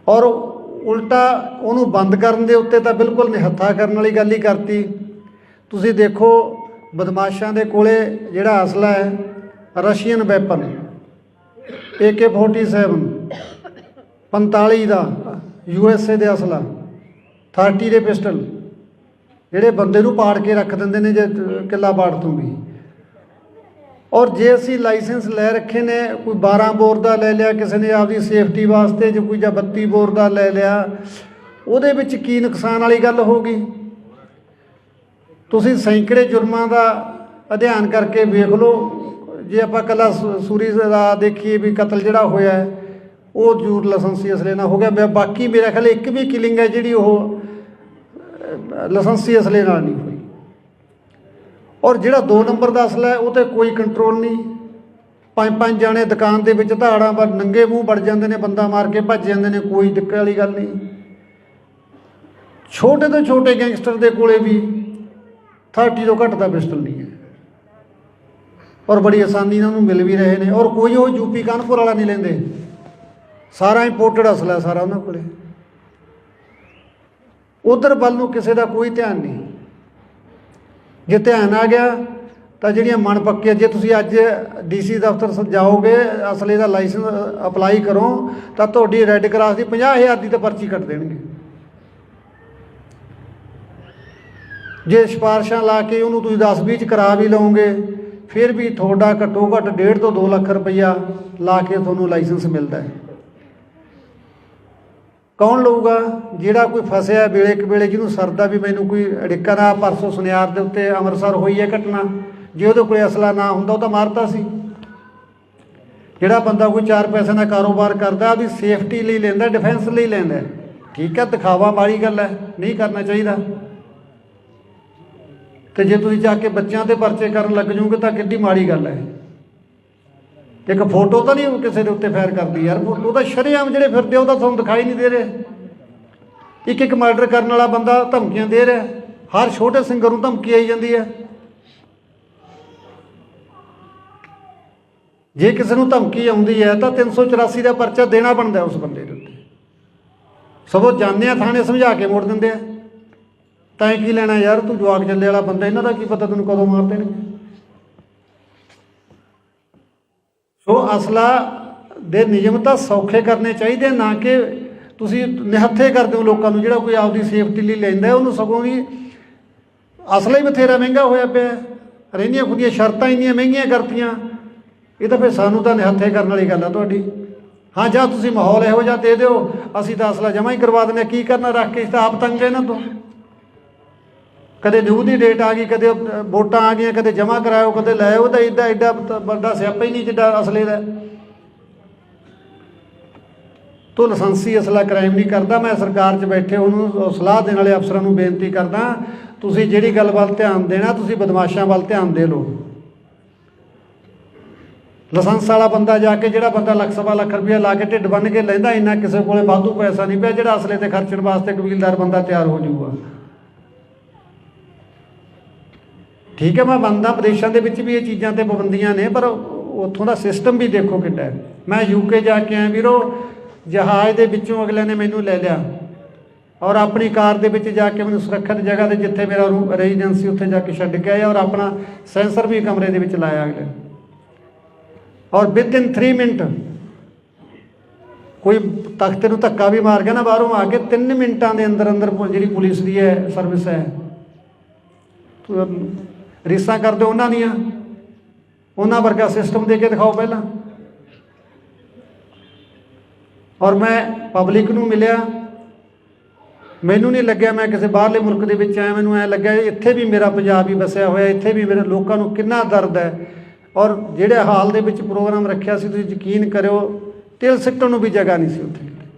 ਔਰ ਉਲਟਾ ਉਹਨੂੰ ਬੰਦ ਕਰਨ ਦੇ ਉੱਤੇ ਤਾਂ ਬਿਲਕੁਲ ਨਿਹੱਥਾ ਕਰਨ ਵਾਲੀ ਗੱਲ ਹੀ ਕਰਤੀ। ਤੁਸੀਂ ਦੇਖੋ ਬਦਮਾਸ਼ਾਂ ਦੇ ਕੋਲੇ ਜਿਹੜਾ ਅਸਲਾ ਹੈ ਰਸ਼ੀਅਨ ਵੈਪਨ AK-47 45 ਦਾ USA ਦੇ ਅਸਲਾ 30 ਦੇ ਪਿਸਟਲ ਜਿਹੜੇ ਬੰਦੇ ਨੂੰ ਪਾੜ ਕੇ ਰੱਖ ਦਿੰਦੇ ਨੇ ਜੇ ਕਿੱਲਾ ਪਾੜ ਤੋਂ ਵੀ। ਔਰ ਜੇ ਅਸੀਂ ਲਾਇਸੈਂਸ ਲੈ ਰੱਖੇ ਨੇ, ਕੋਈ 12 ਬੋਰ ਦਾ ਲੈ ਲਿਆ ਕਿਸੇ ਨੇ ਆਪਦੀ ਸੇਫਟੀ ਵਾਸਤੇ, ਜੇ ਕੋਈ ਜਾਂ 32 ਬੋਰ ਦਾ ਲੈ ਲਿਆ, ਉਹਦੇ ਵਿੱਚ ਕੀ ਨੁਕਸਾਨ ਵਾਲੀ ਗੱਲ ਹੋ ਗਈ। ਤੁਸੀਂ ਸੈਂਕੜੇ ਜੁਰਮਾਂ ਦਾ ਅਧਿਐਨ ਕਰਕੇ ਵੇਖ ਲਓ। ਜੇ ਆਪਾਂ ਇਕੱਲਾ ਸੂਰੀ ਦਾ ਦੇਖੀਏ ਵੀ ਕਤਲ ਜਿਹੜਾ ਹੋਇਆ ਉਹ ਜ਼ਰੂਰ ਲਾਇਸੈਂਸੀ ਅਸਲੇ ਨਾਲ ਹੋ ਗਿਆ। ਬਾਕੀ ਮੇਰਾ ਖਿਆਲ ਇੱਕ ਵੀ ਕਿਲਿੰਗ ਹੈ ਜਿਹੜੀ ਉਹ ਲਾਇਸੈਂਸੀ ਅਸਲੇ ਨਾਲ ਨਹੀਂ ਹੋਈ। ਔਰ ਜਿਹੜਾ 2 ਨੰਬਰ ਦਾ ਅਸਲਾ ਹੈ ਉਹ 'ਤੇ ਕੋਈ ਕੰਟਰੋਲ ਨਹੀਂ। 5-5 ਜਾਣੇ ਦੁਕਾਨ ਦੇ ਵਿੱਚ ਧਾੜਾਂ ਪਰ ਨੰਗੇ ਮੂੰਹ ਵੜ ਜਾਂਦੇ ਨੇ, ਬੰਦਾ ਮਾਰ ਕੇ ਭੱਜ ਜਾਂਦੇ ਨੇ, ਕੋਈ ਦਿੱਕਤ ਵਾਲੀ ਗੱਲ ਨਹੀਂ। ਛੋਟੇ ਤੋਂ ਛੋਟੇ ਗੈਂਗਸਟਰ ਦੇ ਕੋਲੇ ਵੀ 30 ਤੋਂ ਘੱਟ ਦਾ ਪਿਸਟਲ ਨਹੀਂ ਹੈ ਔਰ ਬੜੀ ਆਸਾਨੀ ਨਾਲ ਉਹਨੂੰ ਮਿਲ ਵੀ ਰਹੇ ਨੇ। ਔਰ ਕੋਈ ਉਹ ਯੂਪੀ ਕਾਨਪੁਰ ਵਾਲਾ ਨਹੀਂ ਲੈਂਦੇ, ਸਾਰਾ ਇੰਪੋਰਟਡ ਅਸਲਾ ਸਾਰਾ ਉਹਨਾਂ ਕੋਲੇ। ਉਧਰ ਵੱਲ ਨੂੰ ਕਿਸੇ ਦਾ ਕੋਈ ਧਿਆਨ ਨਹੀਂ। ਜੇ ਧਿਆਨ ਆ ਗਿਆ ਤਾਂ ਜਿਹੜੀਆਂ ਮਨ ਪੱਕੀਆਂ, ਜੇ ਤੁਸੀਂ ਅੱਜ DC ਦਫ਼ਤਰ ਜਾਓਗੇ ਅਸਲੇ ਦਾ ਲਾਇਸੈਂਸ ਅਪਲਾਈ ਕਰੋ ਤਾਂ ਤੁਹਾਡੀ ਰੈੱਡ ਕਰਾਸ ਦੀ 50,000 ਦੀ ਤਾਂ ਪਰਚੀ ਕੱਟ ਦੇਣਗੇ। ਜੇ ਸਿਫਾਰਸ਼ਾਂ ਲਾ ਕੇ ਉਹਨੂੰ ਤੁਸੀਂ 10-20 'ਚ ਕਰਾ ਵੀ ਲਓਗੇ ਫਿਰ ਵੀ ਤੁਹਾਡਾ ਘੱਟੋ ਘੱਟ 1.5 ਤੋਂ 2 ਲੱਖ ਰੁਪਈਆ ਲਾ ਕੇ ਤੁਹਾਨੂੰ ਲਾਇਸੈਂਸ ਮਿਲਦਾ ਹੈ। ਕੌਣ ਲਊਗਾ? ਜਿਹੜਾ ਕੋਈ ਫਸਿਆ ਵੇਲੇ ਕੁ ਵੇਲੇ, ਜਿਹਨੂੰ ਸਰਦਾ ਵੀ ਮੈਨੂੰ ਕੋਈ ਅੜਿੱਕਾ ਨਾ। ਪਰਸੋਂ ਸੁਨਿਆਰ ਦੇ ਉੱਤੇ ਅੰਮ੍ਰਿਤਸਰ ਹੋਈ ਹੈ ਘਟਨਾ, ਜੇ ਉਹਦੇ ਕੋਲ ਅਸਲਾ ਨਾ ਹੁੰਦਾ ਉਹ ਤਾਂ ਮਾਰਤਾ ਸੀ। ਜਿਹੜਾ ਬੰਦਾ ਕੋਈ 4 ਪੈਸੇ ਦਾ ਕਾਰੋਬਾਰ ਕਰਦਾ ਉਹਦੀ ਸੇਫਟੀ ਲਈ ਲੈਂਦਾ, ਡਿਫੈਂਸ ਲਈ ਲੈਂਦਾ, ਠੀਕ ਹੈ, ਦਿਖਾਵਾ ਮਾੜੀ ਗੱਲ ਹੈ, ਨਹੀਂ ਕਰਨਾ ਚਾਹੀਦਾ। ਅਤੇ ਜੇ ਤੁਸੀਂ ਜਾ ਕੇ ਬੱਚਿਆਂ 'ਤੇ ਪਰਚੇ ਕਰਨ ਲੱਗ ਜਾਓਗੇ ਤਾਂ ਕਿੱਡੀ ਮਾੜੀ ਗੱਲ ਹੈ। ਇੱਕ ਫੋਟੋ ਤਾਂ ਨਹੀਂ ਕਿਸੇ ਦੇ ਉੱਤੇ ਫਾਇਰ ਕਰਦੀ ਯਾਰ, ਫੋਟੋ ਤਾਂ ਸ਼ਰੇਆਮ ਜਿਹੜੇ ਫਿਰਦੇ ਉਹ ਤਾਂ ਤੁਹਾਨੂੰ ਦਿਖਾਈ ਨਹੀਂ ਦੇ ਰਹੇ। ਇੱਕ ਮਰਡਰ ਕਰਨ ਵਾਲਾ ਬੰਦਾ ਧਮਕੀਆਂ ਦੇ ਰਿਹਾ, ਹਰ ਛੋਟੇ ਸਿੰਗਰ ਨੂੰ ਧਮਕੀ ਆਈ ਜਾਂਦੀ ਹੈ। ਜੇ ਕਿਸੇ ਨੂੰ ਧਮਕੀ ਆਉਂਦੀ ਹੈ ਤਾਂ 384 ਦਾ ਪਰਚਾ ਦੇਣਾ ਬਣਦਾ ਉਸ ਬੰਦੇ ਦੇ ਉੱਤੇ। ਸਗੋਂ ਜਾਂਦੇ ਆ ਥਾਣੇ ਸਮਝਾ ਕੇ ਮੋੜ ਦਿੰਦੇ ਆ। ਤਾਂ ਕੀ ਲੈਣਾ ਯਾਰ, ਤੂੰ ਜਵਾਕ ਚੱਲੇ ਵਾਲਾ ਬੰਦਾ, ਇਹਨਾਂ ਦਾ ਕੀ ਪਤਾ ਤੈਨੂੰ ਕਦੋਂ ਮਾਰ ਦੇਣਗੇ। ਸੋ ਅਸਲਾ ਦੇ ਨਿਯਮ ਤਾਂ ਸੌਖੇ ਕਰਨੇ ਚਾਹੀਦੇ, ਨਾ ਕਿ ਤੁਸੀਂ ਨਿਹੱਥੇ ਕਰਦੇ ਹੋ ਲੋਕਾਂ ਨੂੰ। ਜਿਹੜਾ ਕੋਈ ਆਪਦੀ ਸੇਫਟੀ ਲਈ ਲੈਂਦਾ ਉਹਨੂੰ ਸਗੋਂ ਵੀ ਅਸਲਾ ਹੀ ਬਥੇਰਾ ਮਹਿੰਗਾ ਹੋਇਆ ਪਿਆ। ਰਹਿੰਦੀਆਂ ਖੁਦੀਆਂ ਸ਼ਰਤਾਂ ਇੰਨੀਆਂ ਮਹਿੰਗੀਆਂ ਕਰਤੀਆਂ, ਇਹ ਤਾਂ ਫਿਰ ਸਾਨੂੰ ਤਾਂ ਨਿਹੱਥੇ ਕਰਨ ਵਾਲੀ ਗੱਲ ਆ ਤੁਹਾਡੀ। ਹਾਂ, ਜਾਂ ਤੁਸੀਂ ਮਾਹੌਲ ਇਹੋ ਜਿਹਾ ਦੇ ਦਿਓ, ਅਸੀਂ ਤਾਂ ਅਸਲਾ ਜਮ੍ਹਾਂ ਹੀ ਕਰਵਾ ਦਿੰਦੇ। ਕੀ ਕਰਨਾ ਰੱਖ ਕੇ, ਤਾਂ ਆਪ ਤੰਗ ਇਹਨਾਂ ਤੋਂ। ਕਦੇ ਨਿਊ ਦੀ ਡੇਟ ਆ ਗਈ, ਕਦੇ ਵੋਟਾਂ ਆ ਗਈਆਂ, ਕਦੇ ਜਮ੍ਹਾਂ ਕਰਾਇਓ, ਕਦੇ ਲੈ ਆਓ। ਤਾਂ ਐਡਾ ਵੱਡਾ ਸਿਆਪਾ ਹੀ ਨਹੀਂ ਜਿੱਡਾ ਅਸਲੇ ਦਾ। ਤੋ ਲਾਇਸੈਂਸੀ ਅਸਲਾ ਕ੍ਰਾਈਮ ਨਹੀਂ ਕਰਦਾ। ਮੈਂ ਸਰਕਾਰ 'ਚ ਬੈਠੇ ਉਹਨੂੰ ਸਲਾਹ ਦੇਣ ਵਾਲੇ ਅਫਸਰਾਂ ਨੂੰ ਬੇਨਤੀ ਕਰਦਾ, ਤੁਸੀਂ ਜਿਹੜੀ ਗੱਲ ਵੱਲ ਧਿਆਨ ਦੇਣਾ, ਤੁਸੀਂ ਬਦਮਾਸ਼ਾਂ ਵੱਲ ਧਿਆਨ ਦੇ ਲਓ। ਲਾਇਸੈਂਸ ਵਾਲਾ ਬੰਦਾ ਜਾ ਕੇ, ਜਿਹੜਾ ਬੰਦਾ ਲੱਖ ਸਵਾ ਲੱਖ ਰੁਪਇਆ ਲਾ ਕੇ ਢਿੱਡ ਬੰਨ੍ਹ ਕੇ ਲੈਂਦਾ, ਇੰਨਾ ਕਿਸੇ ਕੋਲੇ ਵਾਧੂ ਪੈਸਾ ਨਹੀਂ ਪਿਆ ਜਿਹੜਾ ਅਸਲੇ 'ਤੇ ਖਰਚਣ ਵਾਸਤੇ ਕਬੀਲਦਾਰ ਬੰਦਾ ਤਿਆਰ ਹੋ ਜਾਊਗਾ। ਠੀਕ ਹੈ, ਮੈਂ ਮੰਨਦਾ ਵਿਦੇਸ਼ਾਂ ਦੇ ਵਿੱਚ ਵੀ ਇਹ ਚੀਜ਼ਾਂ 'ਤੇ ਪਾਬੰਦੀਆਂ ਨੇ, ਪਰ ਉੱਥੋਂ ਦਾ ਸਿਸਟਮ ਵੀ ਦੇਖੋ ਕਿੱਡਾ ਹੈ। ਮੈਂ UK ਜਾ ਕੇ ਆਇਆ ਵੀਰੋ, ਜਹਾਜ਼ ਦੇ ਵਿੱਚੋਂ ਅਗਲਿਆਂ ਨੇ ਮੈਨੂੰ ਲੈ ਲਿਆ ਔਰ ਆਪਣੀ ਕਾਰ ਦੇ ਵਿੱਚ ਜਾ ਕੇ ਮੈਨੂੰ ਸੁਰੱਖਿਅਤ ਜਗ੍ਹਾ 'ਤੇ, ਜਿੱਥੇ ਮੇਰਾ ਰੈਜ਼ੀਡੈਂਸੀ, ਉੱਥੇ ਜਾ ਕੇ ਛੱਡ ਕੇ ਆਇਆ ਔਰ ਆਪਣਾ ਸੈਂਸਰ ਵੀ ਕਮਰੇ ਦੇ ਵਿੱਚ ਲਾਇਆ ਅਗਲੇ। ਔਰ ਵਿਦਇਨ 3 ਮਿੰਟ ਕੋਈ ਤਖਤੇ ਨੂੰ ਧੱਕਾ ਵੀ ਮਾਰ ਗਿਆ ਨਾ ਬਾਹਰੋਂ ਆ ਕੇ, 3 ਮਿੰਟਾਂ ਦੇ ਅੰਦਰ ਅੰਦਰ ਜਿਹੜੀ ਪੁਲਿਸ ਦੀ ਹੈ ਸਰਵਿਸ ਹੈ, ਰੀਸਾਂ ਕਰਦੇ ਉਹਨਾਂ ਦੀਆਂ, ਉਹਨਾਂ ਵਰਗਾ ਸਿਸਟਮ ਦੇ ਕੇ ਦਿਖਾਓ ਪਹਿਲਾਂ। ਔਰ ਮੈਂ ਪਬਲਿਕ ਨੂੰ ਮਿਲਿਆ, ਮੈਨੂੰ ਨਹੀਂ ਲੱਗਿਆ ਮੈਂ ਕਿਸੇ ਬਾਹਰਲੇ ਮੁਲਕ ਦੇ ਵਿੱਚ ਆਇਆ। ਮੈਨੂੰ ਐਂ ਲੱਗਿਆ ਇੱਥੇ ਵੀ ਮੇਰਾ ਪੰਜਾਬ ਹੀ ਵਸਿਆ ਹੋਇਆ, ਇੱਥੇ ਵੀ ਮੇਰੇ ਲੋਕਾਂ ਨੂੰ ਕਿੰਨਾ ਦਰਦ ਹੈ। ਔਰ ਜਿਹੜੇ ਹਾਲ ਦੇ ਵਿੱਚ ਪ੍ਰੋਗਰਾਮ ਰੱਖਿਆ ਸੀ, ਤੁਸੀਂ ਯਕੀਨ ਕਰਿਓ ਤਿਲ ਸਿੱਟਣ ਨੂੰ ਵੀ ਜਗ੍ਹਾ ਨਹੀਂ ਸੀ ਉੱਥੇ,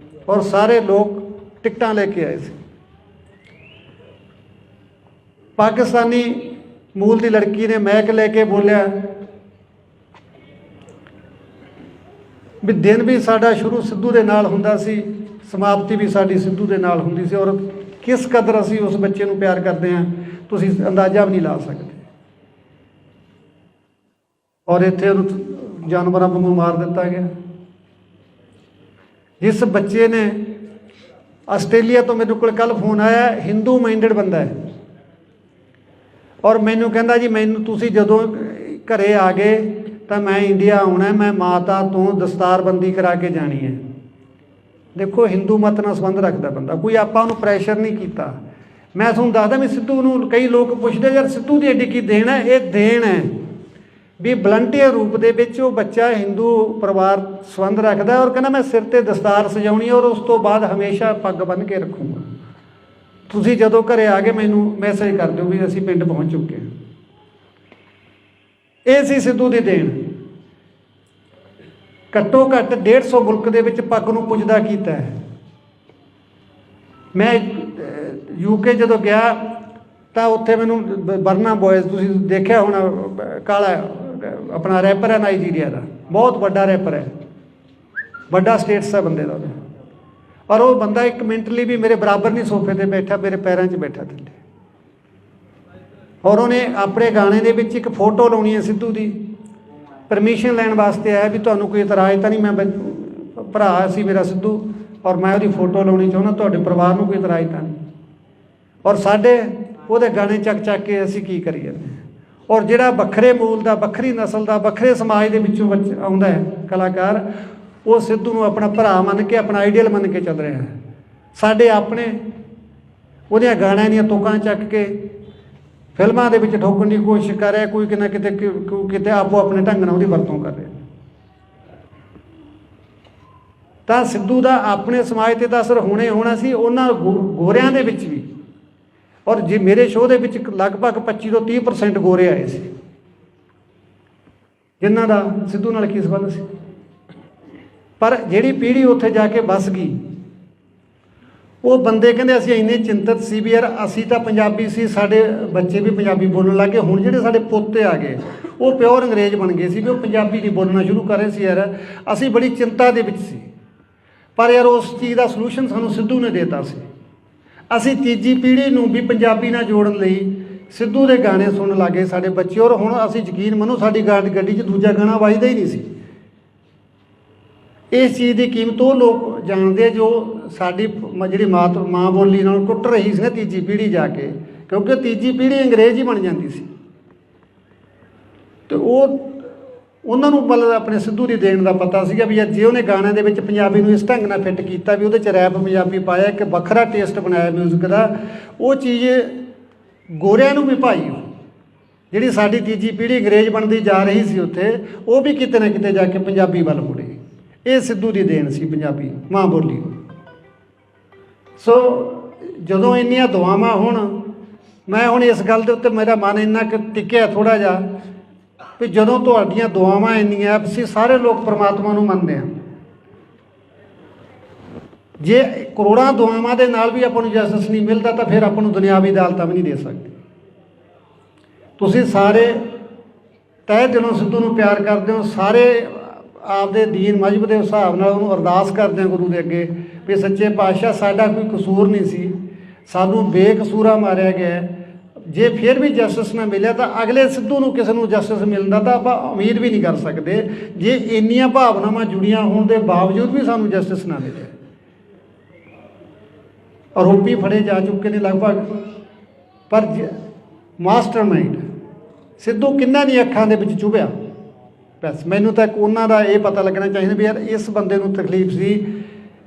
ਔਰ ਸਾਰੇ ਲੋਕ ਟਿਕਟਾਂ ਲੈ ਕੇ ਆਏ ਸੀ। ਪਾਕਿਸਤਾਨੀ ਮੂਲ ਦੀ ਲੜਕੀ ਨੇ ਮੈਕ ਲੈ ਕੇ ਬੋਲਿਆ ਵੀ ਦਿਨ ਵੀ ਸਾਡਾ ਸ਼ੁਰੂ ਸਿੱਧੂ ਦੇ ਨਾਲ ਹੁੰਦਾ ਸੀ, ਸਮਾਪਤੀ ਵੀ ਸਾਡੀ ਸਿੱਧੂ ਦੇ ਨਾਲ ਹੁੰਦੀ ਸੀ। ਔਰ ਕਿਸ ਕਦਰ ਅਸੀਂ ਉਸ ਬੱਚੇ ਨੂੰ ਪਿਆਰ ਕਰਦੇ ਹਾਂ, ਤੁਸੀਂ ਅੰਦਾਜ਼ਾ ਵੀ ਨਹੀਂ ਲਾ ਸਕਦੇ। ਔਰ ਇੱਥੇ ਉਹਨੂੰ ਜਾਨਵਰਾਂ ਵਾਂਗੂ ਮਾਰ ਦਿੱਤਾ ਗਿਆ। ਜਿਸ ਬੱਚੇ ਨੇ, ਆਸਟ੍ਰੇਲੀਆ ਤੋਂ ਮੇਰੇ ਕੋਲ ਕੱਲ੍ਹ ਫੋਨ ਆਇਆ, ਹਿੰਦੂ ਮਾਈਂਡਡ ਬੰਦਾ ਹੈ, ਔਰ ਮੈਨੂੰ ਕਹਿੰਦਾ ਜੀ ਮੈਨੂੰ ਤੁਸੀਂ ਜਦੋਂ ਘਰੇ ਆ ਗਏ ਤਾਂ ਮੈਂ ਇੰਡੀਆ ਆਉਣਾ, ਮੈਂ ਮਾਤਾ ਤੋਂ ਦਸਤਾਰਬੰਦੀ ਕਰਾ ਕੇ ਜਾਣੀ ਹੈ। ਦੇਖੋ, ਹਿੰਦੂ ਮਤ ਨਾਲ ਸੰਬੰਧ ਰੱਖਦਾ ਬੰਦਾ, ਕੋਈ ਆਪਾਂ ਉਹਨੂੰ ਪ੍ਰੈਸ਼ਰ ਨਹੀਂ ਕੀਤਾ। ਮੈਂ ਤੁਹਾਨੂੰ ਦੱਸਦਾ ਵੀ ਸਿੱਧੂ ਨੂੰ ਕਈ ਲੋਕ ਪੁੱਛਦੇ ਯਾਰ ਸਿੱਧੂ ਦੀ ਐਡੀ ਕੀ ਦੇਣ ਹੈ। ਇਹ ਦੇਣ ਹੈ ਵੀ ਵਲੰਟੀਅਰ ਰੂਪ ਦੇ ਵਿੱਚ ਉਹ ਬੱਚਾ ਹਿੰਦੂ ਪਰਿਵਾਰ ਸੰਬੰਧ ਰੱਖਦਾ ਔਰ ਕਹਿੰਦਾ ਮੈਂ ਸਿਰ 'ਤੇ ਦਸਤਾਰ ਸਜਾਉਣੀ ਔਰ ਉਸ ਤੋਂ ਬਾਅਦ ਹਮੇਸ਼ਾ ਪੱਗ ਬੰਨ੍ਹ ਕੇ ਰੱਖੂੰਗਾ। ਤੁਸੀਂ ਜਦੋਂ ਘਰੇ ਆ ਕੇ ਮੈਨੂੰ ਮੈਸੇਜ ਕਰ ਦਿਓ ਵੀ ਅਸੀਂ ਪਿੰਡ ਪਹੁੰਚ ਚੁੱਕੇ ਹਾਂ। ਇਹ ਸੀ ਸਿੱਧੂ ਦੀ ਦੇਣ। ਘੱਟੋ ਘੱਟ 150 ਮੁਲਕ ਦੇ ਵਿੱਚ ਪੱਗ ਨੂੰ ਪੁੱਜਦਾ ਕੀਤਾ ਹੈ। ਮੈਂ UK ਜਦੋਂ ਗਿਆ ਤਾਂ ਉੱਥੇ ਮੈਨੂੰ ਬਰਨਾ ਬॉयਜ਼, ਤੁਸੀਂ ਦੇਖਿਆ ਹੋਣਾ, ਕਾਲਾ ਆਪਣਾ ਰੈਪਰ ਹੈ ਨਾਈਜੀਰੀਆ ਦਾ, ਬਹੁਤ ਵੱਡਾ ਰੈਪਰ ਹੈ, ਵੱਡਾ ਸਟੇਟਸ ਹੈ ਬੰਦੇ ਦਾ। ਪਰ ਉਹ ਬੰਦਾ ਇੱਕ ਮਿੰਟ ਲਈ ਵੀ ਮੇਰੇ ਬਰਾਬਰ ਨਹੀਂ ਸੋਫੇ 'ਤੇ ਬੈਠਾ, ਮੇਰੇ ਪੈਰਾਂ 'ਚ ਬੈਠਾ ਥੱਲੇ। ਔਰ ਉਹਨੇ ਆਪਣੇ ਗਾਣੇ ਦੇ ਵਿੱਚ ਇੱਕ ਫੋਟੋ ਲਾਉਣੀ ਹੈ ਸਿੱਧੂ ਦੀ, ਪਰਮਿਸ਼ਨ ਲੈਣ ਵਾਸਤੇ ਆਇਆ ਵੀ ਤੁਹਾਨੂੰ ਕੋਈ ਇਤਰਾਜ਼ ਤਾਂ ਨਹੀਂ, ਮੈਂ ਭਰਾ ਸੀ ਮੇਰਾ ਸਿੱਧੂ ਔਰ ਮੈਂ ਉਹਦੀ ਫੋਟੋ ਲਾਉਣੀ ਚਾਹੁੰਦਾ, ਤੁਹਾਡੇ ਪਰਿਵਾਰ ਨੂੰ ਕੋਈ ਇਤਰਾਜ਼ ਤਾਂ ਨਹੀਂ। ਔਰ ਸਾਡੇ ਉਹਦੇ ਗਾਣੇ ਚੱਕ ਕੇ ਅਸੀਂ ਕੀ ਕਰੀ ਜਾਂਦੇ। ਔਰ ਜਿਹੜਾ ਵੱਖਰੇ ਮੂਲ ਦਾ, ਵੱਖਰੀ ਨਸਲ ਦਾ, ਵੱਖਰੇ ਸਮਾਜ ਦੇ ਵਿੱਚੋਂ ਆਉਂਦਾ ਹੈ ਕਲਾਕਾਰ, ਉਹ ਸਿੱਧੂ ਨੂੰ ਆਪਣਾ ਭਰਾ ਮੰਨ ਕੇ, ਆਪਣਾ ਆਈਡੀਅਲ ਮੰਨ ਕੇ ਚੱਲ ਰਿਹਾ ਹੈ। ਸਾਡੇ ਆਪਣੇ ਉਹਦੀਆਂ ਗਾਣਿਆਂ ਦੀਆਂ ਤੁਕਾਂ ਚੱਕ ਕੇ ਫਿਲਮਾਂ ਦੇ ਵਿੱਚ ਠੋਕਣ ਦੀ ਕੋਸ਼ਿਸ਼ ਕਰ ਰਿਹਾ, ਕੋਈ ਕਿਤੇ ਆਪੋ ਆਪਣੇ ਢੰਗ ਨਾਲ ਉਹਦੀ ਵਰਤੋਂ ਕਰ ਰਿਹਾ। ਤਾਂ ਸਿੱਧੂ ਦਾ ਆਪਣੇ ਸਮਾਜ 'ਤੇ ਤਾਂ ਅਸਰ ਹੋਣਾ ਸੀ, ਉਹਨਾਂ ਗੋਰਿਆਂ ਦੇ ਵਿੱਚ ਵੀ। ਔਰ ਜੇ ਮੇਰੇ ਸ਼ੋਅ ਦੇ ਵਿੱਚ ਲਗਭਗ 25 ਤੋਂ 30% ਗੋਰੇ ਆਏ ਸੀ, ਜਿਨ੍ਹਾਂ ਦਾ ਸਿੱਧੂ ਨਾਲ ਕੀ ਸੰਬੰਧ ਸੀ। ਪਰ ਜਿਹੜੀ ਪੀੜ੍ਹੀ ਉੱਥੇ ਜਾ ਕੇ ਵੱਸ ਗਈ, ਉਹ ਬੰਦੇ ਕਹਿੰਦੇ ਅਸੀਂ ਇੰਨੇ ਚਿੰਤਤ ਸੀ ਵੀ ਯਾਰ ਅਸੀਂ ਤਾਂ ਪੰਜਾਬੀ ਸੀ, ਸਾਡੇ ਬੱਚੇ ਵੀ ਪੰਜਾਬੀ ਬੋਲਣ ਲੱਗ ਗਏ। ਹੁਣ ਜਿਹੜੇ ਸਾਡੇ ਪੋਤੇ ਆ ਗਏ ਉਹ ਪਿਓਰ ਅੰਗਰੇਜ਼ ਬਣ ਗਏ ਸੀ ਵੀ ਉਹ ਪੰਜਾਬੀ ਨਹੀਂ ਬੋਲਣਾ ਸ਼ੁਰੂ ਕਰ ਰਹੇ ਸੀ। ਯਾਰ ਅਸੀਂ ਬੜੀ ਚਿੰਤਾ ਦੇ ਵਿੱਚ ਸੀ, ਪਰ ਯਾਰ ਉਸ ਚੀਜ਼ ਦਾ ਸਲੂਸ਼ਨ ਸਾਨੂੰ ਸਿੱਧੂ ਨੇ ਦੇਤਾ ਸੀ। ਅਸੀਂ ਤੀਜੀ ਪੀੜ੍ਹੀ ਨੂੰ ਵੀ ਪੰਜਾਬੀ ਨਾਲ ਜੋੜਨ ਲਈ ਸਿੱਧੂ ਦੇ ਗਾਣੇ ਸੁਣਨ ਲੱਗੇ ਸਾਡੇ ਬੱਚੇ। ਔਰ ਹੁਣ ਅਸੀਂ ਯਕੀਨ ਮੰਨੋ ਸਾਡੀ ਗੱਡੀ 'ਚ ਦੂਜਾ ਗਾਣਾ ਵੱਜਦਾ ਹੀ ਨਹੀਂ ਸੀ। ਇਸ ਚੀਜ਼ ਦੀ ਕੀਮਤ ਉਹ ਲੋਕ ਜਾਣਦੇ ਜੋ ਸਾਡੀ ਜਿਹੜੀ ਮਾਂ ਬੋਲੀ ਨਾਲ ਟੁੱਟ ਰਹੀ ਸੀ ਨਾ ਤੀਜੀ ਪੀੜ੍ਹੀ ਜਾ ਕੇ, ਕਿਉਂਕਿ ਤੀਜੀ ਪੀੜ੍ਹੀ ਅੰਗਰੇਜ਼ ਹੀ ਬਣ ਜਾਂਦੀ ਸੀ। ਅਤੇ ਉਹਨਾਂ ਨੂੰ ਮਤਲਬ ਆਪਣੇ ਸਿੱਧੂ ਦੀ ਦੇਣ ਦਾ ਪਤਾ ਸੀਗਾ ਵੀ ਜੇ ਉਹਨੇ ਗਾਣਿਆਂ ਦੇ ਵਿੱਚ ਪੰਜਾਬੀ ਨੂੰ ਇਸ ਢੰਗ ਨਾਲ ਫਿੱਟ ਕੀਤਾ ਵੀ ਉਹਦੇ 'ਚ ਰੈਪ ਪੰਜਾਬੀ ਪਾਇਆ, ਇੱਕ ਵੱਖਰਾ ਟੇਸਟ ਬਣਾਇਆ ਮਿਊਜ਼ਿਕ ਦਾ, ਉਹ ਚੀਜ਼ ਗੋਰਿਆਂ ਨੂੰ ਵੀ ਭਾਈ, ਜਿਹੜੀ ਸਾਡੀ ਤੀਜੀ ਪੀੜ੍ਹੀ ਅੰਗਰੇਜ਼ ਬਣਦੀ ਜਾ ਰਹੀ ਸੀ ਉੱਥੇ, ਉਹ ਵੀ ਕਿਤੇ ਨਾ ਕਿਤੇ ਜਾ ਕੇ ਪੰਜਾਬੀ ਵੱਲ ਮੁੜੇ। ਇਹ ਸਿੱਧੂ ਦੀ ਦੇਣ ਸੀ ਪੰਜਾਬੀ ਮਾਂ ਬੋਲੀ ਨੂੰ। ਸੋ ਜਦੋਂ ਇੰਨੀਆਂ ਦੁਆਵਾਂ ਮੈਂ ਹੁਣ ਇਸ ਗੱਲ ਦੇ ਉੱਤੇ ਮੇਰਾ ਮਨ ਇੰਨਾ ਕੁ ਟਿਕਿਆ ਥੋੜ੍ਹਾ ਜਿਹਾ ਵੀ ਜਦੋਂ ਤੁਹਾਡੀਆਂ ਦੁਆਵਾਂ ਇੰਨੀਆਂ, ਅਸੀਂ ਸਾਰੇ ਲੋਕ ਪਰਮਾਤਮਾ ਨੂੰ ਮੰਨਦੇ ਹਾਂ, ਜੇ ਕਰੋੜਾਂ ਦੁਆਵਾਂ ਦੇ ਨਾਲ ਵੀ ਆਪਾਂ ਨੂੰ ਜਸਟਿਸ ਨਹੀਂ ਮਿਲਦਾ ਤਾਂ ਫਿਰ ਆਪਾਂ ਨੂੰ ਦੁਨਿਆਵੀ ਅਦਾਲਤਾਂ ਵੀ ਨਹੀਂ ਦੇ ਸਕਦੇ। ਤੁਸੀਂ ਸਾਰੇ ਤਹਿ ਦਿਲੋਂ ਸਿੱਧੂ ਨੂੰ ਪਿਆਰ ਕਰਦੇ ਹੋ, ਸਾਰੇ ਆਪਦੇ ਦੀਨ ਮਜ਼ਹਬ ਦੇ ਹਿਸਾਬ ਨਾਲ ਉਹਨੂੰ ਅਰਦਾਸ ਕਰਦੇ ਹਾਂ ਗੁਰੂ ਦੇ ਅੱਗੇ ਵੀ ਸੱਚੇ ਪਾਤਸ਼ਾਹ ਸਾਡਾ ਕੋਈ ਕਸੂਰ ਨਹੀਂ ਸੀ, ਸਾਨੂੰ ਬੇਕਸੂਰਾ ਮਾਰਿਆ ਗਿਆ। ਜੇ ਫਿਰ ਵੀ ਜਸਟਿਸ ਨਾ ਮਿਲਿਆ ਤਾਂ ਅਗਲੇ ਸਿੱਧੂ ਨੂੰ ਕਿਸੇ ਨੂੰ ਜਸਟਿਸ ਮਿਲਦਾ ਤਾਂ ਆਪਾਂ ਉਮੀਦ ਵੀ ਨਹੀਂ ਕਰ ਸਕਦੇ, ਜੇ ਇੰਨੀਆਂ ਭਾਵਨਾਵਾਂ ਜੁੜੀਆਂ ਹੋਣ ਦੇ ਬਾਵਜੂਦ ਵੀ ਸਾਨੂੰ ਜਸਟਿਸ ਨਾ ਮਿਲੇ। ਆਰੋਪੀ ਫੜੇ ਜਾ ਚੁੱਕੇ ਨੇ ਲਗਭਗ, ਪਰ ਮਾਸਟਰਮਾਈਂਡ ਸਿੱਧੂ ਕਿੰਨਾਂ ਦੀਆਂ ਅੱਖਾਂ ਦੇ ਵਿੱਚ ਚੁਭਿਆ, ਬਸ ਮੈਨੂੰ ਤਾਂ ਉਹਨਾਂ ਦਾ ਇਹ ਪਤਾ ਲੱਗਣਾ ਚਾਹੀਦਾ ਵੀ ਯਾਰ ਇਸ ਬੰਦੇ ਨੂੰ ਤਕਲੀਫ ਸੀ,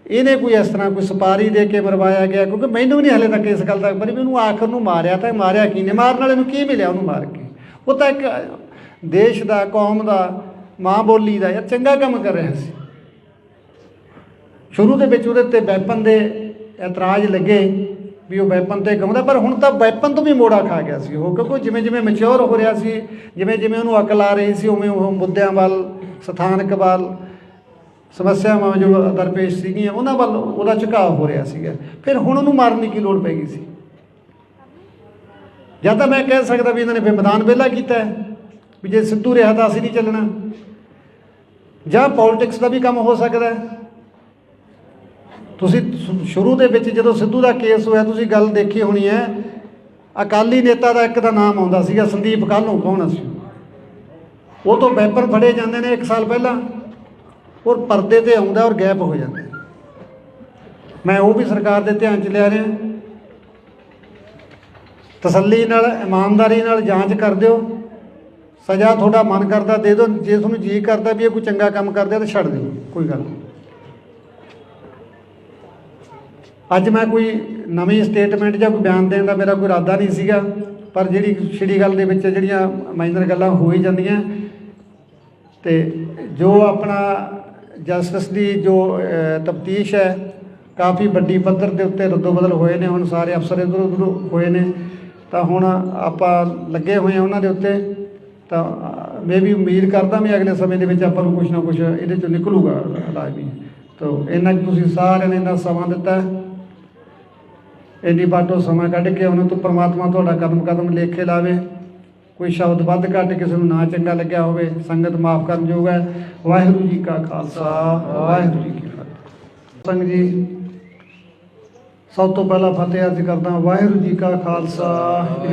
ਇਹਨੇ ਕੋਈ ਇਸ ਤਰ੍ਹਾਂ ਕੋਈ ਸੁਪਾਰੀ ਦੇ ਕੇ ਮਰਵਾਇਆ ਗਿਆ। ਕਿਉਂਕਿ ਮੈਨੂੰ ਵੀ ਨਹੀਂ ਹਾਲੇ ਤੱਕ ਇਸ ਗੱਲ ਦਾ ਪਰ ਵੀ ਉਹਨੂੰ ਆਖਰ ਨੂੰ ਮਾਰਿਆ ਤਾਂ ਮਾਰਿਆ ਕੀ ਨੇ, ਮਾਰਨ ਵਾਲੇ ਨੂੰ ਕੀ ਮਿਲਿਆ ਉਹਨੂੰ ਮਾਰ ਕੇ? ਉਹ ਤਾਂ ਇੱਕ ਦੇਸ਼ ਦਾ, ਕੌਮ ਦਾ, ਮਾਂ ਬੋਲੀ ਦਾ ਯਾਰ ਚੰਗਾ ਕੰਮ ਕਰ ਰਿਹਾ ਸੀ। ਸ਼ੁਰੂ ਦੇ ਵਿੱਚ ਉਹਦੇ 'ਤੇ ਵੈਪਨ ਦੇ ਇਤਰਾਜ਼ ਲੱਗੇ ਵੀ ਉਹ ਵੈਪਨ 'ਤੇ ਗਾਉਂਦਾ, ਪਰ ਹੁਣ ਤਾਂ ਵੈਪਨ ਤੋਂ ਵੀ ਮੋੜਾ ਖਾ ਗਿਆ ਸੀ ਉਹ, ਕਿਉਂਕਿ ਜਿਵੇਂ ਜਿਵੇਂ ਮੈਚਿਓਰ ਹੋ ਰਿਹਾ ਸੀ, ਜਿਵੇਂ ਜਿਵੇਂ ਉਹਨੂੰ ਅਕਲ ਆ ਰਹੀ ਸੀ, ਉਵੇਂ ਉਹ ਮੁੱਦਿਆਂ ਵੱਲ, ਸਥਾਨਕ ਵੱਲ, ਸਮੱਸਿਆਵਾਂ ਜੋ ਦਰਪੇਸ਼ ਸੀਗੀਆਂ ਉਹਨਾਂ ਵੱਲ ਉਹਦਾ ਝੁਕਾਅ ਹੋ ਰਿਹਾ ਸੀਗਾ। ਫਿਰ ਹੁਣ ਉਹਨੂੰ ਮਾਰਨ ਦੀ ਕੀ ਲੋੜ ਪੈ ਗਈ ਸੀ? ਜਾਂ ਤਾਂ ਮੈਂ ਕਹਿ ਸਕਦਾ ਵੀ ਇਹਨਾਂ ਨੇ ਫਿਰ ਮੈਦਾਨ ਵਿਹਲਾ ਕੀਤਾ ਵੀ ਜੇ ਸਿੱਧੂ ਰਿਹਾ ਤਾਂ ਅਸੀਂ ਨਹੀਂ ਚੱਲਣਾ, ਜਾਂ ਪੋਲੀਟਿਕਸ ਦਾ ਵੀ ਕੰਮ ਹੋ ਸਕਦਾ। ਤੁਸੀਂ ਸ਼ੁਰੂ ਦੇ ਵਿੱਚ ਜਦੋਂ ਸਿੱਧੂ ਦਾ ਕੇਸ ਹੋਇਆ ਤੁਸੀਂ ਗੱਲ ਦੇਖੀ ਹੋਣੀ ਹੈ, ਅਕਾਲੀ ਨੇਤਾ ਦਾ ਇੱਕ ਦਾ ਨਾਮ ਆਉਂਦਾ ਸੀਗਾ ਸੰਦੀਪ ਕਾਹਲੋਂ, ਕੌਣ ਸੀ ਉਹ ਤੋਂ ਵੈਪਨ ਫੜੇ ਜਾਂਦੇ ਨੇ 1 ਸਾਲ ਪਹਿਲਾਂ, ਔਰ ਪਰਦੇ 'ਤੇ ਆਉਂਦਾ ਔਰ ਗਾਇਬ ਹੋ ਜਾਂਦਾ। ਮੈਂ ਉਹ ਵੀ ਸਰਕਾਰ ਦੇ ਧਿਆਨ 'ਚ ਲਿਆ ਰਿਹਾ, ਤਸੱਲੀ ਨਾਲ ਇਮਾਨਦਾਰੀ ਨਾਲ ਜਾਂਚ ਕਰ ਦਿਓ, ਸਜ਼ਾ ਤੁਹਾਡਾ ਮਨ ਕਰਦਾ ਦੇ ਦਿਓ, ਜੇ ਤੁਹਾਨੂੰ ਜੀ ਕਰਦਾ ਵੀ ਇਹ ਕੋਈ ਚੰਗਾ ਕੰਮ ਕਰਦੇ ਤਾਂ ਛੱਡ ਦਿਓ, ਕੋਈ ਗੱਲ ਨਹੀਂ। ਅੱਜ ਮੈਂ ਕੋਈ ਨਵੀਂ ਸਟੇਟਮੈਂਟ ਜਾਂ ਕੋਈ ਬਿਆਨ ਦੇਣ ਦਾ ਮੇਰਾ ਕੋਈ ਇਰਾਦਾ ਨਹੀਂ ਸੀਗਾ, ਪਰ ਜਿਹੜੀ ਛਿੜੀ ਗੱਲ ਦੇ ਵਿੱਚ ਜਿਹੜੀਆਂ ਮਾਈਨਰ ਗੱਲਾਂ ਹੋ ਹੀ ਜਾਂਦੀਆਂ, ਅਤੇ ਜੋ ਆਪਣਾ ਜਸਟਿਸ ਦੀ ਜੋ ਤਫਤੀਸ਼ ਹੈ ਕਾਫੀ ਵੱਡੀ ਪੱਧਰ ਦੇ ਉੱਤੇ ਰੱਦੋ ਬਦਲ ਹੋਏ ਨੇ। ਹੁਣ ਸਾਰੇ ਅਫਸਰ ਇੱਧਰ ਉੱਧਰ ਹੋਏ ਨੇ, ਤਾਂ ਹੁਣ ਆਪਾਂ ਲੱਗੇ ਹੋਏ ਹਾਂ ਉਹਨਾਂ ਦੇ ਉੱਤੇ। ਤਾਂ ਮੈਂ ਵੀ ਉਮੀਦ ਕਰਦਾ ਵੀ ਅਗਲੇ ਸਮੇਂ ਦੇ ਵਿੱਚ ਆਪਾਂ ਨੂੰ ਕੁਛ ਨਾ ਕੁਛ ਇਹਦੇ 'ਚੋਂ ਨਿਕਲੂਗਾ ਲਾਜ਼ਮੀ। ਤਾਂ ਇੰਨਾ ਕੁ ਤੁਸੀਂ ਸਾਰਿਆਂ ਨੇ ਇੰਨਾ ਸਮਾਂ ਦਿੱਤਾ, ਇੰਨੀ ਬਾਟੋ ਸਮਾਂ ਕੱਢ ਕੇ ਉਹਨਾਂ ਤੋਂ ਪ੍ਰਮਾਤਮਾ ਤੁਹਾਡਾ ਕਦਮ ਕਦਮ ਲੇਖੇ ਲਾਵੇ। ਕੋਈ ਸ਼ਬਦ ਵੱਧ ਘੱਟ ਕਿਸੇ ਨੂੰ ਨਾ ਚੰਗਾ ਲੱਗਿਆ ਹੋਵੇ, ਸੰਗਤ ਮਾਫ ਕਰਨ ਯੋਗ ਹੈ। ਵਾਹਿਗੁਰੂ ਜੀ ਕਾ ਖਾਲਸਾ, ਵਾਹਿਗੁਰੂ ਜੀ ਕੀ ਫਤਿਹ। ਸੰਗ ਜੀ, ਸਭ ਤੋਂ ਪਹਿਲਾਂ ਫਤਿਹ ਅਰਜ਼ ਕਰਦਾ, ਵਾਹਿਗੁਰੂ ਜੀ ਕਾ ਖਾਲਸਾ,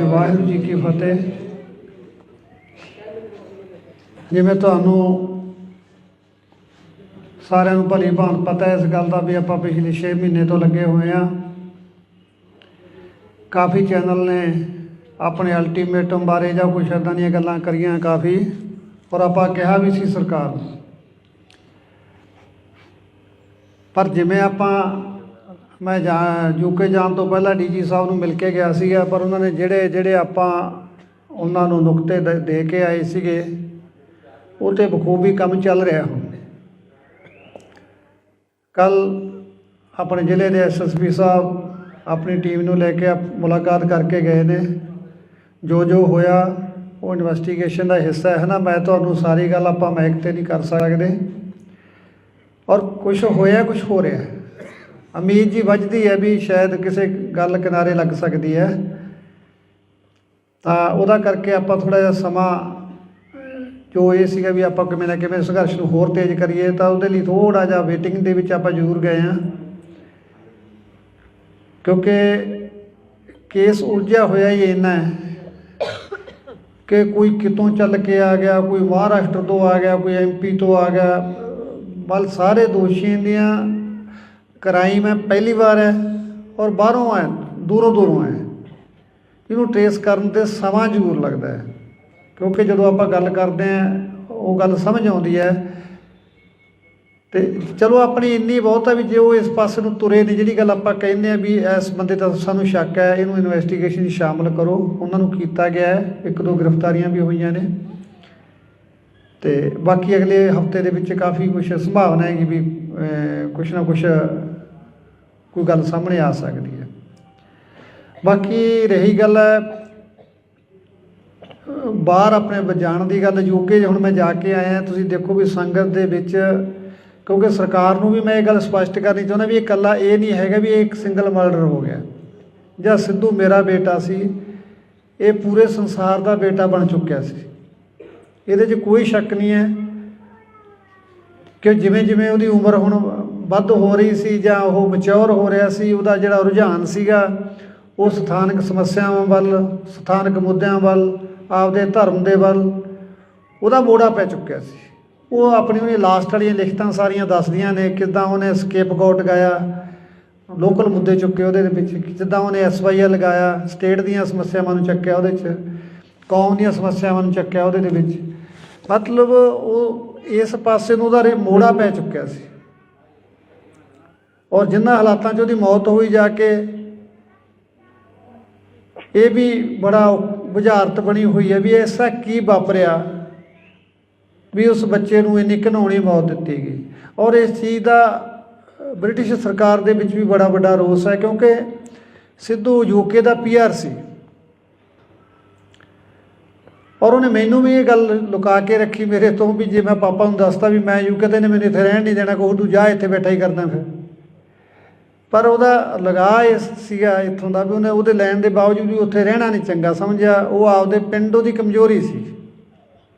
ਵਾਹਿਗੁਰੂ ਜੀ ਕੀ ਫਤਿਹ। ਜਿਵੇਂ ਤੁਹਾਨੂੰ ਸਾਰਿਆਂ ਨੂੰ ਭਲੀ ਭਾਂਤ ਪਤਾ ਹੈ ਇਸ ਗੱਲ ਦਾ ਵੀ ਆਪਾਂ ਪਿਛਲੇ 6 ਮਹੀਨੇ ਤੋਂ ਲੱਗੇ ਹੋਏ ਹਾਂ। ਕਾਫੀ ਚੈਨਲ ਨੇ ਆਪਣੇ ਅਲਟੀਮੇਟਮ ਬਾਰੇ ਜਾਂ ਕੁਛ ਇੱਦਾਂ ਦੀਆਂ ਗੱਲਾਂ ਕਰੀਆਂ ਕਾਫੀ, ਔਰ ਆਪਾਂ ਕਿਹਾ ਵੀ ਸੀ ਸਰਕਾਰ ਨੂੰ। ਪਰ ਜਿਵੇਂ ਮੈਂ ਯੂਕੇ ਜਾਣ ਤੋਂ ਪਹਿਲਾਂ ਡੀਜੀ ਸਾਹਿਬ ਨੂੰ ਮਿਲ ਕੇ ਗਿਆ ਸੀਗਾ, ਪਰ ਉਹਨਾਂ ਨੇ ਜਿਹੜੇ ਆਪਾਂ ਉਹਨਾਂ ਨੂੰ ਨੁਕਤੇ ਦੇ ਕੇ ਆਏ ਸੀਗੇ ਉਹ 'ਤੇ ਬਖੂਬੀ ਕੰਮ ਚੱਲ ਰਿਹਾ। ਹੁਣ ਕੱਲ੍ਹ ਆਪਣੇ ਜ਼ਿਲ੍ਹੇ ਦੇ SSP ਸਾਹਿਬ ਆਪਣੀ ਟੀਮ ਨੂੰ ਲੈ ਕੇ ਮੁਲਾਕਾਤ ਕਰਕੇ ਗਏ ਨੇ। ਜੋ ਹੋਇਆ ਉਹ ਇਨਵੈਸਟੀਗੇਸ਼ਨ ਦਾ ਹਿੱਸਾ ਹੈ ਨਾ। ਮੈਂ ਤੁਹਾਨੂੰ ਸਾਰੀ ਗੱਲ ਆਪਾਂ ਮਾਈਕ 'ਤੇ ਨਹੀਂ ਕਰ ਸਕਦੇ, ਔਰ ਕੁਛ ਹੋਇਆ, ਕੁਛ ਹੋ ਰਿਹਾ। ਉਮੀਦ ਜੀ ਵੱਜਦੀ ਹੈ ਵੀ ਸ਼ਾਇਦ ਕਿਸੇ ਗੱਲ ਕਿਨਾਰੇ ਲੱਗ ਸਕਦੀ ਹੈ, ਤਾਂ ਉਹਦਾ ਕਰਕੇ ਆਪਾਂ ਥੋੜ੍ਹਾ ਜਿਹਾ ਸਮਾਂ ਜੋ ਇਹ ਸੀਗਾ ਵੀ ਆਪਾਂ ਕਿਵੇਂ ਨਾ ਕਿਵੇਂ ਸੰਘਰਸ਼ ਨੂੰ ਹੋਰ ਤੇਜ਼ ਕਰੀਏ, ਤਾਂ ਉਹਦੇ ਲਈ ਥੋੜ੍ਹਾ ਜਿਹਾ ਵੇਟਿੰਗ ਦੇ ਵਿੱਚ ਆਪਾਂ ਜ਼ਰੂਰ ਗਏ ਹਾਂ। ਕਿਉਂਕਿ ਕੇਸ ਉਲਝਿਆ ਹੋਇਆ ਹੀ ਇੰਨਾ ਹੈ ਕਿ ਕੋਈ ਕਿਤੋਂ ਚੱਲ ਕੇ ਆ ਗਿਆ, ਕੋਈ ਮਹਾਰਾਸ਼ਟਰ ਤੋਂ ਆ ਗਿਆ, ਕੋਈ MP ਤੋਂ ਆ ਗਿਆ। ਬਲ ਸਾਰੇ ਦੋਸ਼ੀਆਂ ਦੀਆਂ ਕ੍ਰਾਈਮ ਹੈ, ਪਹਿਲੀ ਵਾਰ ਹੈ, ਔਰ ਬਾਹਰੋਂ ਆਏ, ਦੂਰੋਂ ਆਏ। ਇਹਨੂੰ ਟਰੇਸ ਕਰਨ 'ਤੇ ਸਮਾਂ ਜ਼ਰੂਰ ਲੱਗਦਾ ਹੈ, ਕਿਉਂਕਿ ਜਦੋਂ ਆਪਾਂ ਗੱਲ ਕਰਦੇ ਹਾਂ ਉਹ ਗੱਲ ਸਮਝ ਆਉਂਦੀ ਹੈ। ਅਤੇ ਚਲੋ ਆਪਣੀ ਇੰਨੀ ਬਹੁਤ ਹੈ ਵੀ ਜੇ ਉਹ ਇਸ ਪਾਸੇ ਨੂੰ ਤੁਰੇ ਨੇ, ਜਿਹੜੀ ਗੱਲ ਆਪਾਂ ਕਹਿੰਦੇ ਹਾਂ ਵੀ ਇਸ ਬੰਦੇ ਦਾ ਸਾਨੂੰ ਸ਼ੱਕ ਹੈ, ਇਹਨੂੰ ਇਨਵੈਸਟੀਗੇਸ਼ਨ 'ਚ ਸ਼ਾਮਲ ਕਰੋ, ਉਹਨਾਂ ਨੂੰ ਕੀਤਾ ਗਿਆ ਹੈ। 1-2 ਗ੍ਰਿਫਤਾਰੀਆਂ ਵੀ ਹੋਈਆਂ ਨੇ, ਅਤੇ ਬਾਕੀ ਅਗਲੇ ਹਫਤੇ ਦੇ ਵਿੱਚ ਕਾਫੀ ਕੁਛ ਸੰਭਾਵਨਾ ਹੈਗੀ ਵੀ ਕੁਛ ਨਾ ਕੁਛ ਕੋਈ ਗੱਲ ਸਾਹਮਣੇ ਆ ਸਕਦੀ ਹੈ। ਬਾਕੀ ਰਹੀ ਗੱਲ ਹੈ ਬਾਹਰ ਆਪਣੇ ਜਾਣ ਦੀ ਗੱਲ, ਯੂਕੇ ਹੁਣ ਮੈਂ ਜਾ ਕੇ ਆਇਆ। ਤੁਸੀਂ ਦੇਖੋ ਵੀ ਸੰਗਤ ਦੇ ਵਿੱਚ, ਕਿਉਂਕਿ ਸਰਕਾਰ ਨੂੰ ਵੀ ਮੈਂ ਇਹ ਗੱਲ ਸਪਸ਼ਟ ਕਰਨੀ ਚਾਹੁੰਦਾ ਵੀ ਇਹ ਇਕੱਲਾ ਇਹ ਨਹੀਂ ਹੈਗਾ ਵੀ ਇਹ ਇੱਕ ਸਿੰਗਲ ਮਰਡਰ ਹੋ ਗਿਆ ਜਾਂ ਸਿੱਧੂ ਮੇਰਾ ਬੇਟਾ ਸੀ, ਇਹ ਪੂਰੇ ਸੰਸਾਰ ਦਾ ਬੇਟਾ ਬਣ ਚੁੱਕਿਆ ਸੀ। ਇਹਦੇ 'ਚ ਕੋਈ ਸ਼ੱਕ ਨਹੀਂ ਹੈ ਕਿ ਜਿਵੇਂ ਜਿਵੇਂ ਉਹਦੀ ਉਮਰ ਹੁਣ ਵੱਧ ਹੋ ਰਹੀ ਸੀ ਜਾਂ ਉਹ ਮੈਚਿਓਰ ਹੋ ਰਿਹਾ ਸੀ, ਉਹਦਾ ਜਿਹੜਾ ਰੁਝਾਨ ਸੀਗਾ ਉਹ ਸਥਾਨਕ ਸਮੱਸਿਆਵਾਂ ਵੱਲ, ਸਥਾਨਕ ਮੁੱਦਿਆਂ ਵੱਲ, ਆਪਦੇ ਧਰਮ ਦੇ ਵੱਲ ਉਹਦਾ ਮੋੜਾ ਪੈ ਚੁੱਕਿਆ ਸੀ। ਉਹ ਉਹਨੇ ਲਾਸਟ ਵਾਲੀਆਂ ਲਿਖਤਾਂ ਸਾਰੀਆਂ ਦੱਸਦੀਆਂ ਨੇ ਕਿੱਦਾਂ ਉਹਨੇ ਸਕੇਪਗੋਟ ਗਾਇਆ, ਲੋਕਲ ਮੁੱਦੇ ਚੁੱਕੇ ਉਹਦੇ ਵਿੱਚ, ਜਿੱਦਾਂ ਉਹਨੇ SYL ਲਗਾਇਆ, ਸਟੇਟ ਦੀਆਂ ਸਮੱਸਿਆਵਾਂ ਨੂੰ ਚੱਕਿਆ ਉਹਦੇ 'ਚ, ਕੌਮ ਦੀਆਂ ਸਮੱਸਿਆਵਾਂ ਨੂੰ ਚੱਕਿਆ ਉਹਦੇ ਦੇ ਵਿੱਚ। ਮਤਲਬ ਉਹ ਇਸ ਪਾਸੇ ਨੂੰ ਉਹਦਾ ਮੋੜਾ ਪੈ ਚੁੱਕਿਆ ਸੀ। ਔਰ ਜਿਨ੍ਹਾਂ ਹਾਲਾਤਾਂ 'ਚ ਉਹਦੀ ਮੌਤ ਹੋਈ ਜਾ ਕੇ, ਇਹ ਵੀ ਬੜਾ ਬੁਝਾਰਤ ਬਣੀ ਹੋਈ ਹੈ ਵੀ ਐਸਾ ਕੀ ਵਾਪਰਿਆ ਵੀ ਉਸ ਬੱਚੇ ਨੂੰ ਇੰਨੀ ਘਿਨਾਉਣੀ ਮੌਤ ਦਿੱਤੀ ਗਈ। ਔਰ ਇਸ ਚੀਜ਼ ਦਾ ਬ੍ਰਿਟਿਸ਼ ਸਰਕਾਰ ਦੇ ਵਿੱਚ ਵੀ ਬੜਾ ਵੱਡਾ ਰੋਸ ਹੈ, ਕਿਉਂਕਿ ਸਿੱਧੂ UK ਦਾ PR ਸੀ, ਔਰ ਉਹਨੇ ਮੈਨੂੰ ਵੀ ਇਹ ਗੱਲ ਲੁਕਾ ਕੇ ਰੱਖੀ ਮੇਰੇ ਤੋਂ ਵੀ ਜੇ ਮੈਂ ਪਾਪਾ ਨੂੰ ਦੱਸਤਾ ਵੀ ਮੈਂ UK ਤੇ ਨੇ ਮੈਨੂੰ ਇੱਥੇ ਰਹਿਣ ਨਹੀਂ ਦੇਣਾ, ਕਹੂ ਤੂੰ ਜਾ ਇੱਥੇ ਬੈਠਾ ਹੀ ਕਰਦਾ ਫਿਰ। ਪਰ ਉਹਦਾ ਲਗਾਅ ਇਹ ਸੀਗਾ ਇੱਥੋਂ ਦਾ ਵੀ ਉਹਨੇ ਉਹਦੇ ਲੈਣ ਦੇ ਬਾਵਜੂਦ ਵੀ ਉੱਥੇ ਰਹਿਣਾ ਨਹੀਂ ਚੰਗਾ ਸਮਝਿਆ। ਉਹ ਆਪਦੇ ਪਿੰਡ ਉਹਦੀ ਕਮਜ਼ੋਰੀ ਸੀ,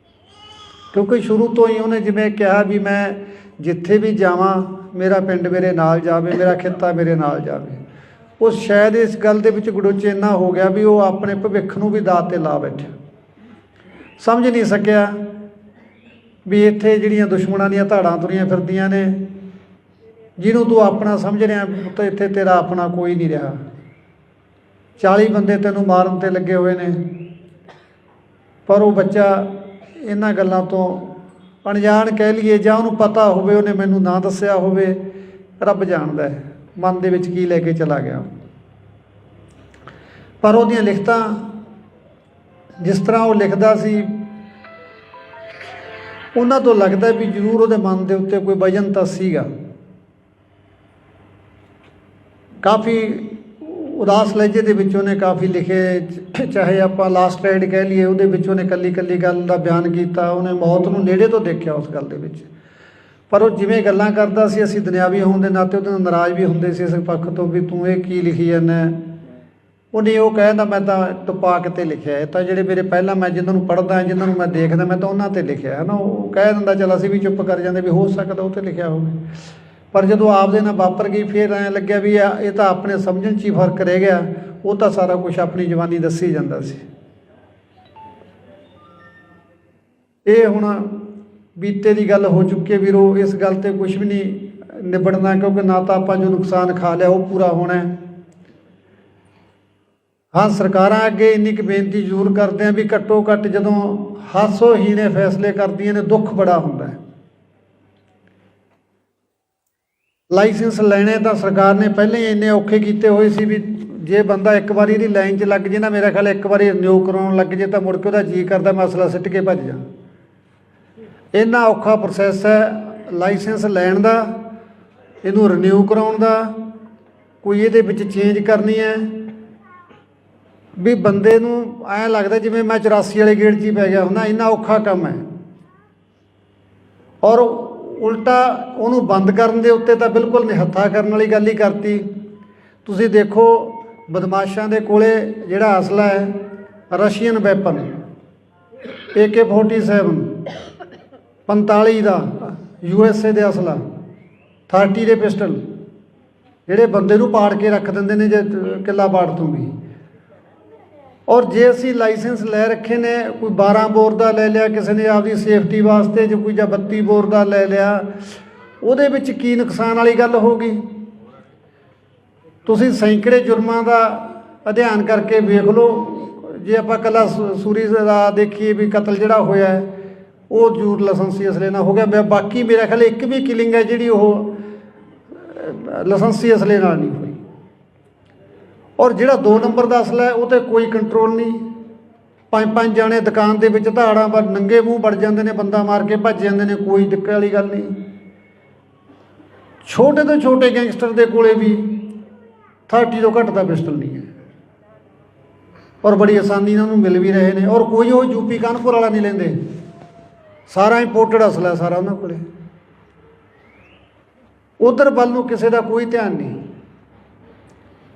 ਕਿਉਂਕਿ ਸ਼ੁਰੂ ਤੋਂ ਹੀ ਉਹਨੇ ਜਿਵੇਂ ਕਿਹਾ ਵੀ ਮੈਂ ਜਿੱਥੇ ਵੀ ਜਾਵਾਂ ਮੇਰਾ ਪਿੰਡ ਮੇਰੇ ਨਾਲ ਜਾਵੇ, ਮੇਰਾ ਖਿੱਤਾ ਮੇਰੇ ਨਾਲ ਜਾਵੇ। ਉਹ ਸ਼ਾਇਦ ਇਸ ਗੱਲ ਦੇ ਵਿੱਚ ਗੜੋਚੇ ਇੰਨਾ ਹੋ ਗਿਆ ਵੀ ਉਹ ਆਪਣੇ ਭਵਿੱਖ ਨੂੰ ਵੀ ਦਾਅ 'ਤੇ ਲਾ ਬੈਠਿਆ। ਸਮਝ ਨਹੀਂ ਸਕਿਆ ਵੀ ਇੱਥੇ ਜਿਹੜੀਆਂ ਦੁਸ਼ਮਣਾਂ ਦੀਆਂ ਧਾੜਾਂ ਤੁਰੀਆਂ ਫਿਰਦੀਆਂ ਨੇ, ਜਿਹਨੂੰ ਤੂੰ ਆਪਣਾ ਸਮਝ ਰਿਹਾ ਤਾਂ ਇੱਥੇ ਤੇਰਾ ਆਪਣਾ ਕੋਈ ਨਹੀਂ ਰਿਹਾ। 40 ਬੰਦੇ ਤੈਨੂੰ ਮਾਰਨ 'ਤੇ ਲੱਗੇ ਹੋਏ ਨੇ, ਪਰ ਉਹ ਬੱਚਾ ਇਹਨਾਂ ਗੱਲਾਂ ਤੋਂ ਅਣਜਾਣ ਕਹਿ ਲਈਏ ਜਾਂ ਉਹਨੂੰ ਪਤਾ ਹੋਵੇ, ਉਹਨੇ ਮੈਨੂੰ ਨਾ ਦੱਸਿਆ ਹੋਵੇ, ਰੱਬ ਜਾਣਦਾ ਹੈ ਮਨ ਦੇ ਵਿੱਚ ਕੀ ਲੈ ਕੇ ਚਲਾ ਗਿਆ। ਪਰ ਉਹਦੀਆਂ ਲਿਖਤਾਂ ਜਿਸ ਤਰ੍ਹਾਂ ਉਹ ਲਿਖਦਾ ਸੀ, ਉਹਨਾਂ ਤੋਂ ਲੱਗਦਾ ਵੀ ਜ਼ਰੂਰ ਉਹਦੇ ਮਨ ਦੇ ਉੱਤੇ ਕੋਈ ਵਜਨ ਤਾਂ ਸੀਗਾ। ਕਾਫੀ ਉਦਾਸ ਲਹਿਜੇ ਦੇ ਵਿੱਚ ਉਹਨੇ ਕਾਫੀ ਲਿਖੇ, ਚਾਹੇ ਆਪਾਂ ਲਾਸਟ ਰਾਈਡ ਕਹਿ ਲਈਏ, ਉਹਦੇ ਵਿੱਚ ਉਹਨੇ ਕੱਲੀ ਕੱਲੀ ਗੱਲ ਦਾ ਬਿਆਨ ਕੀਤਾ। ਉਹਨੇ ਮੌਤ ਨੂੰ ਨੇੜੇ ਤੋਂ ਦੇਖਿਆ ਉਸ ਗੱਲ ਦੇ ਵਿੱਚ, ਪਰ ਉਹ ਜਿਵੇਂ ਗੱਲਾਂ ਕਰਦਾ ਸੀ, ਅਸੀਂ ਦੁਨਿਆਵੀ ਹੋਣ ਦੇ ਨਾਤੇ ਉਹਦੇ ਨਾਲ ਨਾਰਾਜ਼ ਵੀ ਹੁੰਦੇ ਸੀ ਇਸ ਪੱਖ ਤੋਂ ਵੀ ਤੂੰ ਇਹ ਕੀ ਲਿਖੀ ਜਾਂਦਾ। ਉਹਨੇ ਉਹ ਕਹਿੰਦਾ ਮੈਂ ਤਾਂ ਟਪਾ ਕੇ 'ਤੇ ਲਿਖਿਆ, ਇਹ ਤਾਂ ਜਿਹੜੇ ਮੇਰੇ ਪਹਿਲਾਂ ਮੈਂ ਜਿਨ੍ਹਾਂ ਨੂੰ ਪੜ੍ਹਦਾ, ਜਿਨ੍ਹਾਂ ਨੂੰ ਮੈਂ ਦੇਖਦਾ, ਮੈਂ ਤਾਂ ਉਹਨਾਂ 'ਤੇ ਲਿਖਿਆ ਹੈ ਨਾ। ਉਹ ਕਹਿ ਦਿੰਦਾ ਚੱਲ ਅਸੀਂ ਵੀ ਚੁੱਪ ਕਰ ਜਾਂਦੇ ਵੀ ਹੋ ਸਕਦਾ ਉਹ 'ਤੇ ਲਿਖਿਆ ਹੋਵੇ, ਪਰ ਜਦੋਂ ਆਪਦੇ ਨਾਲ ਵਾਪਰ ਗਈ ਫਿਰ ਐਂ ਲੱਗਿਆ ਵੀ ਇਹ ਤਾਂ ਆਪਣੇ ਸਮਝਣ 'ਚ ਹੀ ਫਰਕ ਰਹਿ ਗਿਆ। ਉਹ ਤਾਂ ਸਾਰਾ ਕੁਛ ਆਪਣੀ ਜਵਾਨੀ ਦੱਸੀ ਜਾਂਦਾ ਸੀ। ਇਹ ਹੁਣ ਬੀਤੇ ਦੀ ਗੱਲ ਹੋ ਚੁੱਕੀ ਹੈ ਵੀਰੋ, ਇਸ ਗੱਲ 'ਤੇ ਕੁਛ ਵੀ ਨਹੀਂ ਨਿਬੜਨਾ, ਕਿਉਂਕਿ ਨਾ ਤਾਂ ਆਪਾਂ ਜੋ ਨੁਕਸਾਨ ਖਾ ਲਿਆ ਉਹ ਪੂਰਾ ਹੋਣਾ। ਹਾਂ, ਸਰਕਾਰਾਂ ਅੱਗੇ ਇੰਨੀ ਕੁ ਬੇਨਤੀ ਜ਼ਰੂਰ ਕਰਦੇ ਹਾਂ ਵੀ ਘੱਟੋ ਘੱਟ ਜਦੋਂ ਹਾਸੋਹੀਣੇ ਫੈਸਲੇ ਕਰਦੀਆਂ ਨੇ ਦੁੱਖ ਬੜਾ ਹੁੰਦਾ ਹੈ। ਲਾਇਸੈਂਸ ਲੈਣੇ ਤਾਂ ਸਰਕਾਰ ਨੇ ਪਹਿਲਾਂ ਹੀ ਇੰਨੇ ਔਖੇ ਕੀਤੇ ਹੋਏ ਸੀ ਵੀ ਜੇ ਬੰਦਾ ਇੱਕ ਵਾਰੀ ਇਹਦੀ ਲਾਈਨ 'ਚ ਲੱਗ ਜੇ ਨਾ, ਮੇਰਾ ਖਿਆਲ ਇੱਕ ਵਾਰੀ ਰਿਨਿਊ ਕਰਾਉਣ ਲੱਗ ਜੇ ਤਾਂ ਮੁੜ ਕੇ ਉਹਦਾ ਜੀਅ ਕਰਦਾ ਮਸਲਾ ਸਿੱਟ ਕੇ ਭੱਜ ਜਾ। ਇੰਨਾ ਔਖਾ ਪ੍ਰੋਸੈਸ ਹੈ ਲਾਇਸੈਂਸ ਲੈਣ ਦਾ, ਇਹਨੂੰ ਰਿਨਿਊ ਕਰਾਉਣ ਦਾ, ਕੋਈ ਇਹਦੇ ਵਿੱਚ ਚੇਂਜ ਕਰਨੀ ਹੈ ਵੀ ਬੰਦੇ ਨੂੰ ਐਂ ਲੱਗਦਾ ਜਿਵੇਂ ਮੈਂ 84 ਵਾਲੇ ਗੇੜ 'ਚ ਹੀ ਪੈ ਗਿਆ ਹੁੰਦਾ। ਇੰਨਾ ਔਖਾ ਕੰਮ ਹੈ, ਔਰ ਉਲਟਾ ਉਹਨੂੰ ਬੰਦ ਕਰਨ ਦੇ ਉੱਤੇ ਤਾਂ ਬਿਲਕੁਲ ਨਿਹੱਥਾ ਕਰਨ ਵਾਲੀ ਗੱਲ ਹੀ ਕਰਤੀ। ਤੁਸੀਂ ਦੇਖੋ ਬਦਮਾਸ਼ਾਂ ਦੇ ਕੋਲੇ ਜਿਹੜਾ ਅਸਲਾ ਹੈ ਰਸ਼ੀਅਨ ਵੈਪਨ AK-47 45 ਦਾ USA ਦੇ ਅਸਲਾ 30 ਦੇ ਪਿਸਟਲ ਜਿਹੜੇ ਬੰਦੇ ਨੂੰ ਪਾੜ ਕੇ ਰੱਖ ਦਿੰਦੇ ਨੇ ਜੇ ਕਿੱਲਾ ਪਾੜ ਤੋਂ ਵੀ। ਔਰ ਜੇ ਅਸੀਂ ਲਾਇਸੈਂਸ ਲੈ ਰੱਖੇ ਨੇ, ਕੋਈ 12 ਬੋਰ ਦਾ ਲੈ ਲਿਆ ਕਿਸੇ ਨੇ ਆਪਦੀ ਸੇਫਟੀ ਵਾਸਤੇ, ਜੇ ਕੋਈ ਜਾਂ 32 ਬੋਰ ਦਾ ਲੈ ਲਿਆ, ਉਹਦੇ ਵਿੱਚ ਕੀ ਨੁਕਸਾਨ ਵਾਲੀ ਗੱਲ ਹੋ ਗਈ। ਤੁਸੀਂ ਸੈਂਕੜੇ ਜੁਰਮਾਂ ਦਾ ਅਧਿਐਨ ਕਰਕੇ ਵੇਖ ਲਓ। ਜੇ ਆਪਾਂ ਇਕੱਲਾ ਸੂਰੀ ਦਾ ਦੇਖੀਏ ਵੀ ਕਤਲ ਜਿਹੜਾ ਹੋਇਆ ਉਹ ਜ਼ਰੂਰ ਲਾਇਸੈਂਸੀ ਅਸਲੇ ਨਾਲ ਹੋ ਗਿਆ, ਬਾਕੀ ਮੇਰਾ ਖਿਆਲ ਇੱਕ ਵੀ ਕਿਲਿੰਗ ਹੈ ਜਿਹੜੀ ਉਹ ਲਾਇਸੈਂਸੀ ਅਸਲੇ ਨਾਲ ਨਹੀਂ ਹੋਈ। ਔਰ ਜਿਹੜਾ 2 ਨੰਬਰ ਦਾ ਅਸਲਾ ਹੈ ਉਹ 'ਤੇ ਕੋਈ ਕੰਟਰੋਲ ਨਹੀਂ। 5-5 ਜਾਣੇ ਦੁਕਾਨ ਦੇ ਵਿੱਚ ਧਾੜਾਂ ਪਰ ਨੰਗੇ ਮੂੰਹ ਵੜ ਜਾਂਦੇ ਨੇ, ਬੰਦਾ ਮਾਰ ਕੇ ਭੱਜ ਜਾਂਦੇ ਨੇ, ਕੋਈ ਦਿੱਕਤ ਵਾਲੀ ਗੱਲ ਨਹੀਂ। ਛੋਟੇ ਤੋਂ ਛੋਟੇ ਗੈਂਗਸਟਰ ਦੇ ਕੋਲੇ ਵੀ 30 ਤੋਂ ਘੱਟ ਦਾ ਪਿਸਟਲ ਨਹੀਂ ਹੈ, ਔਰ ਬੜੀ ਆਸਾਨੀ ਨਾਲ ਉਹਨੂੰ ਮਿਲ ਵੀ ਰਹੇ ਨੇ। ਔਰ ਕੋਈ ਉਹ ਯੂਪੀ ਕਾਨਪੁਰ ਵਾਲਾ ਨਹੀਂ ਲੈਂਦੇ, ਸਾਰਾ ਇੰਪੋਰਟਡ ਅਸਲਾ ਸਾਰਾ ਉਹਨਾਂ ਕੋਲੇ। ਉਧਰ ਵੱਲ ਨੂੰ ਕਿਸੇ ਦਾ ਕੋਈ ਧਿਆਨ ਨਹੀਂ।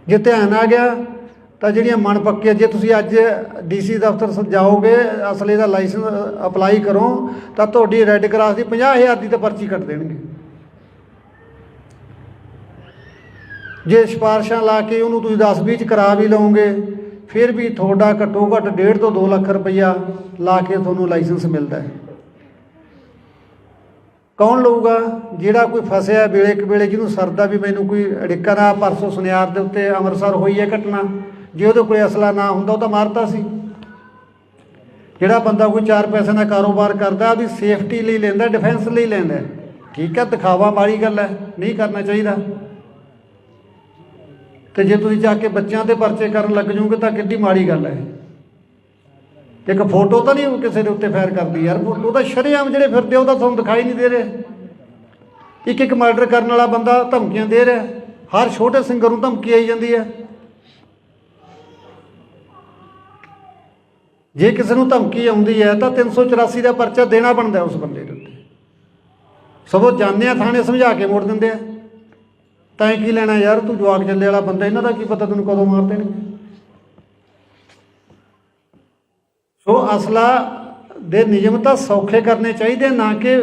ਜੇ ਧਿਆਨ ਆ ਗਿਆ ਤਾਂ ਜਿਹੜੀਆਂ ਮਨ ਪੱਕੀਆਂ, ਜੇ ਤੁਸੀਂ ਅੱਜ DC ਦਫ਼ਤਰ ਜਾਓਗੇ ਅਸਲੇ ਦਾ ਲਾਇਸੈਂਸ ਅਪਲਾਈ ਕਰੋ ਤਾਂ ਤੁਹਾਡੀ ਰੈੱਡ ਕਰਾਸ ਦੀ 50,000 ਦੀ ਤਾਂ ਪਰਚੀ ਕੱਟ ਦੇਣਗੇ। ਜੇ ਸਿਫਾਰਸ਼ਾਂ ਲਾ ਕੇ ਉਹਨੂੰ ਤੁਸੀਂ 10-20 'ਚ ਕਰਾ ਵੀ ਲਓਗੇ ਫਿਰ ਵੀ ਤੁਹਾਡਾ ਘੱਟੋ ਘੱਟ 1.5 ਤੋਂ 2 ਲੱਖ ਰੁਪਈਆ ਲਾ ਕੇ ਤੁਹਾਨੂੰ ਲਾਇਸੈਂਸ ਮਿਲਦਾ ਹੈ। ਕੌਣ ਲਊਗਾ? ਜਿਹੜਾ ਕੋਈ ਫਸਿਆ ਵੇਲੇ ਇੱਕ ਵੇਲੇ, ਜਿਹਨੂੰ ਸਰਦਾ ਵੀ ਮੈਨੂੰ ਕੋਈ ਅੜਿੱਕਾ ਨਾ। ਪਰਸੋਂ ਸੁਨਿਆਰ ਦੇ ਉੱਤੇ ਅੰਮ੍ਰਿਤਸਰ ਹੋਈ ਹੈ ਘਟਨਾ, ਜੇ ਉਹਦੇ ਕੋਲ ਅਸਲਾ ਨਾ ਹੁੰਦਾ ਉਹ ਤਾਂ ਮਾਰਤਾ ਸੀ। ਜਿਹੜਾ ਬੰਦਾ ਕੋਈ 4 ਪੈਸੇ ਦਾ ਕਾਰੋਬਾਰ ਕਰਦਾ ਉਹਦੀ ਸੇਫਟੀ ਲਈ ਲੈਂਦਾ, ਡਿਫੈਂਸ ਲਈ ਲੈਂਦਾ, ਠੀਕ ਹੈ, ਦਿਖਾਵਾ ਮਾੜੀ ਗੱਲ ਹੈ, ਨਹੀਂ ਕਰਨਾ ਚਾਹੀਦਾ। ਤੇ ਜੇ ਤੁਸੀਂ ਜਾ ਕੇ ਬੱਚਿਆਂ 'ਤੇ ਪਰਚੇ ਕਰਨ ਲੱਗ ਜਾਓਗੇ ਤਾਂ ਕਿੱਡੀ ਮਾੜੀ ਗੱਲ ਹੈ। ਇੱਕ ਫੋਟੋ ਤਾਂ ਨਹੀਂ ਕਿਸੇ ਦੇ ਉੱਤੇ ਫਾਇਰ ਕਰਦੀ ਯਾਰ, ਫੋਟੋ ਤਾਂ ਸ਼ਰੇਆਮ ਜਿਹੜੇ ਫਿਰਦੇ ਉਹ ਤਾਂ ਤੁਹਾਨੂੰ ਦਿਖਾਈ ਨਹੀਂ ਦੇ ਰਹੇ। ਇੱਕ ਮਰਡਰ ਕਰਨ ਵਾਲਾ ਬੰਦਾ ਧਮਕੀਆਂ ਦੇ ਰਿਹਾ, ਹਰ ਛੋਟੇ ਸਿੰਗਰ ਨੂੰ ਧਮਕੀ ਆਈ ਜਾਂਦੀ ਹੈ। ਜੇ ਕਿਸੇ ਨੂੰ ਧਮਕੀ ਆਉਂਦੀ ਹੈ ਤਾਂ 384 ਦਾ ਪਰਚਾ ਦੇਣਾ ਬਣਦਾ ਉਸ ਬੰਦੇ ਦੇ ਉੱਤੇ। ਸਗੋਂ ਜਾਂਦੇ ਆ ਥਾਣੇ ਸਮਝਾ ਕੇ ਮੋੜ ਦਿੰਦੇ ਆ, ਤੈਂ ਕੀ ਲੈਣਾ ਯਾਰ, ਤੂੰ ਜਵਾਕ ਜੱਲੇ ਵਾਲਾ ਬੰਦਾ, ਇਹਨਾਂ ਦਾ ਕੀ ਪਤਾ ਤੈਨੂੰ ਕਦੋਂ ਮਾਰ ਦੇਣਗੇ। ਸੋ ਅਸਲਾ ਦੇ ਨਿਯਮ ਤਾਂ ਸੌਖੇ ਕਰਨੇ ਚਾਹੀਦੇ, ਨਾ ਕਿ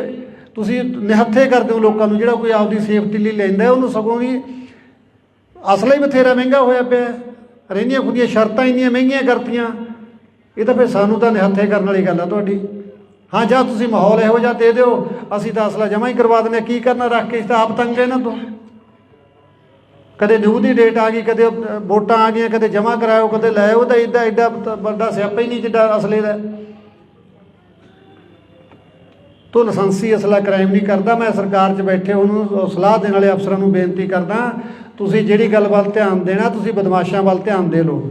ਤੁਸੀਂ ਨਿਹੱਥੇ ਕਰਦੇ ਹੋ ਲੋਕਾਂ ਨੂੰ। ਜਿਹੜਾ ਕੋਈ ਆਪਦੀ ਸੇਫਟੀ ਲਈ ਲੈਂਦਾ ਉਹਨੂੰ ਸਗੋਂ ਵੀ ਅਸਲਾ ਹੀ ਬਥੇਰਾ ਮਹਿੰਗਾ ਹੋਇਆ ਪਿਆ, ਰਹਿੰਦੀਆਂ ਖੁਦੀਆਂ ਸ਼ਰਤਾਂ ਇੰਨੀਆਂ ਮਹਿੰਗੀਆਂ ਕਰਤੀਆਂ। ਇਹ ਤਾਂ ਫਿਰ ਸਾਨੂੰ ਤਾਂ ਨਿਹੱਥੇ ਕਰਨ ਵਾਲੀ ਗੱਲ ਆ ਤੁਹਾਡੀ। ਹਾਂ, ਜਾਂ ਤੁਸੀਂ ਮਾਹੌਲ ਇਹੋ ਜਿਹਾ ਦੇ ਦਿਓ, ਅਸੀਂ ਤਾਂ ਅਸਲਾ ਜਮ੍ਹਾਂ ਹੀ ਕਰਵਾ ਦਿੰਦੇ ਹਾਂ। ਕੀ ਕਰਨਾ ਰੱਖ ਕੇ, ਇਸ ਤਾਂ ਆਪ ਤੰਗ ਇਹਨਾਂ ਤੋਂ। ਕਦੇ ਨਿਊ ਦੀ ਡੇਟ ਆ ਗਈ, ਕਦੇ ਵੋਟਾਂ ਆ ਗਈਆਂ, ਕਦੇ ਜਮ੍ਹਾਂ ਕਰਾਇਓ, ਕਦੇ ਲੈ ਆਓ, ਤਾਂ ਐਡਾ ਵੱਡਾ ਸਿਆਪਾ ਹੀ ਨਹੀਂ ਜਿੱਡਾ ਅਸਲੇ ਦਾ। ਤੋ ਲਾਇਸੈਂਸੀ ਅਸਲਾ ਕ੍ਰਾਈਮ ਨਹੀਂ ਕਰਦਾ। ਮੈਂ ਸਰਕਾਰ 'ਚ ਬੈਠੇ ਉਹਨੂੰ ਸਲਾਹ ਦੇਣ ਵਾਲੇ ਅਫਸਰਾਂ ਨੂੰ ਬੇਨਤੀ ਕਰਦਾ, ਤੁਸੀਂ ਜਿਹੜੀ ਗੱਲ ਵੱਲ ਧਿਆਨ ਦੇਣਾ, ਤੁਸੀਂ ਬਦਮਾਸ਼ਾਂ ਵੱਲ ਧਿਆਨ ਦੇ ਲਓ।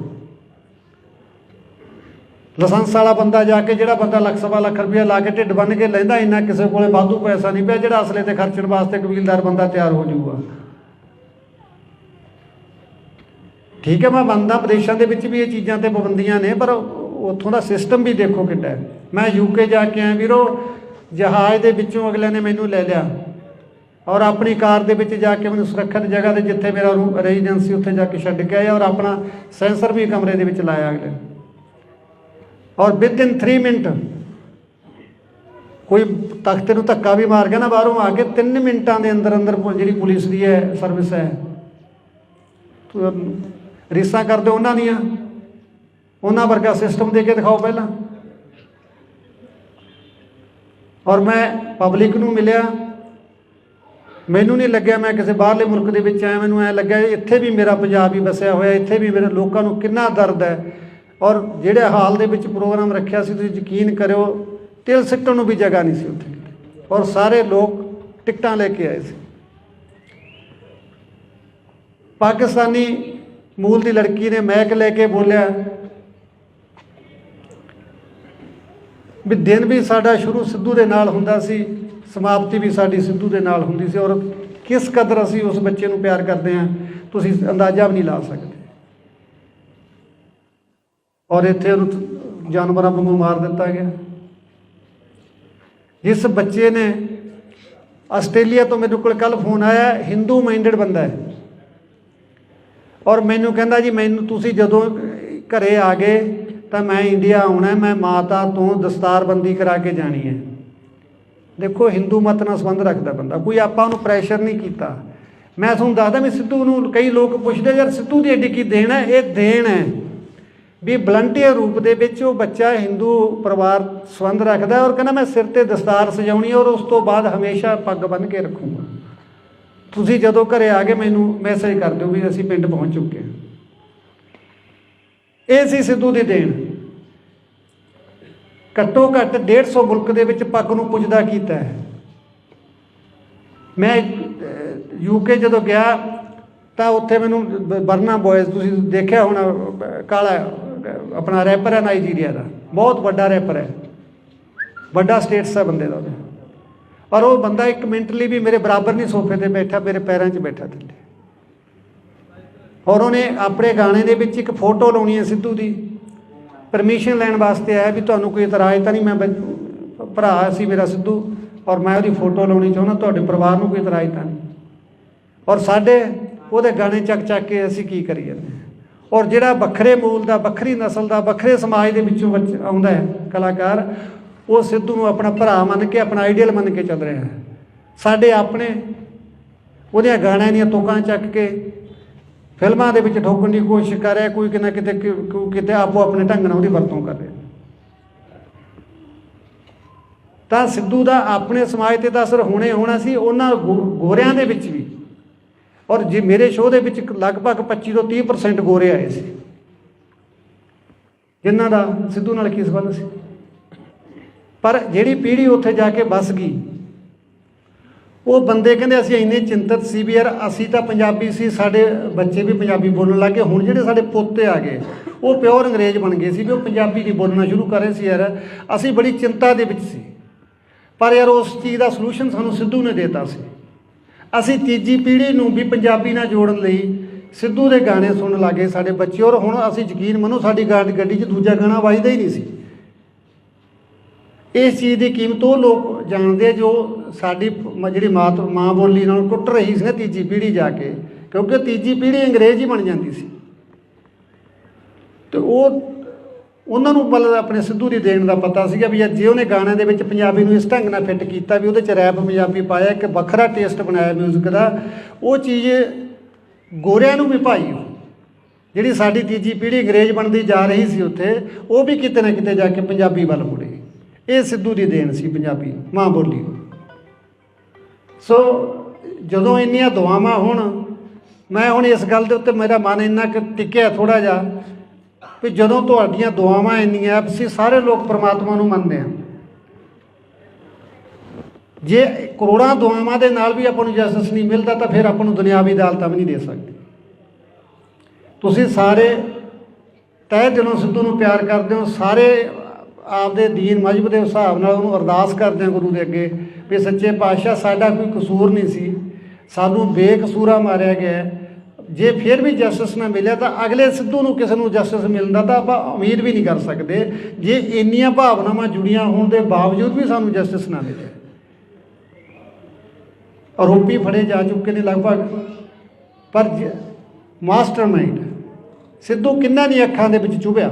ਲਾਇਸੈਂਸ ਵਾਲਾ ਬੰਦਾ ਜਾ ਕੇ, ਜਿਹੜਾ ਬੰਦਾ ਲੱਖ ਸਵਾ ਲੱਖ ਰੁਪਇਆ ਲਾ ਕੇ ਢਿੱਡ ਬੰਨ੍ਹ ਕੇ ਲੈਂਦਾ, ਇੰਨਾ ਕਿਸੇ ਕੋਲੇ ਵਾਧੂ ਪੈਸਾ ਨਹੀਂ ਪਿਆ ਜਿਹੜਾ ਅਸਲੇ 'ਤੇ ਖਰਚਣ ਵਾਸਤੇ ਕਬੀਲਦਾਰ ਬੰਦਾ ਤਿਆਰ ਹੋ ਜਾਊਗਾ। ਠੀਕ ਹੈ, ਮੈਂ ਮੰਨਦਾ ਵਿਦੇਸ਼ਾਂ ਦੇ ਵਿੱਚ ਵੀ ਇਹ ਚੀਜ਼ਾਂ ਤੇ ਪਾਬੰਦੀਆਂ ਨੇ, ਪਰ ਉੱਥੋਂ ਦਾ ਸਿਸਟਮ ਵੀ ਦੇਖੋ ਕਿੱਡਾ ਹੈ। ਮੈਂ UK ਜਾ ਕੇ ਆਇਆ ਵੀਰੋ, ਜਹਾਜ਼ ਦੇ ਵਿੱਚੋਂ ਅਗਲਿਆਂ ਨੇ ਮੈਨੂੰ ਲੈ ਲਿਆ ਔਰ ਆਪਣੀ ਕਾਰ ਦੇ ਵਿੱਚ ਜਾ ਕੇ ਮੈਨੂੰ ਸੁਰੱਖਿਅਤ ਜਗ੍ਹਾ 'ਤੇ ਜਿੱਥੇ ਮੇਰਾ ਰੈਜ਼ੀਡੈਂਸੀ ਉੱਥੇ ਜਾ ਕੇ ਛੱਡ ਕੇ ਆਇਆ ਔਰ ਆਪਣਾ ਸੈਂਸਰ ਵੀ ਕਮਰੇ ਦੇ ਵਿੱਚ ਲਾਇਆ ਅਗਲੇ, ਔਰ ਵਿਦਇਨ 3 ਮਿੰਟ ਕੋਈ ਤਖਤੇ ਨੂੰ ਧੱਕਾ ਵੀ ਮਾਰ ਗਿਆ ਨਾ ਬਾਹਰੋਂ ਆ ਕੇ, 3 ਮਿੰਟਾਂ ਦੇ ਅੰਦਰ ਅੰਦਰ ਜਿਹੜੀ ਪੁਲਿਸ ਦੀ ਹੈ ਸਰਵਿਸ ਹੈ, ਰੀਸਾਂ ਕਰਦੇ ਉਹਨਾਂ ਦੀਆਂ, ਉਹਨਾਂ ਵਰਗਾ ਸਿਸਟਮ ਦੇ ਕੇ ਦਿਖਾਓ ਪਹਿਲਾਂ। ਔਰ ਮੈਂ ਪਬਲਿਕ ਨੂੰ ਮਿਲਿਆ, ਮੈਨੂੰ ਨਹੀਂ ਲੱਗਿਆ ਮੈਂ ਕਿਸੇ ਬਾਹਰਲੇ ਮੁਲਕ ਦੇ ਵਿੱਚ ਆਇਆ, ਮੈਨੂੰ ਐਂ ਲੱਗਿਆ ਇੱਥੇ ਵੀ ਮੇਰਾ ਪੰਜਾਬ ਹੀ ਵਸਿਆ ਹੋਇਆ, ਇੱਥੇ ਵੀ ਮੇਰੇ ਲੋਕਾਂ ਨੂੰ ਕਿੰਨਾ ਦਰਦ ਹੈ। ਔਰ ਜਿਹੜੇ ਹਾਲ ਦੇ ਵਿੱਚ ਪ੍ਰੋਗਰਾਮ ਰੱਖਿਆ ਸੀ, ਤੁਸੀਂ ਯਕੀਨ ਕਰਿਓ ਤਿਲ ਸਿੱਟਣ ਨੂੰ ਵੀ ਜਗ੍ਹਾ ਨਹੀਂ ਸੀ ਉੱਥੇ, ਔਰ ਸਾਰੇ ਲੋਕ ਟਿਕਟਾਂ ਲੈ ਕੇ ਆਏ ਸੀ। ਪਾਕਿਸਤਾਨੀ ਮੂਲ ਦੀ ਲੜਕੀ ਨੇ ਮੈਕ ਲੈ ਕੇ ਬੋਲਿਆ ਵੀ ਦਿਨ ਵੀ ਸਾਡਾ ਸ਼ੁਰੂ ਸਿੱਧੂ ਦੇ ਨਾਲ ਹੁੰਦਾ ਸੀ, ਸਮਾਪਤੀ ਵੀ ਸਾਡੀ ਸਿੱਧੂ ਦੇ ਨਾਲ ਹੁੰਦੀ ਸੀ, ਔਰ ਕਿਸ ਕਦਰ ਅਸੀਂ ਉਸ ਬੱਚੇ ਨੂੰ ਪਿਆਰ ਕਰਦੇ ਹਾਂ ਤੁਸੀਂ ਅੰਦਾਜ਼ਾ ਵੀ ਨਹੀਂ ਲਾ ਸਕਦੇ। ਔਰ ਇੱਥੇ ਉਹਨੂੰ ਜਾਨਵਰਾਂ ਵਾਂਗੂ ਮਾਰ ਦਿੱਤਾ ਗਿਆ। ਜਿਸ ਬੱਚੇ ਨੇ ਆਸਟ੍ਰੇਲੀਆ ਤੋਂ ਮੇਰੇ ਕੋਲ ਕੱਲ੍ਹ ਫੋਨ ਆਇਆ, ਹਿੰਦੂ ਮਾਈਂਡਡ ਬੰਦਾ ਹੈ, ਔਰ ਮੈਨੂੰ ਕਹਿੰਦਾ ਜੀ ਮੈਨੂੰ ਤੁਸੀਂ ਜਦੋਂ ਘਰੇ ਆ ਗਏ ਤਾਂ ਮੈਂ ਇੰਡੀਆ ਆਉਣਾ, ਮੈਂ ਮਾਤਾ ਤੋਂ ਦਸਤਾਰਬੰਦੀ ਕਰਾ ਕੇ ਜਾਣੀ ਹੈ। ਦੇਖੋ ਹਿੰਦੂ ਮਤ ਨਾਲ ਸੰਬੰਧ ਰੱਖਦਾ ਬੰਦਾ, ਕੋਈ ਆਪਾਂ ਉਹਨੂੰ ਪ੍ਰੈਸ਼ਰ ਨਹੀਂ ਕੀਤਾ। ਮੈਂ ਤੁਹਾਨੂੰ ਦੱਸਦਾ ਵੀ ਸਿੱਧੂ ਨੂੰ ਕਈ ਲੋਕ ਪੁੱਛਦੇ ਯਾਰ ਸਿੱਧੂ ਦੀ ਐਡੀ ਕੀ ਦੇਣ ਹੈ, ਇਹ ਦੇਣ ਹੈ ਵੀ ਵਲੰਟੀਅਰ ਰੂਪ ਦੇ ਵਿੱਚ ਉਹ ਬੱਚਾ ਹਿੰਦੂ ਪਰਿਵਾਰ ਸੰਬੰਧ ਰੱਖਦਾ ਔਰ ਕਹਿੰਦਾ ਮੈਂ ਸਿਰ ਤੇ ਦਸਤਾਰ ਸਜਾਉਣੀ ਔਰ ਉਸ ਤੋਂ ਬਾਅਦ ਹਮੇਸ਼ਾ ਪੱਗ ਬੰਨ੍ਹ ਕੇ ਰੱਖੂੰਗਾ। ਤੁਸੀਂ ਜਦੋਂ ਘਰੇ ਆ ਗਏ ਮੈਨੂੰ ਮੈਸੇਜ ਕਰ ਦਿਓ ਵੀ ਅਸੀਂ ਪਿੰਡ ਪਹੁੰਚ ਚੁੱਕੇ ਹਾਂ। ਇਹ ਸੀ ਸਿੱਧੂ ਦੀ ਦੇਣ। ਘੱਟੋ ਘੱਟ 150 ਮੁਲਕ ਦੇ ਵਿੱਚ ਪੱਗ ਨੂੰ ਪੁੱਜਦਾ ਕੀਤਾ ਹੈ। ਮੈਂ UK ਜਦੋਂ ਗਿਆ ਤਾਂ ਉੱਥੇ ਮੈਨੂੰ ਬਰਨਾ ਬॉयਜ਼, ਤੁਸੀਂ ਦੇਖਿਆ ਹੋਣਾ, ਕਾਲਾ ਆਪਣਾ ਰੈਪਰ ਹੈ ਨਾਈਜੀਰੀਆ ਦਾ, ਬਹੁਤ ਵੱਡਾ ਰੈਪਰ ਹੈ, ਵੱਡਾ ਸਟੇਟਸ ਹੈ ਬੰਦੇ ਦਾ, ਪਰ ਉਹ ਬੰਦਾ 1 ਮਿੰਟ ਲਈ ਵੀ ਮੇਰੇ ਬਰਾਬਰ ਨਹੀਂ ਸੋਫੇ 'ਤੇ ਬੈਠਾ, ਮੇਰੇ ਪੈਰਾਂ 'ਚ ਬੈਠਾ ਥੱਲੇ। ਔਰ ਉਹਨੇ ਆਪਣੇ ਗਾਣੇ ਦੇ ਵਿੱਚ ਇੱਕ ਫੋਟੋ ਲਾਉਣੀ ਹੈ ਸਿੱਧੂ ਦੀ, ਪਰਮਿਸ਼ਨ ਲੈਣ ਵਾਸਤੇ ਆਇਆ ਵੀ ਤੁਹਾਨੂੰ ਕੋਈ ਇਤਰਾਜ਼ ਤਾਂ ਨਹੀਂ, ਮੈਂ ਭਰਾ ਸੀ ਮੇਰਾ ਸਿੱਧੂ ਔਰ ਮੈਂ ਉਹਦੀ ਫੋਟੋ ਲਾਉਣੀ ਚਾਹੁੰਦਾ, ਤੁਹਾਡੇ ਪਰਿਵਾਰ ਨੂੰ ਕੋਈ ਇਤਰਾਜ਼ ਤਾਂ ਨਹੀਂ। ਔਰ ਸਾਡੇ ਉਹਦੇ ਗਾਣੇ ਚੱਕ ਚੱਕ ਕੇ ਅਸੀਂ ਕੀ ਕਰੀ ਜਾਂਦੇ ਹਾਂ। ਔਰ ਜਿਹੜਾ ਵੱਖਰੇ ਮੂਲ ਦਾ, ਵੱਖਰੀ ਨਸਲ ਦਾ, ਵੱਖਰੇ ਸਮਾਜ ਦੇ ਵਿੱਚੋਂ ਆਉਂਦਾ ਹੈ ਕਲਾਕਾਰ, ਉਹ ਸਿੱਧੂ ਨੂੰ ਆਪਣਾ ਭਰਾ ਮੰਨ ਕੇ, ਆਪਣਾ ਆਈਡੀਅਲ ਮੰਨ ਕੇ ਚੱਲ ਰਿਹਾ ਹੈ। ਸਾਡੇ ਆਪਣੇ ਉਹਦੇ ਗਾਣਿਆਂ ਦੀਆਂ ਤੁਕਾਂ ਚੱਕ ਕੇ ਫਿਲਮਾਂ ਦੇ ਵਿੱਚ ਠੋਕਣ ਦੀ ਕੋਸ਼ਿਸ਼ ਕਰ ਰਿਹਾ, ਕੋਈ ਕਿਤੇ ਆਪੋ ਆਪਣੇ ਢੰਗ ਨਾਲ ਉਹਦੀ ਵਰਤੋਂ ਕਰ ਰਿਹਾ। ਤਾਂ ਸਿੱਧੂ ਦਾ ਆਪਣੇ ਸਮਾਜ 'ਤੇ ਤਾਂ ਅਸਰ ਹੋਣਾ ਸੀ, ਉਹਨਾਂ ਗੋਰਿਆਂ ਦੇ ਵਿੱਚ ਵੀ। ਔਰ ਜੇ ਮੇਰੇ ਸ਼ੋਅ ਦੇ ਵਿੱਚ ਲਗਭਗ 25 ਤੋਂ 30% ਗੋਰੇ ਆਏ ਸੀ, ਜਿਨ੍ਹਾਂ ਦਾ ਸਿੱਧੂ ਨਾਲ ਕੀ ਸੰਬੰਧ ਸੀ। ਪਰ ਜਿਹੜੀ ਪੀੜ੍ਹੀ ਉੱਥੇ ਜਾ ਕੇ ਵੱਸ ਗਈ, ਉਹ ਬੰਦੇ ਕਹਿੰਦੇ ਅਸੀਂ ਇੰਨੇ ਚਿੰਤਤ ਸੀ ਵੀ ਯਾਰ ਅਸੀਂ ਤਾਂ ਪੰਜਾਬੀ ਸੀ, ਸਾਡੇ ਬੱਚੇ ਵੀ ਪੰਜਾਬੀ ਬੋਲਣ ਲੱਗ ਗਏ। ਹੁਣ ਜਿਹੜੇ ਸਾਡੇ ਪੋਤੇ ਆ ਗਏ ਉਹ ਪਿਓਰ ਅੰਗਰੇਜ਼ ਬਣ ਗਏ ਸੀ ਵੀ ਉਹ ਪੰਜਾਬੀ ਨਹੀਂ ਬੋਲਣਾ ਸ਼ੁਰੂ ਕਰ ਰਹੇ ਸੀ। ਯਾਰ ਅਸੀਂ ਬੜੀ ਚਿੰਤਾ ਦੇ ਵਿੱਚ ਸੀ, ਪਰ ਯਾਰ ਉਸ ਚੀਜ਼ ਦਾ ਸਲੂਸ਼ਨ ਸਾਨੂੰ ਸਿੱਧੂ ਨੇ ਦੇਤਾ ਸੀ। ਅਸੀਂ ਤੀਜੀ ਪੀੜ੍ਹੀ ਨੂੰ ਵੀ ਪੰਜਾਬੀ ਨਾਲ ਜੋੜਨ ਲਈ ਸਿੱਧੂ ਦੇ ਗਾਣੇ ਸੁਣਨ ਲੱਗੇ ਸਾਡੇ ਬੱਚੇ। ਔਰ ਹੁਣ ਅਸੀਂ ਯਕੀਨ ਮੰਨੋ ਸਾਡੀ ਗੱਡੀ 'ਚ ਦੂਜਾ ਗਾਣਾ ਵੱਜਦਾ ਹੀ ਨਹੀਂ ਸੀ। ਇਸ ਚੀਜ਼ ਦੀ ਕੀਮਤ ਉਹ ਲੋਕ ਜਾਣਦੇ ਜੋ ਸਾਡੀ ਜਿਹੜੀ ਮਾਂ ਬੋਲੀ ਨਾਲ ਟੁੱਟ ਰਹੀ ਸੀ ਨਾ ਤੀਜੀ ਪੀੜ੍ਹੀ ਜਾ ਕੇ, ਕਿਉਂਕਿ ਤੀਜੀ ਪੀੜ੍ਹੀ ਅੰਗਰੇਜ਼ ਹੀ ਬਣ ਜਾਂਦੀ ਸੀ। ਅਤੇ ਉਹਨਾਂ ਨੂੰ ਮਤਲਬ ਆਪਣੇ ਸਿੱਧੂ ਦੀ ਦੇਣ ਦਾ ਪਤਾ ਸੀਗਾ ਵੀ ਜੇ ਉਹਨੇ ਗਾਣਿਆਂ ਦੇ ਵਿੱਚ ਪੰਜਾਬੀ ਨੂੰ ਇਸ ਢੰਗ ਨਾਲ ਫਿੱਟ ਕੀਤਾ ਵੀ ਉਹਦੇ 'ਚ ਰੈਪ ਪੰਜਾਬੀ ਪਾਇਆ, ਇੱਕ ਵੱਖਰਾ ਟੇਸਟ ਬਣਾਇਆ ਮਿਊਜ਼ਿਕ ਦਾ, ਉਹ ਚੀਜ਼ ਗੋਰਿਆਂ ਨੂੰ ਵੀ ਭਾਈ ਜਿਹੜੀ ਸਾਡੀ ਤੀਜੀ ਪੀੜ੍ਹੀ ਅੰਗਰੇਜ਼ ਬਣਦੀ ਜਾ ਰਹੀ ਸੀ ਉੱਥੇ, ਉਹ ਵੀ ਕਿਤੇ ਨਾ ਕਿਤੇ ਜਾ ਕੇ ਪੰਜਾਬੀ ਵੱਲ ਮੁੜੇ। ਇਹ ਸਿੱਧੂ ਦੀ ਦੇਣ ਸੀ ਪੰਜਾਬੀ ਮਾਂ ਬੋਲੀ। ਸੋ ਜਦੋਂ ਇੰਨੀਆਂ ਦੁਆਵਾਂ ਹੁਣ ਮੈਂ ਇਸ ਗੱਲ ਦੇ ਉੱਤੇ ਮੇਰਾ ਮਨ ਇੰਨਾ ਕੁ ਟਿਕਿਆ ਥੋੜ੍ਹਾ ਜਿਹਾ ਵੀ ਜਦੋਂ ਤੁਹਾਡੀਆਂ ਦੁਆਵਾਂ ਇੰਨੀਆਂ, ਅਸੀਂ ਸਾਰੇ ਲੋਕ ਪਰਮਾਤਮਾ ਨੂੰ ਮੰਨਦੇ ਹਾਂ, ਜੇ ਕਰੋੜਾਂ ਦੁਆਵਾਂ ਦੇ ਨਾਲ ਵੀ ਆਪਾਂ ਨੂੰ ਜਸਟਿਸ ਨਹੀਂ ਮਿਲਦਾ ਤਾਂ ਫਿਰ ਆਪਾਂ ਨੂੰ ਦੁਨਿਆਵੀ ਅਦਾਲਤਾਂ ਵੀ ਨਹੀਂ ਦੇ ਸਕਦੇ। ਤੁਸੀਂ ਸਾਰੇ ਤਹਿ ਦਿਲੋਂ ਸਿੱਧੂ ਨੂੰ ਪਿਆਰ ਕਰਦੇ ਹੋ, ਸਾਰੇ ਆਪਦੇ ਦੀਨ ਮਜ਼ਹਬ ਦੇ ਹਿਸਾਬ ਨਾਲ ਉਹਨੂੰ ਅਰਦਾਸ ਕਰਦੇ ਹੋ ਗੁਰੂ ਦੇ ਅੱਗੇ ਵੀ ਸੱਚੇ ਪਾਤਸ਼ਾਹ ਸਾਡਾ ਕੋਈ ਕਸੂਰ ਨਹੀਂ ਸੀ, ਸਾਨੂੰ ਬੇਕਸੂਰਾ ਮਾਰਿਆ ਗਿਆ, ਜੇ ਫਿਰ ਵੀ ਜਸਟਿਸ ਨਾ ਮਿਲਿਆ ਤਾਂ ਅਗਲੇ ਸਿੱਧੂ ਨੂੰ ਕਿਸੇ ਨੂੰ ਜਸਟਿਸ ਮਿਲਦਾ ਤਾਂ ਆਪਾਂ ਉਮੀਦ ਵੀ ਨਹੀਂ ਕਰ ਸਕਦੇ, ਜੇ ਇੰਨੀਆਂ ਭਾਵਨਾਵਾਂ ਜੁੜੀਆਂ ਹੋਣ ਦੇ ਬਾਵਜੂਦ ਵੀ ਸਾਨੂੰ ਜਸਟਿਸ ਨਾ ਮਿਲੇ। ਆਰੋਪੀ ਫੜੇ ਜਾ ਚੁੱਕੇ ਨੇ ਲਗਭਗ, ਪਰ ਮਾਸਟਰਮਾਈਂਡ ਸਿੱਧੂ ਕਿੰਨਾਂ ਦੀਆਂ ਅੱਖਾਂ ਦੇ ਵਿੱਚ ਚੁਭਿਆ।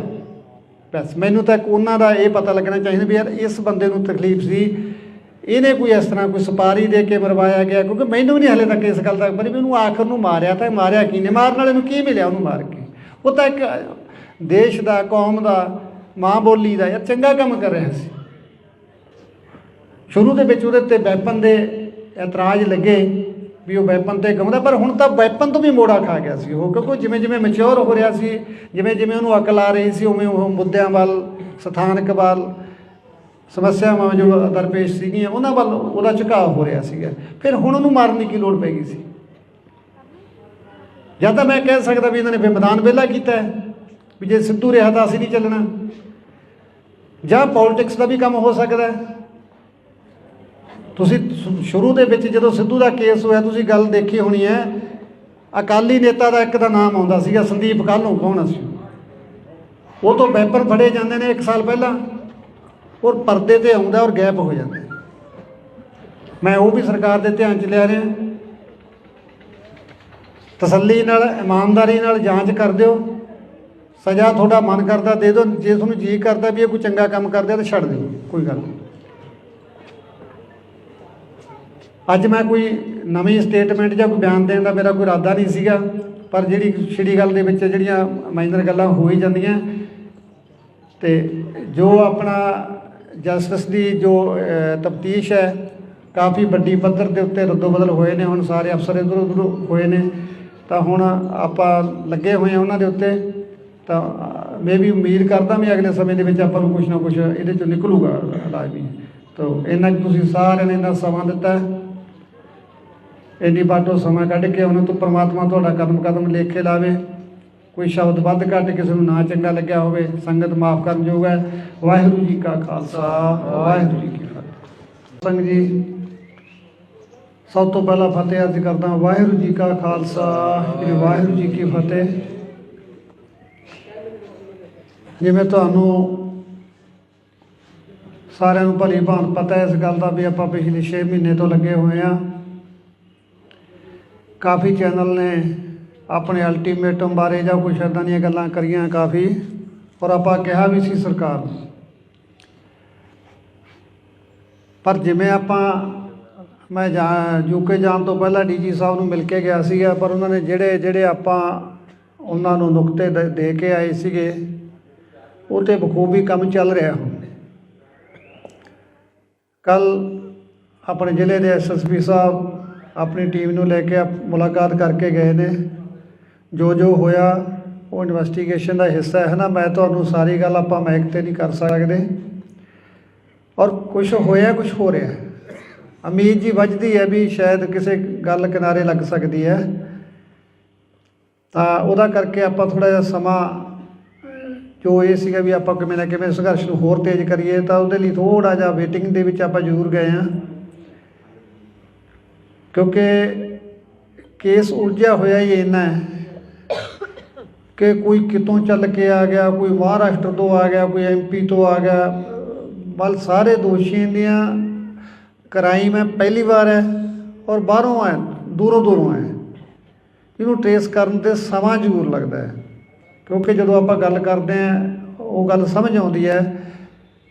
ਬਸ ਮੈਨੂੰ ਤਾਂ ਉਹਨਾਂ ਦਾ ਇਹ ਪਤਾ ਲੱਗਣਾ ਚਾਹੀਦਾ ਵੀ ਯਾਰ ਇਸ ਬੰਦੇ ਨੂੰ ਤਕਲੀਫ ਸੀ, ਇਹਨੇ ਕੋਈ ਇਸ ਤਰ੍ਹਾਂ ਕੋਈ ਸੁਪਾਰੀ ਦੇ ਕੇ ਮਰਵਾਇਆ ਗਿਆ, ਕਿਉਂਕਿ ਮੈਨੂੰ ਵੀ ਨਹੀਂ ਹਾਲੇ ਤੱਕ ਇਸ ਗੱਲ ਦਾ ਪਤਾ ਵੀ ਉਹਨੂੰ ਆਖਰ ਨੂੰ ਮਾਰਿਆ ਤਾਂ ਮਾਰਿਆ ਕੀ ਨੇ, ਮਾਰਨ ਵਾਲੇ ਨੂੰ ਕੀ ਮਿਲਿਆ ਉਹਨੂੰ ਮਾਰ ਕੇ। ਉਹ ਤਾਂ ਇੱਕ ਦੇਸ਼ ਦਾ, ਕੌਮ ਦਾ, ਮਾਂ ਬੋਲੀ ਦਾ ਯਾਰ ਚੰਗਾ ਕੰਮ ਕਰ ਰਿਹਾ ਸੀ। ਸ਼ੁਰੂ ਦੇ ਵਿੱਚ ਉਹਦੇ ਉੱਤੇ ਵੈਪਨ ਦੇ ਇਤਰਾਜ਼ ਲੱਗੇ ਵੀ ਉਹ ਵੈਪਨ 'ਤੇ ਗਾਉਂਦਾ, ਪਰ ਹੁਣ ਤਾਂ ਵੈਪਨ ਤੋਂ ਵੀ ਮੋੜਾ ਖਾ ਗਿਆ ਸੀ ਉਹ, ਕਿਉਂਕਿ ਜਿਵੇਂ ਜਿਵੇਂ ਮੈਚਿਓਰ ਹੋ ਰਿਹਾ ਸੀ, ਜਿਵੇਂ ਜਿਵੇਂ ਉਹਨੂੰ ਅਕਲ ਆ ਰਹੀ ਸੀ, ਉਵੇਂ ਉਹ ਮੁੱਦਿਆਂ ਵੱਲ, ਸਥਾਨਕ ਵੱਲ, ਸਮੱਸਿਆਵਾਂ ਜੋ ਦਰਪੇਸ਼ ਸੀਗੀਆਂ ਉਹਨਾਂ ਵੱਲ ਉਹਦਾ ਝੁਕਾਅ ਹੋ ਰਿਹਾ ਸੀਗਾ। ਫਿਰ ਹੁਣ ਉਹਨੂੰ ਮਾਰਨ ਦੀ ਕੀ ਲੋੜ ਪੈ ਗਈ ਸੀ? ਜਾਂ ਤਾਂ ਮੈਂ ਕਹਿ ਸਕਦਾ ਵੀ ਇਹਨਾਂ ਨੇ ਫਿਰ ਮੈਦਾਨ ਵਿਹਲਾ ਕੀਤਾ ਵੀ ਜੇ ਸਿੱਧੂ ਰਿਹਾ ਤਾਂ ਅਸੀਂ ਨਹੀਂ ਚੱਲਣਾ, ਜਾਂ ਪੋਲੀਟਿਕਸ ਦਾ ਵੀ ਕੰਮ ਹੋ ਸਕਦਾ। ਤੁਸੀਂ ਸ਼ੁਰੂ ਦੇ ਵਿੱਚ ਜਦੋਂ ਸਿੱਧੂ ਦਾ ਕੇਸ ਹੋਇਆ ਤੁਸੀਂ ਗੱਲ ਦੇਖੀ ਹੋਣੀ ਹੈ, ਅਕਾਲੀ ਨੇਤਾ ਦਾ ਇੱਕ ਦਾ ਨਾਮ ਆਉਂਦਾ ਸੀਗਾ ਸੰਦੀਪ ਕਾਹਲੋਂ, ਕੌਣ ਸੀ ਉਹ ਤੋਂ ਵੈਪਨ ਫੜੇ ਜਾਂਦੇ ਨੇ 1 ਸਾਲ ਪਹਿਲਾਂ, ਔਰ ਪਰਦੇ 'ਤੇ ਆਉਂਦਾ ਔਰ ਗਾਇਬ ਹੋ ਜਾਂਦਾ। ਮੈਂ ਉਹ ਵੀ ਸਰਕਾਰ ਦੇ ਧਿਆਨ 'ਚ ਲਿਆ ਰਿਹਾ, ਤਸੱਲੀ ਨਾਲ, ਇਮਾਨਦਾਰੀ ਨਾਲ ਜਾਂਚ ਕਰ ਦਿਓ, ਸਜ਼ਾ ਤੁਹਾਡਾ ਮਨ ਕਰਦਾ ਦੇ ਦਿਓ, ਜੇ ਤੁਹਾਨੂੰ ਜੀ ਕਰਦਾ ਵੀ ਇਹ ਕੋਈ ਚੰਗਾ ਕੰਮ ਕਰਦੇ ਤਾਂ ਛੱਡ ਦਿਓ, ਕੋਈ ਗੱਲ ਨਹੀਂ। ਅੱਜ ਮੈਂ ਕੋਈ ਨਵੀਂ ਸਟੇਟਮੈਂਟ ਜਾਂ ਕੋਈ ਬਿਆਨ ਦੇਣ ਦਾ ਮੇਰਾ ਕੋਈ ਇਰਾਦਾ ਨਹੀਂ ਸੀਗਾ, ਪਰ ਜਿਹੜੀ ਛਿੜੀ ਗੱਲ ਦੇ ਵਿੱਚ ਜਿਹੜੀਆਂ ਮਾਈਨਰ ਗੱਲਾਂ ਹੋ ਹੀ ਜਾਂਦੀਆਂ, ਅਤੇ ਜੋ ਆਪਣਾ ਜਸਟਿਸ ਦੀ ਜੋ ਤਫਤੀਸ਼ ਹੈ ਕਾਫੀ ਵੱਡੀ ਪੱਧਰ ਦੇ ਉੱਤੇ ਰੱਦੋ ਬਦਲ ਹੋਏ ਨੇ, ਹੁਣ ਸਾਰੇ ਅਫਸਰ ਇੱਧਰ ਉੱਧਰ ਹੋਏ ਨੇ, ਤਾਂ ਹੁਣ ਆਪਾਂ ਲੱਗੇ ਹੋਏ ਹਾਂ ਉਹਨਾਂ ਦੇ ਉੱਤੇ। ਤਾਂ ਮੈਂ ਵੀ ਉਮੀਦ ਕਰਦਾ ਵੀ ਅਗਲੇ ਸਮੇਂ ਦੇ ਵਿੱਚ ਆਪਾਂ ਨੂੰ ਕੁਛ ਨਾ ਕੁਛ ਇਹਦੇ 'ਚੋਂ ਨਿਕਲੂਗਾ ਲਾਜ਼ਮੀ। ਤਾਂ ਇੰਨਾ ਕੁ ਤੁਸੀਂ ਸਾਰਿਆਂ ਨੇ ਇੰਨਾ ਸਮਾਂ ਦਿੱਤਾ, ਇੰਨੀ ਬਾਟੋ ਸਮਾਂ ਕੱਢ ਕੇ ਉਹਨਾਂ ਤੋਂ ਪਰਮਾਤਮਾ ਤੁਹਾਡਾ ਕਦਮ ਕਦਮ ਲੇਖੇ ਲਾਵੇ। ਕੋਈ ਸ਼ਬਦ ਵੱਧ ਘੱਟ ਕਿਸੇ ਨੂੰ ਨਾ ਚੰਗਾ ਲੱਗਿਆ ਹੋਵੇ, ਸੰਗਤ ਮਾਫ ਕਰਨ ਯੋਗ ਹੈ। ਵਾਹਿਗੁਰੂ ਜੀ ਕਾ ਖਾਲਸਾ, ਵਾਹਿਗੁਰੂ ਜੀ ਕੀ ਫਤਿਹ। ਸੰਗਤ ਜੀ, ਸਭ ਤੋਂ ਪਹਿਲਾਂ ਫਤਿਹ ਅਰਜ਼ ਕਰਦਾ, ਵਾਹਿਗੁਰੂ ਜੀ ਕਾ ਖਾਲਸਾ, ਵਾਹਿਗੁਰੂ ਜੀ ਕੀ ਫਤਿਹ। ਜਿਵੇਂ ਤੁਹਾਨੂੰ ਸਾਰਿਆਂ ਨੂੰ ਭਲੀ ਭਾਂਤ ਪਤਾ ਇਸ ਗੱਲ ਦਾ ਵੀ ਆਪਾਂ ਪਿਛਲੇ 6 ਮਹੀਨੇ ਤੋਂ ਲੱਗੇ ਹੋਏ ਹਾਂ। ਕਾਫੀ ਚੈਨਲ ਨੇ ਆਪਣੇ ਅਲਟੀਮੇਟਮ ਬਾਰੇ ਜਾਂ ਕੁਛ ਇੱਦਾਂ ਦੀਆਂ ਗੱਲਾਂ ਕਰੀਆਂ ਕਾਫੀ, ਔਰ ਆਪਾਂ ਕਿਹਾ ਵੀ ਸੀ ਸਰਕਾਰ ਨੂੰ, ਪਰ ਜਿਵੇਂ ਮੈਂ ਯੂਕੇ ਜਾਣ ਤੋਂ ਪਹਿਲਾਂ ਡੀਜੀ ਸਾਹਿਬ ਨੂੰ ਮਿਲ ਕੇ ਗਿਆ ਸੀਗਾ, ਪਰ ਉਹਨਾਂ ਨੇ ਜਿਹੜੇ ਆਪਾਂ ਉਹਨਾਂ ਨੂੰ ਨੁਕਤੇ ਦੇ ਕੇ ਆਏ ਸੀਗੇ ਉਹ 'ਤੇ ਬਖੂਬੀ ਕੰਮ ਚੱਲ ਰਿਹਾ। ਹੁਣ ਕੱਲ੍ਹ ਆਪਣੇ ਜ਼ਿਲ੍ਹੇ ਦੇ SSP ਸਾਹਿਬ ਆਪਣੀ ਟੀਮ ਨੂੰ ਲੈ ਕੇ ਮੁਲਾਕਾਤ ਕਰਕੇ ਗਏ ਨੇ। ਜੋ ਜੋ ਹੋਇਆ ਉਹ ਇਨਵੈਸਟੀਗੇਸ਼ਨ ਦਾ ਹਿੱਸਾ ਹੈ ਨਾ, ਮੈਂ ਤੁਹਾਨੂੰ ਸਾਰੀ ਗੱਲ ਆਪਾਂ ਮਾਈਕ 'ਤੇ ਨਹੀਂ ਕਰ ਸਕਦੇ, ਔਰ ਕੁਛ ਹੋਇਆ, ਕੁਛ ਹੋ ਰਿਹਾ। ਉਮੀਦ ਜੀ ਵੱਜਦੀ ਹੈ ਵੀ ਸ਼ਾਇਦ ਕਿਸੇ ਗੱਲ ਕਿਨਾਰੇ ਲੱਗ ਸਕਦੀ ਹੈ, ਤਾਂ ਉਹਦਾ ਕਰਕੇ ਆਪਾਂ ਥੋੜ੍ਹਾ ਜਿਹਾ ਸਮਾਂ ਜੋ ਇਹ ਸੀਗਾ ਵੀ ਆਪਾਂ ਕਿਵੇਂ ਨਾ ਕਿਵੇਂ ਸੰਘਰਸ਼ ਨੂੰ ਹੋਰ ਤੇਜ਼ ਕਰੀਏ, ਤਾਂ ਉਹਦੇ ਲਈ ਥੋੜ੍ਹਾ ਜਿਹਾ ਵੇਟਿੰਗ ਦੇ ਵਿੱਚ ਆਪਾਂ ਜ਼ਰੂਰ ਗਏ ਹਾਂ, ਕਿਉਂਕਿ ਕੇਸ ਉਲਝਿਆ ਹੋਇਆ ਹੀ ਇੰਨਾ ਹੈ ਕਿ ਕੋਈ ਕਿਤੋਂ ਚੱਲ ਕੇ ਆ ਗਿਆ, ਕੋਈ ਮਹਾਰਾਸ਼ਟਰ ਤੋਂ ਆ ਗਿਆ, ਕੋਈ MP ਤੋਂ ਆ ਗਿਆ, ਬਲ ਸਾਰੇ ਦੋਸ਼ੀਆਂ ਦੀਆਂ ਕ੍ਰਾਈਮ ਹੈ ਪਹਿਲੀ ਵਾਰ ਹੈ, ਔਰ ਬਾਹਰੋਂ ਆਏ, ਦੂਰੋਂ ਆਏ। ਇਹਨੂੰ ਟਰੇਸ ਕਰਨ 'ਤੇ ਸਮਾਂ ਜ਼ਰੂਰ ਲੱਗਦਾ ਹੈ, ਕਿਉਂਕਿ ਜਦੋਂ ਆਪਾਂ ਗੱਲ ਕਰਦੇ ਹਾਂ ਉਹ ਗੱਲ ਸਮਝ ਆਉਂਦੀ ਹੈ।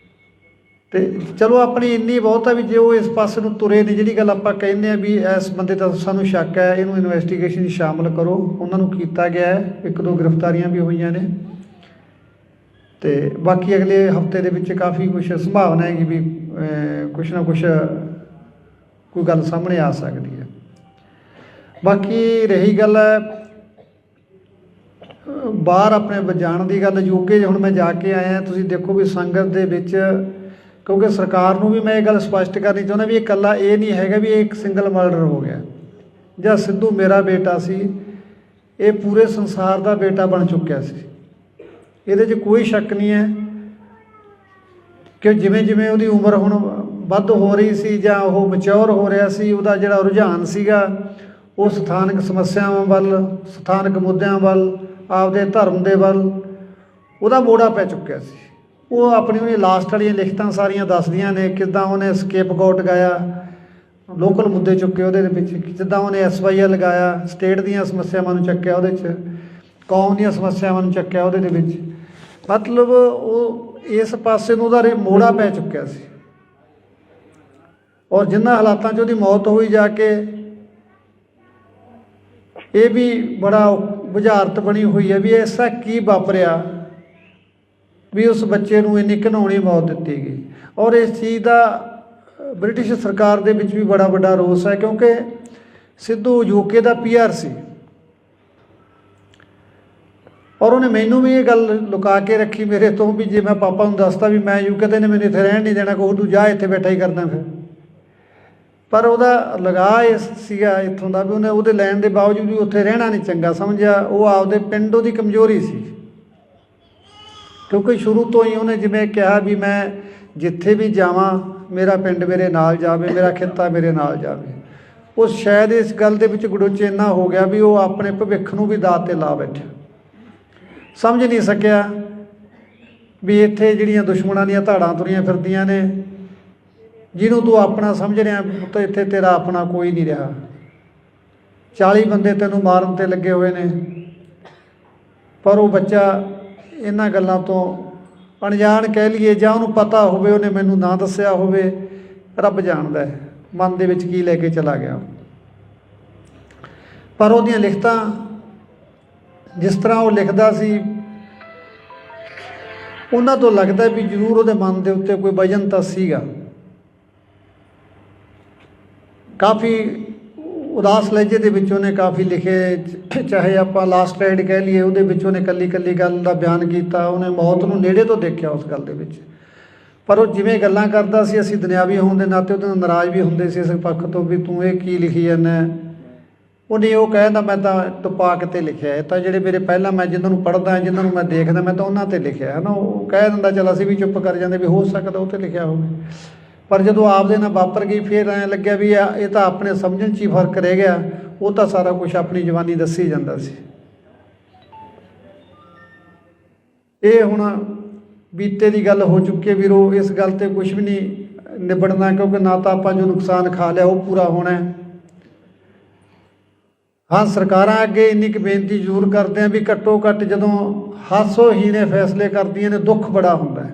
ਅਤੇ ਚਲੋ ਆਪਣੀ ਇੰਨੀ ਬਹੁਤ ਹੈ ਵੀ ਜੇ ਉਹ ਇਸ ਪਾਸੇ ਨੂੰ ਤੁਰੇ ਨਹੀਂ, ਜਿਹੜੀ ਗੱਲ ਆਪਾਂ ਕਹਿੰਦੇ ਹਾਂ ਵੀ ਇਸ ਬੰਦੇ ਦਾ ਸਾਨੂੰ ਸ਼ੱਕ ਹੈ, ਇਹਨੂੰ ਇਨਵੈਸਟੀਗੇਸ਼ਨ 'ਚ ਸ਼ਾਮਲ ਕਰੋ, ਉਹਨਾਂ ਨੂੰ ਕੀਤਾ ਗਿਆ ਹੈ, 1-2 ਗ੍ਰਿਫਤਾਰੀਆਂ ਵੀ ਹੋਈਆਂ ਨੇ, ਅਤੇ ਬਾਕੀ ਅਗਲੇ ਹਫਤੇ ਦੇ ਵਿੱਚ ਕਾਫੀ ਕੁਛ ਸੰਭਾਵਨਾ ਹੈਗੀ ਵੀ ਕੁਛ ਨਾ ਕੁਛ ਕੋਈ ਗੱਲ ਸਾਹਮਣੇ ਆ ਸਕਦੀ ਹੈ। ਬਾਕੀ ਰਹੀ ਗੱਲ ਬਾਹਰ ਆਪਣੇ ਜਾਣ ਦੀ ਗੱਲ, ਯੂਕੇ ਹੁਣ ਮੈਂ ਜਾ ਕੇ ਆਇਆ, ਤੁਸੀਂ ਦੇਖੋ ਵੀ ਸੰਗਤ ਦੇ ਵਿੱਚ, ਕਿਉਂਕਿ ਸਰਕਾਰ ਨੂੰ ਵੀ ਮੈਂ ਇਹ ਗੱਲ ਸਪਸ਼ਟ ਕਰਨੀ ਚਾਹੁੰਦਾ ਵੀ ਇਹ ਇਕੱਲਾ ਇਹ ਨਹੀਂ ਹੈਗਾ ਵੀ ਇਹ ਇੱਕ ਸਿੰਗਲ ਮਰਡਰ ਹੋ ਗਿਆ, ਜਾਂ ਸਿੱਧੂ ਮੇਰਾ ਬੇਟਾ ਸੀ, ਇਹ ਪੂਰੇ ਸੰਸਾਰ ਦਾ ਬੇਟਾ ਬਣ ਚੁੱਕਿਆ ਸੀ। ਇਹਦੇ 'ਚ ਕੋਈ ਸ਼ੱਕ ਨਹੀਂ ਹੈ ਕਿ ਜਿਵੇਂ ਜਿਵੇਂ ਉਹਦੀ ਉਮਰ ਹੁਣ ਵੱਧ ਹੋ ਰਹੀ ਸੀ ਜਾਂ ਉਹ ਮੈਚਿਓਰ ਹੋ ਰਿਹਾ ਸੀ, ਉਹਦਾ ਜਿਹੜਾ ਰੁਝਾਨ ਸੀਗਾ ਉਹ ਸਥਾਨਕ ਸਮੱਸਿਆਵਾਂ ਵੱਲ, ਸਥਾਨਕ ਮੁੱਦਿਆਂ ਵੱਲ, ਆਪਦੇ ਧਰਮ ਦੇ ਵੱਲ ਉਹਦਾ ਮੋੜਾ ਪੈ ਚੁੱਕਿਆ ਸੀ। ਉਹ ਆਪਣੀ ਉਹਨੇ ਲਾਸਟ ਵਾਲੀਆਂ ਲਿਖਤਾਂ ਸਾਰੀਆਂ ਦੱਸਦੀਆਂ ਨੇ ਕਿੱਦਾਂ ਉਹਨੇ ਸਕੇਪਗੋਟ ਗਾਇਆ, ਲੋਕਲ ਮੁੱਦੇ ਚੁੱਕੇ ਉਹਦੇ ਵਿੱਚ, ਜਿੱਦਾਂ ਉਹਨੇ SYL ਲਗਾਇਆ, ਸਟੇਟ ਦੀਆਂ ਸਮੱਸਿਆਵਾਂ ਨੂੰ ਚੱਕਿਆ ਉਹਦੇ 'ਚ, ਕੌਮ ਦੀਆਂ ਸਮੱਸਿਆਵਾਂ ਨੂੰ ਚੱਕਿਆ ਉਹਦੇ ਦੇ ਵਿੱਚ। ਮਤਲਬ ਉਹ ਇਸ ਪਾਸੇ ਨੂੰ ਉਹਦਾ ਮੋੜਾ ਪੈ ਚੁੱਕਿਆ ਸੀ। ਔਰ ਜਿਨ੍ਹਾਂ ਹਾਲਾਤਾਂ 'ਚ ਉਹਦੀ ਮੌਤ ਹੋਈ ਜਾ ਕੇ, ਇਹ ਵੀ ਬੜਾ ਬੁਝਾਰਤ ਬਣੀ ਹੋਈ ਹੈ ਵੀ ਐਸਾ ਕੀ ਵਾਪਰਿਆ ਵੀ ਉਸ ਬੱਚੇ ਨੂੰ ਇੰਨੀ ਘਿਨਾਉਣੀ ਮੌਤ ਦਿੱਤੀ ਗਈ। ਔਰ ਇਸ ਚੀਜ਼ ਦਾ ਬ੍ਰਿਟਿਸ਼ ਸਰਕਾਰ ਦੇ ਵਿੱਚ ਵੀ ਬੜਾ ਵੱਡਾ ਰੋਸ ਹੈ, ਕਿਉਂਕਿ ਸਿੱਧੂ UK ਦਾ PR ਸੀ ਔਰ ਉਹਨੇ ਮੈਨੂੰ ਵੀ ਇਹ ਗੱਲ ਲੁਕਾ ਕੇ ਰੱਖੀ ਮੇਰੇ ਤੋਂ ਵੀ ਜੇ ਮੈਂ ਪਾਪਾ ਨੂੰ ਦੱਸਤਾ ਵੀ ਮੈਂ UK ਤੇ ਨੇ ਮੈਨੂੰ ਇੱਥੇ ਰਹਿਣ ਨਹੀਂ ਦੇਣਾ, ਕਹੂ ਤੂੰ ਜਾ ਇੱਥੇ ਬੈਠਾ ਹੀ ਕਰਦਾ ਫਿਰ। ਪਰ ਉਹਦਾ ਲਗਾ ਇਹ ਸੀਗਾ ਇੱਥੋਂ ਦਾ ਵੀ ਉਹਨੇ ਉਹਦੇ ਲੈਣ ਦੇ ਬਾਵਜੂਦ ਵੀ ਉੱਥੇ ਰਹਿਣਾ ਨਹੀਂ ਚੰਗਾ ਸਮਝਿਆ। ਉਹ ਆਪਦੇ ਪਿੰਡ ਉਹਦੀ ਕਮਜ਼ੋਰੀ ਸੀ, ਕਿਉਂਕਿ ਸ਼ੁਰੂ ਤੋਂ ਹੀ ਉਹਨੇ ਜਿਵੇਂ ਕਿਹਾ ਵੀ ਮੈਂ ਜਿੱਥੇ ਵੀ ਜਾਵਾਂ ਮੇਰਾ ਪਿੰਡ ਮੇਰੇ ਨਾਲ ਜਾਵੇ, ਮੇਰਾ ਖਿੱਤਾ ਮੇਰੇ ਨਾਲ ਜਾਵੇ। ਉਹ ਸ਼ਾਇਦ ਇਸ ਗੱਲ ਦੇ ਵਿੱਚ ਗੜੁੱਚ ਇੰਨਾ ਹੋ ਗਿਆ ਵੀ ਉਹ ਆਪਣੇ ਭਵਿੱਖ ਨੂੰ ਵੀ ਦਾਅ 'ਤੇ ਲਾ ਬੈਠਿਆ। ਸਮਝ ਨਹੀਂ ਸਕਿਆ ਵੀ ਇੱਥੇ ਜਿਹੜੀਆਂ ਦੁਸ਼ਮਣਾਂ ਦੀਆਂ ਧਾੜਾਂ ਤੁਰੀਆਂ ਫਿਰਦੀਆਂ ਨੇ, ਜਿਹਨੂੰ ਤੂੰ ਆਪਣਾ ਸਮਝ ਰਿਹਾ ਤਾਂ ਇੱਥੇ ਤੇਰਾ ਆਪਣਾ ਕੋਈ ਨਹੀਂ ਰਿਹਾ। 40 ਬੰਦੇ ਤੈਨੂੰ ਮਾਰਨ 'ਤੇ ਲੱਗੇ ਹੋਏ ਨੇ, ਪਰ ਉਹ ਬੱਚਾ ਇਹਨਾਂ ਗੱਲਾਂ ਤੋਂ ਅਣਜਾਣ ਕਹਿ ਲਈਏ ਜਾਂ ਉਹਨੂੰ ਪਤਾ ਹੋਵੇ, ਉਹਨੇ ਮੈਨੂੰ ਨਾ ਦੱਸਿਆ ਹੋਵੇ, ਰੱਬ ਜਾਣਦਾ ਹੈ ਮਨ ਦੇ ਵਿੱਚ ਕੀ ਲੈ ਕੇ ਚਲਾ ਗਿਆ। ਪਰ ਉਹਦੀਆਂ ਲਿਖਤਾਂ ਜਿਸ ਤਰ੍ਹਾਂ ਉਹ ਲਿਖਦਾ ਸੀ, ਉਹਨਾਂ ਤੋਂ ਲੱਗਦਾ ਵੀ ਜ਼ਰੂਰ ਉਹਦੇ ਮਨ ਦੇ ਉੱਤੇ ਕੋਈ ਵਜਨ ਤਾਂ ਸੀਗਾ। ਕਾਫੀ ਉਦਾਸ ਲਹਿਜੇ ਦੇ ਵਿੱਚ ਉਹਨੇ ਕਾਫੀ ਲਿਖੇ, ਚਾਹੇ ਆਪਾਂ ਲਾਸਟ ਰਾਈਡ ਕਹਿ ਲਈਏ, ਉਹਦੇ ਵਿੱਚ ਉਹਨੇ ਇਕੱਲੀ ਇਕੱਲੀ ਗੱਲ ਦਾ ਬਿਆਨ ਕੀਤਾ। ਉਹਨੇ ਮੌਤ ਨੂੰ ਨੇੜੇ ਤੋਂ ਦੇਖਿਆ ਉਸ ਗੱਲ ਦੇ ਵਿੱਚ। ਪਰ ਉਹ ਜਿਵੇਂ ਗੱਲਾਂ ਕਰਦਾ ਸੀ, ਅਸੀਂ ਦੁਨਿਆਵੀ ਹੋਣ ਦੇ ਨਾਤੇ ਉਹਦੇ ਨਾਲ ਨਾਰਾਜ਼ ਵੀ ਹੁੰਦੇ ਸੀ ਇਸ ਪੱਖ ਤੋਂ ਵੀ ਤੂੰ ਇਹ ਕੀ ਲਿਖੀ ਜਾਂਦਾ। ਉਹਨੇ ਉਹ ਕਹਿੰਦਾ ਮੈਂ ਤਾਂ ਟਪਾਕ 'ਤੇ ਲਿਖਿਆ, ਇਹ ਤਾਂ ਜਿਹੜੇ ਮੇਰੇ ਪਹਿਲਾਂ ਮੈਂ ਜਿਨ੍ਹਾਂ ਨੂੰ ਪੜ੍ਹਦਾ, ਜਿਨ੍ਹਾਂ ਨੂੰ ਮੈਂ ਦੇਖਦਾ, ਮੈਂ ਤਾਂ ਉਹਨਾਂ 'ਤੇ ਲਿਖਿਆ ਹੈ ਨਾ। ਉਹ ਕਹਿ ਦਿੰਦਾ ਚੱਲ ਅਸੀਂ ਵੀ ਚੁੱਪ ਕਰ ਜਾਂਦੇ ਵੀ ਹੋ ਸਕਦਾ ਉਹ 'ਤੇ ਲਿਖਿਆ ਹੋਵੇ। ਪਰ ਜਦੋਂ ਆਪਦੇ ਨਾਲ ਵਾਪਰ ਗਈ ਫਿਰ ਐਂ ਲੱਗਿਆ ਵੀ ਇਹ ਤਾਂ ਆਪਣੇ ਸਮਝਣ 'ਚ ਹੀ ਫਰਕ ਰਹਿ ਗਿਆ। ਉਹ ਤਾਂ ਸਾਰਾ ਕੁਛ ਆਪਣੀ ਜਵਾਨੀ ਦੱਸੀ ਜਾਂਦਾ ਸੀ। ਇਹ ਹੁਣ ਬੀਤੇ ਦੀ ਗੱਲ ਹੋ ਚੁੱਕੀ ਹੈ ਵੀਰੋ, ਇਸ ਗੱਲ 'ਤੇ ਕੁਛ ਵੀ ਨਹੀਂ ਨਿਬੜਨਾ, ਕਿਉਂਕਿ ਨਾ ਤਾਂ ਆਪਾਂ ਜੋ ਨੁਕਸਾਨ ਖਾ ਲਿਆ ਉਹ ਪੂਰਾ ਹੋਣਾ। ਹਾਂ, ਸਰਕਾਰਾਂ ਅੱਗੇ ਇੰਨੀ ਕੁ ਬੇਨਤੀ ਜ਼ਰੂਰ ਕਰਦੇ ਹਾਂ ਵੀ ਘੱਟੋ ਘੱਟ ਜਦੋਂ ਹਾਸੋਹੀਣੇ ਫੈਸਲੇ ਕਰਦੀਆਂ ਨੇ ਦੁੱਖ ਬੜਾ ਹੁੰਦਾ ਹੈ।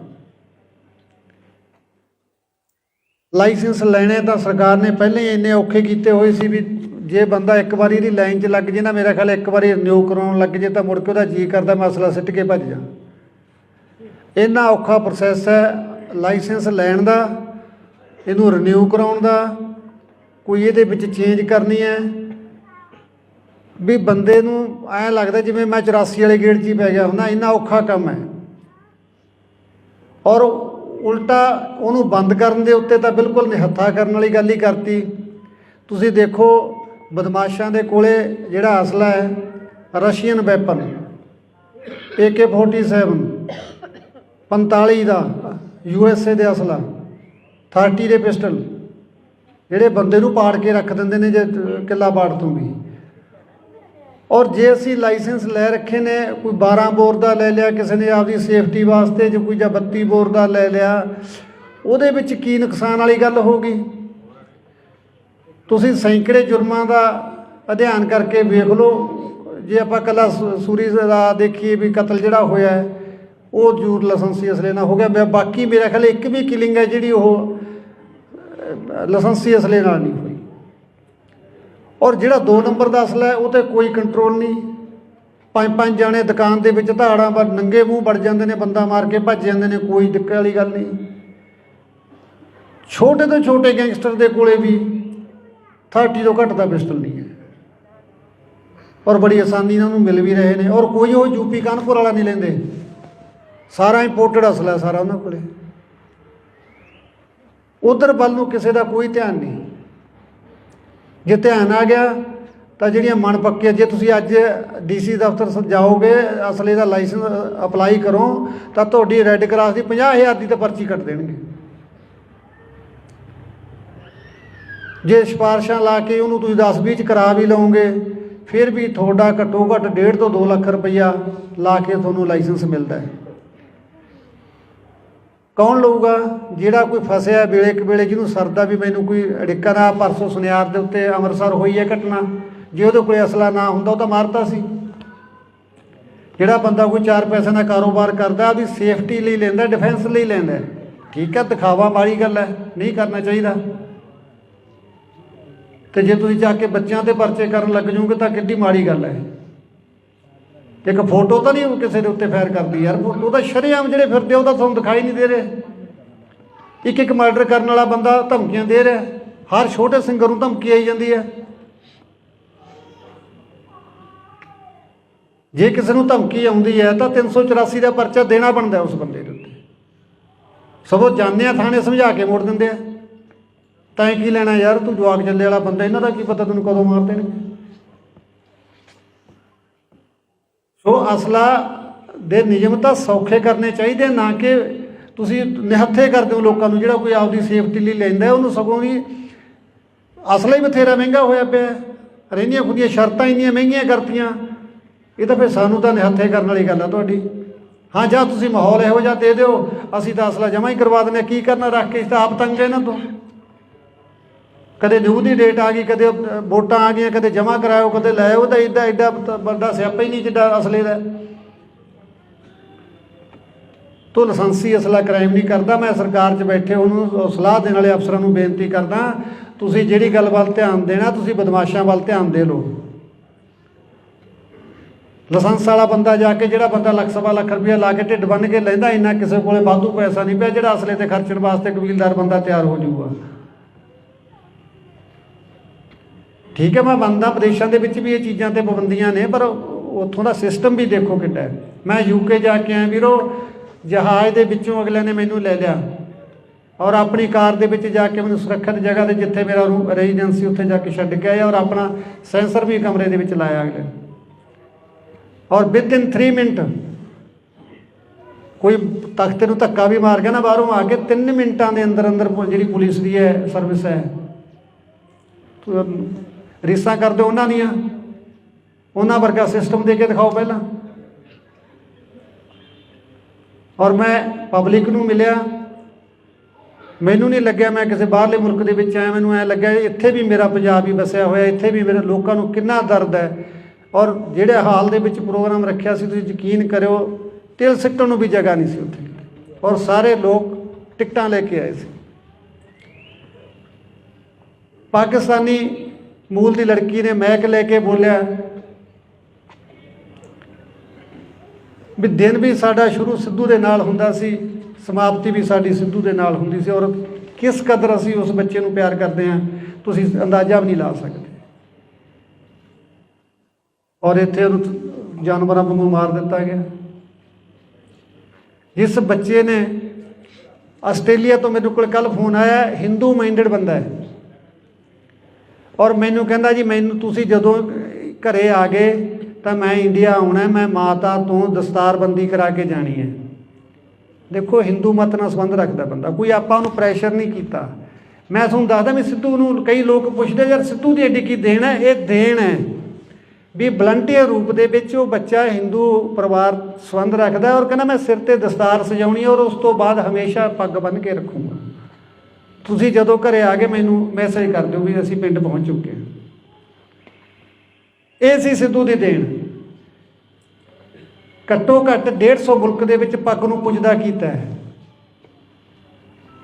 ਲਾਇਸੈਂਸ ਲੈਣੇ ਤਾਂ ਸਰਕਾਰ ਨੇ ਪਹਿਲਾਂ ਹੀ ਇੰਨੇ ਔਖੇ ਕੀਤੇ ਹੋਏ ਸੀ ਵੀ ਜੇ ਬੰਦਾ ਇੱਕ ਵਾਰੀ ਇਹਦੀ ਲਾਈਨ 'ਚ ਲੱਗ ਜੇ ਨਾ, ਮੇਰਾ ਖਿਆਲ ਇੱਕ ਵਾਰੀ ਰਿਨਿਊ ਕਰਾਉਣ ਲੱਗ ਜੇ ਤਾਂ ਮੁੜ ਕੇ ਉਹਦਾ ਜੀਅ ਕਰਦਾ ਮਸਲਾ ਸਿੱਟ ਕੇ ਭੱਜ ਜਾ। ਇੰਨਾ ਔਖਾ ਪ੍ਰੋਸੈਸ ਹੈ ਲਾਇਸੈਂਸ ਲੈਣ ਦਾ, ਇਹਨੂੰ ਰਿਨਿਊ ਕਰਾਉਣ ਦਾ, ਕੋਈ ਇਹਦੇ ਵਿੱਚ ਚੇਂਜ ਕਰਨੀ ਹੈ ਵੀ ਬੰਦੇ ਨੂੰ ਐਂ ਲੱਗਦਾ ਜਿਵੇਂ ਮੈਂ 84 ਵਾਲੇ ਗੇੜ 'ਚ ਹੀ ਪੈ ਗਿਆ ਹੁੰਦਾ। ਇੰਨਾ ਔਖਾ ਕੰਮ ਹੈ। ਔਰ ਉਲਟਾ ਉਹਨੂੰ ਬੰਦ ਕਰਨ ਦੇ ਉੱਤੇ ਤਾਂ ਬਿਲਕੁਲ ਨਿਹੱਥਾ ਕਰਨ ਵਾਲੀ ਗੱਲ ਹੀ ਕਰਤੀ। ਤੁਸੀਂ ਦੇਖੋ ਬਦਮਾਸ਼ਾਂ ਦੇ ਕੋਲੇ ਜਿਹੜਾ ਅਸਲਾ ਹੈ ਰਸ਼ੀਅਨ ਵੈਪਨ AK-47 45 ਦਾ USA ਦੇ ਅਸਲਾ 30 ਦੇ ਪਿਸਟਲ ਜਿਹੜੇ ਬੰਦੇ ਨੂੰ ਪਾੜ ਕੇ ਰੱਖ ਦਿੰਦੇ ਨੇ ਜੇ ਕਿੱਲਾ ਪਾੜ ਤੋਂ ਵੀ। ਔਰ ਜੇ ਅਸੀਂ ਲਾਇਸੈਂਸ ਲੈ ਰੱਖੇ ਨੇ, ਕੋਈ 12 ਬੋਰ ਦਾ ਲੈ ਲਿਆ ਕਿਸੇ ਨੇ ਆਪਦੀ ਸੇਫਟੀ ਵਾਸਤੇ, ਜੇ ਕੋਈ ਜਾਂ 32 ਬੋਰ ਦਾ ਲੈ ਲਿਆ, ਉਹਦੇ ਵਿੱਚ ਕੀ ਨੁਕਸਾਨ ਵਾਲੀ ਗੱਲ ਹੋ ਗਈ। ਤੁਸੀਂ ਸੈਂਕੜੇ ਜੁਰਮਾਂ ਦਾ ਅਧਿਐਨ ਕਰਕੇ ਵੇਖ ਲਓ। ਜੇ ਆਪਾਂ ਇਕੱਲਾ ਸੂਰੀ ਦਾ ਦੇਖੀਏ ਵੀ ਕਤਲ ਜਿਹੜਾ ਹੋਇਆ ਉਹ ਜ਼ਰੂਰ ਲਾਇਸੈਂਸੀ ਅਸਲੇ ਨਾਲ ਹੋ ਗਿਆ। ਬਾਕੀ ਮੇਰਾ ਖਿਆਲ ਇੱਕ ਵੀ ਕਿਲਿੰਗ ਹੈ ਜਿਹੜੀ ਉਹ ਲਾਇਸੈਂਸੀ ਅਸਲੇ ਨਾਲ ਨਹੀਂ ਹੋਈ। ਔਰ ਜਿਹੜਾ 2 ਨੰਬਰ ਦਾ ਅਸਲਾ ਹੈ ਉਹ 'ਤੇ ਕੋਈ ਕੰਟਰੋਲ ਨਹੀਂ। 5-5 ਜਾਣੇ ਦੁਕਾਨ ਦੇ ਵਿੱਚ ਧਾੜਾਂ ਪਰ ਨੰਗੇ ਮੂੰਹ ਵੜ ਜਾਂਦੇ ਨੇ, ਬੰਦਾ ਮਾਰ ਕੇ ਭੱਜ ਜਾਂਦੇ ਨੇ, ਕੋਈ ਦਿੱਕਤ ਵਾਲੀ ਗੱਲ ਨਹੀਂ। ਛੋਟੇ ਤੋਂ ਛੋਟੇ ਗੈਂਗਸਟਰ ਦੇ ਕੋਲੇ ਵੀ 30 ਤੋਂ ਘੱਟ ਦਾ ਪਿਸਟਲ ਨਹੀਂ ਹੈ ਔਰ ਬੜੀ ਆਸਾਨੀ ਨਾਲ ਉਹਨੂੰ ਮਿਲ ਵੀ ਰਹੇ ਨੇ। ਔਰ ਕੋਈ ਉਹ UP ਕਾਨਪੁਰ ਵਾਲਾ ਨਹੀਂ ਲੈਂਦੇ, ਸਾਰਾ ਇੰਪੋਰਟਡ ਅਸਲਾ ਸਾਰਾ ਉਹਨਾਂ ਕੋਲੇ। ਉਧਰ ਵੱਲ ਨੂੰ ਕਿਸੇ ਦਾ ਕੋਈ ਧਿਆਨ ਨਹੀਂ। ਜੇ ਧਿਆਨ ਆ ਗਿਆ ਤਾਂ ਜਿਹੜੀਆਂ ਮਨ ਪੱਕੀਆਂ, ਜੇ ਤੁਸੀਂ ਅੱਜ DC ਦਫ਼ਤਰ ਜਾਓਗੇ ਅਸਲੇ ਦਾ ਲਾਇਸੈਂਸ ਅਪਲਾਈ ਕਰੋ ਤਾਂ ਤੁਹਾਡੀ ਰੈੱਡ ਕਰਾਸ ਦੀ 50,000 ਦੀ ਤਾਂ ਪਰਚੀ ਕੱਟ ਦੇਣਗੇ। ਜੇ ਸਿਫਾਰਿਸ਼ਾਂ ਲਾ ਕੇ ਉਹਨੂੰ ਤੁਸੀਂ 10-20 'ਚ ਕਰਾ ਵੀ ਲਓਗੇ, ਫਿਰ ਵੀ ਤੁਹਾਡਾ ਘੱਟੋ ਘੱਟ 1.5 ਤੋਂ 2 ਲੱਖ ਰੁਪਈਆ ਲਾ ਕੇ ਤੁਹਾਨੂੰ ਲਾਇਸੈਂਸ ਮਿਲਦਾ ਹੈ। ਕੌਣ ਲਊਗਾ? ਜਿਹੜਾ ਕੋਈ ਫਸਿਆ ਵੇਲੇ ਕੁ ਵੇਲੇ, ਜਿਹਨੂੰ ਸਰਦਾ ਵੀ ਮੈਨੂੰ ਕੋਈ ਅੜਿੱਕਾ ਨਾ। ਪਰਸੋਂ ਸੁਨਿਆਰ ਦੇ ਉੱਤੇ ਅੰਮ੍ਰਿਤਸਰ ਹੋਈ ਹੈ ਘਟਨਾ, ਜੇ ਉਹਦੇ ਕੋਲ ਅਸਲਾ ਨਾ ਹੁੰਦਾ ਉਹ ਤਾਂ ਮਾਰਤਾ ਸੀ। ਜਿਹੜਾ ਬੰਦਾ ਕੋਈ 4 ਪੈਸੇ ਦਾ ਕਾਰੋਬਾਰ ਕਰਦਾ, ਉਹਦੀ ਸੇਫਟੀ ਲਈ ਲੈਂਦਾ, ਡਿਫੈਂਸ ਲਈ ਲੈਂਦਾ, ਠੀਕ ਹੈ, ਦਿਖਾਵਾ ਮਾੜੀ ਗੱਲ ਹੈ, ਨਹੀਂ ਕਰਨਾ ਚਾਹੀਦਾ। ਤੇ ਜੇ ਤੁਸੀਂ ਜਾ ਕੇ ਬੱਚਿਆਂ ਦੇ ਪਰਚੇ ਕਰਨ ਲੱਗ ਜਾਓਗੇ ਤਾਂ ਕਿੱਡੀ ਮਾੜੀ ਗੱਲ ਹੈ। ਇੱਕ ਫੋਟੋ ਤਾਂ ਨਹੀਂ ਕਿਸੇ ਦੇ ਉੱਤੇ ਫਾਇਰ ਕਰਦੀ ਯਾਰ, ਫੋਟੋ ਤਾਂ ਸ਼ਰੇਆਮ ਜਿਹੜੇ ਫਿਰਦੇ ਉਹ ਤਾਂ ਤੁਹਾਨੂੰ ਦਿਖਾਈ ਨਹੀਂ ਦੇ ਰਹੇ। ਇੱਕ ਮਰਡਰ ਕਰਨ ਵਾਲਾ ਬੰਦਾ ਧਮਕੀਆਂ ਦੇ ਰਿਹਾ, ਹਰ ਛੋਟੇ ਸਿੰਗਰ ਨੂੰ ਧਮਕੀ ਆਈ ਜਾਂਦੀ ਹੈ। ਜੇ ਕਿਸੇ ਨੂੰ ਧਮਕੀ ਆਉਂਦੀ ਹੈ ਤਾਂ 384 ਦਾ ਪਰਚਾ ਦੇਣਾ ਬਣਦਾ ਉਸ ਬੰਦੇ ਦੇ ਉੱਤੇ। ਸਗੋਂ ਜਾਂਦੇ ਆ ਥਾਣੇ, ਸਮਝਾ ਕੇ ਮੋੜ ਦਿੰਦੇ ਆ। ਤਾਂ ਕੀ ਲੈਣਾ ਯਾਰ, ਤੂੰ ਜਵਾਕ ਜੱਲੇ ਵਾਲਾ ਬੰਦਾ, ਇਹਨਾਂ ਦਾ ਕੀ ਪਤਾ ਤੈਨੂੰ ਕਦੋਂ ਮਾਰ ਦੇਣਗੇ। ਸੋ ਅਸਲਾ ਦੇ ਨਿਯਮ ਤਾਂ ਸੌਖੇ ਕਰਨੇ ਚਾਹੀਦੇ, ਨਾ ਕਿ ਤੁਸੀਂ ਨਿਹੱਥੇ ਕਰਦੇ ਹੋ ਲੋਕਾਂ ਨੂੰ। ਜਿਹੜਾ ਕੋਈ ਆਪਦੀ ਸੇਫਟੀ ਲਈ ਲੈਂਦਾ ਉਹਨੂੰ ਸਗੋਂ ਵੀ ਅਸਲਾ ਹੀ ਬਥੇਰਾ ਮਹਿੰਗਾ ਹੋਇਆ ਪਿਆ। ਰਹਿੰਦੀਆਂ ਖੁਦੀਆਂ ਸ਼ਰਤਾਂ ਇੰਨੀਆਂ ਮਹਿੰਗੀਆਂ ਕਰਤੀਆਂ, ਇਹ ਤਾਂ ਫਿਰ ਸਾਨੂੰ ਤਾਂ ਨਿਹੱਥੇ ਕਰਨ ਵਾਲੀ ਗੱਲ ਆ ਤੁਹਾਡੀ। ਹਾਂ, ਜਾਂ ਤੁਸੀਂ ਮਾਹੌਲ ਇਹੋ ਜਿਹਾ ਦੇ ਦਿਓ, ਅਸੀਂ ਤਾਂ ਅਸਲਾ ਜਮ੍ਹਾਂ ਹੀ ਕਰਵਾ ਦਿੰਦੇ। ਕੀ ਕਰਨਾ ਰੱਖ ਕੇ, ਤਾਂ ਆਪ ਤੰਗ ਇਹਨਾਂ ਤੋਂ। ਕਦੇ ਨਿਊ ਦੀ ਡੇਟ ਆ ਗਈ, ਕਦੇ ਵੋਟਾਂ ਆ ਗਈਆਂ, ਕਦੇ ਜਮ੍ਹਾਂ ਕਰਾਇਓ, ਕਦੇ ਲੈ ਆਓ। ਤਾਂ ਐਡਾ ਵੱਡਾ ਸਿਆਪਾ ਹੀ ਨਹੀਂ ਜਿੱਡਾ ਅਸਲੇ ਦਾ। ਤੋ ਲਾਇਸੈਂਸੀ ਅਸਲਾ ਕ੍ਰਾਈਮ ਨਹੀਂ ਕਰਦਾ। ਮੈਂ ਸਰਕਾਰ 'ਚ ਬੈਠੇ ਉਹਨੂੰ ਸਲਾਹ ਦੇਣ ਵਾਲੇ ਅਫਸਰਾਂ ਨੂੰ ਬੇਨਤੀ ਕਰਦਾ, ਤੁਸੀਂ ਜਿਹੜੀ ਗੱਲ ਵੱਲ ਧਿਆਨ ਦੇਣਾ, ਤੁਸੀਂ ਬਦਮਾਸ਼ਾਂ ਵੱਲ ਧਿਆਨ ਦੇ ਲਓ। ਲਾਇਸੈਂਸ ਵਾਲਾ ਬੰਦਾ ਜਾ ਕੇ, ਜਿਹੜਾ ਬੰਦਾ ਲੱਖ ਸਵਾ ਲੱਖ ਰੁਪਇਆ ਲਾ ਕੇ ਢਿੱਡ ਬੰਨ੍ਹ ਕੇ ਲੈਂਦਾ, ਇੰਨਾ ਕਿਸੇ ਕੋਲੇ ਵਾਧੂ ਪੈਸਾ ਨਹੀਂ ਪਿਆ ਜਿਹੜਾ ਅਸਲੇ 'ਤੇ ਖਰਚਣ ਵਾਸਤੇ ਕਬੀਲਦਾਰ ਬੰਦਾ ਤਿਆਰ ਹੋ ਜਾਊਗਾ। ਠੀਕ ਹੈ, ਮੈਂ ਮੰਨਦਾ ਵਿਦੇਸ਼ਾਂ ਦੇ ਵਿੱਚ ਵੀ ਇਹ ਚੀਜ਼ਾਂ 'ਤੇ ਪਾਬੰਦੀਆਂ ਨੇ, ਪਰ ਉੱਥੋਂ ਦਾ ਸਿਸਟਮ ਵੀ ਦੇਖੋ ਕਿੱਡਾ ਹੈ। ਮੈਂ UK ਜਾ ਕੇ ਆਇਆ ਵੀਰੋ, ਜਹਾਜ਼ ਦੇ ਵਿੱਚੋਂ ਅਗਲੇ ਨੇ ਮੈਨੂੰ ਲੈ ਲਿਆ ਔਰ ਆਪਣੀ ਕਾਰ ਦੇ ਵਿੱਚ ਜਾ ਕੇ ਮੈਨੂੰ ਸੁਰੱਖਿਅਤ ਜਗ੍ਹਾ 'ਤੇ, ਜਿੱਥੇ ਮੇਰਾ ਰੈਜ਼ੀਡੈਂਸੀ, ਉੱਥੇ ਜਾ ਕੇ ਛੱਡ ਕੇ ਆਇਆ ਔਰ ਆਪਣਾ ਸੈਂਸਰ ਵੀ ਕਮਰੇ ਦੇ ਵਿੱਚ ਲਾਇਆ ਅਗਲੇ। ਔਰ ਵਿਦਇਨ 3 ਮਿੰਟ ਕੋਈ ਤਖਤੇ ਨੂੰ ਧੱਕਾ ਵੀ ਮਾਰ ਗਿਆ ਨਾ ਬਾਹਰੋਂ ਆ ਕੇ, 3 ਮਿੰਟਾਂ ਦੇ ਅੰਦਰ ਅੰਦਰ ਜਿਹੜੀ ਪੁਲਿਸ ਦੀ ਹੈ ਸਰਵਿਸ ਹੈ, ਰੀਸਾਂ ਕਰਦੇ ਉਹਨਾਂ ਦੀਆਂ, ਉਹਨਾਂ ਵਰਗਾ ਸਿਸਟਮ ਦੇ ਕੇ ਦਿਖਾਓ ਪਹਿਲਾਂ। ਔਰ ਮੈਂ ਪਬਲਿਕ ਨੂੰ ਮਿਲਿਆ, ਮੈਨੂੰ ਨਹੀਂ ਲੱਗਿਆ ਮੈਂ ਕਿਸੇ ਬਾਹਰਲੇ ਮੁਲਕ ਦੇ ਵਿੱਚ ਆਇਆ। ਮੈਨੂੰ ਐਂ ਲੱਗਿਆ ਇੱਥੇ ਵੀ ਮੇਰਾ ਪੰਜਾਬ ਹੀ ਵਸਿਆ ਹੋਇਆ, ਇੱਥੇ ਵੀ ਮੇਰੇ ਲੋਕਾਂ ਨੂੰ ਕਿੰਨਾ ਦਰਦ ਹੈ। ਔਰ ਜਿਹੜੇ ਹਾਲ ਦੇ ਵਿੱਚ ਪ੍ਰੋਗਰਾਮ ਰੱਖਿਆ ਸੀ, ਤੁਸੀਂ ਯਕੀਨ ਕਰਿਓ ਤਿਲ ਸਿੱਟਣ ਨੂੰ ਵੀ ਜਗ੍ਹਾ ਨਹੀਂ ਸੀ ਉੱਥੇ, ਔਰ ਸਾਰੇ ਲੋਕ ਟਿਕਟਾਂ ਲੈ ਕੇ ਆਏ ਸੀ। ਪਾਕਿਸਤਾਨੀ ਮੂਲ ਦੀ ਲੜਕੀ ਨੇ ਮੈਕ ਲੈ ਕੇ ਬੋਲਿਆ ਵੀ ਦਿਨ ਵੀ ਸਾਡਾ ਸ਼ੁਰੂ ਸਿੱਧੂ ਦੇ ਨਾਲ ਹੁੰਦਾ ਸੀ, ਸਮਾਪਤੀ ਵੀ ਸਾਡੀ ਸਿੱਧੂ ਦੇ ਨਾਲ ਹੁੰਦੀ ਸੀ। ਔਰ ਕਿਸ ਕਦਰ ਅਸੀਂ ਉਸ ਬੱਚੇ ਨੂੰ ਪਿਆਰ ਕਰਦੇ ਹਾਂ, ਤੁਸੀਂ ਅੰਦਾਜ਼ਾ ਵੀ ਨਹੀਂ ਲਾ ਸਕਦੇ। ਔਰ ਇੱਥੇ ਉਹਨੂੰ ਜਾਨਵਰਾਂ ਵਾਂਗੂ ਮਾਰ ਦਿੱਤਾ ਗਿਆ। ਜਿਸ ਬੱਚੇ ਨੇ, ਆਸਟ੍ਰੇਲੀਆ ਤੋਂ ਮੇਰੇ ਕੋਲ ਕੱਲ੍ਹ ਫੋਨ ਆਇਆ, ਹਿੰਦੂ ਮਾਈਂਡਡ ਬੰਦਾ ਹੈ, ਔਰ ਮੈਨੂੰ ਕਹਿੰਦਾ ਜੀ ਮੈਨੂੰ ਤੁਸੀਂ ਜਦੋਂ ਘਰੇ ਆ ਗਏ ਤਾਂ ਮੈਂ ਇੰਡੀਆ ਆਉਣਾ, ਮੈਂ ਮਾਤਾ ਤੋਂ ਦਸਤਾਰਬੰਦੀ ਕਰਾ ਕੇ ਜਾਣੀ ਹੈ। ਦੇਖੋ, ਹਿੰਦੂ ਮਤ ਨਾਲ ਸੰਬੰਧ ਰੱਖਦਾ ਬੰਦਾ, ਕੋਈ ਆਪਾਂ ਉਹਨੂੰ ਪ੍ਰੈਸ਼ਰ ਨਹੀਂ ਕੀਤਾ। ਮੈਂ ਤੁਹਾਨੂੰ ਦੱਸਦਾ ਵੀ ਸਿੱਧੂ ਨੂੰ ਕਈ ਲੋਕ ਪੁੱਛਦੇ ਯਾਰ ਸਿੱਧੂ ਦੀ ਐਡੀ ਕੀ ਦੇਣ ਹੈ। ਇਹ ਦੇਣ ਹੈ ਵੀ ਵਲੰਟੀਅਰ ਰੂਪ ਦੇ ਵਿੱਚ ਉਹ ਬੱਚਾ ਹਿੰਦੂ ਪਰਿਵਾਰ ਸੰਬੰਧ ਰੱਖਦਾ ਔਰ ਕਹਿੰਦਾ ਮੈਂ ਸਿਰ 'ਤੇ ਦਸਤਾਰ ਸਜਾਉਣੀ ਔਰ ਉਸ ਤੋਂ ਬਾਅਦ ਹਮੇਸ਼ਾ ਪੱਗ ਬੰਨ੍ਹ ਕੇ ਰੱਖੂੰਗਾ। ਤੁਸੀਂ ਜਦੋਂ ਘਰੇ ਆ ਕੇ ਮੈਨੂੰ ਮੈਸੇਜ ਕਰ ਦਿਓ ਵੀ ਅਸੀਂ ਪਿੰਡ ਪਹੁੰਚ ਚੁੱਕੇ ਹਾਂ। ਇਹ ਸੀ ਸਿੱਧੂ ਦੀ ਦੇਣ। ਘੱਟੋ ਘੱਟ 150 ਮੁਲਕ ਦੇ ਵਿੱਚ ਪੱਗ ਨੂੰ ਪੁੱਜਦਾ ਕੀਤਾ ਹੈ।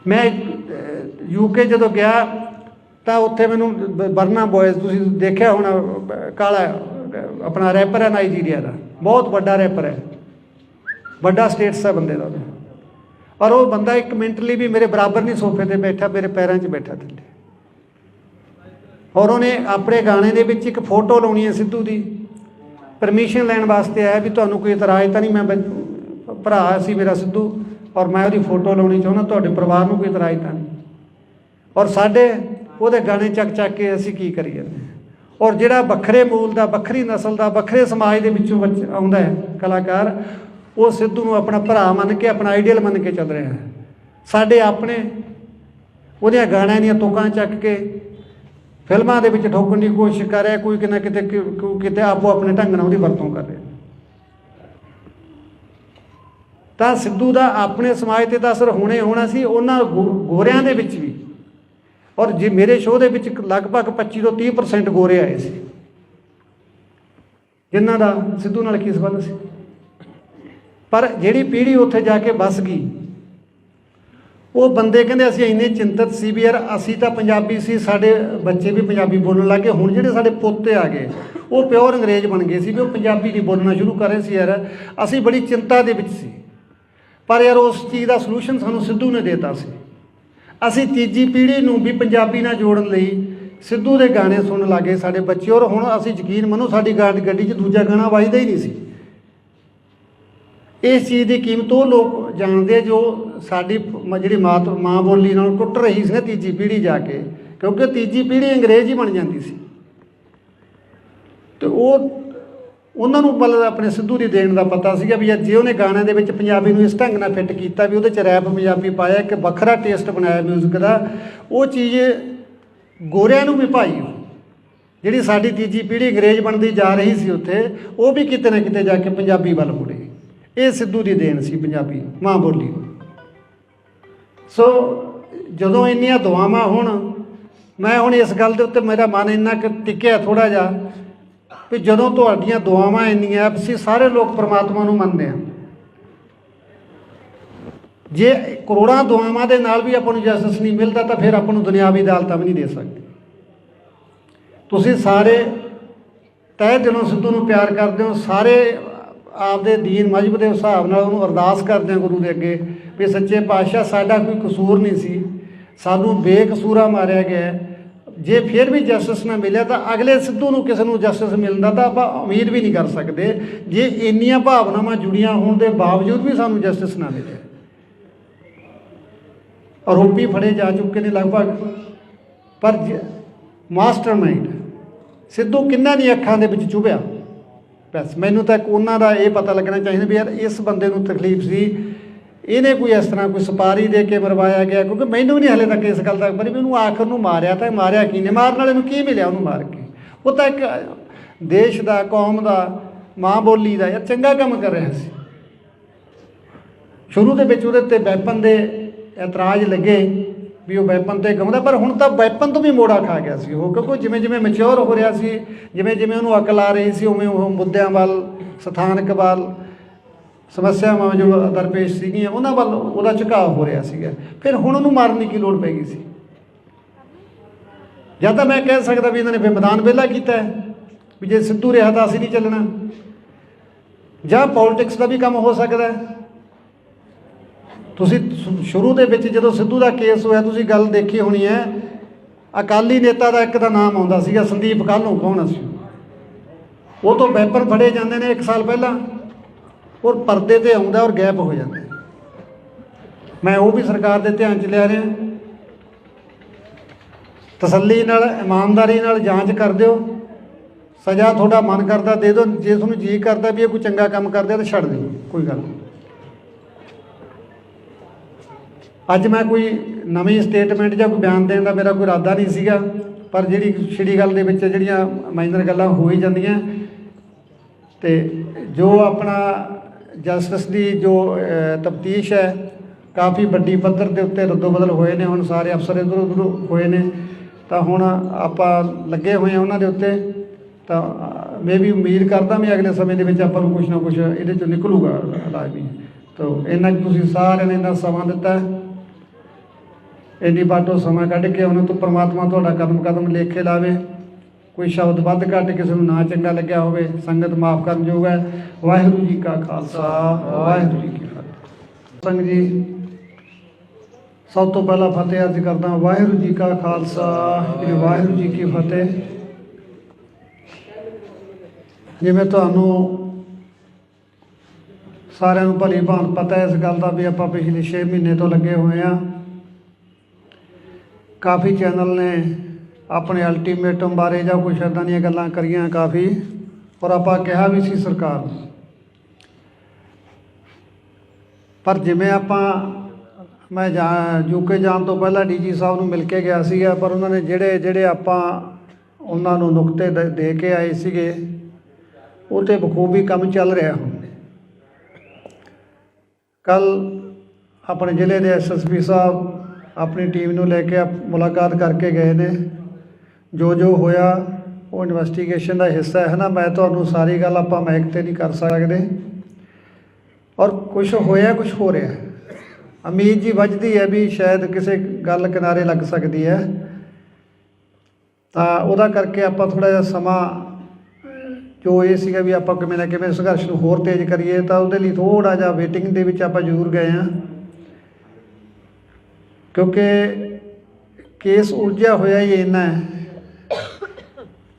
ਮੈਂ UK ਜਦੋਂ ਗਿਆ ਤਾਂ ਉੱਥੇ ਮੈਨੂੰ ਬਰਨਾ ਬॉयਜ਼, ਤੁਸੀਂ ਦੇਖਿਆ ਹੋਣਾ, ਕਾਲਾ ਆਪਣਾ ਰੈਪਰ ਹੈ ਨਾਈਜੀਰੀਆ ਦਾ, ਬਹੁਤ ਵੱਡਾ ਰੈਪਰ ਹੈ, ਵੱਡਾ ਸਟੇਟਸ ਹੈ ਬੰਦੇ ਦਾ। ਪਰ ਉਹ ਬੰਦਾ 1 ਮਿੰਟ ਲਈ ਵੀ ਮੇਰੇ ਬਰਾਬਰ ਨਹੀਂ ਸੋਫੇ 'ਤੇ ਬੈਠਾ, ਮੇਰੇ ਪੈਰਾਂ 'ਚ ਬੈਠਾ ਥੱਲੇ। ਔਰ ਉਹਨੇ ਆਪਣੇ ਗਾਣੇ ਦੇ ਵਿੱਚ ਇੱਕ ਫੋਟੋ ਲਾਉਣੀ ਹੈ ਸਿੱਧੂ ਦੀ, ਪਰਮਿਸ਼ਨ ਲੈਣ ਵਾਸਤੇ ਆਇਆ ਵੀ ਤੁਹਾਨੂੰ ਕੋਈ ਇਤਰਾਜ਼ ਤਾਂ ਨਹੀਂ, ਮੈਂ ਭਰਾ ਸੀ ਮੇਰਾ ਸਿੱਧੂ ਔਰ ਮੈਂ ਉਹਦੀ ਫੋਟੋ ਲਾਉਣੀ ਚਾਹੁੰਦਾ, ਤੁਹਾਡੇ ਪਰਿਵਾਰ ਨੂੰ ਕੋਈ ਇਤਰਾਜ਼ ਤਾਂ ਨਹੀਂ। ਔਰ ਸਾਡੇ ਉਹਦੇ ਗਾਣੇ ਚੱਕ ਕੇ ਅਸੀਂ ਕੀ ਕਰੀ ਜਾਂਦੇ ਹਾਂ। ਔਰ ਜਿਹੜਾ ਵੱਖਰੇ ਮੂਲ ਦਾ, ਵੱਖਰੀ ਨਸਲ ਦਾ, ਵੱਖਰੇ ਸਮਾਜ ਦੇ ਵਿੱਚੋਂ ਆਉਂਦਾ ਹੈ ਕਲਾਕਾਰ, ਉਹ ਸਿੱਧੂ ਨੂੰ ਆਪਣਾ ਭਰਾ ਮੰਨ ਕੇ, ਆਪਣਾ ਆਈਡੀਅਲ ਮੰਨ ਕੇ ਚੱਲ ਰਿਹਾ ਹੈ। ਸਾਡੇ ਆਪਣੇ ਉਹਦੀਆਂ ਗਾਣਿਆਂ ਦੀਆਂ ਤੁਕਾਂ ਚੱਕ ਕੇ ਫਿਲਮਾਂ ਦੇ ਵਿੱਚ ਠੋਕਣ ਦੀ ਕੋਸ਼ਿਸ਼ ਕਰ ਰਿਹਾ, ਕੋਈ ਕਿਤੇ ਕਿਤੇ ਕਿਤੇ ਆਪੋ ਆਪਣੇ ਢੰਗ ਨਾਲ ਉਹਦੀ ਵਰਤੋਂ ਕਰ ਰਿਹਾ। ਤਾਂ ਸਿੱਧੂ ਦਾ ਆਪਣੇ ਸਮਾਜ 'ਤੇ ਤਾਂ ਅਸਰ ਹੋਣੇ ਹੋਣਾ ਸੀ, ਉਹਨਾਂ ਗੋਰਿਆਂ ਦੇ ਵਿੱਚ ਵੀ। ਔਰ ਜੇ ਮੇਰੇ ਸ਼ੋਅ ਦੇ ਵਿੱਚ ਲਗਭਗ 25 ਤੋਂ 30% ਗੋਰੇ ਆਏ ਸੀ, ਜਿਨ੍ਹਾਂ ਦਾ ਸਿੱਧੂ ਨਾਲ ਕੀ ਸੰਬੰਧ ਸੀ। ਪਰ ਜਿਹੜੀ ਪੀੜ੍ਹੀ ਉੱਥੇ ਜਾ ਕੇ ਵੱਸ ਗਈ, ਉਹ ਬੰਦੇ ਕਹਿੰਦੇ ਅਸੀਂ ਇੰਨੇ ਚਿੰਤਤ ਸੀ ਵੀ ਯਾਰ ਅਸੀਂ ਤਾਂ ਪੰਜਾਬੀ ਸੀ, ਸਾਡੇ ਬੱਚੇ ਵੀ ਪੰਜਾਬੀ ਬੋਲਣ ਲੱਗ ਗਏ। ਹੁਣ ਜਿਹੜੇ ਸਾਡੇ ਪੋਤੇ ਆ ਗਏ ਉਹ ਪਿਓਰ ਅੰਗਰੇਜ਼ ਬਣ ਗਏ ਸੀ ਵੀ ਉਹ ਪੰਜਾਬੀ ਨਹੀਂ ਬੋਲਣਾ ਸ਼ੁਰੂ ਕਰ ਰਹੇ ਸੀ। ਯਾਰ ਅਸੀਂ ਬੜੀ ਚਿੰਤਾ ਦੇ ਵਿੱਚ ਸੀ, ਪਰ ਯਾਰ ਉਸ ਚੀਜ਼ ਦਾ ਸਲੂਸ਼ਨ ਸਾਨੂੰ ਸਿੱਧੂ ਨੇ ਦੇਤਾ ਸੀ। ਅਸੀਂ ਤੀਜੀ ਪੀੜ੍ਹੀ ਨੂੰ ਵੀ ਪੰਜਾਬੀ ਨਾਲ ਜੋੜਨ ਲਈ ਸਿੱਧੂ ਦੇ ਗਾਣੇ ਸੁਣਨ ਲੱਗੇ ਸਾਡੇ ਬੱਚੇ। ਔਰ ਹੁਣ ਅਸੀਂ ਯਕੀਨ ਮੰਨੋ ਸਾਡੀ ਗੱਡੀ 'ਚ ਦੂਜਾ ਗਾਣਾ ਵੱਜਦਾ ਹੀ ਨਹੀਂ ਸੀ। ਇਸ ਚੀਜ਼ ਦੀ ਕੀਮਤ ਉਹ ਲੋਕ ਜਾਣਦੇ ਜੋ ਸਾਡੀ ਜਿਹੜੀ ਮਾਂ ਬੋਲੀ ਨਾਲ ਟੁੱਟ ਰਹੀ ਸੀ ਨਾ ਤੀਜੀ ਪੀੜ੍ਹੀ ਜਾ ਕੇ, ਕਿਉਂਕਿ ਤੀਜੀ ਪੀੜ੍ਹੀ ਅੰਗਰੇਜ਼ ਹੀ ਬਣ ਜਾਂਦੀ ਸੀ। ਅਤੇ ਉਹਨਾਂ ਨੂੰ ਮਤਲਬ ਆਪਣੇ ਸਿੱਧੂ ਦੀ ਦੇਣ ਦਾ ਪਤਾ ਸੀਗਾ ਵੀ ਜੇ ਉਹਨੇ ਗਾਣਿਆਂ ਦੇ ਵਿੱਚ ਪੰਜਾਬੀ ਨੂੰ ਇਸ ਢੰਗ ਨਾਲ ਫਿੱਟ ਕੀਤਾ ਵੀ ਉਹਦੇ 'ਚ ਰੈਪ ਪੰਜਾਬੀ ਪਾਇਆ, ਇੱਕ ਵੱਖਰਾ ਟੇਸਟ ਬਣਾਇਆ ਮਿਊਜ਼ਿਕ ਦਾ, ਉਹ ਚੀਜ਼ ਗੋਰਿਆਂ ਨੂੰ ਵੀ ਭਾਈ ਜਿਹੜੀ ਸਾਡੀ ਤੀਜੀ ਪੀੜ੍ਹੀ ਅੰਗਰੇਜ਼ ਬਣਦੀ ਜਾ ਰਹੀ ਸੀ ਉੱਥੇ, ਉਹ ਵੀ ਕਿਤੇ ਨਾ ਕਿਤੇ ਜਾ ਕੇ ਪੰਜਾਬੀ ਵੱਲ ਮੁੜੇ। ਇਹ ਸਿੱਧੂ ਦੀ ਦੇਣ ਸੀ ਪੰਜਾਬੀ ਮਾਂ ਬੋਲੀ ਨੂੰ। ਸੋ ਜਦੋਂ ਇੰਨੀਆਂ ਦੁਆਵਾਂ ਹੁਣ ਮੈਂ ਹੁਣ ਇਸ ਗੱਲ ਦੇ ਉੱਤੇ ਮੇਰਾ ਮਨ ਇੰਨਾ ਕੁ ਟਿਕਿਆ ਥੋੜ੍ਹਾ ਜਿਹਾ ਵੀ ਜਦੋਂ ਤੁਹਾਡੀਆਂ ਦੁਆਵਾਂ ਇੰਨੀਆਂ, ਅਸੀਂ ਸਾਰੇ ਲੋਕ ਪਰਮਾਤਮਾ ਨੂੰ ਮੰਨਦੇ ਹਾਂ, ਜੇ ਕਰੋੜਾਂ ਦੁਆਵਾਂ ਦੇ ਨਾਲ ਵੀ ਆਪਾਂ ਨੂੰ ਜਸਟਿਸ ਨਹੀਂ ਮਿਲਦਾ ਤਾਂ ਫਿਰ ਆਪਾਂ ਨੂੰ ਦੁਨਿਆਵੀ ਅਦਾਲਤਾਂ ਵੀ ਨਹੀਂ ਦੇ ਸਕਦੇ। ਤੁਸੀਂ ਸਾਰੇ ਤਹਿ ਦਿਲੋਂ ਸਿੱਧੂ ਨੂੰ ਪਿਆਰ ਕਰਦੇ ਹੋ, ਸਾਰੇ ਆਪਦੇ ਦੀਨ ਮਜ਼ਹਬ ਦੇ ਹਿਸਾਬ ਨਾਲ ਉਹਨੂੰ ਅਰਦਾਸ ਕਰਦੇ ਹਾਂ ਗੁਰੂ ਦੇ ਅੱਗੇ ਵੀ ਸੱਚੇ ਪਾਤਸ਼ਾਹ ਸਾਡਾ ਕੋਈ ਕਸੂਰ ਨਹੀਂ ਸੀ, ਸਾਨੂੰ ਬੇਕਸੂਰਾ ਮਾਰਿਆ ਗਿਆ। ਜੇ ਫਿਰ ਵੀ ਜਸਟਿਸ ਨਾ ਮਿਲਿਆ ਤਾਂ ਅਗਲੇ ਸਿੱਧੂ ਨੂੰ ਕਿਸੇ ਨੂੰ ਜਸਟਿਸ ਮਿਲਦਾ ਤਾਂ ਆਪਾਂ ਉਮੀਦ ਵੀ ਨਹੀਂ ਕਰ ਸਕਦੇ, ਜੇ ਇੰਨੀਆਂ ਭਾਵਨਾਵਾਂ ਜੁੜੀਆਂ ਹੋਣ ਦੇ ਬਾਵਜੂਦ ਵੀ ਸਾਨੂੰ ਜਸਟਿਸ ਨਾ ਮਿਲੇ। ਆਰੋਪੀ ਫੜੇ ਜਾ ਚੁੱਕੇ ਨੇ ਲਗਭਗ, ਪਰ ਮਾਸਟਰਮਾਈਂਡ ਸਿੱਧੂ ਕਿੰਨਾਂ ਦੀਆਂ ਅੱਖਾਂ ਦੇ ਵਿੱਚ ਚੁਭਿਆ। ਬਸ ਮੈਨੂੰ ਤਾਂ ਉਹਨਾਂ ਦਾ ਇਹ ਪਤਾ ਲੱਗਣਾ ਚਾਹੀਦਾ ਵੀ ਯਾਰ ਇਸ ਬੰਦੇ ਨੂੰ ਤਕਲੀਫ ਸੀ, ਇਹਨੇ ਕੋਈ ਇਸ ਤਰ੍ਹਾਂ ਕੋਈ ਸੁਪਾਰੀ ਦੇ ਕੇ ਮਰਵਾਇਆ ਗਿਆ, ਕਿਉਂਕਿ ਮੈਨੂੰ ਵੀ ਨਹੀਂ ਹਾਲੇ ਤੱਕ ਇਸ ਗੱਲ ਦਾ ਪਰ ਵੀ ਉਹਨੂੰ ਆਖਰ ਨੂੰ ਮਾਰਿਆ ਤਾਂ ਮਾਰਿਆ ਕੀ ਨੇ, ਮਾਰਨ ਵਾਲੇ ਨੂੰ ਕੀ ਮਿਲਿਆ ਉਹਨੂੰ ਮਾਰ ਕੇ। ਉਹ ਤਾਂ ਇੱਕ ਦੇਸ਼ ਦਾ, ਕੌਮ ਦਾ, ਮਾਂ ਬੋਲੀ ਦਾ ਯਾਰ ਚੰਗਾ ਕੰਮ ਕਰ ਰਿਹਾ ਸੀ। ਸ਼ੁਰੂ ਦੇ ਵਿੱਚ ਉਹਦੇ ਉੱਤੇ ਵੈਪਨ ਦੇ ਇਤਰਾਜ਼ ਲੱਗੇ ਵੀ ਉਹ ਵੈਪਨ 'ਤੇ ਗਾਉਂਦਾ, ਪਰ ਹੁਣ ਤਾਂ ਵੈਪਨ ਤੋਂ ਵੀ ਮੋੜਾ ਖਾ ਗਿਆ ਸੀ ਉਹ, ਕਿਉਂਕਿ ਜਿਵੇਂ ਜਿਵੇਂ ਮੈਚਿਓਰ ਹੋ ਰਿਹਾ ਸੀ, ਜਿਵੇਂ ਜਿਵੇਂ ਉਹਨੂੰ ਅਕਲ ਆ ਰਹੀ ਸੀ, ਉਵੇਂ ਉਹ ਮੁੱਦਿਆਂ ਵੱਲ, ਸਥਾਨਕ ਵੱਲ, ਸਮੱਸਿਆਵਾਂ ਜੋ ਦਰਪੇਸ਼ ਸੀਗੀਆਂ ਉਹਨਾਂ ਵੱਲ ਉਹਦਾ ਝੁਕਾਅ ਹੋ ਰਿਹਾ ਸੀਗਾ। ਫਿਰ ਹੁਣ ਉਹਨੂੰ ਮਾਰਨ ਦੀ ਕੀ ਲੋੜ ਪੈ ਗਈ ਸੀ। ਜਾਂ ਤਾਂ ਮੈਂ ਕਹਿ ਸਕਦਾ ਵੀ ਇਹਨਾਂ ਨੇ ਫਿਰ ਮੈਦਾਨ ਵਿਹਲਾ ਕੀਤਾ ਵੀ ਜੇ ਸਿੱਧੂ ਰਿਹਾ ਤਾਂ ਅਸੀਂ ਨਹੀਂ ਚੱਲਣਾ, ਜਾਂ ਪੋਲੀਟਿਕਸ ਦਾ ਵੀ ਕੰਮ ਹੋ ਸਕਦਾ। ਤੁਸੀਂ ਸ਼ੁਰੂ ਦੇ ਵਿੱਚ ਜਦੋਂ ਸਿੱਧੂ ਦਾ ਕੇਸ ਹੋਇਆ ਤੁਸੀਂ ਗੱਲ ਦੇਖੀ ਹੋਣੀ ਹੈ, ਅਕਾਲੀ ਨੇਤਾ ਦਾ ਇੱਕ ਦਾ ਨਾਮ ਆਉਂਦਾ ਸੀਗਾ ਸੰਦੀਪ ਕਾਹਲੋਂ, ਕੌਣ ਸੀ ਉਹ ਤੋਂ ਵੈਪਨ ਫੜੇ ਜਾਂਦੇ ਨੇ 1 ਸਾਲ ਪਹਿਲਾਂ, ਔਰ ਪਰਦੇ 'ਤੇ ਆਉਂਦਾ ਔਰ ਗਾਇਬ ਹੋ ਜਾਂਦਾ। ਮੈਂ ਉਹ ਵੀ ਸਰਕਾਰ ਦੇ ਧਿਆਨ 'ਚ ਲਿਆ ਰਿਹਾ, ਤਸੱਲੀ ਨਾਲ ਇਮਾਨਦਾਰੀ ਨਾਲ ਜਾਂਚ ਕਰ ਦਿਓ, ਸਜ਼ਾ ਤੁਹਾਡਾ ਮਨ ਕਰਦਾ ਦੇ ਦਿਓ, ਜੇ ਤੁਹਾਨੂੰ ਜੀ ਕਰਦਾ ਵੀ ਇਹ ਕੋਈ ਚੰਗਾ ਕੰਮ ਕਰਦੇ ਤਾਂ ਛੱਡ ਦਿਓ, ਕੋਈ ਗੱਲ ਨਹੀਂ। ਅੱਜ ਮੈਂ ਕੋਈ ਨਵੀਂ ਸਟੇਟਮੈਂਟ ਜਾਂ ਕੋਈ ਬਿਆਨ ਦੇਣ ਦਾ ਮੇਰਾ ਕੋਈ ਇਰਾਦਾ ਨਹੀਂ ਸੀਗਾ, ਪਰ ਜਿਹੜੀ ਛਿੜੀ ਗੱਲ ਦੇ ਵਿੱਚ ਜਿਹੜੀਆਂ ਮਾਈਨਰ ਗੱਲਾਂ ਹੋ ਹੀ ਜਾਂਦੀਆਂ, ਅਤੇ ਜੋ ਆਪਣਾ ਜਸਟਿਸ ਦੀ ਜੋ ਤਫਤੀਸ਼ ਹੈ ਕਾਫੀ ਵੱਡੀ ਪੱਧਰ ਦੇ ਉੱਤੇ ਰੱਦੋ ਬਦਲ ਹੋਏ ਨੇ, ਹੁਣ ਸਾਰੇ ਅਫਸਰ ਇੱਧਰ ਉੱਧਰ ਹੋਏ ਨੇ, ਤਾਂ ਹੁਣ ਆਪਾਂ ਲੱਗੇ ਹੋਏ ਹਾਂ ਉਹਨਾਂ ਦੇ ਉੱਤੇ। ਤਾਂ ਮੈਂ ਵੀ ਉਮੀਦ ਕਰਦਾ ਵੀ ਅਗਲੇ ਸਮੇਂ ਦੇ ਵਿੱਚ ਆਪਾਂ ਨੂੰ ਕੁਛ ਨਾ ਕੁਛ ਇਹਦੇ 'ਚੋਂ ਨਿਕਲੂਗਾ ਲਾਜ਼ਮੀ। ਤਾਂ ਇੰਨਾ ਕੁ ਤੁਸੀਂ ਸਾਰਿਆਂ ਨੇ ਇੰਨਾ ਸਮਾਂ ਦਿੱਤਾ, ਇੰਨੀ ਬਾਟੋ ਸਮਾਂ ਕੱਢ ਕੇ ਉਹਨਾਂ ਤੋਂ ਪਰਮਾਤਮਾ ਤੁਹਾਡਾ ਕਦਮ ਕਦਮ ਲੇਖੇ ਲਾਵੇ। ਕੋਈ ਸ਼ਬਦ ਵੱਧ ਘੱਟ ਕਿਸੇ ਨੂੰ ਨਾ ਚੰਗਾ ਲੱਗਿਆ ਹੋਵੇ, ਸੰਗਤ ਮਾਫ਼ ਕਰਨ ਯੋਗ ਹੈ। ਵਾਹਿਗੁਰੂ ਜੀ ਕਾ ਖਾਲਸਾ, ਵਾਹਿਗੁਰੂ ਜੀ ਕੀ ਫਤਿਹ। ਸੰਗ ਜੀ ਸਭ ਤੋਂ ਪਹਿਲਾਂ ਫਤਿਹ ਅਰਜ਼ ਕਰਦਾ, ਵਾਹਿਗੁਰੂ ਜੀ ਕਾ ਖਾਲਸਾ, ਵਾਹਿਗੁਰੂ ਜੀ ਕੀ ਫਤਿਹ। ਜਿਵੇਂ ਤੁਹਾਨੂੰ ਸਾਰਿਆਂ ਨੂੰ ਭਲੀ ਭਾਂਤ ਪਤਾ ਇਸ ਗੱਲ ਦਾ ਵੀ ਆਪਾਂ ਪਿਛਲੇ 6 ਮਹੀਨੇ ਤੋਂ ਲੱਗੇ ਹੋਏ ਹਾਂ। ਕਾਫੀ ਚੈਨਲ ਨੇ ਆਪਣੇ ਅਲਟੀਮੇਟਮ ਬਾਰੇ ਜਾਂ ਕੁਛ ਇੱਦਾਂ ਦੀਆਂ ਗੱਲਾਂ ਕਰੀਆਂ ਕਾਫੀ, ਔਰ ਆਪਾਂ ਕਿਹਾ ਵੀ ਸੀ ਸਰਕਾਰ ਨੂੰ, ਪਰ ਜਿਵੇਂ ਮੈਂ ਯੂਕੇ ਜਾਣ ਤੋਂ ਪਹਿਲਾਂ ਡੀਜੀ ਸਾਹਿਬ ਨੂੰ ਮਿਲ ਕੇ ਗਿਆ ਸੀਗਾ, ਪਰ ਉਹਨਾਂ ਨੇ ਜਿਹੜੇ ਆਪਾਂ ਉਹਨਾਂ ਨੂੰ ਨੁਕਤੇ ਦੇ ਕੇ ਆਏ ਸੀਗੇ। ਉਹ 'ਤੇ ਬਖੂਬੀ ਕੰਮ ਚੱਲ ਰਿਹਾ ਹੁਣ। ਕੱਲ੍ਹ ਆਪਣੇ ਜ਼ਿਲ੍ਹੇ ਦੇ SSP ਸਾਹਿਬ ਆਪਣੀ ਟੀਮ ਨੂੰ ਲੈ ਕੇ ਮੁਲਾਕਾਤ ਕਰਕੇ ਗਏ ਨੇ। ਜੋ ਜੋ ਹੋਇਆ ਉਹ ਇਨਵੈਸਟੀਗੇਸ਼ਨ ਦਾ ਹਿੱਸਾ ਹੈ ਨਾ। ਮੈਂ ਤੁਹਾਨੂੰ ਸਾਰੀ ਗੱਲ ਆਪਾਂ ਮਾਈਕ 'ਤੇ ਨਹੀਂ ਕਰ ਸਕਦੇ। ਔਰ ਕੁਛ ਹੋਇਆ, ਕੁਛ ਹੋ ਰਿਹਾ। ਉਮੀਦ ਜੀ ਵੱਝਦੀ ਹੈ ਵੀ ਸ਼ਾਇਦ ਕਿਸੇ ਗੱਲ ਕਿਨਾਰੇ ਲੱਗ ਸਕਦੀ ਹੈ, ਤਾਂ ਉਹਦਾ ਕਰਕੇ ਆਪਾਂ ਥੋੜ੍ਹਾ ਜਿਹਾ ਸਮਾਂ ਜੋ ਇਹ ਸੀਗਾ ਵੀ ਆਪਾਂ ਕਿਵੇਂ ਨਾ ਕਿਵੇਂ ਸੰਘਰਸ਼ ਨੂੰ ਹੋਰ ਤੇਜ਼ ਕਰੀਏ, ਤਾਂ ਉਹਦੇ ਲਈ ਥੋੜ੍ਹਾ ਜਿਹਾ ਵੇਟਿੰਗ ਦੇ ਵਿੱਚ ਆਪਾਂ ਜ਼ਰੂਰ ਗਏ ਹਾਂ। ਕਿਉਂਕਿ ਕੇਸ ਉਲਝਿਆ ਹੋਇਆ ਹੀ ਇੰਨਾ ਹੈ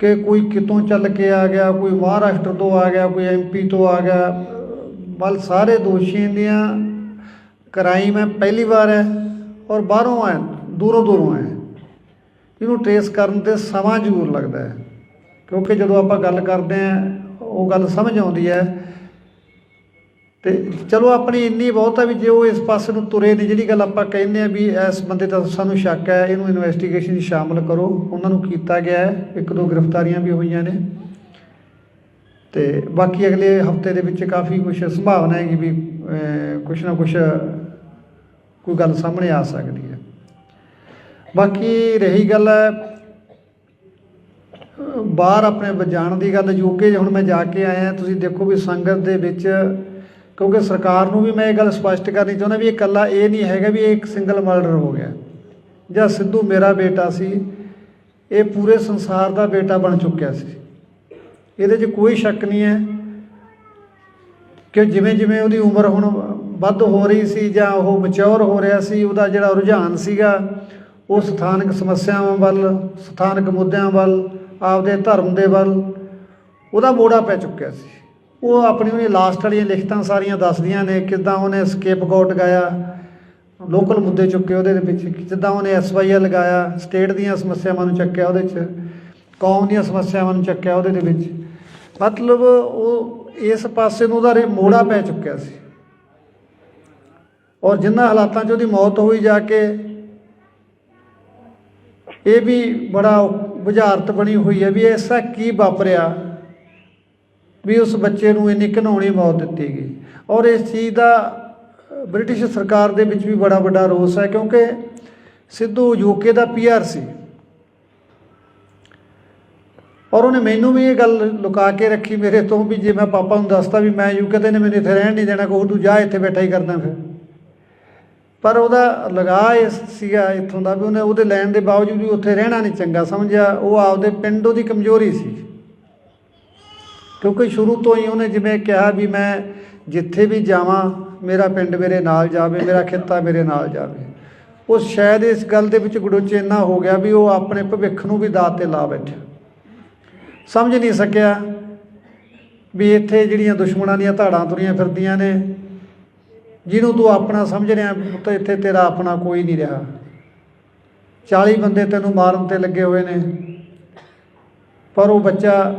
ਕਿ ਕੋਈ ਕਿਤੋਂ ਚੱਲ ਕੇ ਆ ਗਿਆ, ਕੋਈ ਮਹਾਰਾਸ਼ਟਰ ਤੋਂ ਆ ਗਿਆ, ਕੋਈ MP ਤੋਂ ਆ ਗਿਆ। ਵੱਲ ਸਾਰੇ ਦੋਸ਼ੀਆਂ ਦੀਆਂ ਕ੍ਰਾਈਮ ਹੈ, ਪਹਿਲੀ ਵਾਰ ਹੈ ਔਰ ਬਾਹਰੋਂ ਹੈ, ਦੂਰੋਂ ਦੂਰੋਂ ਹੈ। ਇਹਨੂੰ ਟਰੇਸ ਕਰਨ 'ਤੇ ਸਮਾਂ ਜ਼ਰੂਰ ਲੱਗਦਾ ਹੈ, ਕਿਉਂਕਿ ਜਦੋਂ ਆਪਾਂ ਗੱਲ ਕਰਦੇ ਹਾਂ ਉਹ ਗੱਲ ਸਮਝ ਆਉਂਦੀ ਹੈ। ਅਤੇ ਚਲੋ ਆਪਣੀ ਇੰਨੀ ਬਹੁਤ ਹੈ ਵੀ ਜੇ ਉਹ ਇਸ ਪਾਸੇ ਨੂੰ ਤੁਰੇ ਨੇ, ਜਿਹੜੀ ਗੱਲ ਆਪਾਂ ਕਹਿੰਦੇ ਹਾਂ ਵੀ ਇਸ ਬੰਦੇ ਦਾ ਸਾਨੂੰ ਸ਼ੱਕ ਹੈ, ਇਹਨੂੰ ਇਨਵੈਸਟੀਗੇਸ਼ਨ 'ਚ ਸ਼ਾਮਲ ਕਰੋ, ਉਹਨਾਂ ਨੂੰ ਕੀਤਾ ਗਿਆ ਹੈ। 1-2 ਗ੍ਰਿਫਤਾਰੀਆਂ ਵੀ ਹੋਈਆਂ ਨੇ, ਅਤੇ ਬਾਕੀ ਅਗਲੇ ਹਫਤੇ ਦੇ ਵਿੱਚ ਕਾਫੀ ਕੁਛ ਸੰਭਾਵਨਾ ਹੈਗੀ ਵੀ ਕੁਛ ਨਾ ਕੁਛ ਕੋਈ ਗੱਲ ਸਾਹਮਣੇ ਆ ਸਕਦੀ ਹੈ। ਬਾਕੀ ਰਹੀ ਗੱਲ ਬਾਹਰ ਆਪਣੇ ਜਾਣ ਦੀ ਗੱਲ, UK ਹੁਣ ਮੈਂ ਜਾ ਕੇ ਆਇਆ। ਤੁਸੀਂ ਦੇਖੋ ਵੀ ਸੰਗਤ ਦੇ ਵਿੱਚ, ਕਿਉਂਕਿ ਸਰਕਾਰ ਨੂੰ ਵੀ ਮੈਂ ਇਹ ਗੱਲ ਸਪਸ਼ਟ ਕਰਨੀ ਚਾਹੁੰਦਾ ਵੀ ਇਹ ਇਕੱਲਾ ਇਹ ਨਹੀਂ ਹੈਗਾ ਵੀ ਇਹ ਇੱਕ ਸਿੰਗਲ ਮਰਡਰ ਹੋ ਗਿਆ ਜਾਂ ਸਿੱਧੂ ਮੇਰਾ ਬੇਟਾ ਸੀ। ਇਹ ਪੂਰੇ ਸੰਸਾਰ ਦਾ ਬੇਟਾ ਬਣ ਚੁੱਕਿਆ ਸੀ। ਇਹਦੇ 'ਚ ਕੋਈ ਸ਼ੱਕ ਨਹੀਂ ਹੈ ਕਿ ਜਿਵੇਂ ਜਿਵੇਂ ਉਹਦੀ ਉਮਰ ਹੁਣ ਵੱਧ ਹੋ ਰਹੀ ਸੀ ਜਾਂ ਉਹ ਮੈਚਿਓਰ ਹੋ ਰਿਹਾ ਸੀ, ਉਹਦਾ ਜਿਹੜਾ ਰੁਝਾਨ ਸੀਗਾ ਉਹ ਸਥਾਨਕ ਸਮੱਸਿਆਵਾਂ ਵੱਲ, ਸਥਾਨਕ ਮੁੱਦਿਆਂ ਵੱਲ, ਆਪਦੇ ਧਰਮ ਦੇ ਵੱਲ ਉਹਦਾ ਮੋੜਾ ਪੈ ਚੁੱਕਿਆ ਸੀ। ਉਹ ਆਪਣੀ ਉਹਨੇ ਲਾਸਟ ਵਾਲੀਆਂ ਲਿਖਤਾਂ ਸਾਰੀਆਂ ਦੱਸਦੀਆਂ ਨੇ ਕਿੱਦਾਂ ਉਹਨੇ ਸਕੇਪਗੋਟ ਗਾਇਆ, ਲੋਕਲ ਮੁੱਦੇ ਚੁੱਕੇ ਉਹਦੇ ਵਿੱਚ, ਜਿੱਦਾਂ ਉਹਨੇ SYL ਲਗਾਇਆ, ਸਟੇਟ ਦੀਆਂ ਸਮੱਸਿਆਵਾਂ ਨੂੰ ਚੱਕਿਆ ਉਹਦੇ 'ਚ, ਕੌਮ ਦੀਆਂ ਸਮੱਸਿਆਵਾਂ ਨੂੰ ਚੱਕਿਆ ਉਹਦੇ ਦੇ ਵਿੱਚ। ਮਤਲਬ ਉਹ ਇਸ ਪਾਸੇ ਨੂੰ ਉਹਦਾ ਮੋੜਾ ਪੈ ਚੁੱਕਿਆ ਸੀ। ਔਰ ਜਿਨ੍ਹਾਂ ਹਾਲਾਤਾਂ 'ਚ ਉਹਦੀ ਮੌਤ ਹੋਈ ਜਾ ਕੇ, ਇਹ ਵੀ ਬੜਾ ਬੁਝਾਰਤ ਬਣੀ ਹੋਈ ਹੈ ਵੀ ਐਸਾ ਕੀ ਵਾਪਰਿਆ ਵੀ ਉਸ ਬੱਚੇ ਨੂੰ ਇੰਨੀ ਘਿਨਾਉਣੀ ਮੌਤ ਦਿੱਤੀ ਗਈ। ਔਰ ਇਸ ਚੀਜ਼ ਦਾ ਬ੍ਰਿਟਿਸ਼ ਸਰਕਾਰ ਦੇ ਵਿੱਚ ਵੀ ਬੜਾ ਵੱਡਾ ਰੋਸ ਹੈ, ਕਿਉਂਕਿ ਸਿੱਧੂ UK ਦਾ PR ਸੀ ਔਰ ਉਹਨੇ ਮੈਨੂੰ ਵੀ ਇਹ ਗੱਲ ਲੁਕਾ ਕੇ ਰੱਖੀ ਮੇਰੇ ਤੋਂ ਵੀ ਜੇ ਮੈਂ ਪਾਪਾ ਨੂੰ ਦੱਸਤਾ ਵੀ ਮੈਂ UK ਤੇ ਨੇ ਮੈਨੂੰ ਇੱਥੇ ਰਹਿਣ ਨਹੀਂ ਦੇਣਾ, ਕਹੂ ਤੂੰ ਜਾ ਇੱਥੇ ਬੈਠਾ ਹੀ ਕਰਦਾ ਫਿਰ। ਪਰ ਉਹਦਾ ਲਗਾਅ ਇਹ ਸੀਗਾ ਇੱਥੋਂ ਦਾ ਵੀ ਉਹਨੇ ਉਹਦੇ ਲੈਣ ਦੇ ਬਾਵਜੂਦ ਵੀ ਉੱਥੇ ਰਹਿਣਾ ਨਹੀਂ ਚੰਗਾ ਸਮਝਿਆ। ਉਹ ਆਪਦੇ ਪਿੰਡ ਉਹਦੀ ਕਮਜ਼ੋਰੀ ਸੀ, ਕਿਉਂਕਿ ਸ਼ੁਰੂ ਤੋਂ ਹੀ ਉਹਨੇ ਜਿਵੇਂ ਕਿਹਾ ਵੀ ਮੈਂ ਜਿੱਥੇ ਵੀ ਜਾਵਾਂ ਮੇਰਾ ਪਿੰਡ ਮੇਰੇ ਨਾਲ ਜਾਵੇ, ਮੇਰਾ ਖਿੱਤਾ ਮੇਰੇ ਨਾਲ ਜਾਵੇ। ਉਹ ਸ਼ਾਇਦ ਇਸ ਗੱਲ ਦੇ ਵਿੱਚ ਗੜੋਚੇ ਇੰਨਾ ਹੋ ਗਿਆ ਵੀ ਉਹ ਆਪਣੇ ਭਵਿੱਖ ਨੂੰ ਵੀ ਦਾਅ 'ਤੇ ਲਾ ਬੈਠਾ। ਸਮਝ ਨਹੀਂ ਸਕਿਆ ਵੀ ਇੱਥੇ ਜਿਹੜੀਆਂ ਦੁਸ਼ਮਣਾਂ ਦੀਆਂ ਧਾੜਾਂ ਤੁਰੀਆਂ ਫਿਰਦੀਆਂ ਨੇ, ਜਿਹਨੂੰ ਤੂੰ ਆਪਣਾ ਸਮਝ ਰਿਹਾ ਪੁੱਤ, ਇੱਥੇ ਤੇਰਾ ਆਪਣਾ ਕੋਈ ਨਹੀਂ ਰਿਹਾ। 40 ਬੰਦੇ ਤੈਨੂੰ ਮਾਰਨ 'ਤੇ ਲੱਗੇ ਹੋਏ ਨੇ, ਪਰ ਉਹ ਬੱਚਾ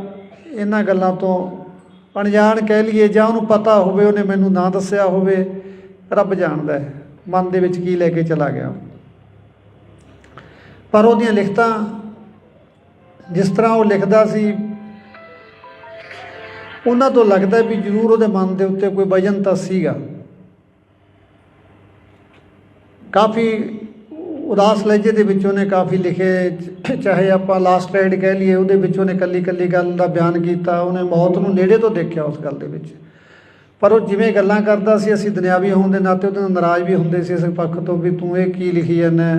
ਇਹਨਾਂ ਗੱਲਾਂ ਤੋਂ ਅਣਜਾਣ ਕਹਿ ਲਈਏ ਜਾਂ ਉਹਨੂੰ ਪਤਾ ਹੋਵੇ, ਉਹਨੇ ਮੈਨੂੰ ਨਾ ਦੱਸਿਆ ਹੋਵੇ, ਰੱਬ ਜਾਣਦਾ ਹੈ ਮਨ ਦੇ ਵਿੱਚ ਕੀ ਲੈ ਕੇ ਚਲਾ ਗਿਆ। ਪਰ ਉਹਦੀਆਂ ਲਿਖਤਾਂ ਜਿਸ ਤਰ੍ਹਾਂ ਉਹ ਲਿਖਦਾ ਸੀ, ਉਹਨਾਂ ਤੋਂ ਲੱਗਦਾ ਵੀ ਜ਼ਰੂਰ ਉਹਦੇ ਮਨ ਦੇ ਉੱਤੇ ਕੋਈ ਵਜਨ ਤਾਂ ਸੀਗਾ। ਕਾਫੀ ਉਦਾਸ ਲਹਿਜੇ ਦੇ ਵਿੱਚ ਉਹਨੇ ਕਾਫੀ ਲਿਖੇ, ਚਾਹੇ ਆਪਾਂ ਲਾਸਟ ਰਾਈਡ ਕਹਿ ਲਈਏ, ਉਹਦੇ ਵਿੱਚ ਉਹਨੇ ਇਕੱਲੀ ਇਕੱਲੀ ਗੱਲ ਦਾ ਬਿਆਨ ਕੀਤਾ। ਉਹਨੇ ਮੌਤ ਨੂੰ ਨੇੜੇ ਤੋਂ ਦੇਖਿਆ ਉਸ ਗੱਲ ਦੇ ਵਿੱਚ। ਪਰ ਉਹ ਜਿਵੇਂ ਗੱਲਾਂ ਕਰਦਾ ਸੀ, ਅਸੀਂ ਦੁਨਿਆਵੀ ਹੋਣ ਦੇ ਨਾਤੇ ਉਹਦੇ ਨਾਲ ਨਾਰਾਜ਼ ਵੀ ਹੁੰਦੇ ਸੀ ਇਸ ਪੱਖ ਤੋਂ ਵੀ ਤੂੰ ਇਹ ਕੀ ਲਿਖੀ ਜਾਂਦਾ।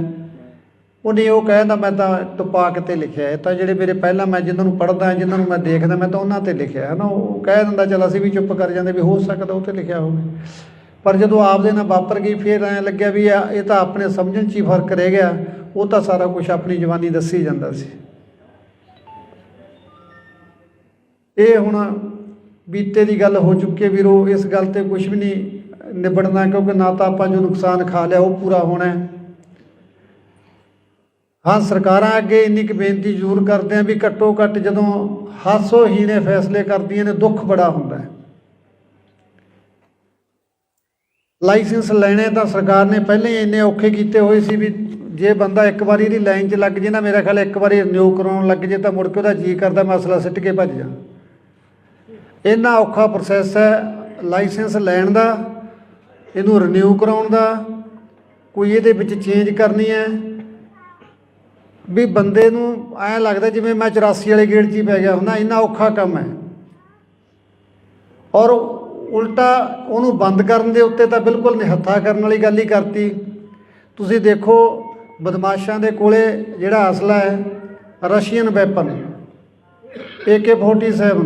ਉਹਨੇ ਉਹ ਕਹਿੰਦਾ ਮੈਂ ਤਾਂ ਟਪਾ ਕੇ 'ਤੇ ਲਿਖਿਆ, ਇਹ ਤਾਂ ਜਿਹੜੇ ਮੇਰੇ ਪਹਿਲਾਂ ਮੈਂ ਜਿਹਨਾਂ ਨੂੰ ਪੜ੍ਹਦਾ, ਜਿਹਨਾਂ ਨੂੰ ਮੈਂ ਦੇਖਦਾ, ਮੈਂ ਤਾਂ ਉਹਨਾਂ 'ਤੇ ਲਿਖਿਆ ਹੈ ਨਾ। ਉਹ ਕਹਿ ਦਿੰਦਾ ਚੱਲ ਅਸੀਂ ਵੀ ਚੁੱਪ ਕਰ ਜਾਂਦੇ ਵੀ ਹੋ ਸਕਦਾ ਉਹ 'ਤੇ ਲਿਖਿਆ ਹੋਵੇ। ਪਰ ਜਦੋਂ ਆਪਦੇ ਨਾਲ ਵਾਪਰ ਗਈ ਫਿਰ ਐਂ ਲੱਗਿਆ ਵੀ ਇਹ ਤਾਂ ਆਪਣੇ ਸਮਝਣ 'ਚ ਹੀ ਫਰਕ ਰਹਿ ਗਿਆ। ਉਹ ਤਾਂ ਸਾਰਾ ਕੁਛ ਆਪਣੀ ਜਵਾਨੀ ਦੱਸੀ ਜਾਂਦਾ ਸੀ। ਇਹ ਹੁਣ ਬੀਤੇ ਦੀ ਗੱਲ ਹੋ ਚੁੱਕੀ ਹੈ ਵੀਰੋ, ਇਸ ਗੱਲ 'ਤੇ ਕੁਛ ਵੀ ਨਹੀਂ ਨਿਬੜਨਾ, ਕਿਉਂਕਿ ਨਾ ਤਾਂ ਆਪਾਂ ਜੋ ਨੁਕਸਾਨ ਖਾ ਲਿਆ ਉਹ ਪੂਰਾ ਹੋਣਾ। ਹਾਂ, ਸਰਕਾਰਾਂ ਅੱਗੇ ਇੰਨੀ ਕੁ ਬੇਨਤੀ ਜ਼ਰੂਰ ਕਰਦੇ ਹਾਂ ਵੀ ਘੱਟੋ ਘੱਟ ਜਦੋਂ ਹਾਸੋਹੀਣੇ ਫੈਸਲੇ ਕਰਦੀਆਂ ਨੇ, ਦੁੱਖ ਬੜਾ ਹੁੰਦਾ ਹੈ। ਲਾਇਸੈਂਸ ਲੈਣੇ ਤਾਂ ਸਰਕਾਰ ਨੇ ਪਹਿਲਾਂ ਹੀ ਇੰਨੇ ਔਖੇ ਕੀਤੇ ਹੋਏ ਸੀ ਵੀ ਜੇ ਬੰਦਾ ਇੱਕ ਵਾਰੀ ਇਹਦੀ ਲਾਈਨ 'ਚ ਲੱਗ ਜੇ ਨਾ, ਮੇਰਾ ਖਿਆਲ ਇੱਕ ਵਾਰੀ ਰਿਨਿਊ ਕਰਾਉਣ ਲੱਗ ਜੇ ਤਾਂ ਮੁੜ ਕੇ ਉਹਦਾ ਜੀ ਕਰਦਾ ਮਸਲਾ ਸਿੱਟ ਕੇ ਭੱਜ ਜਾ। ਇੰਨਾ ਔਖਾ ਪ੍ਰੋਸੈਸ ਹੈ ਲਾਇਸੈਂਸ ਲੈਣ ਦਾ, ਇਹਨੂੰ ਰਿਨਿਊ ਕਰਾਉਣ ਦਾ, ਕੋਈ ਇਹਦੇ ਵਿੱਚ ਚੇਂਜ ਕਰਨੀ ਹੈ ਵੀ ਬੰਦੇ ਨੂੰ ਐਂ ਲੱਗਦਾ ਜਿਵੇਂ ਮੈਂ 84 ਵਾਲੇ ਗੇਟ 'ਚ ਹੀ ਪੈ ਗਿਆ ਹੁੰਦਾ। ਇੰਨਾ ਔਖਾ ਕੰਮ ਹੈ। ਔਰ ਉਲਟਾ ਉਹਨੂੰ ਬੰਦ ਕਰਨ ਦੇ ਉੱਤੇ ਤਾਂ ਬਿਲਕੁਲ ਨਿਹੱਥਾ ਕਰਨ ਵਾਲੀ ਗੱਲ ਹੀ ਕਰਤੀ। ਤੁਸੀਂ ਦੇਖੋ ਬਦਮਾਸ਼ਾਂ ਦੇ ਕੋਲੇ ਜਿਹੜਾ ਅਸਲਾ ਹੈ ਰਸ਼ੀਅਨ ਵੈਪਨ AK-47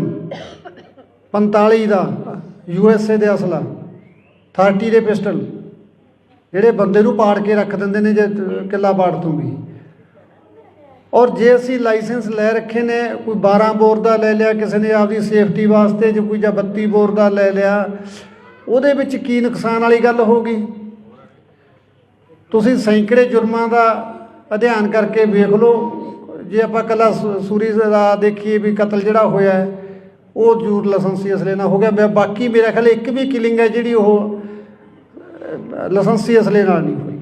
45 ਦਾ USA ਦੇ ਅਸਲਾ 30 ਦੇ ਪਿਸਟਲ ਜਿਹੜੇ ਬੰਦੇ ਨੂੰ ਪਾੜ ਕੇ ਰੱਖ ਦਿੰਦੇ ਨੇ ਜੇ ਕਿੱਲਾ ਪਾੜ ਤੋਂ ਵੀ। ਔਰ ਜੇ ਅਸੀਂ ਲਾਇਸੈਂਸ ਲੈ ਰੱਖੇ ਨੇ, ਕੋਈ 12 ਬੋਰ ਦਾ ਲੈ ਲਿਆ ਕਿਸੇ ਨੇ ਆਪਦੀ ਸੇਫਟੀ ਵਾਸਤੇ, ਜੇ ਕੋਈ ਜਾਂ 32 ਬੋਰ ਦਾ ਲੈ ਲਿਆ, ਉਹਦੇ ਵਿੱਚ ਕੀ ਨੁਕਸਾਨ ਵਾਲੀ ਗੱਲ ਹੋ ਗਈ। ਤੁਸੀਂ ਸੈਂਕੜੇ ਜੁਰਮਾਂ ਦਾ ਅਧਿਐਨ ਕਰਕੇ ਵੇਖ ਲਓ। ਜੇ ਆਪਾਂ ਇਕੱਲਾ ਸੂਰੀ ਦਾ ਦੇਖੀਏ ਵੀ ਕਤਲ ਜਿਹੜਾ ਹੋਇਆ ਉਹ ਜ਼ਰੂਰ ਲਾਇਸੈਂਸੀ ਅਸਲੇ ਨਾਲ ਹੋ ਗਿਆ। ਬਾਕੀ ਮੇਰਾ ਖਿਆਲ ਇੱਕ ਵੀ ਕਿਲਿੰਗ ਹੈ ਜਿਹੜੀ ਉਹ ਲਾਇਸੈਂਸੀ ਅਸਲੇ ਨਾਲ ਨਹੀਂ ਹੋਈ।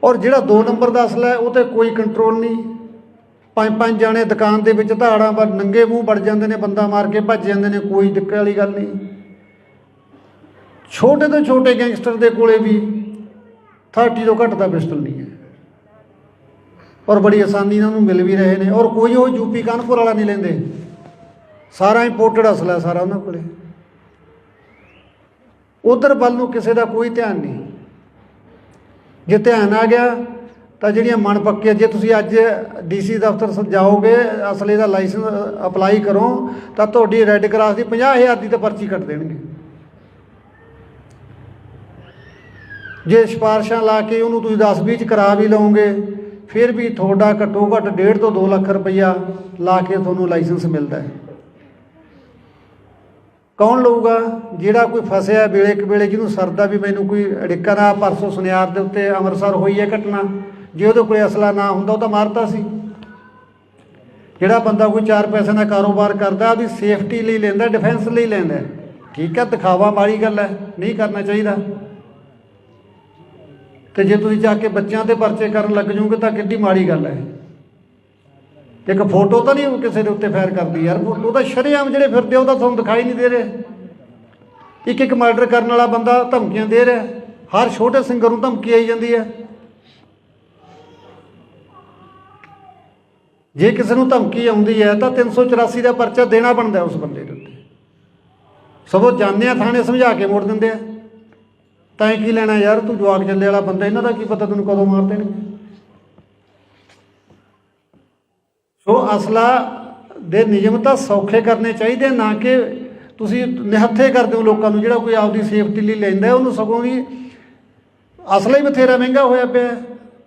ਔਰ ਜਿਹੜਾ 2 ਨੰਬਰ ਦਾ ਅਸਲਾ ਹੈ ਉਹ 'ਤੇ ਕੋਈ ਕੰਟਰੋਲ ਨਹੀਂ। 5-5 ਜਾਣੇ ਦੁਕਾਨ ਦੇ ਵਿੱਚ ਧਾੜਾਂ ਪਰ ਨੰਗੇ ਮੂੰਹ ਵੜ ਜਾਂਦੇ ਨੇ, ਬੰਦਾ ਮਾਰ ਕੇ ਭੱਜ ਜਾਂਦੇ ਨੇ, ਕੋਈ ਦਿੱਕਤ ਵਾਲੀ ਗੱਲ ਨਹੀਂ। ਛੋਟੇ ਤੋਂ ਛੋਟੇ ਗੈਂਗਸਟਰ ਦੇ ਕੋਲੇ ਵੀ 30 ਤੋਂ ਘੱਟ ਦਾ ਪਿਸਟਲ ਨਹੀਂ ਹੈ ਔਰ ਬੜੀ ਆਸਾਨੀ ਨਾਲ ਉਹਨੂੰ ਮਿਲ ਵੀ ਰਹੇ ਨੇ। ਔਰ ਕੋਈ ਉਹ ਯੂਪੀ ਕਾਨਪੁਰ ਵਾਲਾ ਨਹੀਂ ਲੈਂਦੇ, ਸਾਰਾ ਇੰਪੋਰਟਡ ਅਸਲਾ ਸਾਰਾ ਉਹਨਾਂ ਕੋਲੇ। ਉਧਰ ਵੱਲ ਨੂੰ ਕਿਸੇ ਦਾ ਕੋਈ ਧਿਆਨ ਨਹੀਂ। ਜੇ ਧਿਆਨ ਆ ਗਿਆ ਤਾਂ ਜਿਹੜੀਆਂ ਮਨ ਪੱਕੀਆਂ, ਜੇ ਤੁਸੀਂ ਅੱਜ DC ਦਫ਼ਤਰ ਜਾਓਗੇ ਅਸਲੇ ਦਾ ਲਾਇਸੈਂਸ ਅਪਲਾਈ ਕਰੋ ਤਾਂ ਤੁਹਾਡੀ ਰੈੱਡ ਕਰਾਸ ਦੀ 50,000 ਦੀ ਤਾਂ ਪਰਚੀ ਕੱਟ ਦੇਣਗੇ। ਜੇ ਸਿਫਾਰਸ਼ਾਂ ਲਾ ਕੇ ਉਹਨੂੰ ਤੁਸੀਂ 10-20 'ਚ ਕਰਾ ਵੀ ਲਓਗੇ ਫਿਰ ਵੀ ਤੁਹਾਡਾ ਘੱਟੋ ਘੱਟ 1.5 ਤੋਂ 2 ਲੱਖ ਰੁਪਈਆ ਲਾ ਕੇ ਤੁਹਾਨੂੰ ਲਾਇਸੈਂਸ ਮਿਲਦਾ ਹੈ। ਕੌਣ ਲਊਗਾ? ਜਿਹੜਾ ਕੋਈ ਫਸਿਆ ਵੇਲੇ ਕੁ ਵੇਲੇ, ਜਿਹਨੂੰ ਸਰਦਾ ਵੀ ਮੈਨੂੰ ਕੋਈ ਅੜਿੱਕਾ ਨਾ। ਪਰਸੋਂ ਸੁਨਿਆਰ ਦੇ ਉੱਤੇ ਅੰਮ੍ਰਿਤਸਰ ਹੋਈ ਹੈ ਘਟਨਾ, ਜੇ ਉਹਦੇ ਕੋਲ ਅਸਲਾ ਨਾ ਹੁੰਦਾ ਉਹ ਤਾਂ ਮਾਰਤਾ ਸੀ। ਜਿਹੜਾ ਬੰਦਾ ਕੋਈ 4 ਪੈਸੇ ਦਾ ਕਾਰੋਬਾਰ ਕਰਦਾ ਉਹਦੀ ਸੇਫਟੀ ਲਈ ਲੈਂਦਾ, ਡਿਫੈਂਸ ਲਈ ਲੈਂਦਾ, ਠੀਕ ਹੈ, ਦਿਖਾਵਾ ਮਾੜੀ ਗੱਲ ਹੈ, ਨਹੀਂ ਕਰਨਾ ਚਾਹੀਦਾ। ਤੇ ਜੇ ਤੁਸੀਂ ਜਾ ਕੇ ਬੱਚਿਆਂ 'ਤੇ ਪਰਚੇ ਕਰਨ ਲੱਗ ਜਾਓਗੇ ਤਾਂ ਕਿੱਡੀ ਮਾੜੀ ਗੱਲ ਹੈ। ਇੱਕ ਫੋਟੋ ਤਾਂ ਨਹੀਂ ਕਿਸੇ ਦੇ ਉੱਤੇ ਫਾਇਰ ਕਰਦੀ ਯਾਰ, ਫੋਟੋ ਤਾਂ ਸ਼ਰੇਆਮ ਜਿਹੜੇ ਫਿਰਦੇ ਉਹ ਤਾਂ ਤੁਹਾਨੂੰ ਦਿਖਾਈ ਨਹੀਂ ਦੇ ਰਹੇ। ਇੱਕ ਮਰਡਰ ਕਰਨ ਵਾਲਾ ਬੰਦਾ ਧਮਕੀਆਂ ਦੇ ਰਿਹਾ, ਹਰ ਛੋਟੇ ਸਿੰਗਰ ਨੂੰ ਧਮਕੀ ਆਈ ਜਾਂਦੀ ਹੈ। ਜੇ ਕਿਸੇ ਨੂੰ ਧਮਕੀ ਆਉਂਦੀ ਹੈ ਤਾਂ 384 ਦਾ ਪਰਚਾ ਦੇਣਾ ਬਣਦਾ ਉਸ ਬੰਦੇ ਦੇ ਉੱਤੇ। ਸਗੋਂ ਜਾਂਦੇ ਆ ਥਾਣੇ ਸਮਝਾ ਕੇ ਮੋੜ ਦਿੰਦੇ ਆ। ਤੈਂ ਕੀ ਲੈਣਾ ਯਾਰ, ਤੂੰ ਜਵਾਕ ਜੱਲੇ ਵਾਲਾ ਬੰਦਾ, ਇਹਨਾਂ ਦਾ ਕੀ ਪਤਾ ਤੈਨੂੰ ਕਦੋਂ ਮਾਰ ਦੇਣਗੇ। ਸੋ ਅਸਲਾ ਦੇ ਨਿਯਮ ਤਾਂ ਸੌਖੇ ਕਰਨੇ ਚਾਹੀਦੇ, ਨਾ ਕਿ ਤੁਸੀਂ ਨਿਹੱਥੇ ਕਰਦੇ ਹੋ ਲੋਕਾਂ ਨੂੰ। ਜਿਹੜਾ ਕੋਈ ਆਪਦੀ ਸੇਫਟੀ ਲਈ ਲੈਂਦਾ ਉਹਨੂੰ ਸਗੋਂ ਵੀ ਅਸਲਾ ਹੀ ਬਥੇਰਾ ਮਹਿੰਗਾ ਹੋਇਆ ਪਿਆ,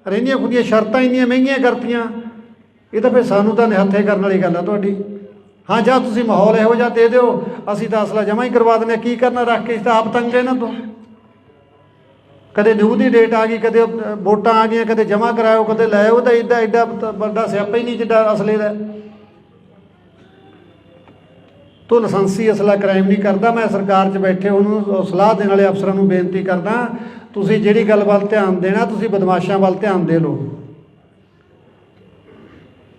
ਰਹਿੰਦੀਆਂ ਖੁਦੀਆਂ ਸ਼ਰਤਾਂ ਇੰਨੀਆਂ ਮਹਿੰਗੀਆਂ ਕਰਤੀਆਂ। ਇਹ ਤਾਂ ਫਿਰ ਸਾਨੂੰ ਤਾਂ ਨਿਹੱਥੇ ਕਰਨ ਵਾਲੀ ਗੱਲ ਆ ਤੁਹਾਡੀ। ਹਾਂ, ਜਾਂ ਤੁਸੀਂ ਮਾਹੌਲ ਇਹੋ ਜਿਹਾ ਦੇ ਦਿਓ, ਅਸੀਂ ਤਾਂ ਅਸਲਾ ਜਮ੍ਹਾਂ ਹੀ ਕਰਵਾ ਦਿੰਦੇ। ਕੀ ਕਰਨਾ ਰੱਖ ਕੇ, ਤਾਂ ਆਪ ਤੰਗ ਇਹਨਾਂ ਤੋਂ। ਕਦੇ ਨਿਊ ਦੀ ਡੇਟ ਆ ਗਈ, ਕਦੇ ਵੋਟਾਂ ਆ ਗਈਆਂ, ਕਦੇ ਜਮ੍ਹਾਂ ਕਰਾਇਓ, ਕਦੇ ਲੈ ਆਓ। ਤਾਂ ਐਡਾ ਵੱਡਾ ਸਿਆਪਾ ਹੀ ਨਹੀਂ ਜਿੱਡਾ ਅਸਲੇ ਦਾ। ਤੋ ਲਾਇਸੈਂਸੀ ਅਸਲਾ ਕ੍ਰਾਈਮ ਨਹੀਂ ਕਰਦਾ। ਮੈਂ ਸਰਕਾਰ 'ਚ ਬੈਠੇ ਉਹਨੂੰ ਸਲਾਹ ਦੇਣ ਵਾਲੇ ਅਫਸਰਾਂ ਨੂੰ ਬੇਨਤੀ ਕਰਦਾ, ਤੁਸੀਂ ਜਿਹੜੀ ਗੱਲ ਵੱਲ ਧਿਆਨ ਦੇਣਾ, ਤੁਸੀਂ ਬਦਮਾਸ਼ਾਂ ਵੱਲ ਧਿਆਨ ਦੇ ਲਓ।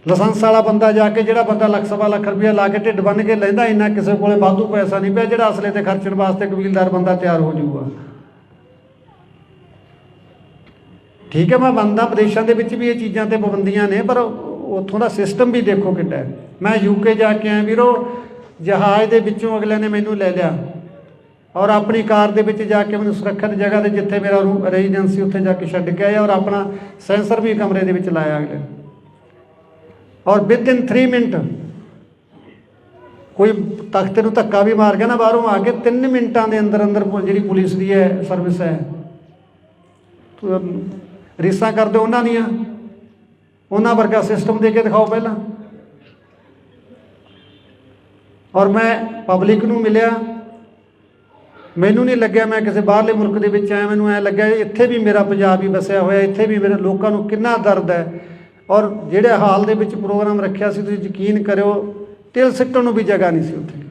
ਲਾਇਸੈਂਸ ਵਾਲਾ ਬੰਦਾ ਜਾ ਕੇ, ਜਿਹੜਾ ਬੰਦਾ ਲੱਖ ਸਵਾ ਲੱਖ ਰੁਪਇਆ ਲਾ ਕੇ ਢਿੱਡ ਬੰਨ੍ਹ ਕੇ ਲੈਂਦਾ, ਇੰਨਾ ਕਿਸੇ ਕੋਲੇ ਵਾਧੂ ਪੈਸਾ ਨਹੀਂ ਪਿਆ ਜਿਹੜਾ ਅਸਲੇ 'ਤੇ ਖਰਚਣ ਵਾਸਤੇ ਕਬੀਲਦਾਰ ਬੰਦਾ ਤਿਆਰ ਹੋ ਜਾਊਗਾ। ਠੀਕ ਹੈ, ਮੈਂ ਮੰਨਦਾ ਵਿਦੇਸ਼ਾਂ ਦੇ ਵਿੱਚ ਵੀ ਇਹ ਚੀਜ਼ਾਂ 'ਤੇ ਪਾਬੰਦੀਆਂ ਨੇ, ਪਰ ਉੱਥੋਂ ਦਾ ਸਿਸਟਮ ਵੀ ਦੇਖੋ ਕਿੱਡਾ ਹੈ। ਮੈਂ UK ਜਾ ਕੇ ਆਇਆ ਵੀਰੋ, ਜਹਾਜ਼ ਦੇ ਵਿੱਚੋਂ ਅਗਲੇ ਨੇ ਮੈਨੂੰ ਲੈ ਲਿਆ ਔਰ ਆਪਣੀ ਕਾਰ ਦੇ ਵਿੱਚ ਜਾ ਕੇ ਮੈਨੂੰ ਸੁਰੱਖਿਅਤ ਜਗ੍ਹਾ 'ਤੇ, ਜਿੱਥੇ ਮੇਰਾ ਰੈਜ਼ੀਡੈਂਸੀ, ਉੱਥੇ ਜਾ ਕੇ ਛੱਡ ਕੇ ਆਇਆ ਔਰ ਆਪਣਾ ਸੈਂਸਰ ਵੀ ਕਮਰੇ ਦੇ ਵਿੱਚ ਲਾਇਆ ਅਗਲੇ। ਔਰ ਵਿਦਇਨ 3 ਮਿੰਟ ਕੋਈ ਤਖਤੇ ਨੂੰ ਧੱਕਾ ਵੀ ਮਾਰ ਗਿਆ ਨਾ ਬਾਹਰੋਂ ਆ ਕੇ, 3 ਮਿੰਟਾਂ ਦੇ ਅੰਦਰ ਅੰਦਰ ਜਿਹੜੀ ਪੁਲਿਸ ਦੀ ਹੈ ਸਰਵਿਸ ਹੈ, ਰੀਸਾਂ ਕਰਦੇ ਉਹਨਾਂ ਦੀਆਂ, ਉਹਨਾਂ ਵਰਗਾ ਸਿਸਟਮ ਦੇ ਕੇ ਦਿਖਾਓ ਪਹਿਲਾਂ। ਔਰ ਮੈਂ ਪਬਲਿਕ ਨੂੰ ਮਿਲਿਆ, ਮੈਨੂੰ ਨਹੀਂ ਲੱਗਿਆ ਮੈਂ ਕਿਸੇ ਬਾਹਰਲੇ ਮੁਲਕ ਦੇ ਵਿੱਚ ਆਇਆ। ਮੈਨੂੰ ਐਂ ਲੱਗਿਆ ਇੱਥੇ ਵੀ ਮੇਰਾ ਪੰਜਾਬ ਹੀ ਵਸਿਆ ਹੋਇਆ, ਇੱਥੇ ਵੀ ਮੇਰੇ ਲੋਕਾਂ ਨੂੰ ਕਿੰਨਾ ਦਰਦ ਹੈ। ਔਰ ਜਿਹੜੇ ਹਾਲ ਦੇ ਵਿੱਚ ਪ੍ਰੋਗਰਾਮ ਰੱਖਿਆ ਸੀ, ਤੁਸੀਂ ਯਕੀਨ ਕਰਿਓ ਤਿਲ ਸਿੱਟਣ ਨੂੰ ਵੀ ਜਗ੍ਹਾ ਨਹੀਂ ਸੀ ਉੱਥੇ,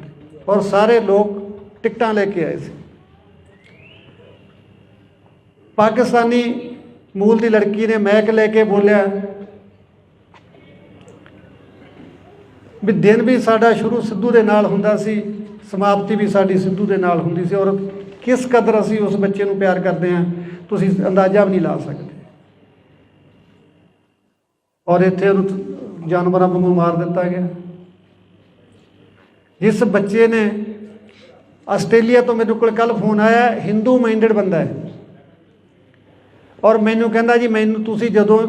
ਔਰ ਸਾਰੇ ਲੋਕ ਟਿਕਟਾਂ ਲੈ ਕੇ ਆਏ ਸੀ। ਪਾਕਿਸਤਾਨੀ ਮੂਲ ਦੀ ਲੜਕੀ ਨੇ ਮੈਕ ਲੈ ਕੇ ਬੋਲਿਆ ਵੀ ਦਿਨ ਵੀ ਸਾਡਾ ਸ਼ੁਰੂ ਸਿੱਧੂ ਦੇ ਨਾਲ ਹੁੰਦਾ ਸੀ, ਸਮਾਪਤੀ ਵੀ ਸਾਡੀ ਸਿੱਧੂ ਦੇ ਨਾਲ ਹੁੰਦੀ ਸੀ, ਔਰ ਕਿਸ ਕਦਰ ਅਸੀਂ ਉਸ ਬੱਚੇ ਨੂੰ ਪਿਆਰ ਕਰਦੇ ਹਾਂ ਤੁਸੀਂ ਅੰਦਾਜ਼ਾ ਵੀ ਨਹੀਂ ਲਾ ਸਕਦੇ। ਔਰ ਇੱਥੇ ਉਹਨੂੰ ਜਾਨਵਰਾਂ ਵਾਂਗੂ ਮਾਰ ਦਿੱਤਾ ਗਿਆ। ਜਿਸ ਬੱਚੇ ਨੇ ਆਸਟ੍ਰੇਲੀਆ ਤੋਂ ਮੇਰੇ ਕੋਲ ਕੱਲ੍ਹ ਫੋਨ ਆਇਆ, ਹਿੰਦੂ ਮਾਈਂਡਡ ਬੰਦਾ ਹੈ, ਔਰ ਮੈਨੂੰ ਕਹਿੰਦਾ ਜੀ ਮੈਨੂੰ ਤੁਸੀਂ ਜਦੋਂ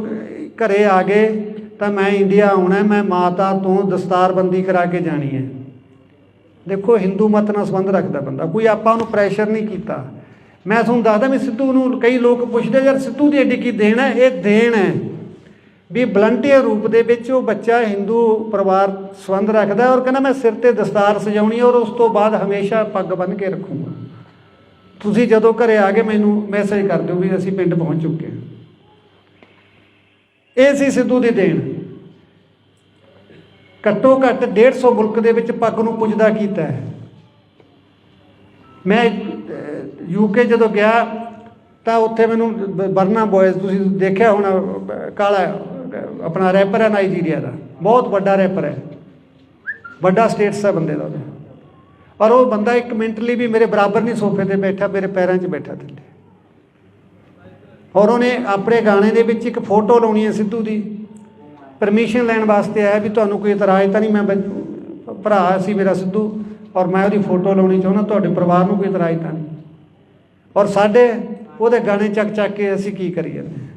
ਘਰੇ ਆ ਗਏ ਤਾਂ ਮੈਂ ਇੰਡੀਆ ਆਉਣਾ, ਮੈਂ ਮਾਤਾ ਤੋਂ ਦਸਤਾਰਬੰਦੀ ਕਰਾ ਕੇ ਜਾਣੀ ਹੈ। ਦੇਖੋ ਹਿੰਦੂ ਮਤ ਨਾਲ ਸੰਬੰਧ ਰੱਖਦਾ ਬੰਦਾ, ਕੋਈ ਆਪਾਂ ਉਹਨੂੰ ਪ੍ਰੈਸ਼ਰ ਨਹੀਂ ਕੀਤਾ। ਮੈਂ ਤੁਹਾਨੂੰ ਦੱਸਦਾ ਵੀ ਸਿੱਧੂ ਨੂੰ ਕਈ ਲੋਕ ਪੁੱਛਦੇ ਯਾਰ ਸਿੱਧੂ ਦੀ ਐਡੀ ਕੀ ਦੇਣ ਹੈ, ਇਹ ਦੇਣ ਹੈ ਵੀ ਵਲੰਟੀਅਰ ਰੂਪ ਦੇ ਵਿੱਚ ਉਹ ਬੱਚਾ ਹਿੰਦੂ ਪਰਿਵਾਰ ਸੰਬੰਧ ਰੱਖਦਾ ਔਰ ਕਹਿੰਦਾ ਮੈਂ ਸਿਰ 'ਤੇ ਦਸਤਾਰ ਸਜਾਉਣੀ ਔਰ ਉਸ ਤੋਂ ਬਾਅਦ ਹਮੇਸ਼ਾ ਪੱਗ ਬੰਨ੍ਹ ਕੇ ਰੱਖੂੰਗਾ। ਤੁਸੀਂ ਜਦੋਂ ਘਰੇ ਆ ਕੇ ਮੈਨੂੰ ਮੈਸੇਜ ਕਰ ਦਿਓ ਵੀ ਅਸੀਂ ਪਿੰਡ ਪਹੁੰਚ ਚੁੱਕੇ ਹਾਂ। ਇਹ ਸੀ ਸਿੱਧੂ ਦੀ ਦੇਣ। ਘੱਟੋ ਘੱਟ 150 ਮੁਲਕ ਦੇ ਵਿੱਚ ਪੱਗ ਨੂੰ ਪੁੱਜਦਾ ਕੀਤਾ ਹੈ। ਮੈਂ UK ਜਦੋਂ ਗਿਆ ਤਾਂ ਉੱਥੇ ਮੈਨੂੰ ਬਰਨਾ ਬॉयਜ਼, ਤੁਸੀਂ ਦੇਖਿਆ ਹੋਣਾ, ਕਾਲਾ ਆਪਣਾ ਰੈਪਰ ਹੈ ਨਾਈਜੀਰੀਆ ਦਾ, ਬਹੁਤ ਵੱਡਾ ਰੈਪਰ ਹੈ, ਵੱਡਾ ਸਟੇਟਸ ਹੈ ਬੰਦੇ ਦਾ, ਔਰ ਉਹ ਬੰਦਾ ਇੱਕ ਮਿੰਟ ਲਈ ਵੀ ਮੇਰੇ ਬਰਾਬਰ ਨਹੀਂ ਸੋਫੇ 'ਤੇ ਬੈਠਾ, ਮੇਰੇ ਪੈਰਾਂ 'ਚ ਬੈਠਾ ਥੱਲੇ। ਔਰ ਉਹਨੇ ਆਪਣੇ ਗਾਣੇ ਦੇ ਵਿੱਚ ਇੱਕ ਫੋਟੋ ਲਾਉਣੀ ਹੈ ਸਿੱਧੂ ਦੀ, ਪਰਮਿਸ਼ਨ ਲੈਣ ਵਾਸਤੇ ਆਇਆ ਵੀ ਤੁਹਾਨੂੰ ਕੋਈ ਇਤਰਾਜ਼ ਤਾਂ ਨਹੀਂ, ਮੈਂ ਭਰਾ ਸੀ ਮੇਰਾ ਸਿੱਧੂ ਔਰ ਮੈਂ ਉਹਦੀ ਫੋਟੋ ਲਾਉਣੀ ਚਾਹੁੰਦਾ, ਤੁਹਾਡੇ ਪਰਿਵਾਰ ਨੂੰ ਕੋਈ ਇਤਰਾਜ਼ ਤਾਂ ਨਹੀਂ। ਔਰ ਸਾਡੇ ਉਹਦੇ ਗਾਣੇ ਚੱਕ ਕੇ ਅਸੀਂ ਕੀ ਕਰੀ ਜਾਂਦੇ ਹਾਂ।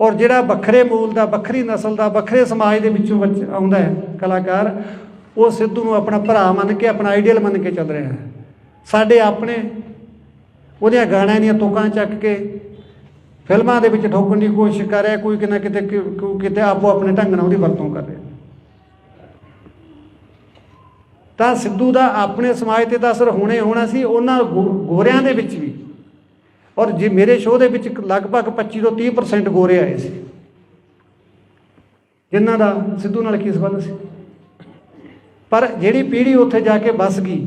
ਔਰ ਜਿਹੜਾ ਵੱਖਰੇ ਮੂਲ ਦਾ, ਵੱਖਰੀ ਨਸਲ ਦਾ, ਵੱਖਰੇ ਸਮਾਜ ਦੇ ਵਿੱਚੋਂ ਆਉਂਦਾ ਹੈ ਕਲਾਕਾਰ, ਉਹ ਸਿੱਧੂ ਨੂੰ ਆਪਣਾ ਭਰਾ ਮੰਨ ਕੇ, ਆਪਣਾ ਆਈਡੀਅਲ ਮੰਨ ਕੇ ਚੱਲ ਰਿਹਾ ਹੈ। ਸਾਡੇ ਆਪਣੇ ਉਹਦੀਆਂ ਗਾਣਿਆਂ ਦੀਆਂ ਤੁਕਾਂ ਚੱਕ ਕੇ ਫਿਲਮਾਂ ਦੇ ਵਿੱਚ ਠੋਕਣ ਦੀ ਕੋਸ਼ਿਸ਼ ਕਰ ਰਿਹਾ, ਕੋਈ ਕਿਤੇ ਕਿਤੇ ਆਪੋ ਆਪਣੇ ਢੰਗ ਨਾਲ ਉਹਦੀ ਵਰਤੋਂ ਕਰ ਰਿਹਾ। ਤਾਂ ਸਿੱਧੂ ਦਾ ਆਪਣੇ ਸਮਾਜ 'ਤੇ ਤਾਂ ਅਸਰ ਹੋਣੇ ਹੋਣਾ ਸੀ, ਉਹਨਾਂ ਗੋਰਿਆਂ ਦੇ ਵਿੱਚ ਵੀ। ਔਰ ਜੇ ਮੇਰੇ ਸ਼ੋਅ ਦੇ ਵਿੱਚ ਲਗਭਗ 25 ਤੋਂ 30% ਗੋਰੇ ਆਏ ਸੀ, ਜਿਨ੍ਹਾਂ ਦਾ ਸਿੱਧੂ ਨਾਲ ਕੀ ਸੰਬੰਧ ਸੀ। ਪਰ ਜਿਹੜੀ ਪੀੜ੍ਹੀ ਉੱਥੇ ਜਾ ਕੇ ਵੱਸ ਗਈ,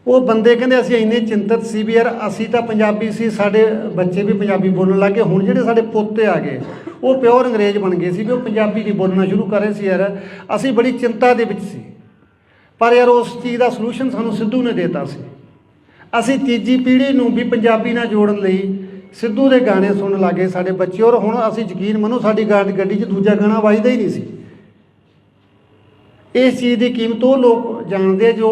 ਉਹ ਬੰਦੇ ਕਹਿੰਦੇ ਅਸੀਂ ਇੰਨੇ ਚਿੰਤਤ ਸੀ ਵੀ ਯਾਰ ਅਸੀਂ ਤਾਂ ਪੰਜਾਬੀ ਸੀ, ਸਾਡੇ ਬੱਚੇ ਵੀ ਪੰਜਾਬੀ ਬੋਲਣ ਲੱਗ ਗਏ। ਹੁਣ ਜਿਹੜੇ ਸਾਡੇ ਪੋਤੇ ਆ ਗਏ ਉਹ ਪਿਓਰ ਅੰਗਰੇਜ਼ ਬਣ ਗਏ ਸੀ ਵੀ ਉਹ ਪੰਜਾਬੀ ਨਹੀਂ ਬੋਲਣਾ ਸ਼ੁਰੂ ਕਰ ਰਹੇ ਸੀ। ਯਾਰ ਅਸੀਂ ਬੜੀ ਚਿੰਤਾ ਦੇ ਵਿੱਚ ਸੀ, ਪਰ ਯਾਰ ਉਸ ਚੀਜ਼ ਦਾ ਸਲੂਸ਼ਨ ਸਾਨੂੰ ਸਿੱਧੂ ਨੇ ਦੇਤਾ ਸੀ। ਅਸੀਂ ਤੀਜੀ ਪੀੜ੍ਹੀ ਨੂੰ ਵੀ ਪੰਜਾਬੀ ਨਾਲ ਜੋੜਨ ਲਈ ਸਿੱਧੂ ਦੇ ਗਾਣੇ ਸੁਣਨ ਲੱਗੇ ਸਾਡੇ ਬੱਚੇ। ਔਰ ਹੁਣ ਅਸੀਂ ਯਕੀਨ ਮੰਨੋ ਸਾਡੀ ਗੱਡੀ 'ਚ ਦੂਜਾ ਗਾਣਾ ਵੱਜਦਾ ਹੀ ਨਹੀਂ ਸੀ। ਇਸ ਚੀਜ਼ ਦੀ ਕੀਮਤ ਉਹ ਲੋਕ ਜਾਣਦੇ ਜੋ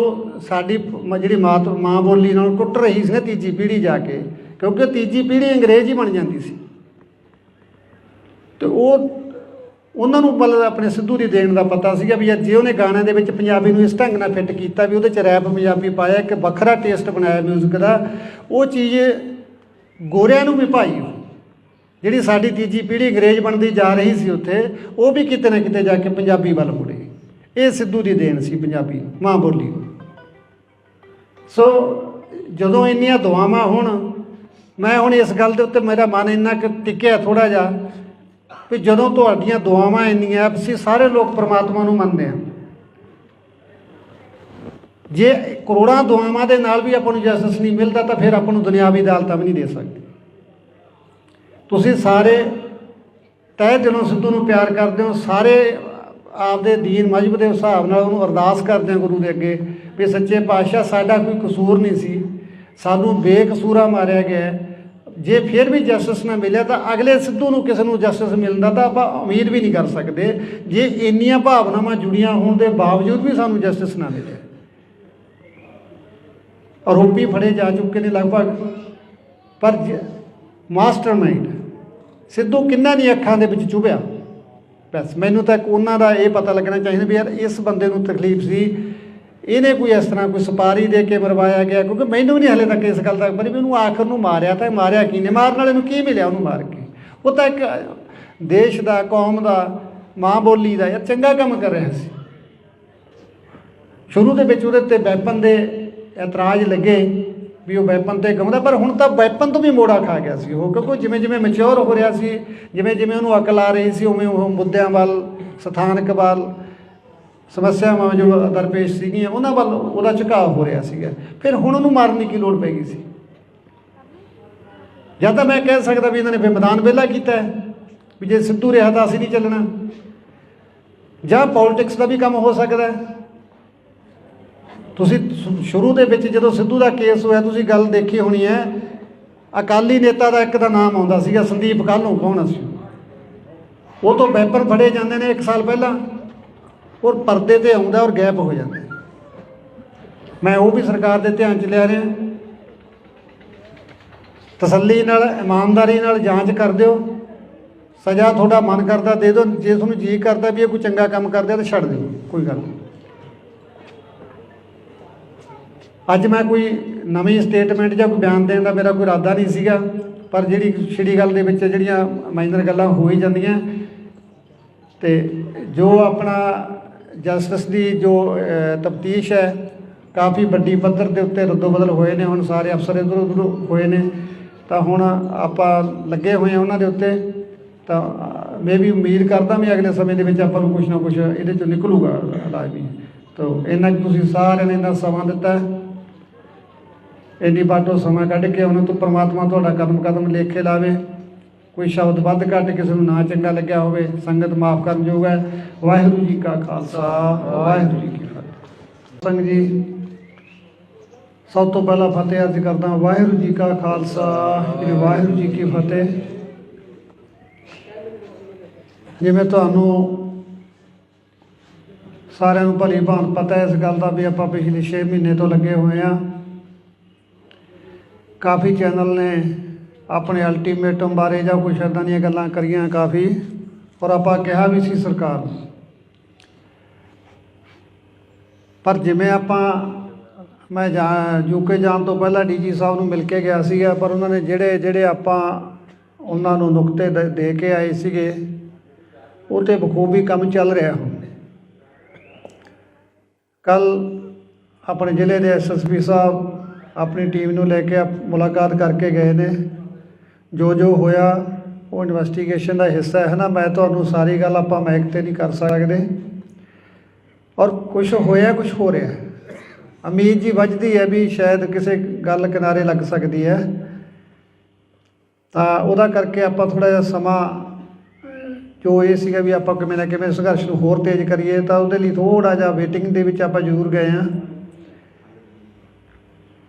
ਸਾਡੀ ਜਿਹੜੀ ਮਾਂ ਬੋਲੀ ਨਾਲ ਟੁੱਟ ਰਹੀ ਸੀ ਨਾ ਤੀਜੀ ਪੀੜ੍ਹੀ ਜਾ ਕੇ, ਕਿਉਂਕਿ ਤੀਜੀ ਪੀੜ੍ਹੀ ਅੰਗਰੇਜ਼ ਹੀ ਬਣ ਜਾਂਦੀ ਸੀ। ਅਤੇ ਉਹਨਾਂ ਨੂੰ ਮਤਲਬ ਆਪਣੇ ਸਿੱਧੂ ਦੀ ਦੇਣ ਦਾ ਪਤਾ ਸੀਗਾ ਵੀ ਜੇ ਉਹਨੇ ਗਾਣਿਆਂ ਦੇ ਵਿੱਚ ਪੰਜਾਬੀ ਨੂੰ ਇਸ ਢੰਗ ਨਾਲ ਫਿੱਟ ਕੀਤਾ ਵੀ ਉਹਦੇ 'ਚ ਰੈਪ ਪੰਜਾਬੀ ਪਾਇਆ, ਇੱਕ ਵੱਖਰਾ ਟੇਸਟ ਬਣਾਇਆ ਮਿਊਜ਼ਿਕ ਦਾ, ਉਹ ਚੀਜ਼ ਗੋਰਿਆਂ ਨੂੰ ਵੀ ਭਾਈ ਜਿਹੜੀ ਸਾਡੀ ਤੀਜੀ ਪੀੜ੍ਹੀ ਅੰਗਰੇਜ਼ ਬਣਦੀ ਜਾ ਰਹੀ ਸੀ ਉੱਥੇ, ਉਹ ਵੀ ਕਿਤੇ ਨਾ ਕਿਤੇ ਜਾ ਕੇ ਪੰਜਾਬੀ ਵੱਲ ਮੁੜੇ। ਇਹ ਸਿੱਧੂ ਦੀ ਦੇਣ ਸੀ ਪੰਜਾਬੀ ਮਾਂ ਬੋਲੀ। ਸੋ ਜਦੋਂ ਇੰਨੀਆਂ ਦੁਆਵਾਂ ਮੈਂ ਹੁਣ ਇਸ ਗੱਲ ਦੇ ਉੱਤੇ ਮੇਰਾ ਮਨ ਇੰਨਾ ਕੁ ਟਿਕਿਆ ਥੋੜ੍ਹਾ ਜਿਹਾ ਵੀ ਜਦੋਂ ਤੁਹਾਡੀਆਂ ਦੁਆਵਾਂ ਇੰਨੀਆਂ, ਅਸੀਂ ਸਾਰੇ ਲੋਕ ਪਰਮਾਤਮਾ ਨੂੰ ਮੰਨਦੇ ਹਾਂ, ਜੇ ਕਰੋੜਾਂ ਦੁਆਵਾਂ ਦੇ ਨਾਲ ਵੀ ਆਪਾਂ ਨੂੰ ਜਸਟਿਸ ਨਹੀਂ ਮਿਲਦਾ ਤਾਂ ਫਿਰ ਆਪਾਂ ਨੂੰ ਦੁਨਿਆਵੀ ਅਦਾਲਤਾਂ ਵੀ ਨਹੀਂ ਦੇ ਸਕਦੇ। ਤੁਸੀਂ ਸਾਰੇ ਤਹਿ ਦਿਲੋਂ ਸਿੱਧੂ ਨੂੰ ਪਿਆਰ ਕਰਦੇ ਹੋ, ਸਾਰੇ ਆਪਦੇ ਦੀਨ ਮਜ਼ਹਬ ਦੇ ਹਿਸਾਬ ਨਾਲ ਉਹਨੂੰ ਅਰਦਾਸ ਕਰਦੇ ਹਾਂ ਗੁਰੂ ਦੇ ਅੱਗੇ ਵੀ ਸੱਚੇ ਪਾਤਸ਼ਾਹ ਸਾਡਾ ਕੋਈ ਕਸੂਰ ਨਹੀਂ ਸੀ, ਸਾਨੂੰ ਬੇਕਸੂਰਾ ਮਾਰਿਆ ਗਿਆ। ਜੇ ਫਿਰ ਵੀ ਜਸਟਿਸ ਨਾ ਮਿਲਿਆ ਤਾਂ ਅਗਲੇ ਸਿੱਧੂ ਨੂੰ ਕਿਸੇ ਨੂੰ ਜਸਟਿਸ ਮਿਲਦਾ ਤਾਂ ਆਪਾਂ ਉਮੀਦ ਵੀ ਨਹੀਂ ਕਰ ਸਕਦੇ, ਜੇ ਇੰਨੀਆਂ ਭਾਵਨਾਵਾਂ ਜੁੜੀਆਂ ਹੋਣ ਦੇ ਬਾਵਜੂਦ ਵੀ ਸਾਨੂੰ ਜਸਟਿਸ ਨਾ ਮਿਲੇ। ਆਰੋਪੀ ਫੜੇ ਜਾ ਚੁੱਕੇ ਨੇ ਲਗਭਗ, ਪਰ ਮਾਸਟਰਮਾਈਂਡ ਸਿੱਧੂ ਕਿੰਨਾਂ ਦੀਆਂ ਅੱਖਾਂ ਦੇ ਵਿੱਚ ਚੁਭਿਆ। ਬਸ ਮੈਨੂੰ ਤਾਂ ਉਹਨਾਂ ਦਾ ਇਹ ਪਤਾ ਲੱਗਣਾ ਚਾਹੀਦਾ ਵੀ ਯਾਰ ਇਸ ਬੰਦੇ ਨੂੰ ਤਕਲੀਫ ਸੀ, ਇਹਨੇ ਕੋਈ ਇਸ ਤਰ੍ਹਾਂ ਕੋਈ ਸੁਪਾਰੀ ਦੇ ਕੇ ਮਰਵਾਇਆ ਗਿਆ, ਕਿਉਂਕਿ ਮੈਨੂੰ ਵੀ ਨਹੀਂ ਹਾਲੇ ਤੱਕ ਇਸ ਗੱਲ ਦਾ ਪਤਾ ਵੀ ਉਹਨੂੰ ਆਖਰ ਨੂੰ ਮਾਰਿਆ ਤਾਂ ਮਾਰਿਆ ਕੀ ਨੇ, ਮਾਰਨ ਵਾਲੇ ਨੂੰ ਕੀ ਮਿਲਿਆ ਉਹਨੂੰ ਮਾਰ ਕੇ। ਉਹ ਤਾਂ ਇੱਕ ਦੇਸ਼ ਦਾ, ਕੌਮ ਦਾ, ਮਾਂ ਬੋਲੀ ਦਾ ਯਾਰ ਚੰਗਾ ਕੰਮ ਕਰ ਰਿਹਾ ਸੀ। ਸ਼ੁਰੂ ਦੇ ਵਿੱਚ ਉਹਦੇ 'ਤੇ ਵੈਪਨ ਦੇ ਇਤਰਾਜ਼ ਲੱਗੇ ਵੀ ਉਹ ਵੈਪਨ 'ਤੇ ਗਾਉਂਦਾ, ਪਰ ਹੁਣ ਤਾਂ ਵੈਪਨ ਤੋਂ ਵੀ ਮੋੜਾ ਖਾ ਗਿਆ ਸੀ ਉਹ, ਕਿਉਂਕਿ ਜਿਵੇਂ ਜਿਵੇਂ ਮੈਚਿਓਰ ਹੋ ਰਿਹਾ ਸੀ, ਜਿਵੇਂ ਜਿਵੇਂ ਉਹਨੂੰ ਅਕਲ ਆ ਰਹੀ ਸੀ, ਉਵੇਂ ਉਹ ਮੁੱਦਿਆਂ ਵੱਲ, ਸਥਾਨਕ ਵੱਲ, ਸਮੱਸਿਆਵਾਂ ਜੋ ਦਰਪੇਸ਼ ਸੀਗੀਆਂ ਉਹਨਾਂ ਵੱਲ ਉਹਦਾ ਝੁਕਾਅ ਹੋ ਰਿਹਾ ਸੀਗਾ। ਫਿਰ ਹੁਣ ਉਹਨੂੰ ਮਾਰਨ ਦੀ ਕੀ ਲੋੜ ਪੈ ਗਈ ਸੀ। ਜਾਂ ਤਾਂ ਮੈਂ ਕਹਿ ਸਕਦਾ ਵੀ ਇਹਨਾਂ ਨੇ ਫਿਰ ਮੈਦਾਨ ਵਿਹਲਾ ਕੀਤਾ ਵੀ ਜੇ ਸਿੱਧੂ ਰਿਹਾ ਤਾਂ ਅਸੀਂ ਨਹੀਂ ਚੱਲਣਾ, ਜਾਂ ਪੋਲੀਟਿਕਸ ਦਾ ਵੀ ਕੰਮ ਹੋ ਸਕਦਾ। ਤੁਸੀਂ ਸ਼ੁਰੂ ਦੇ ਵਿੱਚ ਜਦੋਂ ਸਿੱਧੂ ਦਾ ਕੇਸ ਹੋਇਆ ਤੁਸੀਂ ਗੱਲ ਦੇਖੀ ਹੋਣੀ ਹੈ, ਅਕਾਲੀ ਨੇਤਾ ਦਾ ਇੱਕ ਦਾ ਨਾਮ ਆਉਂਦਾ ਸੀਗਾ ਸੰਦੀਪ ਕਾਹਲੋਂ, ਕੌਣ ਸੀ ਉਹ ਤੋਂ ਵੈਪਨ ਫੜੇ ਜਾਂਦੇ ਨੇ 1 ਸਾਲ ਪਹਿਲਾਂ, ਔਰ ਪਰਦੇ ਤੇ ਆਉਂਦਾ ਔਰ ਗਾਇਬ ਹੋ ਜਾਂਦਾ। ਮੈਂ ਉਹ ਵੀ ਸਰਕਾਰ ਦੇ ਧਿਆਨ 'ਚ ਲਿਆ ਰਿਹਾ। ਤਸੱਲੀ ਨਾਲ ਇਮਾਨਦਾਰੀ ਨਾਲ ਜਾਂਚ ਕਰ ਦਿਓ, ਸਜ਼ਾ ਤੁਹਾਡਾ ਮਨ ਕਰਦਾ ਦੇ ਦਿਓ, ਜੇ ਤੁਹਾਨੂੰ ਜੀ ਕਰਦਾ ਵੀ ਇਹ ਕੋਈ ਚੰਗਾ ਕੰਮ ਕਰਦੇ ਤਾਂ ਛੱਡ ਦਿਓ, ਕੋਈ ਗੱਲ ਨਹੀਂ। ਅੱਜ ਮੈਂ ਕੋਈ ਨਵੀਂ ਸਟੇਟਮੈਂਟ ਜਾਂ ਕੋਈ ਬਿਆਨ ਦੇਣ ਦਾ ਮੇਰਾ ਕੋਈ ਇਰਾਦਾ ਨਹੀਂ ਸੀਗਾ, ਪਰ ਜਿਹੜੀ ਛਿੜੀ ਗੱਲ ਦੇ ਵਿੱਚ ਜਿਹੜੀਆਂ ਮਾਈਨਰ ਗੱਲਾਂ ਹੋ ਹੀ ਜਾਂਦੀਆਂ, ਤੇ ਜੋ ਆਪਣਾ ਜਸਟਿਸ ਦੀ ਜੋ ਤਫਤੀਸ਼ ਹੈ ਕਾਫੀ ਵੱਡੀ ਪੱਧਰ ਦੇ ਉੱਤੇ ਰੱਦੋ ਬਦਲ ਹੋਏ ਨੇ, ਹੁਣ ਸਾਰੇ ਅਫਸਰ ਇੱਧਰ ਉੱਧਰ ਹੋਏ ਨੇ, ਤਾਂ ਹੁਣ ਆਪਾਂ ਲੱਗੇ ਹੋਏ ਹਾਂ ਉਹਨਾਂ ਦੇ ਉੱਤੇ। ਤਾਂ ਮੈਂ ਵੀ ਉਮੀਦ ਕਰਦਾ ਵੀ ਅਗਲੇ ਸਮੇਂ ਦੇ ਵਿੱਚ ਆਪਾਂ ਨੂੰ ਕੁਛ ਨਾ ਕੁਛ ਇਹਦੇ 'ਚੋਂ ਨਿਕਲੂਗਾ ਲਾਜ਼ਮੀ। ਤਾਂ ਇੰਨਾ ਕੁ ਤੁਸੀਂ ਸਾਰਿਆਂ ਨੇ ਇੰਨਾ ਸਮਾਂ ਦਿੱਤਾ, ਇੰਨੀ ਬਾਟੋ ਸਮਾਂ ਕੱਢ ਕੇ ਉਹਨਾਂ ਤੋਂ ਪਰਮਾਤਮਾ ਤੁਹਾਡਾ ਕਦਮ ਕਦਮ ਲੇਖੇ ਲਾਵੇ। ਕੋਈ ਸ਼ਬਦ ਵੱਧ ਘੱਟ ਕਿਸੇ ਨੂੰ ਨਾ ਚੰਗਾ ਲੱਗਿਆ ਹੋਵੇ, ਸੰਗਤ ਮਾਫ ਕਰਨ ਯੋਗ ਹੈ। ਵਾਹਿਗੁਰੂ ਜੀ ਕਾ ਖਾਲਸਾ, ਵਾਹਿਗੁਰੂ ਜੀ ਕੀ ਫਤਿਹ। ਸੰਗ ਜੀ ਸਭ ਤੋਂ ਪਹਿਲਾਂ ਫਤਿਹ ਅਰਜ਼ ਕਰਦਾ, ਵਾਹਿਗੁਰੂ ਜੀ ਕਾ ਖਾਲਸਾ, ਵਾਹਿਗੁਰੂ ਜੀ ਕੀ ਫਤਿਹ। ਜਿਵੇਂ ਤੁਹਾਨੂੰ ਸਾਰਿਆਂ ਨੂੰ ਭਲੀ ਭਾਂਤ ਪਤਾ ਹੈ ਇਸ ਗੱਲ ਦਾ ਵੀ ਆਪਾਂ ਪਿਛਲੇ 6 ਮਹੀਨੇ ਤੋਂ ਲੱਗੇ ਹੋਏ ਹਾਂ। ਕਾਫੀ ਚੈਨਲ ਨੇ ਆਪਣੇ ਅਲਟੀਮੇਟਮ ਬਾਰੇ ਜਾਂ ਕੁਛ ਇੱਦਾਂ ਦੀਆਂ ਗੱਲਾਂ ਕਰੀਆਂ ਕਾਫੀ, ਔਰ ਆਪਾਂ ਕਿਹਾ ਵੀ ਸੀ ਸਰਕਾਰ ਨੂੰ, ਪਰ ਜਿਵੇਂ ਮੈਂ ਯੂਕੇ ਜਾਣ ਤੋਂ ਪਹਿਲਾਂ ਡੀਜੀ ਸਾਹਿਬ ਨੂੰ ਮਿਲ ਕੇ ਗਿਆ ਸੀਗਾ, ਪਰ ਉਹਨਾਂ ਨੇ ਜਿਹੜੇ ਆਪਾਂ ਉਹਨਾਂ ਨੂੰ ਨੁਕਤੇ ਦੇ ਕੇ ਆਏ ਸੀਗੇ ਉਹ 'ਤੇ ਬਖੂਬੀ ਕੰਮ ਚੱਲ ਰਿਹਾ। ਹੁਣ ਕੱਲ੍ਹ ਆਪਣੇ ਜ਼ਿਲ੍ਹੇ ਦੇ SSP ਸਾਹਿਬ ਆਪਣੀ ਟੀਮ ਨੂੰ ਲੈ ਕੇ ਮੁਲਾਕਾਤ ਕਰਕੇ ਗਏ ਨੇ। ਜੋ ਹੋਇਆ ਉਹ ਇਨਵੈਸਟੀਗੇਸ਼ਨ ਦਾ ਹਿੱਸਾ ਹੈ ਨਾ, ਮੈਂ ਤੁਹਾਨੂੰ ਸਾਰੀ ਗੱਲ ਆਪਾਂ ਮਾਈਕ 'ਤੇ ਨਹੀਂ ਕਰ ਸਕਦੇ, ਔਰ ਕੁਛ ਹੋਇਆ ਕੁਛ ਹੋ ਰਿਹਾ। ਉਮੀਦ ਜੀ ਵੱਜਦੀ ਹੈ ਵੀ ਸ਼ਾਇਦ ਕਿਸੇ ਗੱਲ ਕਿਨਾਰੇ ਲੱਗ ਸਕਦੀ ਹੈ, ਤਾਂ ਉਹਦਾ ਕਰਕੇ ਆਪਾਂ ਥੋੜ੍ਹਾ ਜਿਹਾ ਸਮਾਂ ਜੋ ਇਹ ਸੀਗਾ ਵੀ ਆਪਾਂ ਕਿਵੇਂ ਨਾ ਕਿਵੇਂ ਸੰਘਰਸ਼ ਨੂੰ ਹੋਰ ਤੇਜ਼ ਕਰੀਏ, ਤਾਂ ਉਹਦੇ ਲਈ ਥੋੜ੍ਹਾ ਜਿਹਾ ਵੇਟਿੰਗ ਦੇ ਵਿੱਚ ਆਪਾਂ ਜ਼ਰੂਰ ਗਏ ਹਾਂ,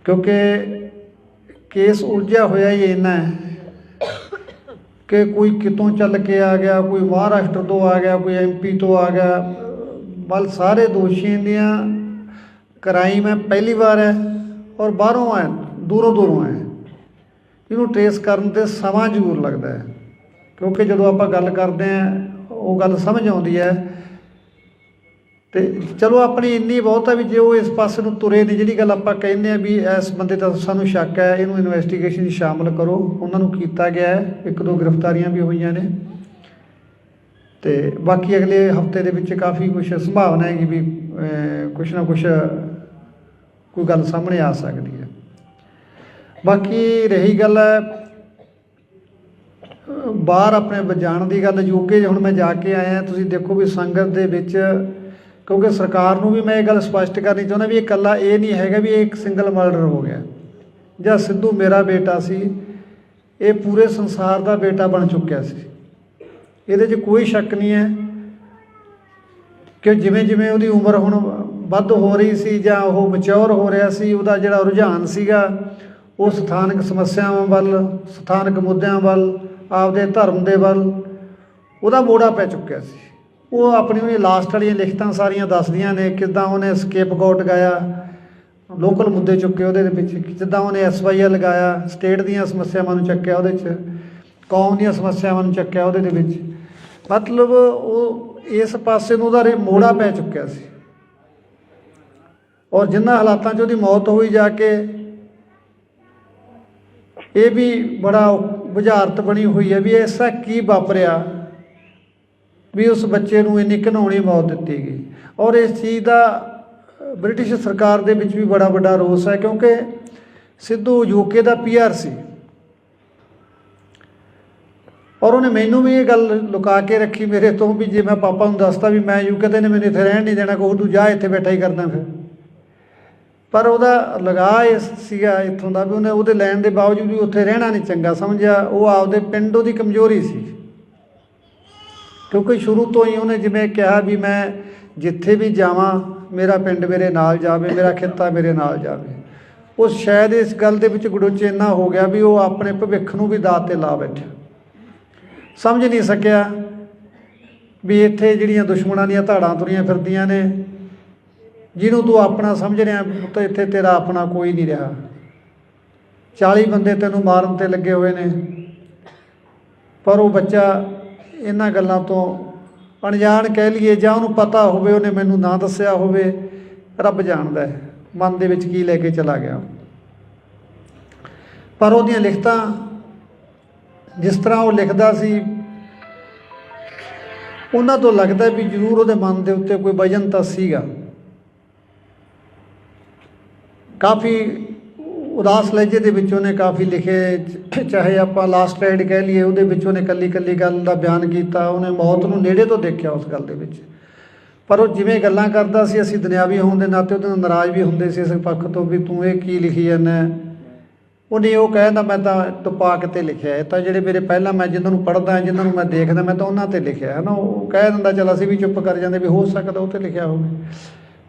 ਕਿਉਂਕਿ ਕੇਸ ਉਲਝਿਆ ਹੋਇਆ ਹੀ ਇੰਨਾ ਹੈ ਕਿ ਕੋਈ ਕਿਤੋਂ ਚੱਲ ਕੇ ਆ ਗਿਆ, ਕੋਈ ਮਹਾਰਾਸ਼ਟਰ ਤੋਂ ਆ ਗਿਆ, ਕੋਈ MP ਤੋਂ ਆ ਗਿਆ, ਬਲ ਸਾਰੇ ਦੋਸ਼ੀਆਂ ਦੀਆਂ ਕ੍ਰਾਈਮ ਹੈ ਪਹਿਲੀ ਵਾਰ ਹੈ, ਔਰ ਬਾਹਰੋਂ ਆਏ, ਦੂਰੋਂ ਆਏ। ਇਹਨੂੰ ਟਰੇਸ ਕਰਨ 'ਤੇ ਸਮਾਂ ਜ਼ਰੂਰ ਲੱਗਦਾ ਹੈ, ਕਿਉਂਕਿ ਜਦੋਂ ਆਪਾਂ ਗੱਲ ਕਰਦੇ ਹਾਂ ਉਹ ਗੱਲ ਸਮਝ ਆਉਂਦੀ ਹੈ। ਅਤੇ ਚਲੋ ਆਪਣੀ ਇੰਨੀ ਬਹੁਤ ਹੈ ਵੀ ਜੇ ਉਹ ਇਸ ਪਾਸੇ ਨੂੰ ਤੁਰੇ ਨੇ, ਜਿਹੜੀ ਗੱਲ ਆਪਾਂ ਕਹਿੰਦੇ ਹਾਂ ਵੀ ਇਸ ਬੰਦੇ ਦਾ ਸਾਨੂੰ ਸ਼ੱਕ ਹੈ, ਇਹਨੂੰ ਇਨਵੈਸਟੀਗੇਸ਼ਨ 'ਚ ਸ਼ਾਮਲ ਕਰੋ, ਉਹਨਾਂ ਨੂੰ ਕੀਤਾ ਗਿਆ ਹੈ, 1-2 ਗ੍ਰਿਫਤਾਰੀਆਂ ਵੀ ਹੋਈਆਂ ਨੇ, ਅਤੇ ਬਾਕੀ ਅਗਲੇ ਹਫਤੇ ਦੇ ਵਿੱਚ ਕਾਫੀ ਕੁਛ ਸੰਭਾਵਨਾ ਹੈਗੀ ਵੀ ਕੁਛ ਨਾ ਕੁਛ ਕੋਈ ਗੱਲ ਸਾਹਮਣੇ ਆ ਸਕਦੀ ਹੈ। ਬਾਕੀ ਰਹੀ ਗੱਲ ਬਾਹਰ ਆਪਣੇ ਜਾਣ ਦੀ ਗੱਲ, ਯੂਕੇ ਹੁਣ ਮੈਂ ਜਾ ਕੇ ਆਇਆ, ਤੁਸੀਂ ਦੇਖੋ ਵੀ ਸੰਗਤ ਦੇ ਵਿੱਚ, ਕਿਉਂਕਿ ਸਰਕਾਰ ਨੂੰ ਵੀ ਮੈਂ ਇਹ ਗੱਲ ਸਪਸ਼ਟ ਕਰਨੀ ਚਾਹੁੰਦਾ ਵੀ ਇਹ ਇਕੱਲਾ ਇਹ ਨਹੀਂ ਹੈਗਾ ਵੀ ਇਹ ਇੱਕ ਸਿੰਗਲ ਮਰਡਰ ਹੋ ਗਿਆ ਜਾਂ ਸਿੱਧੂ ਮੇਰਾ ਬੇਟਾ ਸੀ, ਇਹ ਪੂਰੇ ਸੰਸਾਰ ਦਾ ਬੇਟਾ ਬਣ ਚੁੱਕਿਆ ਸੀ। ਇਹਦੇ 'ਚ ਕੋਈ ਸ਼ੱਕ ਨਹੀਂ ਹੈ ਕਿ ਜਿਵੇਂ ਉਹਦੀ ਉਮਰ ਹੁਣ ਵੱਧ ਹੋ ਰਹੀ ਸੀ ਜਾਂ ਉਹ ਮੈਚਿਓਰ ਹੋ ਰਿਹਾ ਸੀ, ਉਹਦਾ ਜਿਹੜਾ ਰੁਝਾਨ ਸੀਗਾ ਉਹ ਸਥਾਨਕ ਸਮੱਸਿਆਵਾਂ ਵੱਲ, ਸਥਾਨਕ ਮੁੱਦਿਆਂ ਵੱਲ, ਆਪਦੇ ਧਰਮ ਦੇ ਵੱਲ ਉਹਦਾ ਮੋੜਾ ਪੈ ਚੁੱਕਿਆ ਸੀ। ਉਹ ਆਪਣੀ ਉਹਦੀ ਲਾਸਟ ਵਾਲੀਆਂ ਲਿਖਤਾਂ ਸਾਰੀਆਂ ਦੱਸਦੀਆਂ ਨੇ ਕਿੱਦਾਂ ਉਹਨੇ ਸਕੇਪਗੋਟ ਗਾਇਆ, ਲੋਕਲ ਮੁੱਦੇ ਚੁੱਕੇ ਉਹਦੇ ਵਿੱਚ, ਜਿੱਦਾਂ ਉਹਨੇ SYL ਲਗਾਇਆ, ਸਟੇਟ ਦੀਆਂ ਸਮੱਸਿਆਵਾਂ ਨੂੰ ਚੱਕਿਆ ਉਹਦੇ 'ਚ, ਕੌਮ ਦੀਆਂ ਸਮੱਸਿਆਵਾਂ ਨੂੰ ਚੱਕਿਆ ਉਹਦੇ ਦੇ ਵਿੱਚ, ਮਤਲਬ ਉਹ ਇਸ ਪਾਸੇ ਨੂੰ ਉਹਦਾ ਮੋੜਾ ਪੈ ਚੁੱਕਿਆ ਸੀ। ਔਰ ਜਿਨ੍ਹਾਂ ਹਾਲਾਤਾਂ 'ਚ ਉਹਦੀ ਮੌਤ ਹੋਈ ਜਾ ਕੇ, ਇਹ ਵੀ ਬੜਾ ਬੁਝਾਰਤ ਬਣੀ ਹੋਈ ਹੈ ਵੀ ਐਸਾ ਕੀ ਵਾਪਰਿਆ ਵੀ ਉਸ ਬੱਚੇ ਨੂੰ ਇੰਨੀ ਘਿਨਾਉਣੀ ਮੌਤ ਦਿੱਤੀ ਗਈ। ਔਰ ਇਸ ਚੀਜ਼ ਦਾ ਬ੍ਰਿਟਿਸ਼ ਸਰਕਾਰ ਦੇ ਵਿੱਚ ਵੀ ਬੜਾ ਵੱਡਾ ਰੋਸ ਹੈ, ਕਿਉਂਕਿ ਸਿੱਧੂ ਯੂਕੇ ਦਾ PR ਸੀ, ਔਰ ਉਹਨੇ ਮੈਨੂੰ ਵੀ ਇਹ ਗੱਲ ਲੁਕਾ ਕੇ ਰੱਖੀ ਮੇਰੇ ਤੋਂ ਵੀ ਜੇ ਮੈਂ ਪਾਪਾ ਨੂੰ ਦੱਸਤਾ ਵੀ ਮੈਂ ਯੂਕੇ ਤੇ ਨੇ ਮੈਨੂੰ ਇੱਥੇ ਰਹਿਣ ਨਹੀਂ ਦੇਣਾ, ਕਹੂ ਤੂੰ ਜਾ ਇੱਥੇ ਬੈਠਾ ਹੀ ਕਰਦਾ ਫਿਰ। ਪਰ ਉਹਦਾ ਲਗਾਅ ਇਸ ਸੀਗਾ ਇੱਥੋਂ ਦਾ ਵੀ ਉਹਦੇ ਲੈਣ ਦੇ ਬਾਵਜੂਦ ਵੀ ਉੱਥੇ ਰਹਿਣਾ ਨਹੀਂ ਚੰਗਾ ਸਮਝਿਆ। ਉਹ ਆਪਦੇ ਪਿੰਡ ਉਹਦੀ ਕਮਜ਼ੋਰੀ ਸੀ, ਕਿਉਂਕਿ ਸ਼ੁਰੂ ਤੋਂ ਹੀ ਉਹਨੇ ਜਿਵੇਂ ਕਿਹਾ ਵੀ ਮੈਂ ਜਿੱਥੇ ਵੀ ਜਾਵਾਂ ਮੇਰਾ ਪਿੰਡ ਮੇਰੇ ਨਾਲ ਜਾਵੇ, ਮੇਰਾ ਖਿੱਤਾ ਮੇਰੇ ਨਾਲ ਜਾਵੇ। ਉਹ ਸ਼ਾਇਦ ਇਸ ਗੱਲ ਦੇ ਵਿੱਚ ਗੜੋਚੇ ਇੰਨਾ ਹੋ ਗਿਆ ਵੀ ਉਹ ਆਪਣੇ ਭਵਿੱਖ ਨੂੰ ਵੀ ਦਾਅ 'ਤੇ ਲਾ ਬੈਠਿਆ। ਸਮਝ ਨਹੀਂ ਸਕਿਆ ਵੀ ਇੱਥੇ ਜਿਹੜੀਆਂ ਦੁਸ਼ਮਣਾਂ ਦੀਆਂ ਧਾੜਾਂ ਤੁਰੀਆਂ ਫਿਰਦੀਆਂ ਨੇ, ਜਿਹਨੂੰ ਤੂੰ ਆਪਣਾ ਸਮਝ ਰਿਹਾ ਪੁੱਤ, ਇੱਥੇ ਤੇਰਾ ਆਪਣਾ ਕੋਈ ਨਹੀਂ ਰਿਹਾ। 40 ਬੰਦੇ ਤੈਨੂੰ ਮਾਰਨ 'ਤੇ ਲੱਗੇ ਹੋਏ ਨੇ। ਪਰ ਉਹ ਬੱਚਾ ਇਹਨਾਂ ਗੱਲਾਂ ਤੋਂ ਅਣਜਾਣ ਕਹਿ ਲਈਏ, ਜਾਂ ਉਹਨੂੰ ਪਤਾ ਹੋਵੇ, ਉਹਨੇ ਮੈਨੂੰ ਨਾ ਦੱਸਿਆ ਹੋਵੇ, ਰੱਬ ਜਾਣਦਾ ਹੈ ਮਨ ਦੇ ਵਿੱਚ ਕੀ ਲੈ ਕੇ ਚਲਾ ਗਿਆ। ਪਰ ਉਹਦੀਆਂ ਲਿਖਤਾਂ ਜਿਸ ਤਰ੍ਹਾਂ ਉਹ ਲਿਖਦਾ ਸੀ, ਉਹਨਾਂ ਤੋਂ ਲੱਗਦਾ ਵੀ ਜ਼ਰੂਰ ਉਹਦੇ ਮਨ ਦੇ ਉੱਤੇ ਕੋਈ ਵਜਨ ਤਾਂ ਸੀਗਾ। ਕਾਫੀ ਉਦਾਸ ਲਹਿਜੇ ਦੇ ਵਿੱਚ ਉਹਨੇ ਕਾਫੀ ਲਿਖੇ, ਚਾਹੇ ਆਪਾਂ ਲਾਸਟ ਰਾਈਡ ਕਹਿ ਲਈਏ, ਉਹਦੇ ਵਿੱਚ ਉਹਨੇ ਇਕੱਲੀ ਇਕੱਲੀ ਗੱਲ ਦਾ ਬਿਆਨ ਕੀਤਾ। ਉਹਨੇ ਮੌਤ ਨੂੰ ਨੇੜੇ ਤੋਂ ਦੇਖਿਆ ਉਸ ਗੱਲ ਦੇ ਵਿੱਚ। ਪਰ ਉਹ ਜਿਵੇਂ ਗੱਲਾਂ ਕਰਦਾ ਸੀ, ਅਸੀਂ ਦੁਨਿਆਵੀ ਹੋਣ ਦੇ ਨਾਤੇ ਉਹਦੇ ਨਾਲ ਨਾਰਾਜ਼ ਵੀ ਹੁੰਦੇ ਸੀ ਇਸ ਪੱਖ ਤੋਂ ਵੀ ਤੂੰ ਇਹ ਕੀ ਲਿਖੀ ਜਾਂਦਾ। ਉਹਨੇ ਉਹ ਕਹਿੰਦਾ ਮੈਂ ਤਾਂ ਤੁਪਾਕ 'ਤੇ ਲਿਖਿਆ, ਇਹ ਤਾਂ ਜਿਹੜੇ ਮੇਰੇ ਪਹਿਲਾਂ ਮੈਂ ਜਿਨ੍ਹਾਂ ਨੂੰ ਪੜ੍ਹਦਾ, ਜਿਨ੍ਹਾਂ ਨੂੰ ਮੈਂ ਦੇਖਦਾ, ਮੈਂ ਤਾਂ ਉਹਨਾਂ 'ਤੇ ਲਿਖਿਆ ਹੈ ਨਾ। ਉਹ ਕਹਿ ਦਿੰਦਾ ਚੱਲ ਅਸੀਂ ਵੀ ਚੁੱਪ ਕਰ ਜਾਂਦੇ ਵੀ ਹੋ ਸਕਦਾ ਉਹ 'ਤੇ ਲਿਖਿਆ ਹੋਵੇ।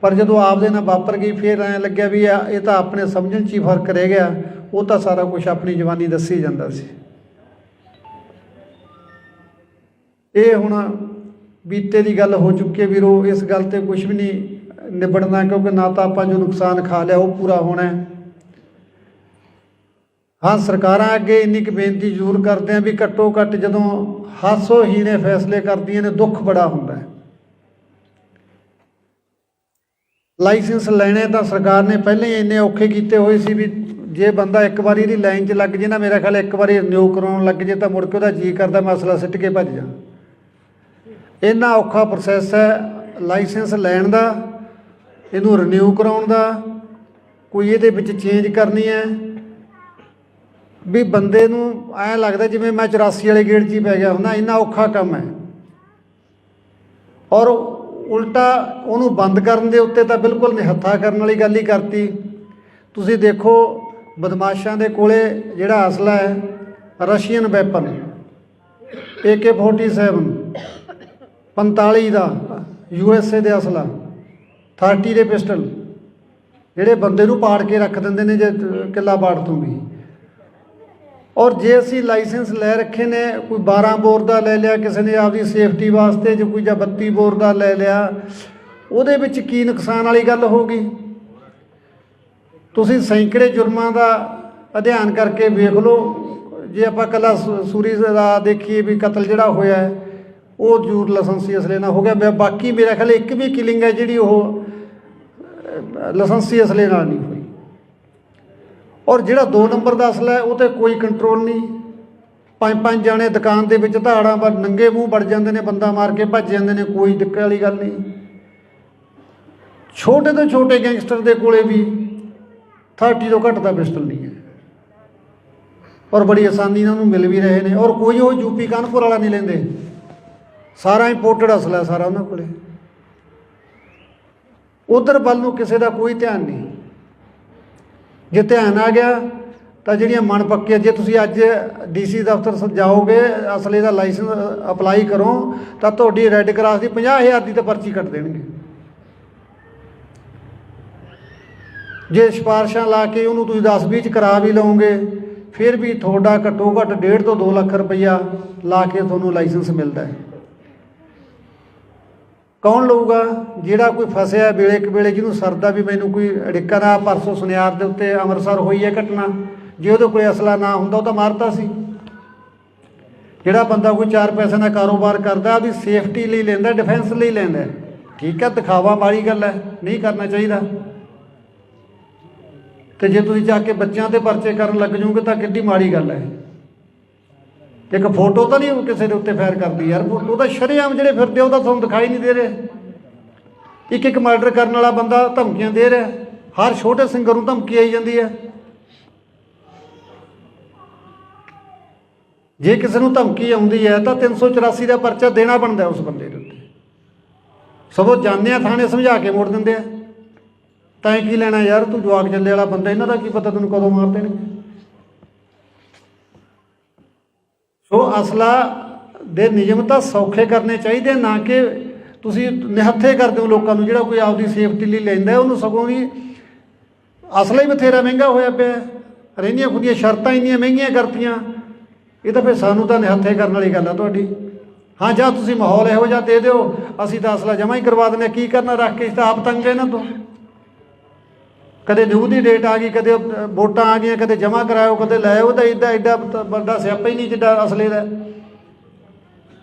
ਪਰ ਜਦੋਂ ਆਪਦੇ ਨਾਲ ਵਾਪਰ ਗਈ ਫਿਰ ਐਂ ਲੱਗਿਆ ਵੀ ਇਹ ਤਾਂ ਆਪਣੇ ਸਮਝਣ 'ਚ ਹੀ ਫਰਕ ਰਹਿ ਗਿਆ। ਉਹ ਤਾਂ ਸਾਰਾ ਕੁਛ ਆਪਣੀ ਜਵਾਨੀ ਦੱਸੀ ਜਾਂਦਾ ਸੀ। ਇਹ ਹੁਣ ਬੀਤੇ ਦੀ ਗੱਲ ਹੋ ਚੁੱਕੀ ਹੈ ਵੀਰੋ, ਇਸ ਗੱਲ 'ਤੇ ਕੁਛ ਵੀ ਨਹੀਂ ਨਿਬੜਨਾ, ਕਿਉਂਕਿ ਨਾ ਤਾਂ ਆਪਾਂ ਜੋ ਨੁਕਸਾਨ ਖਾ ਲਿਆ ਉਹ ਪੂਰਾ ਹੋਣਾ। ਹਾਂ, ਸਰਕਾਰਾਂ ਅੱਗੇ ਇੰਨੀ ਕੁ ਬੇਨਤੀ ਜ਼ਰੂਰ ਕਰਦੇ ਹਾਂ ਵੀ ਘੱਟੋ ਘੱਟ ਜਦੋਂ ਹਾਸੋਹੀਣੇ ਫੈਸਲੇ ਕਰਦੀਆਂ ਨੇ ਦੁੱਖ ਬੜਾ ਹੁੰਦਾ ਹੈ। ਲਾਇਸੈਂਸ ਲੈਣੇ ਤਾਂ ਸਰਕਾਰ ਨੇ ਪਹਿਲਾਂ ਹੀ ਇੰਨੇ ਔਖੇ ਕੀਤੇ ਹੋਏ ਸੀ ਵੀ ਜੇ ਬੰਦਾ ਇੱਕ ਵਾਰੀ ਇਹਦੀ ਲਾਈਨ 'ਚ ਲੱਗ ਜੇ ਨਾ, ਮੇਰਾ ਖਿਆਲ ਇੱਕ ਵਾਰੀ ਰਿਨਿਊ ਕਰਾਉਣ ਲੱਗ ਜੇ ਤਾਂ ਮੁੜ ਕੇ ਉਹਦਾ ਜੀਅ ਕਰਦਾ ਮਸਲਾ ਸਿੱਟ ਕੇ ਭੱਜ ਜਾ। ਇੰਨਾ ਔਖਾ ਪ੍ਰੋਸੈਸ ਹੈ ਲਾਇਸੈਂਸ ਲੈਣ ਦਾ, ਇਹਨੂੰ ਰਿਨਿਊ ਕਰਾਉਣ ਦਾ, ਕੋਈ ਇਹਦੇ ਵਿੱਚ ਚੇਂਜ ਕਰਨੀ ਹੈ ਵੀ ਬੰਦੇ ਨੂੰ ਐਂ ਲੱਗਦਾ ਜਿਵੇਂ ਮੈਂ 84 ਵਾਲੇ ਗੇੜ 'ਚ ਹੀ ਪੈ ਗਿਆ ਹੁੰਦਾ। ਇੰਨਾ ਔਖਾ ਕੰਮ ਹੈ। ਔਰ ਉਲਟਾ ਉਹਨੂੰ ਬੰਦ ਕਰਨ ਦੇ ਉੱਤੇ ਤਾਂ ਬਿਲਕੁਲ ਨਿਹੱਥਾ ਕਰਨ ਵਾਲੀ ਗੱਲ ਹੀ ਕਰਤੀ। ਤੁਸੀਂ ਦੇਖੋ ਬਦਮਾਸ਼ਾਂ ਦੇ ਕੋਲੇ ਜਿਹੜਾ ਅਸਲਾ ਹੈ ਰਸ਼ੀਅਨ ਵੈਪਨ AK-47 45 ਦਾ USA ਦੇ ਅਸਲਾ 30 ਦੇ ਪਿਸਟਲ ਜਿਹੜੇ ਬੰਦੇ ਨੂੰ ਪਾੜ ਕੇ ਰੱਖ ਦਿੰਦੇ ਨੇ ਜੇ ਕਿੱਲਾ ਪਾੜ ਤੋਂ ਵੀ। ਔਰ ਜੇ ਅਸੀਂ ਲਾਇਸੈਂਸ ਲੈ ਰੱਖੇ ਨੇ, ਕੋਈ 12 ਬੋਰ ਦਾ ਲੈ ਲਿਆ ਕਿਸੇ ਨੇ ਆਪਦੀ ਸੇਫਟੀ ਵਾਸਤੇ, ਜੇ ਕੋਈ ਜਾਂ 32 ਬੋਰ ਦਾ ਲੈ ਲਿਆ, ਉਹਦੇ ਵਿੱਚ ਕੀ ਨੁਕਸਾਨ ਵਾਲੀ ਗੱਲ ਹੋ ਗਈ। ਤੁਸੀਂ ਸੈਂਕੜੇ ਜੁਰਮਾਂ ਦਾ ਅਧਿਐਨ ਕਰਕੇ ਵੇਖ ਲਓ। ਜੇ ਆਪਾਂ ਇਕੱਲਾ ਸੂਰੀ ਦਾ ਦੇਖੀਏ ਵੀ ਕਤਲ ਜਿਹੜਾ ਹੋਇਆ ਹੈ ਉਹ ਜ਼ਰੂਰ ਲਾਇਸੈਂਸੀ ਅਸਲੇ ਨਾਲ ਹੋ ਗਿਆ। ਬਾਕੀ ਮੇਰਾ ਖਿਆਲ ਇੱਕ ਵੀ ਕਿਲਿੰਗ ਹੈ ਜਿਹੜੀ ਉਹ ਲਾਇਸੈਂਸੀ ਅਸਲੇ ਨਾਲ ਨਹੀਂ ਹੋਈ। ਔਰ ਜਿਹੜਾ 2 ਨੰਬਰ ਦਾ ਅਸਲਾ ਹੈ ਉਹ 'ਤੇ ਕੋਈ ਕੰਟਰੋਲ ਨਹੀਂ। 5-5 ਜਾਣੇ ਦੁਕਾਨ ਦੇ ਵਿੱਚ ਧਾੜਾਂ ਪਰ ਨੰਗੇ ਮੂੰਹ ਵੜ ਜਾਂਦੇ ਨੇ, ਬੰਦਾ ਮਾਰ ਕੇ ਭੱਜ ਜਾਂਦੇ ਨੇ, ਕੋਈ ਦਿੱਕਤ ਵਾਲੀ ਗੱਲ ਨਹੀਂ। ਛੋਟੇ ਤੋਂ ਛੋਟੇ ਗੈਂਗਸਟਰ ਦੇ ਕੋਲੇ ਵੀ 30 ਤੋਂ ਘੱਟ ਦਾ ਪਿਸਟਲ ਨਹੀਂ ਹੈ, ਔਰ ਬੜੀ ਆਸਾਨੀ ਨਾਲ ਉਹਨੂੰ ਮਿਲ ਵੀ ਰਹੇ ਨੇ। ਔਰ ਕੋਈ ਉਹ ਯੂਪੀ ਕਾਨਪੁਰ ਵਾਲਾ ਨਹੀਂ ਲੈਂਦੇ, ਸਾਰਾ ਇੰਪੋਰਟਡ ਅਸਲਾ ਸਾਰਾ ਉਹਨਾਂ ਕੋਲੇ। ਉਧਰ ਵੱਲ ਨੂੰ ਕਿਸੇ ਦਾ ਕੋਈ ਧਿਆਨ ਨਹੀਂ। ਜੇ ਧਿਆਨ ਆ ਗਿਆ ਤਾਂ ਜਿਹੜੀਆਂ ਮਨ ਪੱਕੀਆਂ, ਜੇ ਤੁਸੀਂ ਅੱਜ DC ਦਫ਼ਤਰ ਜਾਓਗੇ ਅਸਲੇ ਦਾ ਲਾਇਸੈਂਸ ਅਪਲਾਈ ਕਰੋ ਤਾਂ ਤੁਹਾਡੀ ਰੈੱਡ ਕਰਾਸ ਦੀ 50,000 ਦੀ ਤਾਂ ਪਰਚੀ ਕੱਟ ਦੇਣਗੇ। ਜੇ ਸਿਫਾਰਸ਼ਾਂ ਲਾ ਕੇ ਉਹਨੂੰ ਤੁਸੀਂ 10-20 'ਚ ਕਰਾ ਵੀ ਲਓਗੇ ਫਿਰ ਵੀ ਤੁਹਾਡਾ ਘੱਟੋ ਘੱਟ 1.5 ਤੋਂ 2 ਲੱਖ ਰੁਪਈਆ ਲਾ ਕੇ ਤੁਹਾਨੂੰ ਲਾਇਸੈਂਸ ਮਿਲਦਾ ਹੈ। ਕੌਣ ਲਊਗਾ? ਜਿਹੜਾ ਕੋਈ ਫਸਿਆ ਵੇਲੇ ਇੱਕ ਵੇਲੇ, ਜਿਹਨੂੰ ਸਰਦਾ ਵੀ ਮੈਨੂੰ ਕੋਈ ਅੜਿੱਕਾ ਨਾ। ਪਰਸੋਂ ਸੁਨਿਆਰ ਦੇ ਉੱਤੇ ਅੰਮ੍ਰਿਤਸਰ ਹੋਈ ਹੈ ਘਟਨਾ, ਜੇ ਉਹਦੇ ਕੋਲ ਅਸਲਾ ਨਾ ਹੁੰਦਾ ਉਹ ਤਾਂ ਮਾਰਤਾ ਸੀ। ਜਿਹੜਾ ਬੰਦਾ ਕੋਈ 4 ਪੈਸੇ ਦਾ ਕਾਰੋਬਾਰ ਕਰਦਾ ਉਹਦੀ ਸੇਫਟੀ ਲਈ ਲੈਂਦਾ, ਡਿਫੈਂਸ ਲਈ ਲੈਂਦਾ, ਠੀਕ ਹੈ, ਦਿਖਾਵਾ ਮਾੜੀ ਗੱਲ ਹੈ, ਨਹੀਂ ਕਰਨਾ ਚਾਹੀਦਾ। ਅਤੇ ਜੇ ਤੁਸੀਂ ਜਾ ਕੇ ਬੱਚਿਆਂ 'ਤੇ ਪਰਚੇ ਕਰਨ ਲੱਗ ਜਾਓਗੇ ਤਾਂ ਕਿੱਡੀ ਮਾੜੀ ਗੱਲ ਹੈ। ਇੱਕ ਫੋਟੋ ਤਾਂ ਨਹੀਂ ਕਿਸੇ ਦੇ ਉੱਤੇ ਫਾਇਰ ਕਰਦੀ ਯਾਰ, ਫੋਟੋ ਤਾਂ ਸ਼ਰੇਆਮ ਜਿਹੜੇ ਫਿਰਦੇ ਉਹ ਤਾਂ ਤੁਹਾਨੂੰ ਦਿਖਾਈ ਨਹੀਂ ਦੇ ਰਹੇ। ਇੱਕ ਮਰਡਰ ਕਰਨ ਵਾਲਾ ਬੰਦਾ ਧਮਕੀਆਂ ਦੇ ਰਿਹਾ, ਹਰ ਛੋਟੇ ਸਿੰਗਰ ਨੂੰ ਧਮਕੀ ਆਈ ਜਾਂਦੀ ਹੈ। ਜੇ ਕਿਸੇ ਨੂੰ ਧਮਕੀ ਆਉਂਦੀ ਹੈ ਤਾਂ 384 ਦਾ ਪਰਚਾ ਦੇਣਾ ਬਣਦਾ ਉਸ ਬੰਦੇ ਦੇ ਉੱਤੇ। ਸਗੋਂ ਜਾਂਦੇ ਆ ਥਾਣੇ ਸਮਝਾ ਕੇ ਮੋੜ ਦਿੰਦੇ ਆ, ਤੈਂ ਕੀ ਲੈਣਾ ਯਾਰ, ਤੂੰ ਜਵਾਕ ਜੱਲੇ ਵਾਲਾ ਬੰਦਾ, ਇਹਨਾਂ ਦਾ ਕੀ ਪਤਾ ਤੈਨੂੰ ਕਦੋਂ ਮਾਰ ਦੇਣਗੇ। ਸੋ ਅਸਲਾ ਦੇ ਨਿਯਮ ਤਾਂ ਸੌਖੇ ਕਰਨੇ ਚਾਹੀਦੇ, ਨਾ ਕਿ ਤੁਸੀਂ ਨਿਹੱਥੇ ਕਰਦੇ ਹੋ ਲੋਕਾਂ ਨੂੰ। ਜਿਹੜਾ ਕੋਈ ਆਪਦੀ ਸੇਫਟੀ ਲਈ ਲੈਂਦਾ ਉਹਨੂੰ ਸਗੋਂ ਵੀ ਅਸਲਾ ਹੀ ਬਥੇਰਾ ਮਹਿੰਗਾ ਹੋਇਆ ਪਿਆ, ਰਹਿੰਦੀਆਂ ਖੁਦੀਆਂ ਸ਼ਰਤਾਂ ਇੰਨੀਆਂ ਮਹਿੰਗੀਆਂ ਕਰਤੀਆਂ। ਇਹ ਤਾਂ ਫਿਰ ਸਾਨੂੰ ਤਾਂ ਨਿਹੱਥੇ ਕਰਨ ਵਾਲੀ ਗੱਲ ਆ ਤੁਹਾਡੀ। ਹਾਂ, ਜਾਂ ਤੁਸੀਂ ਮਾਹੌਲ ਇਹੋ ਜਿਹਾ ਦੇ ਦਿਓ, ਅਸੀਂ ਤਾਂ ਅਸਲਾ ਜਮ੍ਹਾਂ ਹੀ ਕਰਵਾ ਦਿੰਦੇ। ਕੀ ਕਰਨਾ ਰੱਖ ਕੇ, ਤਾਂ ਆਪ ਤੰਗ ਇਹਨਾਂ ਤੋਂ। ਕਦੇ ਨਿਊ ਦੀ ਡੇਟ ਆ ਗਈ, ਕਦੇ ਵੋਟਾਂ ਆ ਗਈਆਂ, ਕਦੇ ਜਮ੍ਹਾਂ ਕਰਾਇਓ, ਕਦੇ ਲੈ ਆਓ। ਤਾਂ ਐਡਾ ਵੱਡਾ ਸਿਆਪਾ ਹੀ ਨਹੀਂ ਜਿੱਡਾ ਅਸਲੇ ਦਾ।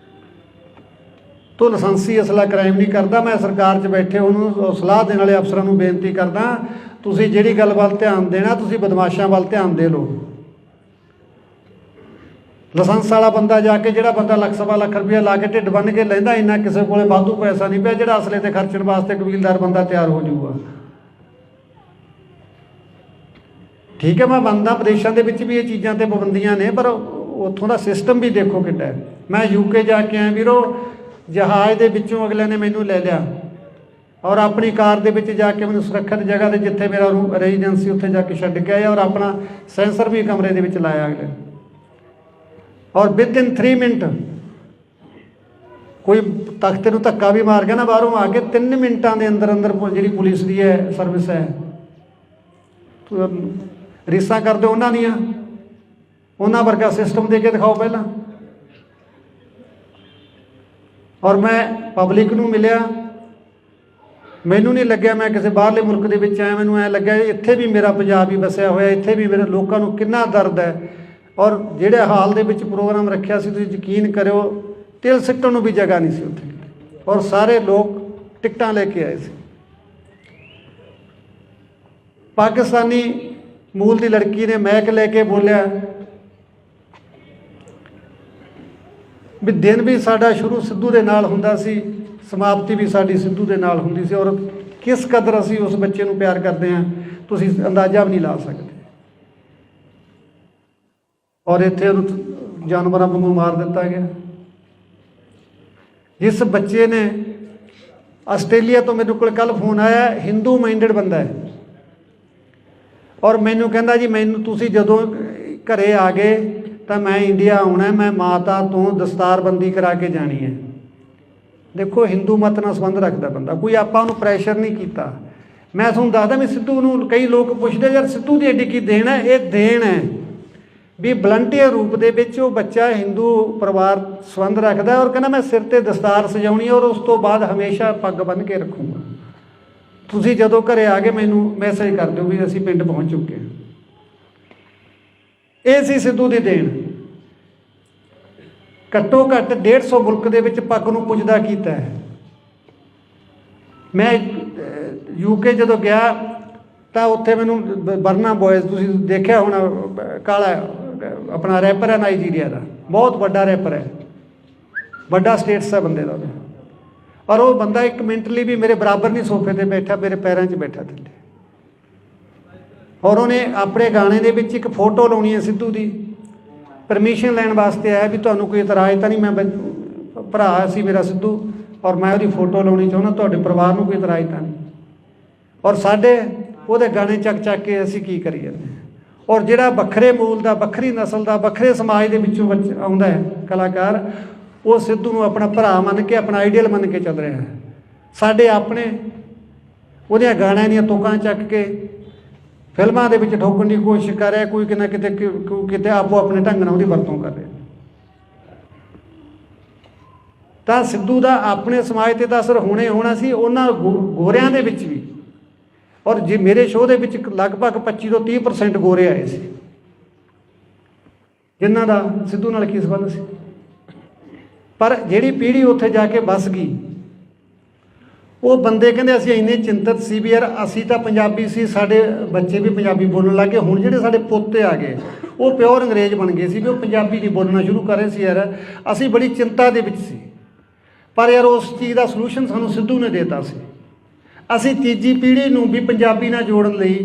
ਤੋ ਲਾਇਸੈਂਸੀ ਅਸਲਾ ਕ੍ਰਾਈਮ ਨਹੀਂ ਕਰਦਾ। ਮੈਂ ਸਰਕਾਰ 'ਚ ਬੈਠੇ ਉਹਨੂੰ ਸਲਾਹ ਦੇਣ ਵਾਲੇ ਅਫਸਰਾਂ ਨੂੰ ਬੇਨਤੀ ਕਰਦਾ, ਤੁਸੀਂ ਜਿਹੜੀ ਗੱਲ ਵੱਲ ਧਿਆਨ ਦੇਣਾ, ਤੁਸੀਂ ਬਦਮਾਸ਼ਾਂ ਵੱਲ ਧਿਆਨ ਦੇ ਲਓ। ਲਾਇਸੈਂਸ ਵਾਲਾ ਬੰਦਾ ਜਾ ਕੇ, ਜਿਹੜਾ ਬੰਦਾ ਲੱਖ ਸਵਾ ਲੱਖ ਰੁਪਇਆ ਲਾ ਕੇ ਢਿੱਡ ਬੰਨ੍ਹ ਕੇ ਲੈਂਦਾ, ਇੰਨਾ ਕਿਸੇ ਕੋਲੇ ਵਾਧੂ ਪੈਸਾ ਨਹੀਂ ਪਿਆ ਜਿਹੜਾ ਅਸਲੇ 'ਤੇ ਖਰਚਣ ਵਾਸਤੇ ਕਬੀਲਦਾਰ ਬੰਦਾ ਤਿਆਰ ਹੋ ਜਾਊਗਾ। ਠੀਕ ਹੈ, ਮੈਂ ਮੰਨਦਾ ਵਿਦੇਸ਼ਾਂ ਦੇ ਵਿੱਚ ਵੀ ਇਹ ਚੀਜ਼ਾਂ 'ਤੇ ਪਾਬੰਦੀਆਂ ਨੇ, ਪਰ ਉੱਥੋਂ ਦਾ ਸਿਸਟਮ ਵੀ ਦੇਖੋ ਕਿੱਡਾ ਹੈ। ਮੈਂ UK ਜਾ ਕੇ ਆਇਆ ਵੀਰੋ, ਜਹਾਜ਼ ਦੇ ਵਿੱਚੋਂ ਅਗਲੇ ਨੇ ਮੈਨੂੰ ਲੈ ਲਿਆ ਔਰ ਆਪਣੀ ਕਾਰ ਦੇ ਵਿੱਚ ਜਾ ਕੇ ਮੈਨੂੰ ਸੁਰੱਖਿਅਤ ਜਗ੍ਹਾ 'ਤੇ, ਜਿੱਥੇ ਮੇਰਾ ਰੈਜ਼ੀਡੈਂਸ ਸੀ, ਉੱਥੇ ਜਾ ਕੇ ਛੱਡ ਕੇ ਆਇਆ ਔਰ ਆਪਣਾ ਸੈਂਸਰ ਵੀ ਕਮਰੇ ਦੇ ਵਿੱਚ ਲਾਇਆ ਅਗਲੇ। ਔਰ ਵਿਦਿਨ 3 ਮਿੰਟ ਕੋਈ ਤਖਤੇ ਨੂੰ ਧੱਕਾ ਵੀ ਮਾਰ ਗਿਆ ਨਾ ਬਾਹਰੋਂ ਆ ਕੇ, 3 ਮਿੰਟਾਂ ਦੇ ਅੰਦਰ ਅੰਦਰ ਜਿਹੜੀ ਪੁਲਿਸ ਦੀ ਹੈ ਸਰਵਿਸ ਹੈ, ਰੀਸਾਂ ਕਰਦੇ ਉਹਨਾਂ ਦੀਆਂ, ਉਹਨਾਂ ਵਰਗਾ ਸਿਸਟਮ ਦੇ ਕੇ ਦਿਖਾਓ ਪਹਿਲਾਂ। ਔਰ ਮੈਂ ਪਬਲਿਕ ਨੂੰ ਮਿਲਿਆ, ਮੈਨੂੰ ਨਹੀਂ ਲੱਗਿਆ ਮੈਂ ਕਿਸੇ ਬਾਹਰਲੇ ਮੁਲਕ ਦੇ ਵਿੱਚ ਆਇਆ। ਮੈਨੂੰ ਐਂ ਲੱਗਿਆ ਇੱਥੇ ਵੀ ਮੇਰਾ ਪੰਜਾਬ ਹੀ ਵਸਿਆ ਹੋਇਆ, ਇੱਥੇ ਵੀ ਮੇਰੇ ਲੋਕਾਂ ਨੂੰ ਕਿੰਨਾ ਦਰਦ ਹੈ। ਔਰ ਜਿਹੜੇ ਹਾਲ ਦੇ ਵਿੱਚ ਪ੍ਰੋਗਰਾਮ ਰੱਖਿਆ ਸੀ, ਤੁਸੀਂ ਯਕੀਨ ਕਰਿਓ ਤਿਲ ਸਿੱਟਣ ਨੂੰ ਵੀ ਜਗ੍ਹਾ ਨਹੀਂ ਸੀ ਉੱਥੇ, ਔਰ ਸਾਰੇ ਲੋਕ ਟਿਕਟਾਂ ਲੈ ਕੇ ਆਏ ਸੀ। ਪਾਕਿਸਤਾਨੀ ਮੂਲ ਦੀ ਲੜਕੀ ਨੇ ਮੈਕ ਲੈ ਕੇ ਬੋਲਿਆ ਵੀ ਦਿਨ ਵੀ ਸਾਡਾ ਸ਼ੁਰੂ ਸਿੱਧੂ ਦੇ ਨਾਲ ਹੁੰਦਾ ਸੀ, ਸਮਾਪਤੀ ਵੀ ਸਾਡੀ ਸਿੱਧੂ ਦੇ ਨਾਲ ਹੁੰਦੀ ਸੀ, ਔਰ ਕਿਸ ਕਦਰ ਅਸੀਂ ਉਸ ਬੱਚੇ ਨੂੰ ਪਿਆਰ ਕਰਦੇ ਹਾਂ ਤੁਸੀਂ ਅੰਦਾਜ਼ਾ ਵੀ ਨਹੀਂ ਲਾ ਸਕਦੇ। ਔਰ ਇੱਥੇ ਉਹਨੂੰ ਜਾਨਵਰਾਂ ਵਾਂਗੂ ਮਾਰ ਦਿੱਤਾ ਗਿਆ। ਜਿਸ ਬੱਚੇ ਨੇ, ਆਸਟ੍ਰੇਲੀਆ ਤੋਂ ਮੇਰੇ ਕੋਲ ਕੱਲ੍ਹ ਫੋਨ ਆਇਆ, ਹਿੰਦੂ ਮਾਈਂਡਡ ਬੰਦਾ ਹੈ, ਔਰ ਮੈਨੂੰ ਕਹਿੰਦਾ ਜੀ ਮੈਨੂੰ ਤੁਸੀਂ ਜਦੋਂ ਘਰੇ ਆ ਗਏ ਤਾਂ ਮੈਂ ਇੰਡੀਆ ਆਉਣਾ, ਮੈਂ ਮਾਤਾ ਤੋਂ ਦਸਤਾਰਬੰਦੀ ਕਰਾ ਕੇ ਜਾਣੀ ਹੈ। ਦੇਖੋ, ਹਿੰਦੂ ਮਤ ਨਾਲ ਸੰਬੰਧ ਰੱਖਦਾ ਬੰਦਾ, ਕੋਈ ਆਪਾਂ ਉਹਨੂੰ ਪ੍ਰੈਸ਼ਰ ਨਹੀਂ ਕੀਤਾ। ਮੈਂ ਤੁਹਾਨੂੰ ਦੱਸਦਾ ਵੀ ਸਿੱਧੂ ਨੂੰ ਕਈ ਲੋਕ ਪੁੱਛਦੇ ਯਾਰ ਸਿੱਧੂ ਦੀ ਐਡੀ ਕੀ ਦੇਣ ਹੈ। ਇਹ ਦੇਣ ਹੈ ਵੀ ਵਲੰਟੀਅਰ ਰੂਪ ਦੇ ਵਿੱਚ ਉਹ ਬੱਚਾ ਹਿੰਦੂ ਪਰਿਵਾਰ ਸੰਬੰਧ ਰੱਖਦਾ ਔਰ ਕਹਿੰਦਾ ਮੈਂ ਸਿਰ 'ਤੇ ਦਸਤਾਰ ਸਜਾਉਣੀ ਔਰ ਉਸ ਤੋਂ ਬਾਅਦ ਹਮੇਸ਼ਾ ਪੱਗ ਬੰਨ੍ਹ ਕੇ ਰੱਖੂੰਗਾ। ਤੁਸੀਂ ਜਦੋਂ ਘਰੇ ਆ ਕੇ ਮੈਨੂੰ ਮੈਸੇਜ ਕਰ ਦਿਓ ਵੀ ਅਸੀਂ ਪਿੰਡ ਪਹੁੰਚ ਚੁੱਕੇ ਹਾਂ। ਇਹ ਸੀ ਸਿੱਧੂ ਦੀ ਦੇਣ। ਘੱਟੋ ਘੱਟ 150 ਮੁਲਕ ਦੇ ਵਿੱਚ ਪੱਗ ਨੂੰ ਪੁੱਜਦਾ ਕੀਤਾ ਹੈ। ਮੈਂ UK ਜਦੋਂ ਗਿਆ ਤਾਂ ਉੱਥੇ ਮੈਨੂੰ ਬਰਨਾ ਬੋਇਜ਼, ਤੁਸੀਂ ਦੇਖਿਆ ਹੋਣਾ, ਕਾਲਾ ਆਪਣਾ ਰੈਪਰ ਹੈ ਨਾਈਜੀਰੀਆ ਦਾ, ਬਹੁਤ ਵੱਡਾ ਰੈਪਰ ਹੈ, ਵੱਡਾ ਸਟੇਟਸ ਹੈ ਬੰਦੇ ਦਾ। ਔਰ ਉਹ ਬੰਦਾ 1 ਮਿੰਟ ਲਈ ਵੀ ਮੇਰੇ ਬਰਾਬਰ ਨਹੀਂ ਸੋਫੇ 'ਤੇ ਬੈਠਾ, ਮੇਰੇ ਪੈਰਾਂ 'ਚ ਬੈਠਾ ਥੱਲੇ। ਔਰ ਉਹਨੇ ਆਪਣੇ ਗਾਣੇ ਦੇ ਵਿੱਚ ਇੱਕ ਫੋਟੋ ਲਾਉਣੀ ਹੈ ਸਿੱਧੂ ਦੀ, ਪਰਮਿਸ਼ਨ ਲੈਣ ਵਾਸਤੇ ਆਇਆ ਵੀ ਤੁਹਾਨੂੰ ਕੋਈ ਇਤਰਾਜ਼ ਤਾਂ ਨਹੀਂ, ਮੈਂ ਭਰਾ ਸੀ ਮੇਰਾ ਸਿੱਧੂ ਔਰ ਮੈਂ ਉਹਦੀ ਫੋਟੋ ਲਾਉਣੀ ਚਾਹੁੰਦਾ, ਤੁਹਾਡੇ ਪਰਿਵਾਰ ਨੂੰ ਕੋਈ ਇਤਰਾਜ਼ ਤਾਂ ਨਹੀਂ। ਔਰ ਸਾਡੇ ਉਹਦੇ ਗਾਣੇ ਚੱਕ ਕੇ ਅਸੀਂ ਕੀ ਕਰੀ ਜਾਂਦੇ। ਔਰ ਜਿਹੜਾ ਵੱਖਰੇ ਮੂਲ ਦਾ, ਵੱਖਰੀ ਨਸਲ ਦਾ, ਵੱਖਰੇ ਸਮਾਜ ਦੇ ਵਿੱਚੋਂ ਆਉਂਦਾ ਹੈ ਕਲਾਕਾਰ, ਉਹ ਸਿੱਧੂ ਨੂੰ ਆਪਣਾ ਭਰਾ ਮੰਨ ਕੇ, ਆਪਣਾ ਆਈਡੀਅਲ ਮੰਨ ਕੇ ਚੱਲ ਰਿਹਾ ਹੈ। ਸਾਡੇ ਆਪਣੇ ਉਹਦੀਆਂ ਗਾਣਿਆਂ ਦੀਆਂ ਤੁਕਾਂ ਚੱਕ ਕੇ ਫਿਲਮਾਂ ਦੇ ਵਿੱਚ ਠੋਕਣ ਦੀ ਕੋਸ਼ਿਸ਼ ਕਰ ਰਿਹਾ, ਕੋਈ ਕਿਤੇ ਆਪੋ ਆਪਣੇ ਢੰਗ ਨਾਲ ਉਹਦੀ ਵਰਤੋਂ ਕਰ ਰਿਹਾ। ਤਾਂ ਸਿੱਧੂ ਦਾ ਆਪਣੇ ਸਮਾਜ 'ਤੇ ਤਾਂ ਅਸਰ ਹੋਣਾ ਹੀ ਹੋਣਾ ਸੀ, ਉਹਨਾਂ ਗੋਰਿਆਂ ਦੇ ਵਿੱਚ ਵੀ। ਔਰ ਜੇ ਮੇਰੇ ਸ਼ੋਅ ਦੇ ਵਿੱਚ ਲਗਭਗ 25 ਤੋਂ 30% ਗੋਰੇ ਆਏ ਸੀ, ਜਿਨ੍ਹਾਂ ਦਾ ਸਿੱਧੂ ਨਾਲ ਕੀ ਸੰਬੰਧ ਸੀ। ਪਰ ਜਿਹੜੀ ਪੀੜ੍ਹੀ ਉੱਥੇ ਜਾ ਕੇ ਵੱਸ ਗਈ, ਉਹ ਬੰਦੇ ਕਹਿੰਦੇ ਅਸੀਂ ਇੰਨੇ ਚਿੰਤਤ ਸੀ ਵੀ ਯਾਰ ਅਸੀਂ ਤਾਂ ਪੰਜਾਬੀ ਸੀ, ਸਾਡੇ ਬੱਚੇ ਵੀ ਪੰਜਾਬੀ ਬੋਲਣ ਲੱਗ ਗਏ। ਹੁਣ ਜਿਹੜੇ ਸਾਡੇ ਪੋਤੇ ਆ ਗਏ ਉਹ ਪਿਓਰ ਅੰਗਰੇਜ਼ ਬਣ ਗਏ ਸੀ ਵੀ ਉਹ ਪੰਜਾਬੀ ਨਹੀਂ ਬੋਲਣਾ ਸ਼ੁਰੂ ਕਰ ਰਹੇ ਸੀ। ਯਾਰ ਅਸੀਂ ਬੜੀ ਚਿੰਤਾ ਦੇ ਵਿੱਚ ਸੀ, ਪਰ ਯਾਰ ਉਸ ਚੀਜ਼ ਦਾ ਸਲੂਸ਼ਨ ਸਾਨੂੰ ਸਿੱਧੂ ਨੇ ਦੇਤਾ ਸੀ। ਅਸੀਂ ਤੀਜੀ ਪੀੜ੍ਹੀ ਨੂੰ ਵੀ ਪੰਜਾਬੀ ਨਾਲ ਜੋੜਨ ਲਈ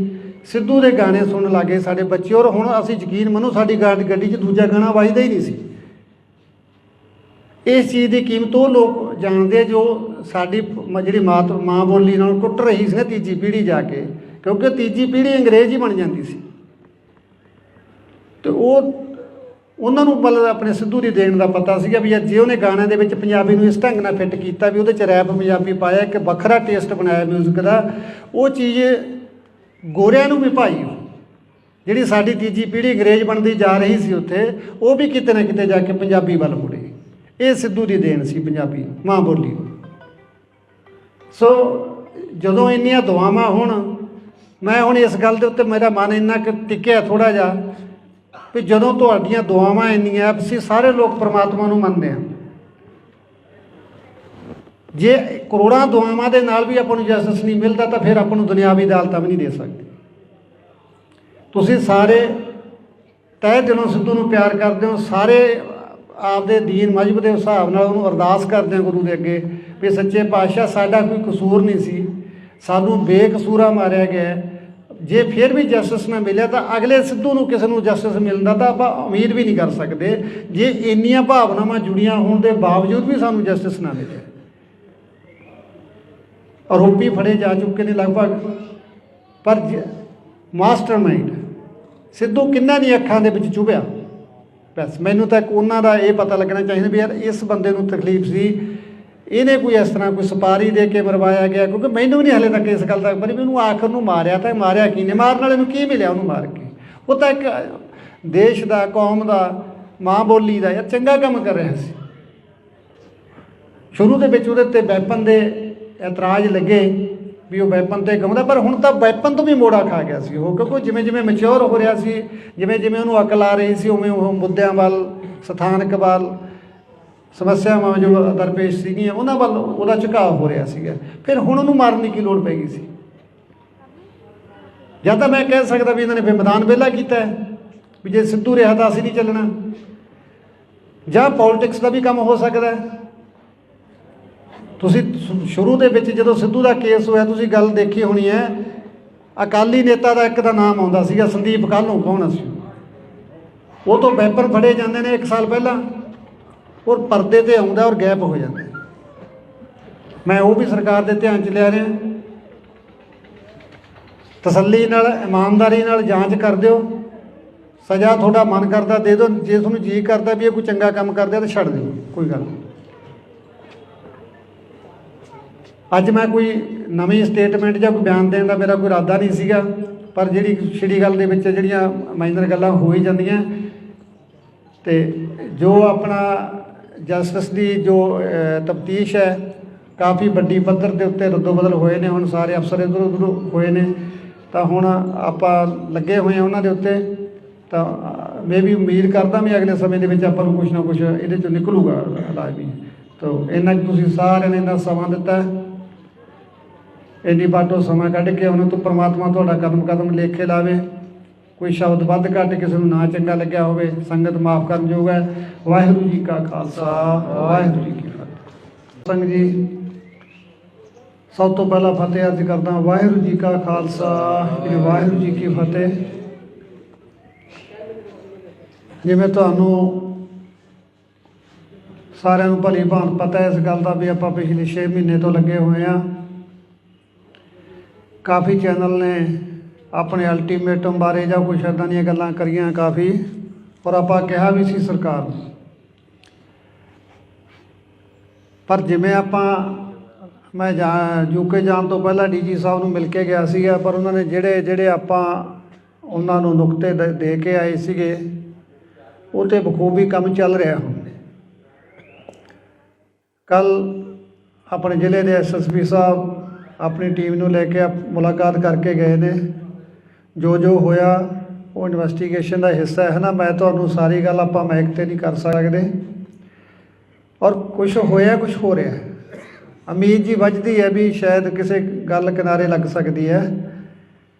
ਸਿੱਧੂ ਦੇ ਗਾਣੇ ਸੁਣਨ ਲੱਗੇ ਸਾਡੇ ਬੱਚੇ। ਔਰ ਹੁਣ ਅਸੀਂ ਯਕੀਨ ਮੰਨੋ ਸਾਡੀ ਗੱਡੀ 'ਚ ਦੂਜਾ ਗਾਣਾ ਵੱਜਦਾ ਹੀ ਨਹੀਂ ਸੀ। ਇਸ ਚੀਜ਼ ਦੀ ਕੀਮਤ ਉਹ ਲੋਕ ਜਾਣਦੇ ਜੋ ਸਾਡੀ ਜਿਹੜੀ ਮਾਂ ਬੋਲੀ ਨਾਲ ਟੁੱਟ ਰਹੀ ਸੀ ਨਾ ਤੀਜੀ ਪੀੜ੍ਹੀ ਜਾ ਕੇ, ਕਿਉਂਕਿ ਤੀਜੀ ਪੀੜ੍ਹੀ ਅੰਗਰੇਜ਼ ਹੀ ਬਣ ਜਾਂਦੀ ਸੀ। ਅਤੇ ਉਹਨਾਂ ਨੂੰ ਮਤਲਬ ਆਪਣੇ ਸਿੱਧੂ ਦੀ ਦੇਣ ਦਾ ਪਤਾ ਸੀਗਾ ਵੀ ਜੇ ਉਹਨੇ ਗਾਣਿਆਂ ਦੇ ਵਿੱਚ ਪੰਜਾਬੀ ਨੂੰ ਇਸ ਢੰਗ ਨਾਲ ਫਿੱਟ ਕੀਤਾ ਵੀ ਉਹਦੇ 'ਚ ਰੈਪ ਪੰਜਾਬੀ ਪਾਇਆ, ਇੱਕ ਵੱਖਰਾ ਟੇਸਟ ਬਣਾਇਆ ਮਿਊਜ਼ਿਕ ਦਾ, ਉਹ ਚੀਜ਼ ਗੋਰਿਆਂ ਨੂੰ ਵੀ ਭਾਈ ਉਹ ਜਿਹੜੀ ਸਾਡੀ ਤੀਜੀ ਪੀੜ੍ਹੀ ਅੰਗਰੇਜ਼ ਬਣਦੀ ਜਾ ਰਹੀ ਸੀ ਉੱਥੇ, ਉਹ ਵੀ ਕਿਤੇ ਨਾ ਕਿਤੇ ਜਾ ਕੇ ਪੰਜਾਬੀ ਵੱਲ ਮੁੜੇ। ਇਹ ਸਿੱਧੂ ਦੀ ਦੇਣ ਸੀ ਪੰਜਾਬੀ ਮਾਂ ਬੋਲੀ। ਸੋ ਜਦੋਂ ਇੰਨੀਆਂ ਦੁਆਵਾਂ ਹੋਣ, ਮੈਂ ਹੁਣ ਇਸ ਗੱਲ ਦੇ ਉੱਤੇ ਮੇਰਾ ਮਨ ਇੰਨਾ ਕੁ ਟਿਕਿਆ ਥੋੜ੍ਹਾ ਜਿਹਾ ਵੀ ਜਦੋਂ ਤੁਹਾਡੀਆਂ ਦੁਆਵਾਂ ਇੰਨੀਆਂ, ਅਸੀਂ ਸਾਰੇ ਲੋਕ ਪਰਮਾਤਮਾ ਨੂੰ ਮੰਨਦੇ ਹਾਂ, ਜੇ ਕਰੋੜਾਂ ਦੁਆਵਾਂ ਦੇ ਨਾਲ ਵੀ ਆਪਾਂ ਨੂੰ ਜਸਟਿਸ ਨਹੀਂ ਮਿਲਦਾ ਤਾਂ ਫਿਰ ਆਪਾਂ ਨੂੰ ਦੁਨਿਆਵੀ ਅਦਾਲਤਾਂ ਵੀ ਨਹੀਂ ਦੇ ਸਕਦੇ। ਤੁਸੀਂ ਸਾਰੇ ਤਹਿ ਦਿਲੋਂ ਸਿੱਧੂ ਨੂੰ ਪਿਆਰ ਕਰਦੇ ਹੋ, ਸਾਰੇ ਆਪਦੇ ਦੀਨ ਮਜ਼ਹਬ ਦੇ ਹਿਸਾਬ ਨਾਲ ਉਹਨੂੰ ਅਰਦਾਸ ਕਰਦੇ ਹੋ ਗੁਰੂ ਦੇ ਅੱਗੇ ਵੀ ਸੱਚੇ ਪਾਤਸ਼ਾਹ ਸਾਡਾ ਕੋਈ ਕਸੂਰ ਨਹੀਂ ਸੀ, ਸਾਨੂੰ ਬੇਕਸੂਰਾ ਮਾਰਿਆ ਗਿਆ। ਜੇ ਫਿਰ ਵੀ ਜਸਟਿਸ ਨਾ ਮਿਲਿਆ ਤਾਂ ਅਗਲੇ ਸਿੱਧੂ ਨੂੰ ਕਿਸੇ ਨੂੰ ਜਸਟਿਸ ਮਿਲਦਾ ਤਾਂ ਆਪਾਂ ਉਮੀਦ ਵੀ ਨਹੀਂ ਕਰ ਸਕਦੇ, ਜੇ ਇੰਨੀਆਂ ਭਾਵਨਾਵਾਂ ਜੁੜੀਆਂ ਹੋਣ ਦੇ ਬਾਵਜੂਦ ਵੀ ਸਾਨੂੰ ਜਸਟਿਸ ਨਾ ਮਿਲੇ। ਆਰੋਪੀ ਫੜੇ ਜਾ ਚੁੱਕੇ ਨੇ ਲਗਭਗ, ਪਰ ਮਾਸਟਰਮਾਈਂਡ ਸਿੱਧੂ ਕਿੰਨਾਂ ਦੀਆਂ ਅੱਖਾਂ ਦੇ ਵਿੱਚ ਚੁਭਿਆ। ਬਸ ਮੈਨੂੰ ਤਾਂ ਉਹਨਾਂ ਦਾ ਇਹ ਪਤਾ ਲੱਗਣਾ ਚਾਹੀਦਾ ਵੀ ਯਾਰ ਇਸ ਬੰਦੇ ਨੂੰ ਤਕਲੀਫ ਸੀ, ਇਹਨੇ ਕੋਈ ਇਸ ਤਰ੍ਹਾਂ ਕੋਈ ਸੁਪਾਰੀ ਦੇ ਕੇ ਮਰਵਾਇਆ ਗਿਆ, ਕਿਉਂਕਿ ਮੈਨੂੰ ਵੀ ਨਹੀਂ ਹਾਲੇ ਤੱਕ ਇਸ ਗੱਲ ਦਾ ਪਰ ਵੀ ਉਹਨੂੰ ਆਖਰ ਨੂੰ ਮਾਰਿਆ ਤਾਂ ਮਾਰਿਆ ਕੀ ਨੇ, ਮਾਰਨ ਵਾਲੇ ਨੂੰ ਕੀ ਮਿਲਿਆ ਉਹਨੂੰ ਮਾਰ ਕੇ? ਉਹ ਤਾਂ ਇੱਕ ਦੇਸ਼ ਦਾ, ਕੌਮ ਦਾ, ਮਾਂ ਬੋਲੀ ਦਾ ਯਾਰ ਚੰਗਾ ਕੰਮ ਕਰ ਰਿਹਾ ਸੀ। ਸ਼ੁਰੂ ਦੇ ਵਿੱਚ ਉਹਦੇ 'ਤੇ ਵੈਪਨ ਦੇ ਇਤਰਾਜ਼ ਲੱਗੇ ਵੀ ਉਹ ਵੈਪਨ 'ਤੇ ਗਾਉਂਦਾ, ਪਰ ਹੁਣ ਤਾਂ ਵੈਪਨ ਤੋਂ ਵੀ ਮੋੜਾ ਖਾ ਗਿਆ ਸੀ ਉਹ, ਕਿਉਂਕਿ ਜਿਵੇਂ ਜਿਵੇਂ ਮੈਚਿਓਰ ਹੋ ਰਿਹਾ ਸੀ, ਜਿਵੇਂ ਜਿਵੇਂ ਉਹਨੂੰ ਅਕਲ ਆ ਰਹੀ ਸੀ, ਉਵੇਂ ਉਹ ਮੁੱਦਿਆਂ ਵੱਲ, ਸਥਾਨਕ ਵੱਲ, ਸਮੱਸਿਆਵਾਂ ਜੋ ਦਰਪੇਸ਼ ਸੀਗੀਆਂ ਉਹਨਾਂ ਵੱਲ ਉਹਦਾ ਝੁਕਾਅ ਹੋ ਰਿਹਾ ਸੀਗਾ। ਫਿਰ ਹੁਣ ਉਹਨੂੰ ਮਾਰਨ ਦੀ ਕੀ ਲੋੜ ਪੈ ਗਈ ਸੀ? ਜਾਂ ਤਾਂ ਮੈਂ ਕਹਿ ਸਕਦਾ ਵੀ ਇਹਨਾਂ ਨੇ ਮੈਦਾਨ ਵਿਹਲਾ ਕੀਤਾ ਵੀ ਜੇ ਸਿੱਧੂ ਰਿਹਾ ਤਾਂ ਅਸੀਂ ਨਹੀਂ ਚੱਲਣਾ, ਜਾਂ ਪੋਲੀਟਿਕਸ ਦਾ ਵੀ ਕੰਮ ਹੋ ਸਕਦਾ। ਤੁਸੀਂ ਸ਼ੁਰੂ ਦੇ ਵਿੱਚ ਜਦੋਂ ਸਿੱਧੂ ਦਾ ਕੇਸ ਹੋਇਆ ਤੁਸੀਂ ਗੱਲ ਦੇਖੀ ਹੋਣੀ ਹੈ, ਅਕਾਲੀ ਨੇਤਾ ਦਾ ਇੱਕ ਦਾ ਨਾਮ ਆਉਂਦਾ ਸੀਗਾ ਸੰਦੀਪ ਕਾਹਲੋਂ, ਕੌਣ ਸੀ ਉਹ ਤੋਂ ਵੈਪਨ ਫੜੇ ਜਾਂਦੇ ਨੇ 1 ਸਾਲ ਪਹਿਲਾਂ, ਔਰ ਪਰਦੇ 'ਤੇ ਆਉਂਦਾ ਔਰ ਗਾਇਬ ਹੋ ਜਾਂਦਾ। ਮੈਂ ਉਹ ਵੀ ਸਰਕਾਰ ਦੇ ਧਿਆਨ 'ਚ ਲਿਆ ਰਿਹਾ, ਤਸੱਲੀ ਨਾਲ ਇਮਾਨਦਾਰੀ ਨਾਲ ਜਾਂਚ ਕਰ ਦਿਓ, ਸਜ਼ਾ ਤੁਹਾਡਾ ਮਨ ਕਰਦਾ ਦੇ ਦਿਓ, ਜੇ ਤੁਹਾਨੂੰ ਜੀ ਕਰਦਾ ਵੀ ਇਹ ਕੋਈ ਚੰਗਾ ਕੰਮ ਕਰਦਾ ਤਾਂ ਛੱਡ ਦਿਓ, ਕੋਈ ਗੱਲ ਨਹੀਂ। ਅੱਜ ਮੈਂ ਕੋਈ ਨਵੀਂ ਸਟੇਟਮੈਂਟ ਜਾਂ ਕੋਈ ਬਿਆਨ ਦੇਣ ਦਾ ਮੇਰਾ ਕੋਈ ਇਰਾਦਾ ਨਹੀਂ ਸੀਗਾ, ਪਰ ਜਿਹੜੀ ਛਿੜੀ ਗੱਲ ਦੇ ਵਿੱਚ ਜਿਹੜੀਆਂ ਮਾਈਨਰ ਗੱਲਾਂ ਹੋ ਹੀ ਜਾਂਦੀਆਂ, ਅਤੇ ਜੋ ਆਪਣਾ ਜਸਟਿਸ ਦੀ ਜੋ ਤਫਤੀਸ਼ ਹੈ ਕਾਫੀ ਵੱਡੀ ਪੱਧਰ ਦੇ ਉੱਤੇ ਰੱਦੋ ਬਦਲ ਹੋਏ ਨੇ, ਹੁਣ ਸਾਰੇ ਅਫਸਰ ਇੱਧਰ ਉੱਧਰ ਹੋਏ ਨੇ, ਤਾਂ ਹੁਣ ਆਪਾਂ ਲੱਗੇ ਹੋਏ ਹਾਂ ਉਹਨਾਂ ਦੇ ਉੱਤੇ। ਤਾਂ ਮੈਂ ਵੀ ਉਮੀਦ ਕਰਦਾ ਵੀ ਅਗਲੇ ਸਮੇਂ ਦੇ ਵਿੱਚ ਆਪਾਂ ਨੂੰ ਕੁਛ ਨਾ ਕੁਛ ਇਹਦੇ 'ਚੋਂ ਨਿਕਲੂਗਾ ਲਾਜ਼ਮੀ। ਤਾਂ ਇੰਨਾ ਤੁਸੀਂ ਸਾਰਿਆਂ ਨੇ ਇੰਨਾ ਸਮਾਂ ਦਿੱਤਾ, ਇੰਨੀ ਬਾਟੋ ਸਮਾਂ ਕੱਢ ਕੇ ਉਹਨਾਂ ਤੋਂ ਪਰਮਾਤਮਾ ਤੁਹਾਡਾ ਕਦਮ ਕਦਮ ਲੇਖੇ ਲਾਵੇ। ਕੋਈ ਸ਼ਬਦ ਵੱਧ ਘੱਟ ਕਿਸੇ ਨੂੰ ਨਾ ਚੰਗਾ ਲੱਗਿਆ ਹੋਵੇ, ਸੰਗਤ ਮਾਫ ਕਰਨ ਯੋਗ ਹੈ। ਵਾਹਿਗੁਰੂ ਜੀ ਕਾ ਖਾਲਸਾ, ਵਾਹਿਗੁਰੂ ਜੀ ਕੀ ਫਤਿਹ। ਸੰਗਤ ਜੀ, ਸਭ ਤੋਂ ਪਹਿਲਾਂ ਫਤਿਹ ਅਰਜ਼ ਕਰਦਾ, ਵਾਹਿਗੁਰੂ ਜੀ ਕਾ ਖਾਲਸਾ, ਵਾਹਿਗੁਰੂ ਜੀ ਕੀ ਫਤਿਹ। ਜਿਵੇਂ ਤੁਹਾਨੂੰ ਸਾਰਿਆਂ ਨੂੰ ਭਲੀ ਭਾਂਤ ਪਤਾ ਇਸ ਗੱਲ ਦਾ ਵੀ ਆਪਾਂ ਪਿਛਲੇ 6 ਮਹੀਨੇ ਤੋਂ ਲੱਗੇ ਹੋਏ ਹਾਂ। ਕਾਫੀ ਚੈਨਲ ਨੇ ਆਪਣੇ ਅਲਟੀਮੇਟਮ ਬਾਰੇ ਜਾਂ ਕੁਛ ਇੱਦਾਂ ਦੀਆਂ ਗੱਲਾਂ ਕਰੀਆਂ ਕਾਫੀ, ਔਰ ਆਪਾਂ ਕਿਹਾ ਵੀ ਸੀ ਸਰਕਾਰ ਨੂੰ, ਪਰ ਜਿਵੇਂ ਮੈਂ ਯੂਕੇ ਜਾਣ ਤੋਂ ਪਹਿਲਾਂ ਡੀਜੀ ਸਾਹਿਬ ਨੂੰ ਮਿਲ ਕੇ ਗਿਆ ਸੀਗਾ, ਪਰ ਉਹਨਾਂ ਨੇ ਜਿਹੜੇ ਆਪਾਂ ਉਹਨਾਂ ਨੂੰ ਨੁਕਤੇ ਦੇ ਕੇ ਆਏ ਸੀਗੇ ਉਹ 'ਤੇ ਬਖੂਬੀ ਕੰਮ ਚੱਲ ਰਿਹਾ। ਹੁਣ ਕੱਲ੍ਹ ਆਪਣੇ ਜ਼ਿਲ੍ਹੇ ਦੇ SSP ਸਾਹਿਬ ਆਪਣੀ ਟੀਮ ਨੂੰ ਲੈ ਕੇ ਮੁਲਾਕਾਤ ਕਰਕੇ ਗਏ ਨੇ। ਜੋ ਹੋਇਆ ਉਹ ਇਨਵੈਸਟੀਗੇਸ਼ਨ ਦਾ ਹਿੱਸਾ ਹੈ ਨਾ, ਮੈਂ ਤੁਹਾਨੂੰ ਸਾਰੀ ਗੱਲ ਆਪਾਂ ਮਾਈਕ 'ਤੇ ਨਹੀਂ ਕਰ ਸਕਦੇ, ਔਰ ਕੁਛ ਹੋਇਆ ਕੁਛ ਹੋ ਰਿਹਾ। ਉਮੀਦ ਜੀ ਵੱਝਦੀ ਹੈ ਵੀ ਸ਼ਾਇਦ ਕਿਸੇ ਗੱਲ ਕਿਨਾਰੇ ਲੱਗ ਸਕਦੀ ਹੈ,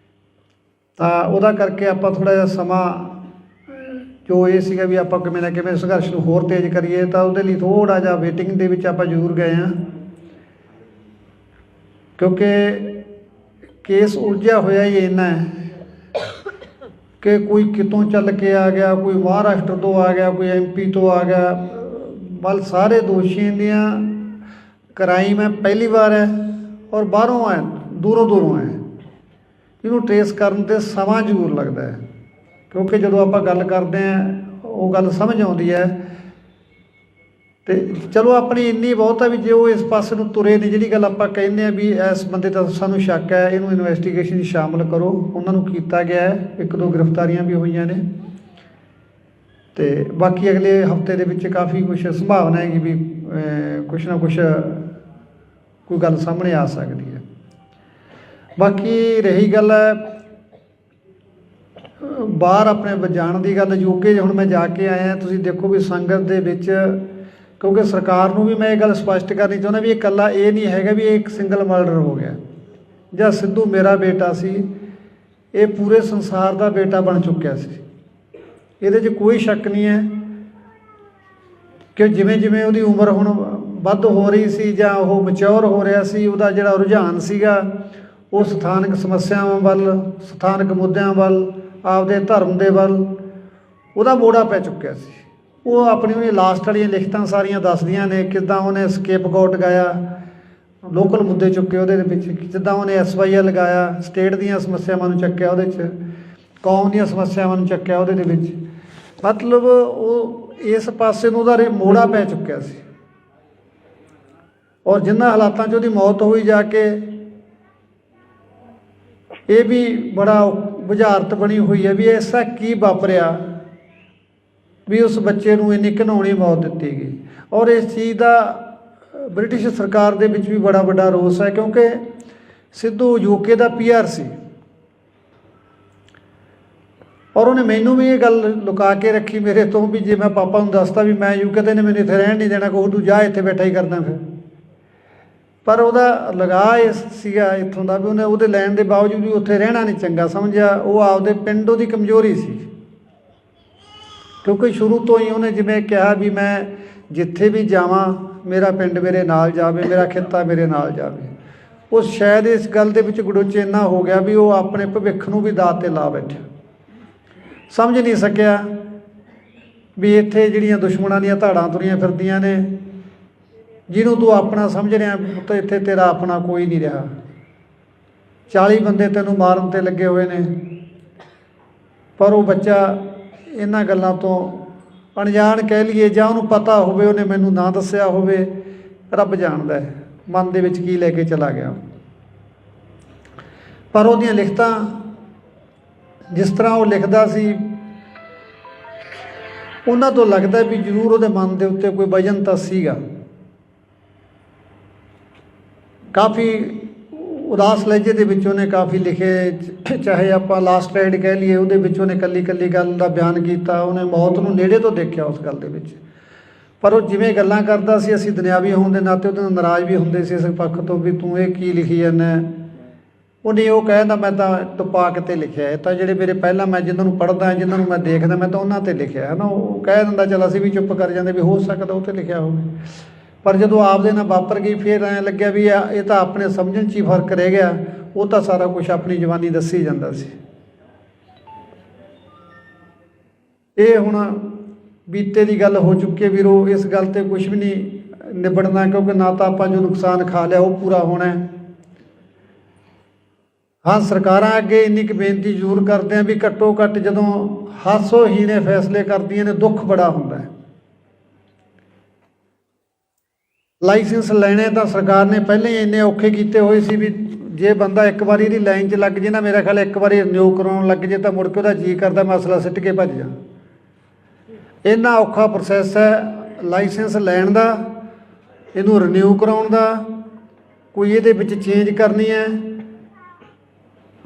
ਤਾਂ ਉਹਦਾ ਕਰਕੇ ਆਪਾਂ ਥੋੜ੍ਹਾ ਜਿਹਾ ਸਮਾਂ ਜੋ ਇਹ ਸੀਗਾ ਵੀ ਆਪਾਂ ਕਿਵੇਂ ਨਾ ਕਿਵੇਂ ਸੰਘਰਸ਼ ਨੂੰ ਹੋਰ ਤੇਜ਼ ਕਰੀਏ, ਤਾਂ ਉਹਦੇ ਲਈ ਥੋੜ੍ਹਾ ਜਿਹਾ ਵੇਟਿੰਗ ਦੇ ਵਿੱਚ ਆਪਾਂ ਜ਼ਰੂਰ ਗਏ ਹਾਂ, ਕਿਉਂਕਿ ਕੇਸ ਉਲਝਿਆ ਹੋਇਆ ਹੀ ਇੰਨਾ ਹੈ ਕਿ ਕੋਈ ਕਿਤੋਂ ਚੱਲ ਕੇ ਆ ਗਿਆ, ਕੋਈ ਮਹਾਰਾਸ਼ਟਰ ਤੋਂ ਆ ਗਿਆ, ਕੋਈ MP ਤੋਂ ਆ ਗਿਆ, ਬਲ ਸਾਰੇ ਦੋਸ਼ੀਆਂ ਦੀਆਂ ਕ੍ਰਾਈਮ ਹੈ ਪਹਿਲੀ ਵਾਰ ਹੈ, ਔਰ ਬਾਹਰੋਂ ਆਏ, ਦੂਰੋਂ ਆਏ, ਇਹਨੂੰ ਟਰੇਸ ਕਰਨ 'ਤੇ ਸਮਾਂ ਜ਼ਰੂਰ ਲੱਗਦਾ ਹੈ, ਕਿਉਂਕਿ ਜਦੋਂ ਆਪਾਂ ਗੱਲ ਕਰਦੇ ਹਾਂ ਉਹ ਗੱਲ ਸਮਝ ਆਉਂਦੀ ਹੈ। ਅਤੇ ਚਲੋ ਆਪਣੀ ਇੰਨੀ ਬਹੁਤ ਹੈ ਵੀ ਜੇ ਉਹ ਇਸ ਪਾਸੇ ਨੂੰ ਤੁਰੇ ਨੇ, ਜਿਹੜੀ ਗੱਲ ਆਪਾਂ ਕਹਿੰਦੇ ਹਾਂ ਵੀ ਇਸ ਬੰਦੇ ਦਾ ਸਾਨੂੰ ਸ਼ੱਕ ਹੈ, ਇਹਨੂੰ ਇਨਵੈਸਟੀਗੇਸ਼ਨ 'ਚ ਸ਼ਾਮਲ ਕਰੋ, ਉਹਨਾਂ ਨੂੰ ਕੀਤਾ ਗਿਆ ਹੈ, 1-2 ਗ੍ਰਿਫਤਾਰੀਆਂ ਵੀ ਹੋਈਆਂ ਨੇ। ਅਤੇ ਬਾਕੀ ਅਗਲੇ ਹਫਤੇ ਦੇ ਵਿੱਚ ਕਾਫੀ ਕੁਛ ਸੰਭਾਵਨਾ ਹੈਗੀ ਵੀ ਕੁਛ ਨਾ ਕੁਛ ਕੋਈ ਗੱਲ ਸਾਹਮਣੇ ਆ ਸਕਦੀ ਹੈ। ਬਾਕੀ ਰਹੀ ਗੱਲ ਬਾਹਰ ਆਪਣੇ ਜਾਣ ਦੀ ਗੱਲ, ਯੂਕੇ ਹੁਣ ਮੈਂ ਜਾ ਕੇ ਆਇਆ, ਤੁਸੀਂ ਦੇਖੋ ਵੀ ਸੰਗਤ ਦੇ ਵਿੱਚ, ਕਿਉਂਕਿ ਸਰਕਾਰ ਨੂੰ ਵੀ ਮੈਂ ਇਹ ਗੱਲ ਸਪਸ਼ਟ ਕਰਨੀ ਚਾਹੁੰਦਾ ਵੀ ਇਹ ਇਕੱਲਾ ਇਹ ਨਹੀਂ ਹੈਗਾ ਵੀ ਇਹ ਇੱਕ ਸਿੰਗਲ ਮਰਡਰ ਹੋ ਗਿਆ ਜਾਂ ਸਿੱਧੂ ਮੇਰਾ ਬੇਟਾ ਸੀ, ਇਹ ਪੂਰੇ ਸੰਸਾਰ ਦਾ ਬੇਟਾ ਬਣ ਚੁੱਕਿਆ ਸੀ। ਇਹਦੇ 'ਚ ਕੋਈ ਸ਼ੱਕ ਨਹੀਂ ਹੈ ਕਿ ਜਿਵੇਂ ਜਿਵੇਂ ਉਹਦੀ ਉਮਰ ਹੁਣ ਵੱਧ ਹੋ ਰਹੀ ਸੀ ਜਾਂ ਉਹ ਮੈਚਿਓਰ ਹੋ ਰਿਹਾ ਸੀ, ਉਹਦਾ ਜਿਹੜਾ ਰੁਝਾਨ ਸੀਗਾ ਉਹ ਸਥਾਨਕ ਸਮੱਸਿਆਵਾਂ ਵੱਲ, ਸਥਾਨਕ ਮੁੱਦਿਆਂ ਵੱਲ, ਆਪਦੇ ਧਰਮ ਦੇ ਵੱਲ ਉਹਦਾ ਮੋੜਾ ਪੈ ਚੁੱਕਿਆ ਸੀ। ਉਹ ਆਪਣੀ ਉਹਨੇ ਲਾਸਟ ਵਾਲੀਆਂ ਲਿਖਤਾਂ ਸਾਰੀਆਂ ਦੱਸਦੀਆਂ ਨੇ, ਕਿੱਦਾਂ ਉਹਨੇ ਸਕੇਪਗੋਟ ਗਾਇਆ, ਲੋਕਲ ਮੁੱਦੇ ਚੁੱਕੇ ਉਹਦੇ ਵਿੱਚ, ਜਿੱਦਾਂ ਉਹਨੇ SYL ਲਗਾਇਆ, ਸਟੇਟ ਦੀਆਂ ਸਮੱਸਿਆਵਾਂ ਨੂੰ ਚੱਕਿਆ ਉਹਦੇ 'ਚ, ਕੌਮ ਦੀਆਂ ਸਮੱਸਿਆਵਾਂ ਨੂੰ ਚੱਕਿਆ ਉਹਦੇ ਦੇ ਵਿੱਚ। ਮਤਲਬ ਉਹ ਇਸ ਪਾਸੇ ਨੂੰ ਉਹਦਾ ਮੋੜਾ ਪੈ ਚੁੱਕਿਆ ਸੀ। ਔਰ ਜਿਨ੍ਹਾਂ ਹਾਲਾਤਾਂ 'ਚ ਉਹਦੀ ਮੌਤ ਹੋਈ ਜਾ ਕੇ, ਇਹ ਵੀ ਬੜਾ ਬੁਝਾਰਤ ਬਣੀ ਹੋਈ ਹੈ ਵੀ ਐਸਾ ਕੀ ਵਾਪਰਿਆ ਵੀ ਉਸ ਬੱਚੇ ਨੂੰ ਇੰਨੀ ਘਿਨਾਉਣੀ ਮੌਤ ਦਿੱਤੀ ਗਈ। ਔਰ ਇਸ ਚੀਜ਼ ਦਾ ਬ੍ਰਿਟਿਸ਼ ਸਰਕਾਰ ਦੇ ਵਿੱਚ ਵੀ ਬੜਾ ਵੱਡਾ ਰੋਸ ਹੈ, ਕਿਉਂਕਿ ਸਿੱਧੂ UK ਦਾ PR ਸੀ ਔਰ ਉਹਨੇ ਮੈਨੂੰ ਵੀ ਇਹ ਗੱਲ ਲੁਕਾ ਕੇ ਰੱਖੀ ਮੇਰੇ ਤੋਂ ਵੀ ਜੇ ਮੈਂ ਪਾਪਾ ਨੂੰ ਦੱਸਤਾ ਵੀ ਮੈਂ UK ਤੇ ਨੇ ਮੈਨੂੰ ਇੱਥੇ ਰਹਿਣ ਨਹੀਂ ਦੇਣਾ, ਕਹੂ ਤੂੰ ਜਾ ਇੱਥੇ ਬੈਠਾ ਹੀ ਕਰਦਾ ਫਿਰ। ਪਰ ਉਹਦਾ ਲਗਾਅ ਇਹ ਸੀਗਾ ਇੱਥੋਂ ਦਾ ਵੀ ਉਹਨੇ ਉਹਦੇ ਲੈਣ ਦੇ ਬਾਵਜੂਦ ਵੀ ਉੱਥੇ ਰਹਿਣਾ ਨਹੀਂ ਚੰਗਾ ਸਮਝਿਆ। ਉਹ ਆਪਦੇ ਪਿੰਡ ਉਹਦੀ ਕਮਜ਼ੋਰੀ ਸੀ, ਕਿਉਂਕਿ ਸ਼ੁਰੂ ਤੋਂ ਹੀ ਉਹਨੇ ਜਿਵੇਂ ਕਿਹਾ ਵੀ ਮੈਂ ਜਿੱਥੇ ਵੀ ਜਾਵਾਂ ਮੇਰਾ ਪਿੰਡ ਮੇਰੇ ਨਾਲ ਜਾਵੇ, ਮੇਰਾ ਖਿੱਤਾ ਮੇਰੇ ਨਾਲ ਜਾਵੇ। ਉਹ ਸ਼ਾਇਦ ਇਸ ਗੱਲ ਦੇ ਵਿੱਚ ਗੜੋਚੇ ਇੰਨਾ ਹੋ ਗਿਆ ਵੀ ਉਹ ਆਪਣੇ ਭਵਿੱਖ ਨੂੰ ਵੀ ਦਾਅ 'ਤੇ ਲਾ ਬੈਠਿਆ, ਸਮਝ ਨਹੀਂ ਸਕਿਆ ਵੀ ਇੱਥੇ ਜਿਹੜੀਆਂ ਦੁਸ਼ਮਣਾਂ ਦੀਆਂ ਧਾੜਾਂ ਤੁਰੀਆਂ ਫਿਰਦੀਆਂ ਨੇ, ਜਿਹਨੂੰ ਤੂੰ ਆਪਣਾ ਸਮਝ ਰਿਹਾ ਪੁੱਤ, ਇੱਥੇ ਤੇਰਾ ਆਪਣਾ ਕੋਈ ਨਹੀਂ ਰਿਹਾ। 40 ਬੰਦੇ ਤੈਨੂੰ ਮਾਰਨ 'ਤੇ ਲੱਗੇ ਹੋਏ ਨੇ, ਪਰ ਉਹ ਬੱਚਾ ਇਹਨਾਂ ਗੱਲਾਂ ਤੋਂ ਅਣਜਾਣ ਕਹਿ ਲਈਏ ਜਾਂ ਉਹਨੂੰ ਪਤਾ ਹੋਵੇ, ਉਹਨੇ ਮੈਨੂੰ ਨਾ ਦੱਸਿਆ ਹੋਵੇ, ਰੱਬ ਜਾਣਦਾ ਹੈ ਮਨ ਦੇ ਵਿੱਚ ਕੀ ਲੈ ਕੇ ਚਲਾ ਗਿਆ। ਪਰ ਉਹਦੀਆਂ ਲਿਖਤਾਂ ਜਿਸ ਤਰ੍ਹਾਂ ਉਹ ਲਿਖਦਾ ਸੀ, ਉਹਨਾਂ ਤੋਂ ਲੱਗਦਾ ਵੀ ਜ਼ਰੂਰ ਉਹਦੇ ਮਨ ਦੇ ਉੱਤੇ ਕੋਈ ਵਜਨ ਤਾਂ ਸੀਗਾ। ਕਾਫੀ ਉਦਾਸ ਲਹਿਜੇ ਦੇ ਵਿੱਚ ਉਹਨੇ ਕਾਫੀ ਲਿਖੇ, ਚਾਹੇ ਆਪਾਂ ਲਾਸਟ ਰਾਈਡ ਕਹਿ ਲਈਏ, ਉਹਦੇ ਵਿੱਚ ਉਹਨੇ ਇਕੱਲੀ ਇਕੱਲੀ ਗੱਲ ਦਾ ਬਿਆਨ ਕੀਤਾ। ਉਹਨੇ ਮੌਤ ਨੂੰ ਨੇੜੇ ਤੋਂ ਦੇਖਿਆ ਉਸ ਗੱਲ ਦੇ ਵਿੱਚ, ਪਰ ਉਹ ਜਿਵੇਂ ਗੱਲਾਂ ਕਰਦਾ ਸੀ, ਅਸੀਂ ਦੁਨਿਆਵੀ ਹੋਣ ਦੇ ਨਾਤੇ ਉਹਦੇ ਨਾਲ ਨਾਰਾਜ਼ ਵੀ ਹੁੰਦੇ ਸੀ ਇਸ ਪੱਖ ਤੋਂ ਵੀ ਤੂੰ ਇਹ ਕੀ ਲਿਖੀ ਜਾਂਦਾ। ਉਹਨੇ ਉਹ ਕਹਿੰਦਾ ਮੈਂ ਤਾਂ ਟਪਾ ਕੇ 'ਤੇ ਲਿਖਿਆ, ਇਹ ਤਾਂ ਜਿਹੜੇ ਮੇਰੇ ਪਹਿਲਾਂ ਮੈਂ ਜਿਹਨਾਂ ਨੂੰ ਪੜ੍ਹਦਾ, ਜਿਹਨਾਂ ਨੂੰ ਮੈਂ ਦੇਖਦਾ, ਮੈਂ ਤਾਂ ਉਹਨਾਂ 'ਤੇ ਲਿਖਿਆ ਹੈ ਨਾ। ਉਹ ਕਹਿ ਦਿੰਦਾ ਚੱਲ ਅਸੀਂ ਵੀ ਚੁੱਪ ਕਰ ਜਾਂਦੇ ਵੀ ਹੋ ਸਕਦਾ ਉਹ 'ਤੇ ਲਿਖਿਆ ਹੋਵੇ, ਪਰ ਜਦੋਂ ਆਪਦੇ ਨਾਲ ਵਾਪਰ ਗਈ ਫਿਰ ਐਂ ਲੱਗਿਆ ਵੀ ਇਹ ਤਾਂ ਆਪਣੇ ਸਮਝਣ 'ਚ ਹੀ ਫਰਕ ਰਹਿ ਗਿਆ। ਉਹ ਤਾਂ ਸਾਰਾ ਕੁਛ ਆਪਣੀ ਜਵਾਨੀ ਦੱਸੀ ਜਾਂਦਾ ਸੀ। ਇਹ ਹੁਣ ਬੀਤੇ ਦੀ ਗੱਲ ਹੋ ਚੁੱਕੀ ਹੈ ਵੀਰੋ, ਇਸ ਗੱਲ 'ਤੇ ਕੁਛ ਵੀ ਨਹੀਂ ਨਿਬੜਨਾ, ਕਿਉਂਕਿ ਨਾ ਤਾਂ ਆਪਾਂ ਜੋ ਨੁਕਸਾਨ ਖਾ ਲਿਆ ਉਹ ਪੂਰਾ ਹੋਣਾ। ਹਾਂ, ਸਰਕਾਰਾਂ ਅੱਗੇ ਇੰਨੀ ਕੁ ਬੇਨਤੀ ਜ਼ਰੂਰ ਕਰਦੇ ਹਾਂ ਵੀ ਘੱਟੋ ਘੱਟ ਜਦੋਂ ਹਾਸੋਹੀਣੇ ਫੈਸਲੇ ਕਰਦੀਆਂ ਨੇ, ਦੁੱਖ ਬੜਾ ਹੁੰਦਾ ਹੈ। ਲਾਇਸੈਂਸ ਲੈਣੇ ਤਾਂ ਸਰਕਾਰ ਨੇ ਪਹਿਲਾਂ ਹੀ ਇੰਨੇ ਔਖੇ ਕੀਤੇ ਹੋਏ ਸੀ ਵੀ ਜੇ ਬੰਦਾ ਇੱਕ ਵਾਰੀ ਇਹਦੀ ਲਾਈਨ 'ਚ ਲੱਗ ਜੇ ਨਾ, ਮੇਰਾ ਖਿਆਲ ਇੱਕ ਵਾਰੀ ਰਿਨਿਊ ਕਰਾਉਣ ਲੱਗ ਜੇ ਤਾਂ ਮੁੜ ਕੇ ਉਹਦਾ ਜੀਅ ਕਰਦਾ ਮਸਲਾ ਸਿੱਟ ਕੇ ਭੱਜ ਜਾ। ਇੰਨਾ ਔਖਾ ਪ੍ਰੋਸੈਸ ਹੈ ਲਾਇਸੈਂਸ ਲੈਣ ਦਾ, ਇਹਨੂੰ ਰਿਨਿਊ ਕਰਾਉਣ ਦਾ, ਕੋਈ ਇਹਦੇ ਵਿੱਚ ਚੇਂਜ ਕਰਨੀ ਹੈ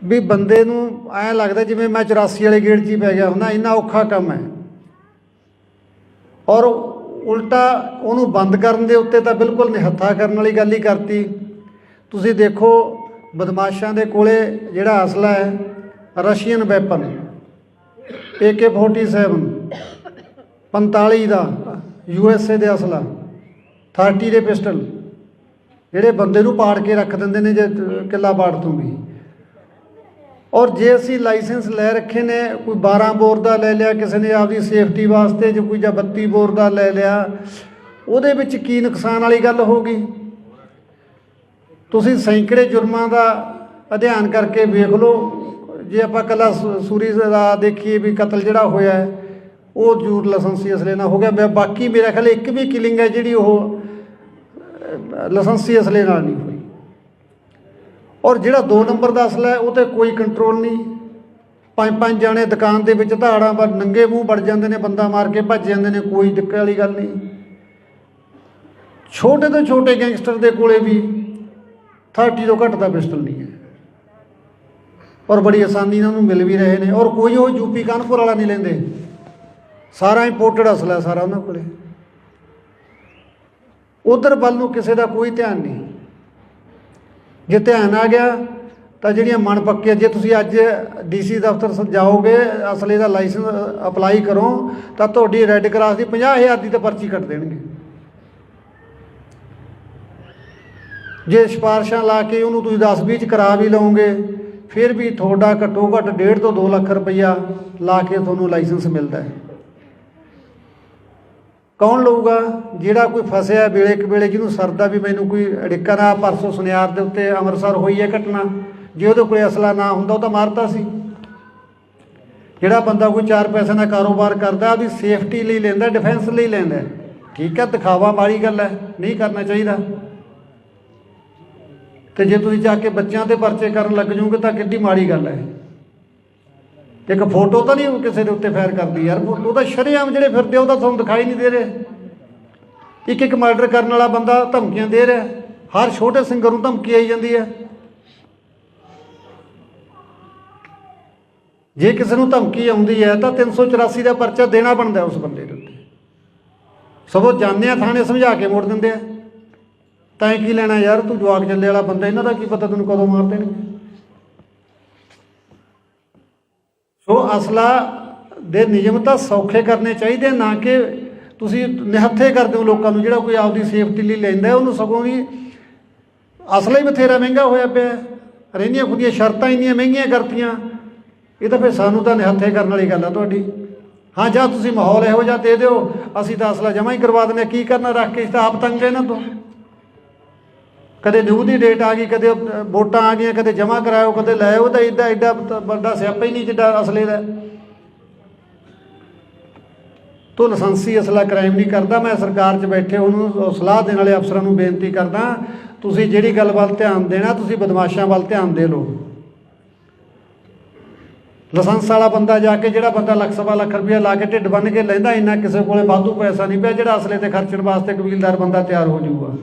ਵੀ ਬੰਦੇ ਨੂੰ ਐਂ ਲੱਗਦਾ ਜਿਵੇਂ ਮੈਂ 84 ਵਾਲੇ ਗੇੜ 'ਚ ਹੀ ਪੈ ਗਿਆ ਹੁੰਦਾ। ਇੰਨਾ ਔਖਾ ਕੰਮ ਹੈ। ਔਰ ਉਲਟਾ ਉਹਨੂੰ ਬੰਦ ਕਰਨ ਦੇ ਉੱਤੇ ਤਾਂ ਬਿਲਕੁਲ ਨਿਹੱਥਾ ਕਰਨ ਵਾਲੀ ਗੱਲ ਹੀ ਕਰਤੀ। ਤੁਸੀਂ ਦੇਖੋ ਬਦਮਾਸ਼ਾਂ ਦੇ ਕੋਲੇ ਜਿਹੜਾ ਅਸਲਾ ਹੈ, ਰਸ਼ੀਅਨ ਵੈਪਨ AK-47 45 ਦਾ USA ਦੇ ਅਸਲਾ, 30 ਦੇ ਪਿਸਟਲ, ਜਿਹੜੇ ਬੰਦੇ ਨੂੰ ਪਾੜ ਕੇ ਰੱਖ ਦਿੰਦੇ ਨੇ ਜੇ ਕਿੱਲਾ ਪਾੜ ਦੂੰਗੀ। ਔਰ ਜੇ ਅਸੀਂ ਲਾਇਸੈਂਸ ਲੈ ਰੱਖੇ ਨੇ, ਕੋਈ 12 ਬੋਰ ਦਾ ਲੈ ਲਿਆ ਕਿਸੇ ਨੇ ਆਪਦੀ ਸੇਫਟੀ ਵਾਸਤੇ, ਜੇ ਕੋਈ ਜਾਂ 32 ਬੋਰ ਦਾ ਲੈ ਲਿਆ, ਉਹਦੇ ਵਿੱਚ ਕੀ ਨੁਕਸਾਨ ਵਾਲੀ ਗੱਲ ਹੋ ਗਈ। ਤੁਸੀਂ ਸੈਂਕੜੇ ਜੁਰਮਾਂ ਦਾ ਅਧਿਐਨ ਕਰਕੇ ਵੇਖ ਲਓ, ਜੇ ਆਪਾਂ ਇਕੱਲਾ ਸੂਰੀ ਦਾ ਦੇਖੀਏ ਵੀ ਕਤਲ ਜਿਹੜਾ ਹੋਇਆ ਹੈ ਉਹ ਜ਼ਰੂਰ ਲਾਇਸੈਂਸੀ ਅਸਲੇ ਨਾਲ ਹੋ ਗਿਆ। ਬਾਕੀ ਮੇਰਾ ਖਿਆਲ ਇੱਕ ਵੀ ਕਿਲਿੰਗ ਹੈ ਜਿਹੜੀ ਉਹ ਲਾਇਸੈਂਸੀ ਅਸਲੇ ਨਾਲ ਨਹੀਂ ਹੋਈ। ਔਰ ਜਿਹੜਾ 2 ਨੰਬਰ ਦਾ ਅਸਲਾ ਹੈ ਉਹ 'ਤੇ ਕੋਈ ਕੰਟਰੋਲ ਨਹੀਂ। 5-5 ਜਾਣੇ ਦੁਕਾਨ ਦੇ ਵਿੱਚ ਧਾੜਾਂ ਪਰ ਨੰਗੇ ਮੂੰਹ ਵੜ ਜਾਂਦੇ ਨੇ, ਬੰਦਾ ਮਾਰ ਕੇ ਭੱਜ ਜਾਂਦੇ ਨੇ, ਕੋਈ ਦਿੱਕਤ ਵਾਲੀ ਗੱਲ ਨਹੀਂ। ਛੋਟੇ ਤੋਂ ਛੋਟੇ ਗੈਂਗਸਟਰ ਦੇ ਕੋਲੇ ਵੀ 30 ਤੋਂ ਘੱਟ ਦਾ ਪਿਸਟਲ ਨਹੀਂ ਹੈ ਔਰ ਬੜੀ ਆਸਾਨੀ ਨਾਲ ਉਹਨੂੰ ਮਿਲ ਵੀ ਰਹੇ ਨੇ। ਔਰ ਕੋਈ ਉਹ ਯੂਪੀ ਕਾਨਪੁਰ ਵਾਲਾ ਨਹੀਂ ਲੈਂਦੇ, ਸਾਰਾ ਇੰਪੋਰਟਡ ਅਸਲਾ ਸਾਰਾ ਉਹਨਾਂ ਕੋਲੇ। ਉਧਰ ਵੱਲ ਨੂੰ ਕਿਸੇ ਦਾ ਕੋਈ ਧਿਆਨ ਨਹੀਂ। ਜੇ ਧਿਆਨ ਆ ਗਿਆ ਤਾਂ ਜਿਹੜੀਆਂ ਮਨ ਪੱਕੀਆਂ, ਜੇ ਤੁਸੀਂ ਅੱਜ DC ਦਫ਼ਤਰ ਜਾਓਗੇ ਅਸਲੇ ਦਾ ਲਾਇਸੈਂਸ ਅਪਲਾਈ ਕਰੋ ਤਾਂ ਤੁਹਾਡੀ ਰੈੱਡ ਕਰਾਸ ਦੀ 50,000 ਦੀ ਤਾਂ ਪਰਚੀ ਕੱਟ ਦੇਣਗੇ। ਜੇ ਸਿਫਾਰਸ਼ਾਂ ਲਾ ਕੇ ਉਹਨੂੰ ਤੁਸੀਂ 10-20 'ਚ ਕਰਾ ਵੀ ਲਓਗੇ ਫਿਰ ਵੀ ਤੁਹਾਡਾ ਘੱਟੋ ਘੱਟ 1.5 ਤੋਂ 2 ਲੱਖ ਰੁਪਈਆ ਲਾ ਕੇ ਤੁਹਾਨੂੰ ਲਾਇਸੈਂਸ ਮਿਲਦਾ ਹੈ। ਕੌਣ ਲਊਗਾ? ਜਿਹੜਾ ਕੋਈ ਫਸਿਆ ਵੇਲੇ ਇੱਕ ਵੇਲੇ, ਜਿਹਨੂੰ ਸਰਦਾ ਵੀ ਮੈਨੂੰ ਕੋਈ ਅੜਿੱਕਾ ਨਾ। ਪਰਸੋਂ ਸੁਨਿਆਰ ਦੇ ਉੱਤੇ ਅੰਮ੍ਰਿਤਸਰ ਹੋਈ ਹੈ ਘਟਨਾ, ਜੇ ਉਹਦੇ ਕੋਲ ਅਸਲਾ ਨਾ ਹੁੰਦਾ ਉਹ ਤਾਂ ਮਾਰਤਾ ਸੀ। ਜਿਹੜਾ ਬੰਦਾ ਕੋਈ 4 ਪੈਸੇ ਦਾ ਕਾਰੋਬਾਰ ਕਰਦਾ ਉਹਦੀ ਸੇਫਟੀ ਲਈ ਲੈਂਦਾ, ਡਿਫੈਂਸ ਲਈ ਲੈਂਦਾ, ਠੀਕ ਹੈ, ਦਿਖਾਵਾ ਮਾੜੀ ਗੱਲ ਹੈ, ਨਹੀਂ ਕਰਨਾ ਚਾਹੀਦਾ। ਅਤੇ ਜੇ ਤੁਸੀਂ ਜਾ ਕੇ ਬੱਚਿਆਂ 'ਤੇ ਪਰਚੇ ਕਰਨ ਲੱਗ ਜਾਓਗੇ ਤਾਂ ਕਿੱਡੀ ਮਾੜੀ ਗੱਲ ਹੈ। ਇੱਕ ਫੋਟੋ ਤਾਂ ਨਹੀਂ ਕਿਸੇ ਦੇ ਉੱਤੇ ਫਾਇਰ ਕਰਦੀ ਯਾਰ, ਉਹ ਤਾਂ ਸ਼ਰੇਆਮ ਜਿਹੜੇ ਫਿਰਦੇ ਉਹ ਤਾਂ ਤੁਹਾਨੂੰ ਦਿਖਾਈ ਨਹੀਂ ਦੇ ਰਹੇ। ਇੱਕ ਮਰਡਰ ਕਰਨ ਵਾਲਾ ਬੰਦਾ ਧਮਕੀਆਂ ਦੇ ਰਿਹਾ, ਹਰ ਛੋਟੇ ਸਿੰਗਰ ਨੂੰ ਧਮਕੀ ਆਈ ਜਾਂਦੀ ਹੈ। ਜੇ ਕਿਸੇ ਨੂੰ ਧਮਕੀ ਆਉਂਦੀ ਹੈ ਤਾਂ 384 ਦਾ ਪਰਚਾ ਦੇਣਾ ਬਣਦਾ ਉਸ ਬੰਦੇ ਦੇ ਉੱਤੇ। ਸਗੋਂ ਜਾਂਦੇ ਆ ਥਾਣੇ ਸਮਝਾ ਕੇ ਮੋੜ ਦਿੰਦੇ ਆ, ਤਾਂ ਕੀ ਲੈਣਾ ਯਾਰ, ਤੂੰ ਜਵਾਕ ਚੱਲੇ ਵਾਲਾ ਬੰਦਾ, ਇਹਨਾਂ ਦਾ ਕੀ ਪਤਾ ਤੈਨੂੰ ਕਦੋਂ ਮਾਰ ਦੇਣਗੇ। ਸੋ ਅਸਲਾ ਦੇ ਨਿਯਮ ਤਾਂ ਸੌਖੇ ਕਰਨੇ ਚਾਹੀਦੇ, ਨਾ ਕਿ ਤੁਸੀਂ ਨਿਹੱਥੇ ਕਰਦੇ ਹੋ ਲੋਕਾਂ ਨੂੰ। ਜਿਹੜਾ ਕੋਈ ਆਪਦੀ ਸੇਫਟੀ ਲਈ ਲੈਂਦਾ ਉਹਨੂੰ ਸਗੋਂ ਵੀ ਅਸਲਾ ਹੀ ਬਥੇਰਾ ਮਹਿੰਗਾ ਹੋਇਆ ਪਿਆ, ਰਹਿੰਦੀਆਂ ਖੁਦੀਆਂ ਸ਼ਰਤਾਂ ਇੰਨੀਆਂ ਮਹਿੰਗੀਆਂ ਕਰਤੀਆਂ। ਇਹ ਤਾਂ ਫਿਰ ਸਾਨੂੰ ਤਾਂ ਨਿਹੱਥੇ ਕਰਨ ਵਾਲੀ ਗੱਲ ਆ ਤੁਹਾਡੀ। ਹਾਂ, ਜਾਂ ਤੁਸੀਂ ਮਾਹੌਲ ਇਹੋ ਜਿਹਾ ਦੇ ਦਿਓ, ਅਸੀਂ ਤਾਂ ਅਸਲਾ ਜਮ੍ਹਾਂ ਹੀ ਕਰਵਾ ਦਿੰਦੇ। ਕੀ ਕਰਨਾ ਰੱਖ ਕੇ, ਤਾਂ ਆਪ ਤੰਗ ਇਹਨਾਂ ਤੋਂ। ਕਦੇ ਨਿਊ ਦੀ ਡੇਟ ਆ ਗਈ, ਕਦੇ ਵੋਟਾਂ ਆ ਗਈਆਂ, ਕਦੇ ਜਮ੍ਹਾਂ ਕਰਾਇਓ, ਕਦੇ ਲੈ ਆਓ। ਤਾਂ ਐਡਾ ਵੱਡਾ ਸਿਆਪਾ ਹੀ ਨਹੀਂ ਜਿੱਡਾ ਅਸਲੇ ਦਾ। ਤੋ ਲਾਇਸੈਂਸੀ ਅਸਲਾ ਕ੍ਰਾਈਮ ਨਹੀਂ ਕਰਦਾ। ਮੈਂ ਸਰਕਾਰ 'ਚ ਬੈਠੇ ਉਹਨੂੰ ਸਲਾਹ ਦੇਣ ਵਾਲੇ ਅਫਸਰਾਂ ਨੂੰ ਬੇਨਤੀ ਕਰਦਾ, ਤੁਸੀਂ ਜਿਹੜੀ ਗੱਲ ਵੱਲ ਧਿਆਨ ਦੇਣਾ, ਤੁਸੀਂ ਬਦਮਾਸ਼ਾਂ ਵੱਲ ਧਿਆਨ ਦੇ ਲਓ। ਲਾਇਸੈਂਸ ਵਾਲਾ ਬੰਦਾ ਜਾ ਕੇ, ਜਿਹੜਾ ਬੰਦਾ ਲੱਖ ਸਵਾ ਲੱਖ ਰੁਪਇਆ ਲਾ ਕੇ ਢਿੱਡ ਬੰਨ੍ਹ ਕੇ ਲੈਂਦਾ, ਇੰਨਾ ਕਿਸੇ ਕੋਲੇ ਵਾਧੂ ਪੈਸਾ ਨਹੀਂ ਪਿਆ ਜਿਹੜਾ ਅਸਲੇ 'ਤੇ ਖਰਚਣ ਵਾਸਤੇ ਕਬੀਲਦਾਰ ਬੰਦਾ ਤਿਆਰ ਹੋ ਜਾਊਗਾ।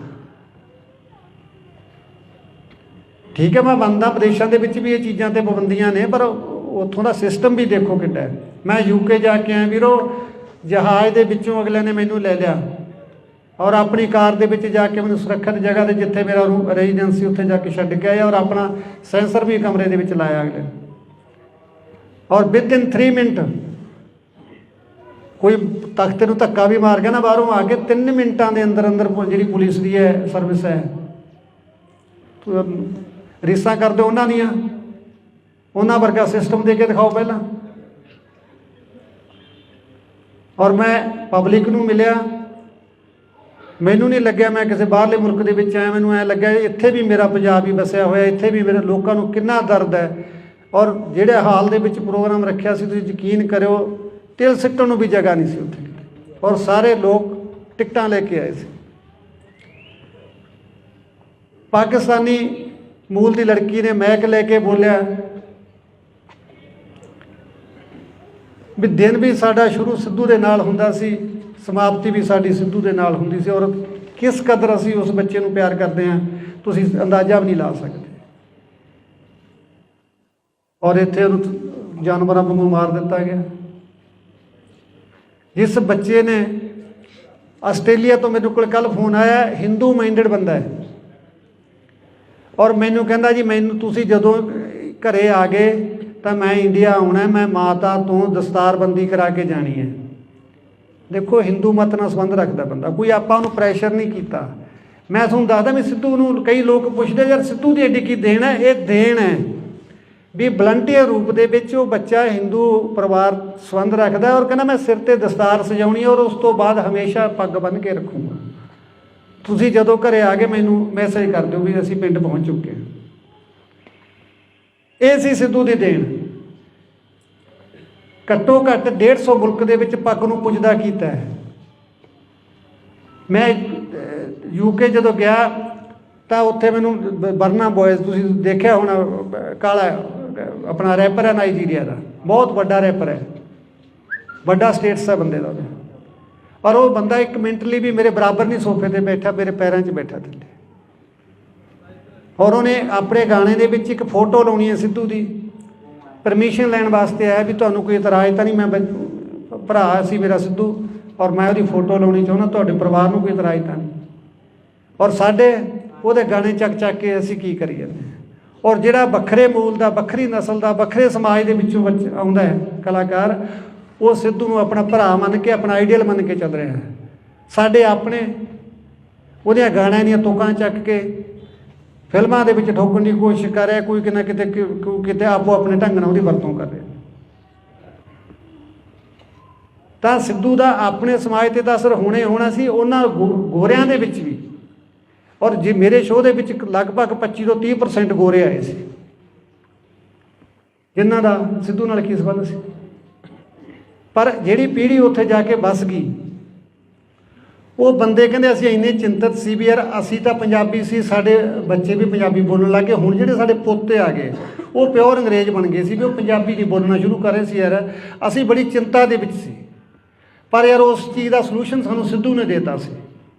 ਠੀਕ ਹੈ, ਮੈਂ ਮੰਨਦਾ ਵਿਦੇਸ਼ਾਂ ਦੇ ਵਿੱਚ ਵੀ ਇਹ ਚੀਜ਼ਾਂ 'ਤੇ ਪਾਬੰਦੀਆਂ ਨੇ, ਪਰ ਉੱਥੋਂ ਦਾ ਸਿਸਟਮ ਵੀ ਦੇਖੋ ਕਿੱਡਾ ਹੈ। ਮੈਂ UK ਜਾ ਕੇ ਆਇਆ ਵੀਰੋ, ਜਹਾਜ਼ ਦੇ ਵਿੱਚੋਂ ਅਗਲੇ ਨੇ ਮੈਨੂੰ ਲੈ ਲਿਆ ਔਰ ਆਪਣੀ ਕਾਰ ਦੇ ਵਿੱਚ ਜਾ ਕੇ ਮੈਨੂੰ ਸੁਰੱਖਿਅਤ ਜਗ੍ਹਾ 'ਤੇ, ਜਿੱਥੇ ਮੇਰਾ ਰੈਜ਼ੀਡੈਂਸ ਸੀ, ਉੱਥੇ ਜਾ ਕੇ ਛੱਡ ਕੇ ਆਇਆ ਔਰ ਆਪਣਾ ਸੈਂਸਰ ਵੀ ਕਮਰੇ ਦੇ ਵਿੱਚ ਲਾਇਆ ਅਗਲੇ। ਔਰ ਵਿਦਇਨ 3 ਮਿੰਟ ਕੋਈ ਤਖਤੇ ਨੂੰ ਧੱਕਾ ਵੀ ਮਾਰ ਗਿਆ ਨਾ ਬਾਹਰੋਂ ਆ ਕੇ, 3 ਮਿੰਟਾਂ ਦੇ ਅੰਦਰ ਅੰਦਰ ਜਿਹੜੀ ਪੁਲਿਸ ਦੀ ਹੈ ਸਰਵਿਸ ਹੈ, ਰੀਸਾਂ ਕਰਦੇ ਉਹਨਾਂ ਦੀਆਂ, ਉਹਨਾਂ ਵਰਗਾ ਸਿਸਟਮ ਦੇ ਕੇ ਦਿਖਾਓ ਪਹਿਲਾਂ। ਔਰ ਮੈਂ ਪਬਲਿਕ ਨੂੰ ਮਿਲਿਆ, ਮੈਨੂੰ ਨਹੀਂ ਲੱਗਿਆ ਮੈਂ ਕਿਸੇ ਬਾਹਰਲੇ ਮੁਲਕ ਦੇ ਵਿੱਚ ਆਇਆ। ਮੈਨੂੰ ਐਂ ਲੱਗਿਆ ਇੱਥੇ ਵੀ ਮੇਰਾ ਪੰਜਾਬ ਹੀ ਵਸਿਆ ਹੋਇਆ, ਇੱਥੇ ਵੀ ਮੇਰੇ ਲੋਕਾਂ ਨੂੰ ਕਿੰਨਾ ਦਰਦ ਹੈ। ਔਰ ਜਿਹੜੇ ਹਾਲ ਦੇ ਵਿੱਚ ਪ੍ਰੋਗਰਾਮ ਰੱਖਿਆ ਸੀ, ਤੁਸੀਂ ਯਕੀਨ ਕਰਿਓ ਤਿਲ ਸਿੱਟਣ ਨੂੰ ਵੀ ਜਗ੍ਹਾ ਨਹੀਂ ਸੀ ਉੱਥੇ, ਔਰ ਸਾਰੇ ਲੋਕ ਟਿਕਟਾਂ ਲੈ ਕੇ ਆਏ ਸੀ। ਪਾਕਿਸਤਾਨੀ ਮੂਲ ਦੀ ਲੜਕੀ ਨੇ ਮੈਕ ਲੈ ਕੇ ਬੋਲਿਆ ਵੀ ਦਿਨ ਵੀ ਸਾਡਾ ਸ਼ੁਰੂ ਸਿੱਧੂ ਦੇ ਨਾਲ ਹੁੰਦਾ ਸੀ, ਸਮਾਪਤੀ ਵੀ ਸਾਡੀ ਸਿੱਧੂ ਦੇ ਨਾਲ ਹੁੰਦੀ ਸੀ। ਔਰ ਕਿਸ ਕਦਰ ਅਸੀਂ ਉਸ ਬੱਚੇ ਨੂੰ ਪਿਆਰ ਕਰਦੇ ਹਾਂ, ਤੁਸੀਂ ਅੰਦਾਜ਼ਾ ਵੀ ਨਹੀਂ ਲਾ ਸਕਦੇ। ਔਰ ਇੱਥੇ ਉਹਨੂੰ ਜਾਨਵਰਾਂ ਵਾਂਗੂ ਮਾਰ ਦਿੱਤਾ ਗਿਆ। ਜਿਸ ਬੱਚੇ ਨੇ, ਆਸਟ੍ਰੇਲੀਆ ਤੋਂ ਮੇਰੇ ਕੋਲ ਕੱਲ੍ਹ ਫੋਨ ਆਇਆ, ਹਿੰਦੂ ਮਾਈਂਡਡ ਬੰਦਾ ਹੈ, ਔਰ ਮੈਨੂੰ ਕਹਿੰਦਾ ਜੀ ਮੈਨੂੰ ਤੁਸੀਂ ਜਦੋਂ ਘਰੇ ਆ ਗਏ ਤਾਂ ਮੈਂ ਇੰਡੀਆ ਆਉਣਾ, ਮੈਂ ਮਾਤਾ ਤੋਂ ਦਸਤਾਰਬੰਦੀ ਕਰਾ ਕੇ ਜਾਣੀ ਹੈ। ਦੇਖੋ, ਹਿੰਦੂ ਮਤ ਨਾਲ ਸੰਬੰਧ ਰੱਖਦਾ ਬੰਦਾ, ਕੋਈ ਆਪਾਂ ਉਹਨੂੰ ਪ੍ਰੈਸ਼ਰ ਨਹੀਂ ਕੀਤਾ। ਮੈਂ ਤੁਹਾਨੂੰ ਦੱਸਦਾ ਵੀ ਸਿੱਧੂ ਨੂੰ ਕਈ ਲੋਕ ਪੁੱਛਦੇ ਯਾਰ ਸਿੱਧੂ ਦੀ ਐਡੀ ਕੀ ਦੇਣ ਹੈ। ਇਹ ਦੇਣ ਹੈ ਵੀ ਵਲੰਟੀਅਰ ਰੂਪ ਦੇ ਵਿੱਚ ਉਹ ਬੱਚਾ ਹਿੰਦੂ ਪਰਿਵਾਰ ਸੰਬੰਧ ਰੱਖਦਾ ਔਰ ਕਹਿੰਦਾ ਮੈਂ ਸਿਰ 'ਤੇ ਦਸਤਾਰ ਸਜਾਉਣੀ ਔਰ ਉਸ ਤੋਂ ਬਾਅਦ ਹਮੇਸ਼ਾ ਪੱਗ ਬੰਨ੍ਹ ਕੇ ਰੱਖੂੰਗਾ। ਤੁਸੀਂ ਜਦੋਂ ਘਰੇ ਆ ਗਏ ਮੈਨੂੰ ਮੈਸੇਜ ਕਰ ਦਿਓ ਵੀ ਅਸੀਂ ਪਿੰਡ ਪਹੁੰਚ ਚੁੱਕੇ ਹਾਂ। ਇਹ ਸੀ ਸਿੱਧੂ ਦੀ ਦੇਣ। ਘੱਟੋ ਘੱਟ 150 ਮੁਲਕ ਦੇ ਵਿੱਚ ਪੱਗ ਨੂੰ ਪੁੱਜਦਾ ਕੀਤਾ ਹੈ। ਮੈਂ UK ਜਦੋਂ ਗਿਆ ਤਾਂ ਉੱਥੇ ਮੈਨੂੰ ਬਰਨਾ ਬॉयਜ਼, ਤੁਸੀਂ ਦੇਖਿਆ ਹੋਣਾ, ਕਾਲਾ ਆਪਣਾ ਰੈਪਰ ਹੈ ਨਾਈਜੀਰੀਆ ਦਾ, ਬਹੁਤ ਵੱਡਾ ਰੈਪਰ ਹੈ, ਵੱਡਾ ਸਟੇਟਸ ਹੈ ਬੰਦੇ ਦਾ। ਪਰ ਉਹ ਬੰਦਾ ਇੱਕ ਮਿੰਟ ਲਈ ਵੀ ਮੇਰੇ ਬਰਾਬਰ ਨਹੀਂ ਸੋਫੇ ਤੇ ਬੈਠਾ, ਮੇਰੇ ਪੈਰਾਂ 'ਚ ਬੈਠਾ ਥੱਲੇ। ਔਰ ਉਹਨੇ ਆਪਣੇ ਗਾਣੇ ਦੇ ਵਿੱਚ ਇੱਕ ਫੋਟੋ ਲਾਉਣੀ ਹੈ ਸਿੱਧੂ ਦੀ, ਪਰਮਿਸ਼ਨ ਲੈਣ ਵਾਸਤੇ ਆਇਆ ਵੀ ਤੁਹਾਨੂੰ ਕੋਈ ਇਤਰਾਜ਼ ਤਾਂ ਨਹੀਂ, ਮੈਂ ਭਰਾ ਸੀ ਮੇਰਾ ਸਿੱਧੂ ਔਰ ਮੈਂ ਉਹਦੀ ਫੋਟੋ ਲਾਉਣੀ ਚਾਹੁੰਦਾ, ਤੁਹਾਡੇ ਪਰਿਵਾਰ ਨੂੰ ਕੋਈ ਇਤਰਾਜ਼ ਤਾਂ ਨਹੀਂ। ਔਰ ਸਾਡੇ ਉਹਦੇ ਗਾਣੇ ਚੱਕ ਕੇ ਅਸੀਂ ਕੀ ਕਰੀ ਜਾਂਦੇ ਹਾਂ। ਔਰ ਜਿਹੜਾ ਵੱਖਰੇ ਮੂਲ ਦਾ, ਵੱਖਰੀ ਨਸਲ ਦਾ, ਵੱਖਰੇ ਸਮਾਜ ਦੇ ਵਿੱਚੋਂ ਆਉਂਦਾ ਹੈ ਕਲਾਕਾਰ, ਉਹ ਸਿੱਧੂ ਨੂੰ ਆਪਣਾ ਭਰਾ ਮੰਨ ਕੇ, ਆਪਣਾ ਆਈਡੀਅਲ ਮੰਨ ਕੇ ਚੱਲ ਰਿਹਾ ਹੈ। ਸਾਡੇ ਆਪਣੇ ਉਹਦੀਆਂ ਗਾਣਿਆਂ ਦੀਆਂ ਤੁਕਾਂ ਚੱਕ ਕੇ ਫਿਲਮਾਂ ਦੇ ਵਿੱਚ ਠੋਕਣ ਦੀ ਕੋਸ਼ਿਸ਼ ਕਰ ਰਿਹਾ, ਕੋਈ ਕਿਤੇ ਕਿਤੇ ਆਪੋ ਆਪਣੇ ਢੰਗ ਨਾਲ ਉਹਦੀ ਵਰਤੋਂ ਕਰ ਰਿਹਾ। ਤਾਂ ਸਿੱਧੂ ਦਾ ਆਪਣੇ ਸਮਾਜ 'ਤੇ ਤਾਂ ਅਸਰ ਹੋਣਾ ਸੀ, ਉਹਨਾਂ ਗੋਰਿਆਂ ਦੇ ਵਿੱਚ ਵੀ। ਔਰ ਜੇ ਮੇਰੇ ਸ਼ੋਅ ਦੇ ਵਿੱਚ ਲਗਭਗ 25 ਤੋਂ 30% ਗੋਰੇ ਆਏ ਸੀ, ਜਿਨ੍ਹਾਂ ਦਾ ਸਿੱਧੂ ਨਾਲ ਕੀ ਸੰਬੰਧ ਸੀ। ਪਰ ਜਿਹੜੀ ਪੀੜ੍ਹੀ ਉੱਥੇ ਜਾ ਕੇ ਵੱਸ ਗਈ, ਉਹ ਬੰਦੇ ਕਹਿੰਦੇ ਅਸੀਂ ਇੰਨੇ ਚਿੰਤਤ ਸੀ ਵੀ ਯਾਰ ਅਸੀਂ ਤਾਂ ਪੰਜਾਬੀ ਸੀ, ਸਾਡੇ ਬੱਚੇ ਵੀ ਪੰਜਾਬੀ ਬੋਲਣ ਲੱਗ ਗਏ। ਹੁਣ ਜਿਹੜੇ ਸਾਡੇ ਪੋਤੇ ਆ ਗਏ ਉਹ ਪਿਓਰ ਅੰਗਰੇਜ਼ ਬਣ ਗਏ ਸੀ ਵੀ ਉਹ ਪੰਜਾਬੀ ਨਹੀਂ ਬੋਲਣਾ ਸ਼ੁਰੂ ਕਰ ਰਹੇ ਸੀ। ਯਾਰ ਅਸੀਂ ਬੜੀ ਚਿੰਤਾ ਦੇ ਵਿੱਚ ਸੀ, ਪਰ ਯਾਰ ਉਸ ਚੀਜ਼ ਦਾ ਸਲੂਸ਼ਨ ਸਾਨੂੰ ਸਿੱਧੂ ਨੇ ਦੇਤਾ ਸੀ।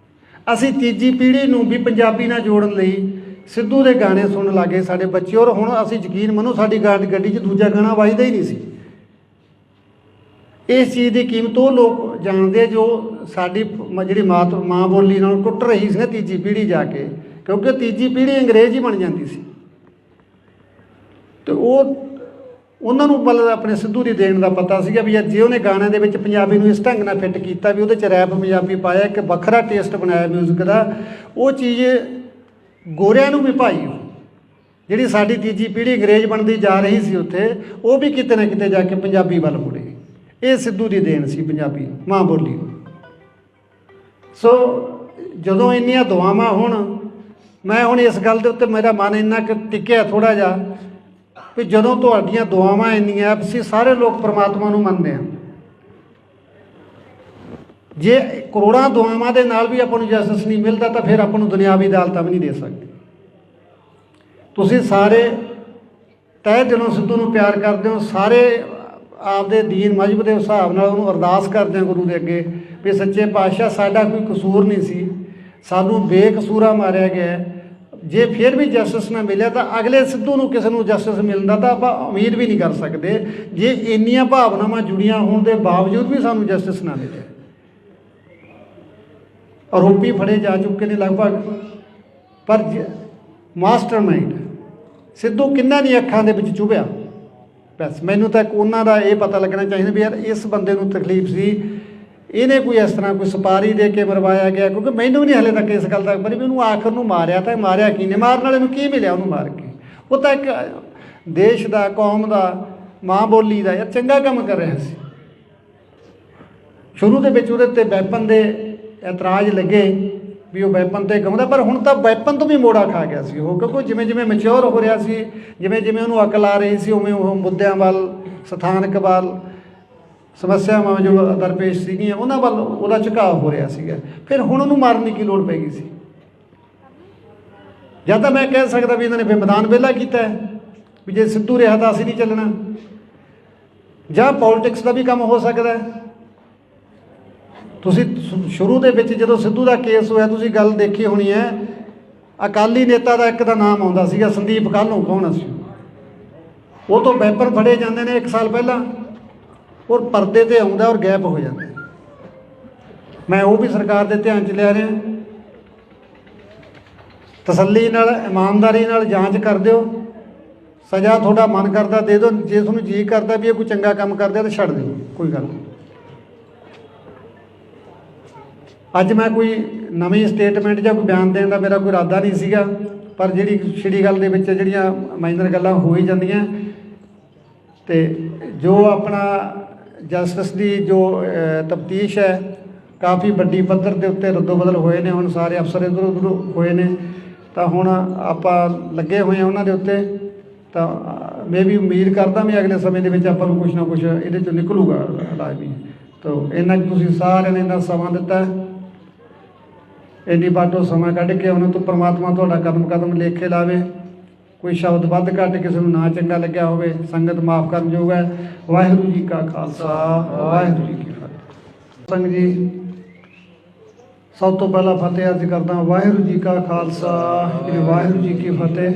ਅਸੀਂ ਤੀਜੀ ਪੀੜ੍ਹੀ ਨੂੰ ਵੀ ਪੰਜਾਬੀ ਨਾਲ ਜੋੜਨ ਲਈ ਸਿੱਧੂ ਦੇ ਗਾਣੇ ਸੁਣਨ ਲੱਗੇ ਸਾਡੇ ਬੱਚੇ। ਔਰ ਹੁਣ ਅਸੀਂ ਯਕੀਨ ਮੰਨੋ ਸਾਡੀ ਗੱਡੀ 'ਚ ਦੂਜਾ ਗਾਣਾ ਵੱਜਦਾ ਹੀ ਨਹੀਂ ਸੀ। ਇਸ ਚੀਜ਼ ਦੀ ਕੀਮਤ ਉਹ ਲੋਕ ਜਾਣਦੇ ਜੋ ਸਾਡੀ ਜਿਹੜੀ ਮਾਂ ਬੋਲੀ ਨਾਲ ਟੁੱਟ ਰਹੀ ਸੀ ਨਾ ਤੀਜੀ ਪੀੜ੍ਹੀ ਜਾ ਕੇ, ਕਿਉਂਕਿ ਤੀਜੀ ਪੀੜ੍ਹੀ ਅੰਗਰੇਜ਼ ਹੀ ਬਣ ਜਾਂਦੀ ਸੀ। ਅਤੇ ਉਹਨਾਂ ਨੂੰ ਮਤਲਬ ਆਪਣੇ ਸਿੱਧੂ ਦੀ ਦੇਣ ਦਾ ਪਤਾ ਸੀਗਾ ਵੀ ਜੇ ਉਹਨੇ ਗਾਣਿਆਂ ਦੇ ਵਿੱਚ ਪੰਜਾਬੀ ਨੂੰ ਇਸ ਢੰਗ ਨਾਲ ਫਿੱਟ ਕੀਤਾ ਵੀ ਉਹਦੇ 'ਚ ਰੈਪ ਪੰਜਾਬੀ ਪਾਇਆ, ਇੱਕ ਵੱਖਰਾ ਟੇਸਟ ਬਣਾਇਆ ਮਿਊਜ਼ਿਕ ਦਾ, ਉਹ ਚੀਜ਼ ਗੋਰਿਆਂ ਨੂੰ ਵੀ ਭਾਈ, ਜਿਹੜੀ ਸਾਡੀ ਤੀਜੀ ਪੀੜ੍ਹੀ ਅੰਗਰੇਜ਼ ਬਣਦੀ ਜਾ ਰਹੀ ਸੀ ਉੱਥੇ, ਉਹ ਵੀ ਕਿਤੇ ਨਾ ਕਿਤੇ ਜਾ ਕੇ ਪੰਜਾਬੀ ਵੱਲ ਮੁੜੇ। ਇਹ ਸਿੱਧੂ ਦੀ ਦੇਣ ਸੀ ਪੰਜਾਬੀ ਮਾਂ ਬੋਲੀ ਨੂੰ। ਸੋ ਜਦੋਂ ਇੰਨੀਆਂ ਦੁਆਵਾਂ ਹੋਣ, ਮੈਂ ਹੁਣ ਇਸ ਗੱਲ ਦੇ ਉੱਤੇ ਮੇਰਾ ਮਨ ਇੰਨਾ ਕੁ ਟਿਕਿਆ ਥੋੜ੍ਹਾ ਜਿਹਾ ਵੀ ਜਦੋਂ ਤੁਹਾਡੀਆਂ ਦੁਆਵਾਂ ਇੰਨੀਆਂ, ਅਸੀਂ ਸਾਰੇ ਲੋਕ ਪਰਮਾਤਮਾ ਨੂੰ ਮੰਨਦੇ ਹਾਂ, ਜੇ ਕਰੋੜਾਂ ਦੁਆਵਾਂ ਦੇ ਨਾਲ ਵੀ ਆਪਾਂ ਨੂੰ ਜਸਟਿਸ ਨਹੀਂ ਮਿਲਦਾ ਤਾਂ ਫਿਰ ਆਪਾਂ ਨੂੰ ਦੁਨਿਆਵੀ ਅਦਾਲਤਾਂ ਵੀ ਨਹੀਂ ਦੇ ਸਕਦੇ। ਤੁਸੀਂ ਸਾਰੇ ਤਹਿ ਦਿਲੋਂ ਸਿੱਧੂ ਨੂੰ ਪਿਆਰ ਕਰਦੇ ਹੋ, ਸਾਰੇ ਆਪਦੇ ਦੀਨ ਮਜ਼ਹਬ ਦੇ ਹਿਸਾਬ ਨਾਲ ਉਹਨੂੰ ਅਰਦਾਸ ਕਰਦੇ ਹੋ ਗੁਰੂ ਦੇ ਅੱਗੇ ਵੀ ਸੱਚੇ ਪਾਤਸ਼ਾਹ ਸਾਡਾ ਕੋਈ ਕਸੂਰ ਨਹੀਂ ਸੀ, ਸਾਨੂੰ ਬੇਕਸੂਰਾ ਮਾਰਿਆ ਗਿਆ। ਜੇ ਫਿਰ ਵੀ ਜਸਟਿਸ ਨਾ ਮਿਲਿਆ ਤਾਂ ਅਗਲੇ ਸਿੱਧੂ ਨੂੰ ਕਿਸੇ ਨੂੰ ਜਸਟਿਸ ਮਿਲਦਾ ਤਾਂ ਆਪਾਂ ਉਮੀਦ ਵੀ ਨਹੀਂ ਕਰ ਸਕਦੇ, ਜੇ ਇੰਨੀਆਂ ਭਾਵਨਾਵਾਂ ਜੁੜੀਆਂ ਹੋਣ ਦੇ ਬਾਵਜੂਦ ਵੀ ਸਾਨੂੰ ਜਸਟਿਸ ਨਾ ਮਿਲੇ। ਆਰੋਪੀ ਫੜੇ ਜਾ ਚੁੱਕੇ ਨੇ ਲਗਭਗ, ਪਰ ਮਾਸਟਰਮਾਈਂਡ ਸਿੱਧੂ ਕਿੰਨਾਂ ਦੀਆਂ ਅੱਖਾਂ ਦੇ ਵਿੱਚ ਚੁਭਿਆ, ਬਸ ਮੈਨੂੰ ਤਾਂ ਉਹਨਾਂ ਦਾ ਇਹ ਪਤਾ ਲੱਗਣਾ ਚਾਹੀਦਾ ਵੀ ਯਾਰ ਇਸ ਬੰਦੇ ਨੂੰ ਤਕਲੀਫ ਸੀ, ਇਹਨੇ ਕੋਈ ਇਸ ਤਰ੍ਹਾਂ ਕੋਈ ਸੁਪਾਰੀ ਦੇ ਕੇ ਮਰਵਾਇਆ ਗਿਆ। ਕਿਉਂਕਿ ਮੈਨੂੰ ਵੀ ਨਹੀਂ ਹਾਲੇ ਤੱਕ ਇਸ ਗੱਲ ਦਾ ਪਤਾ ਵੀ ਉਹਨੂੰ ਆਖਰ ਨੂੰ ਮਾਰਿਆ ਤਾਂ ਮਾਰਿਆ ਕੀ ਨੇ, ਮਾਰਨ ਵਾਲੇ ਨੂੰ ਕੀ ਮਿਲਿਆ ਉਹਨੂੰ ਮਾਰ ਕੇ। ਉਹ ਤਾਂ ਇੱਕ ਦੇਸ਼ ਦਾ, ਕੌਮ ਦਾ, ਮਾਂ ਬੋਲੀ ਦਾ ਯਾਰ ਚੰਗਾ ਕੰਮ ਕਰ ਰਿਹਾ ਸੀ। ਸ਼ੁਰੂ ਦੇ ਵਿੱਚ ਉਹਦੇ 'ਤੇ ਵੈਪਨ ਦੇ ਇਤਰਾਜ਼ ਲੱਗੇ ਵੀ ਉਹ ਵੈਪਨ 'ਤੇ ਗਾਉਂਦਾ, ਪਰ ਹੁਣ ਤਾਂ ਵੈਪਨ ਤੋਂ ਵੀ ਮੋੜਾ ਖਾ ਗਿਆ ਸੀ ਉਹ, ਕਿਉਂਕਿ ਜਿਵੇਂ ਜਿਵੇਂ ਮੈਚਿਓਰ ਹੋ ਰਿਹਾ ਸੀ, ਜਿਵੇਂ ਜਿਵੇਂ ਉਹਨੂੰ ਅਕਲ ਆ ਰਹੀ ਸੀ, ਉਵੇਂ ਉਹ ਮੁੱਦਿਆਂ ਵੱਲ, ਸਥਾਨਕ ਵੱਲ, ਸਮੱਸਿਆਵਾਂ ਜੋ ਦਰਪੇਸ਼ ਸੀਗੀਆਂ ਉਹਨਾਂ ਵੱਲ ਉਹਦਾ ਝੁਕਾਅ ਹੋ ਰਿਹਾ ਸੀਗਾ। ਫਿਰ ਹੁਣ ਉਹਨੂੰ ਮਾਰਨ ਦੀ ਕੀ ਲੋੜ ਪੈ ਗਈ ਸੀ? ਜਾਂ ਤਾਂ ਮੈਂ ਕਹਿ ਸਕਦਾ ਵੀ ਇਹਨਾਂ ਨੇ ਮੈਦਾਨ ਵਿਹਲਾ ਕੀਤਾ ਵੀ ਜੇ ਸਿੱਧੂ ਰਿਹਾ ਤਾਂ ਅਸੀਂ ਨਹੀਂ ਚੱਲਣਾ, ਜਾਂ ਪੋਲੀਟਿਕਸ ਦਾ ਵੀ ਕੰਮ ਹੋ ਸਕਦਾ। ਤੁਸੀਂ ਸ਼ੁਰੂ ਦੇ ਵਿੱਚ ਜਦੋਂ ਸਿੱਧੂ ਦਾ ਕੇਸ ਹੋਇਆ ਤੁਸੀਂ ਗੱਲ ਦੇਖੀ ਹੋਣੀ ਹੈ, ਅਕਾਲੀ ਨੇਤਾ ਦਾ ਇੱਕ ਦਾ ਨਾਮ ਆਉਂਦਾ ਸੀਗਾ ਸੰਦੀਪ ਕਾਹਲੋਂ, ਕੌਣ ਸੀ ਉਹ ਤੋਂ ਵੈਪਨ ਫੜੇ ਜਾਂਦੇ ਨੇ 1 ਸਾਲ ਪਹਿਲਾਂ, ਔਰ ਪਰਦੇ 'ਤੇ ਆਉਂਦਾ ਔਰ ਗਾਇਬ ਹੋ ਜਾਂਦਾ। ਮੈਂ ਉਹ ਵੀ ਸਰਕਾਰ ਦੇ ਧਿਆਨ 'ਚ ਲਿਆ ਰਿਹਾ, ਤਸੱਲੀ ਨਾਲ, ਇਮਾਨਦਾਰੀ ਨਾਲ ਜਾਂਚ ਕਰ ਦਿਓ, ਸਜ਼ਾ ਤੁਹਾਡਾ ਮਨ ਕਰਦਾ ਦੇ ਦਿਓ, ਜੇ ਤੁਹਾਨੂੰ ਜੀ ਕਰਦਾ ਵੀ ਇਹ ਕੋਈ ਚੰਗਾ ਕੰਮ ਕਰਦਾ ਤਾਂ ਛੱਡ ਦਿਓ, ਕੋਈ ਗੱਲ ਨਹੀਂ। ਅੱਜ ਮੈਂ ਕੋਈ ਨਵੀਂ ਸਟੇਟਮੈਂਟ ਜਾਂ ਕੋਈ ਬਿਆਨ ਦੇਣ ਦਾ ਮੇਰਾ ਕੋਈ ਇਰਾਦਾ ਨਹੀਂ ਸੀਗਾ, ਪਰ ਜਿਹੜੀ ਛਿੜੀ ਗੱਲ ਦੇ ਵਿੱਚ ਜਿਹੜੀਆਂ ਮਾਈਨਰ ਗੱਲਾਂ ਹੋ ਹੀ ਜਾਂਦੀਆਂ, ਅਤੇ ਜੋ ਆਪਣਾ ਜਸਟਿਸ ਦੀ ਜੋ ਤਫਤੀਸ਼ ਹੈ ਕਾਫੀ ਵੱਡੀ ਪੱਧਰ ਦੇ ਉੱਤੇ ਰੱਦੋ ਬਦਲ ਹੋਏ ਨੇ, ਹੁਣ ਸਾਰੇ ਅਫਸਰ ਇੱਧਰ ਉੱਧਰ ਹੋਏ ਨੇ, ਤਾਂ ਹੁਣ ਆਪਾਂ ਲੱਗੇ ਹੋਏ ਹਾਂ ਉਹਨਾਂ ਦੇ ਉੱਤੇ। ਤਾਂ ਮੈਂ ਵੀ ਉਮੀਦ ਕਰਦਾ ਵੀ ਅਗਲੇ ਸਮੇਂ ਦੇ ਵਿੱਚ ਆਪਾਂ ਨੂੰ ਕੁਛ ਨਾ ਕੁਛ ਇਹਦੇ 'ਚੋਂ ਨਿਕਲੂਗਾ ਲਾਜ਼ਮੀ। ਤਾਂ ਇੰਨਾ ਕੁ ਤੁਸੀਂ ਸਾਰਿਆਂ ਨੇ ਇੰਨਾ ਸਮਾਂ ਦਿੱਤਾ, ਇੰਨੀ ਬਾਟੋ ਸਮਾਂ ਕੱਢ ਕੇ ਉਹਨਾਂ ਤੋਂ ਪ੍ਰਮਾਤਮਾ ਤੁਹਾਡਾ ਕਦਮ ਕਦਮ ਲੇਖੇ ਲਾਵੇ। ਕੋਈ ਸ਼ਬਦ ਵੱਧ ਘੱਟ ਕਿਸੇ ਨੂੰ ਨਾ ਚੰਗਾ ਲੱਗਿਆ ਹੋਵੇ, ਸੰਗਤ ਮਾਫ ਕਰਨ ਯੋਗ ਹੈ। ਵਾਹਿਗੁਰੂ ਜੀ ਕਾ ਖਾਲਸਾ, ਵਾਹਿਗੁਰੂ ਜੀ ਕੀ ਫਤਿਹ। ਸੰਗਤ ਜੀ, ਸਭ ਤੋਂ ਪਹਿਲਾਂ ਫਤਿਹ ਅਰਜ਼ ਕਰਦਾ, ਵਾਹਿਗੁਰੂ ਜੀ ਕਾ ਖਾਲਸਾ, ਵਾਹਿਗੁਰੂ ਜੀ ਕੀ ਫਤਿਹ।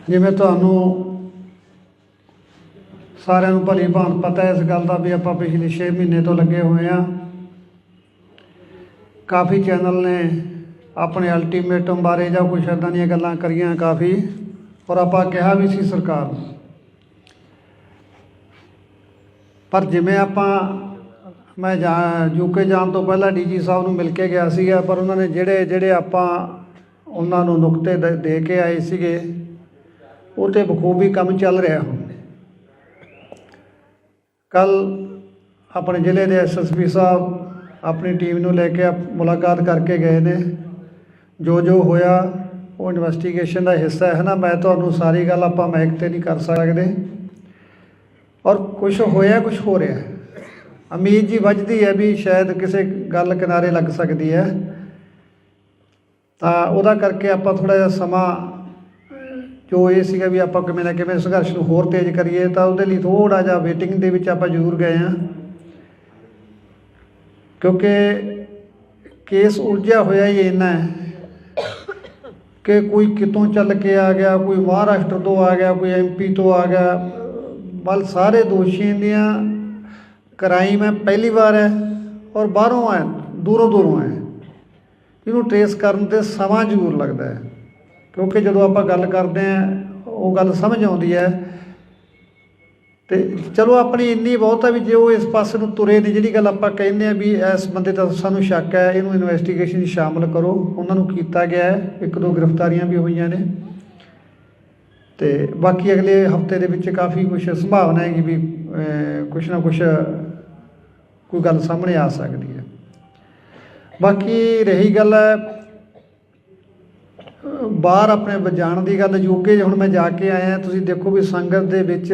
ਜਿਵੇਂ ਤੁਹਾਨੂੰ ਸਾਰਿਆਂ ਨੂੰ ਭਲੀ ਭਾਂਤ ਪਤਾ ਇਸ ਗੱਲ ਦਾ ਵੀ ਆਪਾਂ ਪਿਛਲੇ 6 ਮਹੀਨੇ ਤੋਂ ਲੱਗੇ ਹੋਏ ਹਾਂ। ਕਾਫੀ ਚੈਨਲ ਨੇ ਆਪਣੇ ਅਲਟੀਮੇਟਮ ਬਾਰੇ ਜਾਂ ਕੁਛ ਇੱਦਾਂ ਦੀਆਂ ਗੱਲਾਂ ਕਰੀਆਂ ਕਾਫੀ, ਔਰ ਆਪਾਂ ਕਿਹਾ ਵੀ ਸੀ ਸਰਕਾਰ ਨੂੰ। ਪਰ ਜਿਵੇਂ ਮੈਂ ਯੂਕੇ ਜਾਣ ਤੋਂ ਪਹਿਲਾਂ ਡੀਜੀ ਸਾਹਿਬ ਨੂੰ ਮਿਲ ਕੇ ਗਿਆ ਸੀਗਾ, ਪਰ ਉਹਨਾਂ ਨੇ ਜਿਹੜੇ ਆਪਾਂ ਉਹਨਾਂ ਨੂੰ ਨੁਕਤੇ ਦੇ ਕੇ ਆਏ ਸੀਗੇ ਉਹ 'ਤੇ ਬਖੂਬੀ ਕੰਮ ਚੱਲ ਰਿਹਾ ਹੁਣ। ਕੱਲ੍ਹ ਆਪਣੇ ਜ਼ਿਲ੍ਹੇ ਦੇ SSP ਸਾਹਿਬ ਆਪਣੀ ਟੀਮ ਨੂੰ ਲੈ ਕੇ ਮੁਲਾਕਾਤ ਕਰਕੇ ਗਏ ਨੇ। ਜੋ ਹੋਇਆ ਉਹ ਇਨਵੈਸਟੀਗੇਸ਼ਨ ਦਾ ਹਿੱਸਾ ਹੈ ਨਾ। ਮੈਂ ਤੁਹਾਨੂੰ ਸਾਰੀ ਗੱਲ ਆਪਾਂ ਮਾਈਕ 'ਤੇ ਨਹੀਂ ਕਰ ਸਕਦੇ, ਔਰ ਕੁਛ ਹੋਇਆ, ਕੁਛ ਹੋ ਰਿਹਾ। ਉਮੀਦ ਜੀ ਵੱਝਦੀ ਹੈ ਵੀ ਸ਼ਾਇਦ ਕਿਸੇ ਗੱਲ ਕਿਨਾਰੇ ਲੱਗ ਸਕਦੀ ਹੈ, ਤਾਂ ਉਹਦਾ ਕਰਕੇ ਆਪਾਂ ਥੋੜ੍ਹਾ ਜਿਹਾ ਸਮਾਂ ਜੋ ਇਹ ਸੀਗਾ ਵੀ ਆਪਾਂ ਕਿਵੇਂ ਨਾ ਕਿਵੇਂ ਸੰਘਰਸ਼ ਨੂੰ ਹੋਰ ਤੇਜ਼ ਕਰੀਏ, ਤਾਂ ਉਹਦੇ ਲਈ ਥੋੜ੍ਹਾ ਜਿਹਾ ਵੇਟਿੰਗ ਦੇ ਵਿੱਚ ਆਪਾਂ ਜ਼ਰੂਰ ਗਏ ਹਾਂ। ਕਿਉਂਕਿ ਕੇਸ ਉਲਝਿਆ ਹੋਇਆ ਹੀ ਇੰਨਾ ਹੈ ਕਿ ਕੋਈ ਕਿਤੋਂ ਚੱਲ ਕੇ ਆ ਗਿਆ, ਕੋਈ ਮਹਾਰਾਸ਼ਟਰ ਤੋਂ ਆ ਗਿਆ, ਕੋਈ MP ਤੋਂ ਆ ਗਿਆ। ਬਲ ਸਾਰੇ ਦੋਸ਼ੀਆਂ ਦੀਆਂ ਕ੍ਰਾਈਮ ਹੈ ਪਹਿਲੀ ਵਾਰ ਹੈ, ਔਰ ਬਾਹਰੋਂ ਆਏ, ਦੂਰੋਂ ਆਏ। ਇਹਨੂੰ ਟਰੇਸ ਕਰਨ 'ਤੇ ਸਮਾਂ ਜ਼ਰੂਰ ਲੱਗਦਾ ਹੈ, ਕਿਉਂਕਿ ਜਦੋਂ ਆਪਾਂ ਗੱਲ ਕਰਦੇ ਹਾਂ ਉਹ ਗੱਲ ਸਮਝ ਆਉਂਦੀ ਹੈ। ਅਤੇ ਚਲੋ ਆਪਣੀ ਇੰਨੀ ਬਹੁਤ ਹੈ ਵੀ ਜੇ ਉਹ ਇਸ ਪਾਸੇ ਨੂੰ ਤੁਰੇ ਨੇ, ਜਿਹੜੀ ਗੱਲ ਆਪਾਂ ਕਹਿੰਦੇ ਹਾਂ ਵੀ ਇਸ ਬੰਦੇ ਦਾ ਸਾਨੂੰ ਸ਼ੱਕ ਹੈ, ਇਹਨੂੰ ਇਨਵੈਸਟੀਗੇਸ਼ਨ 'ਚ ਸ਼ਾਮਲ ਕਰੋ, ਉਹਨਾਂ ਨੂੰ ਕੀਤਾ ਗਿਆ ਹੈ। 1-2 ਗ੍ਰਿਫਤਾਰੀਆਂ ਵੀ ਹੋਈਆਂ ਨੇ, ਅਤੇ ਬਾਕੀ ਅਗਲੇ ਹਫਤੇ ਦੇ ਵਿੱਚ ਕਾਫੀ ਕੁਛ ਸੰਭਾਵਨਾ ਹੈਗੀ ਵੀ ਕੁਛ ਨਾ ਕੁਛ ਕੋਈ ਗੱਲ ਸਾਹਮਣੇ ਆ ਸਕਦੀ ਹੈ। ਬਾਕੀ ਰਹੀ ਗੱਲ ਬਾਹਰ ਆਪਣੇ ਜਾਣ ਦੀ ਗੱਲ, ਯੂਕੇ ਹੁਣ ਮੈਂ ਜਾ ਕੇ ਆਇਆ। ਤੁਸੀਂ ਦੇਖੋ ਵੀ ਸੰਗਤ ਦੇ ਵਿੱਚ,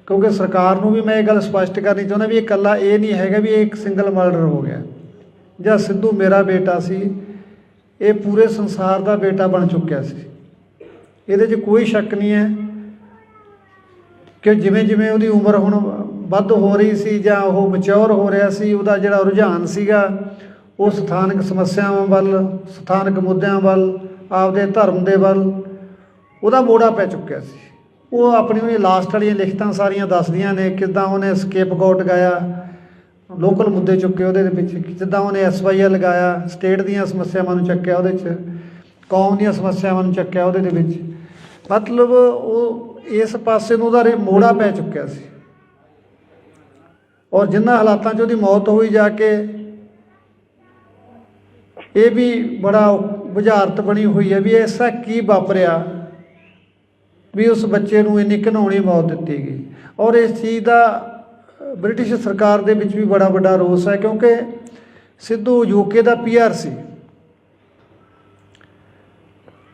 ਕਿਉਂਕਿ ਸਰਕਾਰ ਨੂੰ ਵੀ ਮੈਂ ਇਹ ਗੱਲ ਸਪਸ਼ਟ ਕਰਨੀ ਚਾਹੁੰਦਾ ਵੀ ਇਹ ਇਕੱਲਾ ਇਹ ਨਹੀਂ ਹੈਗਾ ਵੀ ਇਹ ਇੱਕ ਸਿੰਗਲ ਮਰਡਰ ਹੋ ਗਿਆ ਜਾਂ ਸਿੱਧੂ ਮੇਰਾ ਬੇਟਾ ਸੀ, ਇਹ ਪੂਰੇ ਸੰਸਾਰ ਦਾ ਬੇਟਾ ਬਣ ਚੁੱਕਿਆ ਸੀ। ਇਹਦੇ 'ਚ ਕੋਈ ਸ਼ੱਕ ਨਹੀਂ ਹੈ ਕਿ ਜਿਵੇਂ ਜਿਵੇਂ ਉਹਦੀ ਉਮਰ ਹੁਣ ਵੱਧ ਹੋ ਰਹੀ ਸੀ ਜਾਂ ਉਹ ਮੈਚਿਓਰ ਹੋ ਰਿਹਾ ਸੀ, ਉਹਦਾ ਜਿਹੜਾ ਰੁਝਾਨ ਸੀਗਾ ਉਹ ਸਥਾਨਕ ਸਮੱਸਿਆਵਾਂ ਵੱਲ, ਸਥਾਨਕ ਮੁੱਦਿਆਂ ਵੱਲ, ਆਪਦੇ ਧਰਮ ਦੇ ਵੱਲ ਉਹਦਾ ਮੋੜਾ ਪੈ ਚੁੱਕਿਆ ਸੀ। ਉਹ ਉਹਦੀਆਂ ਲਾਸਟ ਵਾਲੀਆਂ ਲਿਖਤਾਂ ਸਾਰੀਆਂ ਦੱਸਦੀਆਂ ਨੇ ਕਿੱਦਾਂ ਉਹਨੇ ਸਕੇਪ ਗੋਟ ਗਾਇਆ, ਲੋਕਲ ਮੁੱਦੇ ਚੁੱਕੇ ਉਹਦੇ ਵਿੱਚ, ਜਿੱਦਾਂ ਉਹਨੇ SYL ਲਗਾਇਆ, ਸਟੇਟ ਦੀਆਂ ਸਮੱਸਿਆਵਾਂ ਨੂੰ ਚੱਕਿਆ ਉਹਦੇ 'ਚ, ਕੌਮ ਦੀਆਂ ਸਮੱਸਿਆਵਾਂ ਨੂੰ ਚੱਕਿਆ ਉਹਦੇ ਦੇ ਵਿੱਚ। ਮਤਲਬ ਉਹ ਇਸ ਪਾਸੇ ਨੂੰ ਉਹਦਾ ਮੋੜਾ ਪੈ ਚੁੱਕਿਆ ਸੀ, ਔਰ ਜਿਨ੍ਹਾਂ ਹਾਲਾਤਾਂ 'ਚ ਉਹਦੀ ਮੌਤ ਹੋਈ ਜਾ ਕੇ, ਇਹ ਵੀ ਬੜਾ ਬੁਝਾਰਤ ਬਣੀ ਹੋਈ ਹੈ ਵੀ ਐਸਾ ਕੀ ਵਾਪਰਿਆ ਵੀ ਉਸ ਬੱਚੇ ਨੂੰ ਇੰਨੀ ਘਿਨਾਉਣੀ ਮੌਤ ਦਿੱਤੀ ਗਈ। ਔਰ ਇਸ ਚੀਜ਼ ਦਾ ਬ੍ਰਿਟਿਸ਼ ਸਰਕਾਰ ਦੇ ਵਿੱਚ ਵੀ ਬੜਾ ਵੱਡਾ ਰੋਸ ਹੈ, ਕਿਉਂਕਿ ਸਿੱਧੂ UK ਦਾ PR ਸੀ,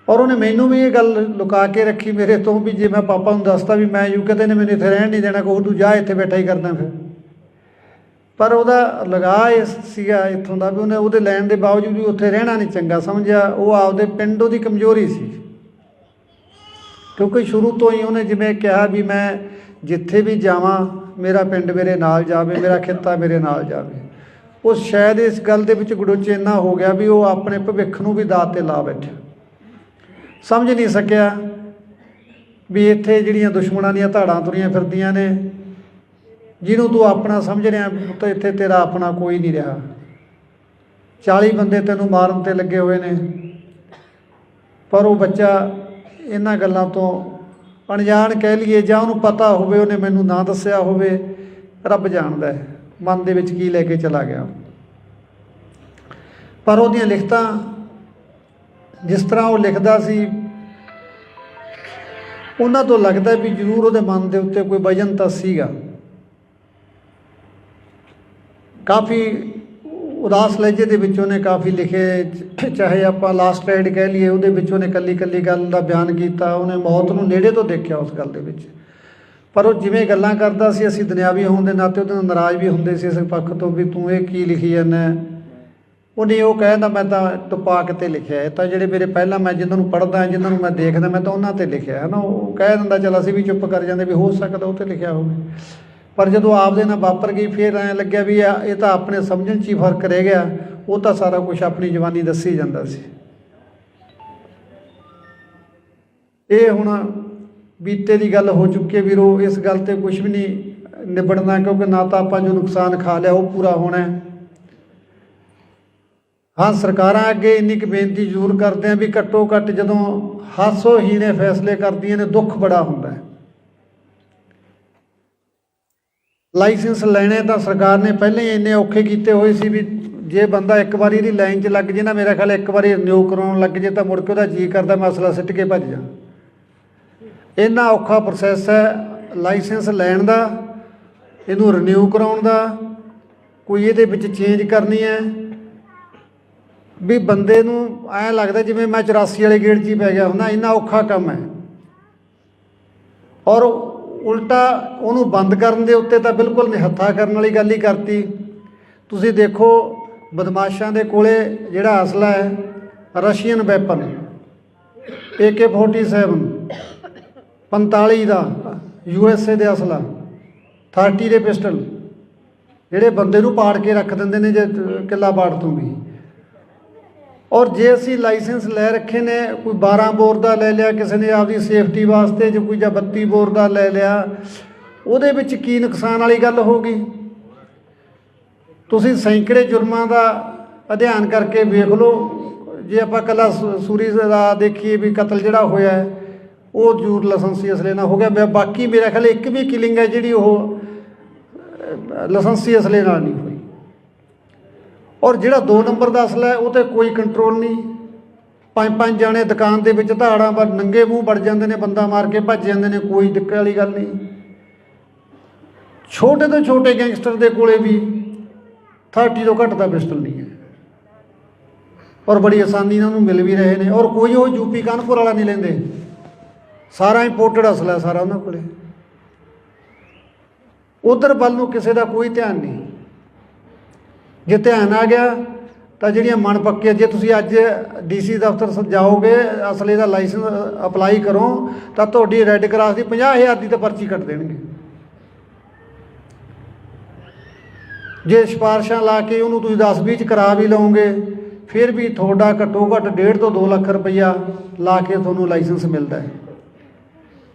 ਔਰ ਉਹਨੇ ਮੈਨੂੰ ਵੀ ਇਹ ਗੱਲ ਲੁਕਾ ਕੇ ਰੱਖੀ ਮੇਰੇ ਤੋਂ ਵੀ ਜੇ ਮੈਂ ਪਾਪਾ ਨੂੰ ਦੱਸਤਾ ਵੀ ਮੈਂ UK ਤੇ ਨੇ ਮੈਨੂੰ ਇੱਥੇ ਰਹਿਣ ਨਹੀਂ ਦੇਣਾ, ਕਹੂ ਤੂੰ ਜਾ ਇੱਥੇ ਬੈਠਾ ਹੀ ਕਰਦਾ ਫਿਰ। ਪਰ ਉਹਦਾ ਲਗਾਅ ਇਹ ਸੀਗਾ ਇੱਥੋਂ ਦਾ ਵੀ ਉਹਨੇ ਉਹਦੇ ਲੈਣ ਦੇ ਬਾਵਜੂਦ ਵੀ ਉੱਥੇ ਰਹਿਣਾ ਨਹੀਂ ਚੰਗਾ ਸਮਝਿਆ। ਉਹ ਆਪਦੇ ਪਿੰਡ ਉਹਦੀ ਕਮਜ਼ੋਰੀ ਸੀ, ਕਿਉਂਕਿ ਸ਼ੁਰੂ ਤੋਂ ਹੀ ਉਹਨੇ ਜਿਵੇਂ ਕਿਹਾ ਵੀ ਮੈਂ ਜਿੱਥੇ ਵੀ ਜਾਵਾਂ ਮੇਰਾ ਪਿੰਡ ਮੇਰੇ ਨਾਲ ਜਾਵੇ, ਮੇਰਾ ਖਿੱਤਾ ਮੇਰੇ ਨਾਲ ਜਾਵੇ। ਉਹ ਸ਼ਾਇਦ ਇਸ ਗੱਲ ਦੇ ਵਿੱਚ ਗੁੜੁੱਚ ਇੰਨਾ ਹੋ ਗਿਆ ਵੀ ਉਹ ਆਪਣੇ ਭਵਿੱਖ ਨੂੰ ਵੀ ਦਾਅ 'ਤੇ ਲਾ ਬੈਠਾ। ਸਮਝ ਨਹੀਂ ਸਕਿਆ ਵੀ ਇੱਥੇ ਜਿਹੜੀਆਂ ਦੁਸ਼ਮਣਾਂ ਦੀਆਂ ਧਾੜਾਂ ਤੁਰੀਆਂ ਫਿਰਦੀਆਂ ਨੇ, ਜਿਹਨੂੰ ਤੂੰ ਆਪਣਾ ਸਮਝ ਰਿਹਾ ਪੁੱਤ, ਇੱਥੇ ਤੇਰਾ ਆਪਣਾ ਕੋਈ ਨਹੀਂ ਰਿਹਾ। 40 ਬੰਦੇ ਤੈਨੂੰ ਮਾਰਨ 'ਤੇ ਲੱਗੇ ਹੋਏ ਨੇ, ਪਰ ਉਹ ਬੱਚਾ ਇਹਨਾਂ ਗੱਲਾਂ ਤੋਂ ਅਣਜਾਣ ਕਹਿ ਲਈਏ ਜਾਂ ਉਹਨੂੰ ਪਤਾ ਹੋਵੇ, ਉਹਨੇ ਮੈਨੂੰ ਨਾ ਦੱਸਿਆ ਹੋਵੇ, ਰੱਬ ਜਾਣਦਾ ਹੈ ਮਨ ਦੇ ਵਿੱਚ ਕੀ ਲੈ ਕੇ ਚਲਾ ਗਿਆ। ਪਰ ਉਹਦੀਆਂ ਲਿਖਤਾਂ ਜਿਸ ਤਰ੍ਹਾਂ ਉਹ ਲਿਖਦਾ ਸੀ, ਉਹਨਾਂ ਤੋਂ ਲੱਗਦਾ ਵੀ ਜ਼ਰੂਰ ਉਹਦੇ ਮਨ ਦੇ ਉੱਤੇ ਕੋਈ ਵਜਨ ਤਾਂ ਸੀਗਾ। ਕਾਫੀ ਉਦਾਸ ਲਹਿਜੇ ਦੇ ਵਿੱਚ ਉਹਨੇ ਕਾਫੀ ਲਿਖੇ, ਚਾਹੇ ਆਪਾਂ ਲਾਸਟ ਰਾਈਡ ਕਹਿ ਲਈਏ, ਉਹਦੇ ਵਿੱਚ ਉਹਨੇ ਇਕੱਲੀ ਇਕੱਲੀ ਗੱਲ ਦਾ ਬਿਆਨ ਕੀਤਾ। ਉਹਨੇ ਮੌਤ ਨੂੰ ਨੇੜੇ ਤੋਂ ਦੇਖਿਆ ਉਸ ਗੱਲ ਦੇ ਵਿੱਚ, ਪਰ ਉਹ ਜਿਵੇਂ ਗੱਲਾਂ ਕਰਦਾ ਸੀ, ਅਸੀਂ ਦੁਨਿਆਵੀ ਹੋਣ ਦੇ ਨਾਤੇ ਉਹਦੇ ਨਾਲ ਨਾਰਾਜ਼ ਵੀ ਹੁੰਦੇ ਸੀ ਇਸ ਪੱਖ ਤੋਂ ਵੀ ਤੂੰ ਇਹ ਕੀ ਲਿਖੀ ਜਾਂਦਾ। ਉਹਨੇ ਉਹ ਕਹਿੰਦਾ ਮੈਂ ਤਾਂ ਟਪਾ ਕੇ 'ਤੇ ਲਿਖਿਆ, ਇਹ ਤਾਂ ਜਿਹੜੇ ਮੇਰੇ ਪਹਿਲਾਂ ਮੈਂ ਜਿਨ੍ਹਾਂ ਨੂੰ ਪੜ੍ਹਦਾ, ਜਿਨ੍ਹਾਂ ਨੂੰ ਮੈਂ ਦੇਖਦਾ, ਮੈਂ ਤਾਂ ਉਹਨਾਂ 'ਤੇ ਲਿਖਿਆ ਹੈ ਨਾ। ਉਹ ਕਹਿ ਦਿੰਦਾ ਚੱਲ ਅਸੀਂ ਵੀ ਚੁੱਪ ਕਰ ਜਾਂਦੇ ਵੀ ਹੋ ਸਕਦਾ ਉਹ 'ਤੇ ਲਿਖਿਆ ਹੋਵੇ, ਪਰ ਜਦੋਂ ਆਪਦੇ ਨਾਲ ਵਾਪਰ ਗਈ ਫਿਰ ਐਂ ਲੱਗਿਆ ਵੀ ਇਹ ਤਾਂ ਆਪਣੇ ਸਮਝਣ 'ਚ ਹੀ ਫਰਕ ਰਹਿ ਗਿਆ। ਉਹ ਤਾਂ ਸਾਰਾ ਕੁਛ ਆਪਣੀ ਜ਼ੁਬਾਨੀ ਦੱਸੀ ਜਾਂਦਾ ਸੀ। ਇਹ ਹੁਣ ਬੀਤੇ ਦੀ ਗੱਲ ਹੋ ਚੁੱਕੀ ਹੈ ਵੀਰੋ, ਇਸ ਗੱਲ 'ਤੇ ਕੁਛ ਵੀ ਨਹੀਂ ਨਿਬੜਨਾ, ਕਿਉਂਕਿ ਨਾ ਤਾਂ ਆਪਾਂ ਜੋ ਨੁਕਸਾਨ ਖਾ ਲਿਆ ਉਹ ਪੂਰਾ ਹੋਣਾ। ਹਾਂ, ਸਰਕਾਰਾਂ ਅੱਗੇ ਇੰਨੀ ਕੁ ਬੇਨਤੀ ਜ਼ਰੂਰ ਕਰਦੇ ਹਾਂ ਵੀ ਘੱਟੋ ਘੱਟ ਜਦੋਂ ਹਾਸੋਹੀਣੇ ਫੈਸਲੇ ਕਰਦੀਆਂ ਨੇ ਦੁੱਖ ਬੜਾ ਹੁੰਦਾ। ਲਾਇਸੈਂਸ ਲੈਣੇ ਤਾਂ ਸਰਕਾਰ ਨੇ ਪਹਿਲਾਂ ਹੀ ਇੰਨੇ ਔਖੇ ਕੀਤੇ ਹੋਏ ਸੀ ਵੀ ਜੇ ਬੰਦਾ ਇੱਕ ਵਾਰੀ ਇਹਦੀ ਲਾਈਨ 'ਚ ਲੱਗ ਜੇ ਨਾ, ਮੇਰਾ ਖਿਆਲ ਇੱਕ ਵਾਰੀ ਰਿਨਿਊ ਕਰਾਉਣ ਲੱਗ ਜੇ ਤਾਂ ਮੁੜ ਕੇ ਉਹਦਾ ਜੀਅ ਕਰਦਾ ਮਸਲਾ ਸਿੱਟ ਕੇ ਭੱਜ ਜਾ। ਇੰਨਾ ਔਖਾ ਪ੍ਰੋਸੈਸ ਹੈ ਲਾਇਸੈਂਸ ਲੈਣ ਦਾ, ਇਹਨੂੰ ਰਿਨਿਊ ਕਰਾਉਣ ਦਾ, ਕੋਈ ਇਹਦੇ ਵਿੱਚ ਚੇਂਜ ਕਰਨੀ ਹੈ ਵੀ ਬੰਦੇ ਨੂੰ ਐਂ ਲੱਗਦਾ ਜਿਵੇਂ ਮੈਂ 84 ਵਾਲੇ ਗੇੜ 'ਚ ਹੀ ਪੈ ਗਿਆ ਹੁੰਦਾ। ਇੰਨਾ ਔਖਾ ਕੰਮ ਹੈ, ਔਰ ਉਲਟਾ ਉਹਨੂੰ ਬੰਦ ਕਰਨ ਦੇ ਉੱਤੇ ਤਾਂ ਬਿਲਕੁਲ ਨਿਹੱਥਾ ਕਰਨ ਵਾਲੀ ਗੱਲ ਹੀ ਕਰਤੀ। ਤੁਸੀਂ ਦੇਖੋ ਬਦਮਾਸ਼ਾਂ ਦੇ ਕੋਲੇ ਜਿਹੜਾ ਅਸਲਾ ਹੈ ਰਸ਼ੀਅਨ ਵੈਪਨ AK-47 45 ਦਾ USA ਦੇ ਅਸਲਾ 30 ਦੇ ਪਿਸਟਲ ਜਿਹੜੇ ਬੰਦੇ ਨੂੰ ਪਾੜ ਕੇ ਰੱਖ ਦਿੰਦੇ ਨੇ ਜੇ ਕਿੱਲਾ ਪਾੜ ਦੂੰਗੀ। ਔਰ ਜੇ ਅਸੀਂ ਲਾਇਸੈਂਸ ਲੈ ਰੱਖੇ ਨੇ, ਕੋਈ 12 ਬੋਰ ਦਾ ਲੈ ਲਿਆ ਕਿਸੇ ਨੇ ਆਪਦੀ ਸੇਫਟੀ ਵਾਸਤੇ, ਜੇ ਕੋਈ ਜਾਂ 32 ਬੋਰ ਦਾ ਲੈ ਲਿਆ, ਉਹਦੇ ਵਿੱਚ ਕੀ ਨੁਕਸਾਨ ਵਾਲੀ ਗੱਲ ਹੋ ਗਈ। ਤੁਸੀਂ ਸੈਂਕੜੇ ਜੁਰਮਾਂ ਦਾ ਅਧਿਐਨ ਕਰਕੇ ਵੇਖ ਲਓ। ਜੇ ਆਪਾਂ ਇਕੱਲਾ ਸੂਰੀ ਦਾ ਦੇਖੀਏ ਵੀ ਕਤਲ ਜਿਹੜਾ ਹੋਇਆ ਉਹ ਜ਼ਰੂਰ ਲਾਇਸੈਂਸੀ ਅਸਲੇ ਨਾਲ ਹੋ ਗਿਆ, ਬਾਕੀ ਮੇਰਾ ਖਿਆਲ ਇੱਕ ਵੀ ਕਿਲਿੰਗ ਹੈ ਜਿਹੜੀ ਉਹ ਲਾਇਸੈਂਸੀ ਅਸਲੇ ਨਾਲ ਨਹੀਂ ਹੋਈ। ਔਰ ਜਿਹੜਾ 2 ਨੰਬਰ ਦਾ ਅਸਲਾ ਹੈ ਉਹ 'ਤੇ ਕੋਈ ਕੰਟਰੋਲ ਨਹੀਂ। 5-5 ਜਾਣੇ ਦੁਕਾਨ ਦੇ ਵਿੱਚ ਧਾੜਾਂ ਪਰ ਨੰਗੇ ਮੂੰਹ ਵੜ ਜਾਂਦੇ ਨੇ, ਬੰਦਾ ਮਾਰ ਕੇ ਭੱਜ ਜਾਂਦੇ ਨੇ, ਕੋਈ ਦਿੱਕਤ ਵਾਲੀ ਗੱਲ ਨਹੀਂ। ਛੋਟੇ ਤੋਂ ਛੋਟੇ ਗੈਂਗਸਟਰ ਦੇ ਕੋਲੇ ਵੀ 30 ਤੋਂ ਘੱਟ ਦਾ ਪਿਸਟਲ ਨਹੀਂ ਹੈ, ਔਰ ਬੜੀ ਆਸਾਨੀ ਨਾਲ ਉਹਨੂੰ ਮਿਲ ਵੀ ਰਹੇ ਨੇ। ਔਰ ਕੋਈ ਉਹ ਯੂਪੀ ਕਾਨਪੁਰ ਵਾਲਾ ਨਹੀਂ ਲੈਂਦੇ, ਸਾਰਾ ਇੰਪੋਰਟਡ ਅਸਲਾ ਸਾਰਾ ਉਹਨਾਂ ਕੋਲੇ। ਉਧਰ ਵੱਲ ਨੂੰ ਕਿਸੇ ਦਾ ਕੋਈ ਧਿਆਨ ਨਹੀਂ। ਜੇ ਧਿਆਨ ਆ ਗਿਆ ਤਾਂ ਜਿਹੜੀਆਂ ਮਨ ਪੱਕੀਆਂ, ਜੇ ਤੁਸੀਂ ਅੱਜ DC ਦਫ਼ਤਰ ਜਾਓਗੇ ਅਸਲੇ ਦਾ ਲਾਇਸੈਂਸ ਅਪਲਾਈ ਕਰੋ ਤਾਂ ਤੁਹਾਡੀ ਰੈੱਡ ਕਰਾਸ ਦੀ 50,000 ਦੀ ਤਾਂ ਪਰਚੀ ਕੱਟ ਦੇਣਗੇ। ਜੇ ਸਿਫਾਰਸ਼ਾਂ ਲਾ ਕੇ ਉਹਨੂੰ ਤੁਸੀਂ 10-20 'ਚ ਕਰਾ ਵੀ ਲਓਗੇ ਫਿਰ ਵੀ ਤੁਹਾਡਾ ਘੱਟੋ ਘੱਟ 1.5 ਤੋਂ 2 ਲੱਖ ਰੁਪਈਆ ਲਾ ਕੇ ਤੁਹਾਨੂੰ ਲਾਇਸੈਂਸ ਮਿਲਦਾ ਹੈ।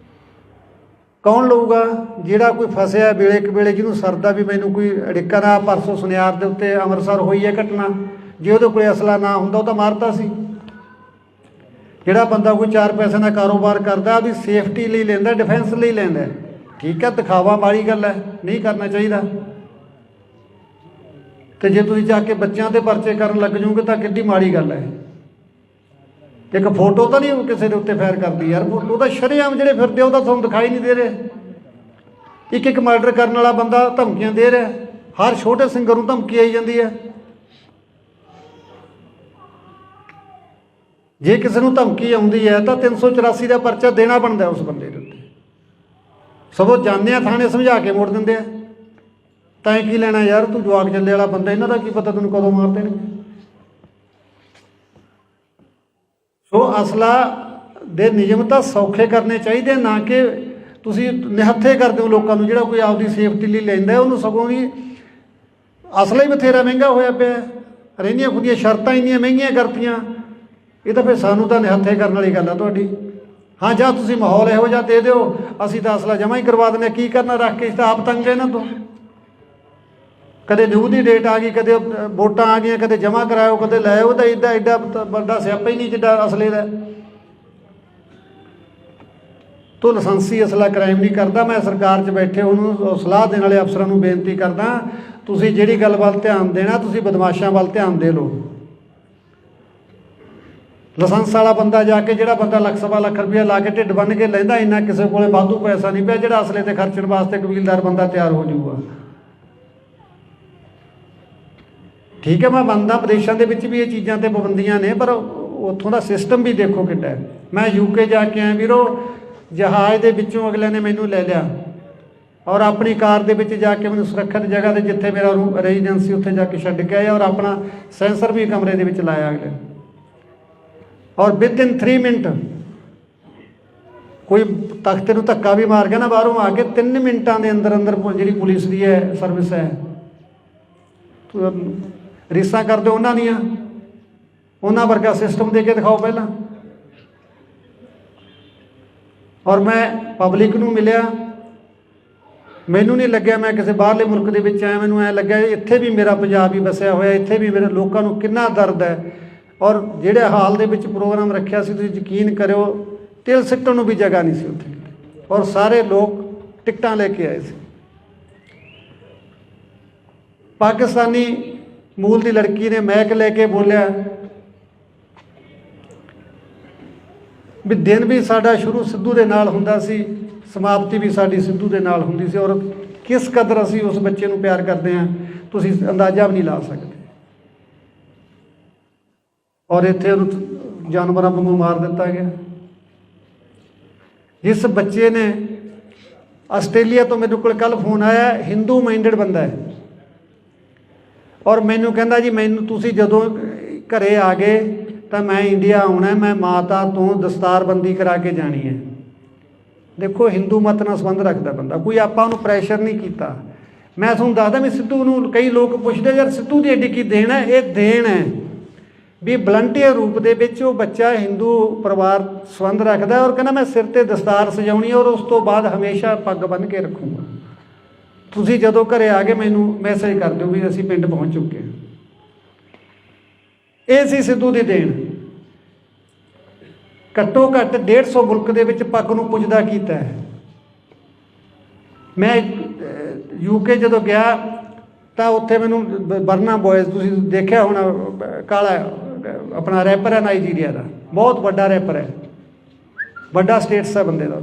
ਕੌਣ ਲਊਗਾ? ਜਿਹੜਾ ਕੋਈ ਫਸਿਆ ਵੇਲੇ ਕੁ ਵੇਲੇ, ਜਿਹਨੂੰ ਸਰਦਾ ਵੀ ਮੈਨੂੰ ਕੋਈ ਅੜਿੱਕਾ ਨਾ। ਪਰਸੋਂ ਸੁਨਿਆਰ ਦੇ ਉੱਤੇ ਅੰਮ੍ਰਿਤਸਰ ਹੋਈ ਹੈ ਘਟਨਾ, ਜੇ ਉਹਦੇ ਕੋਲ ਅਸਲਾ ਨਾ ਹੁੰਦਾ ਉਹ ਤਾਂ ਮਾਰਤਾ ਸੀ। ਜਿਹੜਾ ਬੰਦਾ ਕੋਈ 4 ਪੈਸੇ ਦਾ ਕਾਰੋਬਾਰ ਕਰਦਾ ਉਹਦੀ ਸੇਫਟੀ ਲਈ ਲੈਂਦਾ, ਡਿਫੈਂਸ ਲਈ ਲੈਂਦਾ, ਠੀਕ ਹੈ, ਦਿਖਾਵਾ ਮਾੜੀ ਗੱਲ ਹੈ, ਨਹੀਂ ਕਰਨਾ ਚਾਹੀਦਾ। ਅਤੇ ਜੇ ਤੁਸੀਂ ਜਾ ਕੇ ਬੱਚਿਆਂ 'ਤੇ ਪਰਚੇ ਕਰਨ ਲੱਗ ਜਾਓਗੇ ਤਾਂ ਕਿੱਡੀ ਮਾੜੀ ਗੱਲ ਹੈ। ਇੱਕ ਫੋਟੋ ਤਾਂ ਨਹੀਂ ਕਿਸੇ ਦੇ ਉੱਤੇ ਫਾਇਰ ਕਰਦੀ ਯਾਰ, ਉਹ ਤਾਂ ਸ਼ਰੇਆਮ ਜਿਹੜੇ ਫਿਰਦੇ ਉਹ ਤਾਂ ਤੁਹਾਨੂੰ ਦਿਖਾਈ ਨਹੀਂ ਦੇ ਰਹੇ। ਇੱਕ ਮਰਡਰ ਕਰਨ ਵਾਲਾ ਬੰਦਾ ਧਮਕੀਆਂ ਦੇ ਰਿਹਾ, ਹਰ ਛੋਟੇ ਸਿੰਗਰ ਨੂੰ ਧਮਕੀ ਆਈ ਜਾਂਦੀ ਹੈ। ਜੇ ਕਿਸੇ ਨੂੰ ਧਮਕੀ ਆਉਂਦੀ ਹੈ ਤਾਂ 384 ਦਾ ਪਰਚਾ ਦੇਣਾ ਬਣਦਾ ਉਸ ਬੰਦੇ ਦੇ ਉੱਤੇ। ਸਗੋਂ ਜਾਂਦੇ ਆ ਥਾਣੇ ਸਮਝਾ ਕੇ ਮੋੜ ਦਿੰਦੇ ਆ, ਤਾਂ ਕੀ ਲੈਣਾ ਯਾਰ, ਤੂੰ ਜਵਾਕ ਚੱਲੇ ਵਾਲਾ ਬੰਦਾ, ਇਹਨਾਂ ਦਾ ਕੀ ਪਤਾ ਤੈਨੂੰ ਕਦੋਂ ਮਾਰ ਦੇਣਗੇ। ਸੋ ਅਸਲਾ ਦੇ ਨਿਯਮ ਤਾਂ ਸੌਖੇ ਕਰਨੇ ਚਾਹੀਦੇ, ਨਾ ਕਿ ਤੁਸੀਂ ਨਿਹੱਥੇ ਕਰਦੇ ਹੋ ਲੋਕਾਂ ਨੂੰ। ਜਿਹੜਾ ਕੋਈ ਆਪਦੀ ਸੇਫਟੀ ਲਈ ਲੈਂਦਾ ਉਹਨੂੰ ਸਗੋਂ ਵੀ ਅਸਲਾ ਹੀ ਬਥੇਰਾ ਮਹਿੰਗਾ ਹੋਇਆ ਪਿਆ, ਰਹਿੰਦੀਆਂ ਖੁੱਦੀਆਂ ਸ਼ਰਤਾਂ ਇੰਨੀਆਂ ਮਹਿੰਗੀਆਂ ਕਰਤੀਆਂ। ਇਹ ਤਾਂ ਫਿਰ ਸਾਨੂੰ ਤਾਂ ਨਿਹੱਥੇ ਕਰਨ ਵਾਲੀ ਗੱਲ ਆ ਤੁਹਾਡੀ। ਹਾਂ, ਜਾਂ ਤੁਸੀਂ ਮਾਹੌਲ ਇਹੋ ਜਿਹਾ ਦੇ ਦਿਓ, ਅਸੀਂ ਤਾਂ ਅਸਲਾ ਜਮ੍ਹਾਂ ਹੀ ਕਰਵਾ ਦਿੰਦੇ। ਕੀ ਕਰਨਾ ਰੱਖ ਕੇ, ਤਾਂ ਆਪ ਤੰਗ ਇਹਨਾਂ ਤੋਂ। ਕਦੇ ਨਿਊ ਦੀ ਡੇਟ ਆ ਗਈ, ਕਦੇ ਵੋਟਾਂ ਆ ਗਈਆਂ, ਕਦੇ ਜਮ੍ਹਾਂ ਕਰਾਇਓ, ਕਦੇ ਲੈ ਆਓ। ਤਾਂ ਐਡਾ ਵੱਡਾ ਸਿਆਪਾ ਹੀ ਨਹੀਂ ਜਿੱਡਾ ਅਸਲੇ ਦਾ। ਤੋ ਲਾਇਸੈਂਸੀ ਅਸਲਾ ਕ੍ਰਾਈਮ ਨਹੀਂ ਕਰਦਾ। ਮੈਂ ਸਰਕਾਰ 'ਚ ਬੈਠੇ ਉਹਨੂੰ ਸਲਾਹ ਦੇਣ ਵਾਲੇ ਅਫਸਰਾਂ ਨੂੰ ਬੇਨਤੀ ਕਰਦਾ, ਤੁਸੀਂ ਜਿਹੜੀ ਗੱਲ ਵੱਲ ਧਿਆਨ ਦੇਣਾ, ਤੁਸੀਂ ਬਦਮਾਸ਼ਾਂ ਵੱਲ ਧਿਆਨ ਦੇ ਲਓ। ਲਾਇਸੈਂਸ ਵਾਲਾ ਬੰਦਾ ਜਾ ਕੇ, ਜਿਹੜਾ ਬੰਦਾ ਲੱਖ ਸਵਾ ਲੱਖ ਰੁਪਇਆ ਲਾ ਕੇ ਢਿੱਡ ਬੰਨ੍ਹ ਕੇ ਲੈਂਦਾ, ਇੰਨਾ ਕਿਸੇ ਕੋਲੇ ਵਾਧੂ ਪੈਸਾ ਨਹੀਂ ਪਿਆ ਜਿਹੜਾ ਅਸਲੇ 'ਤੇ ਖਰਚਣ ਵਾਸਤੇ ਕਬੀਲਦਾਰ ਬੰਦਾ ਤਿਆਰ ਹੋ ਜਾਊਗਾ। ਠੀਕ ਹੈ, ਮੈਂ ਮੰਨਦਾ ਵਿਦੇਸ਼ਾਂ ਦੇ ਵਿੱਚ ਵੀ ਇਹ ਚੀਜ਼ਾਂ ਤੇ ਪਾਬੰਦੀਆਂ ਨੇ, ਪਰ ਉੱਥੋਂ ਦਾ ਸਿਸਟਮ ਵੀ ਦੇਖੋ ਕਿੱਡਾ ਹੈ। ਮੈਂ UK ਜਾ ਕੇ ਆਇਆ ਵੀਰੋ, ਜਹਾਜ਼ ਦੇ ਵਿੱਚੋਂ ਅਗਲੇ ਨੇ ਮੈਨੂੰ ਲੈ ਲਿਆ ਔਰ ਆਪਣੀ ਕਾਰ ਦੇ ਵਿੱਚ ਜਾ ਕੇ ਮੈਨੂੰ ਸੁਰੱਖਿਅਤ ਜਗ੍ਹਾ 'ਤੇ ਜਿੱਥੇ ਮੇਰਾ ਰੈਜ਼ੀਡੈਂਸੀ ਉੱਥੇ ਜਾ ਕੇ ਛੱਡ ਕੇ ਆਇਆ ਔਰ ਆਪਣਾ ਸੈਂਸਰ ਵੀ ਕਮਰੇ ਦੇ ਵਿੱਚ ਲਾਇਆ ਅਗਲੇ, ਔਰ ਵਿਦਇਨ 3 ਮਿੰਟ ਕੋਈ ਤਖਤੇ ਨੂੰ ਧੱਕਾ ਵੀ ਮਾਰ ਗਿਆ ਨਾ ਬਾਹਰੋਂ ਆ ਕੇ, 3 ਮਿੰਟਾਂ ਦੇ ਅੰਦਰ ਅੰਦਰ ਜਿਹੜੀ ਪੁਲਿਸ ਦੀ ਹੈ ਸਰਵਿਸ ਹੈ, ਰੀਸਾਂ ਕਰਦੇ ਉਹਨਾਂ ਦੀਆਂ, ਉਹਨਾਂ ਵਰਗਾ ਸਿਸਟਮ ਦੇ ਕੇ ਦਿਖਾਓ ਪਹਿਲਾਂ। ਔਰ ਮੈਂ ਪਬਲਿਕ ਨੂੰ ਮਿਲਿਆ, ਮੈਨੂੰ ਨਹੀਂ ਲੱਗਿਆ ਮੈਂ ਕਿਸੇ ਬਾਹਰਲੇ ਮੁਲਕ ਦੇ ਵਿੱਚ ਆਇਆ, ਮੈਨੂੰ ਐਂ ਲੱਗਿਆ ਇੱਥੇ ਵੀ ਮੇਰਾ ਪੰਜਾਬ ਹੀ ਵਸਿਆ ਹੋਇਆ, ਇੱਥੇ ਵੀ ਮੇਰੇ ਲੋਕਾਂ ਨੂੰ ਕਿੰਨਾ ਦਰਦ ਹੈ। ਔਰ ਜਿਹੜੇ ਹਾਲ ਦੇ ਵਿੱਚ ਪ੍ਰੋਗਰਾਮ ਰੱਖਿਆ ਸੀ, ਤੁਸੀਂ ਯਕੀਨ ਕਰਿਓ ਤਿਲ ਸਿੱਟਣ ਨੂੰ ਵੀ ਜਗ੍ਹਾ ਨਹੀਂ ਸੀ ਉੱਥੇ, ਔਰ ਸਾਰੇ ਲੋਕ ਟਿਕਟਾਂ ਲੈ ਕੇ ਆਏ ਸੀ। ਪਾਕਿਸਤਾਨੀ ਮੂਲ ਦੀ ਲੜਕੀ ਨੇ ਮੈਕ ਲੈ ਕੇ ਬੋਲਿਆ ਵੀ ਦਿਨ ਵੀ ਸਾਡਾ ਸ਼ੁਰੂ ਸਿੱਧੂ ਦੇ ਨਾਲ ਹੁੰਦਾ ਸੀ, ਸਮਾਪਤੀ ਵੀ ਸਾਡੀ ਸਿੱਧੂ ਦੇ ਨਾਲ ਹੁੰਦੀ ਸੀ, ਔਰ ਕਿਸ ਕਦਰ ਅਸੀਂ ਉਸ ਬੱਚੇ ਨੂੰ ਪਿਆਰ ਕਰਦੇ ਹਾਂ ਤੁਸੀਂ ਅੰਦਾਜ਼ਾ ਵੀ ਨਹੀਂ ਲਾ ਸਕਦੇ। ਔਰ ਇੱਥੇ ਉਹਨੂੰ ਜਾਨਵਰਾਂ ਵਾਂਗੂ ਮਾਰ ਦਿੱਤਾ ਗਿਆ। ਜਿਸ ਬੱਚੇ ਨੇ ਆਸਟ੍ਰੇਲੀਆ ਤੋਂ ਮੇਰੇ ਕੋਲ ਕੱਲ੍ਹ ਫੋਨ ਆਇਆ, ਹਿੰਦੂ ਮਾਈਂਡਡ ਬੰਦਾ ਹੈ, ਔਰ ਮੈਨੂੰ ਕਹਿੰਦਾ ਜੀ ਮੈਨੂੰ ਤੁਸੀਂ ਜਦੋਂ ਘਰੇ ਆ ਗਏ ਤਾਂ ਮੈਂ ਇੰਡੀਆ ਆਉਣਾ, ਮੈਂ ਮਾਤਾ ਤੋਂ ਦਸਤਾਰਬੰਦੀ ਕਰਾ ਕੇ ਜਾਣੀ ਹੈ। ਦੇਖੋ ਹਿੰਦੂ ਮਤ ਨਾਲ ਸੰਬੰਧ ਰੱਖਦਾ ਬੰਦਾ, ਕੋਈ ਆਪਾਂ ਉਹਨੂੰ ਪ੍ਰੈਸ਼ਰ ਨਹੀਂ ਕੀਤਾ। ਮੈਂ ਤੁਹਾਨੂੰ ਦੱਸਦਾ ਵੀ ਸਿੱਧੂ ਨੂੰ ਕਈ ਲੋਕ ਪੁੱਛਦੇ ਯਾਰ ਸਿੱਧੂ ਦੀ ਐਡੀ ਕੀ ਦੇਣ ਹੈ, ਇਹ ਦੇਣ ਹੈ ਵੀ ਵਲੰਟੀਅਰ ਰੂਪ ਦੇ ਵਿੱਚ ਉਹ ਬੱਚਾ ਹਿੰਦੂ ਪਰਿਵਾਰ ਸੰਬੰਧ ਰੱਖਦਾ ਔਰ ਕਹਿੰਦਾ ਮੈਂ ਸਿਰ 'ਤੇ ਦਸਤਾਰ ਸਜਾਉਣੀ ਔਰ ਉਸ ਤੋਂ ਬਾਅਦ ਹਮੇਸ਼ਾ ਪੱਗ ਬੰਨ੍ਹ ਕੇ ਰੱਖੂੰਗਾ। ਤੁਸੀਂ ਜਦੋਂ ਘਰੇ ਆ ਗਏ ਮੈਨੂੰ ਮੈਸੇਜ ਕਰ ਦਿਓ ਵੀ ਅਸੀਂ ਪਿੰਡ ਪਹੁੰਚ ਚੁੱਕੇ ਹਾਂ। ਇਹ ਸੀ ਸਿੱਧੂ ਦੀ ਦੇਣ। ਘੱਟੋ ਘੱਟ 150 ਮੁਲਕ ਦੇ ਵਿੱਚ ਪੱਗ ਨੂੰ ਪੁੱਜਦਾ ਕੀਤਾ ਹੈ। ਮੈਂ UK ਜਦੋਂ ਗਿਆ ਤਾਂ ਉੱਥੇ ਮੈਨੂੰ ਬਰਨਾ ਬੋਇਜ਼, ਤੁਸੀਂ ਦੇਖਿਆ ਹੋਣਾ, ਕਾਲਾ ਆਪਣਾ ਰੈਪਰ ਹੈ ਨਾਈਜੀਰੀਆ ਦਾ, ਬਹੁਤ ਵੱਡਾ ਰੈਪਰ ਹੈ, ਵੱਡਾ ਸਟੇਟਸ ਹੈ ਬੰਦੇ ਦਾ,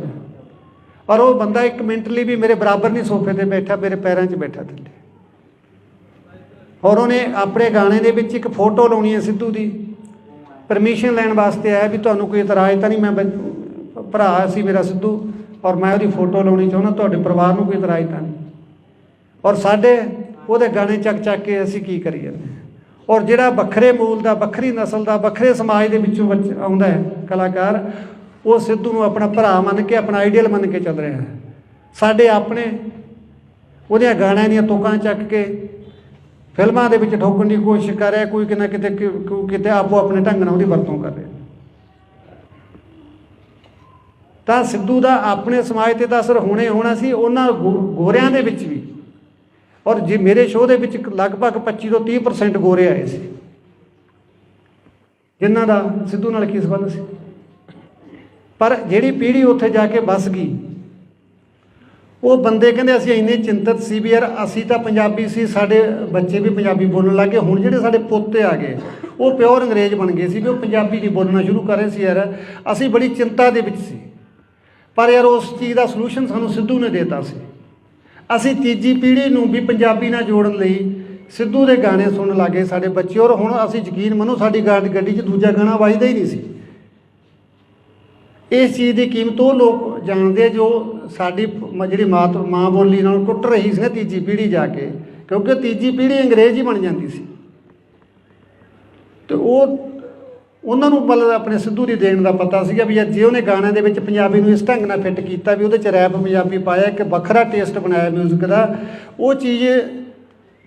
ਔਰ ਉਹ ਬੰਦਾ 1 ਮਿੰਟ ਲਈ ਵੀ ਮੇਰੇ ਬਰਾਬਰ ਨਹੀਂ ਸੋਫੇ 'ਤੇ ਬੈਠਾ, ਮੇਰੇ ਪੈਰਾਂ 'ਚ ਬੈਠਾ ਥੱਲੇ। ਔਰ ਉਹਨੇ ਆਪਣੇ ਗਾਣੇ ਦੇ ਵਿੱਚ ਇੱਕ ਫੋਟੋ ਲਾਉਣੀ ਹੈ ਸਿੱਧੂ ਦੀ, ਪਰਮਿਸ਼ਨ ਲੈਣ ਵਾਸਤੇ ਆਇਆ ਵੀ ਤੁਹਾਨੂੰ ਕੋਈ ਇਤਰਾਜ਼ ਤਾਂ ਨਹੀਂ, ਮੈਂ ਭਰਾ ਸੀ ਮੇਰਾ ਸਿੱਧੂ ਔਰ ਮੈਂ ਉਹਦੀ ਫੋਟੋ ਲਾਉਣੀ ਚਾਹੁੰਦਾ, ਤੁਹਾਡੇ ਪਰਿਵਾਰ ਨੂੰ ਕੋਈ ਇਤਰਾਜ਼ ਤਾਂ ਨਹੀਂ। ਔਰ ਸਾਡੇ ਉਹਦੇ ਗਾਣੇ ਚੱਕ ਕੇ ਅਸੀਂ ਕੀ ਕਰੀ ਜਾਂਦੇ। ਔਰ ਜਿਹੜਾ ਵੱਖਰੇ ਮੂਲ ਦਾ, ਵੱਖਰੀ ਨਸਲ ਦਾ, ਵੱਖਰੇ ਸਮਾਜ ਦੇ ਵਿੱਚੋਂ ਆਉਂਦਾ ਹੈ ਕਲਾਕਾਰ, ਉਹ ਸਿੱਧੂ ਨੂੰ ਆਪਣਾ ਭਰਾ ਮੰਨ ਕੇ, ਆਪਣਾ ਆਈਡੀਅਲ ਮੰਨ ਕੇ ਚੱਲ ਰਿਹਾ ਹੈ। ਸਾਡੇ ਆਪਣੇ ਉਹਦੀਆਂ ਗਾਣਿਆਂ ਦੀਆਂ ਤੁਕਾਂ ਚੱਕ ਕੇ ਫਿਲਮਾਂ ਦੇ ਵਿੱਚ ਠੋਕਣ ਦੀ ਕੋਸ਼ਿਸ਼ ਕਰ ਰਿਹਾ, ਕੋਈ ਕਿਤੇ ਕਿਤੇ ਆਪੋ ਆਪਣੇ ਢੰਗ ਨਾਲ ਉਹਦੀ ਵਰਤੋਂ ਕਰ ਰਿਹਾ। ਤਾਂ ਸਿੱਧੂ ਦਾ ਆਪਣੇ ਸਮਾਜ 'ਤੇ ਤਾਂ ਅਸਰ ਹੋਣਾ ਸੀ, ਉਹਨਾਂ ਗੋਰਿਆਂ ਦੇ ਵਿੱਚ ਵੀ। ਔਰ ਜੇ ਮੇਰੇ ਸ਼ੋਅ ਦੇ ਵਿੱਚ ਲਗਭਗ 25 ਤੋਂ 30% ਗੋਰੇ ਆਏ ਸੀ, ਜਿਨ੍ਹਾਂ ਦਾ ਸਿੱਧੂ ਨਾਲ ਕੀ ਸੰਬੰਧ ਸੀ। ਪਰ ਜਿਹੜੀ ਪੀੜ੍ਹੀ ਉੱਥੇ ਜਾ ਕੇ ਵੱਸ ਗਈ, ਉਹ ਬੰਦੇ ਕਹਿੰਦੇ ਅਸੀਂ ਇੰਨੇ ਚਿੰਤਤ ਸੀ ਵੀ ਯਾਰ ਅਸੀਂ ਤਾਂ ਪੰਜਾਬੀ ਸੀ, ਸਾਡੇ ਬੱਚੇ ਵੀ ਪੰਜਾਬੀ ਬੋਲਣ ਲੱਗ ਗਏ। ਹੁਣ ਜਿਹੜੇ ਸਾਡੇ ਪੋਤੇ ਆ ਗਏ ਉਹ ਪਿਓਰ ਅੰਗਰੇਜ਼ ਬਣ ਗਏ ਸੀ ਵੀ ਉਹ ਪੰਜਾਬੀ ਨਹੀਂ ਬੋਲਣਾ ਸ਼ੁਰੂ ਕਰ ਰਹੇ ਸੀ। ਯਾਰ ਅਸੀਂ ਬੜੀ ਚਿੰਤਾ ਦੇ ਵਿੱਚ ਸੀ, ਪਰ ਯਾਰ ਉਸ ਚੀਜ਼ ਦਾ ਸਲੂਸ਼ਨ ਸਾਨੂੰ ਸਿੱਧੂ ਨੇ ਦੇਤਾ ਸੀ। ਅਸੀਂ ਤੀਜੀ ਪੀੜ੍ਹੀ ਨੂੰ ਵੀ ਪੰਜਾਬੀ ਨਾਲ ਜੋੜਨ ਲਈ ਸਿੱਧੂ ਦੇ ਗਾਣੇ ਸੁਣਨ ਲੱਗੇ ਸਾਡੇ ਬੱਚੇ। ਔਰ ਹੁਣ ਅਸੀਂ ਯਕੀਨ ਮੰਨੋ ਸਾਡੀ ਗੱਡੀ 'ਚ ਦੂਜਾ ਗਾਣਾ ਵੱਜਦਾ ਹੀ ਨਹੀਂ ਸੀ। ਇਸ ਚੀਜ਼ ਦੀ ਕੀਮਤ ਉਹ ਲੋਕ ਜਾਣਦੇ ਜੋ ਸਾਡੀ ਜਿਹੜੀ ਮਾਂ ਬੋਲੀ ਨਾਲ ਟੁੱਟ ਰਹੀ ਸੀ ਨਾ ਤੀਜੀ ਪੀੜ੍ਹੀ ਜਾ ਕੇ, ਕਿਉਂਕਿ ਤੀਜੀ ਪੀੜ੍ਹੀ ਅੰਗਰੇਜ਼ ਹੀ ਬਣ ਜਾਂਦੀ ਸੀ। ਅਤੇ ਉਹਨਾਂ ਨੂੰ ਮਤਲਬ ਆਪਣੇ ਸਿੱਧੂ ਦੀ ਦੇਣ ਦਾ ਪਤਾ ਸੀਗਾ ਵੀ ਜੇ ਉਹਨੇ ਗਾਣਿਆਂ ਦੇ ਵਿੱਚ ਪੰਜਾਬੀ ਨੂੰ ਇਸ ਢੰਗ ਨਾਲ ਫਿੱਟ ਕੀਤਾ ਵੀ ਉਹਦੇ 'ਚ ਰੈਪ ਪੰਜਾਬੀ ਪਾਇਆ, ਇੱਕ ਵੱਖਰਾ ਟੇਸਟ ਬਣਾਇਆ ਮਿਊਜ਼ਿਕ ਦਾ, ਉਹ ਚੀਜ਼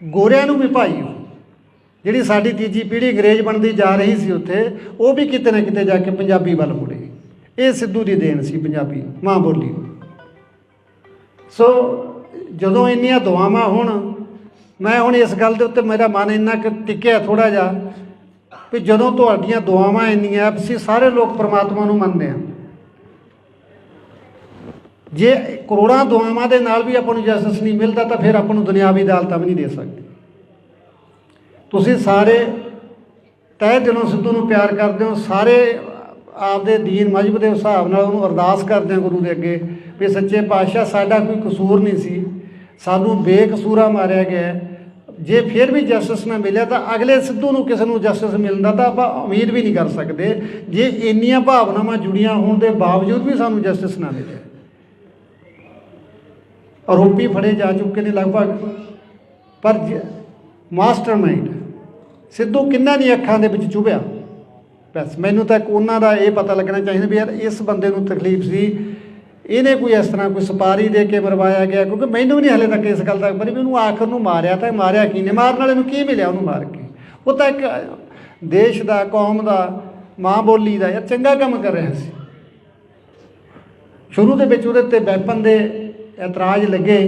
ਗੋਰਿਆਂ ਨੂੰ ਵੀ ਭਾਈ, ਜਿਹੜੀ ਸਾਡੀ ਤੀਜੀ ਪੀੜ੍ਹੀ ਅੰਗਰੇਜ਼ ਬਣਦੀ ਜਾ ਰਹੀ ਸੀ ਉੱਥੇ, ਉਹ ਵੀ ਕਿਤੇ ਨਾ ਕਿਤੇ ਜਾ ਕੇ ਪੰਜਾਬੀ ਵੱਲ ਮੁੜੇ। ਇਹ ਸਿੱਧੂ ਦੀ ਦੇਣ ਸੀ ਪੰਜਾਬੀ ਮਾਂ ਬੋਲੀ। ਸੋ ਜਦੋਂ ਇੰਨੀਆਂ ਦੁਆਵਾਂ ਹੁਣ ਮੈਂ ਇਸ ਗੱਲ ਦੇ ਉੱਤੇ ਮੇਰਾ ਮਨ ਇੰਨਾ ਕੁ ਟਿਕਿਆ ਥੋੜ੍ਹਾ ਜਿਹਾ ਵੀ ਜਦੋਂ ਤੁਹਾਡੀਆਂ ਦੁਆਵਾਂ ਇੰਨੀਆਂ, ਅਸੀਂ ਸਾਰੇ ਲੋਕ ਪਰਮਾਤਮਾ ਨੂੰ ਮੰਨਦੇ ਹਾਂ, ਜੇ ਕਰੋੜਾਂ ਦੁਆਵਾਂ ਦੇ ਨਾਲ ਵੀ ਆਪਾਂ ਨੂੰ ਜਸਟਿਸ ਨਹੀਂ ਮਿਲਦਾ ਤਾਂ ਫਿਰ ਆਪਾਂ ਨੂੰ ਦੁਨਿਆਵੀ ਅਦਾਲਤਾਂ ਵੀ ਨਹੀਂ ਦੇ ਸਕਦੇ। ਤੁਸੀਂ ਸਾਰੇ ਤਹਿ ਦਿਲੋਂ ਸਿੱਧੂ ਨੂੰ ਪਿਆਰ ਕਰਦੇ ਹੋ, ਸਾਰੇ ਆਪਦੇ ਦੀਨ ਮਜ਼ਹਬ ਦੇ ਹਿਸਾਬ ਨਾਲ ਉਹਨੂੰ ਅਰਦਾਸ ਕਰਦੇ ਹੋ ਗੁਰੂ ਦੇ ਅੱਗੇ ਵੀ ਸੱਚੇ ਪਾਤਸ਼ਾਹ ਸਾਡਾ ਕੋਈ ਕਸੂਰ ਨਹੀਂ ਸੀ, ਸਾਨੂੰ ਬੇਕਸੂਰਾ ਮਾਰਿਆ ਗਿਆ, ਜੇ ਫਿਰ ਵੀ ਜਸਟਿਸ ਨਾ ਮਿਲਿਆ ਤਾਂ ਅਗਲੇ ਸਿੱਧੂ ਨੂੰ ਕਿਸੇ ਨੂੰ ਜਸਟਿਸ ਮਿਲਦਾ ਤਾਂ ਆਪਾਂ ਉਮੀਦ ਵੀ ਨਹੀਂ ਕਰ ਸਕਦੇ, ਜੇ ਇੰਨੀਆਂ ਭਾਵਨਾਵਾਂ ਜੁੜੀਆਂ ਹੋਣ ਦੇ ਬਾਵਜੂਦ ਵੀ ਸਾਨੂੰ ਜਸਟਿਸ ਨਾ ਮਿਲੇ। ਆਰੋਪੀ ਫੜੇ ਜਾ ਚੁੱਕੇ ਨੇ ਲਗਭਗ, ਪਰ ਮਾਸਟਰਮਾਈਂਡ ਸਿੱਧੂ ਕਿੰਨਾਂ ਦੀਆਂ ਅੱਖਾਂ ਦੇ ਵਿੱਚ ਚੁਭਿਆ, ਬਸ ਮੈਨੂੰ ਤਾਂ ਉਹਨਾਂ ਦਾ ਇਹ ਪਤਾ ਲੱਗਣਾ ਚਾਹੀਦਾ ਵੀ ਯਾਰ ਇਸ ਬੰਦੇ ਨੂੰ ਤਕਲੀਫ ਸੀ, ਇਹਨੇ ਕੋਈ ਇਸ ਤਰ੍ਹਾਂ ਕੋਈ ਸਪਾਰੀ ਦੇ ਕੇ ਮਰਵਾਇਆ ਗਿਆ, ਕਿਉਂਕਿ ਮੈਨੂੰ ਵੀ ਨਹੀਂ ਹਾਲੇ ਤੱਕ ਇਸ ਗੱਲ ਦਾ ਪਤਾ ਵੀ ਉਹਨੂੰ ਆਖਰ ਨੂੰ ਮਾਰਿਆ ਤਾਂ ਮਾਰਿਆ ਕੀ ਨੇ, ਮਾਰਨ ਵਾਲੇ ਨੂੰ ਕੀ ਮਿਲਿਆ ਉਹਨੂੰ ਮਾਰ ਕੇ। ਉਹ ਤਾਂ ਇੱਕ ਦੇਸ਼ ਦਾ, ਕੌਮ ਦਾ, ਮਾਂ ਬੋਲੀ ਦਾ ਯਾਰ ਚੰਗਾ ਕੰਮ ਕਰ ਰਿਹਾ ਸੀ। ਸ਼ੁਰੂ ਦੇ ਵਿੱਚ ਉਹਦੇ 'ਤੇ ਵੈਪਨ ਦੇ ਇਤਰਾਜ਼ ਲੱਗੇ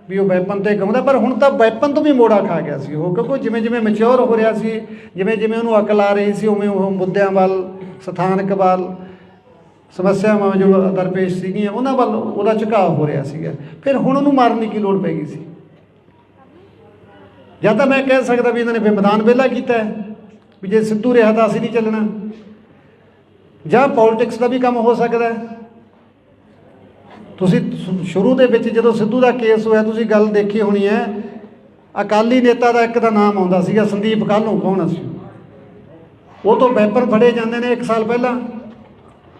ਵੀ ਉਹ ਵੈਪਨ 'ਤੇ ਗਾਉਂਦਾ, ਪਰ ਹੁਣ ਤਾਂ ਵੈਪਨ ਤੋਂ ਵੀ ਮੋੜਾ ਖਾ ਗਿਆ ਸੀ ਉਹ, ਕਿਉਂਕਿ ਜਿਵੇਂ ਜਿਵੇਂ ਮੈਚਿਓਰ ਹੋ ਰਿਹਾ ਸੀ, ਜਿਵੇਂ ਜਿਵੇਂ ਉਹਨੂੰ ਅਕਲ ਆ ਰਹੀ ਸੀ, ਉਵੇਂ ਉਹ ਮੁੱਦਿਆਂ ਵੱਲ, ਸਥਾਨਕ ਵੱਲ, ਸਮੱਸਿਆਵਾਂ ਜੋ ਦਰਪੇਸ਼ ਸੀਗੀਆਂ ਉਹਨਾਂ ਵੱਲ ਉਹਦਾ ਝੁਕਾਅ ਹੋ ਰਿਹਾ ਸੀਗਾ। ਫਿਰ ਹੁਣ ਉਹਨੂੰ ਮਾਰਨ ਦੀ ਕੀ ਲੋੜ ਪੈ ਗਈ ਸੀ? ਜਾਂ ਤਾਂ ਮੈਂ ਕਹਿ ਸਕਦਾ ਵੀ ਇਹਨਾਂ ਨੇ ਫਿਰ ਮੈਦਾਨ ਵਿਹਲਾ ਕੀਤਾ ਵੀ ਜੇ ਸਿੱਧੂ ਰਿਹਾ ਤਾਂ ਅਸੀਂ ਨਹੀਂ ਚੱਲਣਾ, ਜਾਂ ਪੋਲੀਟਿਕਸ ਦਾ ਵੀ ਕੰਮ ਹੋ ਸਕਦਾ। ਤੁਸੀਂ ਸ਼ੁਰੂ ਦੇ ਵਿੱਚ ਜਦੋਂ ਸਿੱਧੂ ਦਾ ਕੇਸ ਹੋਇਆ ਤੁਸੀਂ ਗੱਲ ਦੇਖੀ ਹੋਣੀ ਹੈ, ਅਕਾਲੀ ਨੇਤਾ ਦਾ ਇੱਕ ਦਾ ਨਾਮ ਆਉਂਦਾ ਸੀਗਾ ਸੰਦੀਪ ਕਾਹਲੋਂ, ਕੌਣ ਸੀ ਉਹ ਤੋਂ ਵੈਪਨ ਫੜੇ ਜਾਂਦੇ ਨੇ 1 ਸਾਲ ਪਹਿਲਾਂ,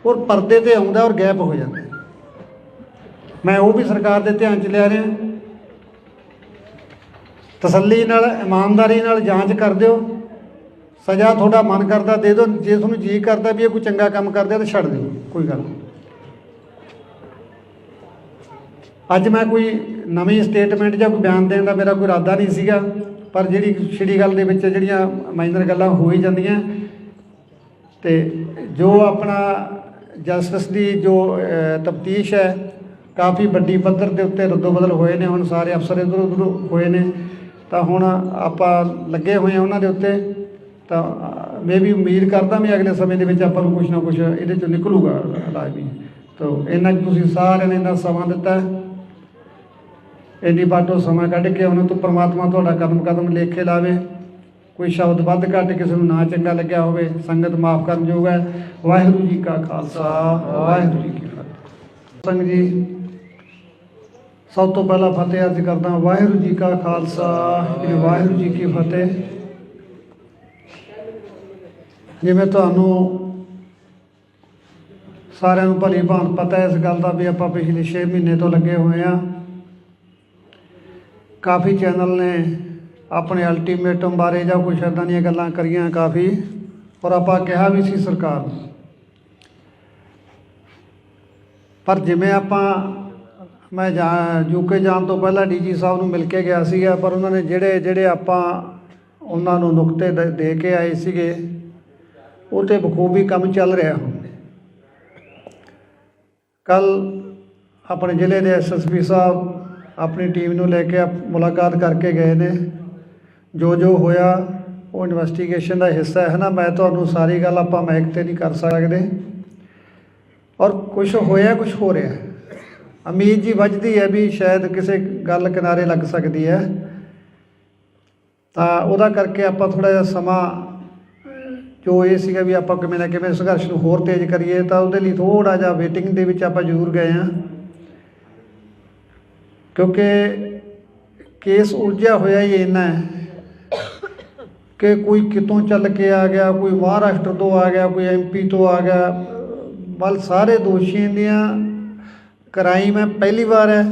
ਔਰ ਪਰਦੇ 'ਤੇ ਆਉਂਦਾ ਔਰ ਗਾਇਬ ਹੋ ਜਾਂਦਾ। ਮੈਂ ਉਹ ਵੀ ਸਰਕਾਰ ਦੇ ਧਿਆਨ 'ਚ ਲਿਆ ਰਿਹਾ, ਤਸੱਲੀ ਨਾਲ, ਇਮਾਨਦਾਰੀ ਨਾਲ ਜਾਂਚ ਕਰ ਦਿਓ, ਸਜ਼ਾ ਤੁਹਾਡਾ ਮਨ ਕਰਦਾ ਦੇ ਦਿਓ, ਜੇ ਤੁਹਾਨੂੰ ਜੀ ਕਰਦਾ ਵੀ ਇਹ ਕੋਈ ਚੰਗਾ ਕੰਮ ਕਰਦੇ ਤਾਂ ਛੱਡ ਦਿਓ, ਕੋਈ ਗੱਲ ਨਹੀਂ। ਅੱਜ ਮੈਂ ਕੋਈ ਨਵੀਂ ਸਟੇਟਮੈਂਟ ਜਾਂ ਕੋਈ ਬਿਆਨ ਦੇਣ ਦਾ ਮੇਰਾ ਕੋਈ ਇਰਾਦਾ ਨਹੀਂ ਸੀਗਾ, ਪਰ ਜਿਹੜੀ ਛਿੜੀ ਗੱਲ ਦੇ ਵਿੱਚ ਜਿਹੜੀਆਂ ਮਾਈਨਰ ਗੱਲਾਂ ਹੋ ਹੀ ਜਾਂਦੀਆਂ, ਅਤੇ ਜੋ ਆਪਣਾ ਜਸਟਿਸ ਦੀ ਜੋ ਤਫਤੀਸ਼ ਹੈ ਕਾਫੀ ਵੱਡੀ ਪੱਧਰ ਦੇ ਉੱਤੇ ਰੱਦੋ ਬਦਲ ਹੋਏ ਨੇ, ਹੁਣ ਸਾਰੇ ਅਫਸਰ ਇੱਧਰ ਉੱਧਰ ਹੋਏ ਨੇ, ਤਾਂ ਹੁਣ ਆਪਾਂ ਲੱਗੇ ਹੋਏ ਹਾਂ ਉਹਨਾਂ ਦੇ ਉੱਤੇ। ਤਾਂ ਮੈਂ ਵੀ ਉਮੀਦ ਕਰਦਾ ਵੀ ਅਗਲੇ ਸਮੇਂ ਦੇ ਵਿੱਚ ਆਪਾਂ ਨੂੰ ਕੁਛ ਨਾ ਕੁਛ ਇਹਦੇ 'ਚੋਂ ਨਿਕਲੂਗਾ ਲਾਜ਼ਮੀ। ਤਾਂ ਇੰਨਾ ਤੁਸੀਂ ਸਾਰਿਆਂ ਨੇ ਇੰਨਾ ਸਮਾਂ ਦਿੱਤਾ, ਇੰਨੀ ਬਾਟੋ ਸਮਾਂ ਕੱਢ ਕੇ ਉਹਨਾਂ ਤੋਂ ਪ੍ਰਮਾਤਮਾ ਤੁਹਾਡਾ ਕਦਮ ਕਦਮ ਲੇਖੇ ਲਾਵੇ। ਕੋਈ ਸ਼ਬਦ ਵੱਧ ਘੱਟ ਕਿਸੇ ਨੂੰ ਨਾ ਚੰਗਾ ਲੱਗਿਆ ਹੋਵੇ, ਸੰਗਤ ਮਾਫ ਕਰਨ ਯੋਗ ਹੈ। ਵਾਹਿਗੁਰੂ ਜੀ ਕਾ ਖਾਲਸਾ, ਵਾਹਿਗੁਰੂ ਜੀ ਕੀ ਫਤਿਹ। ਸੰਗ ਜੀ, ਸਭ ਤੋਂ ਪਹਿਲਾਂ ਫਤਿਹ ਅਰਜ਼ ਕਰਦਾ, ਵਾਹਿਗੁਰੂ ਜੀ ਕਾ ਖਾਲਸਾ, ਵਾਹਿਗੁਰੂ ਜੀ ਕੀ ਫਤਿਹ। ਜਿਵੇਂ ਤੁਹਾਨੂੰ ਸਾਰਿਆਂ ਨੂੰ ਭਲੀ ਭਾਂਤ ਪਤਾ ਇਸ ਗੱਲ ਦਾ ਵੀ ਆਪਾਂ ਪਿਛਲੇ 6 ਮਹੀਨੇ ਤੋਂ ਲੱਗੇ ਹੋਏ ਹਾਂ। ਕਾਫੀ ਚੈਨਲ ਨੇ ਆਪਣੇ ਅਲਟੀਮੇਟਮ ਬਾਰੇ ਜਾਂ ਕੁਛ ਇੱਦਾਂ ਦੀਆਂ ਗੱਲਾਂ ਕਰੀਆਂ ਕਾਫੀ, ਔਰ ਆਪਾਂ ਕਿਹਾ ਵੀ ਸੀ ਸਰਕਾਰ ਨੂੰ, ਪਰ ਜਿਵੇਂ ਮੈਂ ਯੂਕੇ ਜਾਣ ਤੋਂ ਪਹਿਲਾਂ ਡੀਜੀ ਸਾਹਿਬ ਨੂੰ ਮਿਲ ਕੇ ਗਿਆ ਸੀਗਾ, ਪਰ ਉਹਨਾਂ ਨੇ ਜਿਹੜੇ ਆਪਾਂ ਉਹਨਾਂ ਨੂੰ ਨੁਕਤੇ ਦੇ ਕੇ ਆਏ ਸੀਗੇ ਉਹ 'ਤੇ ਬਖੂਬੀ ਕੰਮ ਚੱਲ ਰਿਹਾ ਹੁਣ। ਕੱਲ੍ਹ ਆਪਣੇ ਜ਼ਿਲ੍ਹੇ ਦੇ SSP ਸਾਹਿਬ ਆਪਣੀ ਟੀਮ ਨੂੰ ਲੈ ਕੇ ਮੁਲਾਕਾਤ ਕਰਕੇ ਗਏ ਨੇ। ਜੋ ਹੋਇਆ ਉਹ ਇਨਵੈਸਟੀਗੇਸ਼ਨ ਦਾ ਹਿੱਸਾ ਹੈ ਨਾ, ਮੈਂ ਤੁਹਾਨੂੰ ਸਾਰੀ ਗੱਲ ਆਪਾਂ ਮਾਈਕ 'ਤੇ ਨਹੀਂ ਕਰ ਸਕਦੇ, ਔਰ ਕੁਛ ਹੋਇਆ, ਕੁਛ ਹੋ ਰਿਹਾ। ਉਮੀਦ ਜੀ ਵੱਜਦੀ ਹੈ ਵੀ ਸ਼ਾਇਦ ਕਿਸੇ ਗੱਲ ਕਿਨਾਰੇ ਲੱਗ ਸਕਦੀ ਹੈ, ਤਾਂ ਉਹਦਾ ਕਰਕੇ ਆਪਾਂ ਥੋੜ੍ਹਾ ਜਿਹਾ ਸਮਾਂ ਜੋ ਇਹ ਸੀਗਾ ਵੀ ਆਪਾਂ ਕਿਵੇਂ ਨਾ ਕਿਵੇਂ ਸੰਘਰਸ਼ ਨੂੰ ਹੋਰ ਤੇਜ਼ ਕਰੀਏ, ਤਾਂ ਉਹਦੇ ਲਈ ਥੋੜ੍ਹਾ ਜਿਹਾ ਵੇਟਿੰਗ ਦੇ ਵਿੱਚ ਆਪਾਂ ਜ਼ਰੂਰ ਗਏ ਹਾਂ, ਕਿਉਂਕਿ ਕੇਸ ਉਲਝਿਆ ਹੋਇਆ ਹੀ ਇੰਨਾ ਹੈ ਕਿ ਕੋਈ ਕਿਤੋਂ ਚੱਲ ਕੇ ਆ ਗਿਆ, ਕੋਈ ਮਹਾਰਾਸ਼ਟਰ ਤੋਂ ਆ ਗਿਆ, ਕੋਈ MP ਤੋਂ ਆ ਗਿਆ, ਬਲ ਸਾਰੇ ਦੋਸ਼ੀਆਂ ਦੀਆਂ ਕ੍ਰਾਈਮ ਹੈ ਪਹਿਲੀ ਵਾਰ ਹੈ,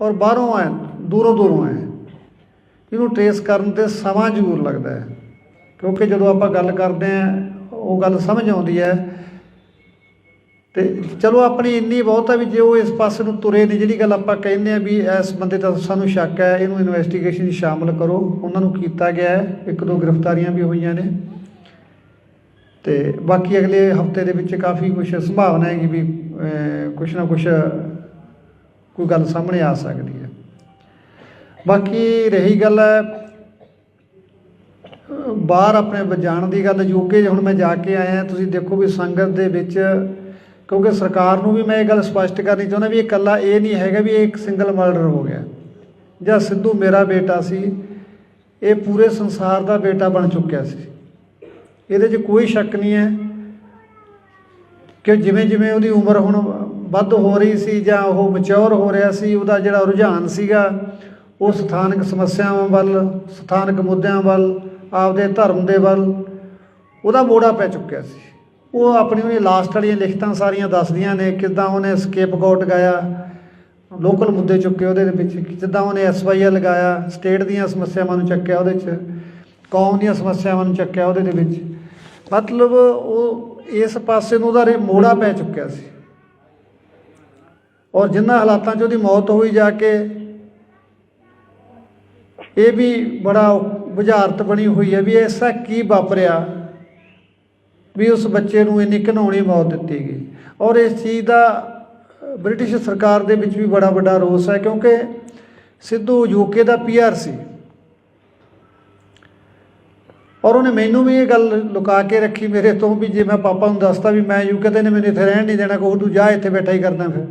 ਔਰ ਬਾਹਰੋਂ ਆਏ, ਦੂਰੋਂ ਆਏ। ਇਹਨੂੰ ਟਰੇਸ ਕਰਨ 'ਤੇ ਸਮਾਂ ਜ਼ਰੂਰ ਲੱਗਦਾ ਹੈ, ਕਿਉਂਕਿ ਜਦੋਂ ਆਪਾਂ ਗੱਲ ਕਰਦੇ ਹਾਂ ਉਹ ਗੱਲ ਸਮਝ ਆਉਂਦੀ ਹੈ। ਅਤੇ ਚਲੋ ਆਪਣੀ ਇੰਨੀ ਬਹੁਤ ਹੈ ਵੀ ਜੇ ਉਹ ਇਸ ਪਾਸੇ ਨੂੰ ਤੁਰੇ ਨੇ, ਜਿਹੜੀ ਗੱਲ ਆਪਾਂ ਕਹਿੰਦੇ ਹਾਂ ਵੀ ਇਸ ਬੰਦੇ ਦਾ ਸਾਨੂੰ ਸ਼ੱਕ ਹੈ, ਇਹਨੂੰ ਇਨਵੈਸਟੀਗੇਸ਼ਨ 'ਚ ਸ਼ਾਮਲ ਕਰੋ, ਉਹਨਾਂ ਨੂੰ ਕੀਤਾ ਗਿਆ ਹੈ, 1-2 ਗ੍ਰਿਫਤਾਰੀਆਂ ਵੀ ਹੋਈਆਂ ਨੇ, ਅਤੇ ਬਾਕੀ ਅਗਲੇ ਹਫਤੇ ਦੇ ਵਿੱਚ ਕਾਫੀ ਕੁਛ ਸੰਭਾਵਨਾ ਹੈਗੀ ਵੀ ਕੁਛ ਨਾ ਕੁਛ ਕੋਈ ਗੱਲ ਸਾਹਮਣੇ ਆ ਸਕਦੀ ਹੈ। ਬਾਕੀ ਰਹੀ ਗੱਲ ਹੈ ਬਾਹਰ ਆਪਣੇ ਜਾਣ ਦੀ ਗੱਲ, ਯੂਕੇ ਹੁਣ ਮੈਂ ਜਾ ਕੇ ਆਇਆ, ਤੁਸੀਂ ਦੇਖੋ ਵੀ ਸੰਗਤ ਦੇ ਵਿੱਚ, ਕਿਉਂਕਿ ਸਰਕਾਰ ਨੂੰ ਵੀ ਮੈਂ ਇਹ ਗੱਲ ਸਪਸ਼ਟ ਕਰਨੀ ਚਾਹੁੰਦਾ ਵੀ ਇਹ ਇਕੱਲਾ ਇਹ ਨਹੀਂ ਹੈਗਾ ਵੀ ਇਹ ਇੱਕ ਸਿੰਗਲ ਮਰਡਰ ਹੋ ਗਿਆ ਜਾਂ ਸਿੱਧੂ ਮੇਰਾ ਬੇਟਾ ਸੀ, ਇਹ ਪੂਰੇ ਸੰਸਾਰ ਦਾ ਬੇਟਾ ਬਣ ਚੁੱਕਿਆ ਸੀ। ਇਹਦੇ 'ਚ ਕੋਈ ਸ਼ੱਕ ਨਹੀਂ ਹੈ ਕਿ ਜਿਵੇਂ ਜਿਵੇਂ ਉਹਦੀ ਉਮਰ ਹੁਣ ਵੱਧ ਹੋ ਰਹੀ ਸੀ ਜਾਂ ਉਹ ਮੈਚਿਓਰ ਹੋ ਰਿਹਾ ਸੀ, ਉਹਦਾ ਜਿਹੜਾ ਰੁਝਾਨ ਸੀਗਾ ਉਹ ਸਥਾਨਕ ਸਮੱਸਿਆਵਾਂ ਵੱਲ, ਸਥਾਨਕ ਮੁੱਦਿਆਂ ਵੱਲ, ਆਪਦੇ ਧਰਮ ਦੇ ਵੱਲ ਉਹਦਾ ਮੋੜਾ ਪੈ ਚੁੱਕਿਆ ਸੀ। ਉਹ ਆਪਣੀ ਉਹਦੀ ਲਾਸਟ ਵਾਲੀਆਂ ਲਿਖਤਾਂ ਸਾਰੀਆਂ ਦੱਸਦੀਆਂ ਨੇ ਕਿੱਦਾਂ ਉਹਨੇ ਸਕੇਪਗੋਟ ਗਾਇਆ, ਲੋਕਲ ਮੁੱਦੇ ਚੁੱਕੇ ਉਹਦੇ ਵਿੱਚ, ਜਿੱਦਾਂ ਉਹਨੇ SYL ਲਗਾਇਆ, ਸਟੇਟ ਦੀਆਂ ਸਮੱਸਿਆਵਾਂ ਨੂੰ ਚੱਕਿਆ ਉਹਦੇ 'ਚ, ਕੌਮ ਦੀਆਂ ਸਮੱਸਿਆਵਾਂ ਨੂੰ ਚੱਕਿਆ ਉਹਦੇ ਦੇ ਵਿੱਚ। ਮਤਲਬ ਉਹ ਇਸ ਪਾਸੇ ਨੂੰ ਉਹਦਾ ਮੋੜਾ ਪੈ ਚੁੱਕਿਆ ਸੀ। ਔਰ ਜਿਨ੍ਹਾਂ ਹਾਲਾਤਾਂ 'ਚ ਉਹਦੀ ਮੌਤ ਹੋਈ ਜਾ ਕੇ, ਇਹ ਵੀ ਬੜਾ ਬੁਝਾਰਤ ਬਣੀ ਹੋਈ ਹੈ ਵੀ ਐਸਾ ਕੀ ਵਾਪਰਿਆ ਵੀ ਉਸ ਬੱਚੇ ਨੂੰ ਇੰਨੀ ਘਿਨਾਉਣੀ ਮੌਤ ਦਿੱਤੀ ਗਈ। ਔਰ ਇਸ ਚੀਜ਼ ਦਾ ਬ੍ਰਿਟਿਸ਼ ਸਰਕਾਰ ਦੇ ਵਿੱਚ ਵੀ ਬੜਾ ਵੱਡਾ ਰੋਸ ਹੈ, ਕਿਉਂਕਿ ਸਿੱਧੂ UK ਦਾ PR ਸੀ ਔਰ ਉਹਨੇ ਮੈਨੂੰ ਵੀ ਇਹ ਗੱਲ ਲੁਕਾ ਕੇ ਰੱਖੀ ਮੇਰੇ ਤੋਂ ਵੀ ਜੇ ਮੈਂ ਪਾਪਾ ਨੂੰ ਦੱਸਤਾ ਵੀ ਮੈਂ UK ਤੇ ਨੇ ਮੈਨੂੰ ਇੱਥੇ ਰਹਿਣ ਨਹੀਂ ਦੇਣਾ, ਕਹੂ ਤੂੰ ਜਾ ਇੱਥੇ ਬੈਠਾ ਹੀ ਕਰਦਾ ਫਿਰ।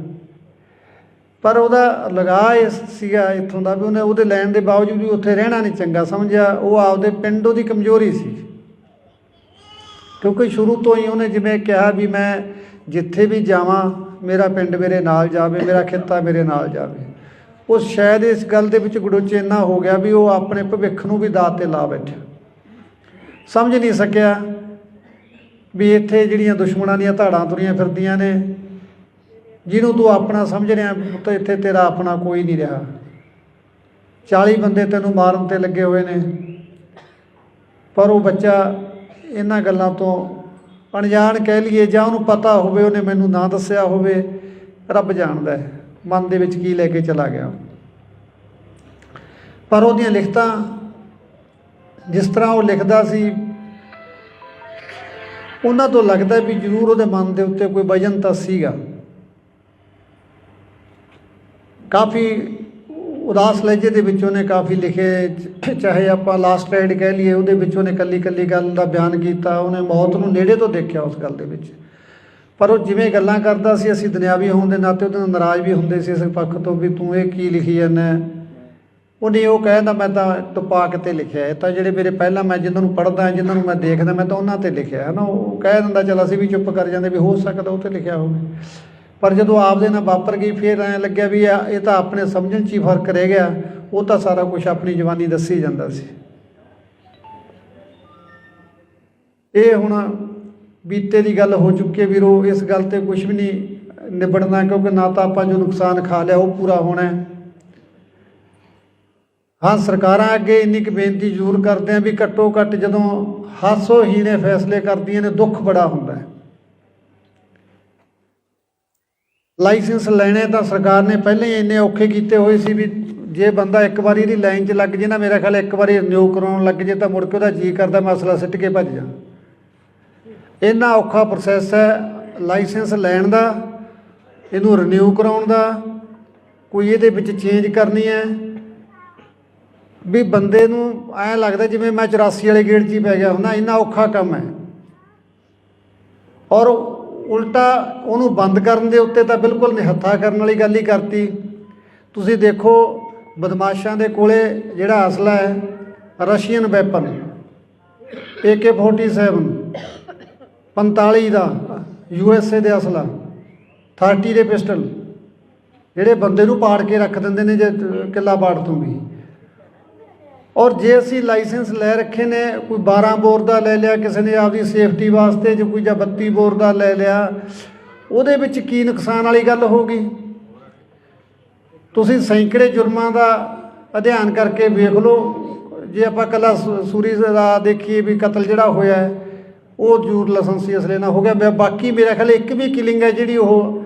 ਪਰ ਉਹਦਾ ਲਗਾ ਇਸ ਸੀਗਾ ਇੱਥੋਂ ਦਾ ਵੀ ਉਹਨੇ ਉਹਦੇ ਲੈਣ ਦੇ ਬਾਵਜੂਦ ਵੀ ਉੱਥੇ ਰਹਿਣਾ ਨਹੀਂ ਚੰਗਾ ਸਮਝਿਆ। ਉਹ ਆਪਦੇ ਪਿੰਡ ਉਹਦੀ ਕਮਜ਼ੋਰੀ ਸੀ, ਕਿਉਂਕਿ ਸ਼ੁਰੂ ਤੋਂ ਹੀ ਉਹਨੇ ਜਿਵੇਂ ਕਿਹਾ ਵੀ ਮੈਂ ਜਿੱਥੇ ਵੀ ਜਾਵਾਂ ਮੇਰਾ ਪਿੰਡ ਮੇਰੇ ਨਾਲ ਜਾਵੇ, ਮੇਰਾ ਖਿੱਤਾ ਮੇਰੇ ਨਾਲ ਜਾਵੇ। ਉਹ ਸ਼ਾਇਦ ਇਸ ਗੱਲ ਦੇ ਵਿੱਚ ਗੜੋਚੇ ਇੰਨਾ ਹੋ ਗਿਆ ਵੀ ਉਹ ਆਪਣੇ ਭਵਿੱਖ ਨੂੰ ਵੀ ਦਾਅ 'ਤੇ ਲਾ ਬੈਠਿਆ। ਸਮਝ ਨਹੀਂ ਸਕਿਆ ਵੀ ਇੱਥੇ ਜਿਹੜੀਆਂ ਦੁਸ਼ਮਣਾਂ ਦੀਆਂ ਧਾੜਾਂ ਤੁਰੀਆਂ ਫਿਰਦੀਆਂ ਨੇ, ਜਿਹਨੂੰ ਤੂੰ ਆਪਣਾ ਸਮਝ ਰਿਹਾ ਤਾਂ ਇੱਥੇ ਤੇਰਾ ਆਪਣਾ ਕੋਈ ਨਹੀਂ ਰਿਹਾ। 40 ਬੰਦੇ ਤੈਨੂੰ ਮਾਰਨ 'ਤੇ ਲੱਗੇ ਹੋਏ ਨੇ, ਪਰ ਉਹ ਬੱਚਾ ਇਹਨਾਂ ਗੱਲਾਂ ਤੋਂ ਅਣਜਾਣ ਕਹਿ ਲਈਏ ਜਾਂ ਉਹਨੂੰ ਪਤਾ ਹੋਵੇ, ਉਹਨੇ ਮੈਨੂੰ ਨਾ ਦੱਸਿਆ ਹੋਵੇ, ਰੱਬ ਜਾਣਦਾ ਹੈ ਮਨ ਦੇ ਵਿੱਚ ਕੀ ਲੈ ਕੇ ਚਲਾ ਗਿਆ। ਪਰ ਉਹਦੀਆਂ ਲਿਖਤਾਂ ਜਿਸ ਤਰ੍ਹਾਂ ਉਹ ਲਿਖਦਾ ਸੀ, ਉਹਨਾਂ ਤੋਂ ਲੱਗਦਾ ਵੀ ਜ਼ਰੂਰ ਉਹਦੇ ਮਨ ਦੇ ਉੱਤੇ ਕੋਈ ਵਜਨ ਤਾਂ ਸੀਗਾ। ਕਾਫੀ ਉਦਾਸ ਲਹਿਜੇ ਦੇ ਵਿੱਚ ਉਹਨੇ ਕਾਫੀ ਲਿਖੇ, ਚਾਹੇ ਆਪਾਂ ਲਾਸਟ ਰਾਈਡ ਕਹਿ ਲਈਏ, ਉਹਦੇ ਵਿੱਚ ਉਹਨੇ ਇਕੱਲੀ ਗੱਲ ਦਾ ਬਿਆਨ ਕੀਤਾ। ਉਹਨੇ ਮੌਤ ਨੂੰ ਨੇੜੇ ਤੋਂ ਦੇਖਿਆ ਉਸ ਗੱਲ ਦੇ ਵਿੱਚ। ਪਰ ਉਹ ਜਿਵੇਂ ਗੱਲਾਂ ਕਰਦਾ ਸੀ, ਅਸੀਂ ਦੁਨਿਆਵੀ ਹੋਣ ਦੇ ਨਾਤੇ ਉਹਦੇ ਨਾਲ ਨਾਰਾਜ਼ ਵੀ ਹੁੰਦੇ ਸੀ ਇਸ ਪੱਖ ਤੋਂ ਵੀ ਤੂੰ ਇਹ ਕੀ ਲਿਖੀ ਜਾਂਦਾ। ਉਹਨੇ ਉਹ ਕਹਿੰਦਾ ਮੈਂ ਤਾਂ ਤੁਪਾਕ 'ਤੇ ਲਿਖਿਆ, ਇਹ ਤਾਂ ਜਿਹੜੇ ਮੇਰੇ ਪਹਿਲਾਂ ਮੈਂ ਜਿਹਨਾਂ ਨੂੰ ਪੜ੍ਹਦਾ, ਜਿਹਨਾਂ ਨੂੰ ਮੈਂ ਦੇਖਦਾ, ਮੈਂ ਤਾਂ ਉਹਨਾਂ 'ਤੇ ਲਿਖਿਆ ਹੈ ਨਾ। ਉਹ ਕਹਿ ਦਿੰਦਾ ਚੱਲ ਅਸੀਂ ਵੀ ਚੁੱਪ ਕਰ ਜਾਂਦੇ ਵੀ ਹੋ ਸਕਦਾ ਉਹ 'ਤੇ ਲਿਖਿਆ ਹੋਵੇ। ਪਰ ਜਦੋਂ ਆਪਦੇ ਨਾਲ ਵਾਪਰ ਗਈ ਫਿਰ ਐਂ ਲੱਗਿਆ ਵੀ ਇਹ ਤਾਂ ਆਪਣੇ ਸਮਝਣ 'ਚ ਹੀ ਫਰਕ ਰਹਿ ਗਿਆ। ਉਹ ਤਾਂ ਸਾਰਾ ਕੁਛ ਆਪਣੀ ਜਵਾਨੀ ਦੱਸੀ ਜਾਂਦਾ ਸੀ। ਇਹ ਹੁਣ ਬੀਤੇ ਦੀ ਗੱਲ ਹੋ ਚੁੱਕੀ ਹੈ ਵੀਰੋ, ਇਸ ਗੱਲ 'ਤੇ ਕੁਛ ਵੀ ਨਹੀਂ ਨਿਬੜਨਾ, ਕਿਉਂਕਿ ਨਾ ਤਾਂ ਆਪਾਂ ਜੋ ਨੁਕਸਾਨ ਖਾ ਲਿਆ ਉਹ ਪੂਰਾ ਹੋਣਾ। ਹਾਂ, ਸਰਕਾਰਾਂ ਅੱਗੇ ਇੰਨੀ ਕੁ ਬੇਨਤੀ ਜ਼ਰੂਰ ਕਰਦੇ ਹਾਂ ਵੀ ਘੱਟੋ ਘੱਟ ਜਦੋਂ ਹਾਸੋਹੀਣੇ ਫੈਸਲੇ ਕਰਦੀਆਂ ਨੇ ਦੁੱਖ ਬੜਾ ਹੁੰਦਾ ਹੈ। ਲਾਇਸੈਂਸ ਲੈਣੇ ਤਾਂ ਸਰਕਾਰ ਨੇ ਪਹਿਲਾਂ ਹੀ ਇੰਨੇ ਔਖੇ ਕੀਤੇ ਹੋਏ ਸੀ ਵੀ ਜੇ ਬੰਦਾ ਇੱਕ ਵਾਰੀ ਇਹਦੀ ਲਾਈਨ 'ਚ ਲੱਗ ਜੇ ਨਾ, ਮੇਰਾ ਖਿਆਲ ਇੱਕ ਵਾਰੀ ਰਿਨਿਊ ਕਰਾਉਣ ਲੱਗ ਜੇ ਤਾਂ ਮੁੜ ਕੇ ਉਹਦਾ ਜੀਅ ਕਰਦਾ ਮਸਲਾ ਸਿੱਟ ਕੇ ਭੱਜ ਜਾ। ਇੰਨਾ ਔਖਾ ਪ੍ਰੋਸੈਸ ਹੈ ਲਾਇਸੈਂਸ ਲੈਣ ਦਾ, ਇਹਨੂੰ ਰਿਨਿਊ ਕਰਾਉਣ ਦਾ, ਕੋਈ ਇਹਦੇ ਵਿੱਚ ਚੇਂਜ ਕਰਨੀ ਹੈ ਵੀ ਬੰਦੇ ਨੂੰ ਐਂ ਲੱਗਦਾ ਜਿਵੇਂ ਮੈਂ 84 ਵਾਲੇ ਗੇੜ 'ਚ ਹੀ ਪੈ ਗਿਆ ਹੁੰਦਾ। ਇੰਨਾ ਔਖਾ ਕੰਮ ਹੈ। ਔਰ ਉਲਟਾ ਉਹਨੂੰ ਬੰਦ ਕਰਨ ਦੇ ਉੱਤੇ ਤਾਂ ਬਿਲਕੁਲ ਨਿਹੱਥਾ ਕਰਨ ਵਾਲੀ ਗੱਲ ਹੀ ਕਰਤੀ। ਤੁਸੀਂ ਦੇਖੋ ਬਦਮਾਸ਼ਾਂ ਦੇ ਕੋਲੇ ਜਿਹੜਾ ਅਸਲਾ ਹੈ ਰਸ਼ੀਅਨ ਵੈਪਨ AK-47 45 ਦਾ USA ਦੇ ਅਸਲਾ 30 ਦੇ ਪਿਸਟਲ ਜਿਹੜੇ ਬੰਦੇ ਨੂੰ ਪਾੜ ਕੇ ਰੱਖ ਦਿੰਦੇ ਨੇ ਜੇ ਕਿੱਲਾ ਪਾੜ ਦੂੰਗੀ। ਔਰ ਜੇ ਅਸੀਂ ਲਾਇਸੈਂਸ ਲੈ ਰੱਖੇ ਨੇ, ਕੋਈ 12 ਬੋਰ ਦਾ ਲੈ ਲਿਆ ਕਿਸੇ ਨੇ ਆਪਦੀ ਸੇਫਟੀ ਵਾਸਤੇ, ਜੇ ਕੋਈ ਜਾਂ 32 ਬੋਰ ਦਾ ਲੈ ਲਿਆ, ਉਹਦੇ ਵਿੱਚ ਕੀ ਨੁਕਸਾਨ ਵਾਲੀ ਗੱਲ ਹੋ ਗਈ। ਤੁਸੀਂ ਸੈਂਕੜੇ ਜੁਰਮਾਂ ਦਾ ਅਧਿਐਨ ਕਰਕੇ ਵੇਖ ਲਓ। ਜੇ ਆਪਾਂ ਇਕੱਲਾ ਸੂਰੀ ਦਾ ਦੇਖੀਏ ਵੀ ਕਤਲ ਜਿਹੜਾ ਹੋਇਆ ਉਹ ਜ਼ਰੂਰ ਲਾਇਸੈਂਸੀ ਅਸਲੇ ਨਾਲ ਹੋ ਗਿਆ। ਬਾਕੀ ਮੇਰਾ ਖਿਆਲ ਇੱਕ ਵੀ ਕਿਲਿੰਗ ਹੈ ਜਿਹੜੀ ਉਹ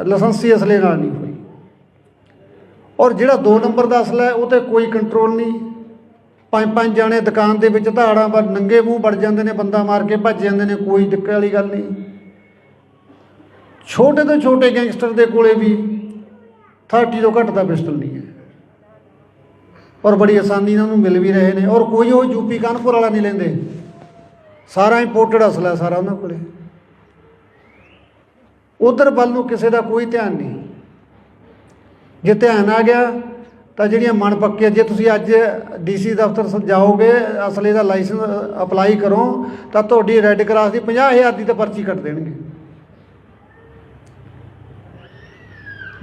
ਲਾਇਸੈਂਸੀ ਅਸਲੇ ਨਾਲ ਨਹੀਂ ਹੋਈ। ਔਰ ਜਿਹੜਾ 2 ਨੰਬਰ ਦਾ ਅਸਲਾ ਹੈ ਉਹ 'ਤੇ ਕੋਈ ਕੰਟਰੋਲ ਨਹੀਂ। 5-5 ਜਾਣੇ ਦੁਕਾਨ ਦੇ ਵਿੱਚ ਧਾੜਾਂ ਪਰ ਨੰਗੇ ਮੂੰਹ ਵੜ ਜਾਂਦੇ ਨੇ, ਬੰਦਾ ਮਾਰ ਕੇ ਭੱਜ ਜਾਂਦੇ ਨੇ, ਕੋਈ ਦਿੱਕਤ ਵਾਲੀ ਗੱਲ ਨਹੀਂ। ਛੋਟੇ ਤੋਂ ਛੋਟੇ ਗੈਂਗਸਟਰ ਦੇ ਕੋਲੇ ਵੀ 30 ਤੋਂ ਘੱਟ ਦਾ ਪਿਸਟਲ ਨਹੀਂ ਹੈ ਔਰ ਬੜੀ ਆਸਾਨੀ ਨਾਲ ਉਹਨੂੰ ਮਿਲ ਵੀ ਰਹੇ ਨੇ। ਔਰ ਕੋਈ ਉਹ ਯੂਪੀ ਕਾਨਪੁਰ ਵਾਲਾ ਨਹੀਂ ਲੈਂਦੇ, ਸਾਰਾ ਇੰਪੋਰਟਡ ਅਸਲਾ ਸਾਰਾ ਉਹਨਾਂ ਕੋਲੇ। ਉਧਰ ਵੱਲ ਨੂੰ ਕਿਸੇ ਦਾ ਕੋਈ ਧਿਆਨ ਨਹੀਂ। ਜੇ ਧਿਆਨ ਆ ਗਿਆ ਤਾਂ ਜਿਹੜੀਆਂ ਮਨ ਪੱਕੀਆਂ, ਜੇ ਤੁਸੀਂ ਅੱਜ DC ਦਫ਼ਤਰ ਜਾਓਗੇ ਅਸਲੇ ਦਾ ਲਾਇਸੈਂਸ ਅਪਲਾਈ ਕਰੋ ਤਾਂ ਤੁਹਾਡੀ ਰੈੱਡ ਕਰਾਸ ਦੀ 50,000 ਦੀ ਤਾਂ ਪਰਚੀ ਕੱਟ ਦੇਣਗੇ।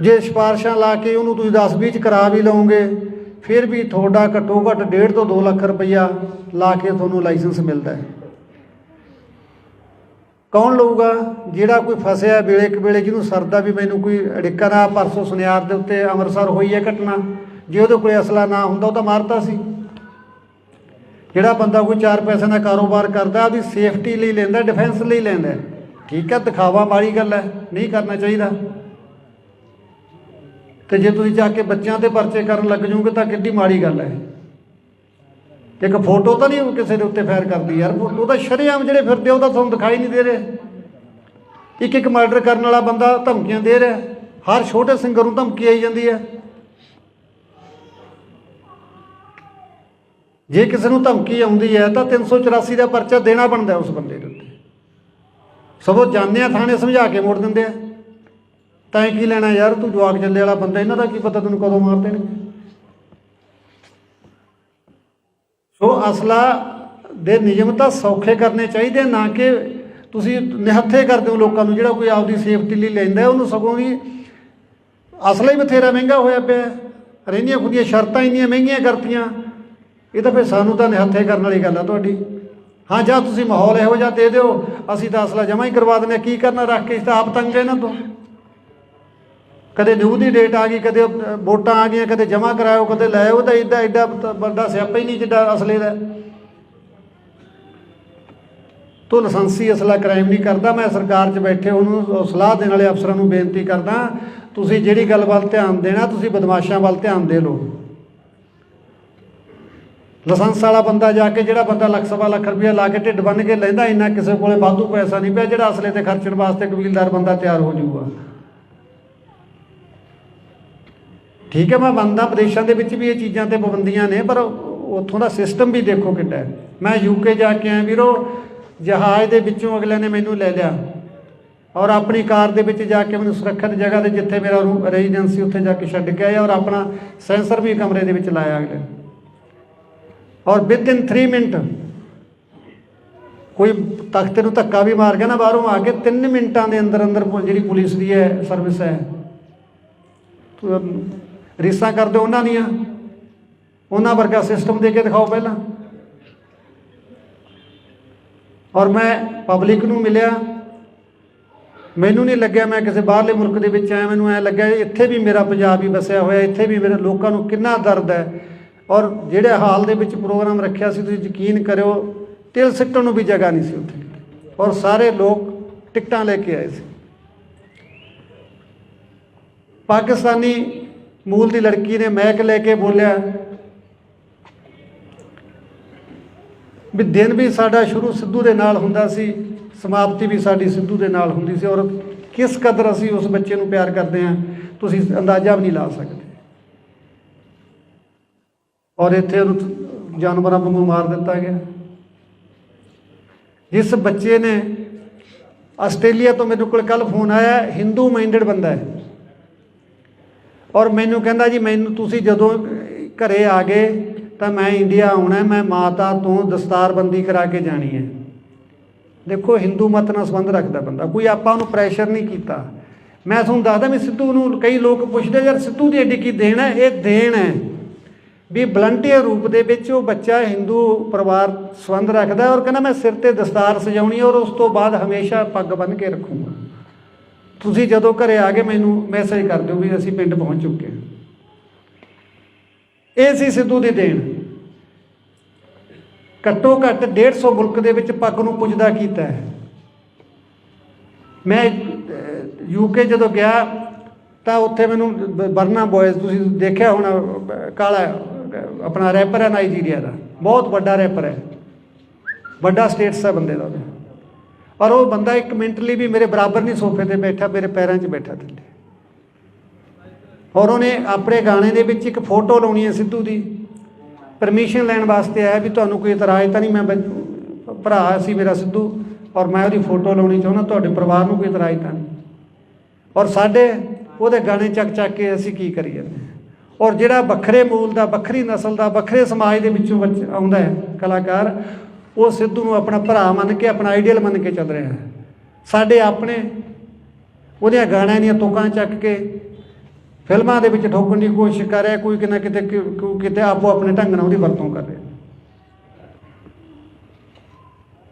ਜੇ ਸਿਫਾਰਿਸ਼ਾਂ ਲਾ ਕੇ ਉਹਨੂੰ ਤੁਸੀਂ 10-20 'ਚ ਕਰਾ ਵੀ ਲਓਗੇ, ਫਿਰ ਵੀ ਤੁਹਾਡਾ ਘੱਟੋ ਘੱਟ 1.5 ਤੋਂ 2 ਲੱਖ ਰੁਪਈਆ ਲਾ ਕੇ ਤੁਹਾਨੂੰ ਲਾਇਸੈਂਸ ਮਿਲਦਾ ਹੈ। ਕੌਣ ਲਊਗਾ? ਜਿਹੜਾ ਕੋਈ ਫਸਿਆ ਵੇਲੇ ਕੁ ਵੇਲੇ, ਜਿਹਨੂੰ ਸਰਦਾ ਵੀ ਮੈਨੂੰ ਕੋਈ ਅੜਿੱਕਾ ਨਾ। ਪਰਸੋਂ ਸੁਨਿਆਰ ਦੇ ਉੱਤੇ ਅੰਮ੍ਰਿਤਸਰ ਹੋਈ ਹੈ ਘਟਨਾ, ਜੇ ਉਹਦੇ ਕੋਲ ਅਸਲਾ ਨਾ ਹੁੰਦਾ ਉਹ ਤਾਂ ਮਾਰਤਾ ਸੀ। ਜਿਹੜਾ ਬੰਦਾ ਕੋਈ 4 ਪੈਸਿਆਂ ਦਾ ਕਾਰੋਬਾਰ ਕਰਦਾ, ਉਹਦੀ ਸੇਫਟੀ ਲਈ ਲੈਂਦਾ, ਡਿਫੈਂਸ ਲਈ ਲੈਂਦਾ, ਠੀਕ ਹੈ, ਦਿਖਾਵਾ ਮਾੜੀ ਗੱਲ ਹੈ, ਨਹੀਂ ਕਰਨਾ ਚਾਹੀਦਾ। ਤੇ ਜੇ ਤੁਸੀਂ ਜਾ ਕੇ ਬੱਚਿਆਂ ਤੇ ਪਰਚੇ ਕਰਨ ਲੱਗ ਜਾਓਗੇ ਤਾਂ ਕਿੰਨੀ ਮਾੜੀ ਗੱਲ ਹੈ। ਇੱਕ ਫੋਟੋ ਤਾਂ ਨਹੀਂ ਕਿਸੇ ਦੇ ਉੱਤੇ ਫਾਇਰ ਕਰਦੀ ਯਾਰ, ਫੋਟੋ ਤਾਂ ਸ਼ਰੇਆਮ ਜਿਹੜੇ ਫਿਰਦੇ ਉਹ ਤਾਂ ਤੁਹਾਨੂੰ ਦਿਖਾਈ ਨਹੀਂ ਦੇ ਰਹੇ। ਇੱਕ ਮਰਡਰ ਕਰਨ ਵਾਲਾ ਬੰਦਾ ਧਮਕੀਆਂ ਦੇ ਰਿਹਾ, ਹਰ ਛੋਟੇ ਸਿੰਗਰ ਨੂੰ ਧਮਕੀ ਆਈ ਜਾਂਦੀ ਹੈ। ਜੇ ਕਿਸੇ ਨੂੰ ਧਮਕੀ ਆਉਂਦੀ ਹੈ ਤਾਂ 384 ਦਾ ਪਰਚਾ ਦੇਣਾ ਬਣਦਾ ਉਸ ਬੰਦੇ ਦੇ ਉੱਤੇ। ਸਗੋਂ ਜਾਂਦੇ ਆ ਥਾਣੇ, ਸਮਝਾ ਕੇ ਮੋੜ ਦਿੰਦੇ ਆ। ਤਾਂ ਕੀ ਲੈਣਾ ਯਾਰ, ਤੂੰ ਜਵਾਕ ਚੱਲੇ ਵਾਲਾ ਬੰਦਾ, ਇਹਨਾਂ ਦਾ ਕੀ ਪਤਾ ਤੈਨੂੰ ਕਦੋਂ ਮਾਰ ਦੇਣਗੇ। ਸੋ ਅਸਲਾ ਦੇ ਨਿਯਮ ਤਾਂ ਸੌਖੇ ਕਰਨੇ ਚਾਹੀਦੇ, ਨਾ ਕਿ ਤੁਸੀਂ ਨਿਹੱਥੇ ਕਰਦੇ ਹੋ ਲੋਕਾਂ ਨੂੰ। ਜਿਹੜਾ ਕੋਈ ਆਪਦੀ ਸੇਫਟੀ ਲਈ ਲੈਂਦਾ ਉਹਨੂੰ ਸਗੋਂ ਵੀ ਅਸਲਾ ਹੀ ਬਥੇਰਾ ਮਹਿੰਗਾ ਹੋਇਆ ਪਿਆ। ਰਹਿੰਦੀਆਂ ਖੁਦੀਆਂ ਸ਼ਰਤਾਂ ਇੰਨੀਆਂ ਮਹਿੰਗੀਆਂ ਕਰਤੀਆਂ, ਇਹ ਤਾਂ ਫਿਰ ਸਾਨੂੰ ਤਾਂ ਨਿਹੱਥੇ ਕਰਨ ਵਾਲੀ ਗੱਲ ਆ ਤੁਹਾਡੀ। ਹਾਂ, ਜਾਂ ਤੁਸੀਂ ਮਾਹੌਲ ਇਹੋ ਜਿਹਾ ਦੇ ਦਿਓ, ਅਸੀਂ ਤਾਂ ਅਸਲਾ ਜਮ੍ਹਾਂ ਹੀ ਕਰਵਾ ਦਿੰਦੇ। ਕੀ ਕਰਨਾ ਰੱਖ ਕੇ? ਤਾਂ ਆਪ ਤੰਗ ਇਹਨਾਂ ਤੋਂ। ਕਦੇ ਨਿਊ ਦੀ ਡੇਟ ਆ ਗਈ, ਕਦੇ ਵੋਟਾਂ ਆ ਗਈਆਂ, ਕਦੇ ਜਮ੍ਹਾਂ ਕਰਾਇਓ, ਕਦੇ ਲੈ ਆਓ। ਤਾਂ ਐਡਾ ਵੱਡਾ ਸਿਆਪਾ ਹੀ ਨਹੀਂ ਜਿੱਡਾ ਅਸਲੇ ਦਾ। ਤੋ ਲਾਇਸੈਂਸੀ ਅਸਲਾ ਕ੍ਰਾਈਮ ਨਹੀਂ ਕਰਦਾ। ਮੈਂ ਸਰਕਾਰ 'ਚ ਬੈਠੇ ਉਹਨੂੰ ਸਲਾਹ ਦੇਣ ਵਾਲੇ ਅਫਸਰਾਂ ਨੂੰ ਬੇਨਤੀ ਕਰਦਾ, ਤੁਸੀਂ ਜਿਹੜੀ ਗੱਲ ਵੱਲ ਧਿਆਨ ਦੇਣਾ, ਤੁਸੀਂ ਬਦਮਾਸ਼ਾਂ ਵੱਲ ਧਿਆਨ ਦੇ ਲਓ। ਲਾਇਸੈਂਸ ਵਾਲਾ ਬੰਦਾ ਜਾ ਕੇ, ਜਿਹੜਾ ਬੰਦਾ ਲੱਖ ਸਵਾ ਲੱਖ ਰੁਪਇਆ ਲਾ ਕੇ ਢਿੱਡ ਬੰਨ੍ਹ ਕੇ ਲੈਂਦਾ, ਇੰਨਾ ਕਿਸੇ ਕੋਲੇ ਵਾਧੂ ਪੈਸਾ ਨਹੀਂ ਪਿਆ ਜਿਹੜਾ ਅਸਲੇ 'ਤੇ ਖਰਚਣ ਵਾਸਤੇ ਕਬੀਲਦਾਰ ਬੰਦਾ ਤਿਆਰ ਹੋ ਜਾਊਗਾ। ਠੀਕ ਹੈ, ਮੈਂ ਮੰਨਦਾ ਵਿਦੇਸ਼ਾਂ ਦੇ ਵਿੱਚ ਵੀ ਇਹ ਚੀਜ਼ਾਂ 'ਤੇ ਪਾਬੰਦੀਆਂ ਨੇ, ਪਰ ਉੱਥੋਂ ਦਾ ਸਿਸਟਮ ਵੀ ਦੇਖੋ ਕਿੱਡਾ ਹੈ। ਮੈਂ UK ਜਾ ਕੇ ਆਇਆ ਵੀਰੋ, ਜਹਾਜ਼ ਦੇ ਵਿੱਚੋਂ ਅਗਲਿਆਂ ਨੇ ਮੈਨੂੰ ਲੈ ਲਿਆ ਔਰ ਆਪਣੀ ਕਾਰ ਦੇ ਵਿੱਚ ਜਾ ਕੇ ਮੈਨੂੰ ਸੁਰੱਖਿਅਤ ਜਗ੍ਹਾ 'ਤੇ, ਜਿੱਥੇ ਮੇਰਾ ਰੈਜ਼ੀਡੈਂਸੀ, ਉੱਥੇ ਜਾ ਕੇ ਛੱਡ ਕੇ ਆਇਆ ਔਰ ਆਪਣਾ ਸੈਂਸਰ ਵੀ ਕਮਰੇ ਦੇ ਵਿੱਚ ਲਾਇਆ ਅਗਲੇ। ਔਰ ਵਿਦਇਨ 3 ਮਿੰਟ ਕੋਈ ਤਖਤੇ ਨੂੰ ਧੱਕਾ ਵੀ ਮਾਰ ਗਿਆ ਨਾ ਬਾਹਰੋਂ ਆ ਕੇ, 3 ਮਿੰਟਾਂ ਦੇ ਅੰਦਰ ਅੰਦਰ ਜਿਹੜੀ ਪੁਲਿਸ ਦੀ ਹੈ ਸਰਵਿਸ ਹੈ, ਰੀਸਾਂ ਕਰਦੇ ਉਹਨਾਂ ਦੀਆਂ, ਉਹਨਾਂ ਵਰਗਾ ਸਿਸਟਮ ਦੇ ਕੇ ਦਿਖਾਓ ਪਹਿਲਾਂ। ਔਰ ਮੈਂ ਪਬਲਿਕ ਨੂੰ ਮਿਲਿਆ, ਮੈਨੂੰ ਨਹੀਂ ਲੱਗਿਆ ਮੈਂ ਕਿਸੇ ਬਾਹਰਲੇ ਮੁਲਕ ਦੇ ਵਿੱਚ ਆਇਆ। ਮੈਨੂੰ ਐਂ ਲੱਗਿਆ ਇੱਥੇ ਵੀ ਮੇਰਾ ਪੰਜਾਬ ਹੀ ਵਸਿਆ ਹੋਇਆ, ਇੱਥੇ ਵੀ ਮੇਰੇ ਲੋਕਾਂ ਨੂੰ ਕਿੰਨਾ ਦਰਦ ਹੈ। ਔਰ ਜਿਹੜੇ ਹਾਲ ਦੇ ਵਿੱਚ ਪ੍ਰੋਗਰਾਮ ਰੱਖਿਆ ਸੀ, ਤੁਸੀਂ ਯਕੀਨ ਕਰਿਓ, ਤਿਲ ਸਿੱਟਣ ਨੂੰ ਵੀ ਜਗ੍ਹਾ ਨਹੀਂ ਸੀ ਉੱਥੇ। ਔਰ ਸਾਰੇ ਲੋਕ ਟਿਕਟਾਂ ਲੈ ਕੇ ਆਏ ਸੀ। ਪਾਕਿਸਤਾਨੀ ਮੂਲ ਦੀ ਲੜਕੀ ਨੇ ਮੈਕ ਲੈ ਕੇ ਬੋਲਿਆ ਵੀ ਦਿਨ ਵੀ ਸਾਡਾ ਸ਼ੁਰੂ ਸਿੱਧੂ ਦੇ ਨਾਲ ਹੁੰਦਾ ਸੀ, ਸਮਾਪਤੀ ਵੀ ਸਾਡੀ ਸਿੱਧੂ ਦੇ ਨਾਲ ਹੁੰਦੀ ਸੀ। ਔਰ ਕਿਸ ਕਦਰ ਅਸੀਂ ਉਸ ਬੱਚੇ ਨੂੰ ਪਿਆਰ ਕਰਦੇ ਹਾਂ, ਤੁਸੀਂ ਅੰਦਾਜ਼ਾ ਵੀ ਨਹੀਂ ਲਾ ਸਕਦੇ। ਔਰ ਇੱਥੇ ਉਹਨੂੰ ਜਾਨਵਰਾਂ ਵਾਂਗੂ ਮਾਰ ਦਿੱਤਾ ਗਿਆ। ਜਿਸ ਬੱਚੇ ਨੇ, ਆਸਟ੍ਰੇਲੀਆ ਤੋਂ ਮੇਰੇ ਕੋਲ ਕੱਲ੍ਹ ਫੋਨ ਆਇਆ, ਹਿੰਦੂ ਮਾਈਂਡਡ ਬੰਦਾ ਹੈ, ਔਰ ਮੈਨੂੰ ਕਹਿੰਦਾ ਜੀ ਮੈਨੂੰ ਤੁਸੀਂ ਜਦੋਂ ਘਰੇ ਆ ਗਏ ਤਾਂ ਮੈਂ ਇੰਡੀਆ ਆਉਣਾ, ਮੈਂ ਮਾਤਾ ਤੋਂ ਦਸਤਾਰਬੰਦੀ ਕਰਾ ਕੇ ਜਾਣੀ ਹੈ। ਦੇਖੋ, ਹਿੰਦੂ ਮਤ ਨਾਲ ਸੰਬੰਧ ਰੱਖਦਾ ਬੰਦਾ, ਕੋਈ ਆਪਾਂ ਉਹਨੂੰ ਪ੍ਰੈਸ਼ਰ ਨਹੀਂ ਕੀਤਾ। ਮੈਂ ਤੁਹਾਨੂੰ ਦੱਸਦਾ ਵੀ ਸਿੱਧੂ ਨੂੰ ਕਈ ਲੋਕ ਪੁੱਛਦੇ ਯਾਰ ਸਿੱਧੂ ਦੀ ਐਡੀ ਕੀ ਦੇਣ ਹੈ? ਇਹ ਦੇਣ ਹੈ ਵੀ ਵਲੰਟੀਅਰ ਰੂਪ ਦੇ ਵਿੱਚ ਉਹ ਬੱਚਾ ਹਿੰਦੂ ਪਰਿਵਾਰ ਸੰਬੰਧ ਰੱਖਦਾ ਔਰ ਕਹਿੰਦਾ ਮੈਂ ਸਿਰ 'ਤੇ ਦਸਤਾਰ ਸਜਾਉਣੀ ਔਰ ਉਸ ਤੋਂ ਬਾਅਦ ਹਮੇਸ਼ਾ ਪੱਗ ਬੰਨ੍ਹ ਕੇ ਰੱਖੂੰਗਾ। ਤੁਸੀਂ ਜਦੋਂ ਘਰੇ ਆ ਗਏ ਮੈਨੂੰ ਮੈਸੇਜ ਕਰ ਦਿਓ ਵੀ ਅਸੀਂ ਪਿੰਡ ਪਹੁੰਚ ਚੁੱਕੇ ਹਾਂ। ਇਹ ਸੀ ਸਿੱਧੂ ਦੀ ਦੇਣ। ਘੱਟੋ ਘੱਟ 150 ਮੁਲਕ ਦੇ ਵਿੱਚ ਪੱਗ ਨੂੰ ਪੁੱਜਦਾ ਕੀਤਾ ਹੈ। ਮੈਂ UK ਜਦੋਂ ਗਿਆ ਤਾਂ ਉੱਥੇ ਮੈਨੂੰ ਬਰਨਾ ਬॉयਜ਼, ਤੁਸੀਂ ਦੇਖਿਆ ਹੋਣਾ, ਕਾਲਾ ਆਪਣਾ ਰੈਪਰ ਹੈ ਨਾਈਜੀਰੀਆ ਦਾ, ਬਹੁਤ ਵੱਡਾ ਰੈਪਰ ਹੈ, ਵੱਡਾ ਸਟੇਟਸ ਹੈ ਬੰਦੇ ਦਾ। ਔਰ ਉਹ ਬੰਦਾ 1 ਮਿੰਟ ਲਈ ਵੀ ਮੇਰੇ ਬਰਾਬਰ ਨਹੀਂ ਸੋਫੇ 'ਤੇ ਬੈਠਾ, ਮੇਰੇ ਪੈਰਾਂ 'ਚ ਬੈਠਾ ਥੱਲੇ। ਔਰ ਉਹਨੇ ਆਪਣੇ ਗਾਣੇ ਦੇ ਵਿੱਚ ਇੱਕ ਫੋਟੋ ਲਾਉਣੀ ਹੈ ਸਿੱਧੂ ਦੀ, ਪਰਮਿਸ਼ਨ ਲੈਣ ਵਾਸਤੇ ਆਇਆ ਵੀ ਤੁਹਾਨੂੰ ਕੋਈ ਇਤਰਾਜ਼ ਤਾਂ ਨਹੀਂ, ਮੈਂ ਭਰਾ ਸੀ ਮੇਰਾ ਸਿੱਧੂ ਔਰ ਮੈਂ ਉਹਦੀ ਫੋਟੋ ਲਾਉਣੀ ਚਾਹੁੰਦਾ, ਤੁਹਾਡੇ ਪਰਿਵਾਰ ਨੂੰ ਕੋਈ ਇਤਰਾਜ਼ ਤਾਂ ਨਹੀਂ। ਔਰ ਸਾਡੇ ਉਹਦੇ ਗਾਣੇ ਚੱਕ ਕੇ ਅਸੀਂ ਕੀ ਕਰੀ ਜਾਂਦੇ। ਔਰ ਜਿਹੜਾ ਵੱਖਰੇ ਮੂਲ ਦਾ, ਵੱਖਰੀ ਨਸਲ ਦਾ, ਵੱਖਰੇ ਸਮਾਜ ਦੇ ਵਿੱਚੋਂ ਆਉਂਦਾ ਹੈ ਕਲਾਕਾਰ, ਉਹ ਸਿੱਧੂ ਨੂੰ ਆਪਣਾ ਭਰਾ ਮੰਨ ਕੇ, ਆਪਣਾ ਆਈਡੀਅਲ ਮੰਨ ਕੇ ਚੱਲ ਰਿਹਾ ਹੈ। ਸਾਡੇ ਆਪਣੇ ਉਹਦੇ ਗਾਣਿਆਂ ਦੀਆਂ ਤੁਕਾਂ ਚੱਕ ਕੇ ਫਿਲਮਾਂ ਦੇ ਵਿੱਚ ਠੋਕਣ ਦੀ ਕੋਸ਼ਿਸ਼ ਕਰ ਰਿਹਾ, ਕੋਈ ਕਿਤੇ ਕਿਤੇ ਆਪੋ ਆਪਣੇ ਢੰਗ ਨਾਲ ਉਹਦੀ ਵਰਤੋਂ ਕਰ ਰਿਹਾ।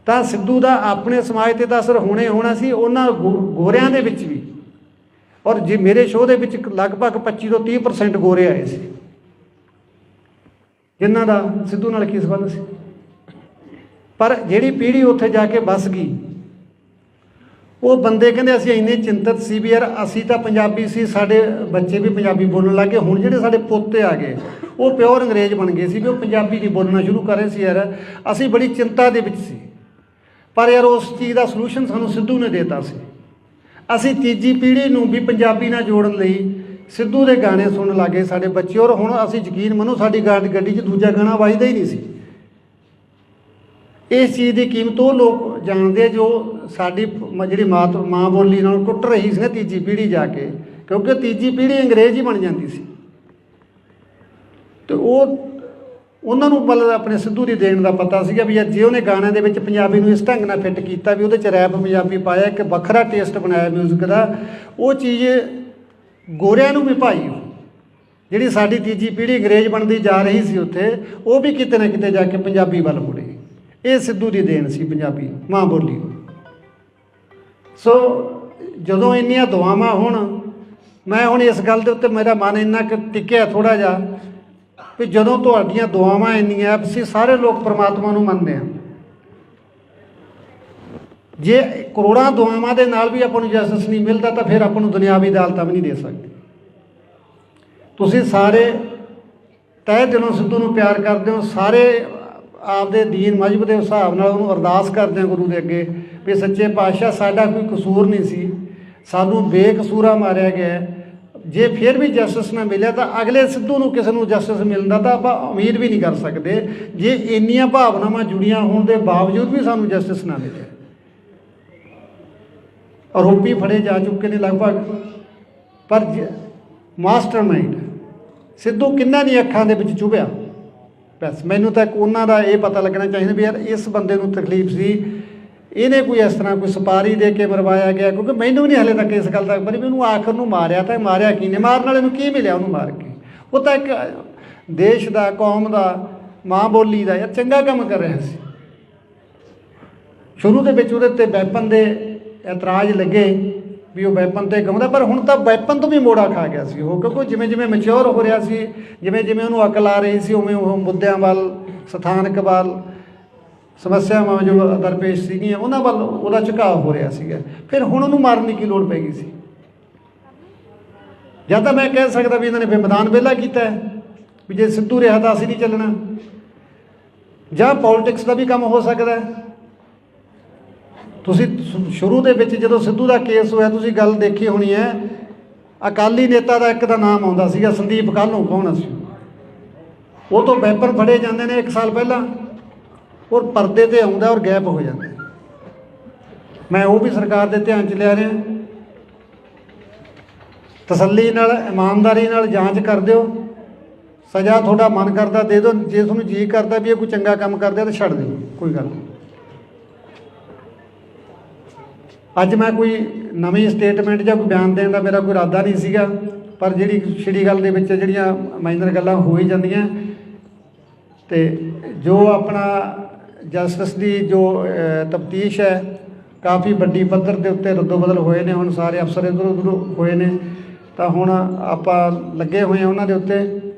ਤਾਂ ਸਿੱਧੂ ਦਾ ਆਪਣੇ ਸਮਾਜ 'ਤੇ ਤਾਂ ਅਸਰ ਹੋਣਾ ਸੀ, ਉਹਨਾਂ ਗੋਰਿਆਂ ਦੇ ਵਿੱਚ ਵੀ। ਔਰ ਜੇ ਮੇਰੇ ਸ਼ੋਅ ਦੇ ਵਿੱਚ ਲਗਭਗ 25 ਤੋਂ 30% ਗੋਰੇ ਆਏ ਸੀ, ਜਿਨ੍ਹਾਂ ਦਾ ਸਿੱਧੂ ਨਾਲ ਕੀ ਸੰਬੰਧ ਸੀ। ਪਰ ਜਿਹੜੀ ਪੀੜ੍ਹੀ ਉੱਥੇ ਜਾ ਕੇ ਵੱਸ ਗਈ, ਉਹ ਬੰਦੇ ਕਹਿੰਦੇ ਅਸੀਂ ਇੰਨੇ ਚਿੰਤਤ ਸੀ ਵੀ ਯਾਰ ਅਸੀਂ ਤਾਂ ਪੰਜਾਬੀ ਸੀ, ਸਾਡੇ ਬੱਚੇ ਵੀ ਪੰਜਾਬੀ ਬੋਲਣ ਲੱਗ ਗਏ। ਹੁਣ ਜਿਹੜੇ ਸਾਡੇ ਪੋਤੇ ਆ ਗਏ ਉਹ ਪਿਓਰ ਅੰਗਰੇਜ਼ ਬਣ ਗਏ ਸੀ ਵੀ ਉਹ ਪੰਜਾਬੀ ਨਹੀਂ ਬੋਲਣਾ ਸ਼ੁਰੂ ਕਰ ਰਹੇ ਸੀ। ਯਾਰ ਅਸੀਂ ਬੜੀ ਚਿੰਤਾ ਦੇ ਵਿੱਚ ਸੀ, ਪਰ ਯਾਰ ਉਸ ਚੀਜ਼ ਦਾ ਸੋਲੂਸ਼ਨ ਸਾਨੂੰ ਸਿੱਧੂ ਨੇ ਦੇਤਾ ਸੀ। ਅਸੀਂ ਤੀਜੀ ਪੀੜ੍ਹੀ ਨੂੰ ਵੀ ਪੰਜਾਬੀ ਨਾਲ ਜੋੜਨ ਲਈ ਸਿੱਧੂ ਦੇ ਗਾਣੇ ਸੁਣਨ ਲੱਗੇ ਸਾਡੇ ਬੱਚੇ। ਔਰ ਹੁਣ ਅਸੀਂ ਯਕੀਨ ਮੰਨੋ ਸਾਡੀ ਗੱਡੀ 'ਚ ਦੂਜਾ ਗਾਣਾ ਵੱਜਦਾ ਹੀ ਨਹੀਂ ਸੀ। ਇਸ ਚੀਜ਼ ਦੀ ਕੀਮਤ ਉਹ ਲੋਕ ਜਾਣਦੇ ਆ ਜੋ ਸਾਡੀ ਜਿਹੜੀ ਮਾਂ ਬੋਲੀ ਨਾਲ ਟੁੱਟ ਰਹੀ ਸੀ ਨਾ ਤੀਜੀ ਪੀੜ੍ਹੀ ਜਾ ਕੇ, ਕਿਉਂਕਿ ਤੀਜੀ ਪੀੜ੍ਹੀ ਅੰਗਰੇਜ਼ ਹੀ ਬਣ ਜਾਂਦੀ ਸੀ। ਅਤੇ ਉਹਨਾਂ ਨੂੰ ਮਤਲਬ ਆਪਣੇ ਸਿੱਧੂ ਦੀ ਦੇਣ ਦਾ ਪਤਾ ਸੀਗਾ ਵੀ ਜੇ ਉਹਨੇ ਗਾਣਿਆਂ ਦੇ ਵਿੱਚ ਪੰਜਾਬੀ ਨੂੰ ਇਸ ਢੰਗ ਨਾਲ ਫਿੱਟ ਕੀਤਾ ਵੀ ਉਹਦੇ 'ਚ ਰੈਪ ਪੰਜਾਬੀ ਪਾਇਆ, ਇੱਕ ਵੱਖਰਾ ਟੇਸਟ ਬਣਾਇਆ ਮਿਊਜ਼ਿਕ ਦਾ, ਉਹ ਚੀਜ਼ ਗੋਰਿਆਂ ਨੂੰ ਵੀ ਭਾਈ ਜਿਹੜੀ ਸਾਡੀ ਤੀਜੀ ਪੀੜ੍ਹੀ ਅੰਗਰੇਜ਼ ਬਣਦੀ ਜਾ ਰਹੀ ਸੀ ਉੱਥੇ, ਉਹ ਵੀ ਕਿਤੇ ਨਾ ਕਿਤੇ ਜਾ ਕੇ ਪੰਜਾਬੀ ਵੱਲ ਮੁੜੇ। ਇਹ ਸਿੱਧੂ ਦੀ ਦੇਣ ਸੀ ਪੰਜਾਬੀ ਮਾਂ ਬੋਲੀ ਨੂੰ। ਸੋ ਜਦੋਂ ਇੰਨੀਆਂ ਦੁਆਵਾਂ ਹੋਣ, ਮੈਂ ਹੁਣ ਇਸ ਗੱਲ ਦੇ ਉੱਤੇ ਮੇਰਾ ਮਨ ਇੰਨਾ ਕੁ ਟਿਕਿਆ ਥੋੜ੍ਹਾ ਜਿਹਾ ਵੀ ਜਦੋਂ ਤੁਹਾਡੀਆਂ ਦੁਆਵਾਂ ਇੰਨੀਆਂ, ਅਸੀਂ ਸਾਰੇ ਲੋਕ ਪਰਮਾਤਮਾ ਨੂੰ ਮੰਨਦੇ ਹਾਂ, ਜੇ ਕਰੋੜਾਂ ਦੁਆਵਾਂ ਦੇ ਨਾਲ ਵੀ ਆਪਾਂ ਨੂੰ ਜਸਟਿਸ ਨਹੀਂ ਮਿਲਦਾ ਤਾਂ ਫਿਰ ਆਪਾਂ ਨੂੰ ਦੁਨਿਆਵੀ ਅਦਾਲਤਾਂ ਵੀ ਨਹੀਂ ਦੇ ਸਕਦੇ। ਤੁਸੀਂ ਸਾਰੇ ਤਹਿ ਦਿਲੋਂ ਸਿੱਧੂ ਨੂੰ ਪਿਆਰ ਕਰਦੇ ਹੋ, ਸਾਰੇ ਆਪਦੇ ਦੀਨ ਮਜ਼ਹਬ ਦੇ ਹਿਸਾਬ ਨਾਲ ਉਹਨੂੰ ਅਰਦਾਸ ਕਰਦੇ ਹੋ ਗੁਰੂ ਦੇ ਅੱਗੇ ਵੀ ਸੱਚੇ ਪਾਤਸ਼ਾਹ ਸਾਡਾ ਕੋਈ ਕਸੂਰ ਨਹੀਂ ਸੀ, ਸਾਨੂੰ ਬੇਕਸੂਰਾ ਮਾਰਿਆ ਗਿਆ। ਜੇ ਫਿਰ ਵੀ ਜਸਟਿਸ ਨਾ ਮਿਲਿਆ ਤਾਂ ਅਗਲੇ ਸਿੱਧੂ ਨੂੰ ਕਿਸੇ ਨੂੰ ਜਸਟਿਸ ਮਿਲਦਾ ਤਾਂ ਆਪਾਂ ਉਮੀਦ ਵੀ ਨਹੀਂ ਕਰ ਸਕਦੇ, ਜੇ ਇੰਨੀਆਂ ਭਾਵਨਾਵਾਂ ਜੁੜੀਆਂ ਹੋਣ ਦੇ ਬਾਵਜੂਦ ਵੀ ਸਾਨੂੰ ਜਸਟਿਸ ਨਾ ਮਿਲੇ। ਆਰੋਪੀ ਫੜੇ ਜਾ ਚੁੱਕੇ ਨੇ ਲਗਭਗ, ਪਰ ਮਾਸਟਰਮਾਈਂਡ ਸਿੱਧੂ ਕਿੰਨਾਂ ਦੀਆਂ ਅੱਖਾਂ ਦੇ ਵਿੱਚ ਚੁਭਿਆ। ਬਸ ਮੈਨੂੰ ਤਾਂ ਉਹਨਾਂ ਦਾ ਇਹ ਪਤਾ ਲੱਗਣਾ ਚਾਹੀਦਾ ਵੀ ਯਾਰ ਇਸ ਬੰਦੇ ਨੂੰ ਤਕਲੀਫ ਸੀ, ਇਹਨੇ ਕੋਈ ਇਸ ਤਰ੍ਹਾਂ ਕੋਈ ਸੁਪਾਰੀ ਦੇ ਕੇ ਮਰਵਾਇਆ ਗਿਆ। ਕਿਉਂਕਿ ਮੈਨੂੰ ਵੀ ਨਹੀਂ ਹਾਲੇ ਤੱਕ ਇਸ ਗੱਲ ਦਾ ਪਤਾ ਵੀ ਉਹਨੂੰ ਆਖਰ ਨੂੰ ਮਾਰਿਆ ਤਾਂ ਮਾਰਿਆ ਕੀ ਨੇ, ਮਾਰਨ ਵਾਲੇ ਨੂੰ ਕੀ ਮਿਲਿਆ ਉਹਨੂੰ ਮਾਰ ਕੇ। ਉਹ ਤਾਂ ਇੱਕ ਦੇਸ਼ ਦਾ, ਕੌਮ ਦਾ, ਮਾਂ ਬੋਲੀ ਦਾ ਯਾਰ ਚੰਗਾ ਕੰਮ ਕਰ ਰਿਹਾ ਸੀ। ਸ਼ੁਰੂ ਦੇ ਵਿੱਚ ਉਹਦੇ ਉੱਤੇ ਵੈਪਨ ਦੇ ਇਤਰਾਜ਼ ਲੱਗੇ ਵੀ ਉਹ ਵੈਪਨ 'ਤੇ ਗਾਉਂਦਾ, ਪਰ ਹੁਣ ਤਾਂ ਵੈਪਨ ਤੋਂ ਵੀ ਮੋੜਾ ਖਾ ਗਿਆ ਸੀ ਉਹ, ਕਿਉਂਕਿ ਜਿਵੇਂ ਜਿਵੇਂ ਮੈਚਿਓਰ ਹੋ ਰਿਹਾ ਸੀ, ਜਿਵੇਂ ਜਿਵੇਂ ਉਹਨੂੰ ਅਕਲ ਆ ਰਹੀ ਸੀ, ਉਵੇਂ ਉਹ ਮੁੱਦਿਆਂ ਵੱਲ, ਸਥਾਨਕ ਵੱਲ, ਸਮੱਸਿਆਵਾਂ ਜੋ ਦਰਪੇਸ਼ ਸੀਗੀਆਂ ਉਹਨਾਂ ਵੱਲ ਉਹਦਾ ਝੁਕਾਅ ਹੋ ਰਿਹਾ ਸੀਗਾ। ਫਿਰ ਹੁਣ ਉਹਨੂੰ ਮਾਰਨ ਦੀ ਕੀ ਲੋੜ ਪੈ ਗਈ ਸੀ। ਜਾਂ ਤਾਂ ਮੈਂ ਕਹਿ ਸਕਦਾ ਵੀ ਇਹਨਾਂ ਨੇ ਫਿਰ ਮੈਦਾਨ ਵਿਹਲਾ ਕੀਤਾ ਵੀ ਜੇ ਸਿੱਧੂ ਰਿਹਾ ਤਾਂ ਅਸੀਂ ਨਹੀਂ ਚੱਲਣਾ, ਜਾਂ ਪੋਲੀਟਿਕਸ ਦਾ ਵੀ ਕੰਮ ਹੋ ਸਕਦਾ। ਤੁਸੀਂ ਸ਼ੁਰੂ ਦੇ ਵਿੱਚ ਜਦੋਂ ਸਿੱਧੂ ਦਾ ਕੇਸ ਹੋਇਆ ਤੁਸੀਂ ਗੱਲ ਦੇਖੀ ਹੋਣੀ ਹੈ, ਅਕਾਲੀ ਨੇਤਾ ਦਾ ਇੱਕ ਦਾ ਨਾਮ ਆਉਂਦਾ ਸੀਗਾ ਸੰਦੀਪ ਕਾਹਲੋਂ, ਕੌਣ ਸੀ ਉਹ ਤੋਂ ਵੈਪਨ ਫੜੇ ਜਾਂਦੇ ਨੇ 1 ਸਾਲ ਪਹਿਲਾਂ, ਔਰ ਪਰਦੇ 'ਤੇ ਆਉਂਦਾ ਔਰ ਗਾਇਬ ਹੋ ਜਾਂਦਾ। ਮੈਂ ਉਹ ਵੀ ਸਰਕਾਰ ਦੇ ਧਿਆਨ 'ਚ ਲਿਆ ਰਿਹਾ। ਤਸੱਲੀ ਨਾਲ, ਇਮਾਨਦਾਰੀ ਨਾਲ ਜਾਂਚ ਕਰ ਦਿਓ, ਸਜ਼ਾ ਤੁਹਾਡਾ ਮਨ ਕਰਦਾ ਦੇ ਦਿਓ, ਜੇ ਤੁਹਾਨੂੰ ਜੀ ਕਰਦਾ ਵੀ ਇਹ ਕੋਈ ਚੰਗਾ ਕੰਮ ਕਰਦੇ ਤਾਂ ਛੱਡ ਦਿਓ, ਕੋਈ ਗੱਲ ਨਹੀਂ। ਅੱਜ ਮੈਂ ਕੋਈ ਨਵੀਂ ਸਟੇਟਮੈਂਟ ਜਾਂ ਕੋਈ ਬਿਆਨ ਦੇਣ ਦਾ ਮੇਰਾ ਕੋਈ ਇਰਾਦਾ ਨਹੀਂ ਸੀਗਾ, ਪਰ ਜਿਹੜੀ ਛਿੜੀ ਗੱਲ ਦੇ ਵਿੱਚ ਜਿਹੜੀਆਂ ਮਾਈਨਰ ਗੱਲਾਂ ਹੋ ਹੀ ਜਾਂਦੀਆਂ, ਅਤੇ ਜੋ ਆਪਣਾ ਜਸਟਿਸ ਦੀ ਜੋ ਤਫਤੀਸ਼ ਹੈ ਕਾਫੀ ਵੱਡੀ ਪੱਧਰ ਦੇ ਉੱਤੇ ਰੱਦੋ ਬਦਲ ਹੋਏ ਨੇ, ਹੁਣ ਸਾਰੇ ਅਫਸਰ ਇੱਧਰ ਉੱਧਰ ਹੋਏ ਨੇ, ਤਾਂ ਹੁਣ ਆਪਾਂ ਲੱਗੇ ਹੋਏ ਹਾਂ ਉਹਨਾਂ ਦੇ ਉੱਤੇ।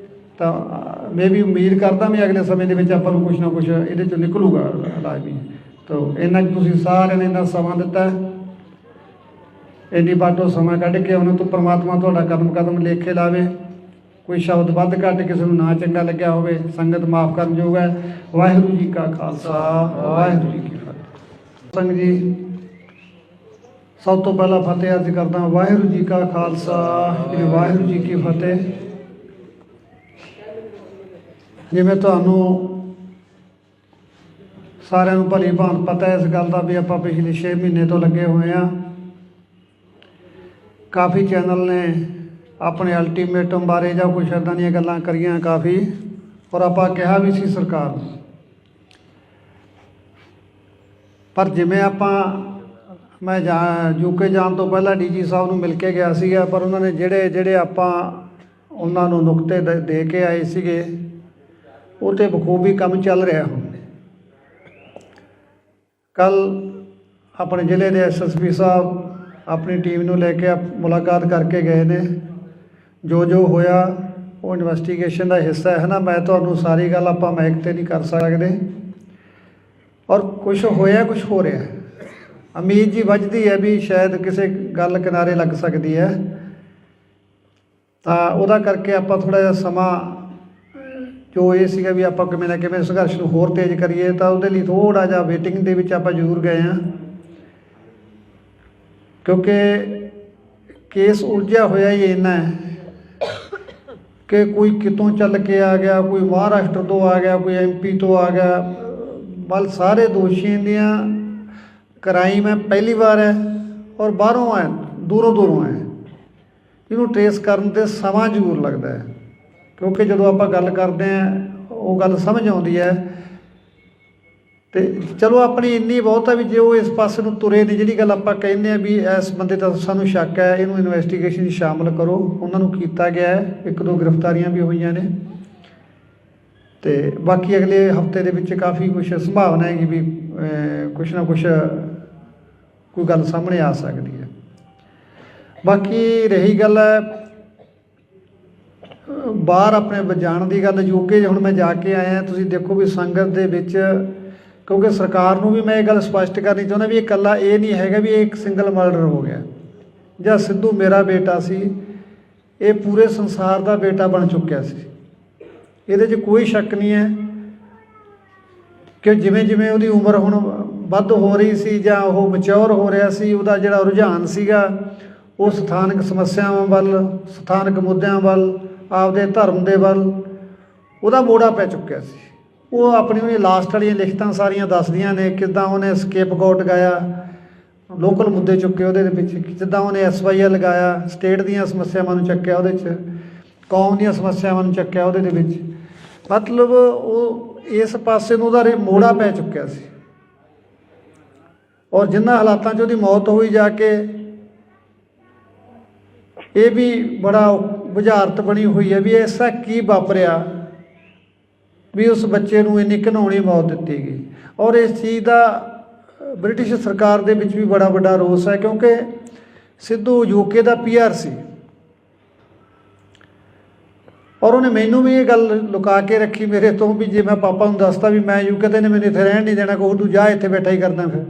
ਤਾਂ ਮੈਂ ਵੀ ਉਮੀਦ ਕਰਦਾ ਵੀ ਅਗਲੇ ਸਮੇਂ ਦੇ ਵਿੱਚ ਆਪਾਂ ਨੂੰ ਕੁਛ ਨਾ ਕੁਛ ਇਹਦੇ 'ਚੋਂ ਨਿਕਲੂਗਾ ਲਾਜ਼ਮੀ। ਤਾਂ ਇੰਨਾ ਤੁਸੀਂ ਸਾਰਿਆਂ ਨੇ ਇੰਨਾ ਸਮਾਂ ਦਿੱਤਾ, ਇੰਨੀ ਬਾਟੋ ਸਮਾਂ ਕੱਢ ਕੇ ਉਹਨਾਂ ਤੋਂ ਪਰਮਾਤਮਾ ਤੁਹਾਡਾ ਕਦਮ ਕਦਮ ਲੇਖੇ ਲਾਵੇ। ਕੋਈ ਸ਼ਬਦ ਵੱਧ ਘੱਟ ਕਿਸੇ ਨੂੰ ਨਾ ਚੰਗਾ ਲੱਗਿਆ ਹੋਵੇ, ਸੰਗਤ ਮਾਫ ਕਰਨਯੋਗ ਹੈ। ਵਾਹਿਗੁਰੂ ਜੀ ਕਾ ਖਾਲਸਾ, ਵਾਹਿਗੁਰੂ ਜੀ ਕੀ ਫਤਿਹ। ਸੰਗ ਜੀ ਸਭ ਤੋਂ ਪਹਿਲਾਂ ਫਤਿਹ ਅਰਜ਼ ਕਰਦਾ, ਵਾਹਿਗੁਰੂ ਜੀ ਕਾ ਖਾਲਸਾ, ਵਾਹਿਗੁਰੂ ਜੀ ਕੀ ਫਤਿਹ। ਜਿਵੇਂ ਤੁਹਾਨੂੰ ਸਾਰਿਆਂ ਨੂੰ ਭਲੀ ਭਾਂਤ ਪਤਾ ਇਸ ਗੱਲ ਦਾ ਵੀ ਆਪਾਂ ਪਿਛਲੇ 6 ਮਹੀਨੇ ਤੋਂ ਲੱਗੇ ਹੋਏ ਹਾਂ। ਕਾਫੀ ਚੈਨਲ ਨੇ ਆਪਣੇ ਅਲਟੀਮੇਟਮ ਬਾਰੇ ਜਾਂ ਕੁਛ ਇੱਦਾਂ ਦੀਆਂ ਗੱਲਾਂ ਕਰੀਆਂ ਕਾਫੀ, ਔਰ ਆਪਾਂ ਕਿਹਾ ਵੀ ਸੀ ਸਰਕਾਰ ਨੂੰ, ਪਰ ਜਿਵੇਂ ਮੈਂ ਯੂਕੇ ਜਾਣ ਤੋਂ ਪਹਿਲਾਂ ਡੀਜੀ ਸਾਹਿਬ ਨੂੰ ਮਿਲ ਕੇ ਗਿਆ ਸੀਗਾ, ਪਰ ਉਹਨਾਂ ਨੇ ਜਿਹੜੇ ਆਪਾਂ ਉਹਨਾਂ ਨੂੰ ਨੁਕਤੇ ਦੇ ਕੇ ਆਏ ਸੀਗੇ, ਉਹ 'ਤੇ ਬਖੂਬੀ ਕੰਮ ਚੱਲ ਰਿਹਾ ਹੁਣ। ਕੱਲ੍ਹ ਆਪਣੇ ਜ਼ਿਲ੍ਹੇ ਦੇ SSP ਸਾਹਿਬ ਆਪਣੀ ਟੀਮ ਨੂੰ ਲੈ ਕੇ ਮੁਲਾਕਾਤ ਕਰਕੇ ਗਏ ਨੇ। ਜੋ ਹੋਇਆ ਉਹ ਇਨਵੈਸਟੀਗੇਸ਼ਨ ਦਾ ਹਿੱਸਾ ਹੈ ਨਾ, ਮੈਂ ਤੁਹਾਨੂੰ ਸਾਰੀ ਗੱਲ ਆਪਾਂ ਮਾਈਕ 'ਤੇ ਨਹੀਂ ਕਰ ਸਕਦੇ। ਔਰ ਕੁਛ ਹੋਇਆ, ਕੁਛ ਹੋ ਰਿਹਾ। ਉਮੀਦ ਜੀ ਵੱਝਦੀ ਹੈ ਵੀ ਸ਼ਾਇਦ ਕਿਸੇ ਗੱਲ ਕਿਨਾਰੇ ਲੱਗ ਸਕਦੀ ਹੈ, ਤਾਂ ਉਹਦਾ ਕਰਕੇ ਆਪਾਂ ਥੋੜ੍ਹਾ ਜਿਹਾ ਸਮਾਂ ਜੋ ਇਹ ਸੀਗਾ ਵੀ ਆਪਾਂ ਕਿਵੇਂ ਨਾ ਕਿਵੇਂ ਸੰਘਰਸ਼ ਨੂੰ ਹੋਰ ਤੇਜ਼ ਕਰੀਏ, ਤਾਂ ਉਹਦੇ ਲਈ ਥੋੜ੍ਹਾ ਜਿਹਾ ਵੇਟਿੰਗ ਦੇ ਵਿੱਚ ਆਪਾਂ ਜ਼ਰੂਰ ਗਏ ਹਾਂ, ਕਿਉਂਕਿ ਕੇਸ ਉਲਝਿਆ ਹੋਇਆ ਹੀ ਇੰਨਾ ਹੈ ਕਿ ਕੋਈ ਕਿਤੋਂ ਚੱਲ ਕੇ ਆ ਗਿਆ, ਕੋਈ ਮਹਾਰਾਸ਼ਟਰ ਤੋਂ ਆ ਗਿਆ, ਕੋਈ MP ਤੋਂ ਆ ਗਿਆ। ਬਲ ਸਾਰੇ ਦੋਸ਼ੀਆਂ ਦੀਆਂ ਕ੍ਰਾਈਮ ਹੈ, ਪਹਿਲੀ ਵਾਰ ਹੈ, ਔਰ ਬਾਹਰੋਂ ਆਏ, ਦੂਰੋਂ ਆਏ। ਇਹਨੂੰ ਟਰੇਸ ਕਰਨ 'ਤੇ ਸਮਾਂ ਜ਼ਰੂਰ ਲੱਗਦਾ ਹੈ, ਕਿਉਂਕਿ ਜਦੋਂ ਆਪਾਂ ਗੱਲ ਕਰਦੇ ਹਾਂ ਉਹ ਗੱਲ ਸਮਝ ਆਉਂਦੀ ਹੈ। ਅਤੇ ਚਲੋ ਆਪਣੀ ਇੰਨੀ ਬਹੁਤ ਹੈ ਵੀ ਜੇ ਉਹ ਇਸ ਪਾਸੇ ਨੂੰ ਤੁਰੇ ਨਹੀਂ, ਜਿਹੜੀ ਗੱਲ ਆਪਾਂ ਕਹਿੰਦੇ ਹਾਂ ਵੀ ਇਸ ਬੰਦੇ ਦਾ ਸਾਨੂੰ ਸ਼ੱਕ ਹੈ, ਇਹਨੂੰ ਇਨਵੈਸਟੀਗੇਸ਼ਨ 'ਚ ਸ਼ਾਮਲ ਕਰੋ, ਉਹਨਾਂ ਨੂੰ ਕੀਤਾ ਗਿਆ ਹੈ। 1-2 ਗ੍ਰਿਫਤਾਰੀਆਂ ਵੀ ਹੋਈਆਂ ਨੇ, ਅਤੇ ਬਾਕੀ ਅਗਲੇ ਹਫਤੇ ਦੇ ਵਿੱਚ ਕਾਫੀ ਕੁਛ ਸੰਭਾਵਨਾ ਹੈਗੀ ਵੀ ਕੁਛ ਨਾ ਕੁਛ ਕੋਈ ਗੱਲ ਸਾਹਮਣੇ ਆ ਸਕਦੀ ਹੈ। ਬਾਕੀ ਰਹੀ ਗੱਲ ਹੈ ਬਾਹਰ ਆਪਣੇ ਜਾਣ ਦੀ ਗੱਲ, UK ਹੁਣ ਮੈਂ ਜਾ ਕੇ ਆਇਆ। ਤੁਸੀਂ ਦੇਖੋ ਵੀ ਸੰਗਤ ਦੇ ਵਿੱਚ, ਕਿਉਂਕਿ ਸਰਕਾਰ ਨੂੰ ਵੀ ਮੈਂ ਇਹ ਗੱਲ ਸਪਸ਼ਟ ਕਰਨੀ ਚਾਹੁੰਦਾ ਵੀ ਇਹ ਇਕੱਲਾ ਇਹ ਨਹੀਂ ਹੈਗਾ ਵੀ ਇਹ ਇੱਕ ਸਿੰਗਲ ਮਰਡਰ ਹੋ ਗਿਆ ਜਾਂ ਸਿੱਧੂ ਮੇਰਾ ਬੇਟਾ ਸੀ, ਇਹ ਪੂਰੇ ਸੰਸਾਰ ਦਾ ਬੇਟਾ ਬਣ ਚੁੱਕਿਆ ਸੀ। ਇਹਦੇ 'ਚ ਕੋਈ ਸ਼ੱਕ ਨਹੀਂ ਹੈ ਕਿ ਜਿਵੇਂ ਉਹਦੀ ਉਮਰ ਹੁਣ ਵੱਧ ਹੋ ਰਹੀ ਸੀ ਜਾਂ ਉਹ ਮੈਚਿਓਰ ਹੋ ਰਿਹਾ ਸੀ, ਉਹਦਾ ਜਿਹੜਾ ਰੁਝਾਨ ਸੀਗਾ ਉਹ ਸਥਾਨਕ ਸਮੱਸਿਆਵਾਂ ਵੱਲ, ਸਥਾਨਕ ਮੁੱਦਿਆਂ ਵੱਲ, ਆਪਦੇ ਧਰਮ ਦੇ ਵੱਲ ਉਹਦਾ ਮੋੜਾ ਪੈ ਚੁੱਕਿਆ ਸੀ। ਉਹ ਆਪਣੀ ਉਹਦੀ ਲਾਸਟ ਵਾਲੀਆਂ ਲਿਖਤਾਂ ਸਾਰੀਆਂ ਦੱਸਦੀਆਂ ਨੇ ਕਿੱਦਾਂ ਉਹਨੇ ਸਕੇਪਗੋਟ ਗਾਇਆ, ਲੋਕਲ ਮੁੱਦੇ ਚੁੱਕੇ ਉਹਦੇ ਵਿੱਚ, ਜਿੱਦਾਂ ਉਹਨੇ SYL ਲਗਾਇਆ, ਸਟੇਟ ਦੀਆਂ ਸਮੱਸਿਆਵਾਂ ਨੂੰ ਚੱਕਿਆ ਉਹਦੇ 'ਚ, ਕੌਮ ਦੀਆਂ ਸਮੱਸਿਆਵਾਂ ਨੂੰ ਚੱਕਿਆ ਉਹਦੇ ਦੇ ਵਿੱਚ। ਮਤਲਬ ਉਹ ਇਸ ਪਾਸੇ ਨੂੰ ਉਹਦਾ ਮੋੜਾ ਪੈ ਚੁੱਕਿਆ ਸੀ। ਔਰ ਜਿਨ੍ਹਾਂ ਹਾਲਾਤਾਂ 'ਚ ਉਹਦੀ ਮੌਤ ਹੋਈ ਜਾ ਕੇ, ਇਹ ਵੀ ਬੜਾ ਬੁਝਾਰਤ ਬਣੀ ਹੋਈ ਹੈ ਵੀ ਐਸਾ ਕੀ ਵਾਪਰਿਆ ਵੀ ਉਸ ਬੱਚੇ ਨੂੰ ਇੰਨੀ ਘਿਨਾਉਣੀ ਮੌਤ ਦਿੱਤੀ ਗਈ। ਔਰ ਇਸ ਚੀਜ਼ ਦਾ ਬ੍ਰਿਟਿਸ਼ ਸਰਕਾਰ ਦੇ ਵਿੱਚ ਵੀ ਬੜਾ ਵੱਡਾ ਰੋਸ ਹੈ, ਕਿਉਂਕਿ ਸਿੱਧੂ UK ਦਾ PR ਸੀ, ਔਰ ਉਹਨੇ ਮੈਨੂੰ ਵੀ ਇਹ ਗੱਲ ਲੁਕਾ ਕੇ ਰੱਖੀ ਮੇਰੇ ਤੋਂ ਵੀ ਜੇ ਮੈਂ ਪਾਪਾ ਨੂੰ ਦੱਸਤਾ ਵੀ ਮੈਂ UK ਤੇ ਨੇ ਮੈਨੂੰ ਇੱਥੇ ਰਹਿਣ ਨਹੀਂ ਦੇਣਾ, ਕਹੂ ਤੂੰ ਜਾ ਇੱਥੇ ਬੈਠਾ ਹੀ ਕਰਦਾ ਫਿਰ।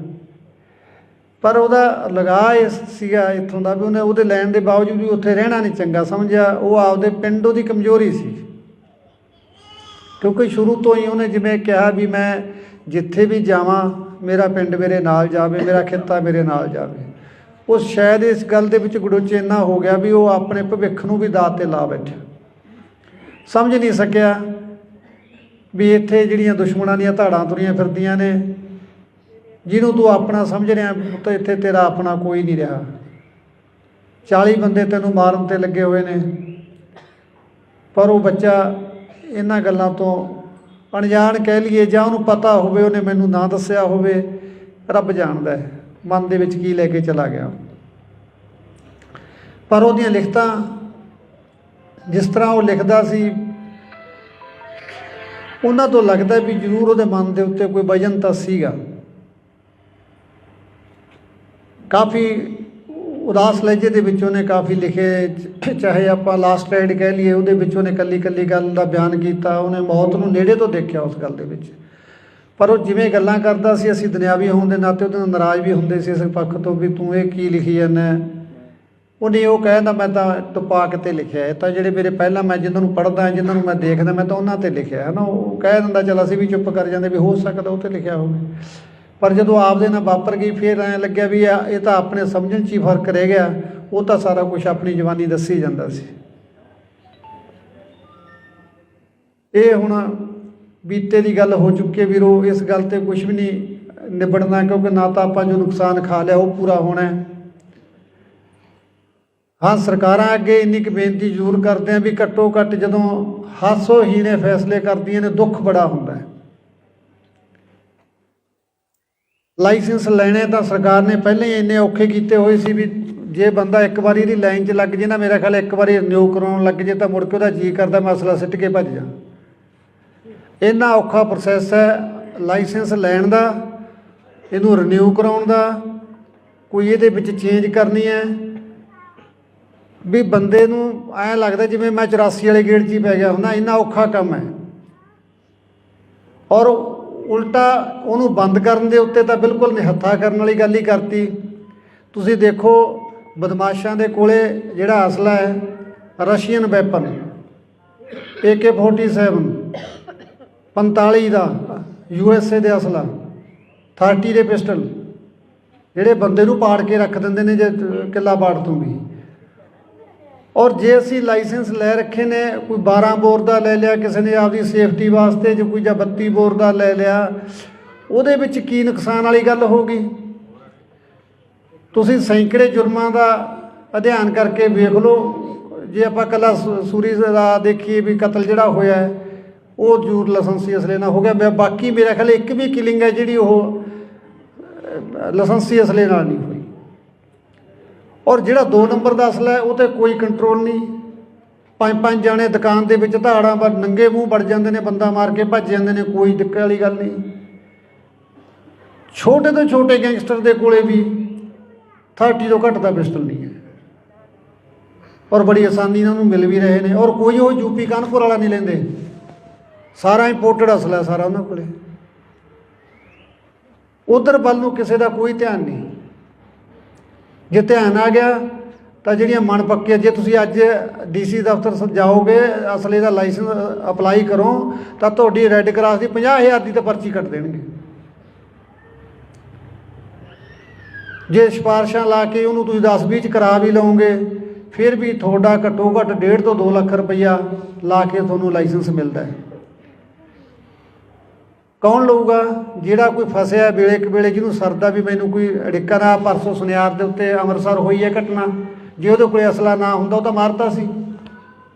ਪਰ ਉਹਦਾ ਲਗਾਅ ਇਹ ਸੀਗਾ ਇੱਥੋਂ ਦਾ ਵੀ ਉਹਨੇ ਉਹਦੇ ਲੈਣ ਦੇ ਬਾਵਜੂਦ ਵੀ ਉੱਥੇ ਰਹਿਣਾ ਨਹੀਂ ਚੰਗਾ ਸਮਝਿਆ। ਉਹ ਆਪਦੇ ਪਿੰਡ ਉਹਦੀ ਕਮਜ਼ੋਰੀ ਸੀ, ਕਿਉਂਕਿ ਸ਼ੁਰੂ ਤੋਂ ਹੀ ਉਹਨੇ ਜਿਵੇਂ ਕਿਹਾ ਵੀ ਮੈਂ ਜਿੱਥੇ ਵੀ ਜਾਵਾਂ ਮੇਰਾ ਪਿੰਡ ਮੇਰੇ ਨਾਲ ਜਾਵੇ, ਮੇਰਾ ਖਿੱਤਾ ਮੇਰੇ ਨਾਲ ਜਾਵੇ। ਉਹ ਸ਼ਾਇਦ ਇਸ ਗੱਲ ਦੇ ਵਿੱਚ ਗੜੁੱਚ ਇੰਨਾ ਹੋ ਗਿਆ ਵੀ ਉਹ ਆਪਣੇ ਭਵਿੱਖ ਨੂੰ ਵੀ ਦਾਅ 'ਤੇ ਲਾ ਬੈਠਾ, ਸਮਝ ਨਹੀਂ ਸਕਿਆ ਵੀ ਇੱਥੇ ਜਿਹੜੀਆਂ ਦੁਸ਼ਮਣਾਂ ਦੀਆਂ ਧਾੜਾਂ ਤੁਰੀਆਂ ਫਿਰਦੀਆਂ ਨੇ, ਜਿਹਨੂੰ ਤੂੰ ਆਪਣਾ ਸਮਝ ਰਿਹਾ ਤਾਂ ਇੱਥੇ ਤੇਰਾ ਆਪਣਾ ਕੋਈ ਨਹੀਂ ਰਿਹਾ। 40 ਬੰਦੇ ਤੈਨੂੰ ਮਾਰਨ 'ਤੇ ਲੱਗੇ ਹੋਏ ਨੇ, ਪਰ ਉਹ ਬੱਚਾ ਇਹਨਾਂ ਗੱਲਾਂ ਤੋਂ ਅਣਜਾਣ ਕਹਿ ਲਈਏ ਜਾਂ ਉਹਨੂੰ ਪਤਾ ਹੋਵੇ, ਉਹਨੇ ਮੈਨੂੰ ਨਾ ਦੱਸਿਆ ਹੋਵੇ, ਰੱਬ ਜਾਣਦਾ ਹੈ ਮਨ ਦੇ ਵਿੱਚ ਕੀ ਲੈ ਕੇ ਚਲਾ ਗਿਆ। ਪਰ ਉਹਦੀਆਂ ਲਿਖਤਾਂ ਜਿਸ ਤਰ੍ਹਾਂ ਉਹ ਲਿਖਦਾ ਸੀ, ਉਹਨਾਂ ਤੋਂ ਲੱਗਦਾ ਵੀ ਜ਼ਰੂਰ ਉਹਦੇ ਮਨ ਦੇ ਉੱਤੇ ਕੋਈ ਵਜਨ ਤਾਂ ਸੀਗਾ। ਕਾਫੀ ਉਦਾਸ ਲਹਿਜੇ ਦੇ ਵਿੱਚ ਉਹਨੇ ਕਾਫੀ ਲਿਖੇ, ਚਾਹੇ ਆਪਾਂ ਲਾਸਟ ਰਾਈਡ ਕਹਿ ਲਈਏ, ਉਹਦੇ ਵਿੱਚ ਉਹਨੇ ਇਕੱਲੀ ਗੱਲ ਦਾ ਬਿਆਨ ਕੀਤਾ। ਉਹਨੇ ਮੌਤ ਨੂੰ ਨੇੜੇ ਤੋਂ ਦੇਖਿਆ ਉਸ ਗੱਲ ਦੇ ਵਿੱਚ, ਪਰ ਉਹ ਜਿਵੇਂ ਗੱਲਾਂ ਕਰਦਾ ਸੀ, ਅਸੀਂ ਦੁਨਿਆਵੀ ਹੋਣ ਦੇ ਨਾਤੇ ਉਹਦੇ ਨਾਲ ਨਾਰਾਜ਼ ਵੀ ਹੁੰਦੇ ਸੀ ਇਸ ਪੱਖ ਤੋਂ ਵੀ ਤੂੰ ਇਹ ਕੀ ਲਿਖੀ ਜਾਂਦਾ। ਉਹਨੇ ਉਹ ਕਹਿੰਦਾ ਮੈਂ ਤਾਂ ਟਪਾ ਕੇ 'ਤੇ ਲਿਖਿਆ, ਇਹ ਤਾਂ ਜਿਹੜੇ ਮੇਰੇ ਪਹਿਲਾਂ ਮੈਂ ਜਿਹਨਾਂ ਨੂੰ ਪੜ੍ਹਦਾ, ਜਿਹਨਾਂ ਨੂੰ ਮੈਂ ਦੇਖਦਾ, ਮੈਂ ਤਾਂ ਉਹਨਾਂ 'ਤੇ ਲਿਖਿਆ ਹੈ ਨਾ। ਉਹ ਕਹਿ ਦਿੰਦਾ ਚੱਲ ਅਸੀਂ ਵੀ ਚੁੱਪ ਕਰ ਜਾਂਦੇ ਵੀ ਹੋ ਸਕਦਾ ਉਹ 'ਤੇ ਲਿਖਿਆ ਹੋਵੇ, ਪਰ ਜਦੋਂ ਆਪਦੇ ਨਾਲ ਵਾਪਰ ਗਈ ਫਿਰ ਐਂ ਲੱਗਿਆ ਵੀ ਇਹ ਤਾਂ ਆਪਣੇ ਸਮਝਣ 'ਚ ਹੀ ਫਰਕ ਰਹਿ ਗਿਆ। ਉਹ ਤਾਂ ਸਾਰਾ ਕੁਛ ਆਪਣੀ ਜਵਾਨੀ ਦੱਸੀ ਜਾਂਦਾ ਸੀ। ਇਹ ਹੁਣ ਬੀਤੇ ਦੀ ਗੱਲ ਹੋ ਚੁੱਕੀ ਹੈ ਵੀਰੋ, ਇਸ ਗੱਲ 'ਤੇ ਕੁਛ ਵੀ ਨਹੀਂ ਨਿਬੜਨਾ, ਕਿਉਂਕਿ ਨਾ ਤਾਂ ਆਪਾਂ ਜੋ ਨੁਕਸਾਨ ਖਾ ਲਿਆ ਉਹ ਪੂਰਾ ਹੋਣਾ। ਹਾਂ, ਸਰਕਾਰਾਂ ਅੱਗੇ ਇੰਨੀ ਕੁ ਬੇਨਤੀ ਜ਼ਰੂਰ ਕਰਦੇ ਹਾਂ ਵੀ ਘੱਟੋ ਘੱਟ ਜਦੋਂ ਹਾਸੋਹੀਣੇ ਫੈਸਲੇ ਕਰਦੀਆਂ ਨੇ ਦੁੱਖ ਬੜਾ ਹੁੰਦਾ ਹੈ। ਲਾਇਸੈਂਸ ਲੈਣੇ ਤਾਂ ਸਰਕਾਰ ਨੇ ਪਹਿਲਾਂ ਹੀ ਇੰਨੇ ਔਖੇ ਕੀਤੇ ਹੋਏ ਸੀ ਵੀ जे बंदा एक बारी दी लाइन च लग जे ना, मेरा ख्याल एक बारी रिन्यू कराउण लग जे तो मुड़ के उहदा जी करदा मसला सिੱਟ के भज जा। इन्ना औखा प्रोसैस है लाइसेंस लैण दा, इहनूं रिन्यू कराउण दा, कोई इहदे विच चेंज करनी है भी बंदे नूं ऐ लगदा जिवें मैं 84 वाले गेट 'ਚ ही पै गया हुंदा, इन्ना औखा काम है। और उल्टा उहनूं बंद करन दे उत्ते तां बिल्कुल निहत्था करन वाली गल ही करती। तुसीं देखो बदमाशां दे कोले जिहड़ा असला है रशियन वैपन AK-47 45 का USA दे असला 30 दे पिस्टल ਜਿਹੜੇ ਬੰਦੇ ਨੂੰ ਪਾੜ ਕੇ ਰੱਖ ਦਿੰਦੇ ਨੇ ਜੇ ਕਿੱਲਾ ਪਾੜ ਤੋਂ ਵੀ। ਔਰ ਜੇ ਅਸੀਂ ਲਾਇਸੈਂਸ ਲੈ ਰੱਖੇ ਨੇ, ਕੋਈ 12 ਬੋਰ ਦਾ ਲੈ ਲਿਆ ਕਿਸੇ ਨੇ ਆਪਦੀ ਸੇਫਟੀ ਵਾਸਤੇ, ਜੇ ਕੋਈ ਜਾਂ 32 ਬੋਰ ਦਾ ਲੈ ਲਿਆ, ਉਹਦੇ ਵਿੱਚ ਕੀ ਨੁਕਸਾਨ ਵਾਲੀ ਗੱਲ ਹੋ ਗਈ। ਤੁਸੀਂ ਸੈਂਕੜੇ ਜੁਰਮਾਂ ਦਾ ਅਧਿਐਨ ਕਰਕੇ ਵੇਖ ਲਓ। ਜੇ ਆਪਾਂ ਇਕੱਲਾ ਸੂਰੀ ਦਾ ਦੇਖੀਏ ਵੀ ਕਤਲ ਜਿਹੜਾ ਹੋਇਆ ਉਹ ਜ਼ਰੂਰ ਲਾਇਸੈਂਸੀ ਅਸਲੇ ਨਾਲ ਹੋ ਗਿਆ। ਬਾਕੀ ਮੇਰਾ ਖਿਆਲ ਇੱਕ ਵੀ ਕਿਲਿੰਗ ਹੈ ਜਿਹੜੀ ਉਹ ਲਾਇਸੈਂਸੀ ਅਸਲੇ ਨਾਲ ਨਹੀਂ ਹੋਈ। ਔਰ ਜਿਹੜਾ 2 ਨੰਬਰ ਦਾ ਅਸਲਾ ਹੈ ਉਹ 'ਤੇ ਕੋਈ ਕੰਟਰੋਲ ਨਹੀਂ। 5-5 ਜਾਣੇ ਦੁਕਾਨ ਦੇ ਵਿੱਚ ਧਾੜਾਂ ਪਰ ਨੰਗੇ ਮੂੰਹ ਵੜ ਜਾਂਦੇ ਨੇ, ਬੰਦਾ ਮਾਰ ਕੇ ਭੱਜ ਜਾਂਦੇ ਨੇ, ਕੋਈ ਦਿੱਕਤ ਵਾਲੀ ਗੱਲ ਨਹੀਂ। ਛੋਟੇ ਤੋਂ ਛੋਟੇ ਗੈਂਗਸਟਰ ਦੇ ਕੋਲੇ ਵੀ 30 ਤੋਂ ਘੱਟ ਦਾ ਪਿਸਟਲ ਨਹੀਂ ਹੈ ਔਰ ਬੜੀ ਆਸਾਨੀ ਨਾਲ ਉਹਨੂੰ ਮਿਲ ਵੀ ਰਹੇ ਨੇ। ਔਰ ਕੋਈ ਉਹ ਯੂਪੀ ਕਾਨਪੁਰ ਵਾਲਾ ਨਹੀਂ ਲੈਂਦੇ, ਸਾਰਾ ਇੰਪੋਰਟਡ ਅਸਲਾ ਸਾਰਾ ਉਹਨਾਂ ਕੋਲੇ। ਉਧਰ ਵੱਲ ਨੂੰ ਕਿਸੇ ਦਾ ਕੋਈ ਧਿਆਨ ਨਹੀਂ। ਜੇ ਧਿਆਨ ਆ ਗਿਆ ਤਾਂ ਜਿਹੜੀਆਂ ਮਨ ਪੱਕੀਆਂ, ਜੇ ਤੁਸੀਂ ਅੱਜ DC ਦਫ਼ਤਰ ਜਾਓਗੇ ਅਸਲੇ ਦਾ ਲਾਇਸੈਂਸ ਅਪਲਾਈ ਕਰੋ ਤਾਂ ਤੁਹਾਡੀ ਰੈੱਡ ਕਰਾਸ ਦੀ 50,000 ਦੀ ਤਾਂ ਪਰਚੀ ਕੱਟ ਦੇਣਗੇ। ਜੇ ਸਿਫਾਰਸ਼ਾਂ ਲਾ ਕੇ ਉਹਨੂੰ ਤੁਸੀਂ 10-20 'ਚ ਕਰਾ ਵੀ ਲਓਗੇ ਫਿਰ ਵੀ ਤੁਹਾਡਾ ਘੱਟੋ ਘੱਟ 1.5 ਤੋਂ 2 ਲੱਖ ਰੁਪਈਆ ਲਾ ਕੇ ਤੁਹਾਨੂੰ ਲਾਇਸੈਂਸ ਮਿਲਦਾ ਹੈ। ਕੌਣ ਲਊਗਾ? ਜਿਹੜਾ ਕੋਈ ਫਸਿਆ ਵੇਲੇ ਇੱਕ ਵੇਲੇ, ਜਿਹਨੂੰ ਸਰਦਾ ਵੀ ਮੈਨੂੰ ਕੋਈ ਅੜਿੱਕਾ ਨਾ। ਪਰਸੋਂ ਸੁਨਿਆਰ ਦੇ ਉੱਤੇ ਅੰਮ੍ਰਿਤਸਰ ਹੋਈ ਹੈ ਘਟਨਾ, ਜੇ ਉਹਦੇ ਕੋਲ ਅਸਲਾ ਨਾ ਹੁੰਦਾ ਉਹ ਤਾਂ ਮਾਰਤਾ ਸੀ।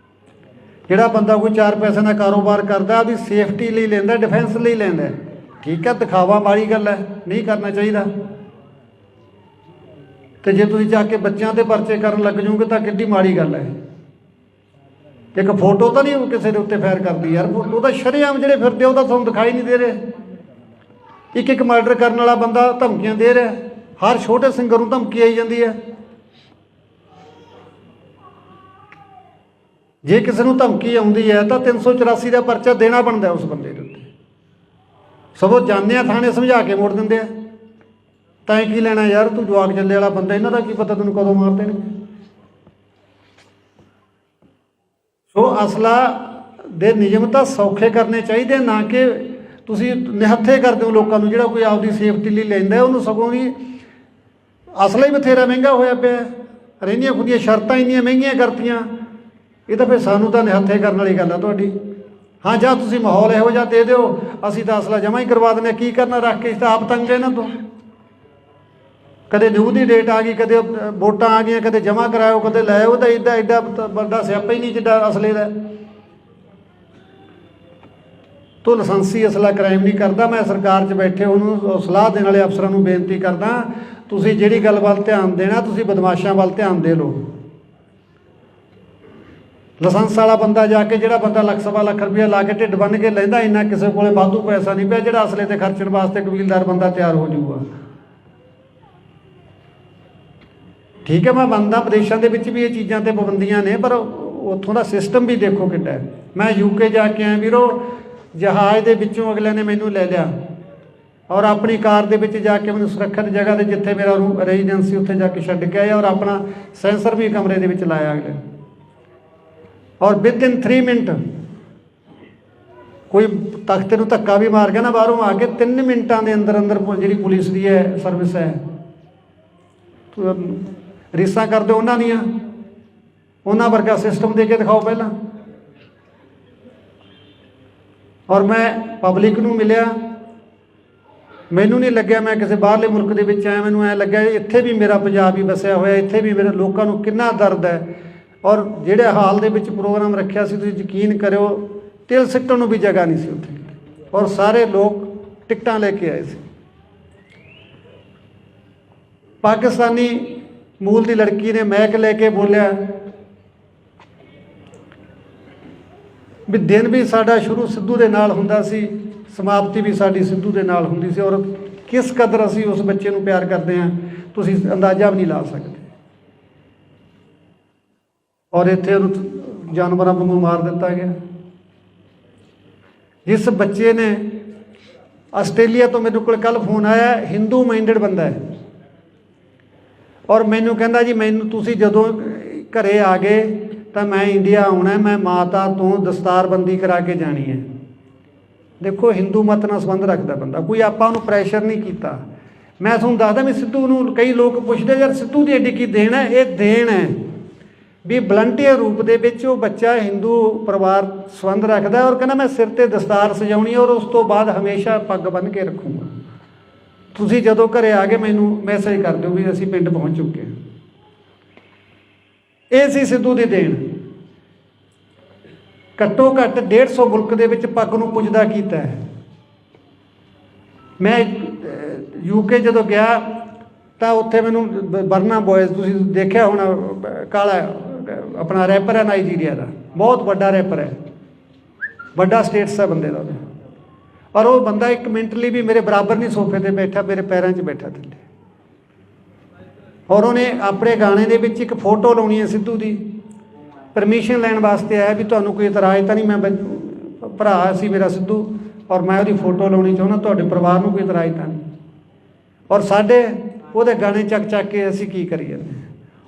ਜਿਹੜਾ ਬੰਦਾ ਕੋਈ 4 ਪੈਸੇ ਦਾ ਕਾਰੋਬਾਰ ਕਰਦਾ ਉਹਦੀ ਸੇਫਟੀ ਲਈ ਲੈਂਦਾ, ਡਿਫੈਂਸ ਲਈ ਲੈਂਦਾ, ਠੀਕ ਹੈ, ਦਿਖਾਵਾ ਮਾੜੀ ਗੱਲ ਹੈ, ਨਹੀਂ ਕਰਨਾ ਚਾਹੀਦਾ। ਤੇ ਜੇ ਤੁਸੀਂ ਜਾ ਕੇ ਬੱਚਿਆਂ ਦੇ ਪਰਚੇ ਕਰਨ ਲੱਗ ਜਾਓਗੇ ਤਾਂ ਕਿੱਡੀ ਮਾੜੀ ਗੱਲ ਹੈ। ਇੱਕ ਫੋਟੋ ਤਾਂ ਨਹੀਂ ਕਿਸੇ ਦੇ ਉੱਤੇ ਫਾਇਰ ਕਰਦੀ ਯਾਰ, ਫੋਟੋ ਤਾਂ ਸ਼ਰੇਆਮ ਜਿਹੜੇ ਫਿਰਦੇ ਉਹ ਤਾਂ ਤੁਹਾਨੂੰ ਦਿਖਾਈ ਨਹੀਂ ਦੇ ਰਹੇ। ਇੱਕ ਮਰਡਰ ਕਰਨ ਵਾਲਾ ਬੰਦਾ ਧਮਕੀਆਂ ਦੇ ਰਿਹਾ, ਹਰ ਛੋਟੇ ਸਿੰਗਰ ਨੂੰ ਧਮਕੀ ਆਈ ਜਾਂਦੀ ਹੈ। ਜੇ ਕਿਸੇ ਨੂੰ ਧਮਕੀ ਆਉਂਦੀ ਹੈ ਤਾਂ 384 ਦਾ ਪਰਚਾ ਦੇਣਾ ਬਣਦਾ ਉਸ ਬੰਦੇ ਦੇ ਉੱਤੇ। ਸਗੋਂ ਜਾਂਦੇ ਆ ਥਾਣੇ ਸਮਝਾ ਕੇ ਮੋੜ ਦਿੰਦੇ ਆ। ਤੈਂ ਕੀ ਲੈਣਾ ਯਾਰ, ਤੂੰ ਜਵਾਕ ਜੱਲੇ ਵਾਲਾ ਬੰਦਾ, ਇਹਨਾਂ ਦਾ ਕੀ ਪਤਾ ਤੈਨੂੰ ਕਦੋਂ ਮਾਰ ਦੇਣਗੇ। ਸੋ ਅਸਲਾ ਦੇ ਨਿਯਮ ਤਾਂ ਸੌਖੇ ਕਰਨੇ ਚਾਹੀਦੇ, ਨਾ ਕਿ ਤੁਸੀਂ ਨਿਹੱਥੇ ਕਰਦੇ ਹੋ ਲੋਕਾਂ ਨੂੰ। ਜਿਹੜਾ ਕੋਈ ਆਪਦੀ ਸੇਫਟੀ ਲਈ ਲੈਂਦਾ ਉਹਨੂੰ ਸਗੋਂ ਵੀ ਅਸਲਾ ਹੀ ਬਥੇਰਾ ਮਹਿੰਗਾ ਹੋਇਆ ਪਿਆ। ਰਹਿੰਦੀਆਂ ਖੁਦੀਆਂ ਸ਼ਰਤਾਂ ਇੰਨੀਆਂ ਮਹਿੰਗੀਆਂ ਕਰਤੀਆਂ, ਇਹ ਤਾਂ ਫਿਰ ਸਾਨੂੰ ਤਾਂ ਨਿਹੱਥੇ ਕਰਨ ਵਾਲੀ ਗੱਲ ਆ ਤੁਹਾਡੀ। ਹਾਂ, ਜਾਂ ਤੁਸੀਂ ਮਾਹੌਲ ਇਹੋ ਜਿਹਾ ਦੇ ਦਿਓ, ਅਸੀਂ ਤਾਂ ਅਸਲਾ ਜਮ੍ਹਾਂ ਹੀ ਕਰਵਾ ਦਿੰਦੇ। ਕੀ ਕਰਨਾ ਰੱਖ ਕੇ, ਤਾਂ ਆਪ ਤੰਗ ਇਹਨਾਂ ਤੋਂ। ਕਦੇ ਨਿਊ ਦੀ ਡੇਟ ਆ ਗਈ, ਕਦੇ ਵੋਟਾਂ ਆ ਗਈਆਂ, ਕਦੇ ਜਮ੍ਹਾਂ ਕਰਾਇਓ, ਕਦੇ ਲੈ ਆਓ। ਤਾਂ ਐਡਾ ਵੱਡਾ ਸਿਆਪਾ ਹੀ ਨਹੀਂ ਜਿੱਡਾ ਅਸਲੇ ਦਾ। ਤੋ ਲਾਇਸੈਂਸੀ ਅਸਲਾ ਕ੍ਰਾਈਮ ਨਹੀਂ ਕਰਦਾ। ਮੈਂ ਸਰਕਾਰ 'ਚ ਬੈਠੇ ਉਹਨੂੰ ਸਲਾਹ ਦੇਣ ਵਾਲੇ ਅਫਸਰਾਂ ਨੂੰ ਬੇਨਤੀ ਕਰਦਾ, ਤੁਸੀਂ ਜਿਹੜੀ ਗੱਲ ਵੱਲ ਧਿਆਨ ਦੇਣਾ, ਤੁਸੀਂ ਬਦਮਾਸ਼ਾਂ ਵੱਲ ਧਿਆਨ ਦੇ ਲਓ। ਲਾਇਸੈਂਸ ਵਾਲਾ ਬੰਦਾ ਜਾ ਕੇ, ਜਿਹੜਾ ਬੰਦਾ ਲੱਖ ਸਵਾ ਲੱਖ ਰੁਪਇਆ ਲਾ ਕੇ ਢਿੱਡ ਬੰਨ੍ਹ ਕੇ ਲੈਂਦਾ, ਇੰਨਾ ਕਿਸੇ ਕੋਲੇ ਵਾਧੂ ਪੈਸਾ ਨਹੀਂ ਪਿਆ ਜਿਹੜਾ ਅਸਲੇ 'ਤੇ ਖਰਚਣ ਵਾਸਤੇ ਕਬੀਲਦਾਰ ਬੰਦਾ ਤਿਆਰ ਹੋ ਜਾਊਗਾ। ਠੀਕ ਹੈ, ਮੈਂ ਮੰਨਦਾ ਵਿਦੇਸ਼ਾਂ ਦੇ ਵਿੱਚ ਵੀ ਇਹ ਚੀਜ਼ਾਂ 'ਤੇ ਪਾਬੰਦੀਆਂ ਨੇ, ਪਰ ਉੱਥੋਂ ਦਾ ਸਿਸਟਮ ਵੀ ਦੇਖੋ ਕਿੱਡਾ ਹੈ। ਮੈਂ UK ਜਾ ਕੇ ਆਇਆ ਵੀਰੋ, ਜਹਾਜ਼ ਦੇ ਵਿੱਚੋਂ ਅਗਲਿਆਂ ਨੇ ਮੈਨੂੰ ਲੈ ਲਿਆ ਔਰ ਆਪਣੀ ਕਾਰ ਦੇ ਵਿੱਚ ਜਾ ਕੇ ਮੈਨੂੰ ਸੁਰੱਖਿਅਤ ਜਗ੍ਹਾ 'ਤੇ, ਜਿੱਥੇ ਮੇਰਾ ਰੈਜ਼ੀਡੈਂਸੀ, ਉੱਥੇ ਜਾ ਕੇ ਛੱਡ ਕੇ ਆਇਆ ਔਰ ਆਪਣਾ ਸੈਂਸਰ ਵੀ ਕਮਰੇ ਦੇ ਵਿੱਚ ਲਾਇਆ ਅਗਲੇ। ਔਰ ਵਿਦਇਨ 3 ਮਿੰਟ ਕੋਈ ਤਖਤੇ ਨੂੰ ਧੱਕਾ ਵੀ ਮਾਰ ਗਿਆ ਨਾ ਬਾਹਰੋਂ ਆ ਕੇ, 3 ਮਿੰਟਾਂ ਦੇ ਅੰਦਰ ਅੰਦਰ ਜਿਹੜੀ ਪੁਲਿਸ ਦੀ ਹੈ ਸਰਵਿਸ ਹੈ, ਰੀਸਾਂ ਕਰਦੇ ਉਹਨਾਂ ਦੀਆਂ, ਉਹਨਾਂ ਵਰਗਾ ਸਿਸਟਮ ਦੇ ਕੇ ਦਿਖਾਓ ਪਹਿਲਾਂ। ਔਰ ਮੈਂ ਪਬਲਿਕ ਨੂੰ ਮਿਲਿਆ, ਮੈਨੂੰ ਨਹੀਂ ਲੱਗਿਆ ਮੈਂ ਕਿਸੇ ਬਾਹਰਲੇ ਮੁਲਕ ਦੇ ਵਿੱਚ ਆਇਆ। ਮੈਨੂੰ ਐਂ ਲੱਗਿਆ ਇੱਥੇ ਵੀ ਮੇਰਾ ਪੰਜਾਬ ਹੀ ਵਸਿਆ ਹੋਇਆ, ਇੱਥੇ ਵੀ ਮੇਰੇ ਲੋਕਾਂ ਨੂੰ ਕਿੰਨਾ ਦਰਦ ਹੈ। ਔਰ ਜਿਹੜੇ ਹਾਲ ਦੇ ਵਿੱਚ ਪ੍ਰੋਗਰਾਮ ਰੱਖਿਆ ਸੀ, ਤੁਸੀਂ ਯਕੀਨ ਕਰਿਓ ਤਿਲ ਸਿੱਟਣ ਨੂੰ ਵੀ ਜਗ੍ਹਾ ਨਹੀਂ ਸੀ ਉੱਥੇ। ਔਰ ਸਾਰੇ ਲੋਕ ਟਿਕਟਾਂ ਲੈ ਕੇ ਆਏ ਸੀ। ਪਾਕਿਸਤਾਨੀ ਮੂਲ ਦੀ ਲੜਕੀ ਨੇ ਮੈਕ ਲੈ ਕੇ ਬੋਲਿਆ ਵੀ ਦਿਨ ਵੀ ਸਾਡਾ ਸ਼ੁਰੂ ਸਿੱਧੂ ਦੇ ਨਾਲ ਹੁੰਦਾ ਸੀ, ਸਮਾਪਤੀ ਵੀ ਸਾਡੀ ਸਿੱਧੂ ਦੇ ਨਾਲ ਹੁੰਦੀ ਸੀ, ਔਰ ਕਿਸ ਕਦਰ ਅਸੀਂ ਉਸ ਬੱਚੇ ਨੂੰ ਪਿਆਰ ਕਰਦੇ ਹਾਂ ਤੁਸੀਂ ਅੰਦਾਜ਼ਾ ਵੀ ਨਹੀਂ ਲਾ ਸਕਦੇ। ਔਰ ਇੱਥੇ ਉਹਨੂੰ ਜਾਨਵਰਾਂ ਵਾਂਗੂ ਮਾਰ ਦਿੱਤਾ ਗਿਆ। ਜਿਸ ਬੱਚੇ ਨੇ ਆਸਟ੍ਰੇਲੀਆ ਤੋਂ ਮੇਰੇ ਕੋਲ ਕੱਲ੍ਹ ਫੋਨ ਆਇਆ, ਹਿੰਦੂ ਮਾਈਂਡਡ ਬੰਦਾ ਹੈ, ਔਰ ਮੈਨੂੰ ਕਹਿੰਦਾ ਜੀ ਮੈਨੂੰ ਤੁਸੀਂ ਜਦੋਂ ਘਰੇ ਆ ਗਏ ਤਾਂ ਮੈਂ ਇੰਡੀਆ ਆਉਣਾ, ਮੈਂ ਮਾਤਾ ਤੋਂ ਦਸਤਾਰਬੰਦੀ ਕਰਾ ਕੇ ਜਾਣੀ ਹੈ। ਦੇਖੋ ਹਿੰਦੂ ਮਤ ਨਾਲ ਸੰਬੰਧ ਰੱਖਦਾ ਬੰਦਾ, ਕੋਈ ਆਪਾਂ ਉਹਨੂੰ ਪ੍ਰੈਸ਼ਰ ਨਹੀਂ ਕੀਤਾ। ਮੈਂ ਤੁਹਾਨੂੰ ਦੱਸਦਾ ਵੀ ਸਿੱਧੂ ਨੂੰ ਕਈ ਲੋਕ ਪੁੱਛਦੇ ਯਾਰ ਸਿੱਧੂ ਦੀ ਐਡੀ ਕੀ ਦੇਣ ਹੈ, ਇਹ ਦੇਣ ਹੈ ਵੀ ਵਲੰਟੀਅਰ ਰੂਪ ਦੇ ਵਿੱਚ ਉਹ ਬੱਚਾ ਹਿੰਦੂ ਪਰਿਵਾਰ ਸੰਬੰਧ ਰੱਖਦਾ ਔਰ ਕਹਿੰਦਾ ਮੈਂ ਸਿਰ 'ਤੇ ਦਸਤਾਰ ਸਜਾਉਣੀ ਔਰ ਉਸ ਤੋਂ ਬਾਅਦ ਹਮੇਸ਼ਾ ਪੱਗ ਬੰਨ੍ਹ ਕੇ ਰੱਖੂੰਗਾ। ਤੁਸੀਂ ਜਦੋਂ ਘਰੇ ਆ ਗਏ ਮੈਨੂੰ ਮੈਸੇਜ ਕਰ ਦਿਓ ਵੀ ਅਸੀਂ ਪਿੰਡ ਪਹੁੰਚ ਚੁੱਕੇ ਹਾਂ। ਇਹ ਸੀ ਸਿੱਧੂ ਦੀ ਦੇਣ। ਘੱਟੋ ਘੱਟ 150 ਮੁਲਕ ਦੇ ਵਿੱਚ ਪੱਗ ਨੂੰ ਪੁੱਜਦਾ ਕੀਤਾ ਹੈ। ਮੈਂ UK ਜਦੋਂ ਗਿਆ ਤਾਂ ਉੱਥੇ ਮੈਨੂੰ ਬਰਨਾ ਬॉयਜ਼ ਤੁਸੀਂ ਦੇਖਿਆ ਹੋਣਾ, ਕਾਲਾ ਆਪਣਾ ਰੈਪਰ ਹੈ ਨਾਈਜੀਰੀਆ ਦਾ, ਬਹੁਤ ਵੱਡਾ ਰੈਪਰ ਹੈ, ਵੱਡਾ ਸਟੇਟਸ ਹੈ ਬੰਦੇ ਦਾ, ਪਰ ਉਹ ਬੰਦਾ ਇੱਕ ਮਿੰਟ ਲਈ ਵੀ ਮੇਰੇ ਬਰਾਬਰ ਨਹੀਂ ਸੋਫੇ 'ਤੇ ਬੈਠਾ, ਮੇਰੇ ਪੈਰਾਂ 'ਚ ਬੈਠਾ ਥੱਲੇ। ਔਰ ਉਹਨੇ ਆਪਣੇ ਗਾਣੇ ਦੇ ਵਿੱਚ ਇੱਕ ਫੋਟੋ ਲਾਉਣੀ ਹੈ ਸਿੱਧੂ ਦੀ, ਪਰਮਿਸ਼ਨ ਲੈਣ ਵਾਸਤੇ ਆਇਆ ਵੀ ਤੁਹਾਨੂੰ ਕੋਈ ਇਤਰਾਜ਼ ਤਾਂ ਨਹੀਂ, ਮੈਂ ਭਰਾ ਸੀ ਮੇਰਾ ਸਿੱਧੂ ਔਰ ਮੈਂ ਉਹਦੀ ਫੋਟੋ ਲਾਉਣੀ ਚਾਹੁੰਦਾ, ਤੁਹਾਡੇ ਪਰਿਵਾਰ ਨੂੰ ਕੋਈ ਇਤਰਾਜ਼ ਤਾਂ ਨਹੀਂ। ਔਰ ਸਾਡੇ ਉਹਦੇ ਗਾਣੇ ਚੱਕ ਚੱਕ ਕੇ ਅਸੀਂ ਕੀ ਕਰੀ ਜਾਂਦੇ ਹਾਂ।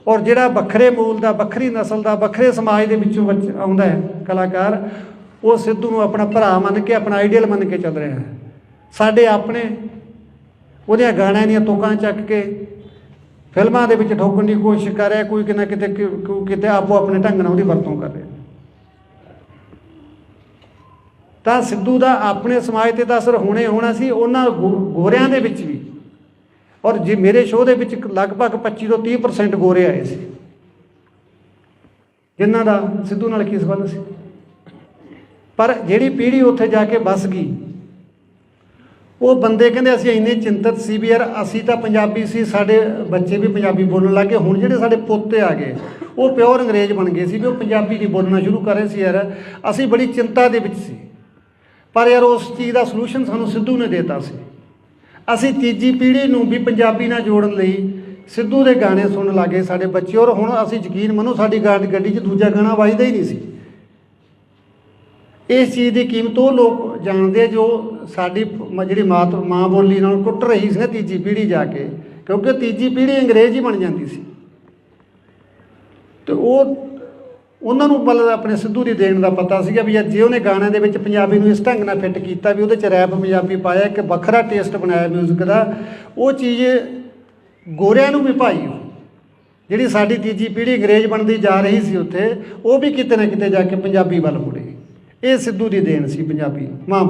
ਔਰ ਜਿਹੜਾ ਵੱਖਰੇ ਮੂਲ ਦਾ, ਵੱਖਰੀ ਨਸਲ ਦਾ, ਵੱਖਰੇ ਸਮਾਜ ਦੇ ਵਿੱਚੋਂ ਆਉਂਦਾ ਹੈ ਕਲਾਕਾਰ, ਉਹ ਸਿੱਧੂ ਨੂੰ ਆਪਣਾ ਭਰਾ ਮੰਨ ਕੇ, ਆਪਣਾ ਆਈਡੀਅਲ ਮੰਨ ਕੇ ਚੱਲ ਰਿਹਾ ਹੈ। ਸਾਡੇ ਆਪਣੇ ਉਹਦੇ ਗਾਣਿਆਂ ਦੀਆਂ ਤੁਕਾਂ ਚੱਕ ਕੇ ਫਿਲਮਾਂ ਦੇ ਵਿੱਚ ਠੋਕਣ ਦੀ ਕੋਸ਼ਿਸ਼ ਕਰ ਰਿਹਾ, ਕੋਈ ਕਿਤੇ ਕਿਤੇ ਕਿਤੇ ਆਪੋ ਆਪਣੇ ਢੰਗ ਨਾਲ ਉਹਦੀ ਵਰਤੋਂ ਕਰ ਰਿਹਾ। ਤਾਂ ਸਿੱਧੂ ਦਾ ਆਪਣੇ ਸਮਾਜ 'ਤੇ ਤਾਂ ਅਸਰ ਹੋਣਾ ਸੀ, ਉਹਨਾਂ ਗੋਰਿਆਂ ਦੇ ਵਿੱਚ ਵੀ। ਔਰ ਜੇ ਮੇਰੇ ਸ਼ੋਅ ਦੇ ਵਿੱਚ ਲਗਭਗ 25 ਤੋਂ 30% ਗੋਰੇ ਆਏ ਸੀ, ਜਿਨ੍ਹਾਂ ਦਾ ਸਿੱਧੂ ਨਾਲ ਕੀ ਸੰਬੰਧ ਸੀ। ਪਰ ਜਿਹੜੀ ਪੀੜ੍ਹੀ ਉੱਥੇ ਜਾ ਕੇ ਵੱਸ ਗਈ, ਉਹ ਬੰਦੇ ਕਹਿੰਦੇ ਅਸੀਂ ਇੰਨੇ ਚਿੰਤਤ ਸੀ ਵੀ ਯਾਰ ਅਸੀਂ ਤਾਂ ਪੰਜਾਬੀ ਸੀ, ਸਾਡੇ ਬੱਚੇ ਵੀ ਪੰਜਾਬੀ ਬੋਲਣ ਲੱਗ ਗਏ। ਹੁਣ ਜਿਹੜੇ ਸਾਡੇ ਪੋਤੇ ਆ ਗਏ ਉਹ ਪਿਓਰ ਅੰਗਰੇਜ਼ ਬਣ ਗਏ ਸੀ ਵੀ ਉਹ ਪੰਜਾਬੀ ਨਹੀਂ ਬੋਲਣਾ ਸ਼ੁਰੂ ਕਰ ਰਹੇ ਸੀ। ਯਾਰ ਅਸੀਂ ਬੜੀ ਚਿੰਤਾ ਦੇ ਵਿੱਚ ਸੀ, ਪਰ ਯਾਰ ਉਸ ਚੀਜ਼ ਦਾ ਸੋਲੂਸ਼ਨ ਸਾਨੂੰ ਸਿੱਧੂ ਨੇ ਦੇਤਾ ਸੀ। ਅਸੀਂ ਤੀਜੀ ਪੀੜ੍ਹੀ ਨੂੰ ਵੀ ਪੰਜਾਬੀ ਨਾਲ ਜੋੜਨ ਲਈ ਸਿੱਧੂ ਦੇ ਗਾਣੇ ਸੁਣਨ ਲੱਗੇ ਸਾਡੇ ਬੱਚੇ। ਔਰ ਹੁਣ ਅਸੀਂ ਯਕੀਨ ਮੰਨੋ ਸਾਡੀ ਗੱਡੀ 'ਚ ਦੂਜਾ ਗਾਣਾ ਵੱਜਦਾ ਹੀ ਨਹੀਂ ਸੀ। ਇਸ ਚੀਜ਼ ਦੀ ਕੀਮਤ ਉਹ ਲੋਕ ਜਾਣਦੇ ਜੋ ਸਾਡੀ ਜਿਹੜੀ ਮਾਂ ਬੋਲੀ ਨਾਲ ਟੁੱਟ ਰਹੀ ਸੀ ਨਾ ਤੀਜੀ ਪੀੜ੍ਹੀ ਜਾ ਕੇ, ਕਿਉਂਕਿ ਤੀਜੀ ਪੀੜ੍ਹੀ ਅੰਗਰੇਜ਼ ਹੀ ਬਣ ਜਾਂਦੀ ਸੀ। ਅਤੇ ਉਹਨਾਂ ਨੂੰ ਮਤਲਬ ਆਪਣੇ ਸਿੱਧੂ ਦੀ ਦੇਣ ਦਾ ਪਤਾ ਸੀਗਾ ਵੀ ਜੇ ਉਹਨੇ ਗਾਣਿਆਂ ਦੇ ਵਿੱਚ ਪੰਜਾਬੀ ਨੂੰ ਇਸ ਢੰਗ ਨਾਲ ਫਿੱਟ ਕੀਤਾ ਵੀ ਉਹਦੇ 'ਚ ਰੈਪ ਪੰਜਾਬੀ ਪਾਇਆ, ਇੱਕ ਵੱਖਰਾ ਟੇਸਟ ਬਣਾਇਆ ਮਿਊਜ਼ਿਕ ਦਾ, ਉਹ ਚੀਜ਼ ਗੋਰਿਆਂ ਨੂੰ ਵੀ ਭਾਈ ਜਿਹੜੀ ਸਾਡੀ ਤੀਜੀ ਪੀੜ੍ਹੀ ਅੰਗਰੇਜ਼ ਬਣਦੀ ਜਾ ਰਹੀ ਸੀ ਉੱਥੇ, ਉਹ ਵੀ ਕਿਤੇ ਨਾ ਕਿਤੇ ਜਾ ਕੇ ਪੰਜਾਬੀ ਵੱਲ ਮੁੜੇ। ਇਹ ਸਿੱਧੂ ਦੀ ਦੇਣ ਸੀ ਪੰਜਾਬੀ ਮਾਂ